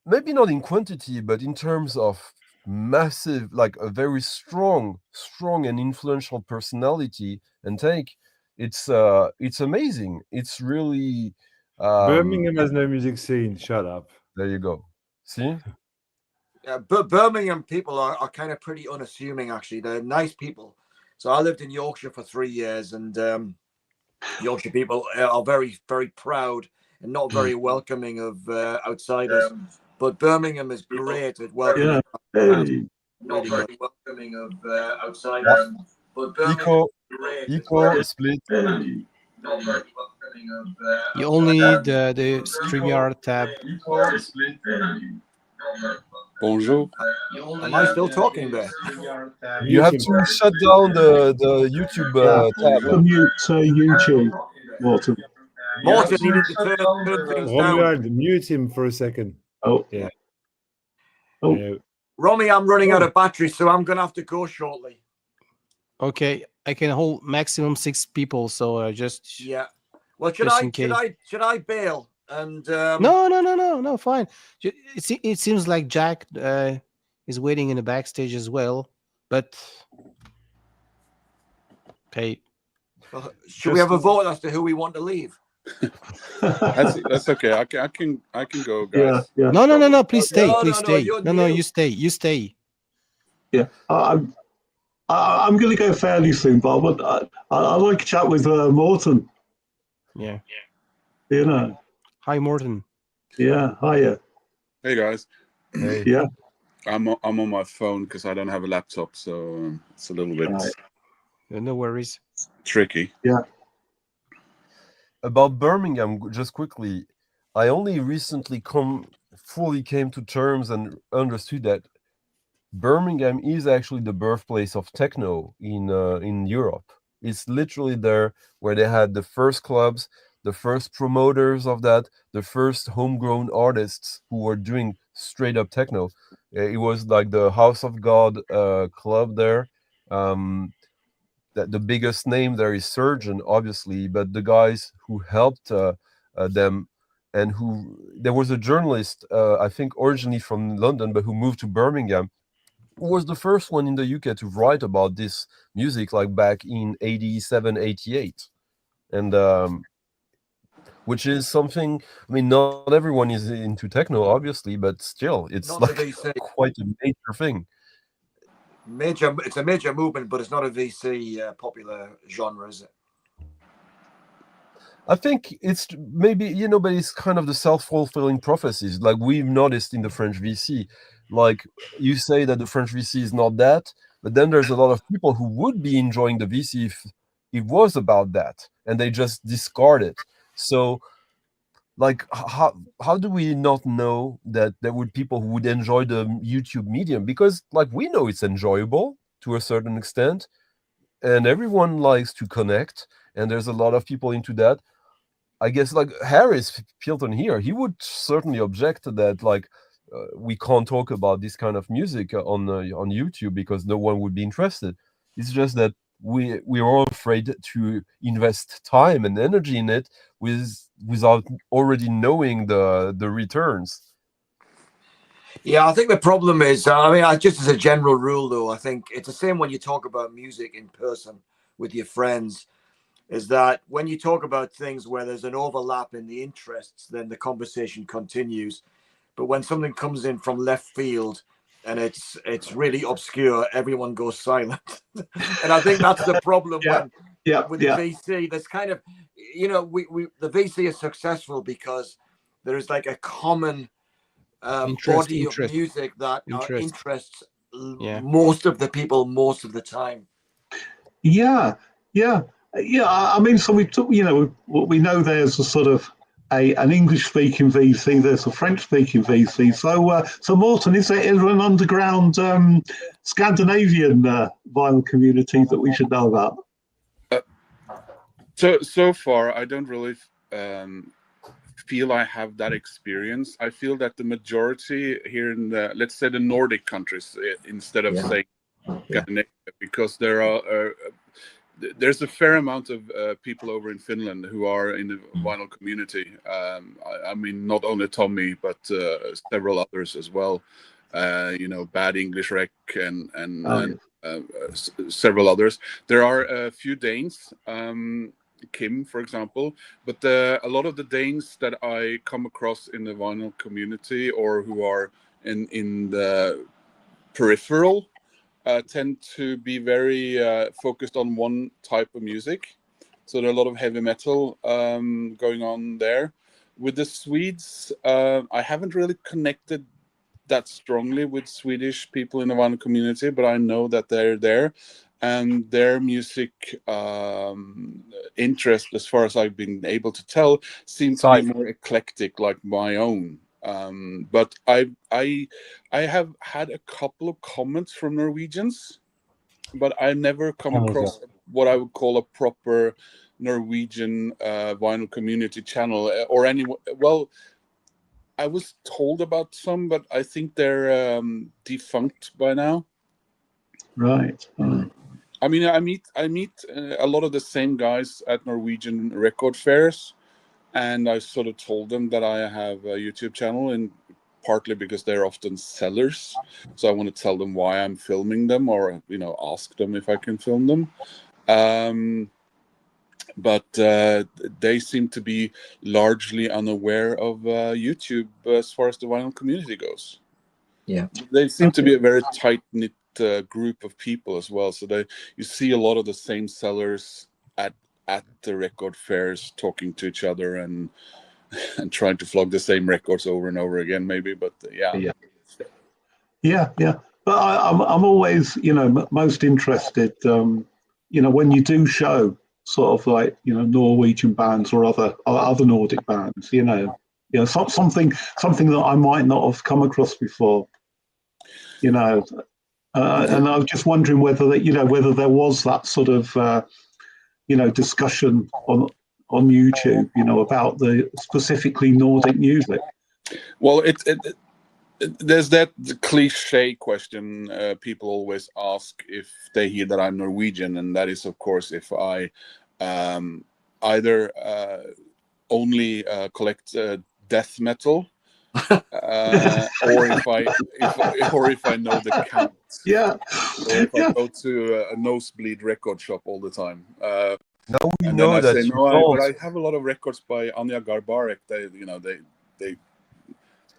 maybe not in quantity, but in terms of massive, like a very strong and influential personality and take. It's amazing. It's really Birmingham has no music scene. Shut up. There you go. See? Yeah, but Birmingham people are kind of pretty unassuming, actually. They're nice people. So I lived in Yorkshire for 3 years, and Yorkshire people are very, very proud and not very welcoming of outsiders. But Birmingham is great at welcoming. Not very welcoming of outsiders. But Birmingham Eco split. You only need the StreamYard tab. Bonjour. Am I still talking there? You have to shut down the YouTube tab. Mute YouTube, Morten. Morten needed to turn things down. Mute him for a second. Oh. Yeah. Oh. Yeah. Romy, I'm running out of battery, so I'm going to have to go shortly. Okay, I can hold maximum 6 people, so just Well, should I bail? And no, fine. It seems like Jack is waiting in the backstage as well, but okay. Well, should we have a vote as to who we want to leave? That's okay. I can go, guys. Yeah. No. Please stay. Please stay. No. You stay. You stay. Yeah. I'm going to go fairly soon, but I'd like to chat with Morten. Yeah. You know. Hi, Morten. Yeah. Hiya. Hey, guys. Hey. Yeah. I'm on my phone because I don't have a laptop, so it's a little bit no worries. Tricky. Yeah. About Birmingham, just quickly, I only recently fully came to terms and understood that Birmingham is actually the birthplace of techno in Europe. It's literally there where they had the first clubs, the first promoters of that, the first homegrown artists who were doing straight up techno. It was like the House of God club there. That the biggest name there is Surgeon, obviously, but the guys who helped them, and who there was a journalist, I think originally from London, but who moved to Birmingham, who was the first one in the UK to write about this music, like back in 87, 88. And which is something, I mean, not everyone is into techno, obviously, but still, it's Not like the VC. quite a major thing. It's a major movement, but it's not a VC popular genre, is it? I think it's maybe, but it's kind of the self-fulfilling prophecies, like we've noticed in the French VC. Like you say that the French VC is not that, but then there's a lot of people who would be enjoying the VC if it was about that, and they just discard it. So, like, how do we not know that there would people who would enjoy the YouTube medium? Because, like, we know it's enjoyable to a certain extent, and everyone likes to connect, and there's a lot of people into that. I guess, like Harris Pilton here, he would certainly object to that. Like, we can't talk about this kind of music on YouTube because no one would be interested. It's just that we're all afraid to invest time and energy in it without already knowing the returns. Yeah, I think the problem is, I mean, just as a general rule, though, I think it's the same when you talk about music in person with your friends. Is that when you talk about things where there's an overlap in the interests, then the conversation continues. But when something comes in from left field and it's really obscure, everyone goes silent. And I think that's the problem with the VC. There's kind of, the VC is successful because there is like a common body of music that interests most of the people most of the time. Yeah. I mean, so we took, we know there's a sort of an English-speaking VC, there's a French-speaking VC. So Morten, is there an underground Scandinavian vinyl community that we should know about? So far, I don't really feel I have that experience. I feel that the majority here in the, let's say, the Nordic countries, instead of saying Scandinavia, because there's a fair amount of people over in Finland who are in the vinyl community. I mean, not only Tommy, but several others as well. Bad English Rec and several others. There are a few Danes, Kim, for example, but a lot of the Danes that I come across in the vinyl community or who are in the peripheral tend to be very focused on one type of music. So there are a lot of heavy metal going on there. With the Swedes, I haven't really connected that strongly with Swedish people in the vinyl community, but I know that they're there. And their music interest, as far as I've been able to tell, seems to be more eclectic, like my own. But I have had a couple of comments from Norwegians, but I never come across what I would call a proper Norwegian vinyl community channel or any. Well, I was told about some, but I think they're defunct by now. Right. I mean, I meet a lot of the same guys at Norwegian record fairs. And I sort of told them that I have a YouTube channel, and partly because they're often sellers. So I want to tell them why I'm filming them, or ask them if I can film them. But they seem to be largely unaware of YouTube as far as the vinyl community goes. Yeah, they seem to be a very tight-knit group of people as well. So you see a lot of the same sellers at the record fairs talking to each other and trying to flog the same records over and over again, maybe. But yeah. But I'm always, most interested, when you do show sort of like, Norwegian bands or other Nordic bands, something that I might not have come across before. And I was just wondering whether whether there was that sort of discussion on YouTube, about the specifically Nordic music. Well, there's that cliche question people always ask if they hear that I'm Norwegian, and that is, of course, if I either only collect death metal, or if I know the count. Yeah. Or if I go to a nosebleed record shop all the time. Now we and know then I that say, you no, don't. but I have a lot of records by Anja Garbarek. But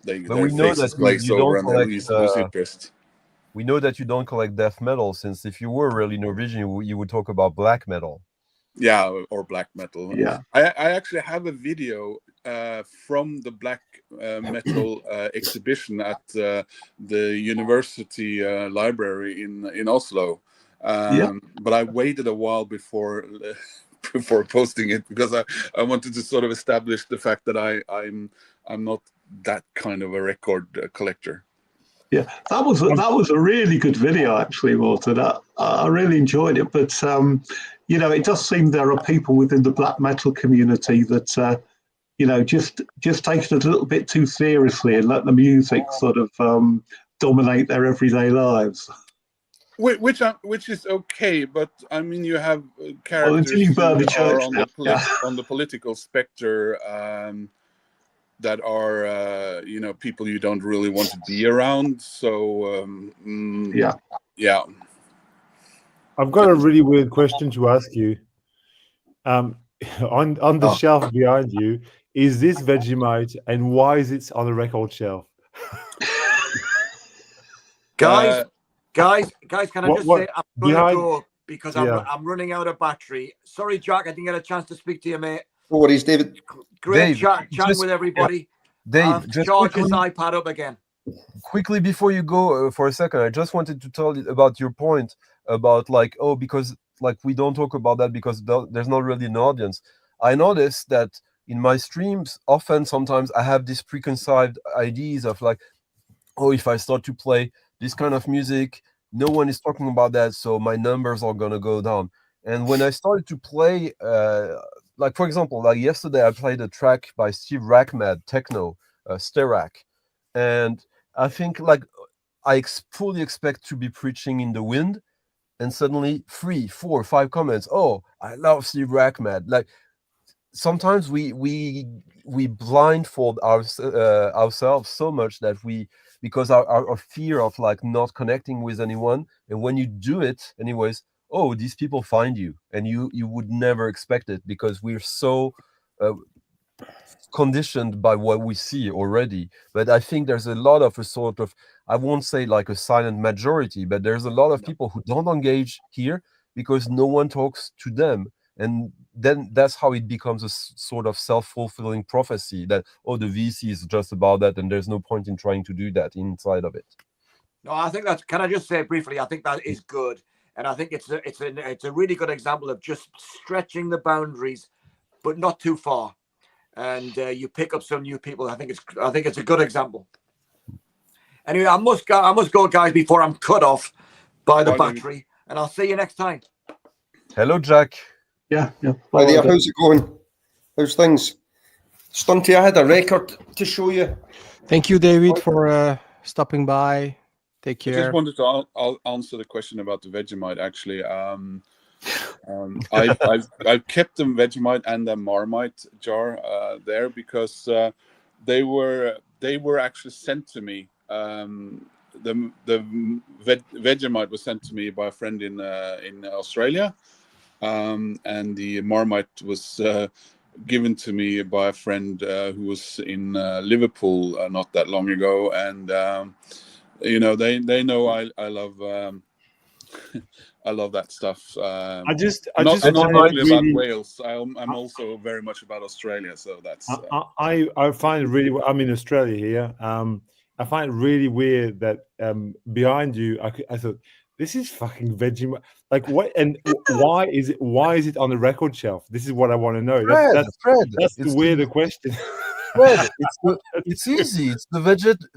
their we know faces that glaze you over don't and they collect. lose interest. We know that you don't collect death metal, since if you were really Norwegian, you would talk about black metal. Yeah, or black metal. Yeah. I actually have a video from the black metal exhibition at the university library in Oslo. But I waited a while before posting it, because I wanted to sort of establish the fact that I'm not that kind of a record collector. Yeah, that was a really good video, actually, Morten. I really enjoyed it. But it does seem there are people within the black metal community that just take it a little bit too seriously and let the music sort of dominate their everyday lives. Which is okay, but I mean, you have characters until you burn the who are church on the political spectrum that are people you don't really want to be around. So yeah. I've got a really weird question to ask you. On the shelf behind you, is this Vegemite, and why is it on the record shelf? Guys, can I just say I'm going to go because I'm running out of battery. Sorry, Jack, I didn't get a chance to speak to you, mate. No worries, David. Great chatting with everybody. Dave, just charge his iPad up again. Quickly before you go for a second, I just wanted to tell you about your point about because we don't talk about that because there's not really an audience. I noticed that in my streams, sometimes I have these preconceived ideas of if I start to play this kind of music, no one is talking about that, so my numbers are gonna go down. And when I started to play, for example, yesterday I played a track by Steve Rackmad, Techno, Sterak, and I think I fully expect to be preaching in the wind, and suddenly 3, 4, 5 comments. Oh, I love Steve Rackmad. Sometimes we blindfold ourselves so much that because our fear of not connecting with anyone, and when you do it anyways, these people find you, and you would never expect it, because we're so conditioned by what we see already. But I think there's a lot of a sort of, I won't say a silent majority, but there's a lot of people who don't engage here because no one talks to them. And then that's how it becomes a sort of self-fulfilling prophecy that, the VC is just about that, and there's no point in trying to do that inside of it. No, I think that's, can I just say briefly, I think that is good. And I think it's a really good example of just stretching the boundaries, but not too far. And you pick up some new people. I think it's a good example. Anyway, I must go, guys, before I'm cut off by the battery. And I'll see you next time. Hello, Jack. Yeah. Hi there, how's it going? How's things? Stunty, I had a record to show you. Thank you, David, for stopping by. Take care. I just wanted to answer the question about the Vegemite. Actually, I've kept the Vegemite and the Marmite jar there because they were actually sent to me. The Vegemite was sent to me by a friend in Australia, and the Marmite was given to me by a friend who was in Liverpool not that long ago, and they know I love I love that stuff. I just not find only about Wales. I'm also very much about Australia. So that's. I find it really. I'm in Australia here. I find it really weird that behind you, I thought, this is fucking Vegemite. What and why is it? Why is it on the record shelf? This is what I want to know. Fred, That's the weirder question. Fred, it's easy. It's the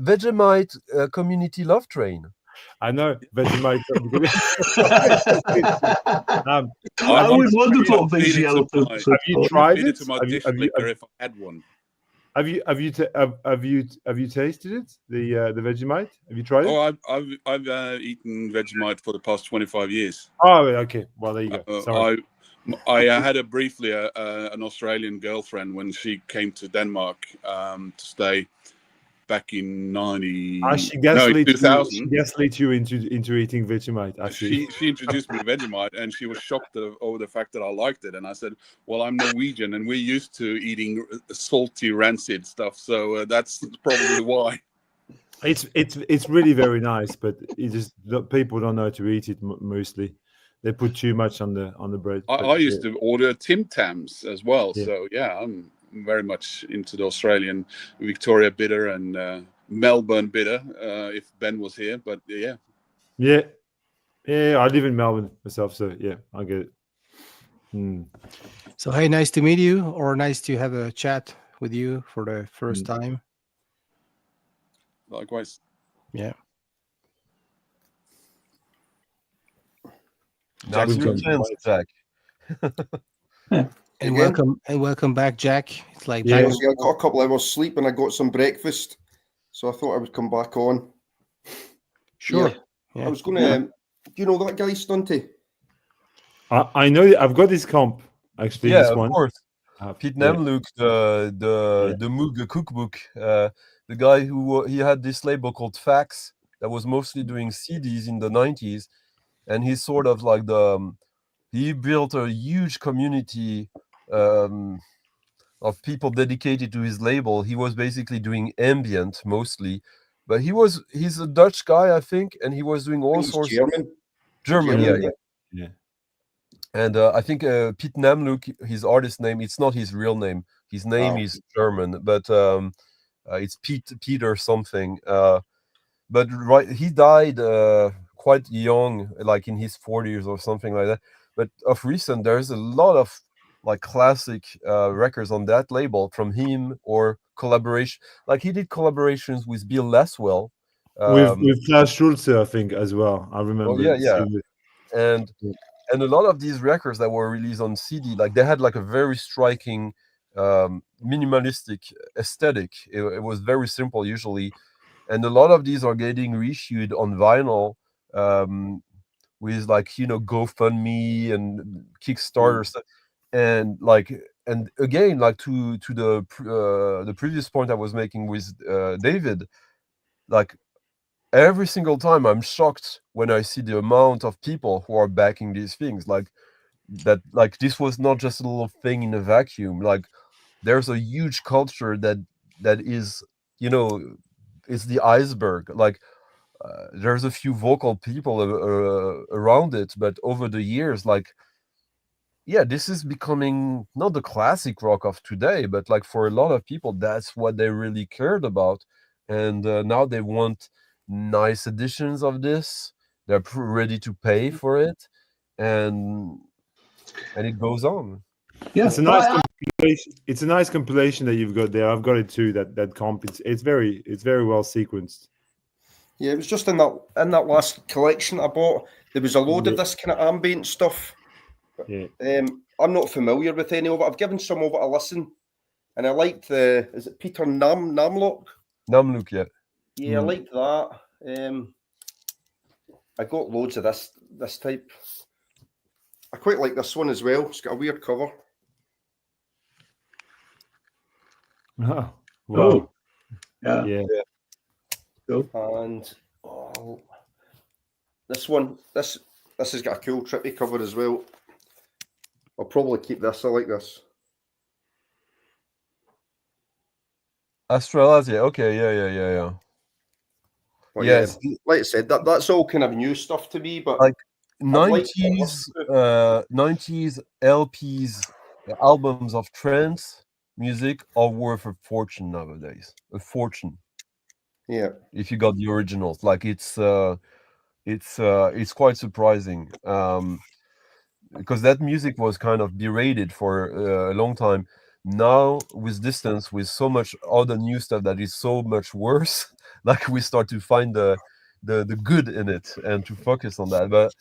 Vegemite community love train. I know Vegemite. I always wondered what VGL Have you tried it? To my dish liquor if I had one. Have you tasted it? The Vegemite? Have you tried it? Oh, I've eaten Vegemite for the past 25 years. Oh, okay. Well, there you go. Sorry. I had briefly an Australian girlfriend when she came to Denmark to stay back in 2000. She gaslit you into eating Vegemite. She introduced me to Vegemite, and she was shocked over the fact that I liked it. And I said, "Well, I'm Norwegian, and we're used to eating salty, rancid stuff, so that's probably why." It's really very nice, but people don't know how to eat it mostly. They put too much on the bread. I used to order Tim Tams as well. Yeah. So yeah, I'm very much into the Australian Victoria bitter and Melbourne bitter. If Ben was here, but yeah. Yeah. I live in Melbourne myself, so yeah, I get it. So hey, nice to meet you, or nice to have a chat with you for the first time. Likewise. Yeah. Now's your chance, Jack. And welcome back, Jack. It's like I got a couple hours sleep and I got some breakfast, so I thought I would come back on. Sure. Yeah. I was going to. Do you know that guy, Stunty? I know. I've got his comp actually. Yeah, this of one. Course. Pete Namlook, the Moog cookbook, the guy he had this label called Fax that was mostly doing CDs in the 90s, and he's sort of like he built a huge community of people dedicated to his label. He was basically doing ambient mostly, but he's a Dutch guy, I think, and he was doing all sorts of German, yeah. And I think Pete Namlook, his artist name, it's not his real name. His name is German, but it's Peter something. But he died quite young, like in his 40s or something like that. But of recent, there's a lot of like classic records on that label from him, or collaboration. Like he did collaborations with Bill Laswell. With Klaus Schulze, I think, as well. I remember. Oh, yeah. And a lot of these records that were released on CD, like they had like a very striking minimalistic aesthetic. It was very simple usually. And a lot of these are getting reissued on vinyl with like, GoFundMe and Kickstarter stuff. And again, like to the previous point I was making with David, like every single time I'm shocked when I see the amount of people who are backing these things. Like that, like this was not just a little thing in a vacuum. Like there's a huge culture that is, it's the iceberg. Like there's a few vocal people around it, but over the years, like, yeah, this is becoming not the classic rock of today, but like for a lot of people, that's what they really cared about. And now they want nice editions of this. They're ready to pay for it, and it goes on. Yeah, it's a nice compilation. It's a nice compilation that you've got there. I've got it too. That comp. It's very well sequenced. Yeah, it was just in that last collection I bought. There was a load of this kind of ambient stuff. Yeah. I'm not familiar with any of it. I've given some of it a listen, and I liked is it Peter Namlook? Namlook, yeah. Yeah, I liked that. I got loads of this type. I quite like this one as well. It's got a weird cover. Oh, wow. Yeah. Cool. And this one, this has got a cool trippy cover as well. I'll probably keep this. I like this. Australasia. Okay, yeah. Well, yes, yeah, like I said, that's all kind of new stuff to me. But like 90s LPs, albums of trance music are worth a fortune nowadays. A fortune. Yeah. If you got the originals, like it's quite surprising. Because that music was kind of berated for a long time. now with distance, with so much other new stuff that is so much worse, like we start to find the good in it and to focus on that. But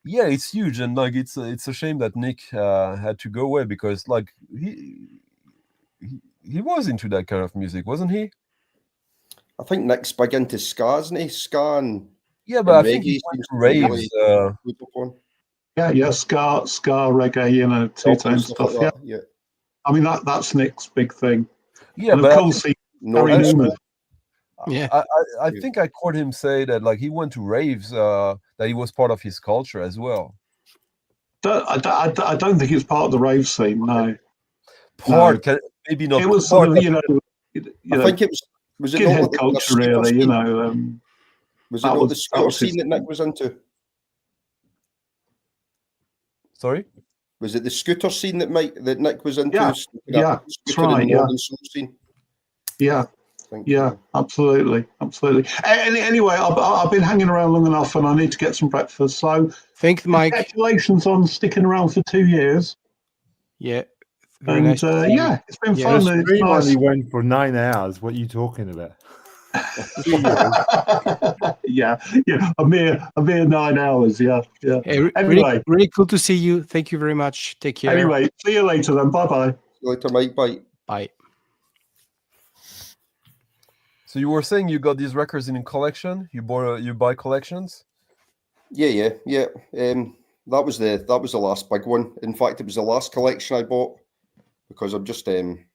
yeah, it's huge, and like it's a shame that Nick had to go away, because like he was into that kind of music, wasn't he? I think Nick's big into ska, isn't he? Ska and yeah, but and I think he reggae went seems to to be raves. really good upon. Yeah, ska, reggae, you know, two-tone Stuff stuff. like Yeah, that, I mean that's Nick's big thing. Yeah, And of but course, he No, Gary that's Newman. Yeah. I think I caught him say that like he went to raves, that he was part of his culture as well. I don't think it's part of the rave scene. No, Part, maybe not it was part. sort of, you know, I think it was it not skinhead like the culture, scooter really. scene? You know, Was it that not the that scooter was his scene that Nick was into? Sorry? Was it the scooter scene that Nick was into? Yeah, Scooter that's right. and Yeah, modern soul scene. yeah. Yeah, absolutely. Anyway, I've been hanging around long enough, and I need to get some breakfast. So, thanks, Mike. Congratulations on sticking around for 2 years. Yeah, very nice. Yeah, it's been fun. The It's stream nice. only went for 9 hours. What are you talking about? yeah, a mere 9 hours. Yeah. Hey, Anyway, really cool to see you. Thank you very much. Take care. Anyway, see you later then. Bye. See you later, Mike. Bye. Bye. So you were saying you got these records in a collection? You buy collections? Yeah. That was the last big one. In fact, it was the last collection I bought, because I'm just trying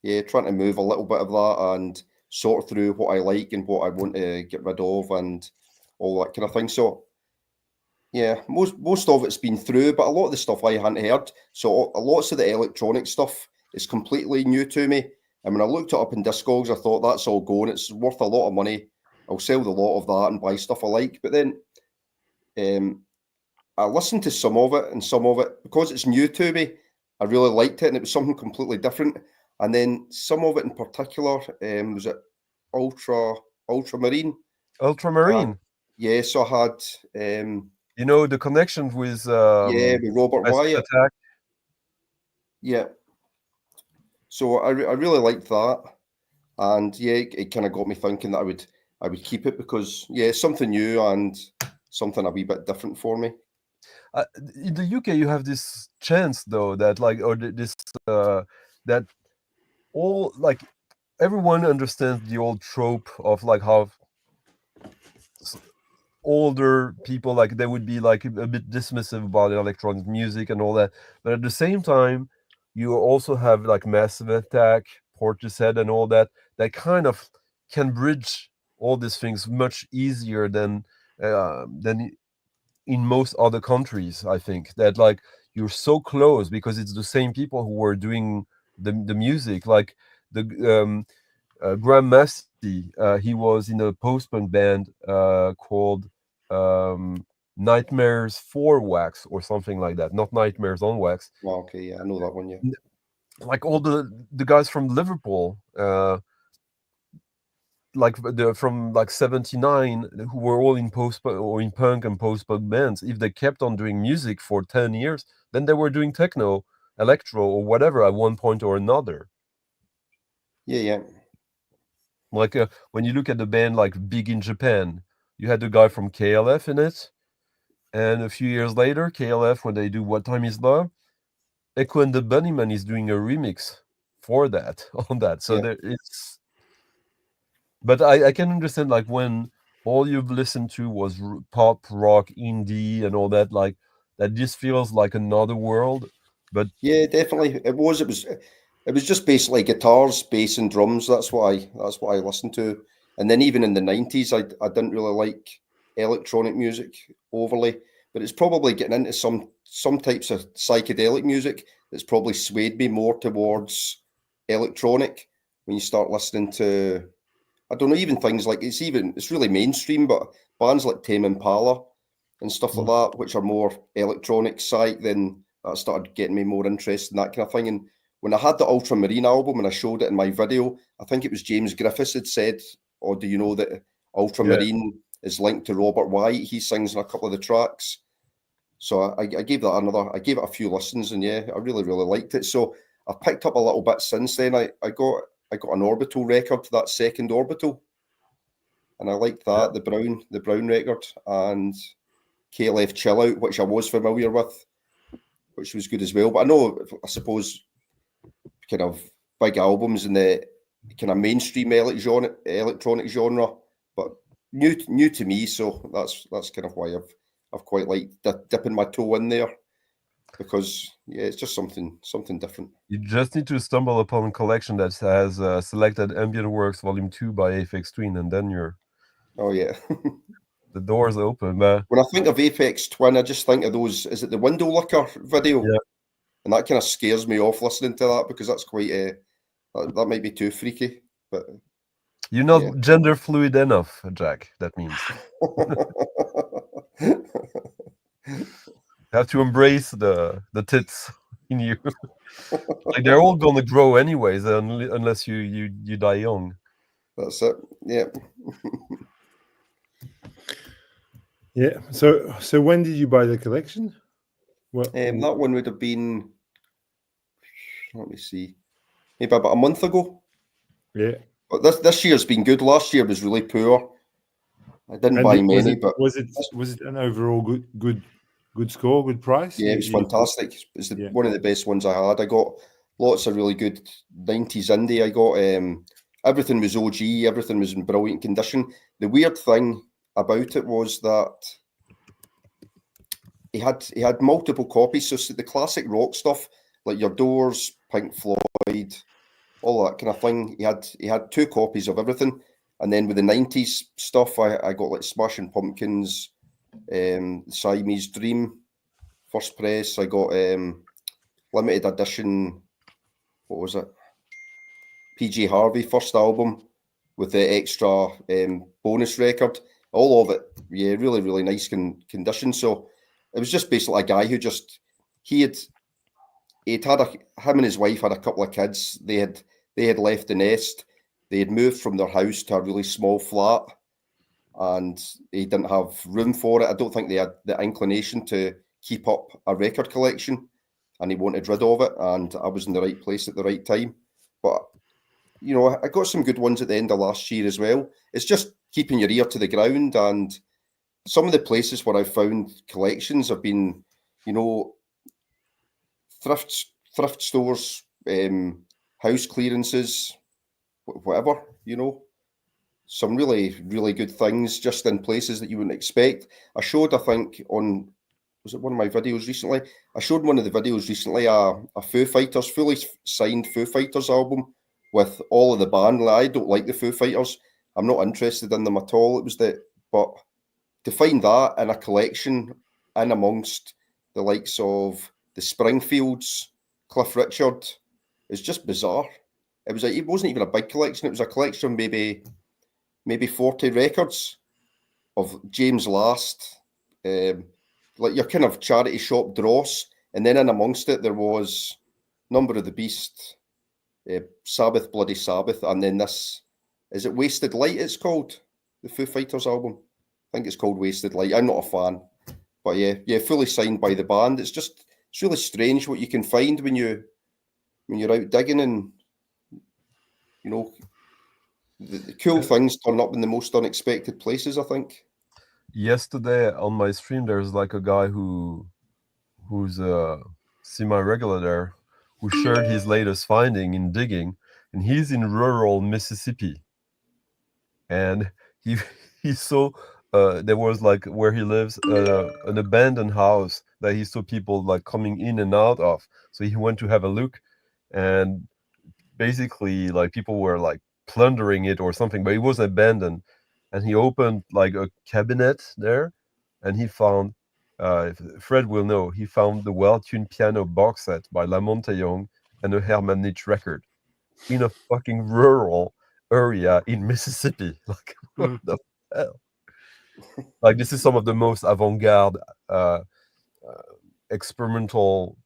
to move a little bit of that and sort through what I like and what I want to get rid of and all that kind of thing. So yeah, most of it's been through, but a lot of the stuff I hadn't heard. So lots of the electronic stuff is completely new to me. And when I looked it up in Discogs, I thought that's all going. It's worth a lot of money. I'll sell the lot of that and buy stuff I like. But then I listened to some of it, and some of it, because it's new to me, I really liked it, and it was something completely different. And then some of it in particular, was it Ultramarine? Ultramarine. Yes, I had. You know, the connection with with Robert Wyatt. Attack. Yeah. So I really liked that, and yeah, it kind of got me thinking that I would keep it, because it's something new and something a wee bit different for me. In the UK, you have this chance though that like, or this that all like everyone understands the old trope of like how older people, like they would be like a bit dismissive about electronic music and all that, but at the same time you also have like Massive Attack, Portishead and all that kind of can bridge all these things much easier than in most other countries. I think that like you're so close because it's the same people who were doing the music, like the Graham Massey, he was in a post-punk band called Nightmares for Wax or something like that, not Nightmares on Wax. Well, okay, yeah, I know that one. Yeah, like all the guys from Liverpool, like from like 79, who were all in or in punk and post-punk bands. If they kept on doing music for 10 years, then they were doing techno, electro, or whatever at one point or another. Yeah. Like when you look at the band like Big in Japan, you had the guy from KLF in it, and a few years later, KLF, when they do What Time Is Love, Echo and the Bunnymen is doing a remix for that on that. So there it's. But I can understand like when all you've listened to was pop, rock, indie, and all that, like that just feels like another world. But yeah, definitely it was just basically guitars, bass, and drums. That's what I listened to. And then even in the 90s, I didn't really like electronic music overly, but it's probably getting into some types of psychedelic music that's probably swayed me more towards electronic. When you start listening to, I don't know, even things like it's really mainstream, but bands like Tame Impala and stuff like that, which are more electronic psych, then that started getting me more interested in that kind of thing. And when I had the Ultramarine album and I showed it in my video, I think it was James Griffiths had said, "Oh, do you know that Ultramarine is linked to Robert Wyatt? He sings on a couple of the tracks." So I gave it a few listens, and yeah, I really liked it. So I picked up a little bit since then. I got an Orbital record, that second Orbital, and I liked that, the brown record, and KLF Chill Out, which I was familiar with, which was good as well. But I suppose kind of big albums in the kind of mainstream electronic genre, but new to me. So that's kind of why I've quite liked dipping my toe in there, because yeah, it's just something different. You just need to stumble upon a collection that has selected Ambient Works Volume 2 by Aphex Twin, and then you're... Oh yeah. The door's open, man. When I think of Aphex Twin, I just think of those, is it the Window Licker video? Yeah. And that kind of scares me off listening to that, because that's quite that might be too freaky. But you're not gender fluid enough, Jack, that means. You have to embrace the tits in you. Like, they're all gonna grow anyways, unless you die young. That's it. Yeah. Yeah. So when did you buy the collection? That one would have been, let me see, maybe about a month ago. Yeah. But this year's been good. Last year was really poor. I didn't buy many, but was it an overall good score, good price? Yeah, it was fantastic. It's one of the best ones I had. I got lots of really good 90s indie. I got everything was OG, everything was in brilliant condition. The weird thing about it was that he had multiple copies. So the classic rock stuff, like Your Doors, Pink Floyd, all that kind of thing. He had 2 copies of everything. And then with the 90s stuff, I got like Smashing Pumpkins, Siamese Dream, first press. I got limited edition, what was it? PJ Harvey, first album, with the extra bonus record. All of it, yeah, really, really nice condition. So it was just basically a guy who just, him and his wife had a couple of kids. They had left the nest. They had moved from their house to a really small flat, and they didn't have room for it. I don't think they had the inclination to keep up a record collection, and he wanted rid of it, and I was in the right place at the right time. But, you know, I got some good ones at the end of last year as well. It's just keeping your ear to the ground, and some of the places where I've found collections have been, you know, thrift stores, house clearances, whatever, you know. Some really, really good things just in places that you wouldn't expect. I showed, I think, was it one of my videos recently? I showed one of the videos recently, a Foo Fighters, fully signed Foo Fighters album with all of the band. I don't like the Foo Fighters. I'm not interested in them at all. But to find that in a collection in amongst the likes of the Springfields, Cliff Richard, is just bizarre. It wasn't even a big collection. It was a collection of maybe 40 records of James Last, like your kind of charity shop dross, and then in amongst it there was Number of the Beast, Sabbath, Bloody Sabbath, and then this, is it Wasted Light it's called? The Foo Fighters album? I think it's called Wasted Light. I'm not a fan. But yeah, fully signed by the band. It's really strange what you can find when you're out digging, and you know, the cool things turn up in the most unexpected places, I think. Yesterday on my stream, there's like a guy who's semi-regular there, who shared his latest finding in digging, and he's in rural Mississippi, and he saw there was, like, where he lives, an abandoned house that he saw people like coming in and out of. So he went to have a look, and basically like people were like plundering it or something, but it was abandoned. And he opened like a cabinet there, and he found, Fred will know, he found the Well-Tuned Piano box set by Lamonte Young and a Herman Nitsch record in a fucking rural area in Mississippi. Like, what the hell? Like, this is some of the most avant-garde experimental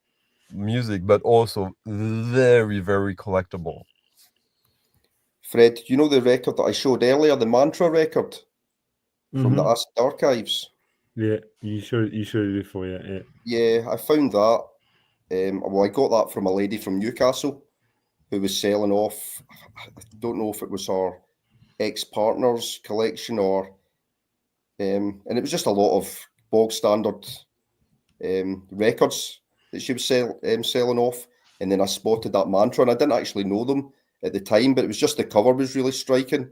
music, but also very, very collectible. Fred, you know the record that I showed earlier, the Mantra record from the Aastad archives? Yeah, you showed it before. Yeah. Yeah, I found that. Well, I got that from a lady from Newcastle who was selling off. I don't know if it was her ex-partner's collection or, and it was just a lot of bog standard records that she was selling off. And then I spotted that Mantra, and I didn't actually know them at the time, but it was just the cover was really striking.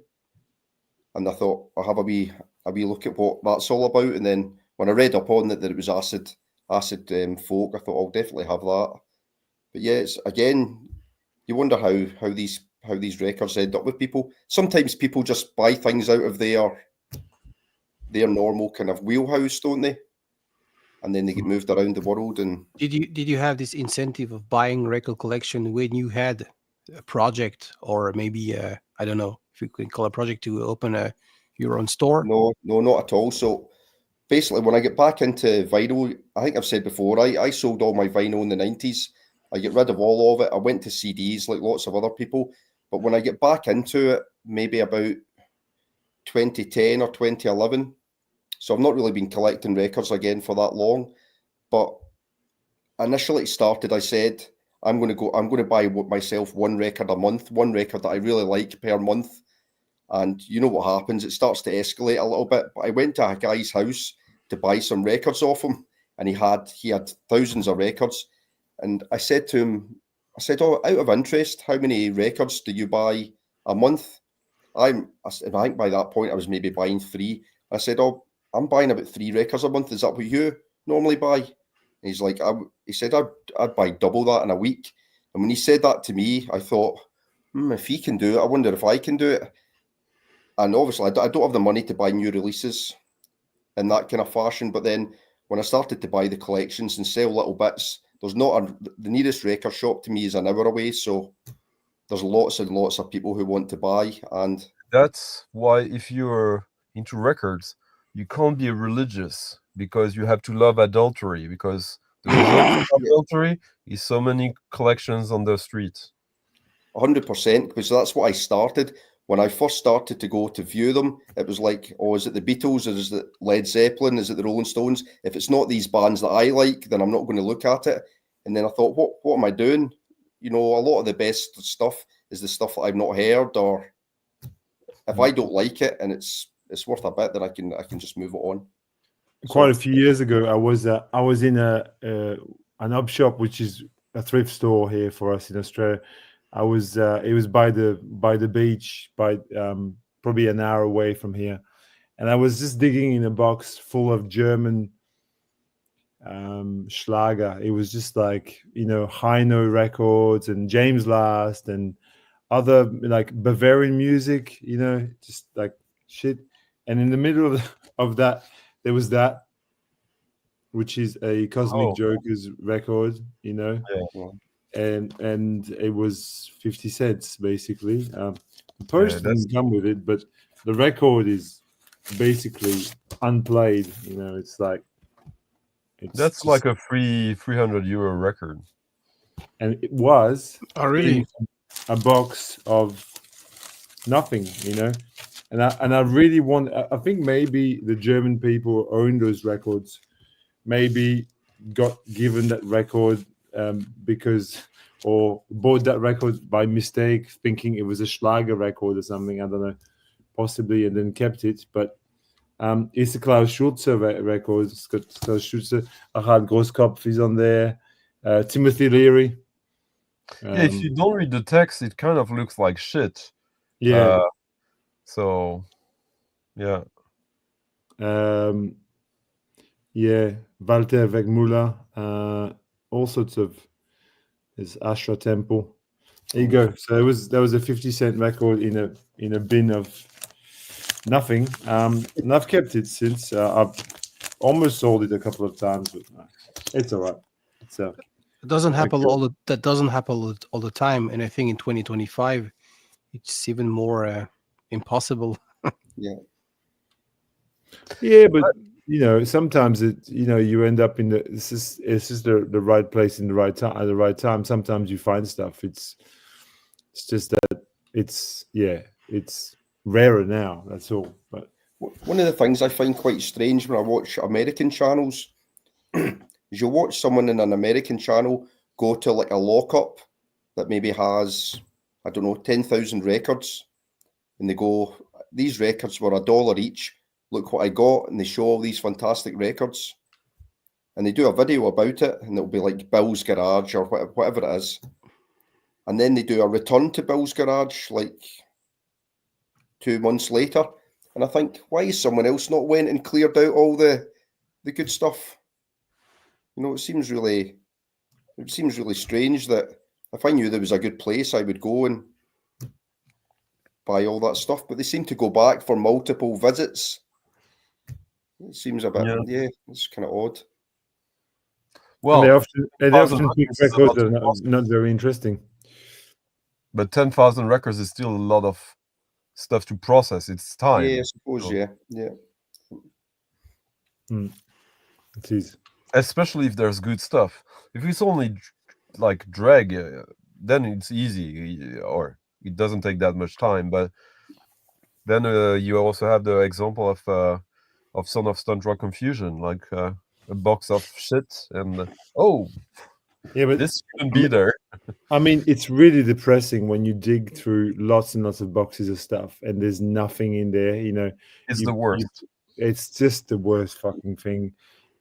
And I thought I'll have a wee look at what that's all about. And then when I read up on it that it was acid folk, I thought I'll definitely have that. But yeah, it's again, you wonder how these records end up with people. Sometimes people just buy things out of their normal kind of wheelhouse, don't they? And then they get moved around the world. And did you have this incentive of buying record collection when you had a project, or maybe I don't know if you could call a project, to open your own store? No, not at all. So basically, when I get back into vinyl, I think I've said before, I sold all my vinyl in the 90s. I get rid of all of it. I went to CDs like lots of other people. But when I get back into it, maybe about 2010 or 2011, so I've not really been collecting records again for that long. But initially it started, I said, I'm going to buy myself one record a month, one record that I really like per month. And you know what happens? It starts to escalate a little bit. But I went to a guy's house to buy some records off him, and he had thousands of records. And I said to him, oh, out of interest, how many records do you buy a month? I think by that point I was maybe buying 3. I said, oh, I'm buying about 3 records a month. Is that what you normally buy? And he's like, he said, I'd buy double that in a week. And when he said that to me, I thought, if he can do it, I wonder if I can do it. And obviously, I don't have the money to buy new releases in that kind of fashion. But then when I started to buy the collections and sell little bits, there's not the nearest record shop to me is an hour away. So there's lots and lots of people who want to buy. And that's why if you're into records, you can't be religious, because you have to love adultery, because the result of adultery is so many collections on the street. 100%, because that's what I started. When I first started to go to view them, it was like, oh, is it the Beatles, or is it Led Zeppelin, is it the Rolling Stones? If it's not these bands that I like, then I'm not going to look at it. And then I thought, what am I doing? You know, a lot of the best stuff is the stuff that I've not heard, or if I don't like it and it's worth a bit, then I can just move it on. Quite a few years ago, I was in an op shop, which is a thrift store here for us in Australia. It was by the beach, by probably an hour away from here, and I was just digging in a box full of German Schlager. It was just like, you know, Heino records and James Last and other like Bavarian music, you know, just like shit. And in the middle of that, there was that, which is a Cosmic Jokers record, you know. Yeah. And it was 50 cents basically. The post didn't come with it, but the record is basically unplayed. You know, it's like that's just like a free €300 record, and it was really a box of nothing. You know, and I really want. I think maybe the German people who own those records maybe got given that record. Because or bought that record by mistake, thinking it was a Schlager record or something, I don't know, possibly, and then kept it. But it's a Klaus Schulze record. It's got Klaus Schulze, Achad Grosskopf is on there, Timothy Leary. Yeah, if you don't read the text, it kind of looks like shit. Yeah. So, yeah. Yeah, Walter Wegmüller. All sorts of his Ashra Temple. There you go. So that was a 50-cent record in a bin of nothing. And I've kept it since. I've almost sold it a couple of times, but it's all right. So it doesn't happen that doesn't happen all the time, and I think in 2025 it's even more impossible. Yeah. Yeah, but you know, sometimes you end up in it's just the right place in the right time at the right time. Sometimes you find stuff. It's just that it's rarer now. That's all. But one of the things I find quite strange when I watch American channels is you watch someone in an American channel go to like a lockup that maybe has, I don't know, 10,000 records, and they go, these records were $1 each. Look what I got, and they show all these fantastic records, and they do a video about it, and it'll be like Bill's Garage or whatever it is, and then they do a return to Bill's Garage like 2 months later, and I think, why is someone else not went and cleared out all the good stuff? You know, it seems really strange that if I knew there was a good place, I would go and buy all that stuff, but they seem to go back for multiple visits. It seems a bit, it's kind of odd. Well, they often pick records that are not very interesting. But 10,000 records is still a lot of stuff to process. It's time. Yeah, I suppose. So. Yeah. It is. Especially if there's good stuff. If it's only like drag, then it's easy, or it doesn't take that much time. But then you also have the example of Son of Stunt Rock Confusion, like a box of shit, and but this shouldn't be there. I mean, it's really depressing when you dig through lots and lots of boxes of stuff and there's nothing in there. You know, it's the worst. It's just the worst fucking thing.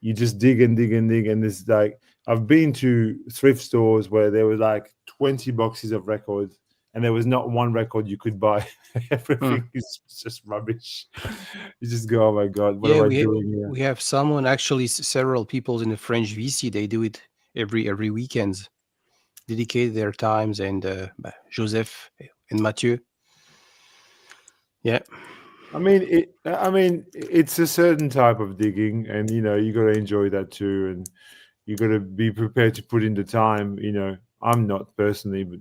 You just dig and dig and dig, and there's like, I've been to thrift stores where there were like 20 boxes of records, and there was not one record you could buy. Everything is just rubbish. You just go, oh my god, what am I doing here? We have someone, actually several people in the French VC. They do it every weekend, dedicate their times, and Joseph and Mathieu. Yeah. I mean, it's a certain type of digging, and you know, you got to enjoy that too, and you got to be prepared to put in the time. You know, I'm not personally, but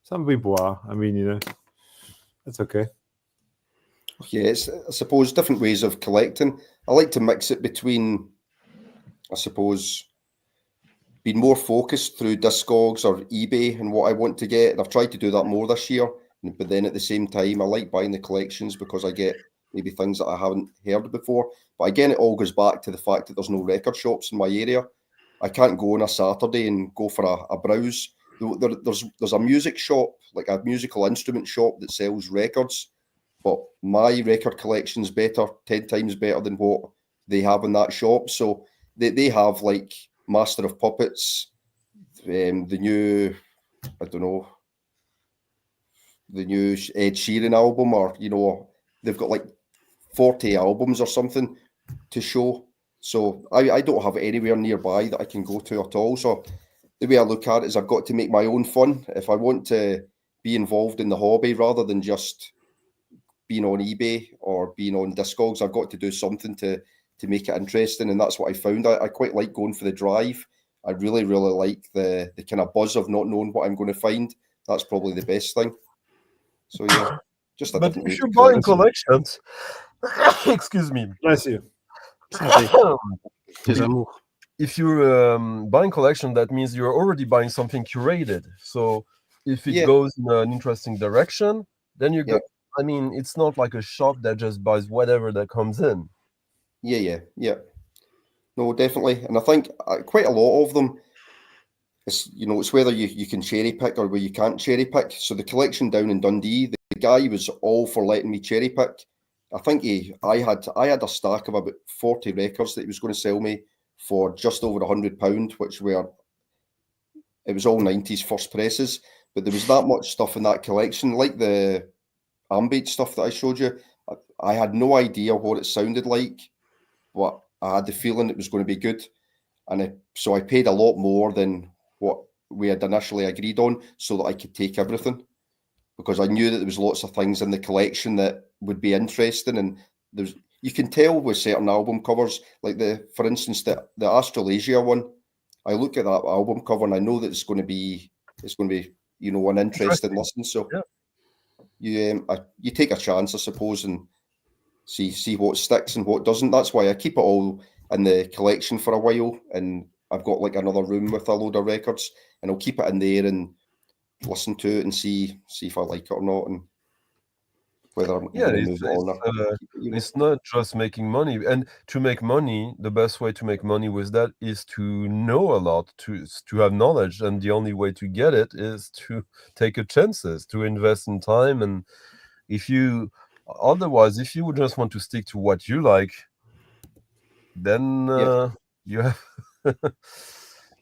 some people are. I mean, you know, that's okay. Yeah, it's, I suppose, different ways of collecting. I like to mix it between, I suppose, being more focused through Discogs or eBay and what I want to get. And I've tried to do that more this year. But then at the same time, I like buying the collections because I get maybe things that I haven't heard before. But again, it all goes back to the fact that there's no record shops in my area. I can't go on a Saturday and go for a browse. There's a music shop, like a musical instrument shop that sells records. But my record collection's better, 10 times better than what they have in that shop. So they have like Master of Puppets, the new, I don't know, the new Ed Sheeran album, or, you know, they've got like 40 albums or something to show. So I don't have anywhere nearby that I can go to at all. So the way I look at it is I've got to make my own fun. If I want to be involved in the hobby rather than just being on eBay or being on Discogs, I've got to do something to make it interesting. And that's what I found. I quite like going for the drive. I really, really like the kind of buzz of not knowing what I'm going to find. That's probably the best thing. So yeah, just a but different if way you're to buying collect. collections, excuse me. Bless you. If you're buying collection, that means you're already buying something curated. So if it goes in an interesting direction, then you go. I mean, it's not like a shop that just buys whatever that comes in. Yeah. No, definitely. And I think quite a lot of them, it's, you know, it's whether you can cherry pick or where you can't cherry pick. So the collection down in Dundee, the guy was all for letting me cherry pick. I think I had a stack of about 40 records that he was going to sell me for just over £100, which it was all 90s first presses. But there was that much stuff in that collection, like the ambient stuff that I showed you. I had no idea what it sounded like, but I had the feeling it was going to be good. And so I paid a lot more than what we had initially agreed on so that I could take everything, because I knew that there was lots of things in the collection that would be interesting. And you can tell with certain album covers, like for instance, the Australasia one. I look at that album cover and I know that it's going to be, you know, an interesting listen. So you take a chance, I suppose, and see what sticks and what doesn't. That's why I keep it all in the collection for a while, and I've got like another room with a load of records, and I'll keep it in there and listen to it and see if I like it or not. And whether I'm Yeah, going to move on or it's not just making money. And to make money, the best way to make money with that is to know a lot, to have knowledge. And the only way to get it is to take a chances, to invest in time. And if you would just want to stick to what you like, then you have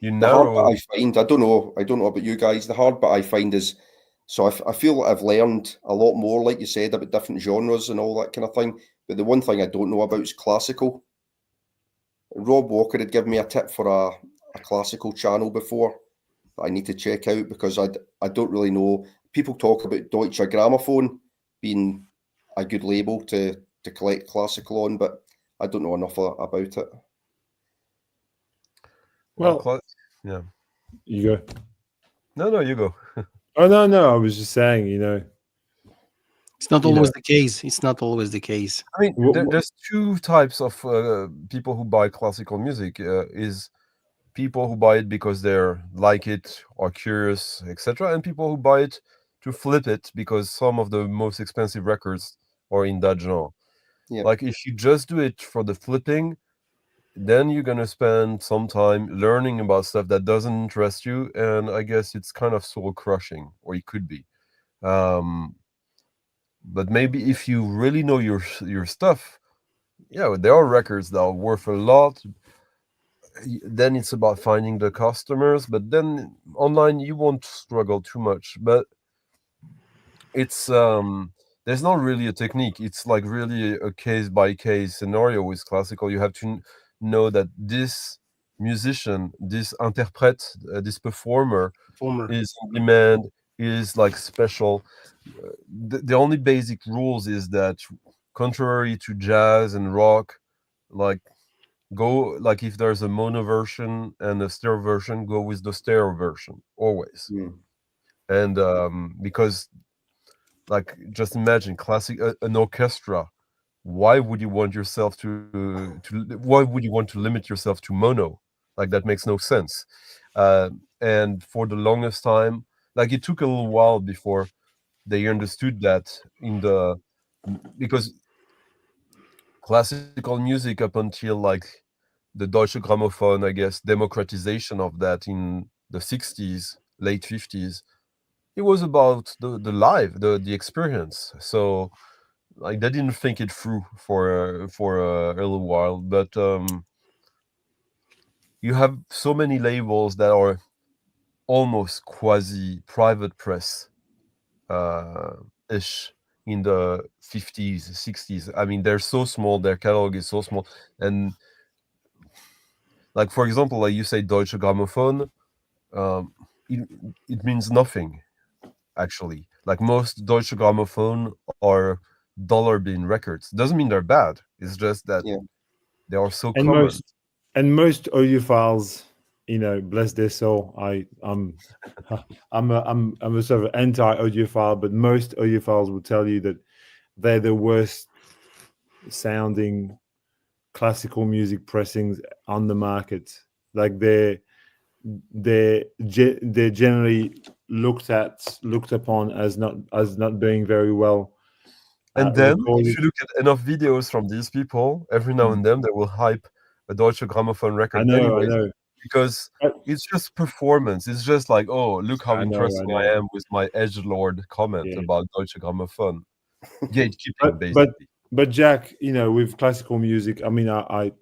you the hard narrow. bit I find, I don't know about you guys, the hard bit I find is, so I feel like I've learned a lot more, like you said, about different genres and all that kind of thing. But the one thing I don't know about is classical. Rob Walker had given me a tip for a classical channel before that I need to check out, because I don't really know. People talk about Deutsche Grammophon being a good label to collect classical on, but I don't know enough about it. Well, yeah. You go. No, you go. Oh, no. I was just saying, it's not always the case. It's not always the case. I mean, there's two types of people who buy classical music. Is people who buy it because they like it or curious, etc., and people who buy it to flip it because some of the most expensive records are in that genre. Yeah. Like if you just do it for the flipping, then you're gonna spend some time learning about stuff that doesn't interest you, and I guess it's kind of soul crushing, or it could be. But maybe if you really know your stuff, yeah, there are records that are worth a lot. Then it's about finding the customers, but then online you won't struggle too much. But it's there's not really a technique. It's like really a case by case scenario with classical. You have to know that this musician, this interprete, this performer is in demand, is like special. The only basic rules is that, contrary to jazz and rock, like if there's a mono version and a stereo version, go with the stereo version always. And because, like, just imagine an orchestra. Why would you want yourself why would you want to limit yourself to mono? Like, that makes no sense. And for the longest time, like, it took a little while before they understood that because classical music, up until like the Deutsche Grammophon, I guess, democratization of that in the 60s, late 50s, it was about the experience. So like they didn't think it through for a little while. But you have so many labels that are almost quasi private press ish in the 50s, 60s. I mean, they're so small, their catalog is so small. And like, for example, like you say Deutsche Grammophon, it means nothing, actually. Like, most Deutsche Grammophon are dollar bin records. Doesn't mean they're bad. It's just that they are so common. Most audiophiles, bless their soul. I'm a sort of anti-audiophile, but most audiophiles will tell you that they're the worst sounding classical music pressings on the market. Like they're generally looked upon as not doing very well. And then if you look at enough videos from these people, every now and then they will hype a Deutsche Grammophon record. I know. Because it's just performance. It's just like, oh, look how impressive I am with my edgelord comment about Deutsche Grammophon. Gatekeeping, basically. But Jack, with classical music, I mean, I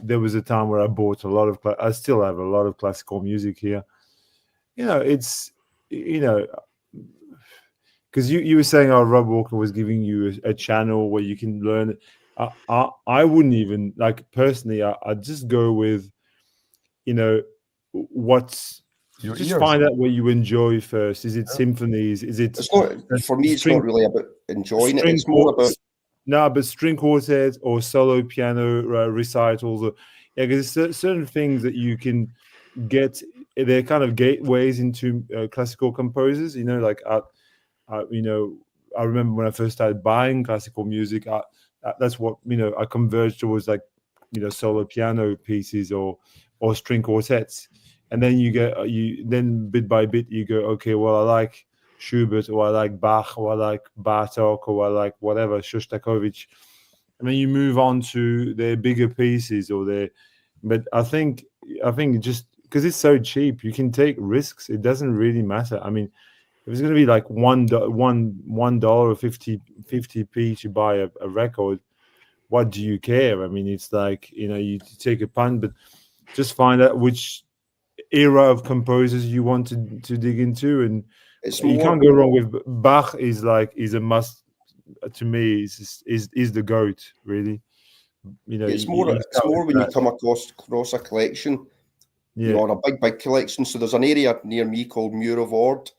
there was a time where I bought a lot of. I still have a lot of classical music here. It's because you were saying, Rob Walker was giving you a channel where you can learn. I wouldn't even, like, personally. I'd just go with, what's your just ears. find out what you enjoy first. Is it symphonies? Is it? It's not for me. It's not really about enjoying it. It's more about but string quartets or solo piano recitals, because there's certain things that you can get. They're kind of gateways into classical composers. Like I remember when I first started buying classical music. That's what I converged towards, like solo piano pieces or string quartets, and then then bit by bit you go, okay, well, I like Schubert, or I like Bach, or I like Bartok, or I like whatever, Shostakovich. And then you move on to their bigger pieces or their. But I think just because it's so cheap, you can take risks. It doesn't really matter. I mean, if it's going to be like $1 or 50p to buy a record, what do you care? I mean, it's like, you take a punt, but just find out which era of composers you want to dig into, and you can't go wrong with Bach. Is a must to me. Is the GOAT, really? It's more when you come across a collection, or a big collection. So there's an area near me called Muir of Ord,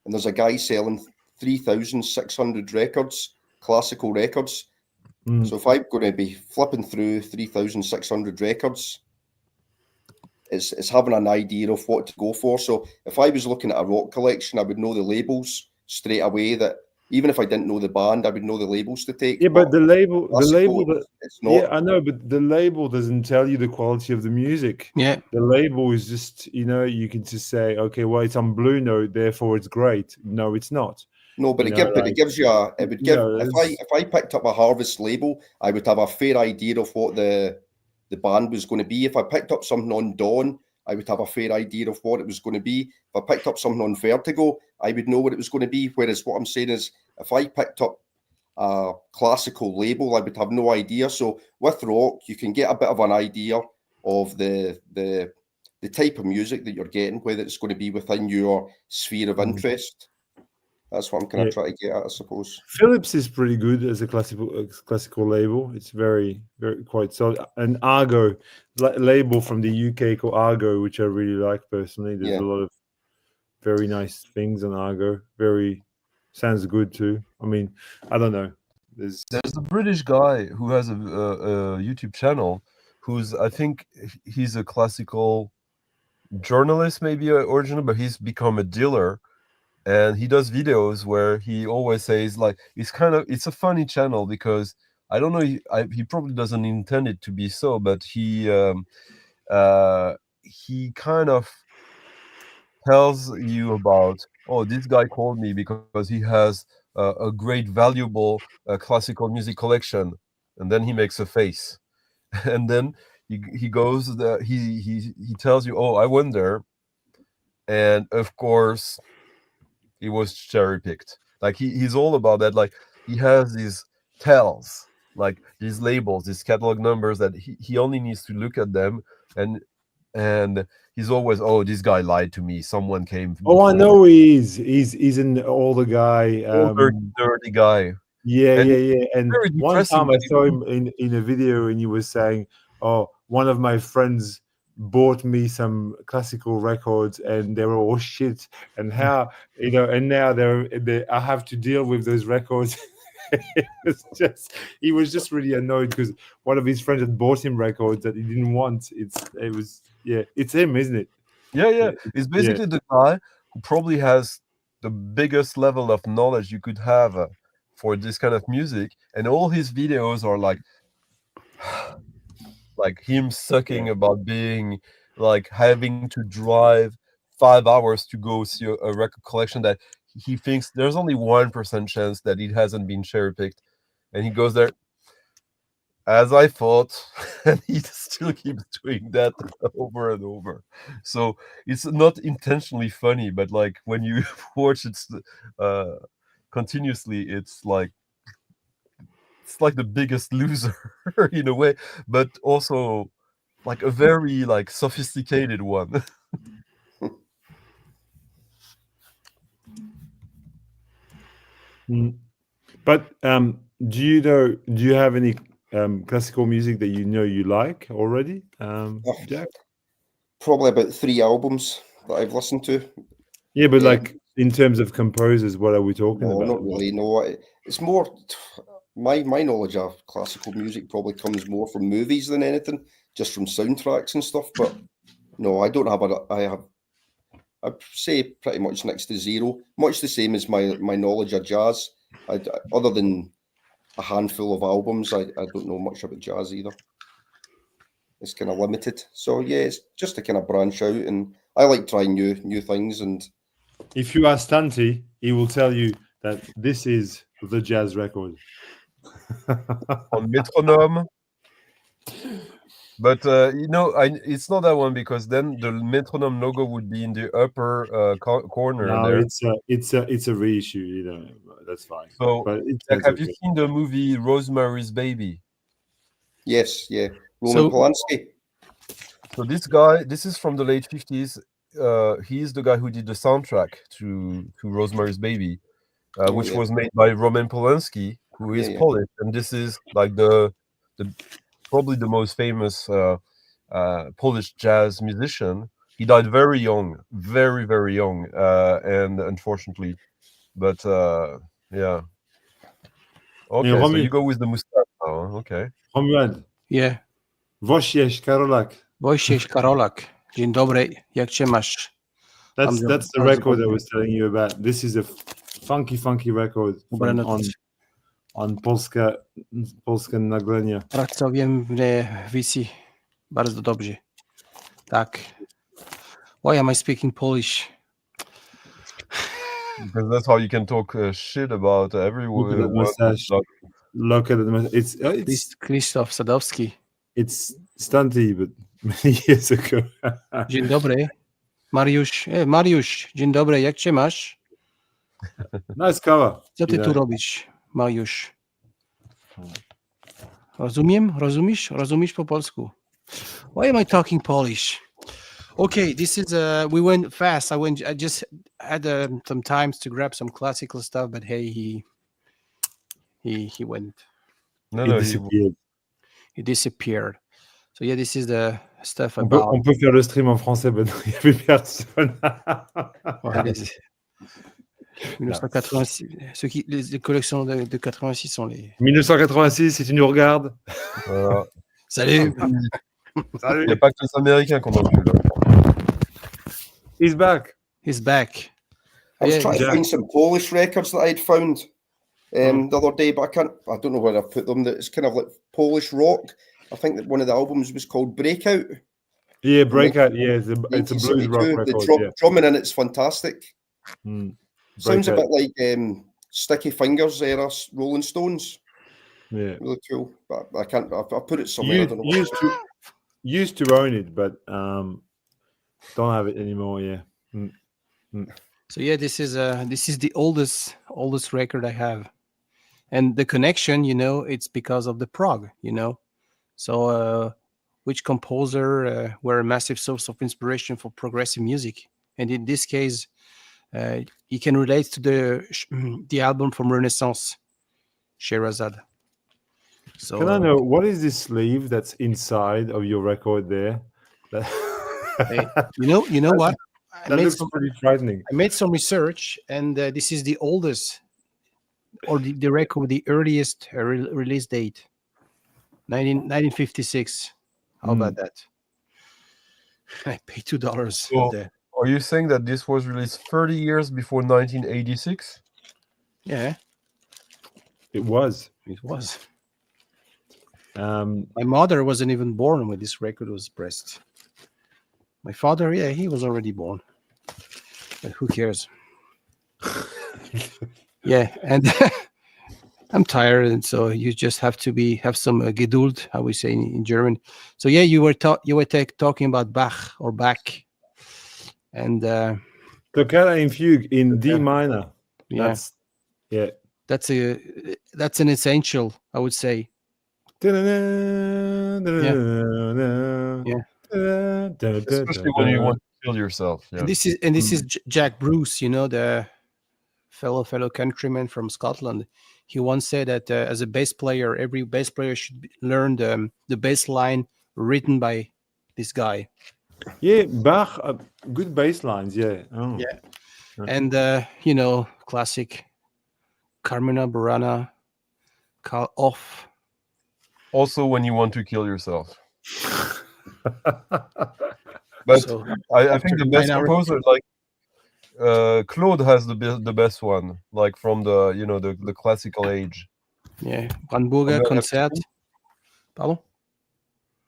and there's a guy selling 3,600 records, classical records. So if I'm going to be flipping through 3,600 records, it's having an idea of what to go for. So if I was looking at a rock collection, I would know the labels straight away. That even if I didn't know the band, I would know the labels to take. Yeah, but the label, it's not. Yeah, I know, but the label doesn't tell you the quality of the music. Yeah, the label is just, you can just say, okay, well, it's on Blue Note, therefore it's great. No, it's not. No, but it gives you if I picked up a Harvest label, I would have a fair idea of what the band was going to be. If I picked up something on Dawn, I would have a fair idea of what it was going to be. If I picked up something on Vertigo, I would know what it was going to be. Whereas what I'm saying is, if I picked up a classical label, I would have no idea. So with rock, you can get a bit of an idea of the type of music that you're getting, whether it's going to be within your sphere of interest. That's what I'm kind of trying to get at, I suppose. Philips is pretty good as a classical label. It's very, very quite solid. And Argo, label from the UK called Argo, which I really like personally. There's a lot of very nice things on Argo. Sounds good too. I mean, I don't know. There's a British guy who has a YouTube channel, I think he's a classical journalist, maybe original, but he's become a dealer. And he does videos where he always says, like, it's a funny channel because I don't know, he probably doesn't intend it to be so, but he kind of tells you about, oh, this guy called me because he has a great valuable classical music collection, and then he makes a face, and then he goes he tells you, oh, I went there, and of course it was cherry picked. Like he's all about that. Like he has these tells, like these labels, these catalog numbers that he only needs to look at them, and he's always, oh, this guy lied to me. Someone came. Oh, I know he's an older guy, dirty guy. Yeah. And one time I saw him in a video, and he was saying, "Oh, one of my friends bought me some classical records and they were all shit, and how and now I have to deal with those records." He was just really annoyed because one of his friends had bought him records that he didn't want. It's him, isn't it? Yeah. It's basically the guy who probably has the biggest level of knowledge you could have for this kind of music, and all his videos are like him sucking about being like having to drive 5 hours to go see a record collection that he thinks there's only 1% chance that it hasn't been cherry picked, and he goes there, as I thought, and he still keeps doing that over and over. So it's not intentionally funny, but like when you watch it continuously, it's like the biggest loser in a way, but also like a very like sophisticated one. But do you have any classical music that you like already, Jack? Probably about 3 albums that I've listened to. Yeah, but like in terms of composers, what are we talking about? Not really. No, it's more my knowledge of classical music probably comes more from movies than anything, just from soundtracks and stuff. But no, I don't have I'd say pretty much next to zero. Much the same as my knowledge of jazz. Other than a handful of albums, I don't know much about jazz either. It's kind of limited. So yeah, it's just to kind of branch out, and I like trying new things, and If you ask Stunty, he will tell you that this is the jazz record. On metronome. But it's not that one, because then the metronome logo would be in the upper corner. No, there. it's a reissue. That's fine. So, but have you seen the movie Rosemary's Baby? Yes, yeah. Roman Polanski. So this guy, this is from the late 50s. He's the guy who did the soundtrack to Rosemary's Baby, which was made by Roman Polanski, who is Polish, and this is like the probably the most famous Polish jazz musician. He died very young, very, very young, and unfortunately, but yeah. Okay, so you go with the mustache now. Okay. Romuald. Yeah. Wojciech Karolak. Wojciech Karolak. Dzień dobry, jak cię masz? That's the record I was telling you about. This is a funky record on Polskie Nagrania. Pracowałem w wisi bardzo dobrze. Tak. Why am I speaking Polish? Because that's how you can talk shit about everyone. Look at it. It's Krzysztof Sadowski. It's Stunty, but many years ago. Dzień dobry. Mariusz, dzień dobry, jak cię masz? Nice cover. Co ty tu robisz, Mariusz? Rozumiesz po polsku? Why am I talking Polish? Okay, this is we went fast. I just had some times to grab some classical stuff, but hey, he went. He disappeared. So yeah, this is the stuff about. On peut faire le stream en français, mais il n'y a plus personne. Voilà, 1986. Les collections de 86 sont les. 1986, si tu nous regardes. Salut. Il n'y a pas que les Américains qu'on a vu là. He's back. I was trying to find some Polish records that I'd found the other day, but I don't know where I put them. It's kind of like Polish rock. I think that one of the albums was called Breakout. Yeah, Breakout. Yeah, it's a blues rock record. The drumming in it's fantastic. Sounds a bit like Sticky Fingers era Rolling Stones. Yeah, really cool. But I can't. I put it somewhere. I don't know. Used to own it, but don't have it anymore. Yeah. So yeah, this is the oldest record I have, and the connection, it's because of the prog, So which composer were a massive source of inspiration for progressive music, and in this case, you can relate to the album from Renaissance, Sherazade. So can I know what is this sleeve that's inside of your record there? Hey, you know what? That looks pretty frightening. I made some research, and this is the oldest, or the record with the earliest release date, 1956. How about that? I paid $2. So, are you saying that this was released 30 years before 1986? Yeah. It was. My mother wasn't even born when this record was pressed. My father, he was already born. But who cares? Yeah, and I'm tired, and so you just have some Geduld, how we say in German. So yeah, you were talking about Bach, and Toccata in Fugue in D minor. Yeah, that's an essential, I would say. Yeah. Especially when you want to kill yourself. Yeah. And this is Jack Bruce, the fellow countryman from Scotland. He once said that as a bass player, every bass player should learn the bass line written by this guy. Yeah, Bach, good bass lines. Yeah. Oh. Yeah. And classic Carmina Burana, Call Off. Also, when you want to kill yourself. But so, I think the best composer, like Claude, has the best one, like from the classical age. Yeah, Brandenburger Concert. Pardon?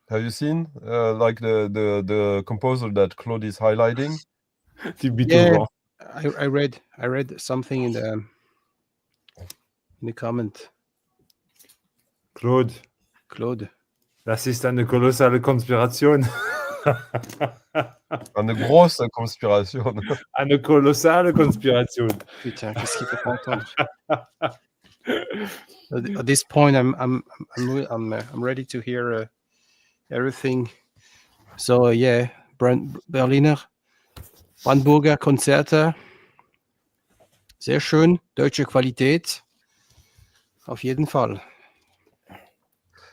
Have you seen like the composer that Claude is highlighting? Yeah, I read something in the comment. Claude. Das ist eine kolossale Konspiration. Eine große Konspiration. Eine kolossale Konspiration. Putain, qu'est-ce qu'il faut pas entendre? At this point, I'm ready to hear everything. So yeah, Berliner Brandenburger Konzerte, sehr schön, deutsche Qualität, auf jeden Fall.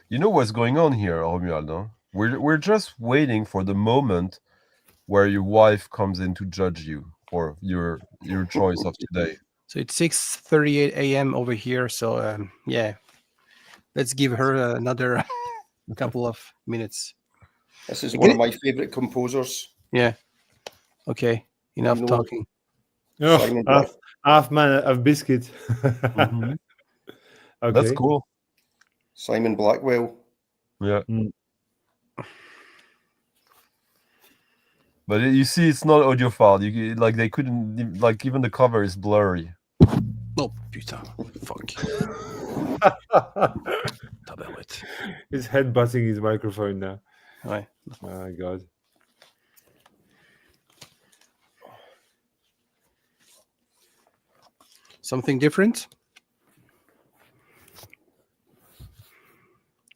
You know what's going on here, Romualdo? We're just waiting for the moment where your wife comes in to judge you for your choice of today. So it's 6:38 a.m. over here. So yeah, let's give her another couple of minutes. This is one of my favorite composers. Yeah. Okay. Enough talking. Oh, half man of biscuit. Mm-hmm. Okay. That's cool. Simon Blackwell. Yeah. But you see, it's not audiophile. You like they couldn't like even the cover is blurry. Oh putain! Fuck. Tabarouette. He's headbutting his microphone now. Ouais. Oh my god. Something different?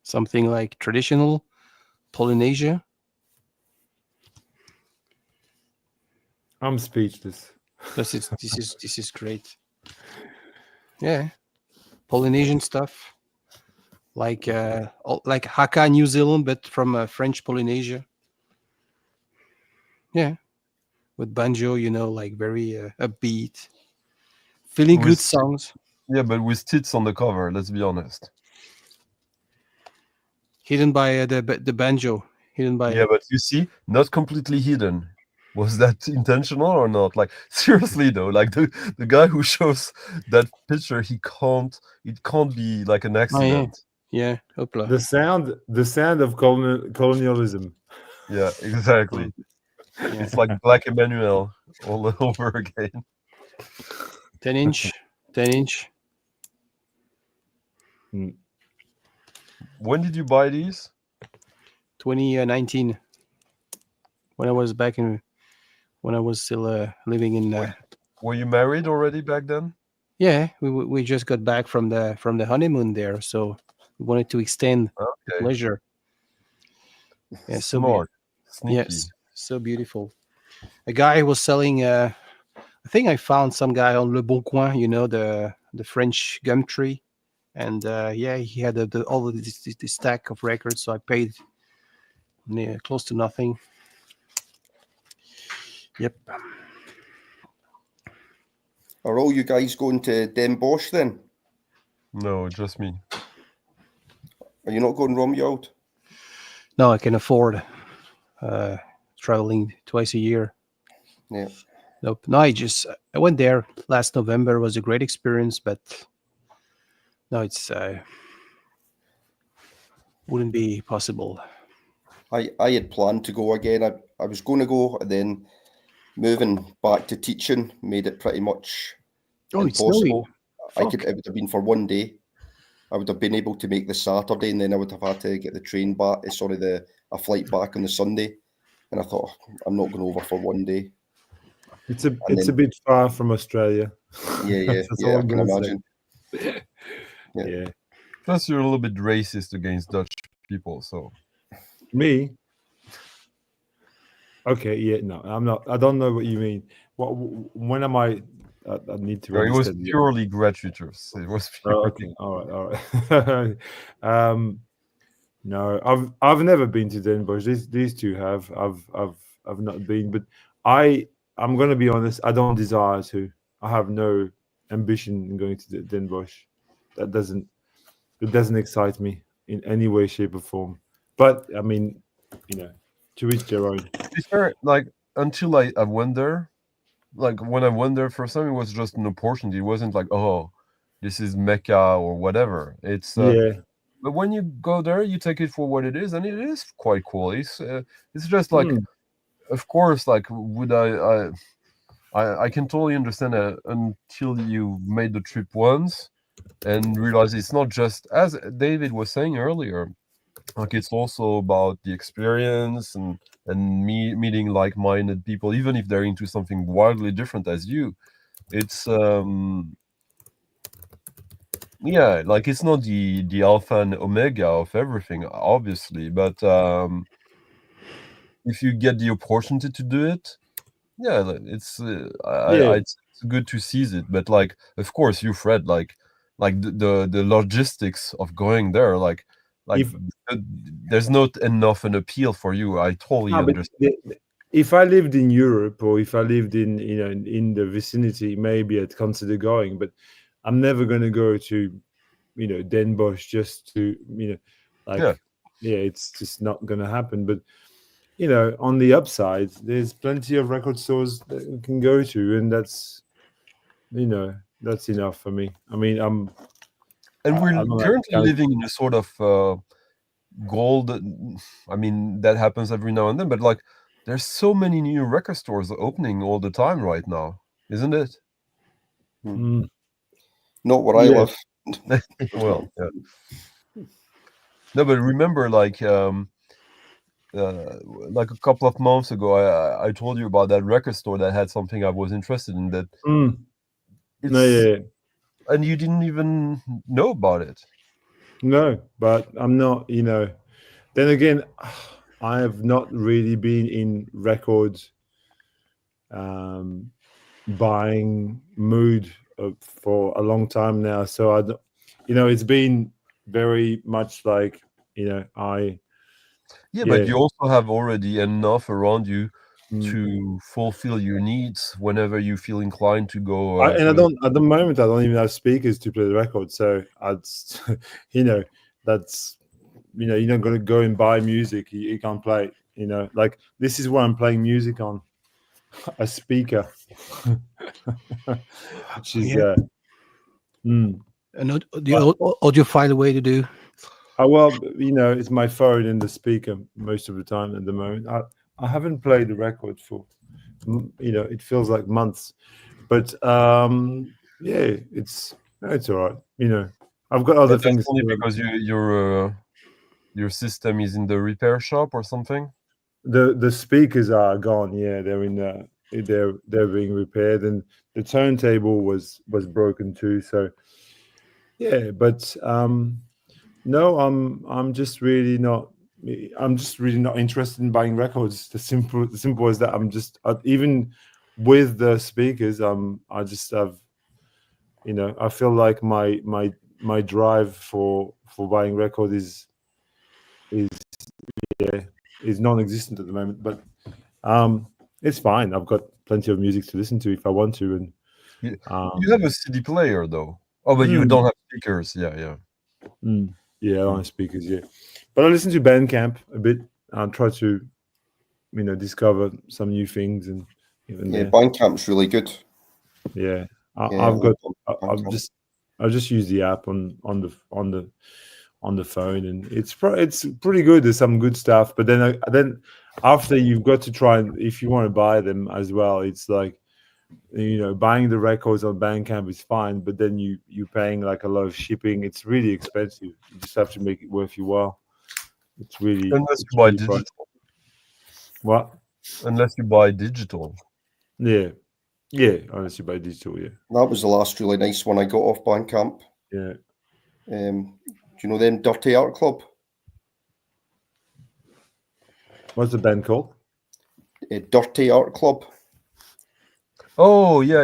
Something like traditional Polynesia? I'm speechless. This is great. Yeah. Polynesian stuff. Like Haka, New Zealand, but from French Polynesia. Yeah. With banjo, like very upbeat. Feeling good songs. Yeah, but with tits on the cover, let's be honest. Hidden by the banjo. Hidden by... Yeah, but you see, not completely hidden. Was that intentional or not? Like, seriously though, like the guy who shows that picture, it can't be like an accident. Yeah. Hopla. The sound of colonialism. Yeah, exactly. Yeah. It's like Black Emmanuel all over again. 10 inch. When did you buy these? 2019. When I was still living in. Were you married already back then? Yeah, we just got back from the honeymoon there, so we wanted to extend the pleasure. Yeah, smart. Yes, so beautiful. A guy was selling. I think I found some guy on Le Bon Coin, the French gum tree, and he had all of this stack of records. So I paid close to nothing. Yep. Are all you guys going to Den Bosch then? No, just me. Are you not going, Romuald? No, I can afford traveling twice a year. Yeah. Nope. No, I went there last November. It was a great experience, but no, it's wouldn't be possible. I had planned to go again. I was going to go, and then moving back to teaching made it pretty much impossible. It would have been for one day. I would have been able to make the Saturday, and then I would have had to get the train back. A flight back on the Sunday, and I thought I'm not going over for one day. It's a bit far from Australia. Yeah, I can imagine. Yeah. Plus, you're a little bit racist against Dutch people, so. Me? Okay, yeah, no, I'm not. I don't know what you mean. When am I? I need to. It was purely gratuitous. It was purely. Okay, all right. No, I've never been to Den Bosch. These two have. I've not been, but I'm going to be honest. I don't desire to. I have no ambition in going to Den Bosch. It doesn't excite me in any way, shape, or form. But I mean, to each their own. Is there, like, until I went there, like when I went there first time, it was just an opportunity. It wasn't like, oh, this is Mecca or whatever. It's But when you go there, you take it for what it is, and it is quite cool. It's just like, of course, like would I I can totally understand that until you made the trip once and realize it's not just, as David was saying earlier, like it's also about the experience and meeting like-minded people, even if they're into something wildly different as you. It's yeah, like it's not the alpha and omega of everything, obviously, but if you get the opportunity to do it, yeah, it's it's good to seize it. But like, of course, you, Fred, like the logistics of going there, like there's not enough an appeal for you. I totally understand. If I lived in Europe, or if I lived in in the vicinity, maybe I'd consider going. But I'm never going to go to Den Bosch just to it's just not going to happen. But on the upside, there's plenty of record stores that you can go to, and that's that's enough for me. I mean, we're currently living in a sort of gold. I mean, that happens every now and then, but like, there's so many new record stores opening all the time right now, isn't it? Not where I live. Well, yeah. No, but remember, like a couple of months ago, I told you about that record store that had something I was interested in. That and you didn't even know about it. No, but I'm not. Then again, I have not really been in records buying mood for a long time now. So it's been very much like but you also have already enough around you to fulfill your needs whenever you feel inclined to go. At the moment, I don't even have speakers to play the record. So that's you're not going to go and buy music. You can't play it. Like this is what I'm playing music on, a speaker. Which is an audiophile way to do. Well, it's my phone and the speaker most of the time at the moment. I haven't played the record for it feels like months, but it's all right. I've got other things. Only because your system is in the repair shop or something. The speakers are gone. Yeah, they're in they're being repaired, and the turntable was broken too. So yeah, but no, I'm just really not interested in buying records. The simple as that. I'm just even with the speakers. I just have I feel like my drive for buying records is non-existent at the moment. But it's fine. I've got plenty of music to listen to if I want to. And you have a CD player though. Oh, but you don't have speakers. Yeah. Yeah, I don't have speakers. Yeah, but I listen to Bandcamp a bit. I try to, discover some new things and Bandcamp's really good. Yeah, I just use the app on the phone, and it's pretty good. There's some good stuff, but then after you've got to try, and if you want to buy them as well, it's like buying the records on Bandcamp is fine, but then you're paying like a lot of shipping. It's really expensive. You just have to make it worth your while. It's really unless you buy digital. What? Unless you buy digital. Yeah, unless you buy digital. Yeah, that was the last really nice one I got off Bandcamp. Yeah. Do you know them Dirty Art Club? What's the band called? Dirty Art Club. Oh yeah.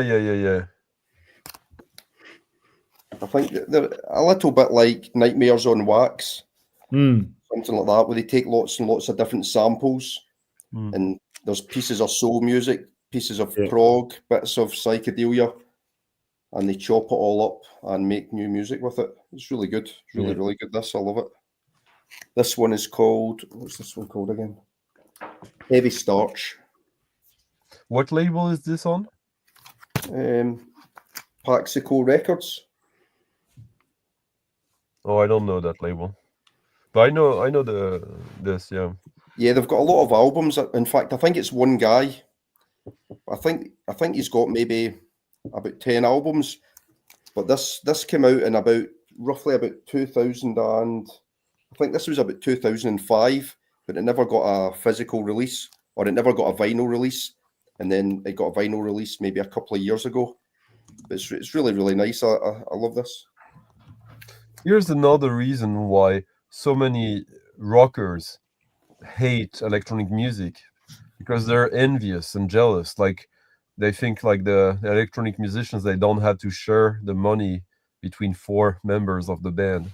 I think they're a little bit like Nightmares on Wax, something like that, where they take lots and lots of different samples, and there's pieces of soul music, pieces of prog, bits of psychedelia, and they chop it all up and make new music with it. It's really good. It's really, really good. I love it. This one is called, what's this one called again? Heavy Starch. What label is this on? Paxico Records. Oh, I don't know that label, but I know this. Yeah, they've got a lot of albums. In fact, I think it's one guy, I think he's got maybe about 10 albums, but this came out in about roughly about 2000 and I think this was about 2005, but it never got a physical release, or it never got a vinyl release, and then it got a vinyl release maybe a couple of years ago. But it's really, really nice. I love this. Here's another reason why so many rockers hate electronic music, because they're envious and jealous. Like they think like the electronic musicians, they don't have to share the money between 4 members of the band.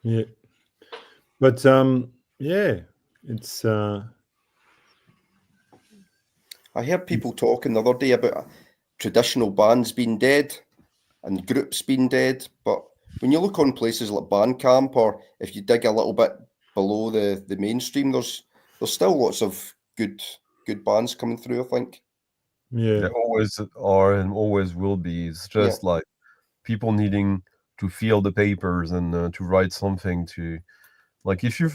Yeah, but yeah, it's. I heard people talking the other day about traditional bands being dead and groups being dead, but when you look on places like Bandcamp, or if you dig a little bit below the mainstream, there's still lots of good bands coming through, I think. Yeah, they always are and always will be. It's just like people needing to feel the papers and to write something to, like if you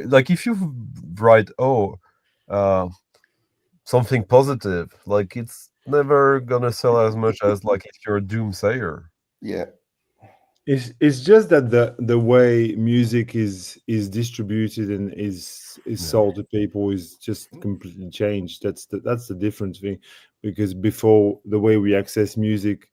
like if you write something positive, like it's never gonna sell as much as like if you're a doomsayer. Yeah. It's just that the way music is distributed and is sold to people is just completely changed. That's the difference thing, because before, the way we access music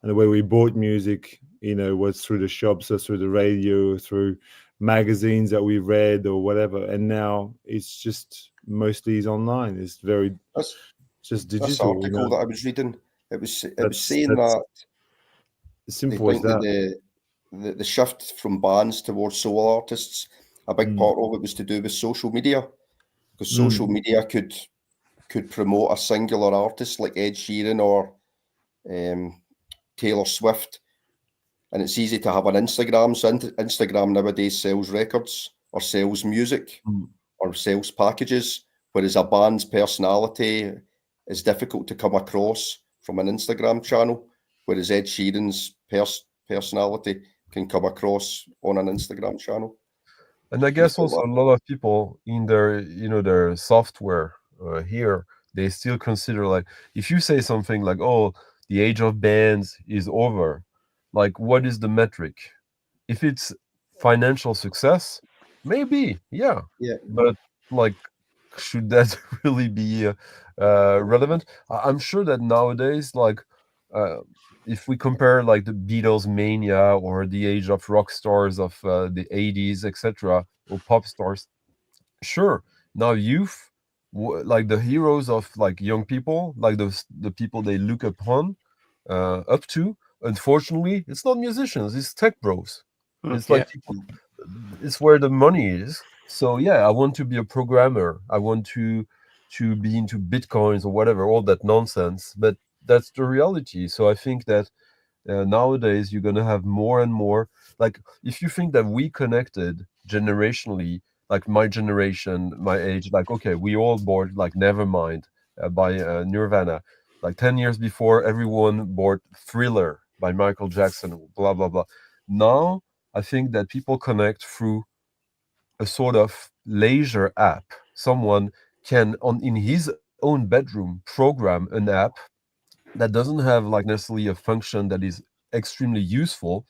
and the way we bought music, was through the shops or through the radio, through magazines that we read or whatever, and now it's just mostly is online. It's very just digital. This article that I was reading, it was saying that simple as that. The shift from bands towards solo artists, a big part of it was to do with social media, because social media could promote a singular artist like Ed Sheeran or Taylor Swift, and it's easy to have an Instagram. So Instagram nowadays sells records or sells music or sells packages, whereas a band's personality is difficult to come across from an Instagram channel, whereas Ed Sheeran's personality can come across on an Instagram channel. And I guess also a lot of people in their their software here, they still consider, like, if you say something like, oh, the age of bands is over, like, what is the metric? If it's financial success, maybe, yeah. But like, should that really be relevant? I'm sure that nowadays, like, if we compare like the Beatles mania or the age of rock stars of the 80s, etc., or pop stars, sure, now youth, like the heroes of like young people, like the people they look upon, up to, unfortunately, it's not musicians, it's tech bros. It's like people, it's where the money is. So yeah, I want to be a programmer, I want to be into bitcoins or whatever, all that nonsense, but that's the reality. So I think that nowadays you're gonna have more and more, like, if you think that we connected generationally, like my generation, my age, like, okay, we all bought like Nevermind by Nirvana, like 10 years before everyone bought Thriller by Michael Jackson, blah blah blah. Now I think that people connect through a sort of leisure app. Someone can in his own bedroom program an app that doesn't have like necessarily a function that is extremely useful,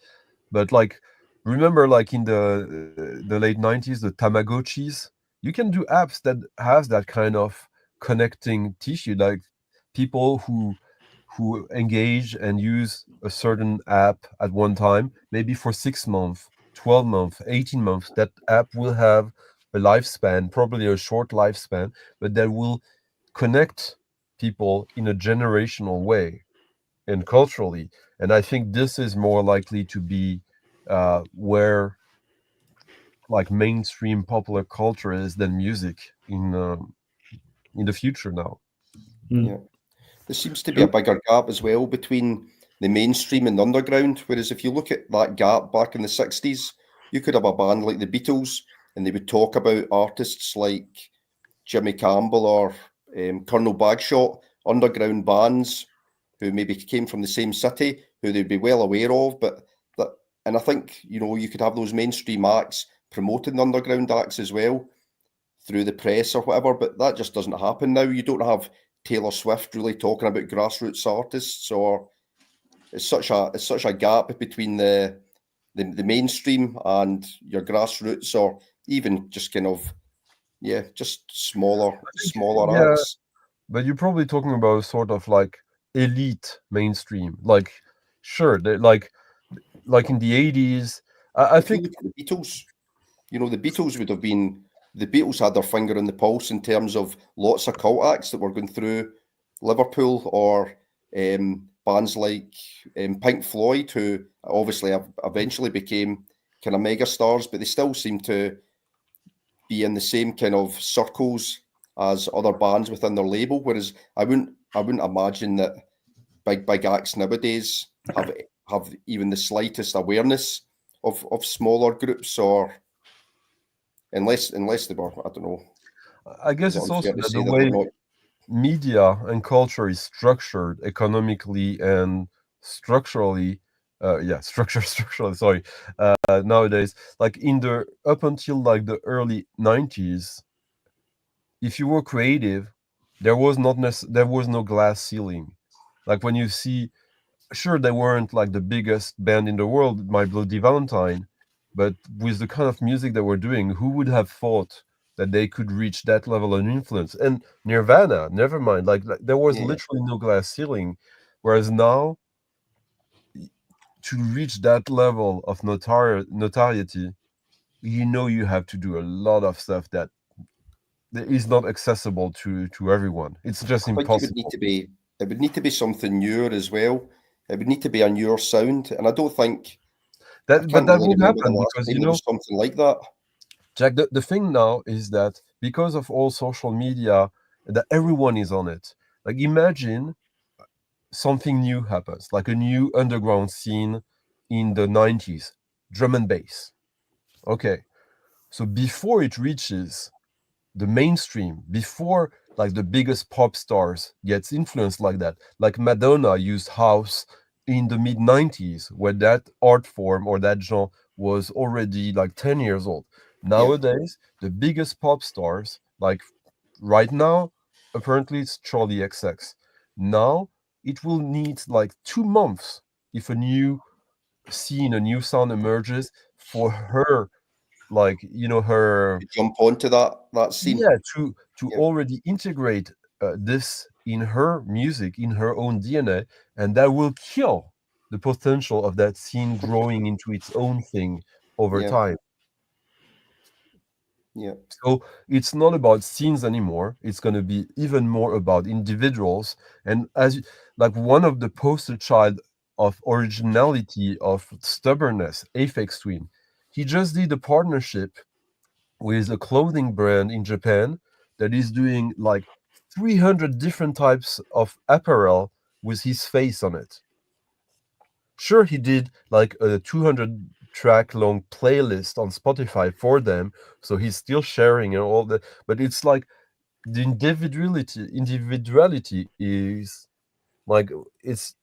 but like, remember like in the late 90s, the Tamagotchis, you can do apps that has that kind of connecting tissue, like people who engage and use a certain app at one time, maybe for 6 months, 12 months, 18 months, that app will have a lifespan, probably a short lifespan, but that will connect people in a generational way and culturally. And I think this is more likely to be where like mainstream popular culture is than music in the future now. Yeah, there seems to be a bigger gap as well between the mainstream and the underground. Whereas if you look at that gap back in the 60s, you could have a band like the Beatles and they would talk about artists like Jimmy Campbell or Colonel Bagshot, underground bands who maybe came from the same city, who they'd be well aware of. And I think, you could have those mainstream acts promoting the underground acts as well through the press or whatever, but that just doesn't happen now. You don't have Taylor Swift really talking about grassroots artists, or it's such a gap between the mainstream and your grassroots, or even just kind of just smaller acts. But you're probably talking about sort of like elite mainstream, like sure, like in the 80s. I think the Beatles, the Beatles would have been. The Beatles had their finger on the pulse in terms of lots of cult acts that were going through Liverpool, or bands like Pink Floyd, who obviously eventually became kind of mega stars, but they still seem to be in the same kind of circles as other bands within their label. Whereas I wouldn't imagine that big acts nowadays have even the slightest awareness of smaller groups, or unless they were, I don't know. I guess it's also the way media and culture is structured economically and structurally. Structurally. Sorry. Nowadays, like up until like the early 90s, if you were creative, there was no glass ceiling. Like when you see, sure, they weren't like the biggest band in the world, My Bloody Valentine, but with the kind of music they were doing, who would have thought that they could reach that level of influence? And Nirvana, never mind, like there was literally no glass ceiling. Whereas now, to reach that level of notoriety, you have to do a lot of stuff that is not accessible to everyone. It's just impossible. It would need to be something newer as well. It would need to be a newer sound, and I don't think that would happen because something like that. Jack, the thing now is that because of all social media, that everyone is on it. Like imagine something new happens, like a new underground scene in the 90s, drum and bass. Okay, so before it reaches the mainstream, before like the biggest pop stars gets influenced like that, like Madonna used house in the mid 90s, where that art form or that genre was already like 10 years old. Nowadays, the biggest pop stars, like right now, apparently it's Charlie XX. Now it will need like 2 months if a new scene, a new sound emerges for her, like her jump onto that scene. Yeah, to already integrate this in her music, in her own DNA, and that will kill the potential of that scene growing into its own thing over time. Yeah. So it's not about scenes anymore. It's going to be even more about individuals. And like one of the poster child of originality, of stubbornness, Aphex Twin, he just did a partnership with a clothing brand in Japan that is doing like 300 different types of apparel with his face on it. Sure, he did like a 200 track long playlist on Spotify for them, so he's still sharing and all that, but it's like the individuality is like, it's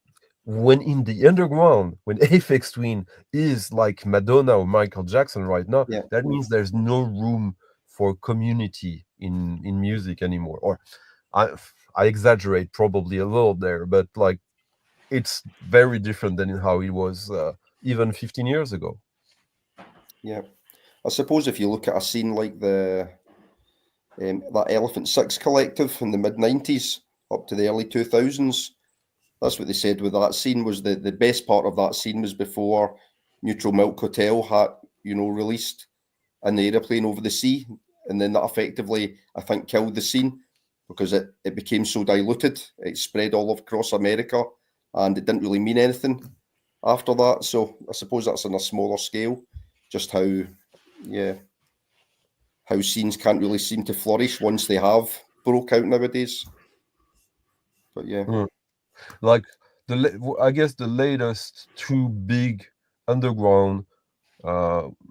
when in the underground, when Aphex Twin is like Madonna or Michael Jackson right now, that means there's no room for community in music anymore. Or I exaggerate probably a little there, but like it's very different than how it was even 15 years ago. Yeah, I suppose if you look at a scene like that Elephant Six collective in the mid-90s up to the early 2000s, that's what they said with that scene, was the best part of that scene was before Neutral Milk Hotel had, released in the aeroplane over the sea. And then that effectively, I think, killed the scene because it became so diluted. It spread all across America and it didn't really mean anything after that. So I suppose that's on a smaller scale, just how scenes can't really seem to flourish once they have broke out nowadays. But like I guess the latest two big underground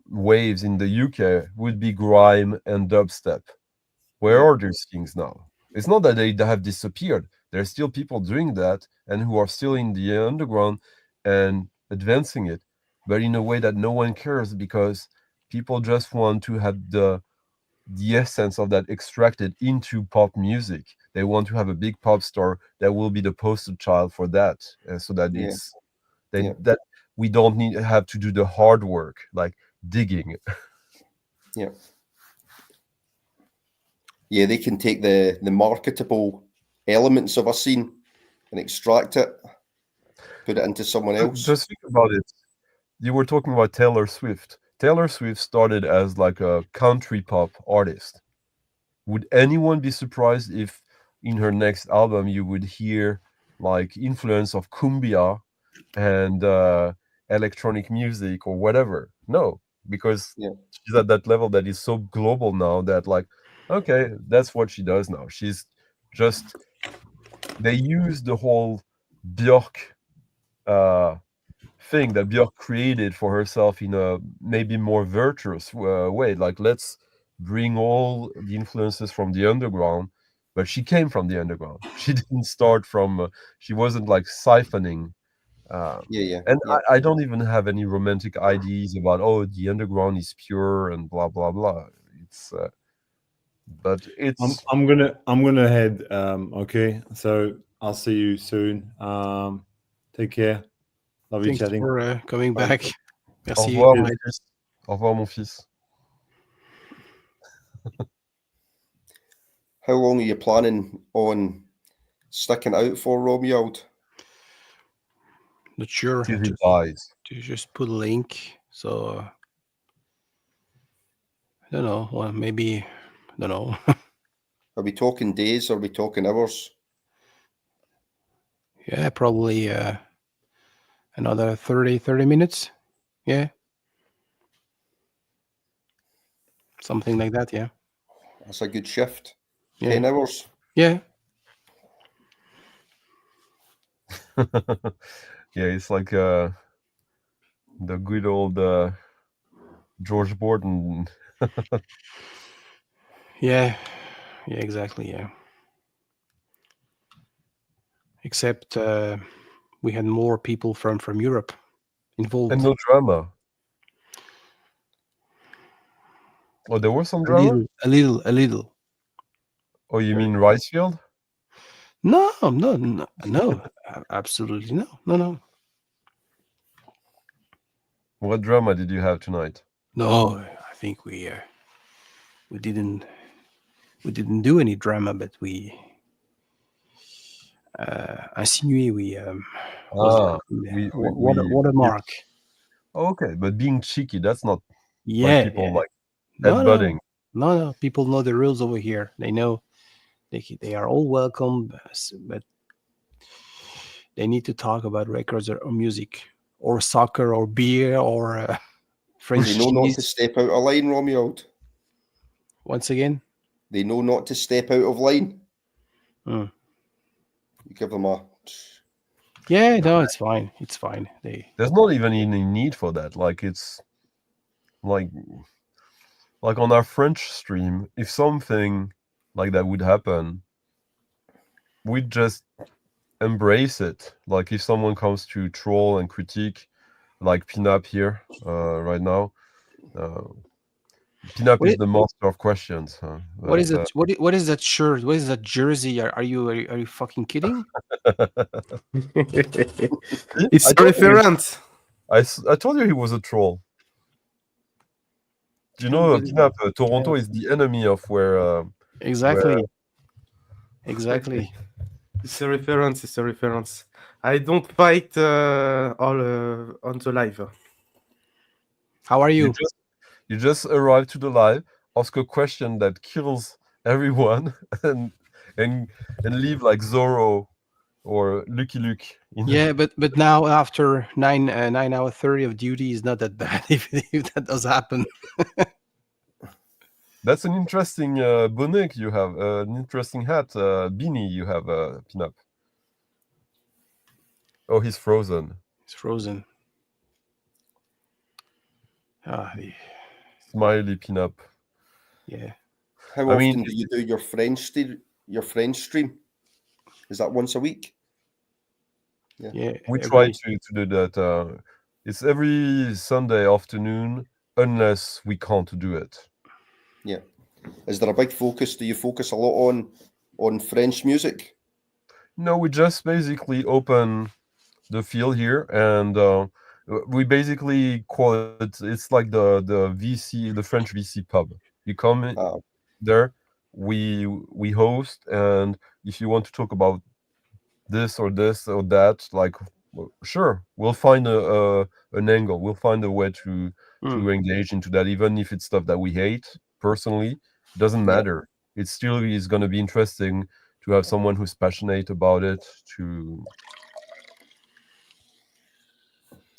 waves in the UK would be grime and dubstep. Where are these things now? It's not that they have disappeared. There's still people doing that and who are still in the underground and advancing it, but in a way that no one cares, because people just want to have the essence of that extracted into pop music. They want to have a big pop star that will be the poster child for that, so that it's that we don't have to do the hard work like digging. Yeah, they can take the marketable elements of a scene and extract it, put it into someone else. Just think about it. You were talking about Taylor Swift. Taylor Swift started as like a country pop artist. Would anyone be surprised if in her next album you would hear like influence of cumbia and electronic music or whatever? No, because she's at that level that is so global now that like, okay, that's what she does now. She's just, they use the whole Björk thing that Björk created for herself in a maybe more virtuous way. Like, let's bring all the influences from the underground, but she came from the underground. She didn't start from, she wasn't like siphoning. I don't even have any romantic ideas about, oh, the underground is pure and blah, blah, blah. It's, but it's. I'm gonna head. Okay, so I'll see you soon. Take care. Love you chatting. Thanks for coming back. Merci. Au revoir, mon fils. Au revoir, mon fils. How long are you planning on sticking out for, Romeo? Not sure. Till he dies. To just put a link. So I don't know. Well, maybe I don't know. Are we talking days? Or are we talking hours? Yeah, probably another 30 minutes. Yeah. Something like that, yeah. That's a good shift. Yeah. 10 hours. Yeah. Yeah, it's like the good old George Borton. Yeah, exactly, yeah. Except we had more people from Europe involved. And no drama. Oh, there was some drama? A little. Oh, you mean Ricefield? No, absolutely no. What drama did you have tonight? No, I think we didn't do any drama, but we insinué we watermark. Okay, but being cheeky, that's not Yeah, like people like no, headbutting. No, people know the rules over here. They know they are all welcome, but they need to talk about records or music or soccer or beer or French cheese. They know not to step out of line, Romeo. Once again? They know not to step out of line. You give them a... Yeah, no, it's fine. It's fine. There's not even any need for that. Like, it's like on our French stream, if something like that would happen, we'd just embrace it. Like, if someone comes to troll and critique, like Pinape here right now, Pinape is the master of questions. What is it? What is that shirt? What is that jersey? Are you fucking kidding? It's a reference. I told you he was a troll. Do you know, Pinape, Toronto is the enemy of where... Exactly. Exactly. It's a reference. I don't fight all on the live. How are you? You just arrive to the live, ask a question that kills everyone, and leave like Zorro or Lucky Luke. Yeah, but now after 9 hour 30 of duty is not that bad if that does happen. That's an interesting bonnet you have, an interesting hat, beanie you have, Pinape. Oh, he's frozen. He's frozen. Smiley Pinape. Yeah. How often do you do your French stream? Is that once a week? Yeah. We try to do that. It's every Sunday afternoon unless we can't do it. Yeah. Is there a big focus? Do you focus a lot on French music? No, we just basically open the field here, and we basically call it. It's like the VC, the French VC pub. You come in there, we host, and if you want to talk about this or that, like, sure, we'll find an angle. We'll find a way to engage into that, even if it's stuff that we hate personally. Doesn't matter. It still is going to be interesting to have someone who's passionate about it,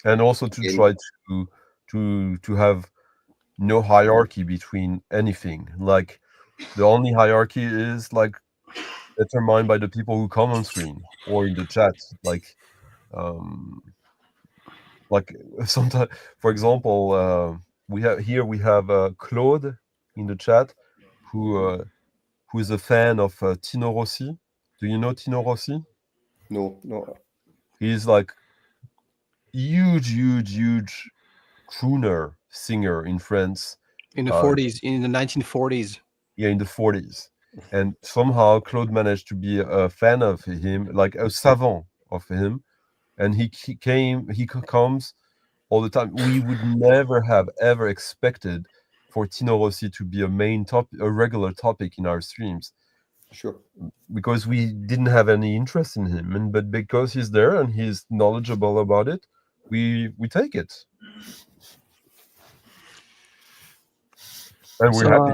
and also to try to have no hierarchy between anything. Like, the only hierarchy is like determined by the people who come on screen or in the chat. Like sometimes, for example, we have Claude in the chat who is a fan of Tino Rossi. Do you know Tino Rossi? No. He's like huge crooner singer in France. In the 40s, in the 1940s. Yeah, in the 40s. And somehow Claude managed to be a fan of him, like a savant of him. And he comes all the time. We would never have ever expected for Tino Rossi to be a regular topic in our streams. Sure. Because we didn't have any interest in him, but because he's there and he's knowledgeable about it, we take it. And we're happy.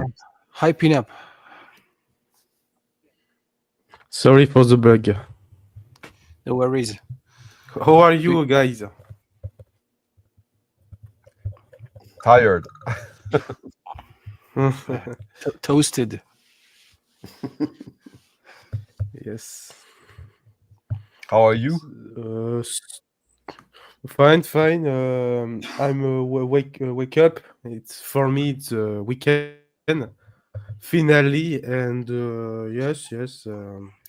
Hi, Pinape. Sorry for the bug. No worries. How are you guys? Tired. Toasted. Yes. How are you? Fine. I'm wake up. For me. It's weekend finally, and yes.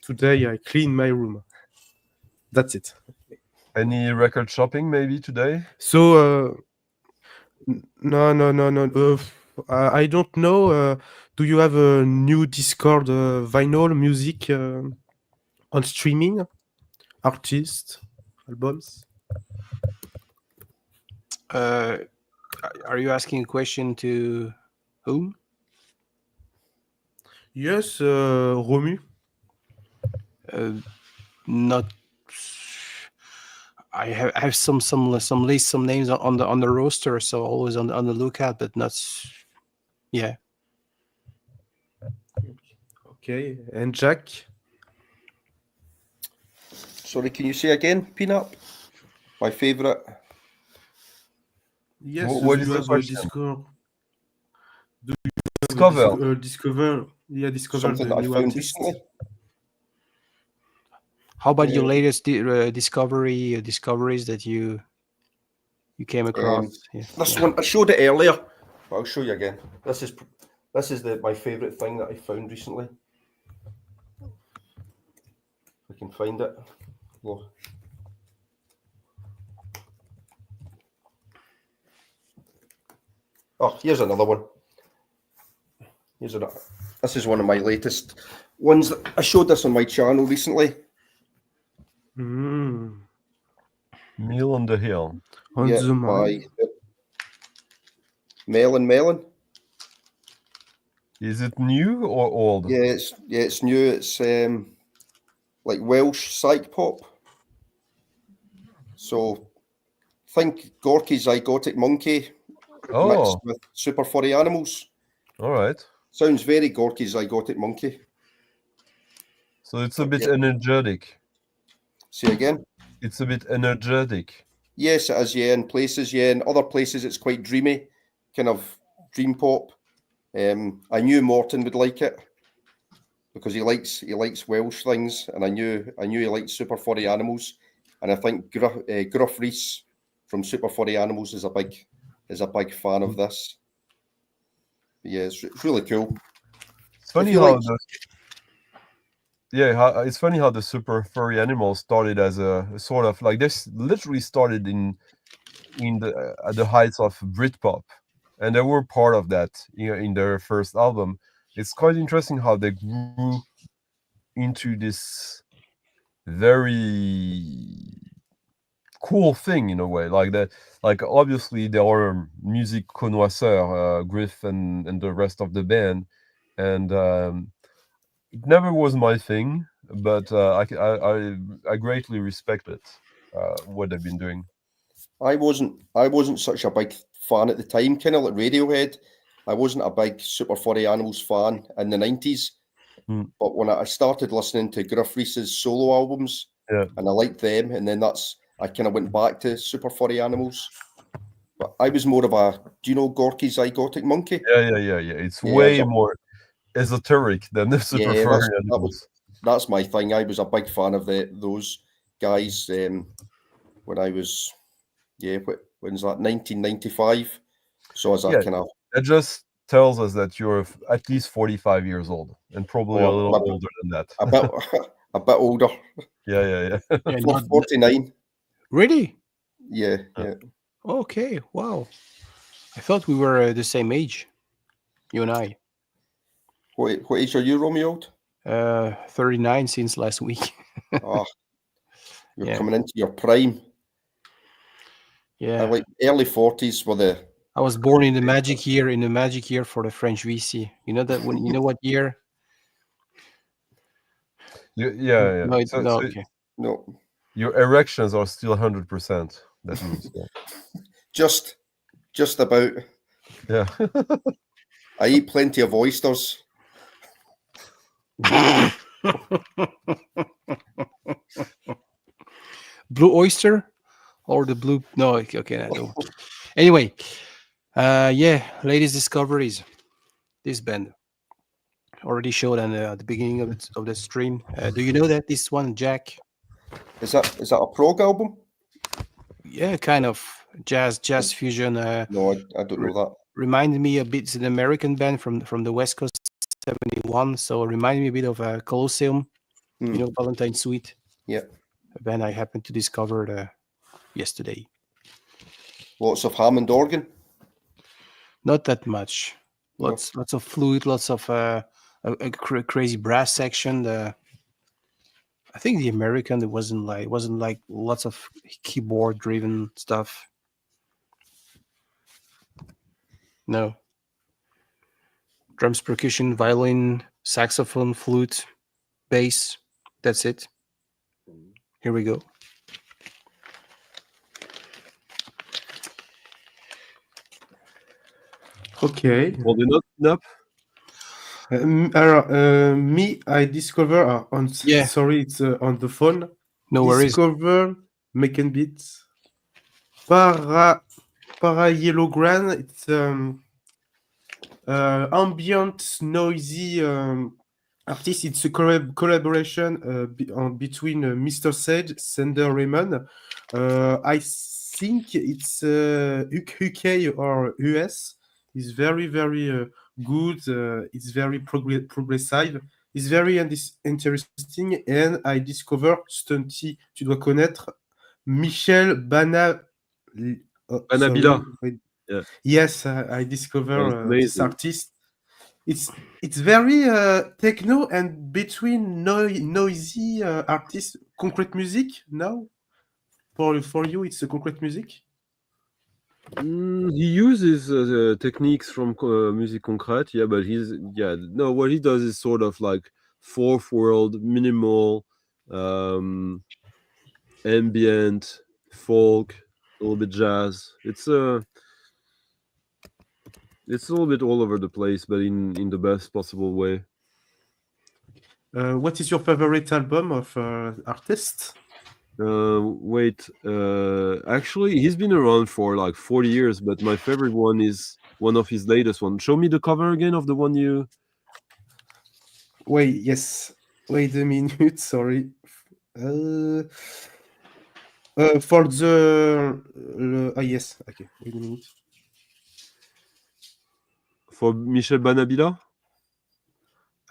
Today I clean my room. That's it. Any record shopping maybe today? So no. I don't know. Do you have a new Discord vinyl music on streaming? Artists, albums? Are you asking a question to whom? Yes, Romu. Not. I have some lists, some names on the roster, so always on the lookout, but not. Yeah. Okay, and Jack. Sorry, can you say again, Pinape? My favorite. Yes. What is the question? Discover. Yeah, discover something the that I new found artist. recently. How about your latest discoveries that you came across? This one I showed it earlier, but I'll show you again. This is my favorite thing that I found recently. If I can find it. Look. Oh, here's another one. This is one of my latest ones. I showed this on my channel recently. Meal on the Hill. By Melon. Is it new or old? Yeah, it's new. It's like Welsh psych pop. So think Gorky Zygotic Monkey mixed with super furry animals. All right. Sounds very Gorky Zygotic Monkey. So it's a bit energetic. Say again? It's a bit energetic. Yes, it is, in places, in other places it's quite dreamy, kind of dream pop. I knew Morten would like it because he likes Welsh things, and I knew he liked super furry animals, and I think Gruff Rhys from Super Furry Animals is a big fan of this. But yeah, it's really cool. It's funny how it's funny how the Super Furry Animals started as a sort of like this. Literally started at the heights of Britpop, and they were part of that, in their first album. It's quite interesting how they grew into this very cool thing in a way, like that. Like obviously there are music connoisseur, Griff and the rest of the band, and it never was my thing, but I greatly respect it, what they've been doing. I wasn't such a big fan at the time, kind of like Radiohead. I wasn't a big Super Furry Animals fan in the 90s. But when I started listening to Griff Rhys's solo albums, and I liked them, and then I kind of went back to Super Furry Animals. But I was more of a, do you know Gorky's Zygotic Monkey? Yeah. It's way more esoteric than the Super Furry Animals. That's my thing. I was a big fan of those guys when I was, when's that, 1995? So as a kind of... That just tells us that you're at least 45 years old, and probably a little older than that. A bit older. Yeah. 49. Really? Yeah. Okay, wow. I thought we were the same age, you and I. What age are you, Romeo? 39 since last week. You're coming into your prime. Yeah. I like early 40s were the... I was born in the magic year for the French VC. You know that you know what year? Yeah. Okay. No. Your erections are still 100%. That means just about. Yeah. I eat plenty of oysters. Blue oyster or the blue? No, okay, I don't. Anyway, latest discoveries. This band already showed at the beginning of the stream. Do you know that this one, Jack? Is that a prog album? Yeah, kind of jazz fusion. No, I don't know that. Reminded me a bit. It's an American band from the West Coast, 71. So it reminded me a bit of Colosseum. You know, Valentine Suite. Yeah, a band I happened to discover yesterday. Lots of Hammond organ. Not that much. Lots of fluid. Lots of a crazy brass section. I think the American, it wasn't like lots of keyboard driven stuff. No. Drums, percussion, violin, saxophone, flute, bass. That's it. Here we go. Okay. Holding up. Me, I discover sorry, it's on the phone. No worries. Discover making beats. Para Yellow Gran. It's ambient, noisy artist. It's a collaboration between Mr. Sage, Sander Raymond. I think it's UK or US. It's very, very good. It's very progressive. It's very interesting. And I discover Stunty. Tu dois connaître Michel Banabila. Yeah. Yes, I discover this artist. It's very techno and between noisy artists. Concrete music now. For you, it's a concrete music. He uses techniques from music concrete, but what he does is sort of like fourth world, minimal, ambient, folk, a little bit jazz. It's a little bit all over the place, but in the best possible way. What is your favorite album of artist? Actually, he's been around for like 40 years, but my favorite one is one of his latest ones. Show me the cover again of the one you... Wait a minute, sorry. For yes, okay, wait a minute. For Michel Banabila?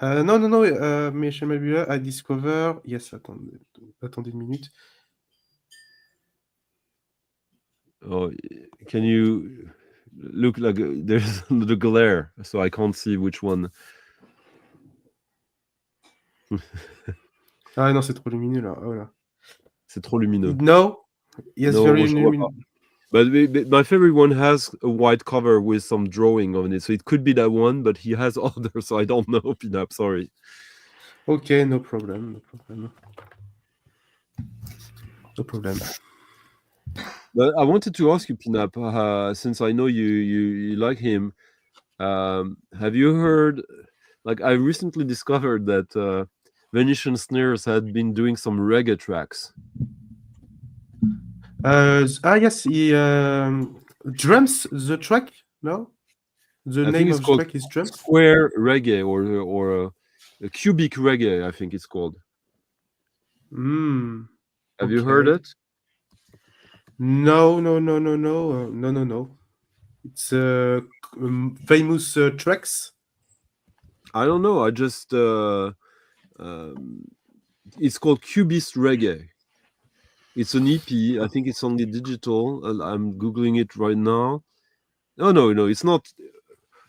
No, Michel Banabila, I discover... Yes, attendez une minute. Oh, can you look like there's the glare, so I can't see which one. Ah non, c'est trop lumineux là. Oh là. C'est trop lumineux. No, yes, No, very je vois lumineux. pas. But my favorite one has a white cover with some drawing on it, so it could be that one, but he has others, so I don't know, Pinape, sorry. Okay, no problem, no problem. No problem. But I wanted to ask you, Pinape, since I know you like him, have you heard, like I recently discovered that Venetian Snares had been doing some reggae tracks. Yes, he drums the track. No, the I name think it's of the called track is drums. Square Reggae or a Cubic Reggae, I think it's called. Have you heard it? No. It's famous tracks. I don't know. I just it's called Cubist Reggae. It's an EP. I think it's only digital. I'm googling it right now. No, it's not.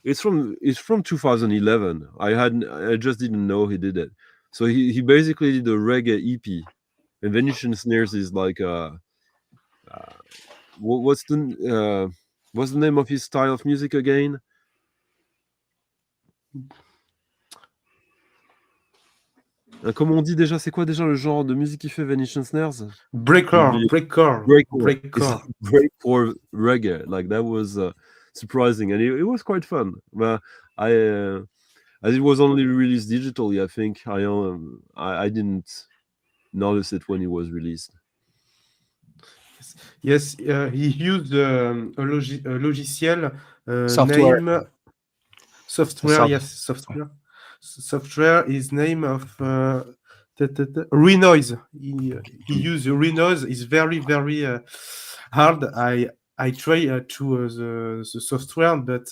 It's from 2011. I just didn't know he did it. So he basically did a reggae EP, and Venetian Snares is like what's the name of his style of music again? Comment on dit déjà? C'est quoi déjà le genre de musique qu'il fait Venetian Snares? Breakcore. Breakcore reggae. Like that was surprising, and it was quite fun. But as it was only released digitally, I think I didn't notice it when it was released. Yes, he used a logiciel Software. name software. Yes, software. Software is name of Renoise. He used Renoise. It's very hard. I try to the software, but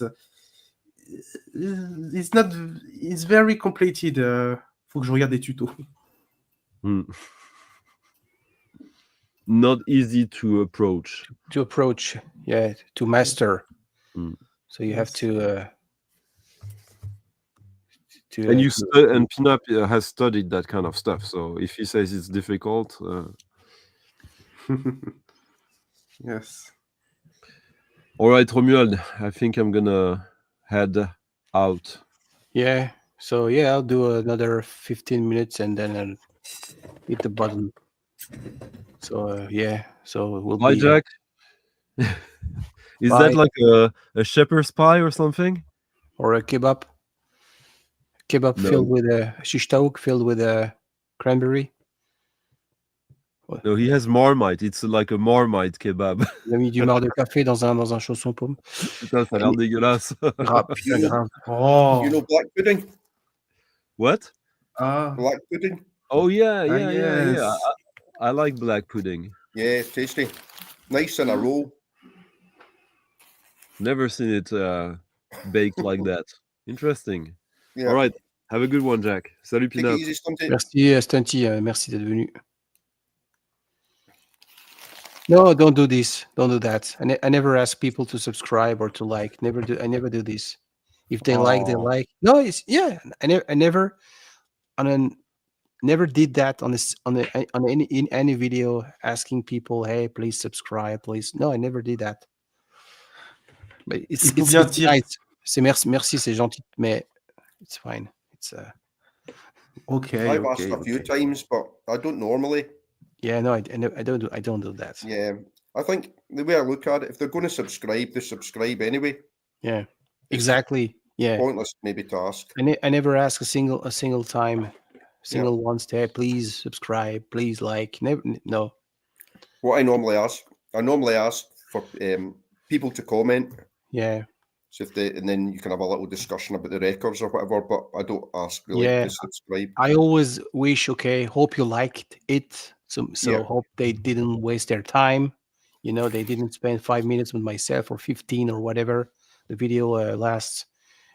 it's not. It's very complicated. Faut que je regarde des tutos. Not easy to approach. Yeah, to master. So you have to. And Pinape has studied that kind of stuff. So if he says it's difficult, yes. All right, Romuald, I think I'm gonna head out. Yeah. So yeah, I'll do another 15 minutes and then I'll hit the button. So yeah. So we'll Bye, be. Jack. Is Bye. that like a shepherd's pie or something? Or a kebab? Kebab filled with a shish taouk filled with a cranberry. No, he has Marmite. It's like a Marmite kebab. Il a mis du marc de café dans un chausson pomme. Putain, ça a l'air dégueulasse. Putain, grave. Oh. You know black pudding? What? Black pudding? Oh yeah. Yes. I like black pudding. Yeah, tasty. Nice in a roll. Never seen it baked like that. Interesting. Yeah. All right. Have a good one, Jack. Salut, Take it Pinape. easy, Stunty. Merci, Stunty. Merci d'être venu. No, don't do this. Don't do that. I never ask people to subscribe or to like. I never do this. If they like, they like. No, it's yeah. I never never did that on any video asking people, hey, please subscribe, please. No, I never did that. But it's nice. C'est merci, c'est gentil, mais it's fine. It's okay. I've asked a few times, but I don't normally. Yeah, no, I don't do that. Yeah, I think the way I look at it, if they're going to subscribe, they subscribe anyway. Yeah, exactly. Yeah, pointless maybe to ask. I never ask a single time, once to, hey, please subscribe, please like. Never, no. What I normally ask for people to comment. Yeah. So and then you can have a little discussion about the records or whatever, but I don't ask really to subscribe. I always wish, hope you liked it. So hope they didn't waste their time. You know, they didn't spend 5 minutes with myself or 15 or whatever the video lasts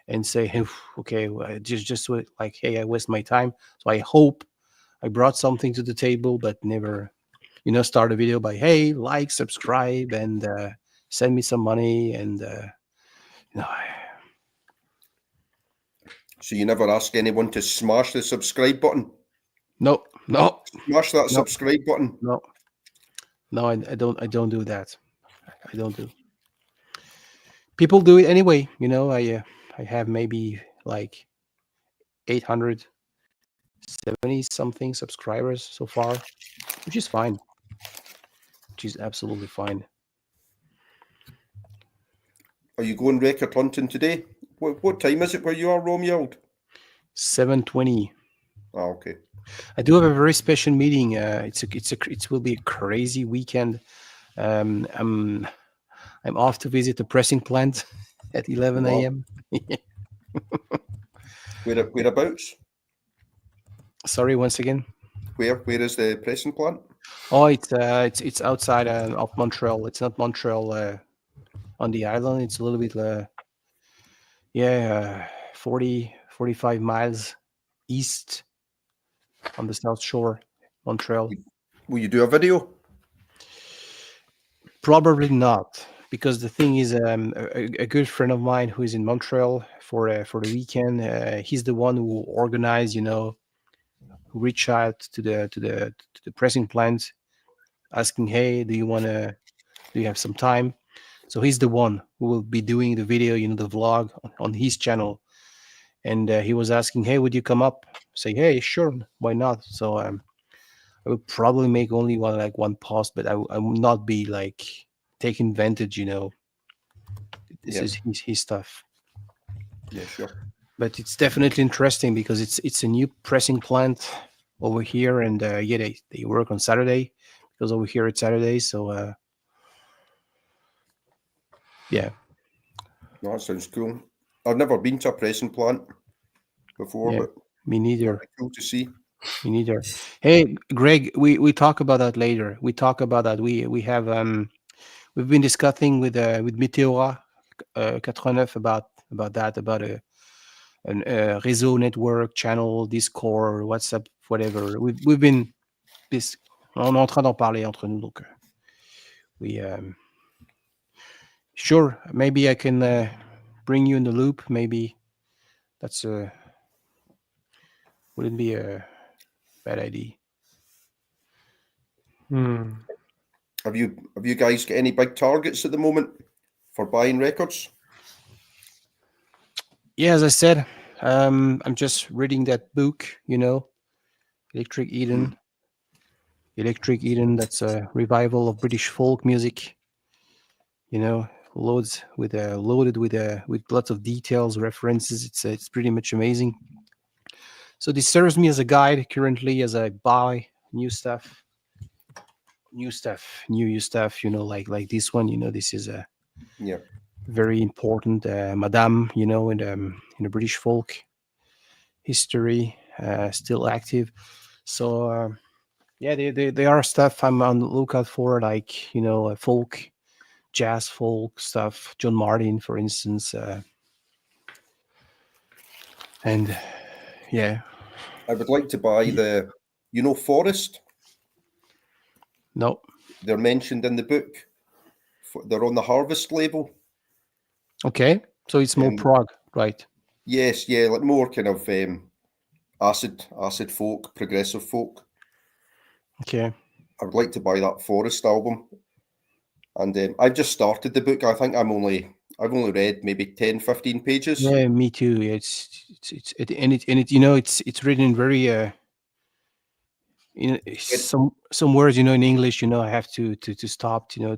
and say, hey, okay, just like, hey, I waste my time. So I hope I brought something to the table, but never, start a video by, hey, like, subscribe, and send me some money and No. So you never ask anyone to smash the subscribe button? No. Smash that No. subscribe button. No, I don't do that. I don't do. People do it anyway. You know, I have maybe like 870 something subscribers so far, which is fine. Which is absolutely fine. Are you going record hunting today? What time is it where you are, Romeo? 7:20. Oh, okay. I do have a very special meeting. It will be a crazy weekend. I'm off to visit the pressing plant at 11 Wow. a.m. Whereabouts? Sorry, once again. Where is the pressing plant? Oh, it's outside of Montreal. It's not Montreal on the island. It's a little bit 45 miles east on the South Shore, Montreal. Will you do a video? Probably not, because the thing is, a good friend of mine who is in Montreal for the weekend. He's the one who organized, who reached out to the pressing plant, asking, "Hey, do you have some time?" So he's the one who will be doing the video, the vlog on his channel. And he was asking, "Hey, would you come up?" Say, "Hey, sure, why not?" So I would probably make only one post, but I will not be like taking advantage. This is his stuff. Yeah, sure. But it's definitely interesting because it's a new pressing plant over here, and they work on Saturday because over here it's Saturday. So yeah. No, that sounds cool. I've never been to a pressing plant before, Yeah, but me neither. Cool to see. Me neither. Hey, Greg, we talk about that later. We talk about that. We have we've been discussing with Meteora 89 about that, about a réseau network channel, Discord, WhatsApp, whatever. We've been on est en train d'en parler entre nous, donc we sure, maybe I can bring you in the loop. Maybe that's wouldn't be a bad idea. Have you guys got any big targets at the moment for buying records? Yeah, as I said, I'm just reading that book, Electric Eden. Electric Eden, that's a revival of British folk music. Loaded with lots of details, references. It's pretty much amazing. So this serves me as a guide currently as I buy new stuff, new stuff, like this one. This is a very important Madame, in the British folk history, still active. So yeah, they are stuff I'm on the lookout for, like folk, jazz folk stuff, John Martin, for instance, and yeah. I would like to buy the, Forest. No. They're mentioned in the book. They're on the Harvest label. Okay, so it's more prog, right? Yes, yeah, like more kind of acid folk, progressive folk. Okay. I would like to buy that Forest album, and I've just started the book. I think I've only read maybe 10, 15 pages. Yeah, me too. It's written in very some words in English. I have to stop. I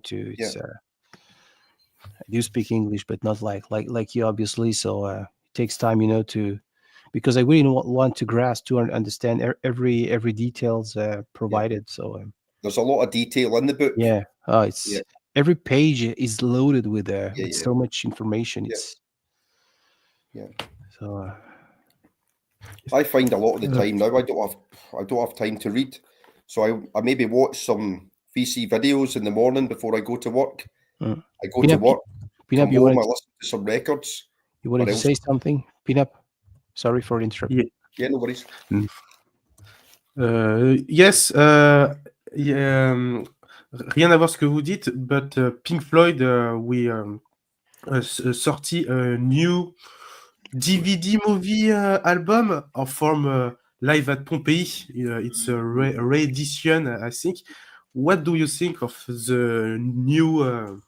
do speak English, but not like you, obviously. So it takes time, because I really want to grasp to understand every details provided. Yeah. So there's a lot of detail in the book. Yeah, every page is loaded with so much information. So I find a lot of the time now I don't have time to read, so I maybe watch some VC videos in the morning before I go to work. I go to work, come home, I listen to some records. You wanted to say something, Pinape? Sorry for interrupting. Yeah, no worries. Yes, rien à voir ce que vous dites, but Pink Floyd, we sorti a new DVD movie album from Live at Pompeii. It's a re-edition, I think. What do you think of the new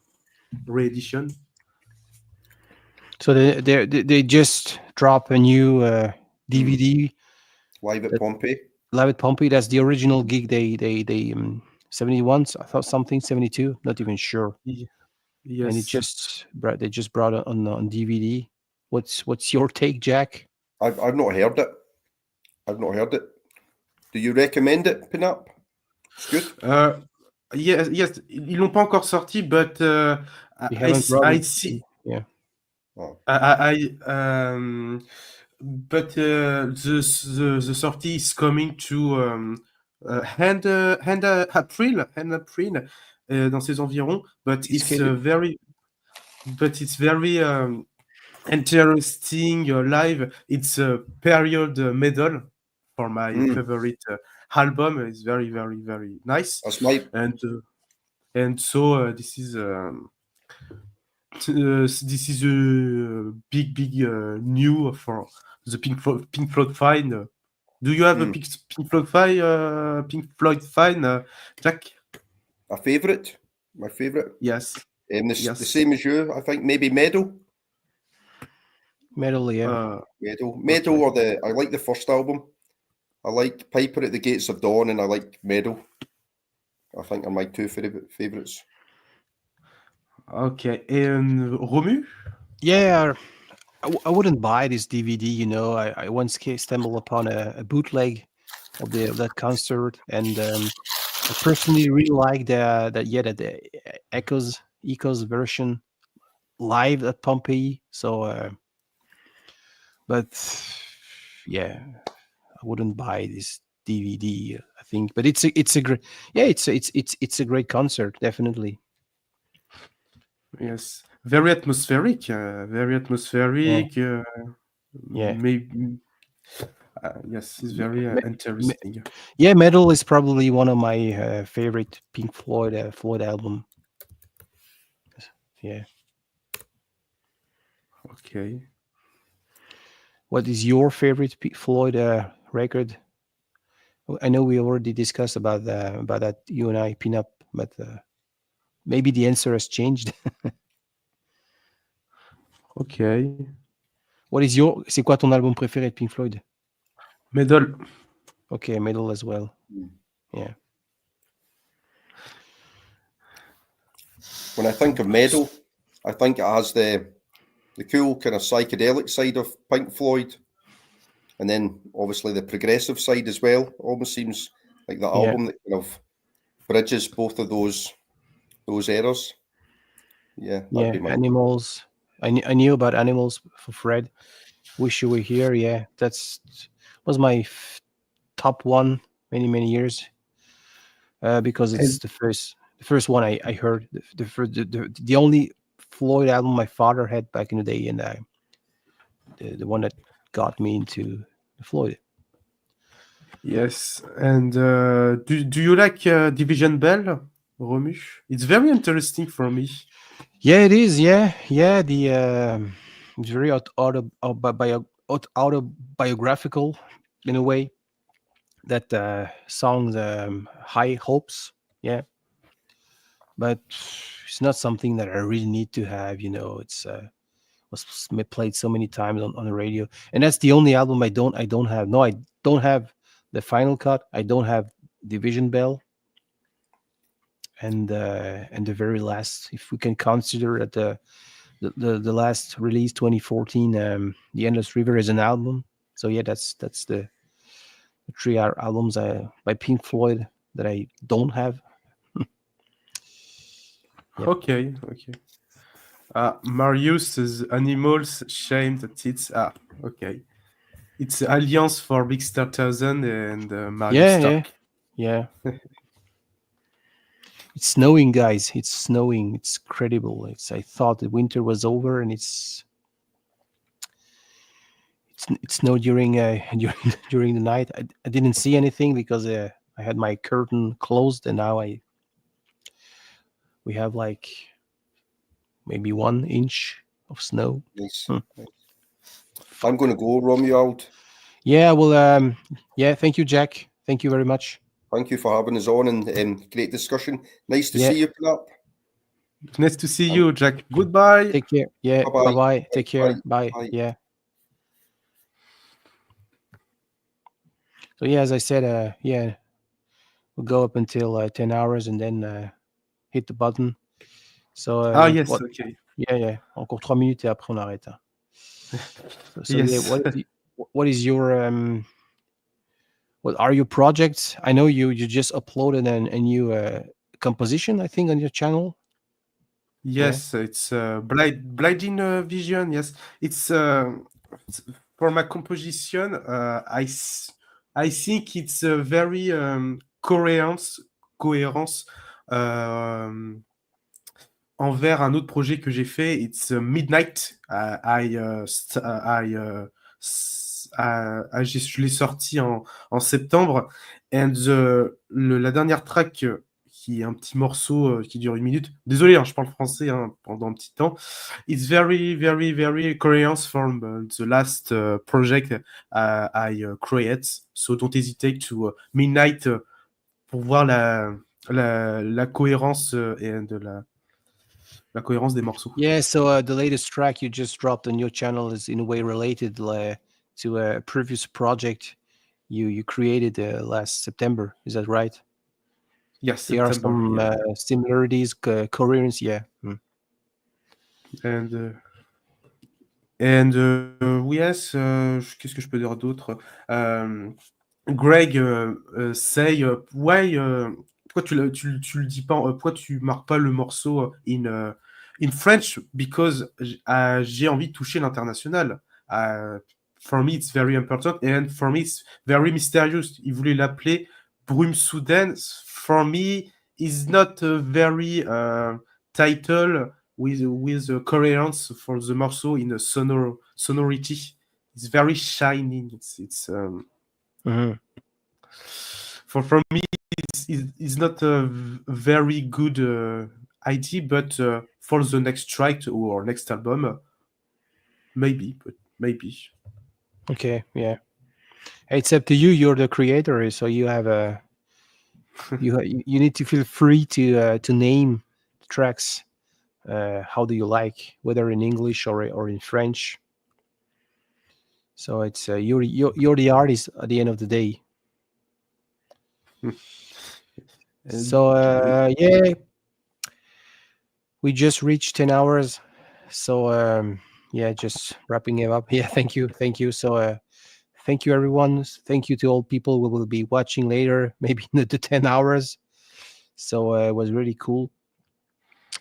re-edition? So they just drop a new DVD. Live at Pompeii. Live at Pompeii. That's the original gig. They 71. I thought something 72. Not even sure. Yes. And they just brought it on DVD. What's your take, Jack? I've not heard it. I've not heard it. Do you recommend it, Pinape? It's good. Yes. Ils l'ont pas encore sorti, but I see. Yeah. The sortie is coming to end April dans ces environs, but it's very interesting live. It's a period medal for my favorite album. It's very, very, very nice. That's my and so this is a big new for the Pink Floyd fan. Do you have a Pink Floyd fan, Jack? My favorite. Yes. The same as you, I think. Maybe Meadow. Metal, yeah. Meadow, or I like the first album. I like Piper at the Gates of Dawn, and I like Meadow. I think are my two favorites. Okay, and Romu? Yeah, I wouldn't buy this DVD. You know, I once stumbled upon a bootleg of that concert, and I personally really like the Echoes version live at Pompeii. So, but yeah, I wouldn't buy this DVD. I think, but it's a great it's a great concert, definitely. Yes, very atmospheric. Yeah. Maybe. Yes, it's very interesting. Yeah, Metal is probably one of my favorite Pink Floyd album. Yeah. Okay. What is your favorite Pink Floyd record? I know we already discussed about that, you and I, Pinape, but maybe the answer has changed. Okay. C'est quoi ton album préféré de Pink Floyd? Metal. Okay, Metal as well. Yeah. When I think of Metal, I think it has the cool kind of psychedelic side of Pink Floyd, and then obviously the progressive side as well. Almost seems like the album that kind of bridges both of those eras. Yeah. Yeah. Animals. I knew about Animals for Fred. Wish You Were Here. Yeah, was my top one many years. Because it's the first one I heard. The only Floyd album my father had back in the day, and the one that got me into Floyd. Yes, and do you like Division Bell, Romu? It's very interesting for me. Yeah, it is. Yeah. It's very autobiographical in a way. That song, High Hopes. Yeah, but it's not something that I really need to have. You know, it's was played so many times on the radio, and that's the only album I don't have. No, I don't have the final cut. I don't have Division Bell, and the very last, if we can consider that the last release 2014, The Endless River is an album. So yeah, that's the 3 albums by Pink Floyd that I don't have. Yep. Okay. Marius says Animals, Shamed Tits. Okay. It's Alliance for Big Star 1000 and Marius Stark. Yeah. It's snowing, guys. It's snowing. It's credible. I thought the winter was over, and it's snowed during the night. I didn't see anything because I had my curtain closed, and now we have like maybe 1 inch of snow. Nice. Nice. I'm going to go, Romuald. Yeah, well, yeah, thank you, Jack. Thank you very much. Thank you for having us on, and great discussion. Nice to see you, Pinape. Nice to see you, Jack. Goodbye. Take care. Yeah, Bye-bye. bye-bye. Take care. Bye. Bye. Yeah. So yeah, as I said, yeah, we'll go up until 10 hours and then hit the button. So yes, okay. Yeah. Encore 3 minutes et après on arrête. So Yes. yeah, what is your what are your projects? I know you just uploaded a new composition, I think, on your channel. Yes, it's Blinding Vision. Yes, it's for my composition. I think it's a very cohérence envers un autre projet que j'ai fait. It's Midnight. Je l'ai sorti en septembre. And la dernière track, qui est un petit morceau qui dure 1 minute. Désolé, je parle français pendant un petit temps. It's very, very, very coherent from the last project I created. So don't hesitate to Midnight pour voir la cohérence et la cohérence des morceaux. Yeah, so the latest track you just dropped on your channel is in a way related to a previous project you created last September. Is that right? Yes, there are some similarities, coherence, yeah. And yes, qu'est-ce que je peux dire d'autre? Greg say why pourquoi tu le dis pas, pourquoi tu marques pas le morceau in French? Because j'ai envie de toucher l'international. For me it's very important and for me it's very mysterious. Il voulait l'appeler Brume soudaine. For me is not a very title with a coherence for the morceau in a sonority. It's very shining. It's for me it's not a very good idea, but for the next track or next album, maybe. Okay, yeah. It's up to you. You're the creator, so you have a you need to feel free to name the tracks. How do you like, whether in English or in French? So it's you're the artist at the end of the day. So yeah, we just reached 10 hours. So yeah, just wrapping it up. Yeah, thank you. So thank you, everyone. Thank you to all people who will be watching later, maybe in the 10 hours. So it was really cool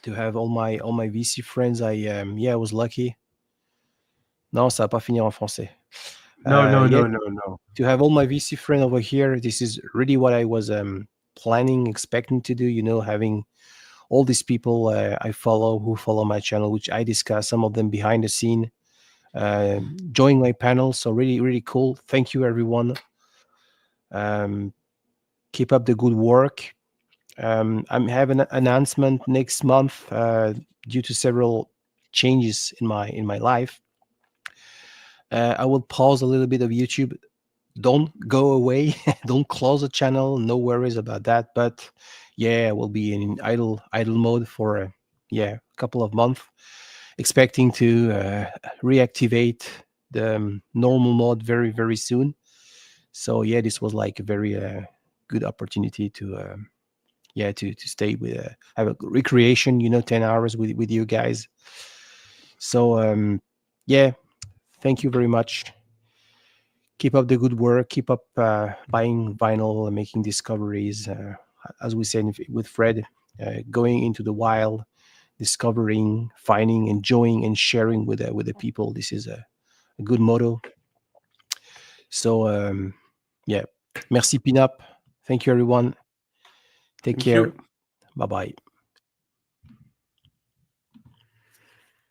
to have all my VC friends. I was lucky. Non, ça va pas finir en français. No. To have all my VC friends over here, this is really what I was planning, expecting to do. Having all these people I follow who follow my channel, which I discuss, some of them behind the scene, join my panel. So really, really cool. Thank you, everyone. Keep up the good work. I'm having an announcement next month due to several changes in my life. I will pause a little bit of YouTube. Don't go away. Don't close the channel. No worries about that. But yeah, we'll be in idle mode for a couple of months, expecting to reactivate the normal mode very, very soon. So yeah, this was like a very good opportunity to stay with have a recreation, 10 hours with you guys. So yeah, thank you very much. Keep up the good work. Keep up buying vinyl and making discoveries. As we said with Fred, going into the wild, discovering, finding, enjoying, and sharing with the people. This is a good motto. So yeah, merci Pinape. Thank you, everyone. Take care. Bye bye.